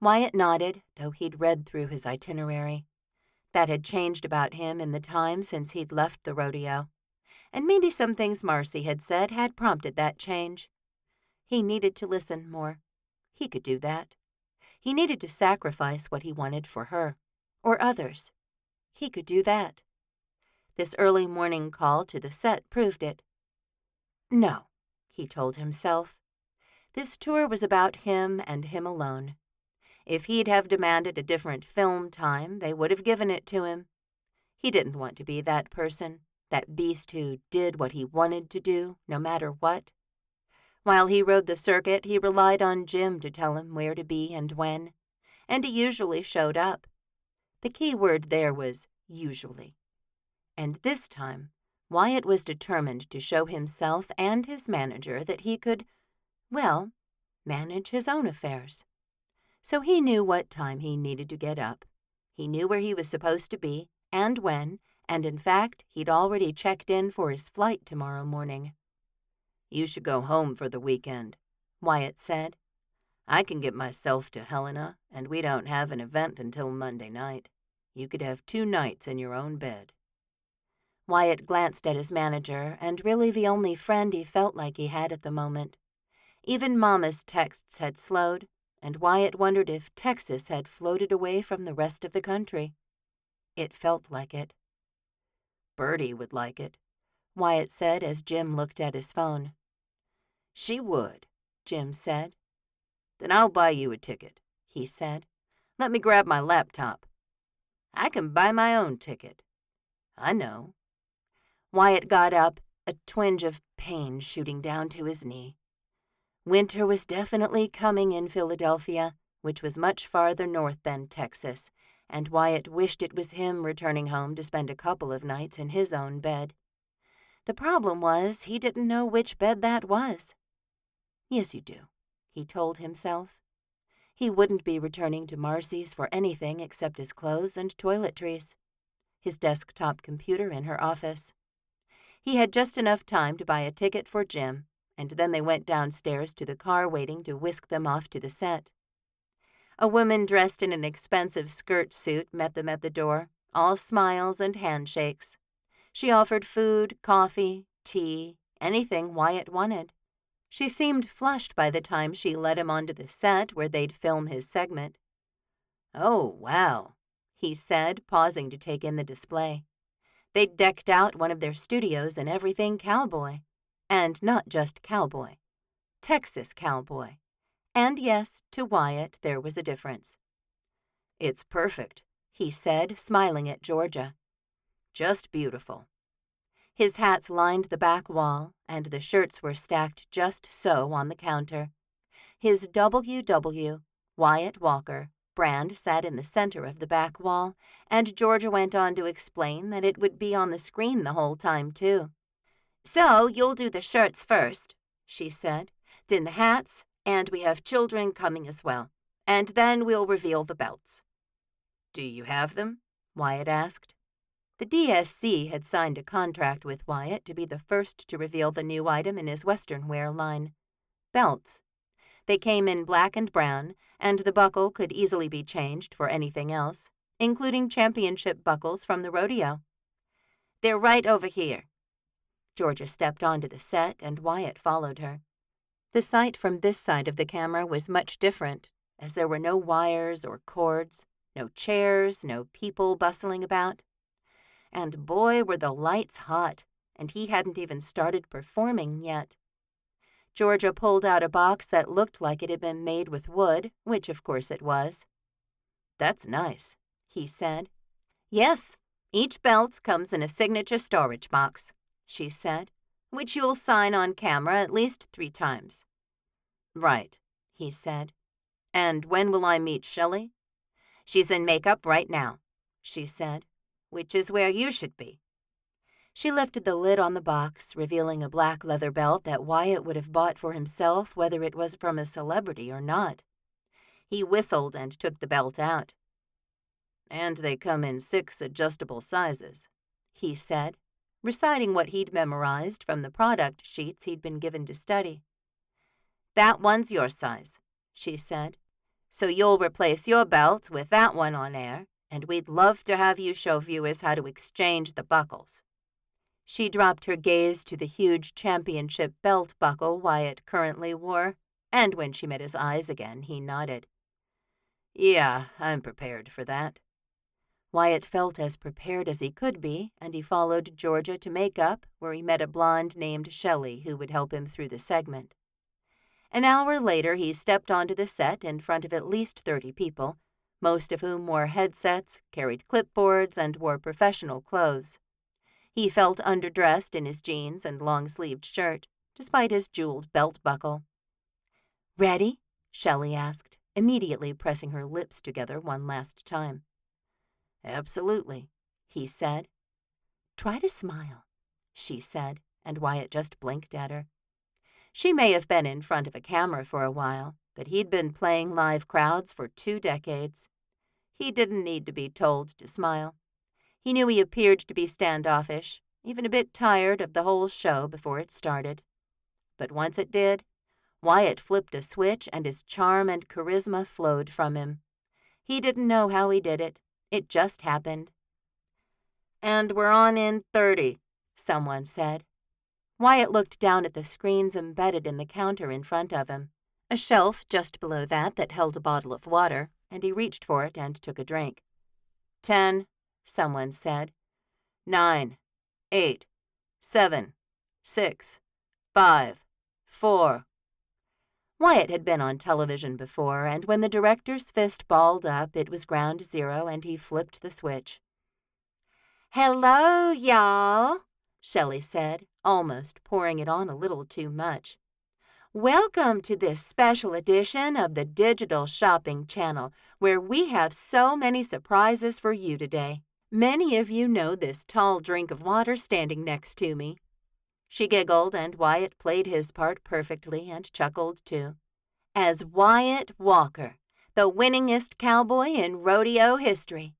Wyatt nodded, though he'd read through his itinerary. That had changed about him in the time since he'd left the rodeo. And maybe some things Marcy had said had prompted that change. He needed to listen more. He could do that. He needed to sacrifice what he wanted for her, or others. He could do that. This early morning call to the set proved it. No, he told himself. This tour was about him and him alone. If he'd have demanded a different film time, they would have given it to him. He didn't want to be that person, that beast who did what he wanted to do, no matter what. While he rode the circuit, he relied on Jim to tell him where to be and when, and he usually showed up. The key word there was usually. And this time, Wyatt was determined to show himself and his manager that he could, well, manage his own affairs. So he knew what time he needed to get up. He knew where he was supposed to be, and when, and in fact, he'd already checked in for his flight tomorrow morning. "You should go home for the weekend," Wyatt said. "I can get myself to Helena, and we don't have an event until Monday night. You could have 2 nights in your own bed." Wyatt glanced at his manager, and really the only friend he felt like he had at the moment. Even Mama's texts had slowed, and Wyatt wondered if Texas had floated away from the rest of the country. It felt like it. Bertie would like it, Wyatt said as Jim looked at his phone. She would, Jim said. Then I'll buy you a ticket, he said. Let me grab my laptop. I can buy my own ticket. I know. Wyatt got up, a twinge of pain shooting down to his knee. Winter was definitely coming in Philadelphia, which was much farther north than Texas, and Wyatt wished it was him returning home to spend a couple of nights in his own bed. The problem was he didn't know which bed that was. Yes, you do, he told himself. He wouldn't be returning to Marcy's for anything except his clothes and toiletries. His desktop computer in her office. He had just enough time to buy a ticket for Jim, and then they went downstairs to the car waiting to whisk them off to the set. A woman dressed in an expensive skirt suit met them at the door, all smiles and handshakes. She offered food, coffee, tea, anything Wyatt wanted. She seemed flushed by the time she led him onto the set where they'd film his segment. "Oh, wow," he said, pausing to take in the display. They'd decked out one of their studios in everything cowboy. And not just cowboy. Texas cowboy. And yes, to Wyatt there was a difference. "It's perfect," he said, smiling at Georgia. "Just beautiful." His hats lined the back wall, and the shirts were stacked just so on the counter. His WW, Wyatt Walker, brand sat in the center of the back wall, and Georgia went on to explain that it would be on the screen the whole time, too. "So you'll do the shirts first," she said. "then the hats, and we have children coming as well. And then we'll reveal the belts." "Do you have them?" Wyatt asked. The DSC had signed a contract with Wyatt to be the first to reveal the new item in his Western wear line. Belts. They came in black and brown, and the buckle could easily be changed for anything else, including championship buckles from the rodeo. "They're right over here." Georgia stepped onto the set, and Wyatt followed her. The sight from this side of the camera was much different, as there were no wires or cords, no chairs, no people bustling about. And boy, were the lights hot, and he hadn't even started performing yet. Georgia pulled out a box that looked like it had been made with wood, which of course it was. "That's nice," he said. "Yes, each belt comes in a signature storage box," she said, "which you'll sign on camera at least 3 times. "Right," he said. "And when will I meet Shelley?" "She's in makeup right now," she said. "which is where you should be." She lifted the lid on the box, revealing a black leather belt that Wyatt would have bought for himself whether it was from a celebrity or not. He whistled and took the belt out. "And they come in 6 adjustable sizes," he said, reciting what he'd memorized from the product sheets he'd been given to study. "That one's your size," she said. "So you'll replace your belt with that one on air, and we'd love to have you show viewers how to exchange the buckles." She dropped her gaze to the huge championship belt buckle Wyatt currently wore, and when she met his eyes again, he nodded. "Yeah, I'm prepared for that." Wyatt felt as prepared as he could be, and he followed Georgia to makeup, where he met a blonde named Shelley who would help him through the segment. An hour later, he stepped onto the set in front of at least 30 people, most of whom wore headsets, carried clipboards, and wore professional clothes. He felt underdressed in his jeans and long-sleeved shirt, despite his jeweled belt buckle. "Ready?" Shelley asked, immediately pressing her lips together one last time. "Absolutely," he said. "Try to smile," she said, and Wyatt just blinked at her. She may have been in front of a camera for a while, but he'd been playing live crowds for 2 decades. He didn't need to be told to smile. He knew he appeared to be standoffish, even a bit tired of the whole show before it started. But once it did, Wyatt flipped a switch and his charm and charisma flowed from him. He didn't know how he did it. It just happened. And we're on in 30, someone said. Wyatt looked down at the screens embedded in the counter in front of him, a shelf just below that held a bottle of water, and he reached for it and took a drink. 10, someone said. 9, 8, 7, 6, 5, 4. Wyatt had been on television before, and when the director's fist balled up, it was ground zero, and he flipped the switch. "Hello, y'all," Shelley said, almost pouring it on a little too much. "Welcome to this special edition of the Digital Shopping Channel, where we have so many surprises for you today. Many of you know this tall drink of water standing next to me." She giggled, and Wyatt played his part perfectly and chuckled too. As Wyatt Walker, the winningest cowboy in rodeo history.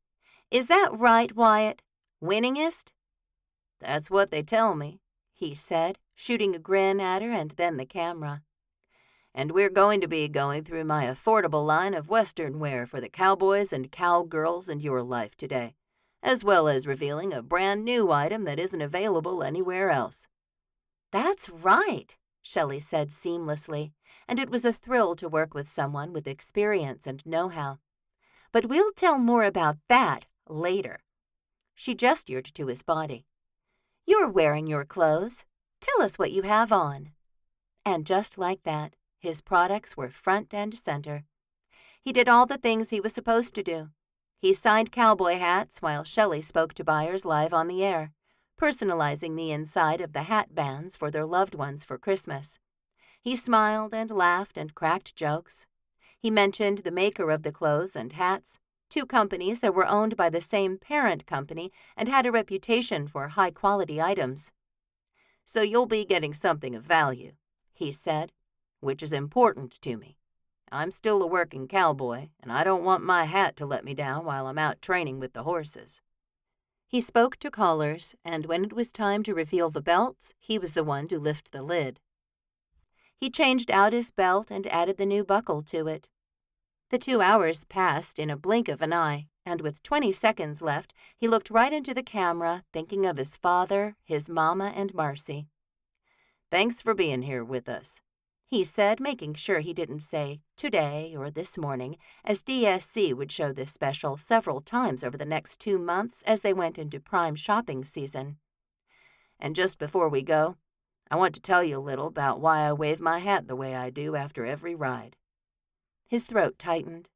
Is that right, Wyatt? Winningest? "That's what they tell me," he said, shooting a grin at her and then the camera. "And we're going to be going through my affordable line of Western wear for the cowboys and cowgirls in your life today, as well as revealing a brand new item that isn't available anywhere else." "That's right," Shelley said seamlessly, and it was a thrill to work with someone with experience and know-how. "But we'll tell more about that later." She gestured to his body. "You're wearing your clothes. Tell us what you have on." And just like that, his products were front and center. He did all the things he was supposed to do. He signed cowboy hats while Shelley spoke to buyers live on the air, personalizing the inside of the hat bands for their loved ones for Christmas. He smiled and laughed and cracked jokes. He mentioned the maker of the clothes and hats, two companies that were owned by the same parent company and had a reputation for high-quality items. "So you'll be getting something of value," he said, "which is important to me. I'm still a working cowboy, and I don't want my hat to let me down while I'm out training with the horses." He spoke to callers, and when it was time to reveal the belts, he was the one to lift the lid. He changed out his belt and added the new buckle to it. The 2 hours passed in a blink of an eye, and with 20 seconds left, he looked right into the camera, thinking of his father, his mama, and Marcy. "Thanks for being here with us," he said, making sure he didn't say today or this morning, as DSC would show this special several times over the next 2 months as they went into prime shopping season. "And just before we go, I want to tell you a little about why I wave my hat the way I do after every ride." His throat tightened.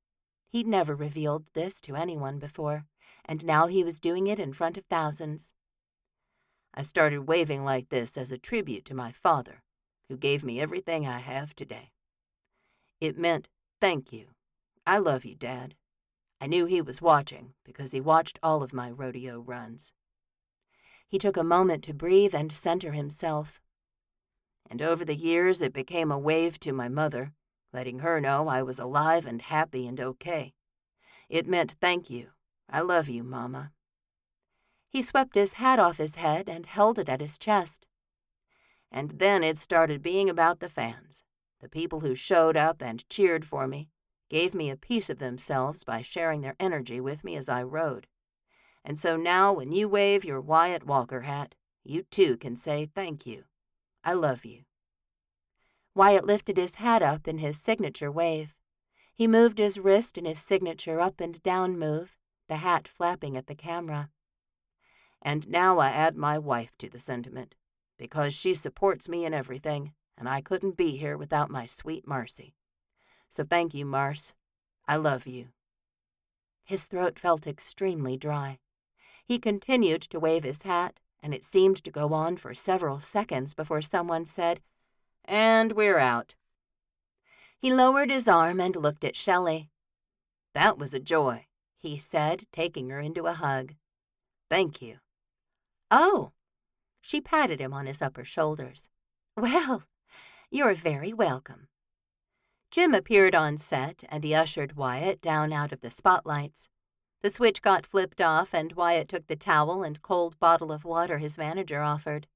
He'd never revealed this to anyone before, and now he was doing it in front of thousands. "I started waving like this as a tribute to my father, who gave me everything I have today. It meant thank you. I love you, Dad. I knew he was watching because he watched all of my rodeo runs." He took a moment to breathe and center himself. "And over the years, it became a wave to my mother, letting her know I was alive and happy and okay. It meant thank you. I love you, Mama." He swept his hat off his head and held it at his chest. "And then it started being about the fans, the people who showed up and cheered for me, gave me a piece of themselves by sharing their energy with me as I rode. And so now when you wave your Wyatt Walker hat, you too can say thank you. I love you." Wyatt lifted his hat up in his signature wave. He moved his wrist in his signature up and down move, the hat flapping at the camera. "And now I add my wife to the sentiment, because she supports me in everything, and I couldn't be here without my sweet Marcy. So thank you, Marce. I love you." His throat felt extremely dry. He continued to wave his hat, and it seemed to go on for several seconds before someone said, "And we're out." He lowered his arm and looked at Shelley. "That was a joy," he said, taking her into a hug. "Thank you." "Oh," she patted him on his upper shoulders. "Well, you're very welcome." Jim appeared on set, and he ushered Wyatt down out of the spotlights. The switch got flipped off, and Wyatt took the towel and cold bottle of water his manager offered.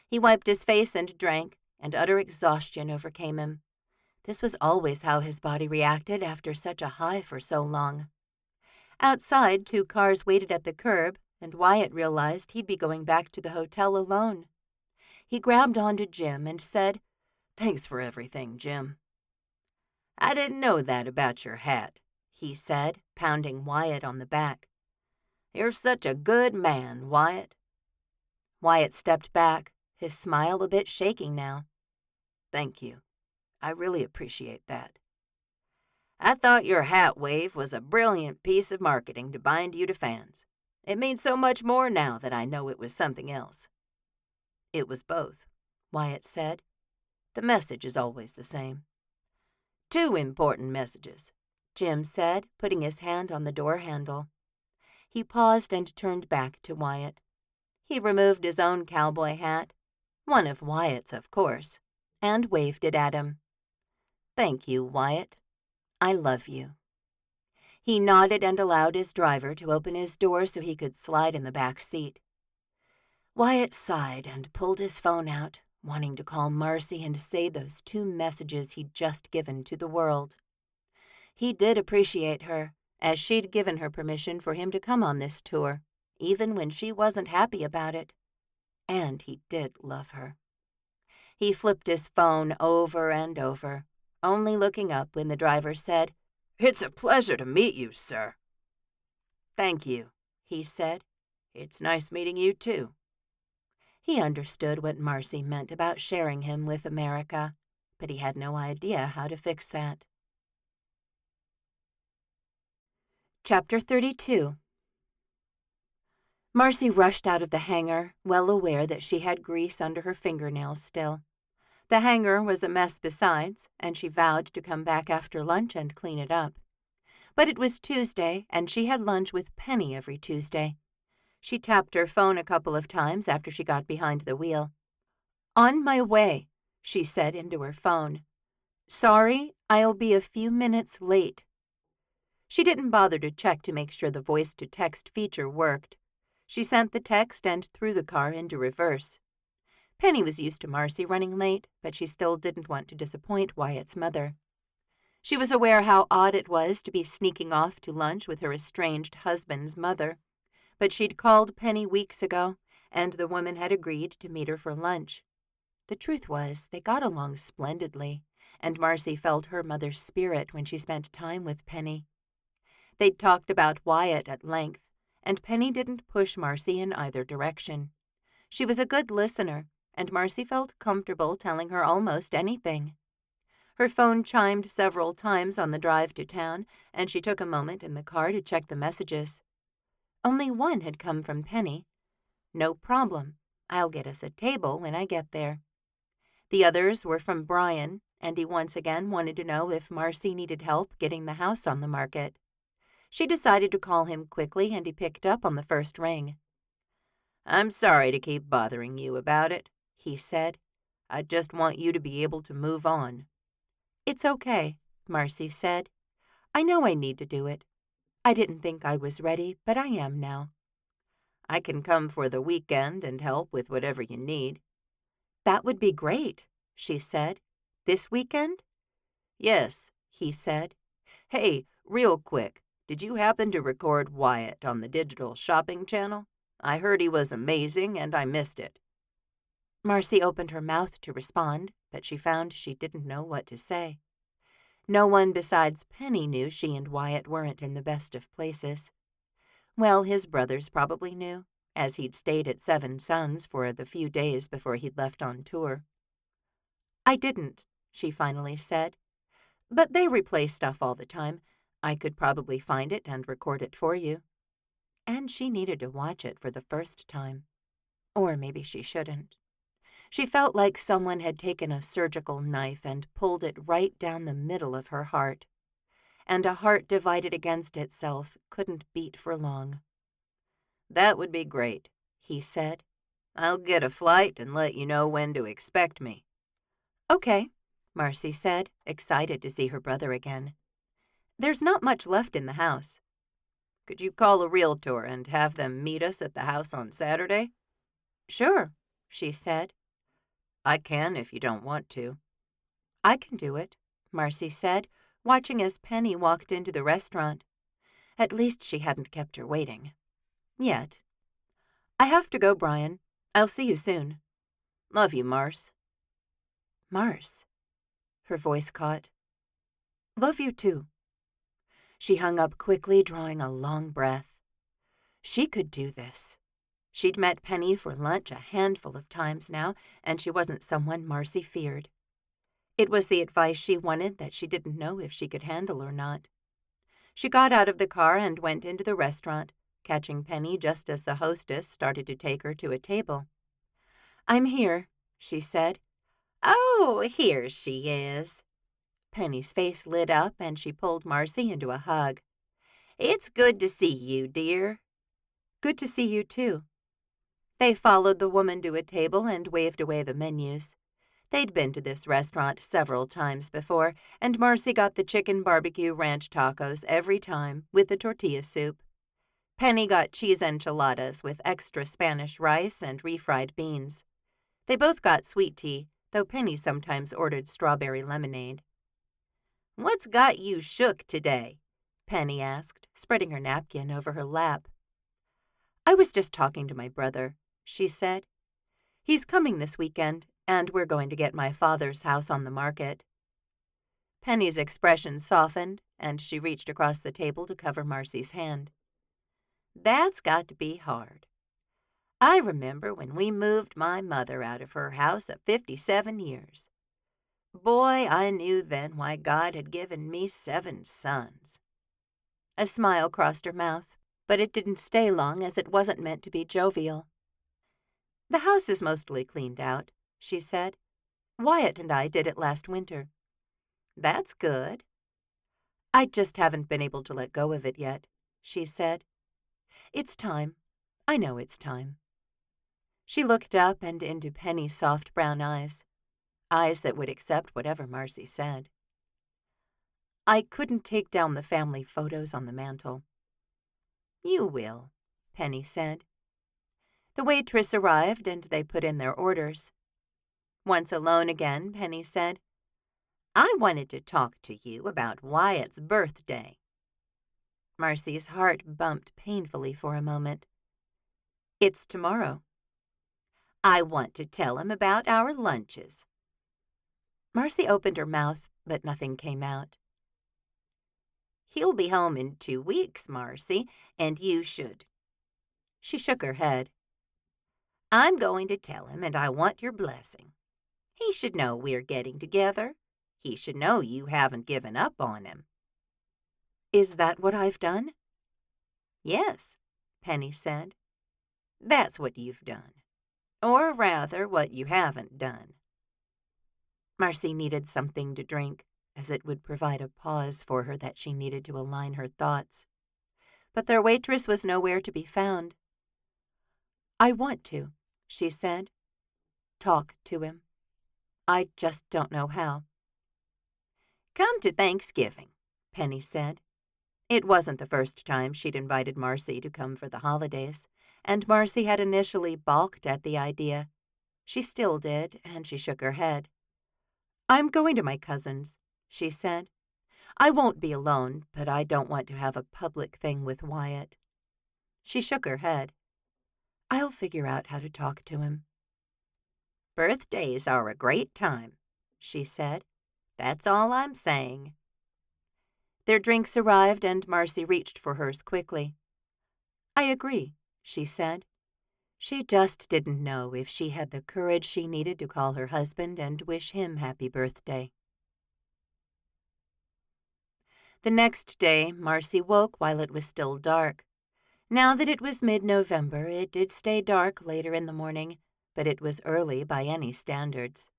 He wiped his face and drank, and utter exhaustion overcame him. This was always how his body reacted after such a high for so long. Outside, 2 cars waited at the curb, and Wyatt realized he'd be going back to the hotel alone. He grabbed onto Jim and said, "Thanks for everything, Jim." "I didn't know that about your hat," he said, pounding Wyatt on the back. "You're such a good man, Wyatt." Wyatt stepped back, his smile a bit shaking now. "Thank you. I really appreciate that. I thought your hat wave was a brilliant piece of marketing to bind you to fans. It means so much more now that I know it was something else." "It was both," Wyatt said. "The message is always the same." "Two important messages," Jim said, putting his hand on the door handle. He paused and turned back to Wyatt. He removed his own cowboy hat, one of Wyatt's, of course, and waved it at him. "Thank you, Wyatt. I love you." He nodded and allowed his driver to open his door so he could slide in the back seat. Wyatt sighed and pulled his phone out, wanting to call Marcy and say those two messages he'd just given to the world. He did appreciate her, as she'd given her permission for him to come on this tour, even when she wasn't happy about it. And he did love her. He flipped his phone over and over, only looking up when the driver said, "It's a pleasure to meet you, sir." "Thank you," he said. "It's nice meeting you, too." He understood what Marcy meant about sharing him with America, but he had no idea how to fix that. Chapter 32. Marcy rushed out of the hangar, well aware that she had grease under her fingernails still. The hangar was a mess besides, and she vowed to come back after lunch and clean it up. But it was Tuesday, and she had lunch with Penny every Tuesday. She tapped her phone a couple of times after she got behind the wheel. "On my way," she said into her phone. "Sorry, I'll be a few minutes late." She didn't bother to check to make sure the voice-to-text feature worked. She sent the text and threw the car into reverse. Penny was used to Marcy running late, but she still didn't want to disappoint Wyatt's mother. She was aware how odd it was to be sneaking off to lunch with her estranged husband's mother, but she'd called Penny weeks ago, and the woman had agreed to meet her for lunch. The truth was, they got along splendidly, and Marcy felt her mother's spirit when she spent time with Penny. They'd talked about Wyatt at length, and Penny didn't push Marcy in either direction. She was a good listener, and Marcy felt comfortable telling her almost anything. Her phone chimed several times on the drive to town, and she took a moment in the car to check the messages. Only one had come from Penny. "No problem. I'll get us a table when I get there." The others were from Brian, and he once again wanted to know if Marcy needed help getting the house on the market. She decided to call him quickly, and he picked up on the first ring. "I'm sorry to keep bothering you about it," he said. "I just want you to be able to move on." "It's okay," Marcy said. "I know I need to do it. I didn't think I was ready, but I am now." "I can come for the weekend and help with whatever you need." "That would be great," she said. "This weekend?" "Yes," he said. "Hey, real quick, did you happen to record Wyatt on the digital shopping channel? I heard he was amazing and I missed it." Marcy opened her mouth to respond, but she found she didn't know what to say. No one besides Penny knew she and Wyatt weren't in the best of places. Well, his brothers probably knew, as he'd stayed at Seven Sons for the few days before he'd left on tour. "I didn't," she finally said. "But they replay stuff all the time. I could probably find it and record it for you." And she needed to watch it for the first time. Or maybe she shouldn't. She felt like someone had taken a surgical knife and pulled it right down the middle of her heart. And a heart divided against itself couldn't beat for long. "That would be great," he said. "I'll get a flight and let you know when to expect me." "Okay," Marcy said, excited to see her brother again. "There's not much left in the house." "Could you call a realtor and have them meet us at the house on Saturday?" "Sure," she said. "I can if you don't want to." "I can do it," Marcy said, watching as Penny walked into the restaurant. At least she hadn't kept her waiting. Yet. I have to go, Brian. I'll see you soon. Love you, Marce. Marce. Her voice caught. Love you too. She hung up quickly, drawing a long breath. She could do this. She'd met Penny for lunch a handful of times now, and she wasn't someone Marcy feared. It was the advice she wanted that she didn't know if she could handle or not. She got out of the car and went into the restaurant, catching Penny just as the hostess started to take her to a table. I'm here, she said. Oh, here she is. Penny's face lit up and she pulled Marcy into a hug. It's good to see you, dear. Good to see you, too. They followed the woman to a table and waved away the menus. They'd been to this restaurant several times before, and Marcy got the chicken barbecue ranch tacos every time with the tortilla soup. Penny got cheese enchiladas with extra Spanish rice and refried beans. They both got sweet tea, though Penny sometimes ordered strawberry lemonade. What's got you shook today? Penny asked, spreading her napkin over her lap. I was just talking to my brother, she said. He's coming this weekend, and we're going to get my father's house on the market. Penny's expression softened, and she reached across the table to cover Marcy's hand. That's got to be hard. I remember when we moved my mother out of her house at 57 years. Boy, I knew then why God had given me 7 sons. A smile crossed her mouth, but it didn't stay long as it wasn't meant to be jovial. The house is mostly cleaned out, she said. Wyatt and I did it last winter. That's good. I just haven't been able to let go of it yet, she said. It's time. I know it's time. She looked up and into Penny's soft brown eyes that would accept whatever Marcy said. I couldn't take down the family photos on the mantel. You will, Penny said. The waitress arrived and they put in their orders. Once alone again, Penny said, I wanted to talk to you about Wyatt's birthday. Marcy's heart bumped painfully for a moment. It's tomorrow. I want to tell him about our lunches. Marcy opened her mouth, but nothing came out. He'll be home in 2 weeks, Marcy, and you should. She shook her head. I'm going to tell him, and I want your blessing. He should know we're getting together. He should know you haven't given up on him. Is that what I've done? Yes, Penny said. That's what you've done. Or rather, what you haven't done. Marcy needed something to drink, as it would provide a pause for her that she needed to align her thoughts. But their waitress was nowhere to be found. I want to, she said. Talk to him. I just don't know how. Come to Thanksgiving, Penny said. It wasn't the first time she'd invited Marcy to come for the holidays, and Marcy had initially balked at the idea. She still did, and she shook her head. I'm going to my cousin's, she said. I won't be alone, but I don't want to have a public thing with Wyatt. She shook her head. I'll figure out how to talk to him. Birthdays are a great time, she said. That's all I'm saying. Their drinks arrived and Marcy reached for hers quickly. I agree, she said. She just didn't know if she had the courage she needed to call her husband and wish him happy birthday. The next day, Marcy woke while it was still dark. Now that it was mid-November, it did stay dark later in the morning, but it was early by any standards.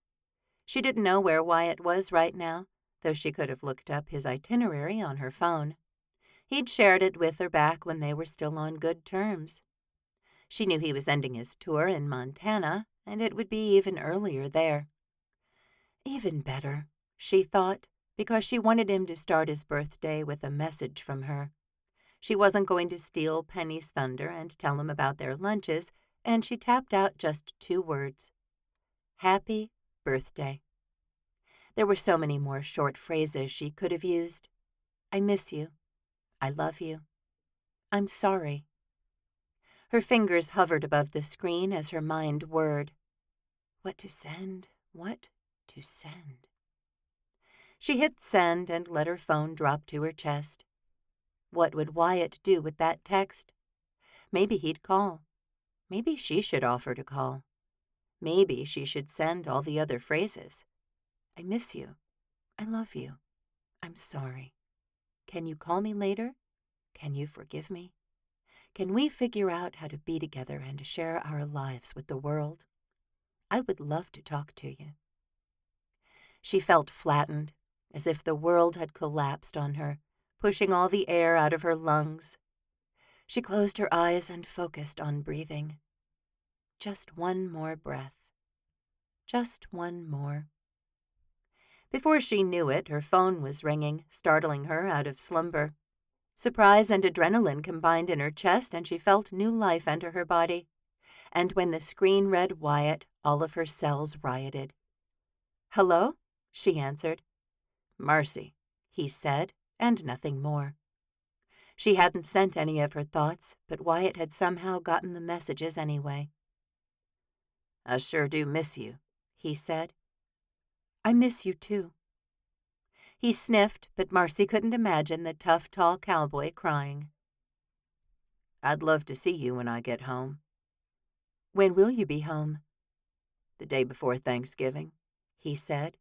She didn't know where Wyatt was right now, though she could have looked up his itinerary on her phone. He'd shared it with her back when they were still on good terms. She knew he was ending his tour in Montana, and it would be even earlier there. Even better, she thought, because she wanted him to start his birthday with a message from her. She wasn't going to steal Penny's thunder and tell him about their lunches, and she tapped out just 2 words. Happy birthday. There were so many more short phrases she could have used. I miss you. I love you. I'm sorry. Her fingers hovered above the screen as her mind whirred. What to send? What to send? She hit send and let her phone drop to her chest. What would Wyatt do with that text? Maybe he'd call. Maybe she should offer to call. Maybe she should send all the other phrases. I miss you. I love you. I'm sorry. Can you call me later? Can you forgive me? Can we figure out how to be together and share our lives with the world? I would love to talk to you. She felt flattened, as if the world had collapsed on her, pushing all the air out of her lungs. She closed her eyes and focused on breathing. Just one more breath. Just one more. Before she knew it, her phone was ringing, startling her out of slumber. Surprise and adrenaline combined in her chest, and she felt new life enter her body. And when the screen read Wyatt, all of her cells rioted. Hello? She answered. Marcy, he said, and nothing more. She hadn't sent any of her thoughts, but Wyatt had somehow gotten the messages anyway. I sure do miss you, he said. I miss you too. He sniffed, but Marcy couldn't imagine the tough, tall cowboy crying. I'd love to see you when I get home. When will you be home? The day before Thanksgiving, he said.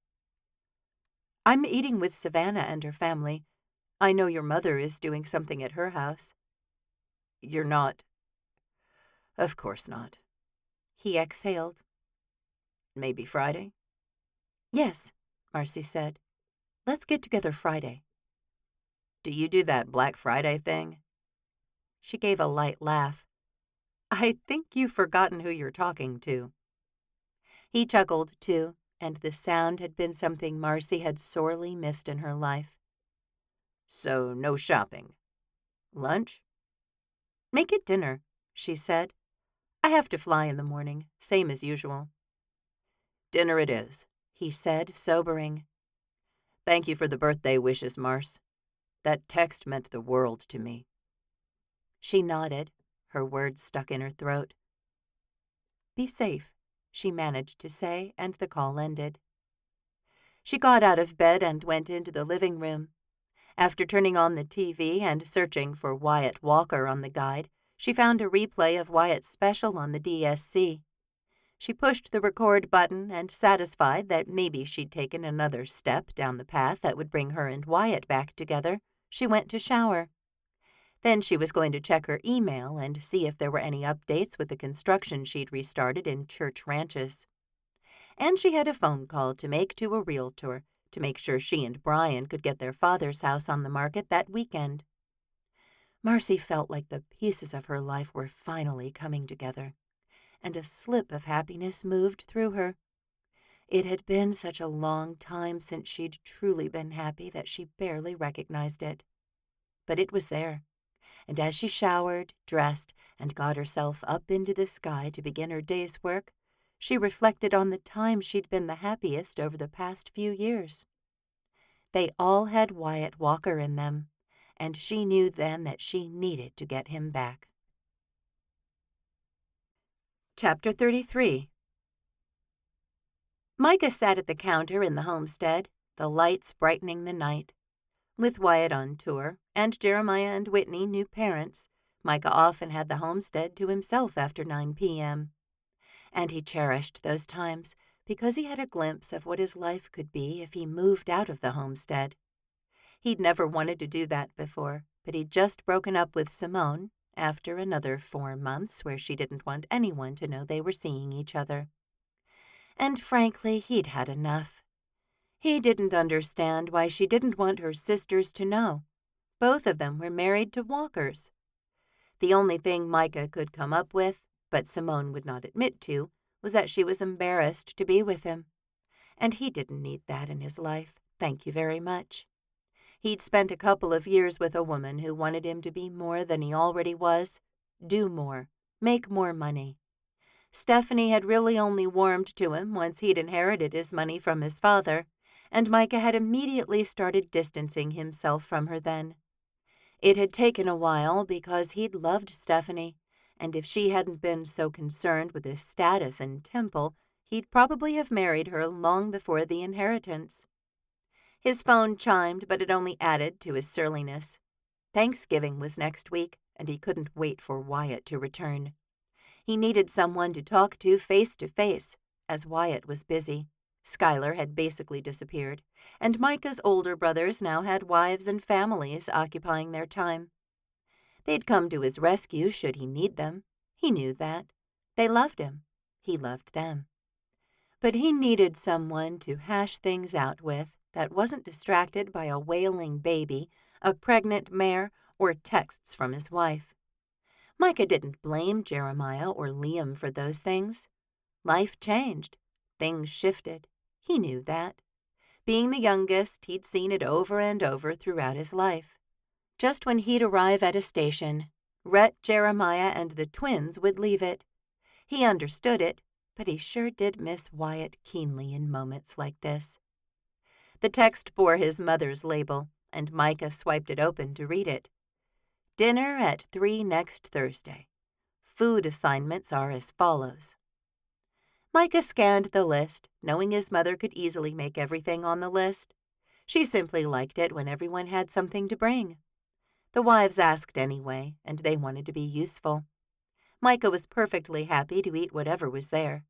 I'm eating with Savannah and her family. I know your mother is doing something at her house. You're not? Of course not. He exhaled. Maybe Friday? Yes, Marcy said. Let's get together Friday. Do you do that Black Friday thing? She gave a light laugh. I think you've forgotten who you're talking to. He chuckled, too, and the sound had been something Marcy had sorely missed in her life. So no shopping. Lunch? Make it dinner, she said. I have to fly in the morning, same as usual. Dinner it is, he said, sobering. Thank you for the birthday wishes, Marce. That text meant the world to me. She nodded, her words stuck in her throat. Be safe, she managed to say, and the call ended. She got out of bed and went into the living room. After turning on the TV and searching for Wyatt Walker on the guide, she found a replay of Wyatt's special on the DSC. She pushed the record button and, satisfied that maybe she'd taken another step down the path that would bring her and Wyatt back together, she went to shower. Then she was going to check her email and see if there were any updates with the construction she'd restarted in Church Ranches. And she had a phone call to make to a realtor to make sure she and Brian could get their father's house on the market that weekend. Marcy felt like the pieces of her life were finally coming together, and a slip of happiness moved through her. It had been such a long time since she'd truly been happy that she barely recognized it. But it was there, and as she showered, dressed, and got herself up into the sky to begin her day's work, she reflected on the time she'd been the happiest over the past few years. They all had Wyatt Walker in them, and she knew then that she needed to get him back. Chapter 33. Micah sat at the counter in the homestead, the lights brightening the night. With Wyatt on tour, and Jeremiah and Whitney new parents, Micah often had the homestead to himself after 9 p.m. And he cherished those times because he had a glimpse of what his life could be if he moved out of the homestead. He'd never wanted to do that before, but he'd just broken up with Simone after another 4 months where she didn't want anyone to know they were seeing each other. And frankly, he'd had enough. He didn't understand why she didn't want her sisters to know. Both of them were married to Walkers. The only thing Micah could come up with, but Simone would not admit to, was that she was embarrassed to be with him. And he didn't need that in his life, thank you very much. He'd spent a couple of years with a woman who wanted him to be more than he already was, do more, make more money. Stephanie had really only warmed to him once he'd inherited his money from his father, and Micah had immediately started distancing himself from her then. It had taken a while because he'd loved Stephanie, and if she hadn't been so concerned with his status in Temple, he'd probably have married her long before the inheritance. His phone chimed, but it only added to his surliness. Thanksgiving was next week, and he couldn't wait for Wyatt to return. He needed someone to talk to face, as Wyatt was busy. Skylar had basically disappeared, and Micah's older brothers now had wives and families occupying their time. They'd come to his rescue should he need them. He knew that. They loved him. He loved them. But he needed someone to hash things out with that wasn't distracted by a wailing baby, a pregnant mare, or texts from his wife. Micah didn't blame Jeremiah or Liam for those things. Life changed. Things shifted. He knew that. Being the youngest, he'd seen it over and over throughout his life. Just when he'd arrive at a station, Rhett, Jeremiah, and the twins would leave it. He understood it, but he sure did miss Wyatt keenly in moments like this. The text bore his mother's label, and Micah swiped it open to read it. Dinner at 3 next Thursday. Food assignments are as follows. Micah scanned the list, knowing his mother could easily make everything on the list. She simply liked it when everyone had something to bring. The wives asked anyway, and they wanted to be useful. Micah was perfectly happy to eat whatever was there.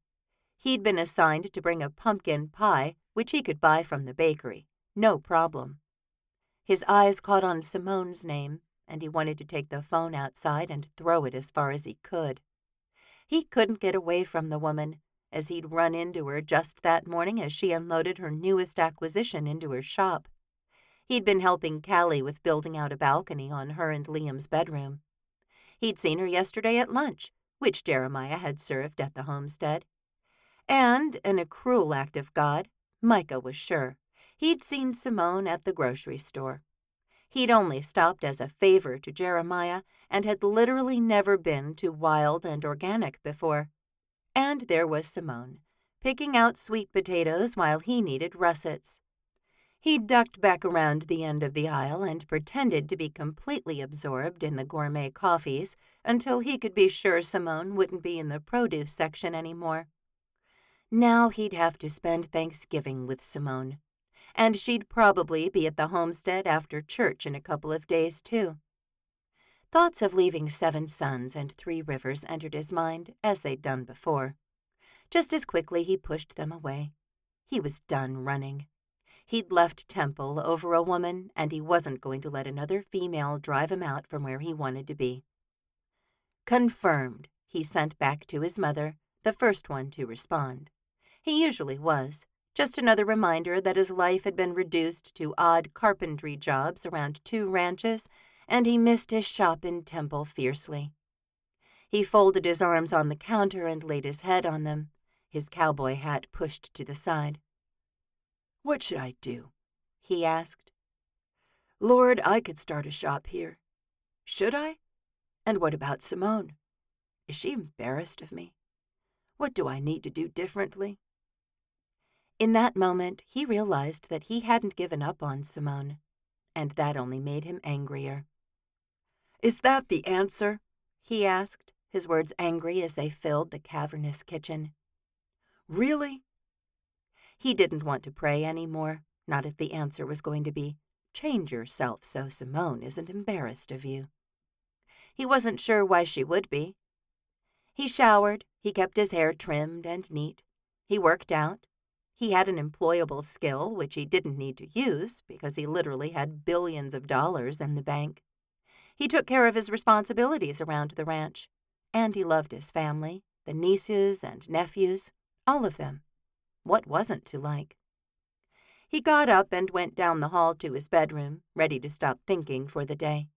He'd been assigned to bring a pumpkin pie, which he could buy from the bakery. No problem. His eyes caught on Simone's name, and he wanted to take the phone outside and throw it as far as he could. He couldn't get away from the woman, as he'd run into her just that morning as she unloaded her newest acquisition into her shop. He'd been helping Callie with building out a balcony on her and Liam's bedroom. He'd seen her yesterday at lunch, which Jeremiah had served at the homestead. And, in a cruel act of God, Micah was sure, he'd seen Simone at the grocery store. He'd only stopped as a favor to Jeremiah and had literally never been to Wild and Organic before. And there was Simone, picking out sweet potatoes while he needed russets. He ducked back around the end of the aisle and pretended to be completely absorbed in the gourmet coffees until he could be sure Simone wouldn't be in the produce section anymore. Now he'd have to spend Thanksgiving with Simone, and she'd probably be at the homestead after church in a couple of days, too. Thoughts of leaving 7 sons and 3 rivers entered his mind, as they'd done before. Just as quickly he pushed them away. He was done running. He'd left Temple over a woman, and he wasn't going to let another female drive him out from where he wanted to be. Confirmed, he sent back to his mother, the first one to respond. He usually was, just another reminder that his life had been reduced to odd carpentry jobs around 2 ranches, and he missed his shop in Temple fiercely. He folded his arms on the counter and laid his head on them, his cowboy hat pushed to the side. "What should I do?" he asked. "Lord, I could start a shop here. Should I? And what about Simone? Is she embarrassed of me? What do I need to do differently?" In that moment, he realized that he hadn't given up on Simone, and that only made him angrier. "Is that the answer?" he asked, his words angry as they filled the cavernous kitchen. "Really?" He didn't want to pray anymore, not if the answer was going to be, "Change yourself so Simone isn't embarrassed of you." He wasn't sure why she would be. He showered, he kept his hair trimmed and neat. He worked out. He had an employable skill which he didn't need to use because he literally had billions of dollars in the bank. He took care of his responsibilities around the ranch, and he loved his family, the nieces and nephews, all of them. What wasn't to like? He got up and went down the hall to his bedroom, ready to stop thinking for the day.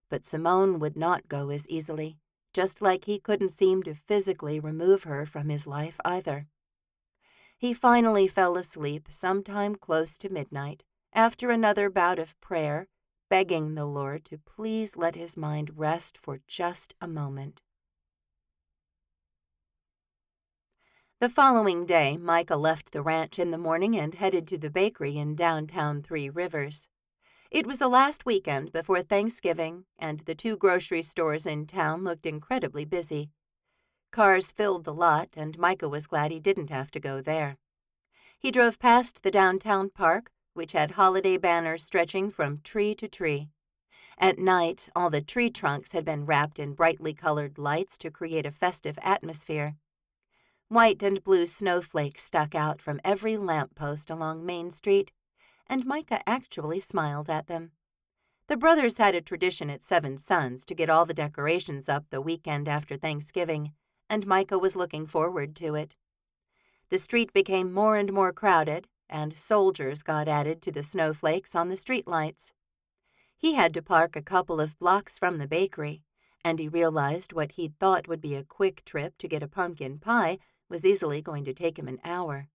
But Simone would not go as easily, just like he couldn't seem to physically remove her from his life either. He finally fell asleep sometime close to midnight, after another bout of prayer, begging the Lord to please let his mind rest for just a moment. The following day, Micah left the ranch in the morning and headed to the bakery in downtown 3 Rivers. It was the last weekend before Thanksgiving, and the 2 grocery stores in town looked incredibly busy. Cars filled the lot, and Micah was glad he didn't have to go there. He drove past the downtown park, which had holiday banners stretching from tree to tree. At night, all the tree trunks had been wrapped in brightly colored lights to create a festive atmosphere. White and blue snowflakes stuck out from every lamppost along Main Street, and Micah actually smiled at them. The brothers had a tradition at Seven Sons to get all the decorations up the weekend after Thanksgiving, and Micah was looking forward to it. The street became more and more crowded, and soldiers got added to the snowflakes on the streetlights. He had to park a couple of blocks from the bakery, and he realized what he'd thought would be a quick trip to get a pumpkin pie was easily going to take him an hour.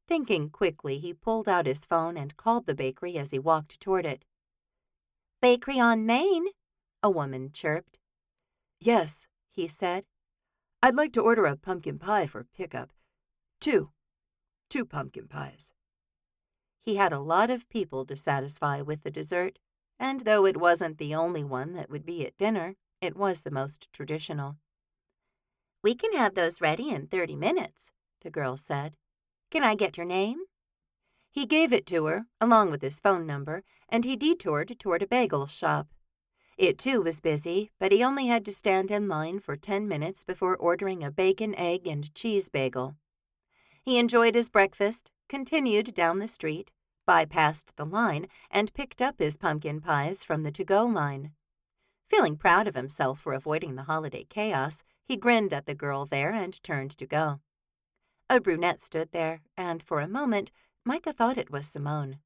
Thinking quickly, he pulled out his phone and called the bakery as he walked toward it. "Bakery on Main," a woman chirped. "Yes," he said. "I'd like to order a pumpkin pie for pickup. 2 pumpkin pies." He had a lot of people to satisfy with the dessert, and though it wasn't the only one that would be at dinner, it was the most traditional. "We can have those ready in 30 minutes, the girl said. "Can I get your name?" He gave it to her, along with his phone number, and he detoured toward a bagel shop. It too was busy, but he only had to stand in line for 10 minutes before ordering a bacon, egg, and cheese bagel. He enjoyed his breakfast, continued down the street, bypassed the line, and picked up his pumpkin pies from the to-go line. Feeling proud of himself for avoiding the holiday chaos, he grinned at the girl there and turned to go. A brunette stood there, and for a moment, Micah thought it was Simone.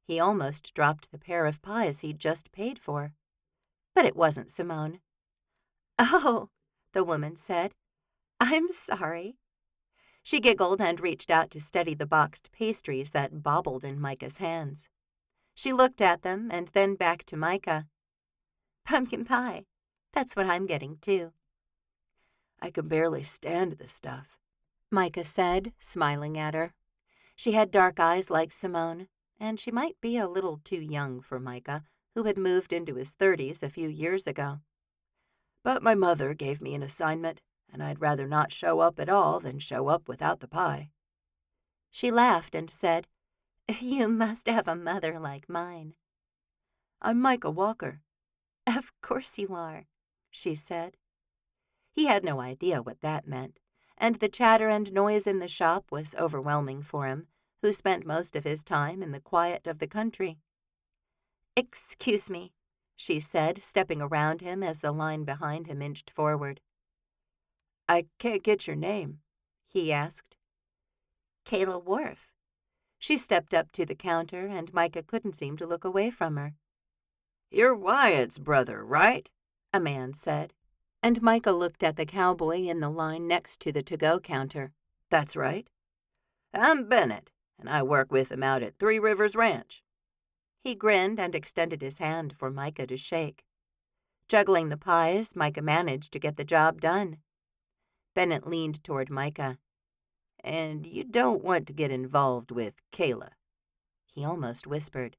He almost dropped the pair of pies he'd just paid for. But it wasn't Simone. "Oh," the woman said. "I'm sorry." She giggled and reached out to steady the boxed pastries that bobbled in Micah's hands. She looked at them and then back to Micah. "Pumpkin pie. That's what I'm getting, too." "I can barely stand the stuff," Micah said, smiling at her. She had dark eyes like Simone, and she might be a little too young for Micah, who had moved into his 30s a few years ago. "But my mother gave me an assignment, and I'd rather not show up at all than show up without the pie." She laughed and said, "You must have a mother like mine." "I'm Micah Walker." "Of course you are," she said. He had no idea what that meant, and the chatter and noise in the shop was overwhelming for him, who spent most of his time in the quiet of the country. "Excuse me," she said, stepping around him as the line behind him inched forward. "I can't get your name," he asked. "Kayla Wharf." She stepped up to the counter, and Micah couldn't seem to look away from her. "You're Wyatt's brother, right?" a man said, and Micah looked at the cowboy in the line next to the to-go counter. "That's right. I'm Bennett, and I work with him out at 3 Rivers Ranch." He grinned and extended his hand for Micah to shake. Juggling the pies, Micah managed to get the job done. Bennett leaned toward Micah. "And you don't want to get involved with Kayla," he almost whispered.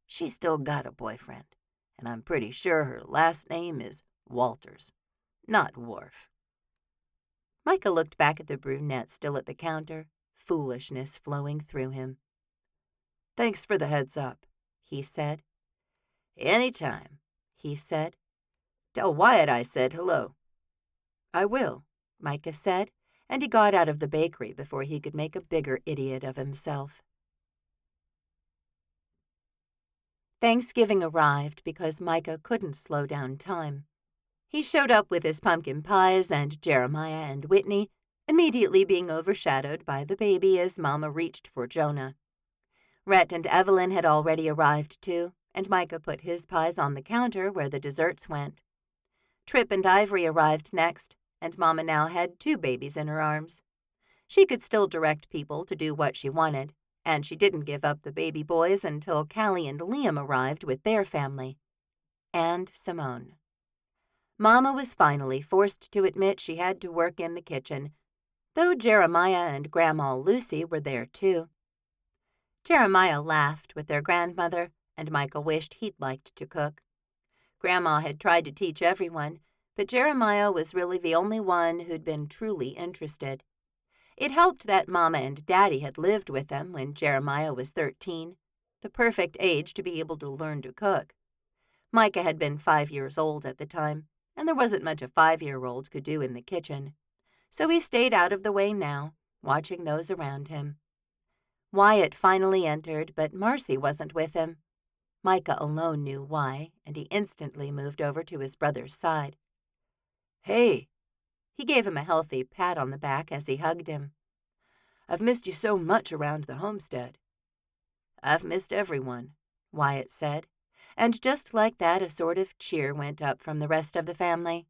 "She's still got a boyfriend, and I'm pretty sure her last name is Walters, not Wharf." Micah looked back at the brunette still at the counter, foolishness flowing through him. "Thanks for the heads up," he said. "Anytime," he said. "Tell Wyatt I said hello." "I will," Micah said, and he got out of the bakery before he could make a bigger idiot of himself. Thanksgiving arrived because Micah couldn't slow down time. He showed up with his pumpkin pies and Jeremiah and Whitney, immediately being overshadowed by the baby as Mama reached for Jonah. Rhett and Evelyn had already arrived too, and Micah put his pies on the counter where the desserts went. Trip and Ivory arrived next, and Mama now had 2 babies in her arms. She could still direct people to do what she wanted, and she didn't give up the baby boys until Callie and Liam arrived with their family. And Simone. Mama was finally forced to admit she had to work in the kitchen, though Jeremiah and Grandma Lucy were there too. Jeremiah laughed with their grandmother, and Micah wished he'd liked to cook. Grandma had tried to teach everyone, but Jeremiah was really the only one who'd been truly interested. It helped that Mama and Daddy had lived with them when Jeremiah was 13, the perfect age to be able to learn to cook. Micah had been 5 years old at the time, and there wasn't much a 5-year-old could do in the kitchen. So he stayed out of the way now, watching those around him. Wyatt finally entered, but Marcy wasn't with him. Micah alone knew why, and he instantly moved over to his brother's side. "Hey," He gave him a healthy pat on the back as he hugged him. "I've missed you so much around the homestead." "I've missed everyone," Wyatt said, and just like that a sort of cheer went up from the rest of the family.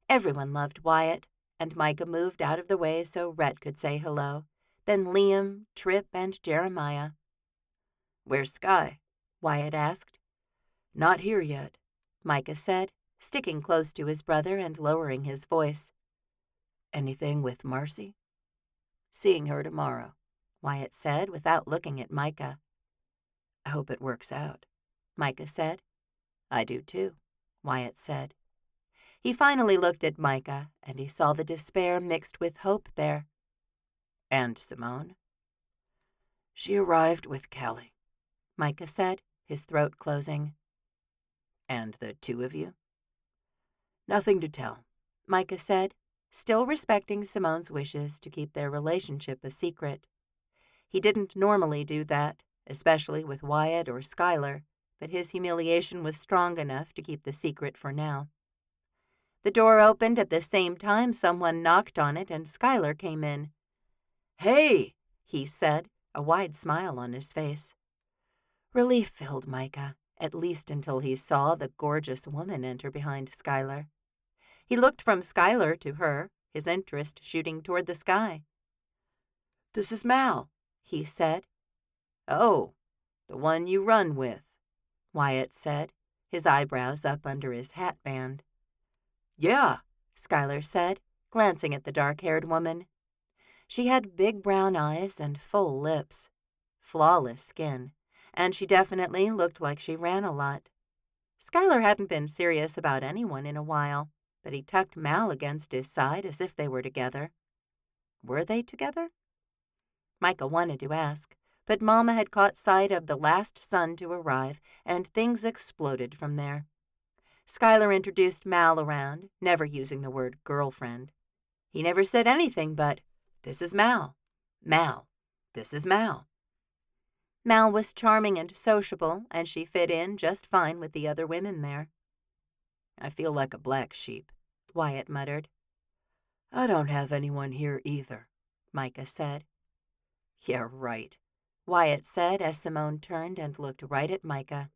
Everyone loved Wyatt, and Micah moved out of the way so Rhett could say hello, then Liam, Trip, and Jeremiah. "Where's Sky?" Wyatt asked. "Not here yet," Micah said, sticking close to his brother and lowering his voice. "Anything with Marcy?" "Seeing her tomorrow," Wyatt said without looking at Micah. "I hope it works out," Micah said. "I do too," Wyatt said. He finally looked at Micah, and he saw the despair mixed with hope there. "And Simone?" "She arrived with Callie," Micah said, his throat closing. "And the two of you?" "Nothing to tell," Micah said, still respecting Simone's wishes to keep their relationship a secret. He didn't normally do that, especially with Wyatt or Skylar, but his humiliation was strong enough to keep the secret for now. The door opened at the same time someone knocked on it, and Skylar came in. "Hey," he said, a wide smile on his face. Relief filled Micah, at least until he saw the gorgeous woman enter behind Skylar. He looked from Skylar to her, his interest shooting toward the sky. "This is Mal," he said. "Oh, the one you run with," Wyatt said, his eyebrows up under his hat band. "Yeah," Skylar said, glancing at the dark-haired woman. She had big brown eyes and full lips, flawless skin, and she definitely looked like she ran a lot. Skylar hadn't been serious about anyone in a while, but he tucked Mal against his side as if they were together. Were they together? Micah wanted to ask, but Mama had caught sight of the last son to arrive, and things exploded from there. Skylar introduced Mal around, never using the word girlfriend. He never said anything but, "This is Mal. Mal, this is Mal." Mal was charming and sociable, and she fit in just fine with the other women there. "I feel like a black sheep," Wyatt muttered. "I don't have anyone here either," Micah said. "Yeah, right," Wyatt said as Simone turned and looked right at Micah.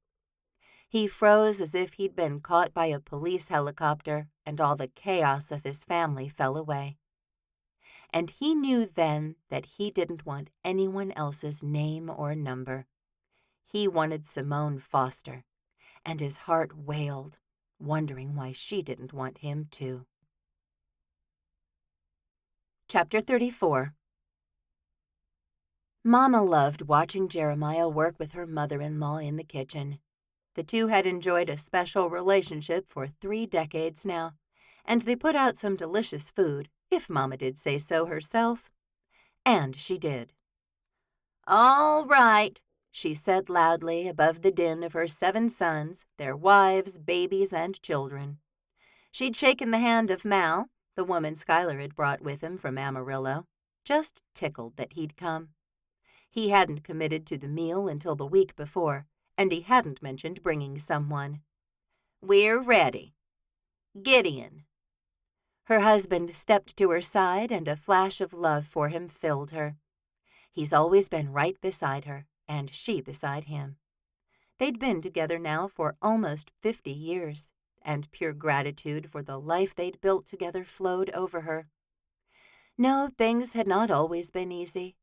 He froze as if he'd been caught by a police helicopter, and all the chaos of his family fell away. And he knew then that he didn't want anyone else's name or number. He wanted Simone Foster, and his heart wailed, wondering why she didn't want him too. Chapter 34. Mama loved watching Jeremiah work with her mother-in-law in the kitchen. The two had enjoyed a special relationship for 3 decades now, and they put out some delicious food, if Mama did say so herself. And she did. "All right," she said loudly above the din of her 7 sons, their wives, babies, and children. She'd shaken the hand of Mal, the woman Skylar had brought with him from Amarillo, just tickled that he'd come. He hadn't committed to the meal until the week before, and he hadn't mentioned bringing someone. "We're ready. Gideon." Her husband stepped to her side, and a flash of love for him filled her. He's always been right beside her, and she beside him. They'd been together now for almost 50 years, and pure gratitude for the life they'd built together flowed over her. No, things had not always been easy.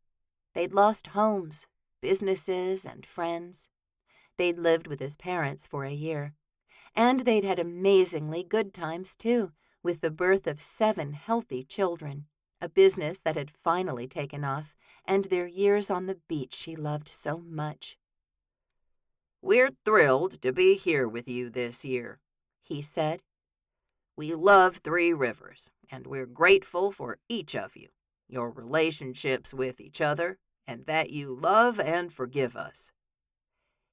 They'd lost homes, businesses, and friends. They'd lived with his parents for a year. And they'd had amazingly good times, too, with the birth of 7 healthy children, a business that had finally taken off, and their years on the beach she loved so much. "We're thrilled to be here with you this year," he said. "We love Three Rivers, and we're grateful for each of you, your relationships with each other, and that you love and forgive us."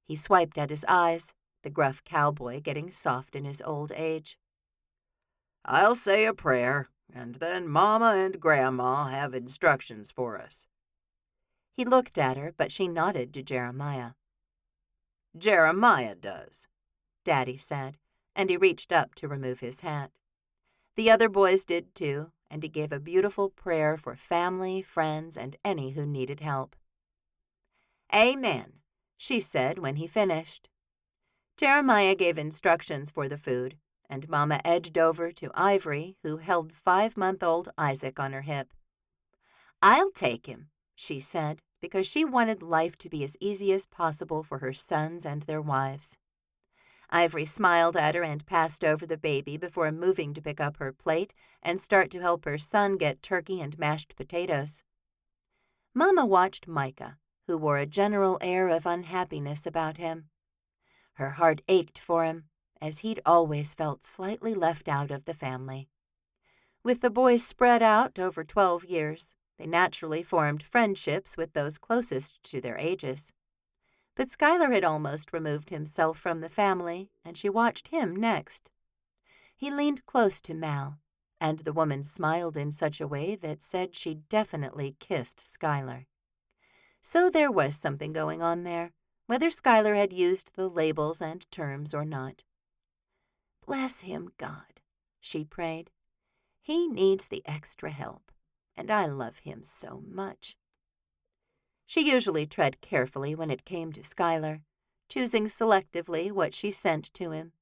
He swiped at his eyes, the gruff cowboy getting soft in his old age. "I'll say a prayer, and then Mama and Grandma have instructions for us." He looked at her, but she nodded to Jeremiah. "Jeremiah does," Daddy said, and he reached up to remove his hat. The other boys did too, and he gave a beautiful prayer for family, friends, and any who needed help. "Amen," she said when he finished. Jeremiah gave instructions for the food, and Mama edged over to Ivory, who held 5-month-old Isaac on her hip. "I'll take him," she said, because she wanted life to be as easy as possible for her sons and their wives. Ivory smiled at her and passed over the baby before moving to pick up her plate and start to help her son get turkey and mashed potatoes. Mama watched Micah, who wore a general air of unhappiness about him. Her heart ached for him, as he'd always felt slightly left out of the family. With the boys spread out over 12 years, they naturally formed friendships with those closest to their ages. But Schuyler had almost removed himself from the family, and she watched him next. He leaned close to Mal, and the woman smiled in such a way that said she'd definitely kissed Schuyler. So there was something going on there, whether Schuyler had used the labels and terms or not. "Bless him, God," she prayed. "He needs the extra help, and I love him so much." She usually tread carefully when it came to Schuyler, choosing selectively what she sent to him.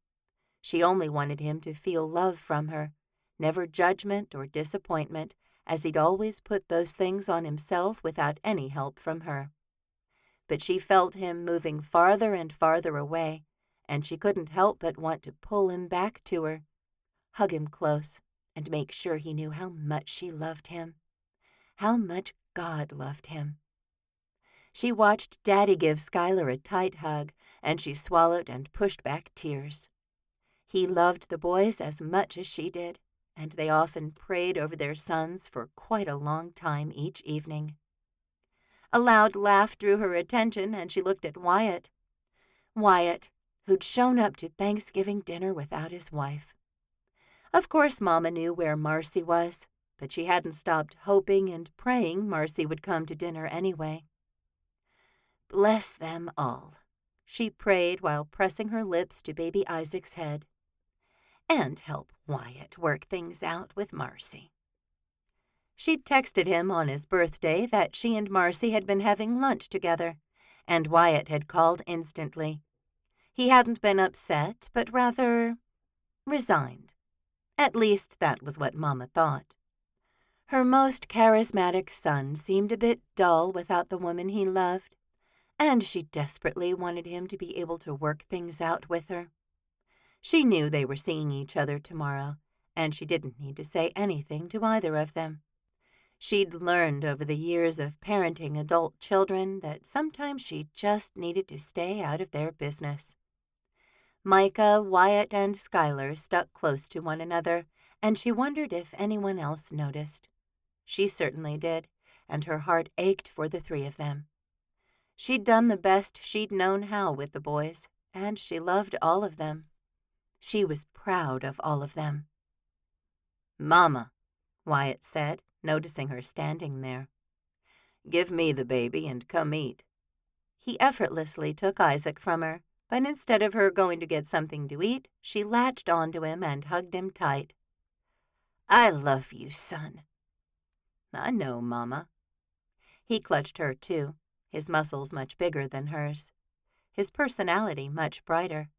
She only wanted him to feel love from her, never judgment or disappointment, as he'd always put those things on himself without any help from her. But she felt him moving farther and farther away, and she couldn't help but want to pull him back to her, hug him close, and make sure he knew how much she loved him, how much God loved him. She watched Daddy give Schuyler a tight hug, and she swallowed and pushed back tears. He loved the boys as much as she did, and they often prayed over their sons for quite a long time each evening. A loud laugh drew her attention, and she looked at Wyatt. Wyatt, who'd shown up to Thanksgiving dinner without his wife. Of course, Mama knew where Marcy was, but she hadn't stopped hoping and praying Marcy would come to dinner anyway. "Bless them all," she prayed while pressing her lips to baby Isaac's head. "And help Wyatt work things out with Marcy." She'd texted him on his birthday that she and Marcy had been having lunch together, and Wyatt had called instantly. He hadn't been upset, but rather resigned. At least that was what Mama thought. Her most charismatic son seemed a bit dull without the woman he loved, and she desperately wanted him to be able to work things out with her. She knew they were seeing each other tomorrow, and she didn't need to say anything to either of them. She'd learned over the years of parenting adult children that sometimes she just needed to stay out of their business. Micah, Wyatt, and Schuyler stuck close to one another, and she wondered if anyone else noticed. She certainly did, and her heart ached for the three of them. She'd done the best she'd known how with the boys, and she loved all of them. She was proud of all of them. "Mama," Wyatt said, noticing her standing there. "Give me the baby and come eat." He effortlessly took Isaac from her, but instead of her going to get something to eat, she latched onto him and hugged him tight. "I love you, son." "I know, Mama." He clutched her, too, his muscles much bigger than hers, his personality much brighter.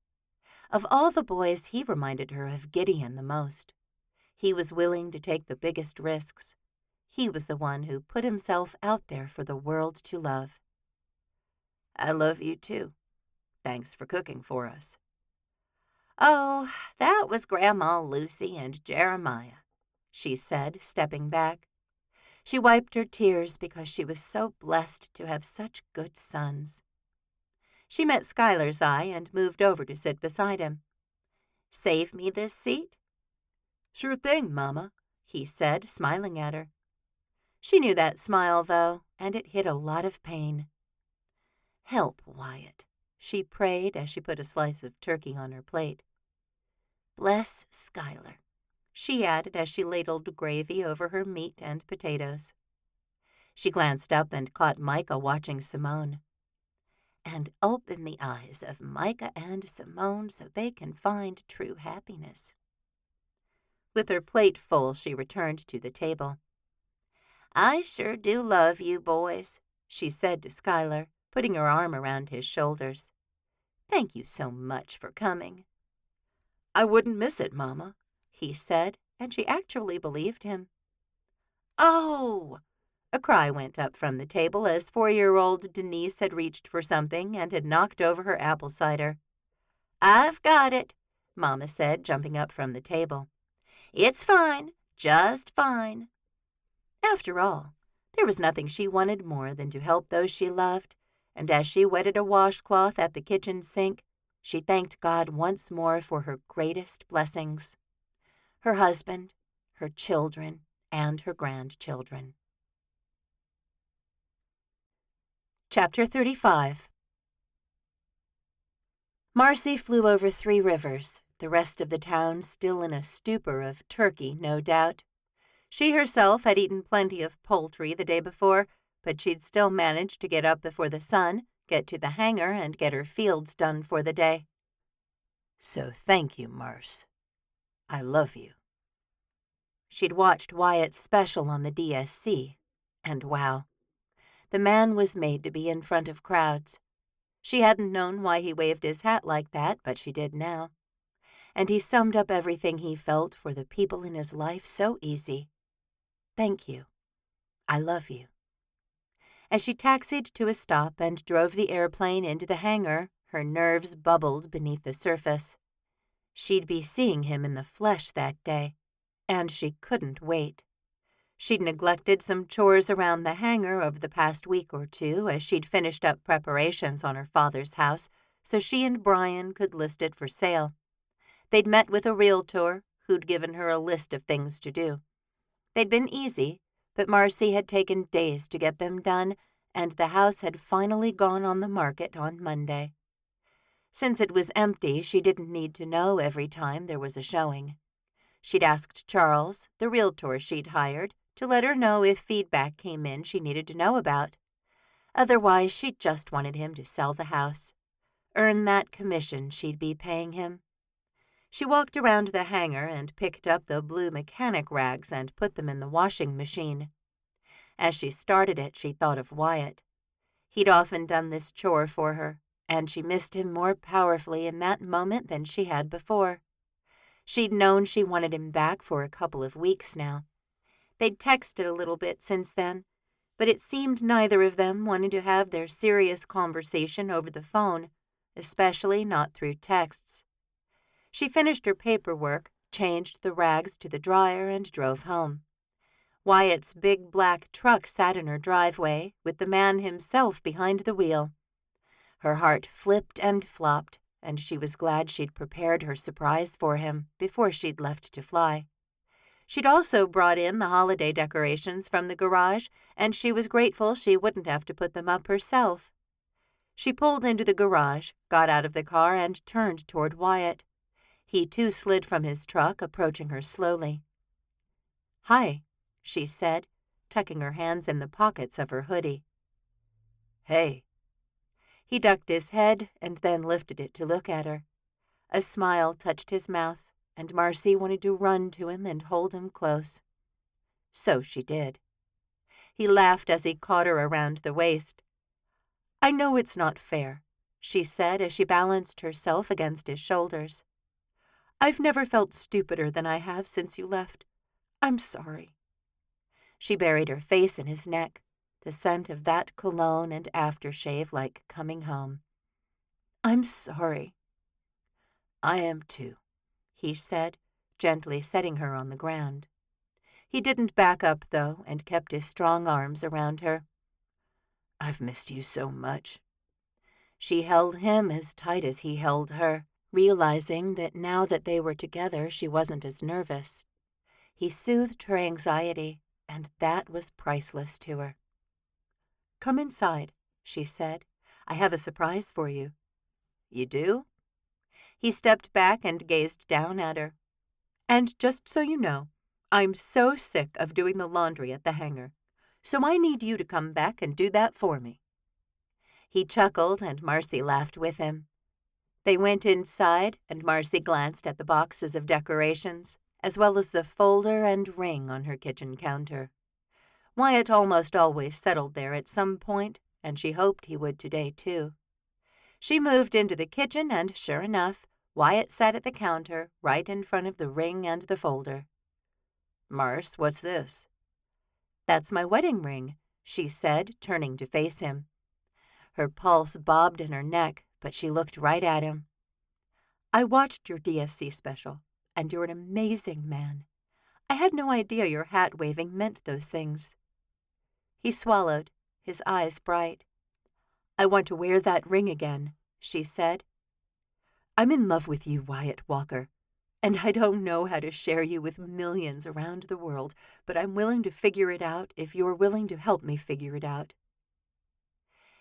Of all the boys, he reminded her of Gideon the most. He was willing to take the biggest risks. He was the one who put himself out there for the world to love. "I love you, too. Thanks for cooking for us." "Oh, that was Grandma Lucy and Jeremiah," she said, stepping back. She wiped her tears because she was so blessed to have such good sons. She met Schuyler's eye and moved over to sit beside him. "Save me this seat?" "Sure thing, Mama," he said, smiling at her. She knew that smile, though, and it hid a lot of pain. "Help, Wyatt," she prayed as she put a slice of turkey on her plate. "Bless Schuyler," she added as she ladled gravy over her meat and potatoes. She glanced up and caught Micah watching Simone. "And open the eyes of Micah and Simone so they can find true happiness." With her plate full, she returned to the table. "I sure do love you boys," she said to Schuyler, putting her arm around his shoulders. "Thank you so much for coming." "I wouldn't miss it, Mama," he said, and she actually believed him. "Oh!" A cry went up from the table as 4-year-old Denise had reached for something and had knocked over her apple cider. "I've got it," Mama said, jumping up from the table. "It's fine, just fine." After all, there was nothing she wanted more than to help those she loved, and as she wetted a washcloth at the kitchen sink, she thanked God once more for her greatest blessings: her husband, her children, and her grandchildren. Chapter 35. Marcy flew over 3 rivers, the rest of the town still in a stupor of turkey, no doubt. She herself had eaten plenty of poultry the day before, but she'd still managed to get up before the sun, get to the hangar, and get her fields done for the day. "So thank you, Marce. I love you." She'd watched Wyatt's special on the DSC, and wow, the man was made to be in front of crowds. She hadn't known why he waved his hat like that, but she did now. And he summed up everything he felt for the people in his life so easy. Thank you. I love you. As she taxied to a stop and drove the airplane into the hangar, her nerves bubbled beneath the surface. She'd be seeing him in the flesh that day, and she couldn't wait. She'd neglected some chores around the hangar over the past week or 2 as she'd finished up preparations on her father's house so she and Brian could list it for sale. They'd met with a realtor who'd given her a list of things to do. They'd been easy, but Marcy had taken days to get them done, and the house had finally gone on the market on Monday. Since it was empty, she didn't need to know every time there was a showing. She'd asked Charles, the realtor she'd hired, to let her know if feedback came in she needed to know about. Otherwise, she just wanted him to sell the house, earn that commission she'd be paying him. She walked around the hangar and picked up the blue mechanic rags and put them in the washing machine. As she started it, she thought of Wyatt. He'd often done this chore for her, and she missed him more powerfully in that moment than she had before. She'd known she wanted him back for a couple of weeks now. They'd texted a little bit since then, but it seemed neither of them wanted to have their serious conversation over the phone, especially not through texts. She finished her paperwork, changed the rags to the dryer, and drove home. Wyatt's big black truck sat in her driveway, with the man himself behind the wheel. Her heart flipped and flopped, and she was glad she'd prepared her surprise for him before she'd left to fly. She'd also brought in the holiday decorations from the garage, and she was grateful she wouldn't have to put them up herself. She pulled into the garage, got out of the car, and turned toward Wyatt. He too slid from his truck, approaching her slowly. "Hi," she said, tucking her hands in the pockets of her hoodie. "Hey." He ducked his head and then lifted it to look at her. A smile touched his mouth, and Marcy wanted to run to him and hold him close. So she did. He laughed as he caught her around the waist. "I know it's not fair," she said as she balanced herself against his shoulders. "I've never felt stupider than I have since you left. I'm sorry." She buried her face in his neck, the scent of that cologne and aftershave like coming home. "I'm sorry." "I am too," he said, gently setting her on the ground. He didn't back up, though, and kept his strong arms around her. "I've missed you so much." She held him as tight as he held her, realizing that now that they were together she wasn't as nervous. He soothed her anxiety, and that was priceless to her. "Come inside," she said. "I have a surprise for you." "You do?" He stepped back and gazed down at her. "And just so you know, I'm so sick of doing the laundry at the hangar, so I need you to come back and do that for me." He chuckled, and Marcy laughed with him. They went inside, and Marcy glanced at the boxes of decorations, as well as the folder and ring on her kitchen counter. Wyatt almost always settled there at some point, and she hoped he would today, too. She moved into the kitchen, and sure enough, Wyatt sat at the counter, right in front of the ring and the folder. "Marce, what's this?" "That's my wedding ring," she said, turning to face him. Her pulse bobbed in her neck, but she looked right at him. "I watched your DSC special, and you're an amazing man. I had no idea your hat waving meant those things." He swallowed, his eyes bright. "I want to wear that ring again," she said. "I'm in love with you, Wyatt Walker, and I don't know how to share you with millions around the world, but I'm willing to figure it out if you're willing to help me figure it out."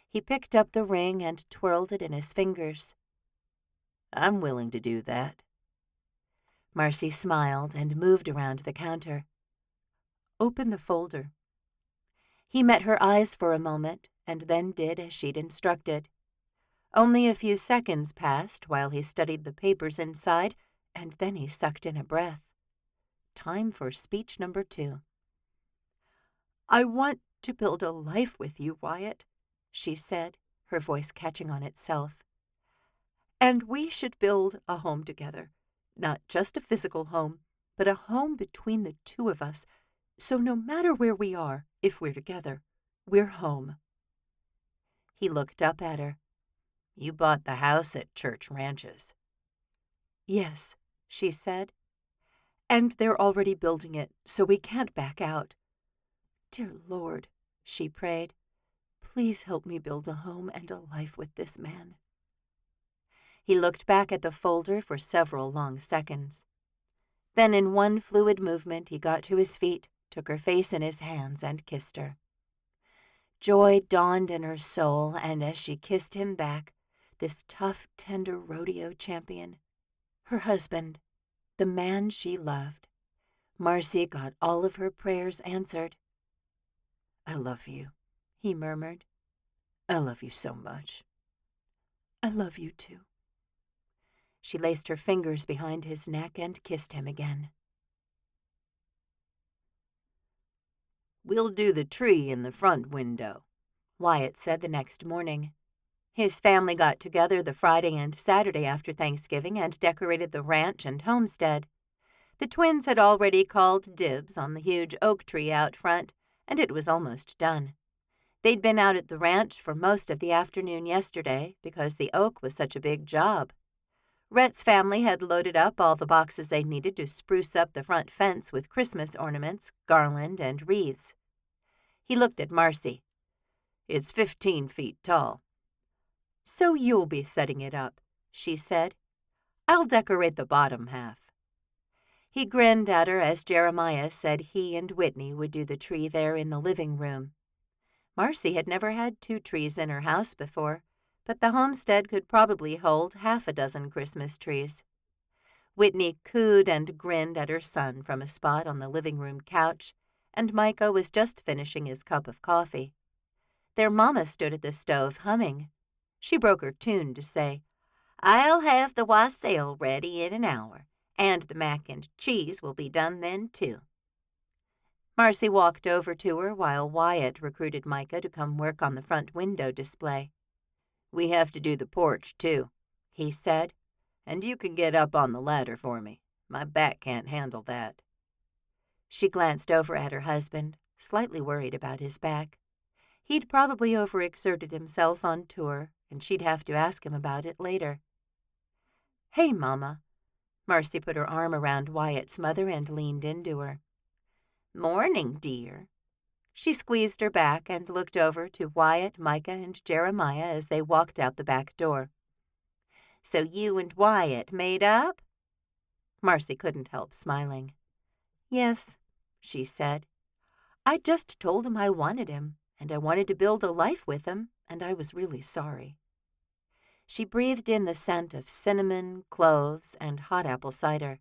He picked up the ring and twirled it in his fingers. "I'm willing to do that." Marcy smiled and moved around the counter. "Open the folder." He met her eyes for a moment and then did as she'd instructed. Only a few seconds passed while he studied the papers inside, and then he sucked in a breath. Time for speech number 2. "I want to build a life with you, Wyatt," she said, her voice catching on itself. "And we should build a home together. Not just a physical home, but a home between the two of us, so no matter where we are, if we're together, we're home." He looked up at her. "You bought the house at Church Ranches." "Yes," she said. "And they're already building it, so we can't back out. Dear Lord," she prayed, "please help me build a home and a life with this man." He looked back at the folder for several long seconds. Then in one fluid movement he got to his feet, took her face in his hands, and kissed her. Joy dawned in her soul, and as she kissed him back, this tough, tender rodeo champion, her husband, the man she loved, Marcy got all of her prayers answered. "I love you," he murmured. "I love you so much." "I love you too." She laced her fingers behind his neck and kissed him again. "We'll do the tree in the front window," Wyatt said the next morning. His family got together the Friday and Saturday after Thanksgiving and decorated the ranch and homestead. The twins had already called dibs on the huge oak tree out front, and it was almost done. They'd been out at the ranch for most of the afternoon yesterday because the oak was such a big job. Rhett's family had loaded up all the boxes they needed to spruce up the front fence with Christmas ornaments, garland, and wreaths. He looked at Marcy. "It's 15 feet tall." "So you'll be setting it up," she said. "I'll decorate the bottom half." He grinned at her as Jeremiah said he and Whitney would do the tree there in the living room. Marcy had never had 2 trees in her house before, but the homestead could probably hold half a dozen Christmas trees. Whitney cooed and grinned at her son from a spot on the living room couch, and Micah was just finishing his cup of coffee. Their mama stood at the stove humming. She broke her tune to say, "I'll have the wassail ready in an hour, and the mac and cheese will be done then, too." Marcy walked over to her while Wyatt recruited Micah to come work on the front window display. "We have to do the porch, too," he said. "And you can get up on the ladder for me. My back can't handle that." She glanced over at her husband, slightly worried about his back. He'd probably overexerted himself on tour, and she'd have to ask him about it later. "Hey, Mama." Marcy put her arm around Wyatt's mother and leaned into her. "Morning, dear." She squeezed her back and looked over to Wyatt, Micah, and Jeremiah as they walked out the back door. "So you and Wyatt made up?" Marcy couldn't help smiling. "Yes," she said. "I just told him I wanted him, and I wanted to build a life with him, and I was really sorry." She breathed in the scent of cinnamon, cloves, and hot apple cider.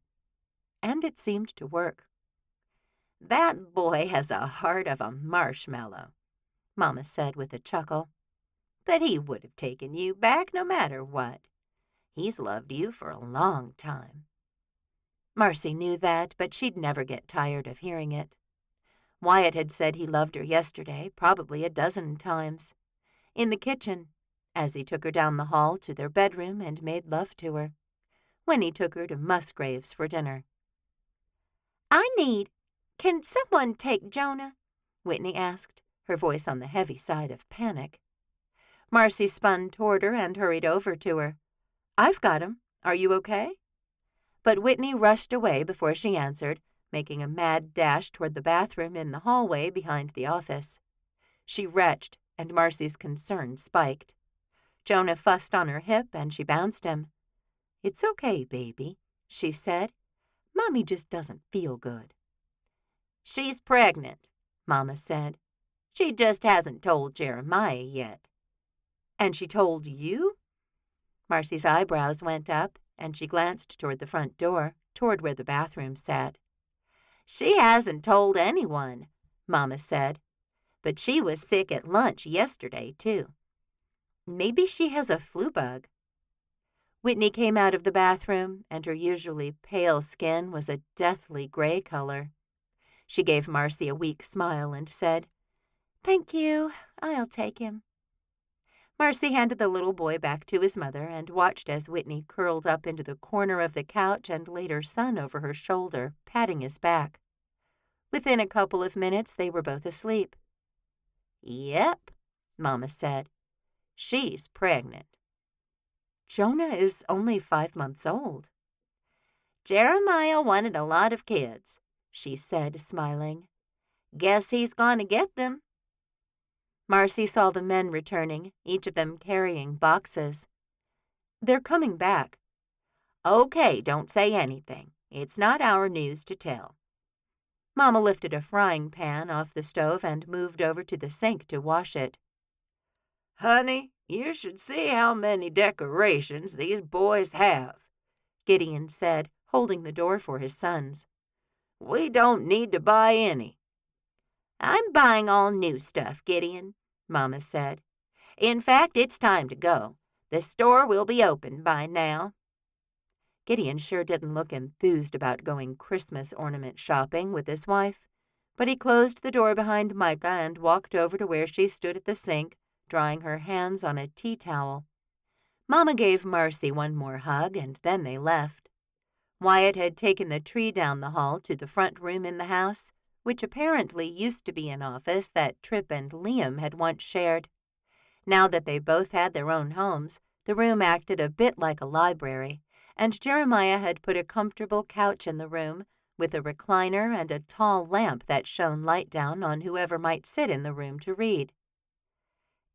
And it seemed to work. "That boy has a heart of a marshmallow," Mama said with a chuckle. "But he would have taken you back no matter what. He's loved you for a long time." Marcy knew that, but she'd never get tired of hearing it. Wyatt had said he loved her yesterday, probably a dozen times. In the kitchen, as he took her down the hall to their bedroom and made love to her. When he took her to Musgrave's for dinner. Can someone take Jonah?" Whitney asked, her voice on the heavy side of panic. Marcy spun toward her and hurried over to her. "I've got him. Are you okay?" But Whitney rushed away before she answered, making a mad dash toward the bathroom in the hallway behind the office. She retched, and Marcy's concern spiked. Jonah fussed on her hip, and she bounced him. "It's okay, baby," she said. "Mommy just doesn't feel good." "She's pregnant," Mama said. "She just hasn't told Jeremiah yet." "And she told you?" Marcy's eyebrows went up, and she glanced toward the front door, toward where the bathroom sat. "She hasn't told anyone," Mama said. "But she was sick at lunch yesterday, too. Maybe she has a flu bug." Whitney came out of the bathroom, and her usually pale skin was a deathly gray color. She gave Marcy a weak smile and said, "Thank you. I'll take him." Marcy handed the little boy back to his mother and watched as Whitney curled up into the corner of the couch and laid her son over her shoulder, patting his back. Within a couple of minutes, they were both asleep. "Yep," Mama said. "She's pregnant." "Jonah is only 5 months old." "Jeremiah wanted a lot of kids," she said, smiling. "Guess he's going to get them." Marcy saw the men returning, each of them carrying boxes. "They're coming back." "Okay, don't say anything. It's not our news to tell." Mama lifted a frying pan off the stove and moved over to the sink to wash it. "Honey, you should see how many decorations these boys have," Gideon said, holding the door for his sons. "We don't need to buy any." "I'm buying all new stuff, Gideon," Mama said. "In fact, it's time to go. The store will be open by now." Gideon sure didn't look enthused about going Christmas ornament shopping with his wife, but he closed the door behind Micah and walked over to where she stood at the sink, drying her hands on a tea towel. Mama gave Marcy one more hug, and then they left. Wyatt had taken the tree down the hall to the front room in the house, which apparently used to be an office that Tripp and Liam had once shared. Now that they both had their own homes, the room acted a bit like a library, and Jeremiah had put a comfortable couch in the room, with a recliner and a tall lamp that shone light down on whoever might sit in the room to read.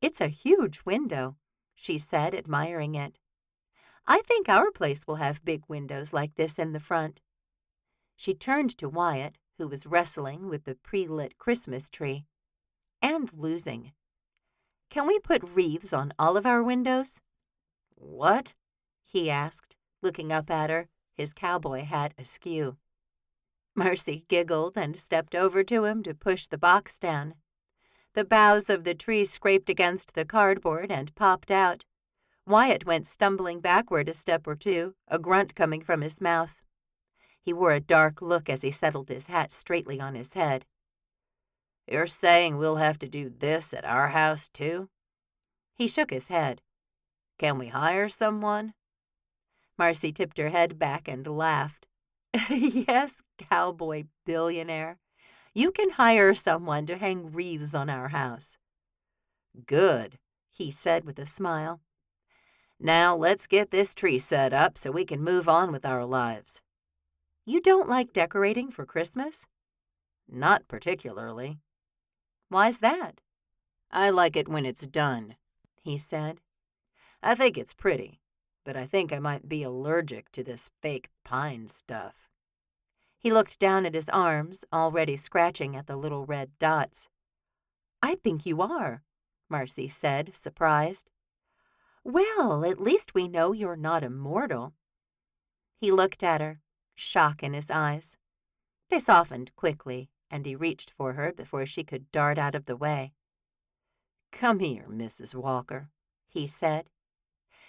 "It's a huge window," she said, admiring it. "I think our place will have big windows like this in the front." She turned to Wyatt, who was wrestling with the pre-lit Christmas tree. "And losing. Can we put wreaths on all of our windows?" "What?" he asked, looking up at her, his cowboy hat askew. Marcy giggled and stepped over to him to push the box down. The boughs of the tree scraped against the cardboard and popped out. Wyatt went stumbling backward a step or two, a grunt coming from his mouth. He wore a dark look as he settled his hat straightly on his head. "You're saying we'll have to do this at our house, too?" He shook his head. "Can we hire someone?" Marcy tipped her head back and laughed. "Yes, cowboy billionaire. You can hire someone to hang wreaths on our house." "Good," he said with a smile. "Now let's get this tree set up so we can move on with our lives." "You don't like decorating for Christmas?" "Not particularly." Why's that? I like it when it's done, he said. I think it's pretty, but I think I might be allergic to this fake pine stuff. He looked down at his arms, already scratching at the little red dots. I think you are, Marcy said, surprised. Well, at least we know you're not immortal. He looked at her, shock in his eyes. They softened quickly, and he reached for her before she could dart out of the way. Come here, Mrs. Walker, he said.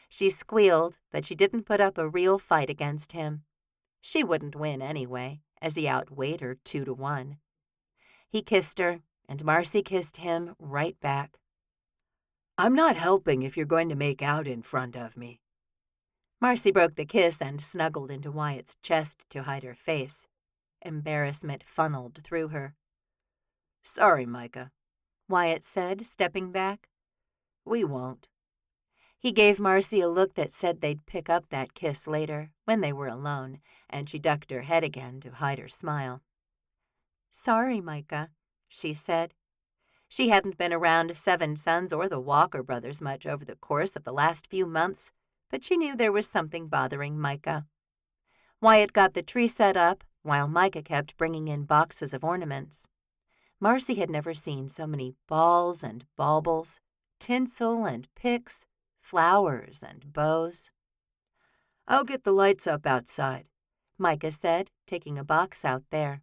She squealed, but she didn't put up a real fight against him. She wouldn't win anyway, as he outweighed her 2-1. He kissed her, and Marcy kissed him right back. I'm not helping if you're going to make out in front of me. Marcy broke the kiss and snuggled into Wyatt's chest to hide her face. Embarrassment funneled through her. Sorry, Micah, Wyatt said, stepping back. We won't. He gave Marcy a look that said they'd pick up that kiss later, when they were alone, and she ducked her head again to hide her smile. Sorry, Micah, she said. She hadn't been around Seven Sons or the Walker brothers much over the course of the last few months, but she knew there was something bothering Micah. Wyatt got the tree set up, while Micah kept bringing in boxes of ornaments. Marcy had never seen so many balls and baubles, tinsel and picks, flowers and bows. I'll get the lights up outside, Micah said, taking a box out there.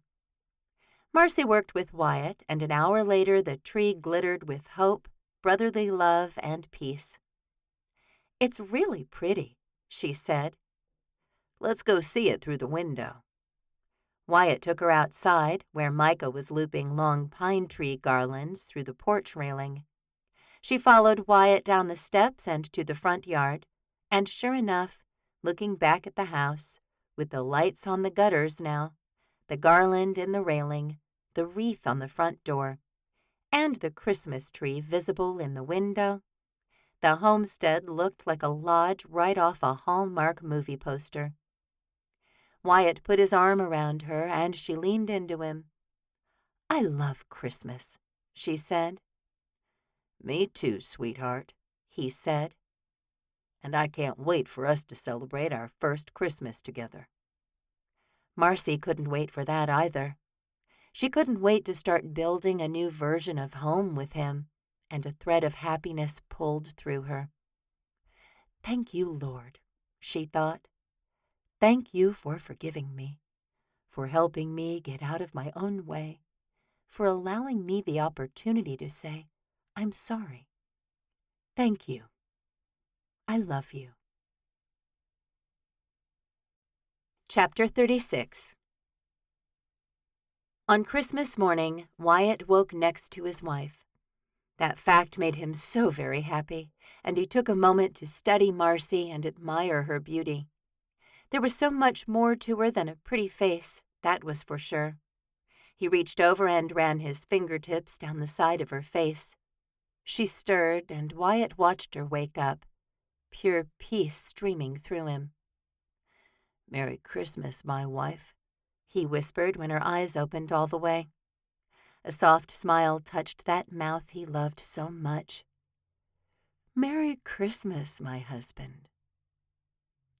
Marcy worked with Wyatt, and an hour later the tree glittered with hope, brotherly love, and peace. It's really pretty, she said. Let's go see it through the window. Wyatt took her outside, where Micah was looping long pine tree garlands through the porch railing. She followed Wyatt down the steps and to the front yard, and sure enough, looking back at the house, with the lights on the gutters now, the garland in the railing, the wreath on the front door, and the Christmas tree visible in the window, the homestead looked like a lodge right off a Hallmark movie poster. Wyatt put his arm around her, and she leaned into him. I love Christmas, she said. Me too, sweetheart, he said. And I can't wait for us to celebrate our first Christmas together. Marcy couldn't wait for that either. She couldn't wait to start building a new version of home with him, and a thread of happiness pulled through her. Thank you, Lord, she thought. Thank you for forgiving me, for helping me get out of my own way, for allowing me the opportunity to say, I'm sorry. Thank you. I love you. Chapter 36. On Christmas morning, Wyatt woke next to his wife. That fact made him so very happy, and he took a moment to study Marcy and admire her beauty. There was so much more to her than a pretty face, that was for sure. He reached over and ran his fingertips down the side of her face. She stirred, and Wyatt watched her wake up, pure peace streaming through him. Merry Christmas, my wife, he whispered when her eyes opened all the way. A soft smile touched that mouth he loved so much. Merry Christmas, my husband.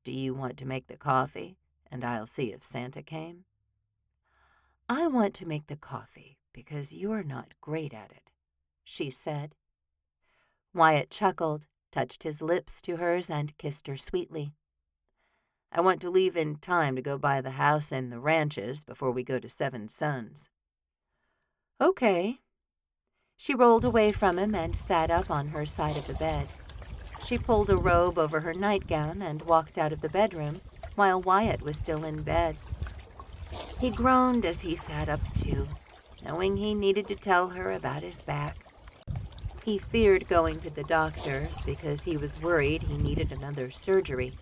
Do you want to make the coffee, and I'll see if Santa came? I want to make the coffee because you're not great at it, she said. Wyatt chuckled, touched his lips to hers, and kissed her sweetly. I want to leave in time to go by the house and the ranches before we go to Seven Sons. Okay. She rolled away from him and sat up on her side of the bed. She pulled a robe over her nightgown and walked out of the bedroom while Wyatt was still in bed. He groaned as he sat up too, knowing he needed to tell her about his back. He feared going to the doctor because he was worried he needed another surgery.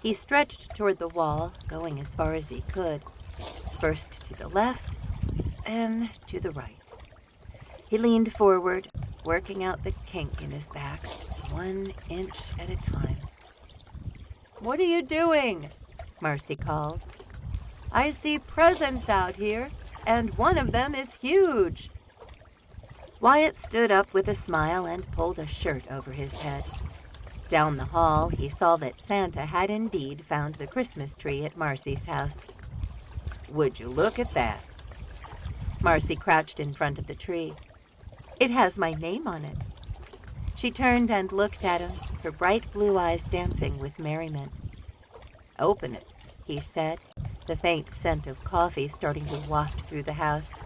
He stretched toward the wall, going as far as he could, first to the left, then to the right. He leaned forward, working out the kink in his back, 1 inch at a time. What are you doing? Marcy called. I see presents out here, and one of them is huge. Wyatt stood up with a smile and pulled a shirt over his head. Down the hall, he saw that Santa had indeed found the Christmas tree at Marcy's house. Would you look at that? Marcy crouched in front of the tree. It has my name on it. She turned and looked at him, her bright blue eyes dancing with merriment. Open it, he said, the faint scent of coffee starting to waft through the house.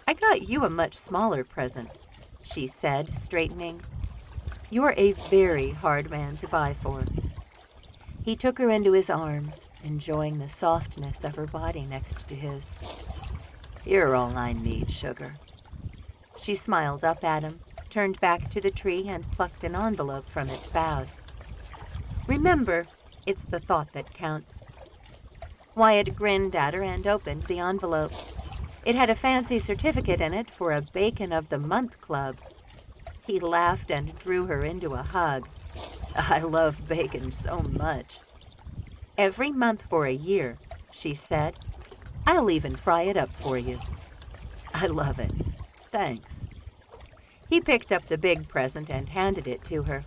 I got you a much smaller present, she said, straightening. You're a very hard man to buy for. He took her into his arms, enjoying the softness of her body next to his. You're all I need, sugar. She smiled up at him, turned back to the tree, and plucked an envelope from its boughs. Remember, it's the thought that counts. Wyatt grinned at her and opened the envelope. It had a fancy certificate in it for a Bacon of the Month club. He laughed and drew her into a hug. I love bacon so much. Every month for a year, she said. I'll even fry it up for you. I love it. Thanks. He picked up the big present and handed it to her.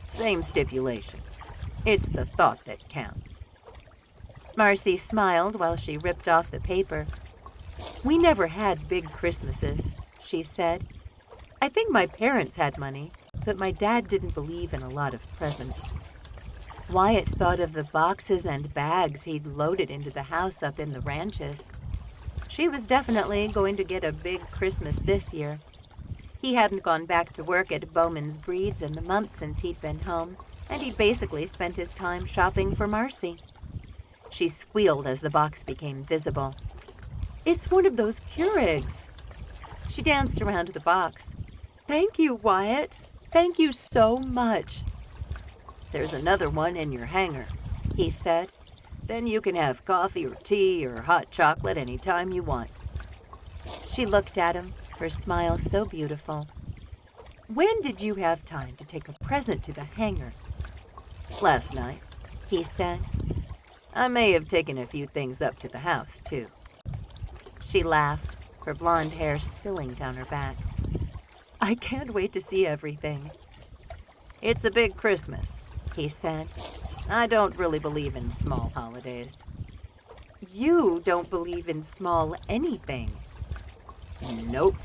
Same stipulation. It's the thought that counts. Marcy smiled while she ripped off the paper. We never had big Christmases, she said. I think my parents had money, but my dad didn't believe in a lot of presents. Wyatt thought of the boxes and bags he'd loaded into the house up in the ranches. She was definitely going to get a big Christmas this year. He hadn't gone back to work at Bowman's Breeds in the month since he'd been home, and he'd basically spent his time shopping for Marcy. She squealed as the box became visible. It's one of those Keurigs. She danced around the box. Thank you, Wyatt. Thank you so much. There's another one in your hangar, he said. Then you can have coffee or tea or hot chocolate any time you want. She looked at him, her smile so beautiful. When did you have time to take a present to the hangar? Last night, he said. I may have taken a few things up to the house, too. She laughed, her blonde hair spilling down her back. I can't wait to see everything. It's a big Christmas, he said. I don't really believe in small holidays. You don't believe in small anything. Nope.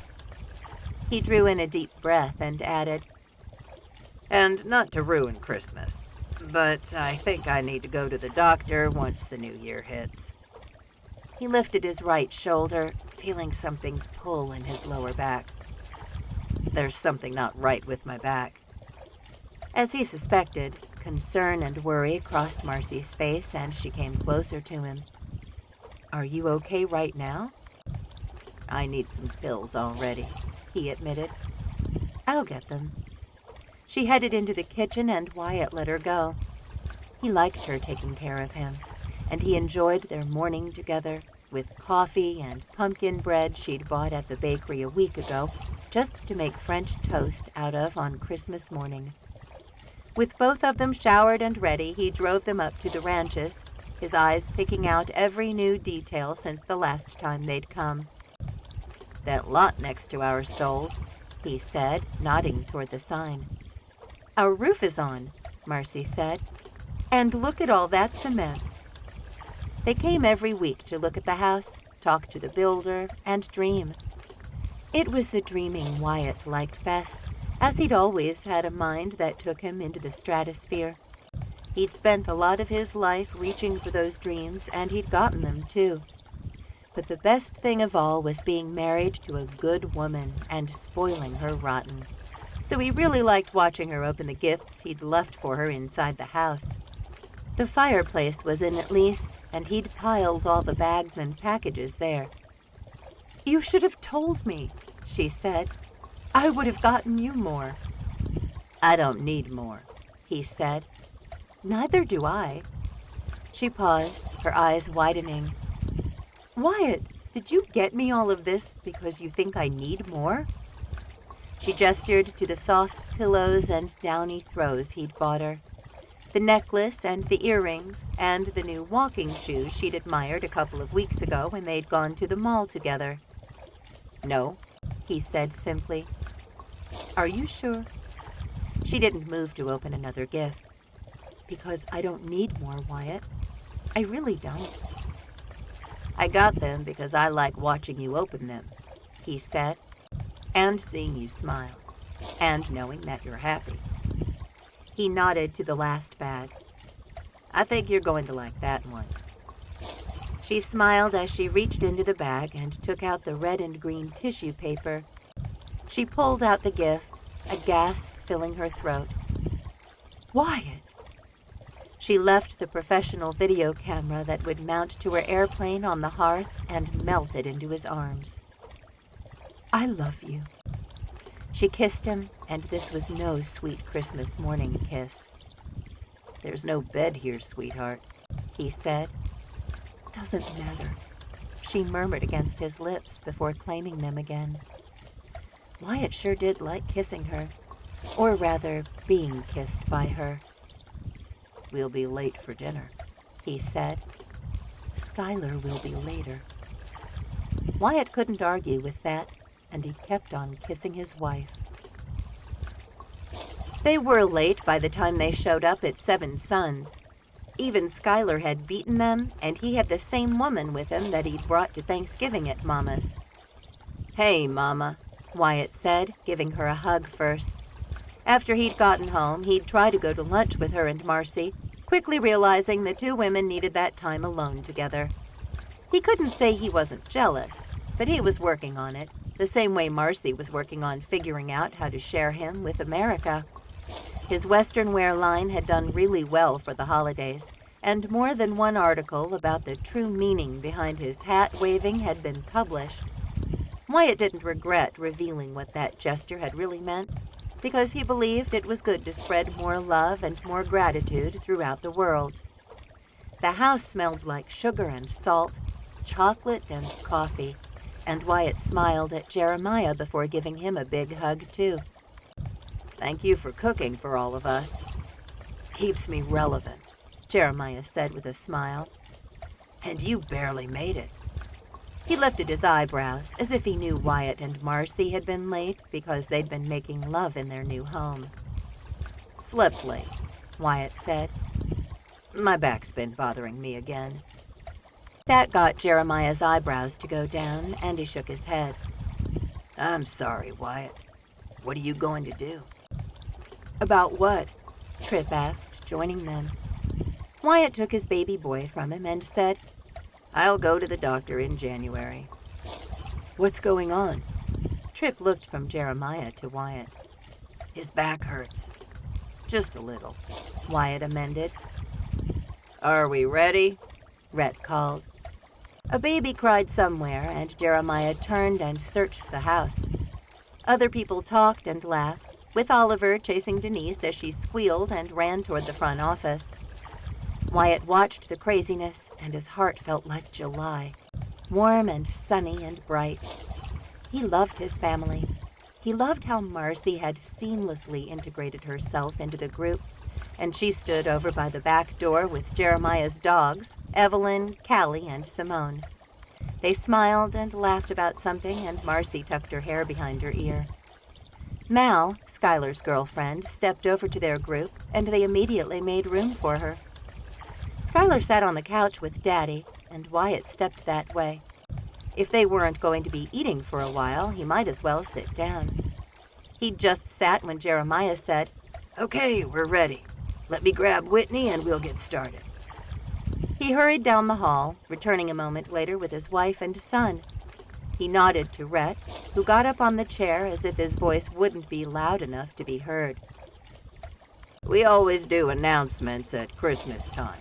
He drew in a deep breath and added, And not to ruin Christmas, but I think I need to go to the doctor once the new year hits. He lifted his right shoulder, feeling something pull in his lower back. There's something not right with my back. As he suspected, concern and worry crossed Marcy's face, and she came closer to him. Are you okay right now? I need some pills already, he admitted. I'll get them. She headed into the kitchen and Wyatt let her go. He liked her taking care of him, and he enjoyed their morning together with coffee and pumpkin bread she'd bought at the bakery a week ago just to make French toast out of on Christmas morning. With both of them showered and ready, he drove them up to the ranches, his eyes picking out every new detail since the last time they'd come. That lot next to ours sold, he said, nodding toward the sign. Our roof is on, Marcy said. And look at all that cement. They came every week to look at the house, talk to the builder, and dream. It was the dreaming Wyatt liked best, as he'd always had a mind that took him into the stratosphere. He'd spent a lot of his life reaching for those dreams, and he'd gotten them too. But the best thing of all was being married to a good woman and spoiling her rotten. So he really liked watching her open the gifts he'd left for her inside the house. The fireplace was in at least, and he'd piled all the bags and packages there. You should have told me, she said. I would have gotten you more. I don't need more, he said. Neither do I. She paused, her eyes widening. Wyatt, did you get me all of this because you think I need more? She gestured to the soft pillows and downy throws he'd bought her. The necklace and the earrings and the new walking shoes she'd admired a couple of weeks ago when they'd gone to the mall together. No, he said simply. Are you sure? She didn't move to open another gift. Because I don't need more, Wyatt. I really don't. I got them because I like watching you open them, he said, and seeing you smile, and knowing that you're happy. He nodded to the last bag. I think you're going to like that one. She smiled as she reached into the bag and took out the red and green tissue paper. She pulled out the gift, a gasp filling her throat. Wyatt! She left the professional video camera that would mount to her airplane on the hearth and melted into his arms. I love you. She kissed him, and this was no sweet Christmas morning kiss. There's no bed here, sweetheart, he said. Doesn't matter, she murmured against his lips before claiming them again. Wyatt sure did like kissing her, or rather, being kissed by her. We'll be late for dinner, he said. Skylar will be later. Wyatt couldn't argue with that, and he kept on kissing his wife. They were late by the time they showed up at Seven Sons. Even Skylar had beaten them, and he had the same woman with him that he'd brought to Thanksgiving at Mama's. Hey, Mama, Wyatt said, giving her a hug first. After he'd gotten home, he'd try to go to lunch with her and Marcy, quickly realizing the two women needed that time alone together. He couldn't say he wasn't jealous, but he was working on it, the same way Marcy was working on figuring out how to share him with America. His Western wear line had done really well for the holidays, and more than one article about the true meaning behind his hat waving had been published. Wyatt didn't regret revealing what that gesture had really meant, because he believed it was good to spread more love and more gratitude throughout the world. The house smelled like sugar and salt, chocolate and coffee, and Wyatt smiled at Jeremiah before giving him a big hug, too. Thank you for cooking for all of us. Keeps me relevant, Jeremiah said with a smile. And you barely made it. He lifted his eyebrows as if he knew Wyatt and Marcy had been late because they'd been making love in their new home. Slept late, Wyatt said. My back's been bothering me again. That got Jeremiah's eyebrows to go down, and he shook his head. I'm sorry, Wyatt. What are you going to do? About what? Tripp asked, joining them. Wyatt took his baby boy from him and said, I'll go to the doctor in January. What's going on? Tripp looked from Jeremiah to Wyatt. His back hurts. Just a little, Wyatt amended. Are we ready? Rhett called. A baby cried somewhere, and Jeremiah turned and searched the house. Other people talked and laughed, with Oliver chasing Denise as she squealed and ran toward the front office. Wyatt watched the craziness, and his heart felt like July, warm and sunny and bright. He loved his family. He loved how Marcy had seamlessly integrated herself into the group, and she stood over by the back door with Jeremiah's dogs, Evelyn, Callie, and Simone. They smiled and laughed about something, and Marcy tucked her hair behind her ear. Mal, Skylar's girlfriend, stepped over to their group, and they immediately made room for her. Skylar sat on the couch with Daddy, and Wyatt stepped that way. If they weren't going to be eating for a while, he might as well sit down. He'd just sat when Jeremiah said, Okay, we're ready. Let me grab Whitney and we'll get started. He hurried down the hall, returning a moment later with his wife and son. He nodded to Rhett, who got up on the chair as if his voice wouldn't be loud enough to be heard. We always do announcements at Christmas time.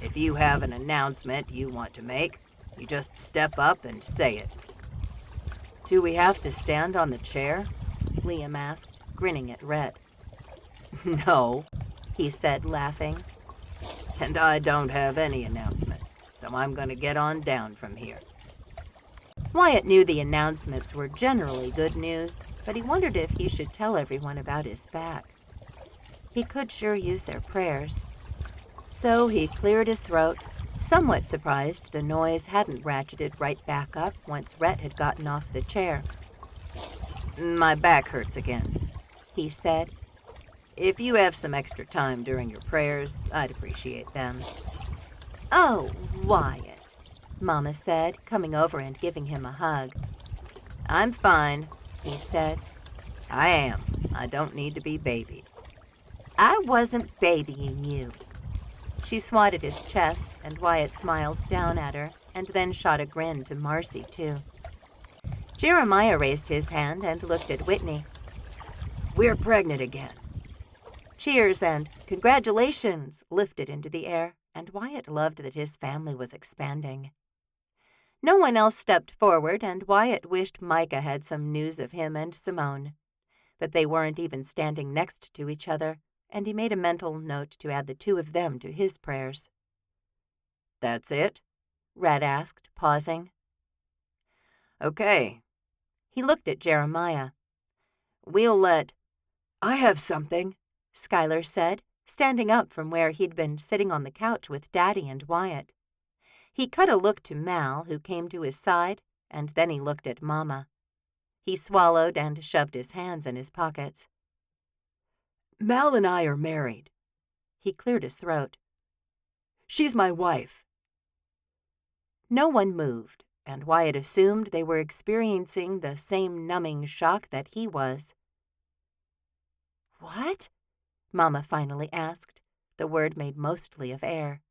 If you have an announcement you want to make, you just step up and say it. Do we have to stand on the chair? Liam asked, grinning at Rhett. No, he said, laughing. And I don't have any announcements, so I'm going to get on down from here. Wyatt knew the announcements were generally good news, but he wondered if he should tell everyone about his back. He could sure use their prayers. So he cleared his throat, somewhat surprised the noise hadn't ratcheted right back up once Rhett had gotten off the chair. My back hurts again," he said. "If you have some extra time during your prayers, I'd appreciate them." "Oh, Wyatt," Mama said, coming over and giving him a hug. "I'm fine," he said. "I am. I don't need to be babied." "I wasn't babying you." She swatted his chest, and Wyatt smiled down at her and then shot a grin to Marcy, too. Jeremiah raised his hand and looked at Whitney. "We're pregnant again." Cheers and congratulations lifted into the air, and Wyatt loved that his family was expanding. No one else stepped forward, and Wyatt wished Micah had some news of him and Simone. But they weren't even standing next to each other, and he made a mental note to add the two of them to his prayers. "That's it?" Red asked, pausing. "Okay." He looked at Jeremiah. "We'll let—" "I have something," Schuyler said, standing up from where he'd been sitting on the couch with Daddy and Wyatt. He cut a look to Mal, who came to his side, and then he looked at Mama. He swallowed and shoved his hands in his pockets. "Mal and I are married." He cleared his throat. "She's my wife." No one moved, and Wyatt assumed they were experiencing the same numbing shock that he was. "What?" Mama finally asked, the word made mostly of air.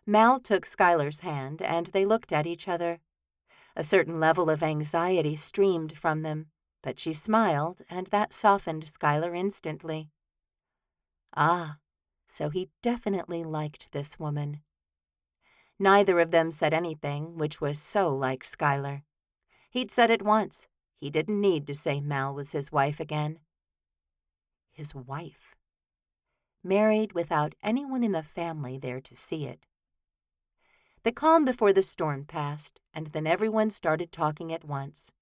Mal took Schuyler's hand, and they looked at each other. A certain level of anxiety streamed from them, but she smiled, and that softened Schuyler instantly. Ah, so he definitely liked this woman. Neither of them said anything, which was so like Schuyler. He'd said it once. He didn't need to say Mal was his wife again. His wife. Married without anyone in the family there to see it. The calm before the storm passed, and then everyone started talking at once.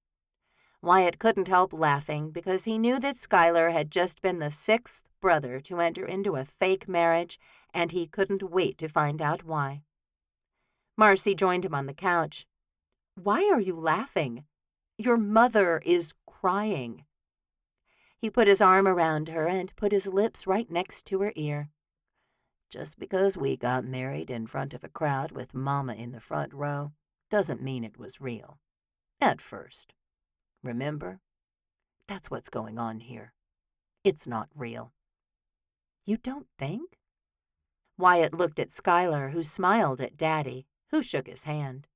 Wyatt couldn't help laughing because he knew that Schuyler had just been the sixth brother to enter into a fake marriage, and he couldn't wait to find out why. Marcy joined him on the couch. "Why are you laughing? Your mother is crying." He put his arm around her and put his lips right next to her ear. "Just because we got married in front of a crowd with Mama in the front row doesn't mean it was real. At first. Remember? That's what's going on here. It's not real." "You don't think?" Wyatt looked at Schuyler, who smiled at Daddy, who shook his hand.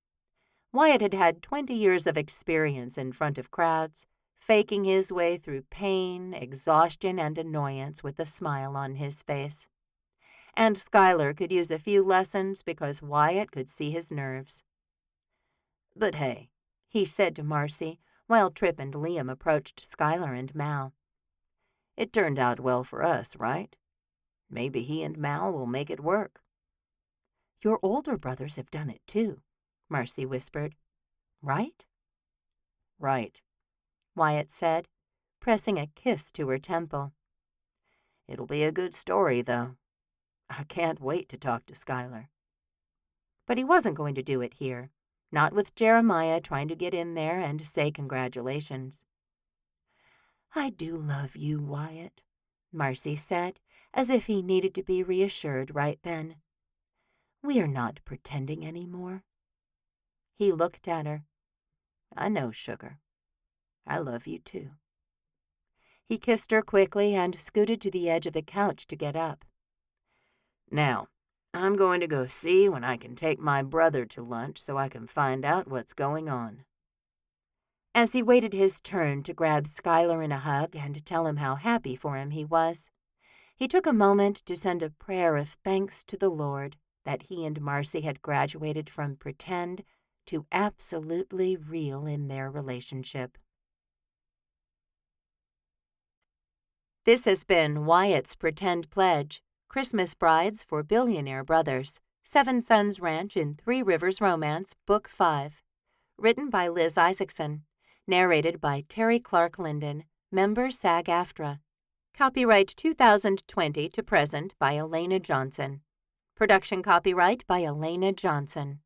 Wyatt had had 20 years of experience in front of crowds, faking his way through pain, exhaustion, and annoyance with a smile on his face. And Schuyler could use a few lessons because Wyatt could see his nerves. "But hey," he said to Marcy, while Tripp and Liam approached Schuyler and Mal. "It turned out well for us, right? Maybe he and Mal will make it work." "Your older brothers have done it too," Marcy whispered. "Right?" "Right," Wyatt said, pressing a kiss to her temple. "It'll be a good story, though. I can't wait to talk to Schuyler." But he wasn't going to do it here, not with Jeremiah trying to get in there and say congratulations. "I do love you, Wyatt," Marcy said, as if he needed to be reassured right then. "We are not pretending anymore." He looked at her. "I know, sugar. I love you too." He kissed her quickly and scooted to the edge of the couch to get up. "Now, I'm going to go see when I can take my brother to lunch so I can find out what's going on." As he waited his turn to grab Schuyler in a hug and tell him how happy for him he was, he took a moment to send a prayer of thanks to the Lord that he and Marcy had graduated from pretend to absolutely real in their relationship. This has been Wyatt's Pretend Pledge, Christmas Brides for Billionaire Brothers, Seven Sons Ranch in Three Rivers Romance, Book 5. Written by Liz Isaacson. Narrated by Terry Clark Linden, member SAG-AFTRA. Copyright 2020 to present by Elena Johnson. Production copyright by Elena Johnson.